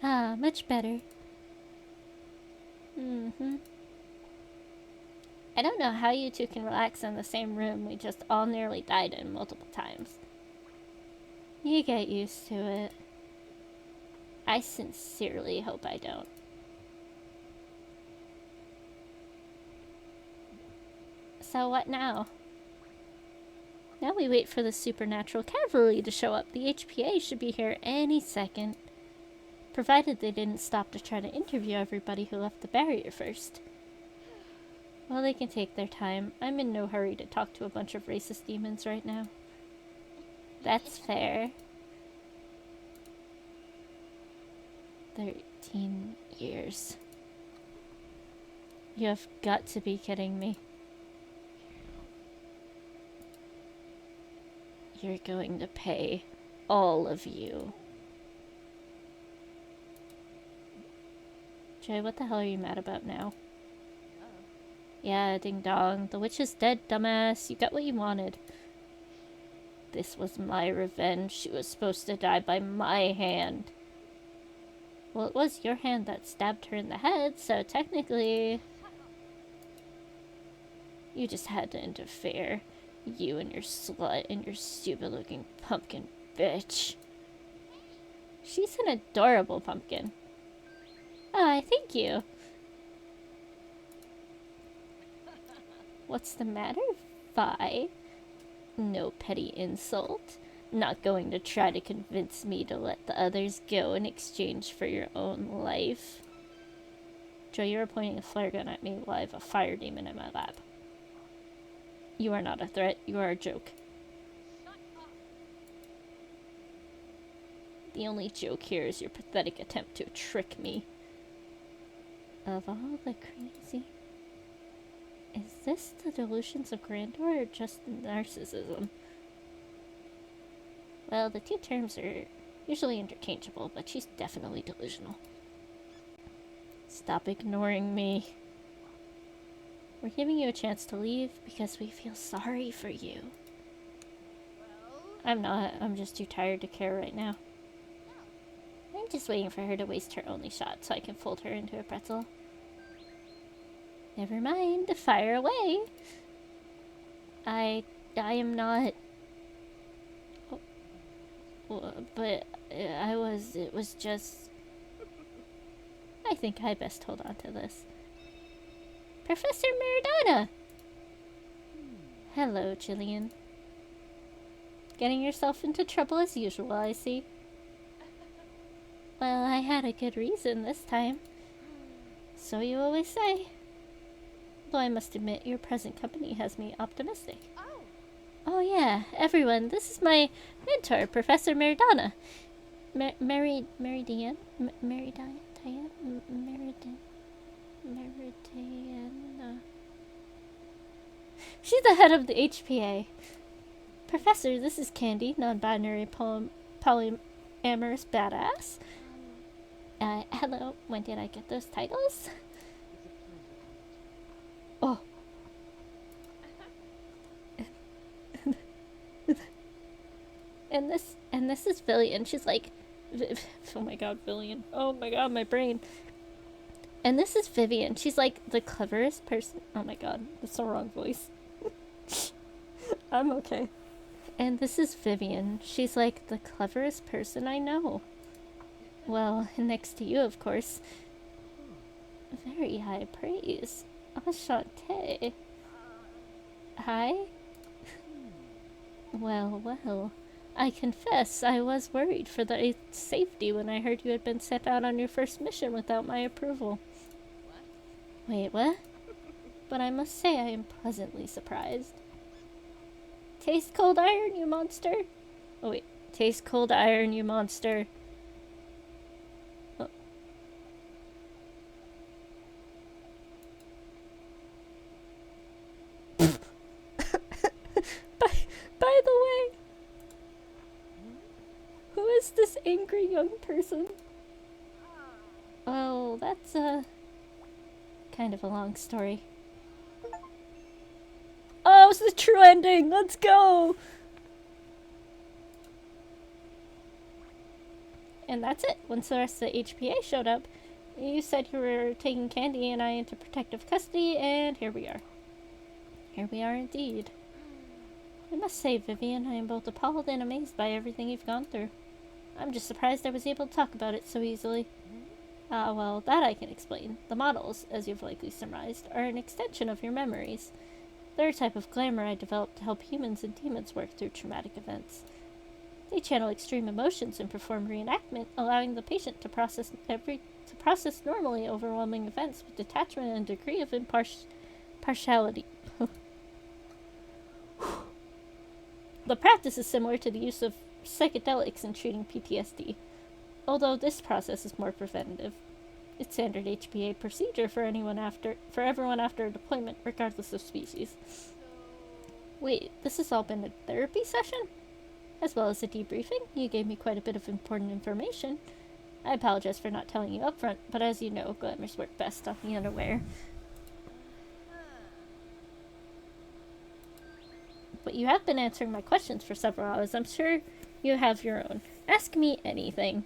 Ah, much better. I don't know how you two can relax in the same room we just all nearly died in multiple times. You get used to it. I sincerely hope I don't. So what now? Now we wait for the supernatural cavalry to show up. The HPA should be here any second. Provided they didn't stop to try to interview everybody who left the barrier first. Well, they can take their time. I'm in no hurry to talk to a bunch of racist demons right now. That's fair. 13 years. You have got to be kidding me. You're going to pay, all of you. Jay, what the hell are you mad about now? Yeah, ding dong. The witch is dead, dumbass. You got what you wanted. This was my revenge. She was supposed to die by my hand. Well, it was your hand that stabbed her in the head, so technically... You just had to interfere. You and your slut and your stupid-looking pumpkin bitch. She's an adorable pumpkin. Ah, thank you. What's the matter, Vi? No petty insult. Not going to try to convince me to let the others go in exchange for your own life. Joe, you are pointing a flare gun at me while I have a fire demon in my lap. You are not a threat, you are a joke. The only joke here is your pathetic attempt to trick me. Of all the crazy... Is this the delusions of grandeur or just narcissism? Well, the two terms are usually interchangeable, but she's definitely delusional. Stop ignoring me. We're giving you a chance to leave because we feel sorry for you. I'm not. I'm just too tired to care right now. I'm just waiting for her to waste her only shot so I can fold her into a pretzel. Never mind, fire away. I am not... But it was just... I think I best hold on to this. Professor Meridana! Hello, Jillian. Getting yourself into trouble as usual, I see. Well, I had a good reason this time. So you always say. Though I must admit, your present company has me optimistic. Oh yeah, everyone, this is my mentor, Professor Meridana. Meridiana? She's the head of the HPA. Professor, this is Candy, non-binary polyamorous badass. Hello, when did I get those titles? Oh. and this is Villian. She's like, oh my god, Villian. Oh my god, my brain. And this is Vivian. She's like the cleverest person. Oh my god, that's the wrong voice. I'm okay. And this is Vivian. She's like the cleverest person I know. Well, next to you, of course. Very high praise. Enchanté. Hi? Well, well. I confess I was worried for the safety when I heard you had been sent out on your first mission without my approval. What? Wait, what? But I must say I am pleasantly surprised. Taste cold iron, you monster! Oh wait, taste cold iron, you monster. Oh. By the way, who is this angry young person? Oh, that's kind of a long story. Oh, it's the true ending! Let's go! And that's it. Once the rest of the HPA showed up, you said you were taking Candy and I into protective custody, and here we are. Here we are indeed. I must say, Vivian, I am both appalled and amazed by everything you've gone through. I'm just surprised I was able to talk about it so easily. Ah, well, that I can explain. The models, as you've likely surmised, are an extension of your memories. They're a type of glamour I developed to help humans and demons work through traumatic events. They channel extreme emotions and perform reenactment, allowing the patient to process normally overwhelming events with detachment and a degree of impartiality. The practice is similar to the use of psychedelics in treating PTSD, although this process is more preventative. It's standard HPA procedure for everyone after a deployment, regardless of species. Wait, this has all been a therapy session? As well as a debriefing? You gave me quite a bit of important information. I apologize for not telling you up front, but as you know, glamours work best on the unaware. But you have been answering my questions for several hours. I'm sure you have your own. Ask me anything.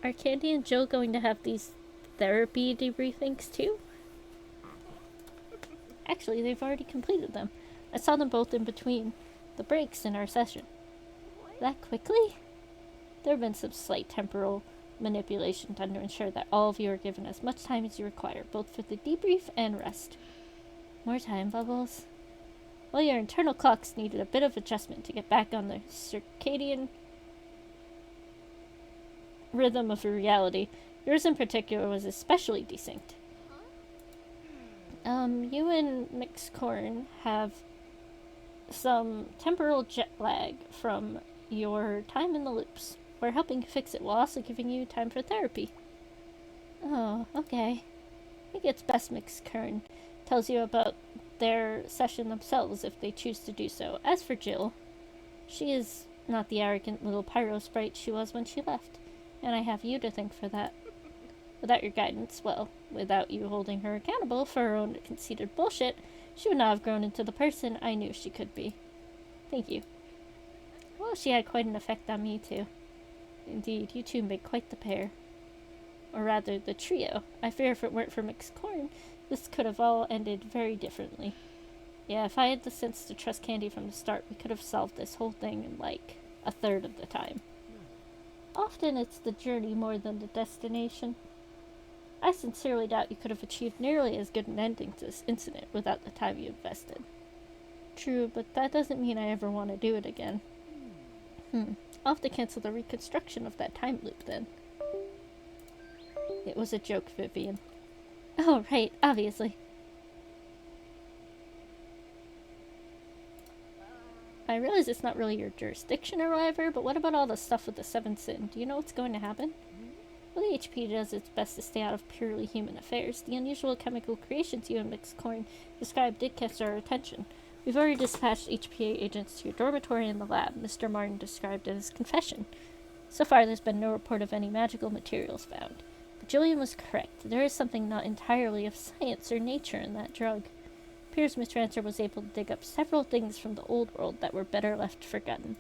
Are Candy and Jill going to have these therapy debriefings too? Actually, they've already completed them. I saw them both in between the breaks in our session. That quickly? There have been some slight temporal manipulation done to ensure that all of you are given as much time as you require, both for the debrief and rest. More time, Bubbles. Well, your internal clocks needed a bit of adjustment to get back on the circadian rhythm of reality. Yours in particular was especially desynced. You and Mixcorn have some temporal jet lag from your time in the loops. We're helping fix it while also giving you time for therapy. Oh, okay. I think it's best Mixcorn tells you about their session themselves if they choose to do so. As for Jill, she is not the arrogant little pyro sprite she was when she left, and I have you to thank for that. Without your guidance, well, without you holding her accountable for her own conceited bullshit, she would not have grown into the person I knew she could be. Thank you. Well, she had quite an effect on me, too. Indeed, you two make quite the pair. Or rather, the trio. I fear if it weren't for Mixcorn, this could have all ended very differently. Yeah, if I had the sense to trust Candy from the start, we could have solved this whole thing in, like, a third of the time. Often it's the journey more than the destination. I sincerely doubt you could have achieved nearly as good an ending to this incident without the time you invested. True, but that doesn't mean I ever want to do it again. I'll have to cancel the reconstruction of that time loop then. It was a joke, Vivian. Oh, right, obviously. I realize it's not really your jurisdiction or whatever, but what about all the stuff with the Seventh Sin? Do you know what's going to happen? Well, the HP does its best to stay out of purely human affairs. The unusual chemical creations you and Mixcorn described did catch our attention. We've already dispatched HPA agents to your dormitory and the lab. Mr. Martin described it as confession. So far, there's been no report of any magical materials found. But Julian was correct. There is something not entirely of science or nature in that drug. Appears Miss Rancer was able to dig up several things from the old world that were better left forgotten.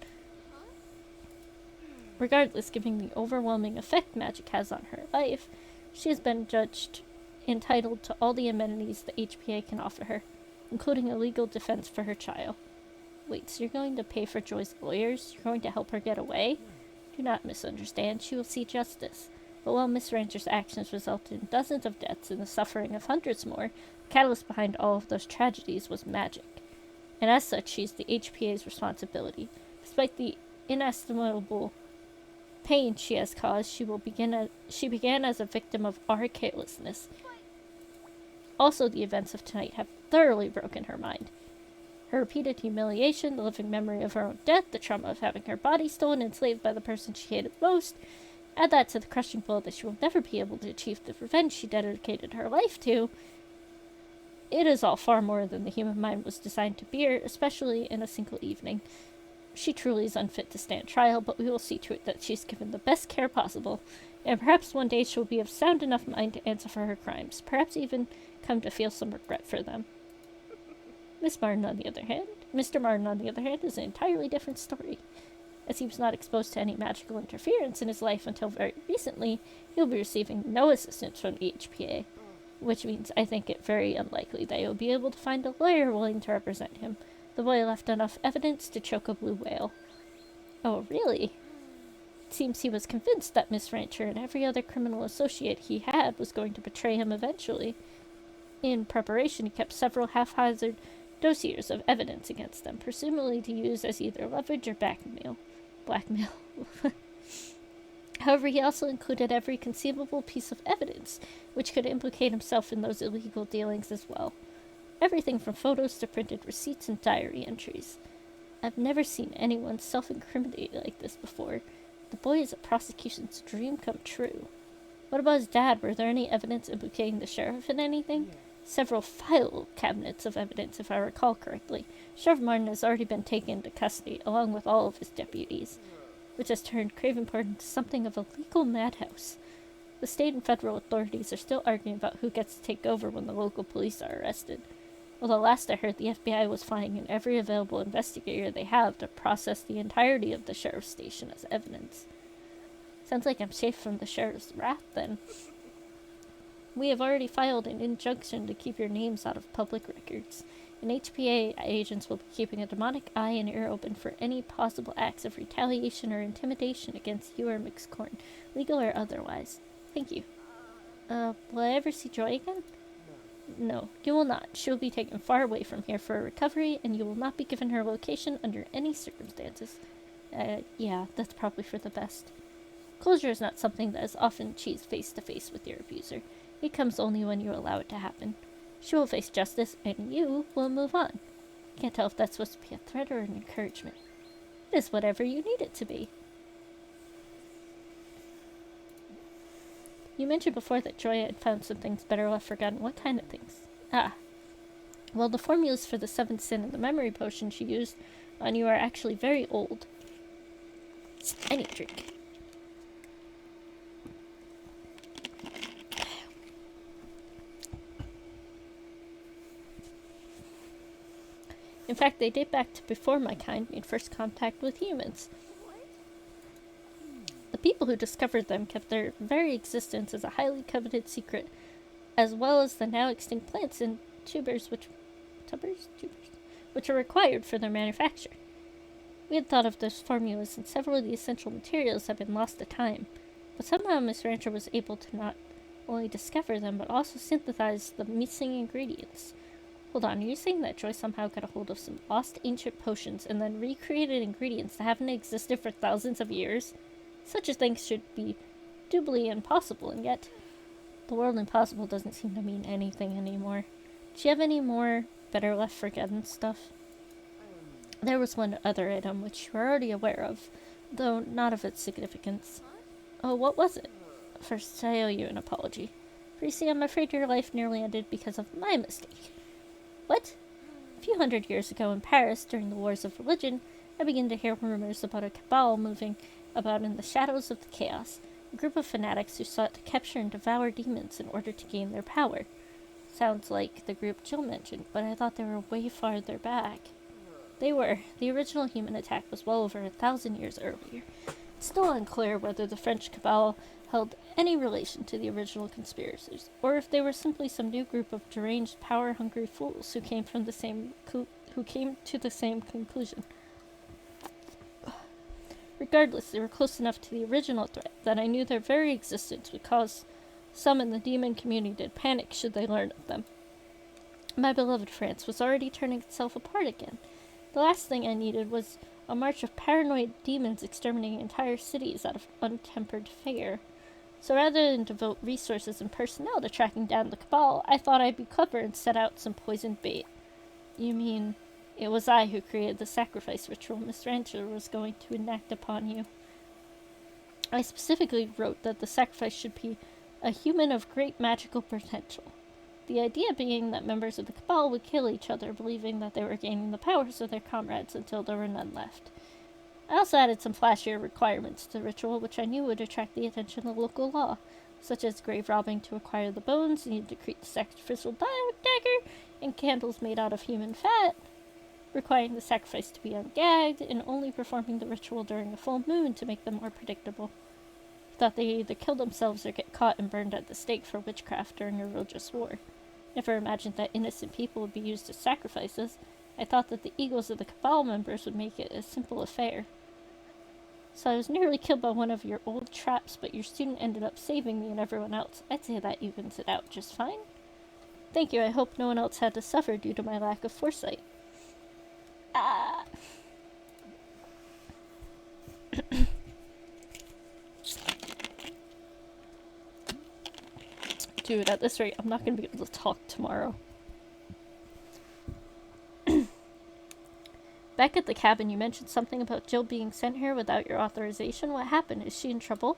Regardless, given the overwhelming effect magic has on her life, she has been judged entitled to all the amenities the HPA can offer her, including a legal defense for her child. Wait, so you're going to pay for Joy's lawyers? You're going to help her get away? Do not misunderstand. She will see justice. But while Miss Rancher's actions resulted in dozens of deaths and the suffering of hundreds more, the catalyst behind all of those tragedies was magic. And as such, she is the HPA's responsibility. Despite the inestimable pain she has caused, she began as a victim of our carelessness. Also, the events of tonight have thoroughly broken her mind. Her repeated humiliation, the living memory of her own death, the trauma of having her body stolen and enslaved by the person she hated most. Add that to the crushing blow that she will never be able to achieve the revenge she dedicated her life to. It is all far more than the human mind was designed to bear, especially in a single evening. She truly is unfit to stand trial, but we will see to it that she's given the best care possible, and perhaps one day she will be of sound enough mind to answer for her crimes, perhaps even come to feel some regret for them. Mr. Martin, on the other hand, is an entirely different story. As he was not exposed to any magical interference in his life until very recently, he will be receiving no assistance from the HPA, which means I think it very unlikely that he will be able to find a lawyer willing to represent him. The boy left enough evidence to choke a blue whale. Oh, really? It seems he was convinced that Miss Rancher and every other criminal associate he had was going to betray him eventually. In preparation, he kept several haphazard dossiers of evidence against them, presumably to use as either leverage or blackmail. However, he also included every conceivable piece of evidence which could implicate himself in those illegal dealings as well. Everything from photos to printed receipts and diary entries. I've never seen anyone self-incriminate like this before. The boy is a prosecution's dream come true. What about his dad? Were there any evidence implicating the sheriff in anything? Several file cabinets of evidence, if I recall correctly. Sheriff Martin has already been taken into custody, along with all of his deputies, which has turned Cravenport into something of a legal madhouse. The state and federal authorities are still arguing about who gets to take over when the local police are arrested. Although last I heard, the FBI was flying in every available investigator they have to process the entirety of the sheriff's station as evidence. Sounds like I'm safe from the sheriff's wrath, then. We have already filed an injunction to keep your names out of public records, and HPA agents will be keeping a demonic eye and ear open for any possible acts of retaliation or intimidation against you or McCorn, legal or otherwise. Thank you. Will I ever see Joy again? No, you will not. She will be taken far away from here for a recovery, and you will not be given her location under any circumstances. Yeah, that's probably for the best. Closure is not something that is often achieved face-to-face with your abuser. It comes only when you allow it to happen. She will face justice, and you will move on. Can't tell if that's supposed to be a threat or an encouragement. It is whatever you need it to be. You mentioned before that Joy had found some things better left forgotten. What kind of things? Well, the formulas for the seventh sin and the memory potion she used on you are actually very old. I need a drink. In fact, they date back to before my kind made first contact with humans. The people who discovered them kept their very existence as a highly coveted secret, as well as the now extinct plants and tubers which are required for their manufacture. We had thought of those formulas, and several of the essential materials have been lost to time, but somehow Miss Rancher was able to not only discover them, but also synthesize the missing ingredients. Hold on, are you saying that Joy somehow got a hold of some lost ancient potions and then recreated ingredients that haven't existed for thousands of years? Such a thing should be doubly impossible, and yet the word impossible doesn't seem to mean anything anymore. Do you have any more better left forgotten stuff? There was one other item which you were already aware of, though not of its significance. Oh, what was it? First, I owe you an apology. For you see, I'm afraid your life nearly ended because of my mistake. What? A few hundred years ago in Paris, during the Wars of Religion, I began to hear rumors about a cabal moving about in the shadows of the chaos, a group of fanatics who sought to capture and devour demons in order to gain their power. Sounds like the group Jill mentioned, but I thought they were way farther back. They were. The original human attack was well over 1,000 years earlier. It's still unclear whether the French cabal held any relation to the original conspirators, or if they were simply some new group of deranged, power-hungry fools who came to the same conclusion. Regardless, they were close enough to the original threat that I knew their very existence would cause some in the demon community to panic should they learn of them. My beloved France was already turning itself apart again. The last thing I needed was a march of paranoid demons exterminating entire cities out of untempered fear. So rather than devote resources and personnel to tracking down the cabal, I thought I'd be clever and set out some poisoned bait. You mean it was I who created the sacrifice ritual Miss Rancher was going to enact upon you? I specifically wrote that the sacrifice should be a human of great magical potential. The idea being that members of the cabal would kill each other, believing that they were gaining the powers of their comrades until there were none left. I also added some flashier requirements to the ritual, which I knew would attract the attention of local law, such as grave robbing to acquire the bones, needed to create the sacrificial dagger, and candles made out of human fat, requiring the sacrifice to be ungagged, and only performing the ritual during a full moon to make them more predictable. I thought they either kill themselves or get caught and burned at the stake for witchcraft during a religious war. Never imagined that innocent people would be used as sacrifices. I thought that the egos of the cabal members would make it a simple affair. So I was nearly killed by one of your old traps, but your student ended up saving me and everyone else. I'd say that evens it out just fine. Thank you. I hope no one else had to suffer due to my lack of foresight. Dude, at this rate, I'm not going to be able to talk tomorrow. Back at the cabin, you mentioned something about Jill being sent here without your authorization. What happened? Is she in trouble?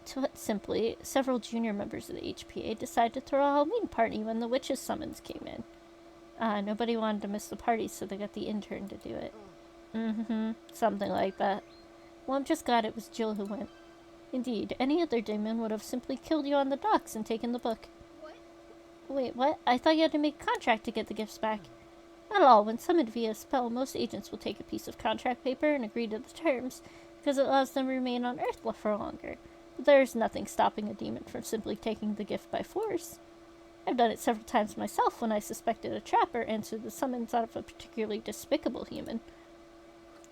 To put simply, several junior members of the HPA decided to throw a Halloween party when the witches' summons came in. Nobody wanted to miss the party, so they got the intern to do it. Something like that. Well, I'm just glad it was Jill who went. Indeed, any other demon would have simply killed you on the docks and taken the book. What? Wait, what? I thought you had to make a contract to get the gifts back. Not at all. When summoned via a spell, most agents will take a piece of contract paper and agree to the terms, because it allows them to remain on Earth for longer. But there is nothing stopping a demon from simply taking the gift by force. I've done it several times myself when I suspected a trapper answered the summons out of a particularly despicable human.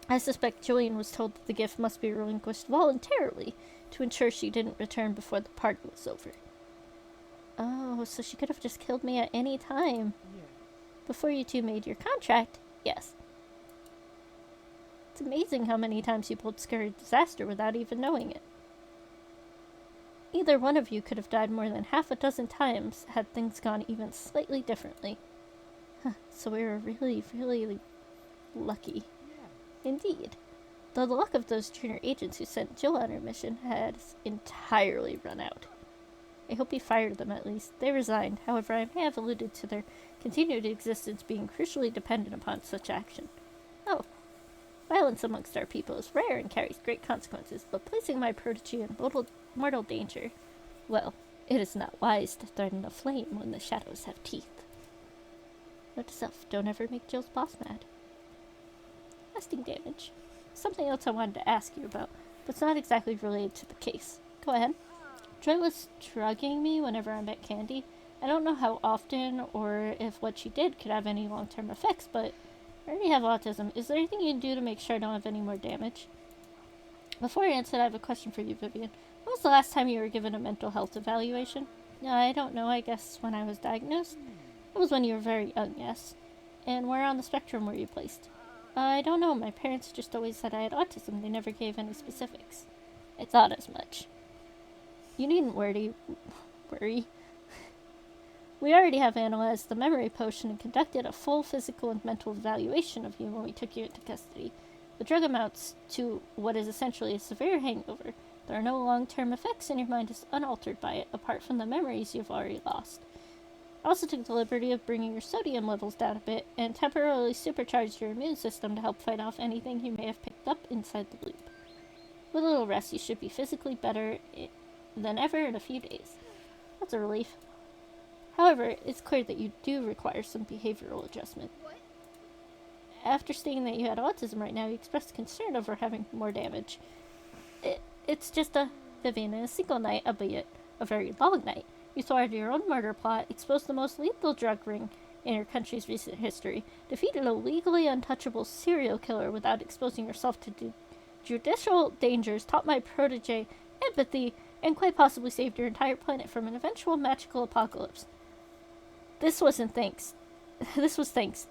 I suspect Julian was told that the gift must be relinquished voluntarily to ensure she didn't return before the party was over. Oh, so she could have just killed me at any time. Yeah. Before you two made your contract, yes. It's amazing how many times you pulled scary disaster without even knowing it. Either one of you could have died more than half a dozen times had things gone even slightly differently. So we were really, really lucky. Yeah. Indeed. Though the luck of those junior agents who sent Jill on her mission has entirely run out. I hope you fired them at least. They resigned. However, I may have alluded to their continued existence being crucially dependent upon such action. Oh. Violence amongst our people is rare and carries great consequences, but placing my protege in mortal danger, well, it is not wise to threaten a flame when the shadows have teeth. Note to self, don't ever make Jill's boss mad. Lasting damage. Something else I wanted to ask you about, but it's not exactly related to the case. Go ahead. Joy was drugging me whenever I met Candy. I don't know how often or if what she did could have any long-term effects, but I already have autism. Is there anything you can do to make sure I don't have any more damage? Before I answer, I have a question for you, Vivian. When was the last time you were given a mental health evaluation? I don't know, I guess when I was diagnosed. It was when you were very young, yes. And where on the spectrum were you placed? I don't know. My parents just always said I had autism. They never gave any specifics. I thought as much. You needn't worry. We already have analyzed the memory potion and conducted a full physical and mental evaluation of you when we took you into custody. The drug amounts to what is essentially a severe hangover. There are no long-term effects and your mind is unaltered by it, apart from the memories you've already lost. I also took the liberty of bringing your sodium levels down a bit and temporarily supercharged your immune system to help fight off anything you may have picked up inside the loop. With a little rest, you should be physically better than ever in a few days. That's a relief. However, it's clear that you do require some behavioral adjustment. What? After stating that you had autism right now, you expressed concern over having more damage. It's just Vivian, in a single night, albeit a very long night, you thwarted your own murder plot, exposed the most lethal drug ring in your country's recent history, defeated a legally untouchable serial killer without exposing yourself to judicial dangers, taught my protege empathy, and quite possibly saved your entire planet from an eventual magical apocalypse. This was thanks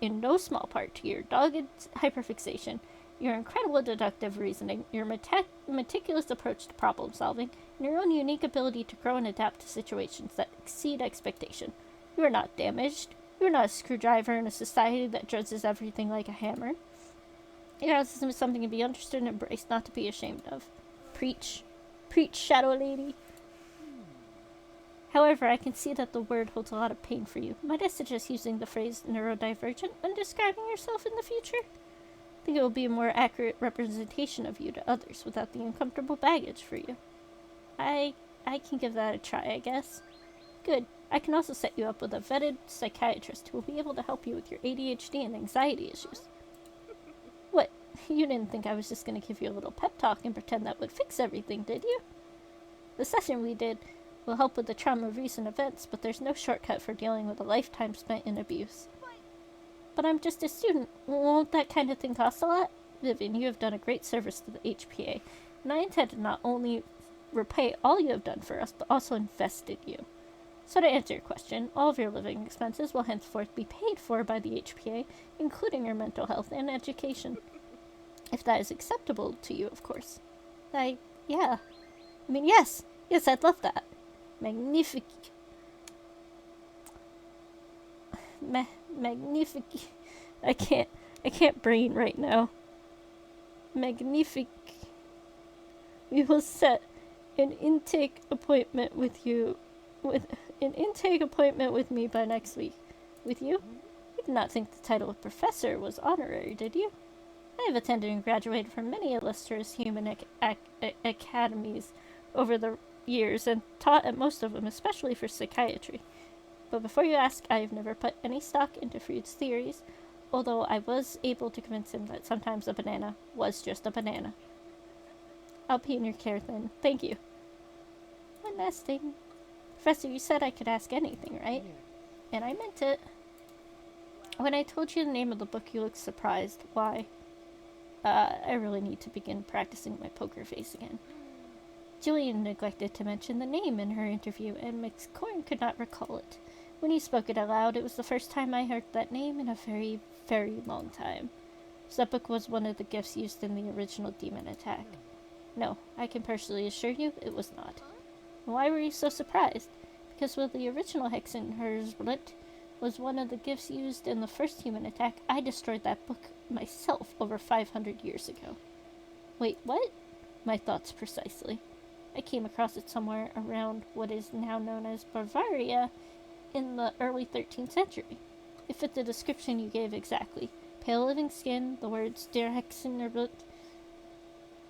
in no small part to your dogged hyperfixation, your incredible deductive reasoning, your meticulous approach to problem solving, and your own unique ability to grow and adapt to situations that exceed expectation. You are not damaged. You are not a screwdriver in a society that judges everything like a hammer. Your autism is something to be understood and embraced, not to be ashamed of. Preach. Preach, Shadow Lady. However, I can see that the word holds a lot of pain for you. Might I suggest using the phrase neurodivergent when describing yourself in the future? I think it will be a more accurate representation of you to others without the uncomfortable baggage for you. I can give that a try, I guess. Good. I can also set you up with a vetted psychiatrist who will be able to help you with your ADHD and anxiety issues. What? You didn't think I was just going to give you a little pep talk and pretend that would fix everything, did you? The session we did will help with the trauma of recent events, but there's no shortcut for dealing with a lifetime spent in abuse. But I'm just a student. Won't that kind of thing cost a lot? Vivian, you have done a great service to the HPA, and I intend to not only repay all you have done for us, but also invest in you. So to answer your question, all of your living expenses will henceforth be paid for by the HPA, including your mental health and education. If that is acceptable to you, of course. Yes, I'd love that. Magnific. I can't brain right now. Magnific. We will set an intake appointment with you, with me by next week. With you? You did not think the title of professor was honorary, did you? I have attended and graduated from many illustrious human academies over the years and taught at most of them, especially for psychiatry. But before you ask, I have never put any stock into Freud's theories, although I was able to convince him that sometimes a banana was just a banana. I'll be in your care then. Thank you. One last thing. Professor, you said I could ask anything, right? And I meant it. When I told you the name of the book, you looked surprised. Why? I really need to begin practicing my poker face again. Julian neglected to mention the name in her interview, and Miss Corn could not recall it. When he spoke it aloud, it was the first time I heard that name in a very, very long time. So that book was one of the gifts used in the original demon attack. No, I can personally assure you it was not. Why were you so surprised? Because while the original Hexenherzblut was one of the gifts used in the first human attack, I destroyed that book myself over 500 years ago. Wait, what? My thoughts precisely. I came across it somewhere around what is now known as Bavaria in the early 13th century. It fit the description you gave exactly. Pale living skin, the words Der Hexenherzblut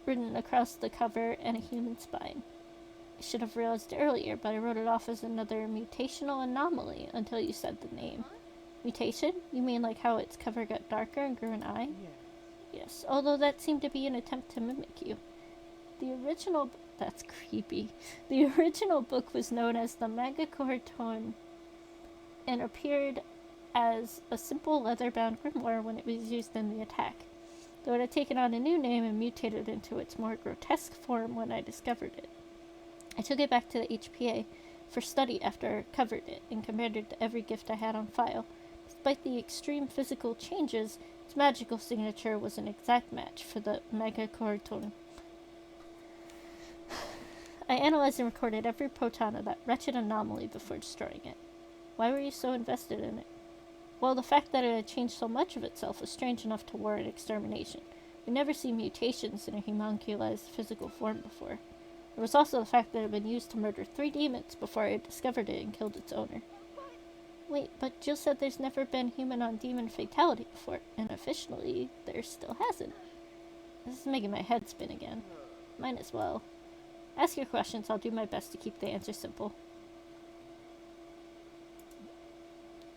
written across the cover, and a human spine. I should have realized it earlier, but I wrote it off as another mutational anomaly until you said the name. Mutation? You mean like how its cover got darker and grew an eye? Yes, although that seemed to be an attempt to mimic you. The original... That's creepy. The original book was known as the Megacorton and appeared as a simple leather-bound grimoire when it was used in the attack, though it had taken on a new name and mutated into its more grotesque form when I discovered it. I took it back to the HPA for study after I covered it and compared it to every gift I had on file. Despite the extreme physical changes, its magical signature was an exact match for the Megacorton. I analyzed and recorded every proton of that wretched anomaly before destroying it. Why were you so invested in it? Well, the fact that it had changed so much of itself was strange enough to warrant extermination. We'd never seen mutations in a homunculized physical form before. There was also the fact that it had been used to murder 3 demons before I had discovered it and killed its owner. Wait, but Jill said there's never been human-on-demon fatality before, and officially, there still hasn't. This is making my head spin again. Might as well. Ask your questions, I'll do my best to keep the answer simple.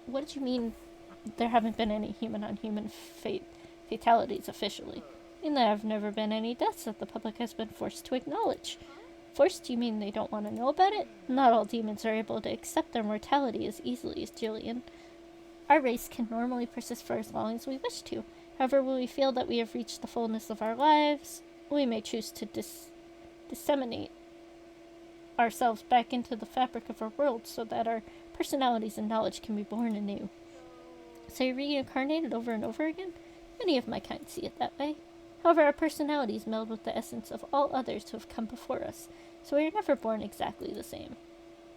What did you mean there haven't been any human-on-human fatalities officially. And there have never been any deaths that the public has been forced to acknowledge. Forced, you mean they don't want to know about it? Not all demons are able to accept their mortality as easily as Jillian. Our race can normally persist for as long as we wish to. However, when we feel that we have reached the fullness of our lives, we may choose to disseminate ourselves back into the fabric of our world so that our personalities and knowledge can be born anew. So you're reincarnated over and over again? Many of my kind see it that way. However, our personalities meld with the essence of all others who have come before us, so we are never born exactly the same.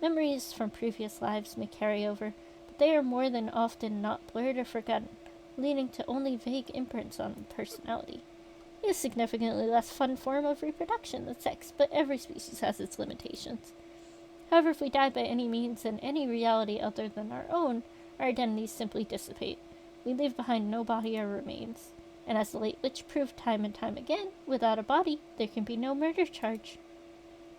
Memories from previous lives may carry over, but they are more than often not blurred or forgotten, leading to only vague imprints on personality. It is a significantly less fun form of reproduction than sex, but every species has its limitations. However, if we die by any means in any reality other than our own, our identities simply dissipate. We leave behind no body or remains. And as the late witch proved time and time again, without a body, there can be no murder charge.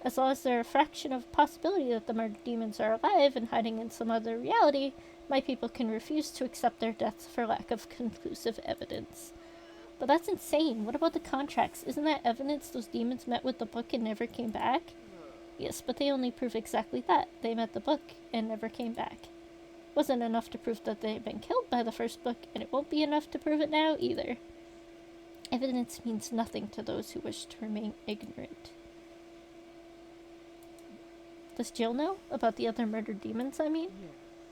As long as there are a fraction of possibility that the murdered demons are alive and hiding in some other reality, my people can refuse to accept their deaths for lack of conclusive evidence. But that's insane. What about the contracts? Isn't that evidence those demons met with the book and never came back? Yes, but they only prove exactly that. They met the book and never came back. Wasn't enough to prove that they had been killed by the first book, and it won't be enough to prove it now either. Evidence means nothing to those who wish to remain ignorant. Does Jill know about the other murdered demons, I mean?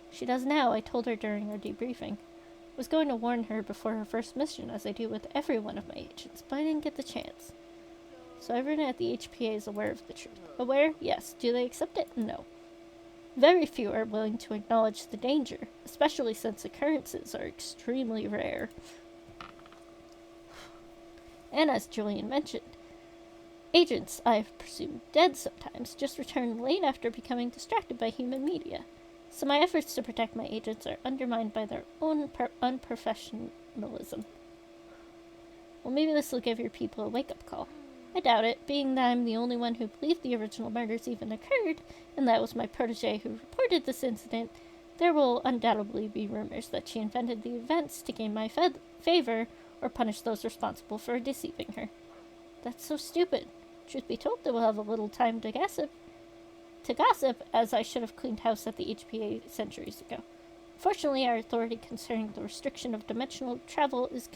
She does now. I told her during our debriefing. Was going to warn her before her first mission, as I do with every one of my agents, but I didn't get the chance. So everyone at the HPA is aware of the truth. Aware? Yes. Do they accept it? No. Very few are willing to acknowledge the danger, especially since occurrences are extremely rare. And as Julian mentioned, agents I've presumed dead sometimes just return late after becoming distracted by human media. So my efforts to protect my agents are undermined by their own unprofessionalism. Well, maybe this will give your people a wake-up call. I doubt it, being that I'm the only one who believed the original murders even occurred, and that was my protege who reported this incident. There will undoubtedly be rumors that she invented the events to gain my favor or punish those responsible for deceiving her. That's so stupid. Truth be told, they will have a little time to gossip, as I should have cleaned house at the HPA centuries ago. Fortunately, our authority concerning the restriction of dimensional travel is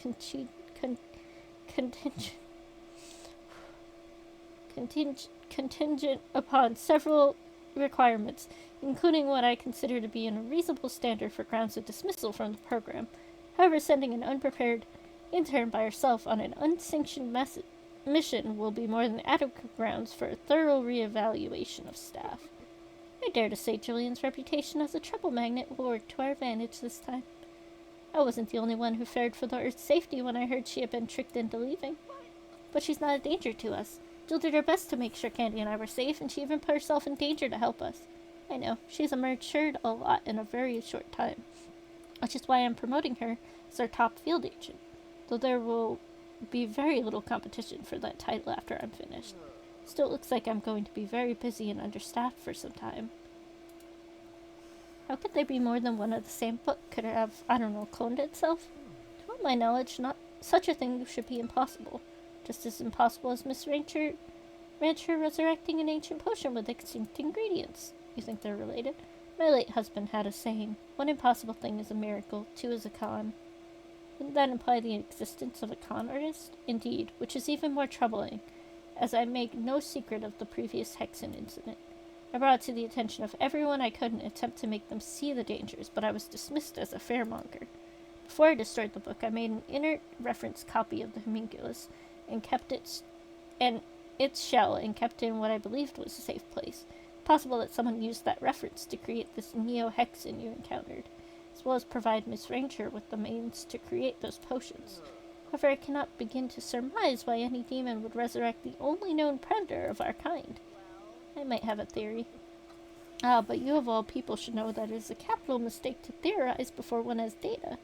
contingent upon several requirements, including what I consider to be an unreasonable standard for grounds of dismissal from the program. However, sending an unprepared intern by herself on an unsanctioned mission will be more than adequate grounds for a thorough reevaluation of staff. I dare to say Julian's reputation as a trouble magnet will work to our advantage this time. I wasn't the only one who feared for the Earth's safety when I heard she had been tricked into leaving. But she's not a danger to us. Jill did her best to make sure Candy and I were safe, and she even put herself in danger to help us. I know, she's matured a lot in a very short time, which is why I'm promoting her as our top field agent, though there will be very little competition for that title after I'm finished. Still, it looks like I'm going to be very busy and understaffed for some time. How could there be more than one of the same book? Could it have, cloned itself? To all my knowledge, not such a thing should be impossible. Just as impossible as Miss Rancher resurrecting an ancient potion with extinct ingredients. You think they're related? My late husband had a saying, one impossible thing is a miracle, two is a con. Wouldn't that imply the existence of a con artist? Indeed, which is even more troubling, as I make no secret of the previous Hexen incident. I brought it to the attention of everyone I could and attempt to make them see the dangers, but I was dismissed as a fairmonger. Before I destroyed the book, I made an inert reference copy of the homunculus and kept its shell and kept it in what I believed was a safe place. Possible that someone used that reference to create this neo-hexen you encountered, as well as provide Miss Ranger with the means to create those potions. However, I cannot begin to surmise why any demon would resurrect the only known predator of our kind. I might have a theory. But you of all people should know that it is a capital mistake to theorize before one has data.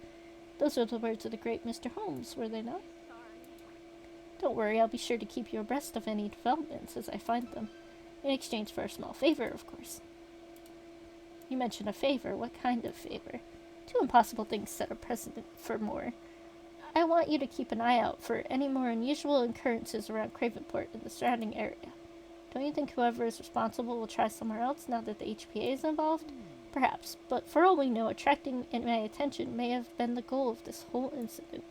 Those are the words of the great Mr. Holmes, were they not? Don't worry, I'll be sure to keep you abreast of any developments as I find them. In exchange for a small favor, of course. You mentioned a favor. What kind of favor? Two impossible things set a precedent for more. I want you to keep an eye out for any more unusual occurrences around Cravenport and the surrounding area. Don't you think whoever is responsible will try somewhere else now that the HPA is involved? Perhaps, but for all we know, attracting my attention may have been the goal of this whole incident.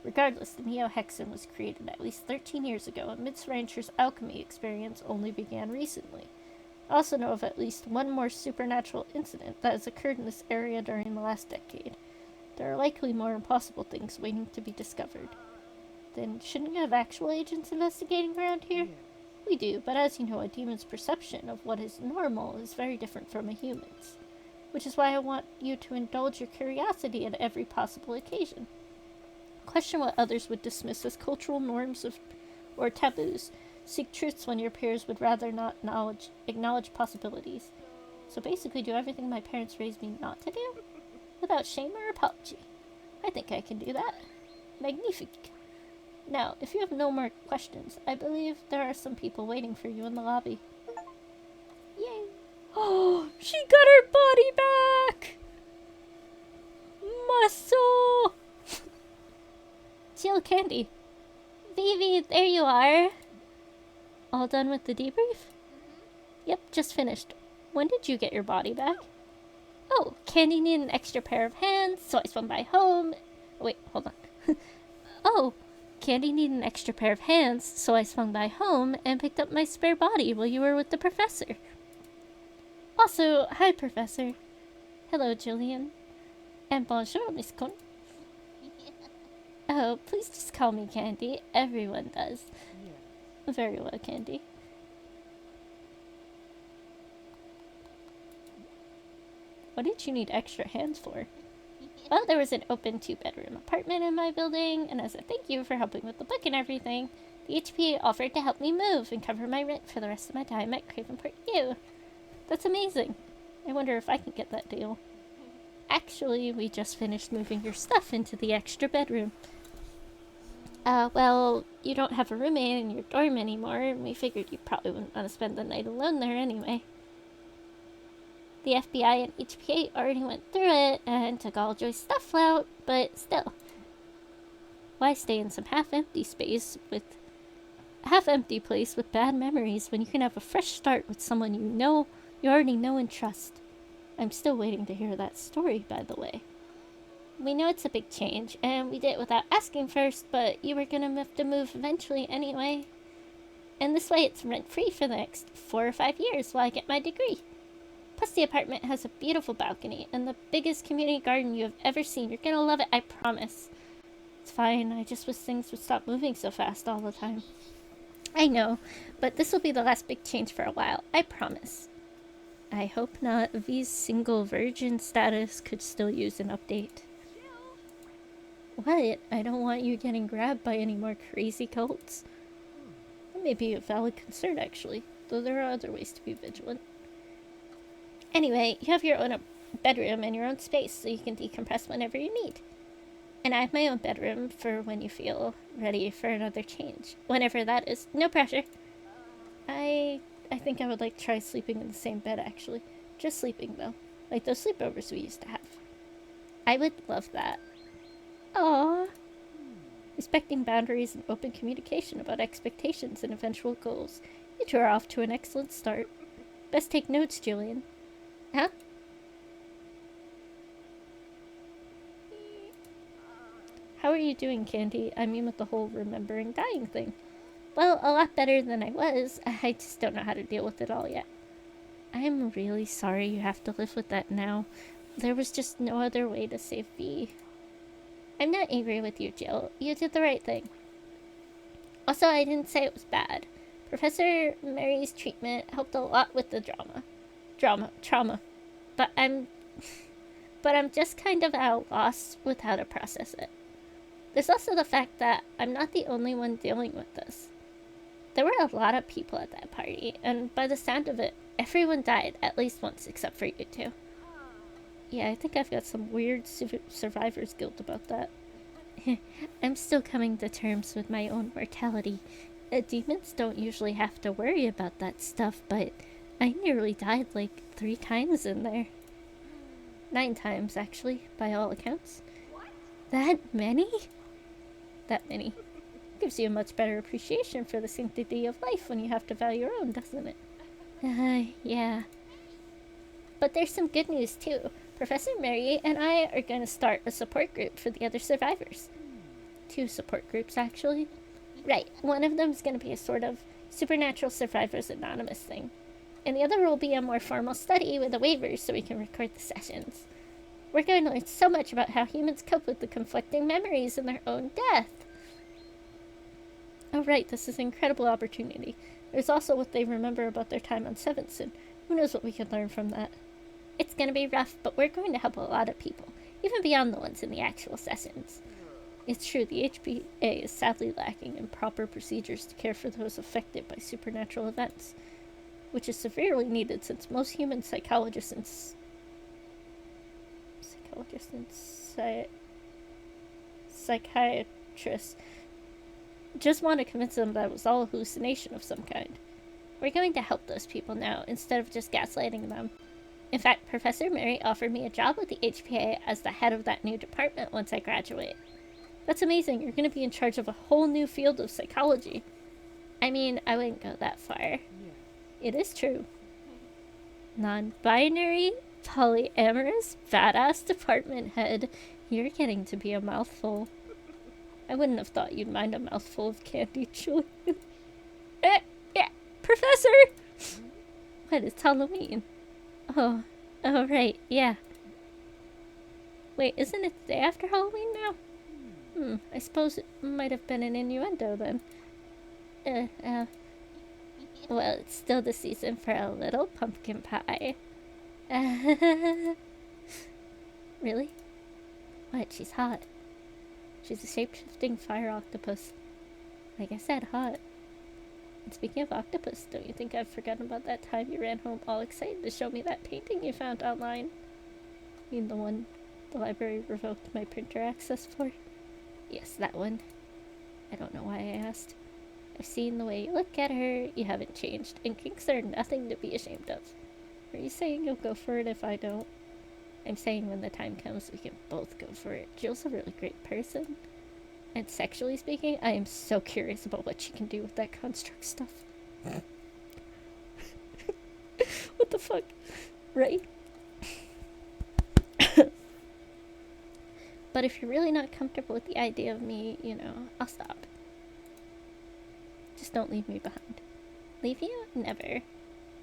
Regardless, the Neo-Hexen was created at least 13 years ago, and Miss Rancher's alchemy experience only began recently. I also know of at least one more supernatural incident that has occurred in this area during the last decade. There are likely more impossible things waiting to be discovered. Then, shouldn't you have actual agents investigating around here? We do, but as you know, a demon's perception of what is normal is very different from a human's. Which is why I want you to indulge your curiosity at every possible occasion. Question what others would dismiss as cultural norms or taboos. Seek truths when your peers would rather not acknowledge possibilities. So basically do everything my parents raised me not to do, without shame or apology. I think I can do that. Magnifique. Now, if you have no more questions, I believe there are some people waiting for you in the lobby. Yay! Oh, she got her body back! Muscle! Jill Candy. Vivi, there you are. All done with the debrief? Yep, just finished. When did you get your body back? Oh, Candy needed an extra pair of hands, so I swung by home. Wait, hold on. Oh, Candy needed an extra pair of hands, so I swung by home and picked up my spare body while you were with the professor. Also, hi, Professor. Hello, Julian. And bonjour, Miss Con. Oh, please just call me Candy. Everyone does. Very well, Candy. What did you need extra hands for? Well, there was an open 2-bedroom apartment in my building, and as a thank you for helping with the book and everything, the HPA offered to help me move and cover my rent for the rest of my time at Cravenport U. That's amazing. I wonder if I can get that deal. Actually, we just finished moving your stuff into the extra bedroom. Well, you don't have a roommate in your dorm anymore, and we figured you probably wouldn't want to spend the night alone there anyway. The FBI and HPA already went through it and took all Joy's stuff out, but still. Why stay in some half-empty place with bad memories when you can have a fresh start with someone you already know and trust? I'm still waiting to hear that story, by the way. We know it's a big change, and we did it without asking first, but you were gonna have to move eventually anyway. And this way it's rent-free for the next 4 or 5 years while I get my degree. Plus the apartment has a beautiful balcony and the biggest community garden you have ever seen. You're gonna love it, I promise. It's fine, I just wish things would stop moving so fast all the time. I know, but this will be the last big change for a while, I promise. I hope not. V's single virgin status could still use an update. What? I don't want you getting grabbed by any more crazy cults. That may be a valid concern, actually, though there are other ways to be vigilant. Anyway, you have your own bedroom and your own space, so you can decompress whenever you need. And I have my own bedroom for when you feel ready for another change. Whenever that is. No pressure. I think I would like to try sleeping in the same bed, actually. Just sleeping, though. Like those sleepovers we used to have. I would love that. Aww. Respecting boundaries and open communication about expectations and eventual goals. You two are off to an excellent start. Best take notes, Julian. Huh? How are you doing, Candy? I mean with the whole remembering dying thing. Well, a lot better than I was. I just don't know how to deal with it all yet. I am really sorry you have to live with that now. There was just no other way to save V. I'm not angry with you, Jill. You did the right thing. Also, I didn't say it was bad. Professor Mary's treatment helped a lot with the trauma. But I'm just kind of at a loss with how to process it. There's also the fact that I'm not the only one dealing with this. There were a lot of people at that party, and by the sound of it, everyone died at least once except for you two. Yeah, I think I've got some weird survivor's guilt about that. I'm still coming to terms with my own mortality. Demons don't usually have to worry about that stuff, but I nearly died like 3 times in there. 9 times, actually, by all accounts. That many? that many. Gives you a much better appreciation for the sanctity of life when you have to value your own, doesn't it? Yeah. But there's some good news too. Professor Mary and I are going to start a support group for the other survivors. 2 support groups, actually. Right, one of them is going to be a sort of Supernatural Survivors Anonymous thing. And the other will be a more formal study with a waiver so we can record the sessions. We're going to learn so much about how humans cope with the conflicting memories in their own death. Oh right, this is an incredible opportunity. There's also what they remember about their time on Seventh Sin. Who knows what we can learn from that. It's going to be rough, but we're going to help a lot of people, even beyond the ones in the actual sessions. It's true, the HPA is sadly lacking in proper procedures to care for those affected by supernatural events, which is severely needed since most human psychologists and psychiatrists just want to convince them that it was all a hallucination of some kind. We're going to help those people now, instead of just gaslighting them. In fact, Professor Mary offered me a job with the HPA as the head of that new department once I graduate. That's amazing, you're going to be in charge of a whole new field of psychology. I mean, I wouldn't go that far. Yeah. It is true. Non-binary, polyamorous, badass department head. You're getting to be a mouthful. I wouldn't have thought you'd mind a mouthful of candy, Julian. Yeah, Professor! What, it's Halloween? Oh, right, yeah. Wait, isn't it the day after Halloween now? I suppose it might have been an innuendo then. Well, it's still the season for a little pumpkin pie. Really? What, she's hot. She's a shape-shifting fire octopus. Like I said, hot. And speaking of octopus, don't you think I've forgotten about that time you ran home all excited to show me that painting you found online? I mean the one the library revoked my printer access for? Yes, that one. I don't know why I asked. I've seen the way you look at her, you haven't changed, and kinks are nothing to be ashamed of. Are you saying you'll go for it if I don't? I'm saying when the time comes, we can both go for it. Jill's a really great person. And sexually speaking, I am so curious about what she can do with that construct stuff. What the fuck? Right? But if you're really not comfortable with the idea of me, I'll stop. Just don't leave me behind. Leave you? Never.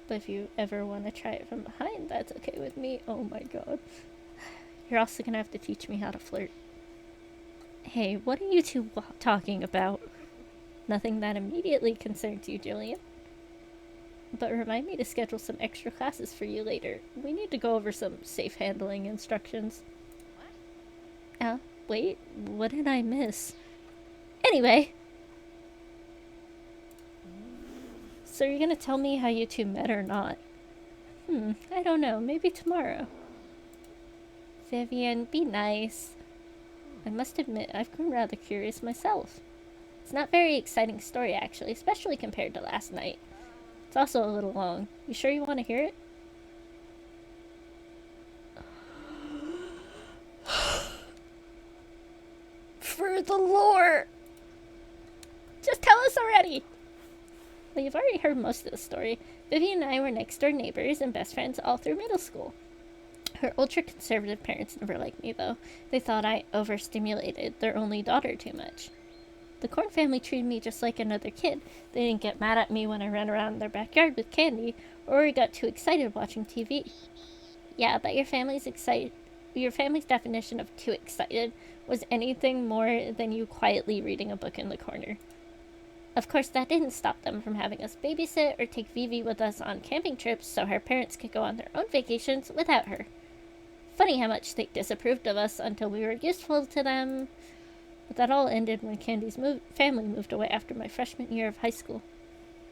But if you ever want to try it from behind, that's okay with me. Oh my god. You're also gonna have to teach me how to flirt. Hey, what are you two talking about? Nothing that immediately concerns you, Jillian. But remind me to schedule some extra classes for you later. We need to go over some safe handling instructions. Wait, what did I miss? Anyway. So you're gonna tell me how you two met or not? I don't know, maybe tomorrow. Vivian, be nice. I must admit, I've grown rather curious myself. It's not a very exciting story, actually, especially compared to last night. It's also a little long. You sure you want to hear it? For the lore! Just tell us already! Well, you've already heard most of the story. Vivian and I were next-door neighbors and best friends all through middle school. Her ultra-conservative parents never liked me, though. They thought I overstimulated their only daughter too much. The Corn family treated me just like another kid. They didn't get mad at me when I ran around their backyard with candy, or got too excited watching TV. Yeah, but your family's definition of too excited was anything more than you quietly reading a book in the corner. Of course, that didn't stop them from having us babysit or take Vivi with us on camping trips so her parents could go on their own vacations without her. Funny how much they disapproved of us until we were useful to them. But that all ended when Candy's family moved away after my freshman year of high school.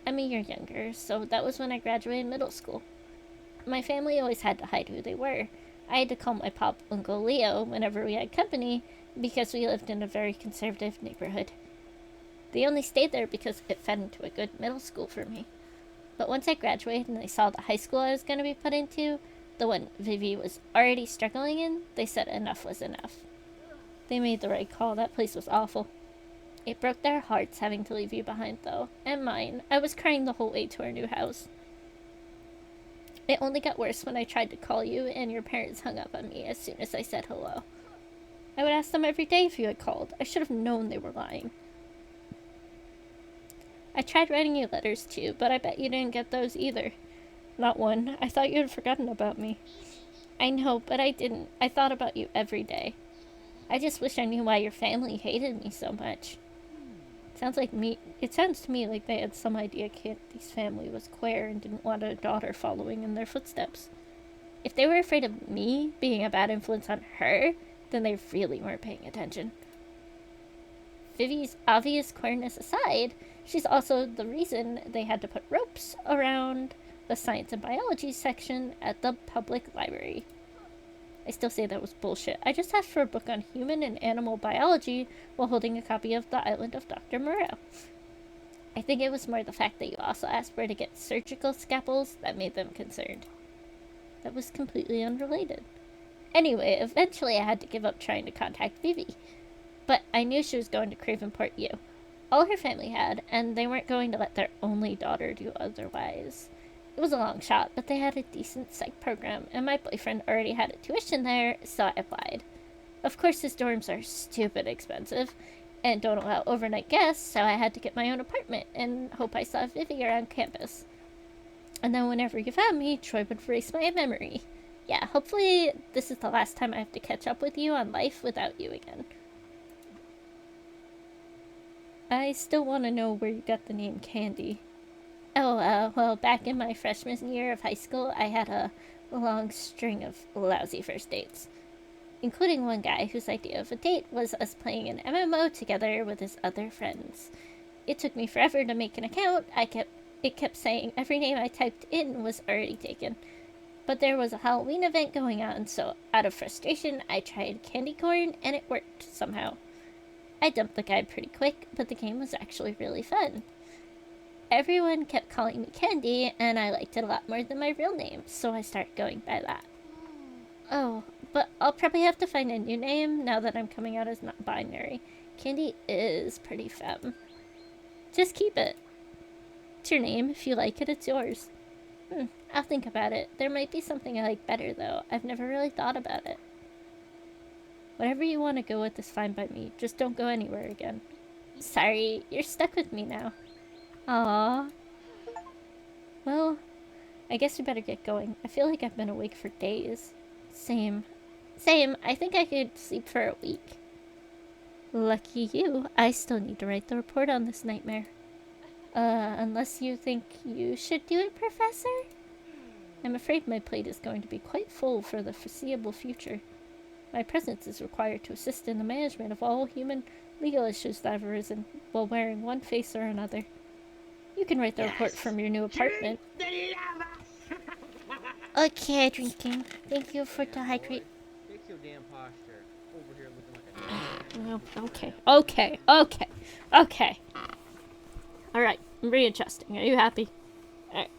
I'm a year younger, so that was when I graduated middle school. My family always had to hide who they were. I had to call my pop Uncle Leo whenever we had company because we lived in a very conservative neighborhood. They only stayed there because it fed into a good middle school for me. But once I graduated and they saw the high school I was going to be put into, the one Vivi was already struggling in, they said enough was enough. They made the right call. That place was awful. It broke their hearts having to leave you behind, though, and mine. I was crying the whole way to our new house. It only got worse when I tried to call you, and your parents hung up on me as soon as I said hello. I would ask them every day if you had called. I should have known they were lying. I tried writing you letters, too, but I bet you didn't get those either. Not one. I thought you had forgotten about me. I know, but I didn't. I thought about you every day. I just wish I knew why your family hated me so much. It sounds to me like they had some idea Candy's family was queer and didn't want a daughter following in their footsteps. If they were afraid of me being a bad influence on her, then they really weren't paying attention. Vivi's obvious queerness aside, she's also the reason they had to put ropes around the science and biology section at the public library. I still say that was bullshit. I just asked for a book on human and animal biology while holding a copy of The Island of Dr. Moreau. I think it was more the fact that you also asked where to get surgical scalpels that made them concerned. That was completely unrelated. Anyway, eventually I had to give up trying to contact Vivi. But I knew she was going to Cravenport U. All her family had, and they weren't going to let their only daughter do otherwise. It was a long shot, but they had a decent psych program, and my boyfriend already had a tuition there, so I applied. Of course, his dorms are stupid expensive, and don't allow overnight guests, so I had to get my own apartment and hope I saw Vivi around campus. And then whenever you found me, Troy would erase my memory. Yeah, hopefully this is the last time I have to catch up with you on life without you again. I still want to know where you got the name Candy. Oh, well, back in my freshman year of high school, I had a long string of lousy first dates. Including one guy whose idea of a date was us playing an MMO together with his other friends. It took me forever to make an account. It kept saying every name I typed in was already taken. But there was a Halloween event going on, so out of frustration, I tried candy corn, and it worked somehow. I dumped the guy pretty quick, but the game was actually really fun. Everyone kept calling me Candy, and I liked it a lot more than my real name, so I started going by that. Oh, but I'll probably have to find a new name now that I'm coming out as non-binary. Candy is pretty femme. Just keep it. It's your name. If you like it, it's yours. I'll think about it. There might be something I like better, though. I've never really thought about it. Whatever you want to go with is fine by me. Just don't go anywhere again. Sorry, you're stuck with me now. Aww. Well, I guess we better get going. I feel like I've been awake for days. Same. I think I could sleep for a week. Lucky you. I still need to write the report on this nightmare. Unless you think you should do it, Professor? I'm afraid my plate is going to be quite full for the foreseeable future. My presence is required to assist in the management of all human legal issues that have arisen while wearing one face or another. You can write the report from your new apartment. Okay, drinking. Thank you for the hydrate. Fix your damn posture. Over here looking like a... Okay. Alright, I'm readjusting. Are you happy? Alright.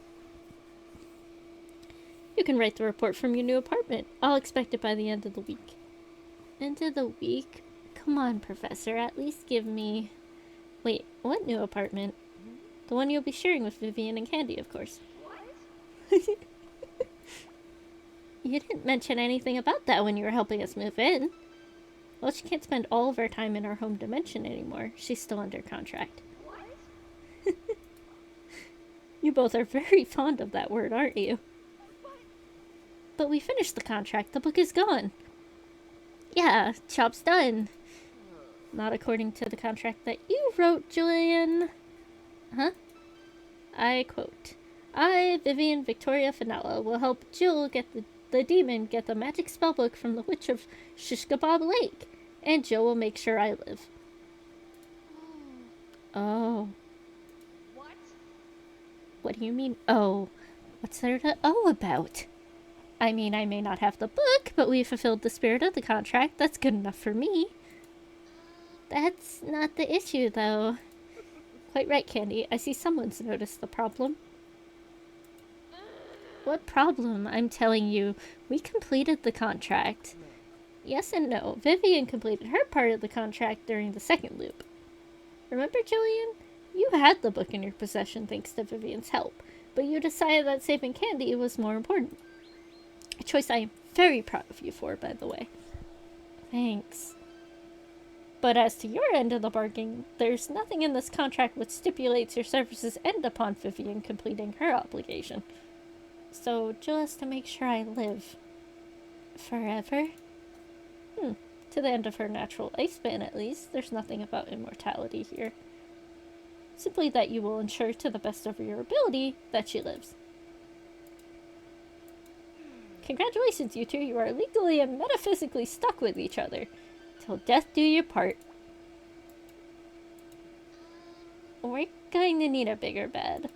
You can write the report from your new apartment. I'll expect it by the end of the week. End of the week? Come on, Professor. At least give me... Wait, what new apartment? The one you'll be sharing with Vivian and Candy, of course. You didn't mention anything about that when you were helping us move in. Well, she can't spend all of her time in our home dimension anymore. She's still under contract. You both are very fond of that word, aren't you? But we finished the contract. The book is gone. Yeah, job's done. Not according to the contract that you wrote, Julian. Huh? I quote, I, Vivian Victoria Finella, will help Jill get the demon get the magic spellbook from the Witch of Shishkabab Lake, and Jill will make sure I live. Oh. What? What do you mean, oh? What's there to oh about? I mean, I may not have the book, but we fulfilled the spirit of the contract. That's good enough for me. That's not the issue, though. Quite right, Candy. I see someone's noticed the problem. What problem? I'm telling you, we completed the contract. Yes and no. Vivian completed her part of the contract during the second loop. Remember, Jillian? You had the book in your possession thanks to Vivian's help, but you decided that saving Candy was more important. A choice I am very proud of you for, by the way. Thanks. But as to your end of the bargain, there's nothing in this contract which stipulates your services end upon Vivian completing her obligation. So Jill has to make sure I live. Forever? To the end of her natural lifespan, at least. There's nothing about immortality here. Simply that you will ensure to the best of your ability that she lives. Congratulations, you two. You are legally and metaphysically stuck with each other. Till death do you part. We're going to need a bigger bed.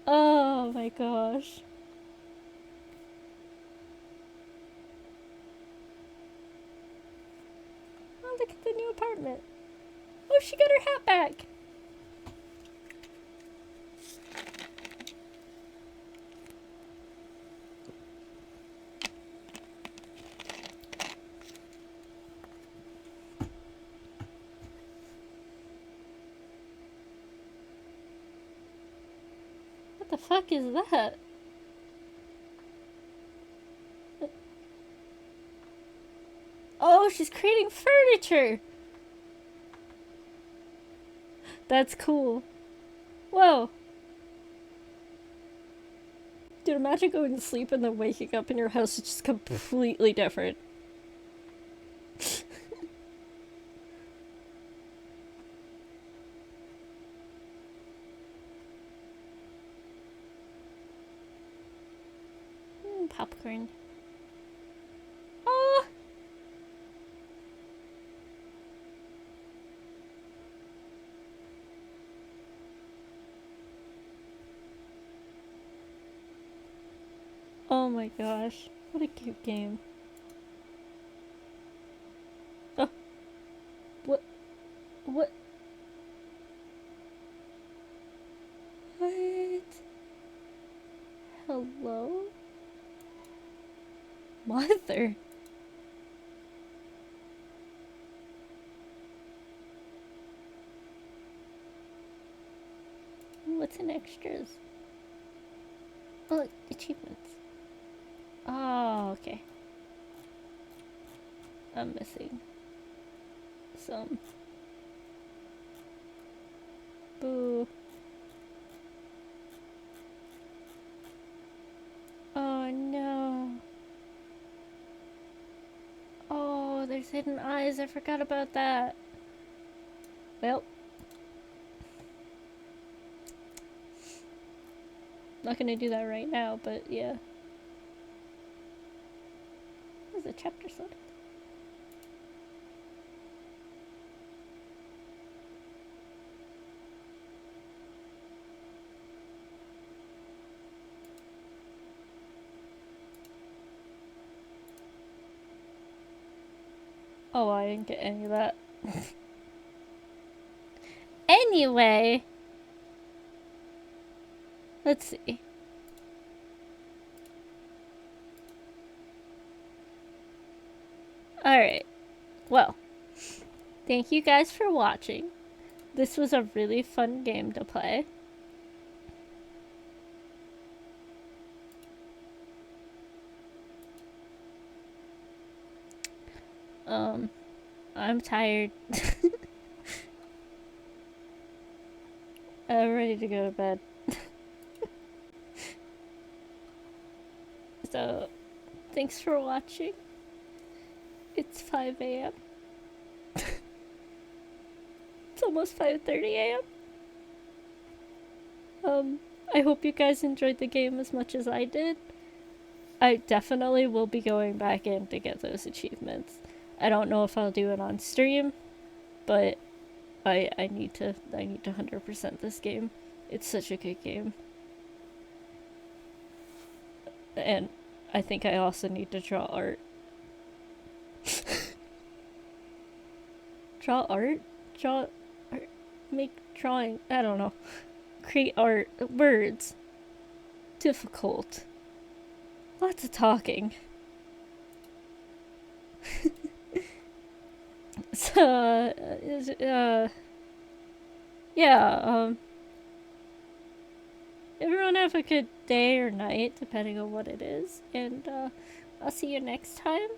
Oh my gosh. Oh, look at the new apartment. Oh, she got her hat back. What the fuck is that? Oh, she's creating furniture. That's cool. Whoa. Dude, imagine going to sleep and then waking up and your house is just completely different. Popcorn. Oh! Oh my gosh. What a cute game. Oh. What? What? Hello? Mother? What's in extras? Oh, look, achievements. Oh, okay. I'm missing some. Boo. Oh no. Oh, there's hidden eyes. I forgot about that. Well. Not gonna do that right now, but yeah. There's a chapter sorted. Oh, I didn't get any of that. Anyway. Let's see. Alright. Well. Thank you guys for watching. This was a really fun game to play. I'm tired. I'm ready to go to bed. So, thanks for watching. It's 5 a.m. It's almost 5:30 a.m. I hope you guys enjoyed the game as much as I did. I definitely will be going back in to get those achievements. I don't know if I'll do it on stream, but I need to 100% this game. It's such a good game. And I think I also need to draw art. Draw art? Draw art? Make drawing. I don't know. Create art. Words. Difficult. Lots of talking. So, yeah, everyone have a good day or night, depending on what it is, and, I'll see you next time.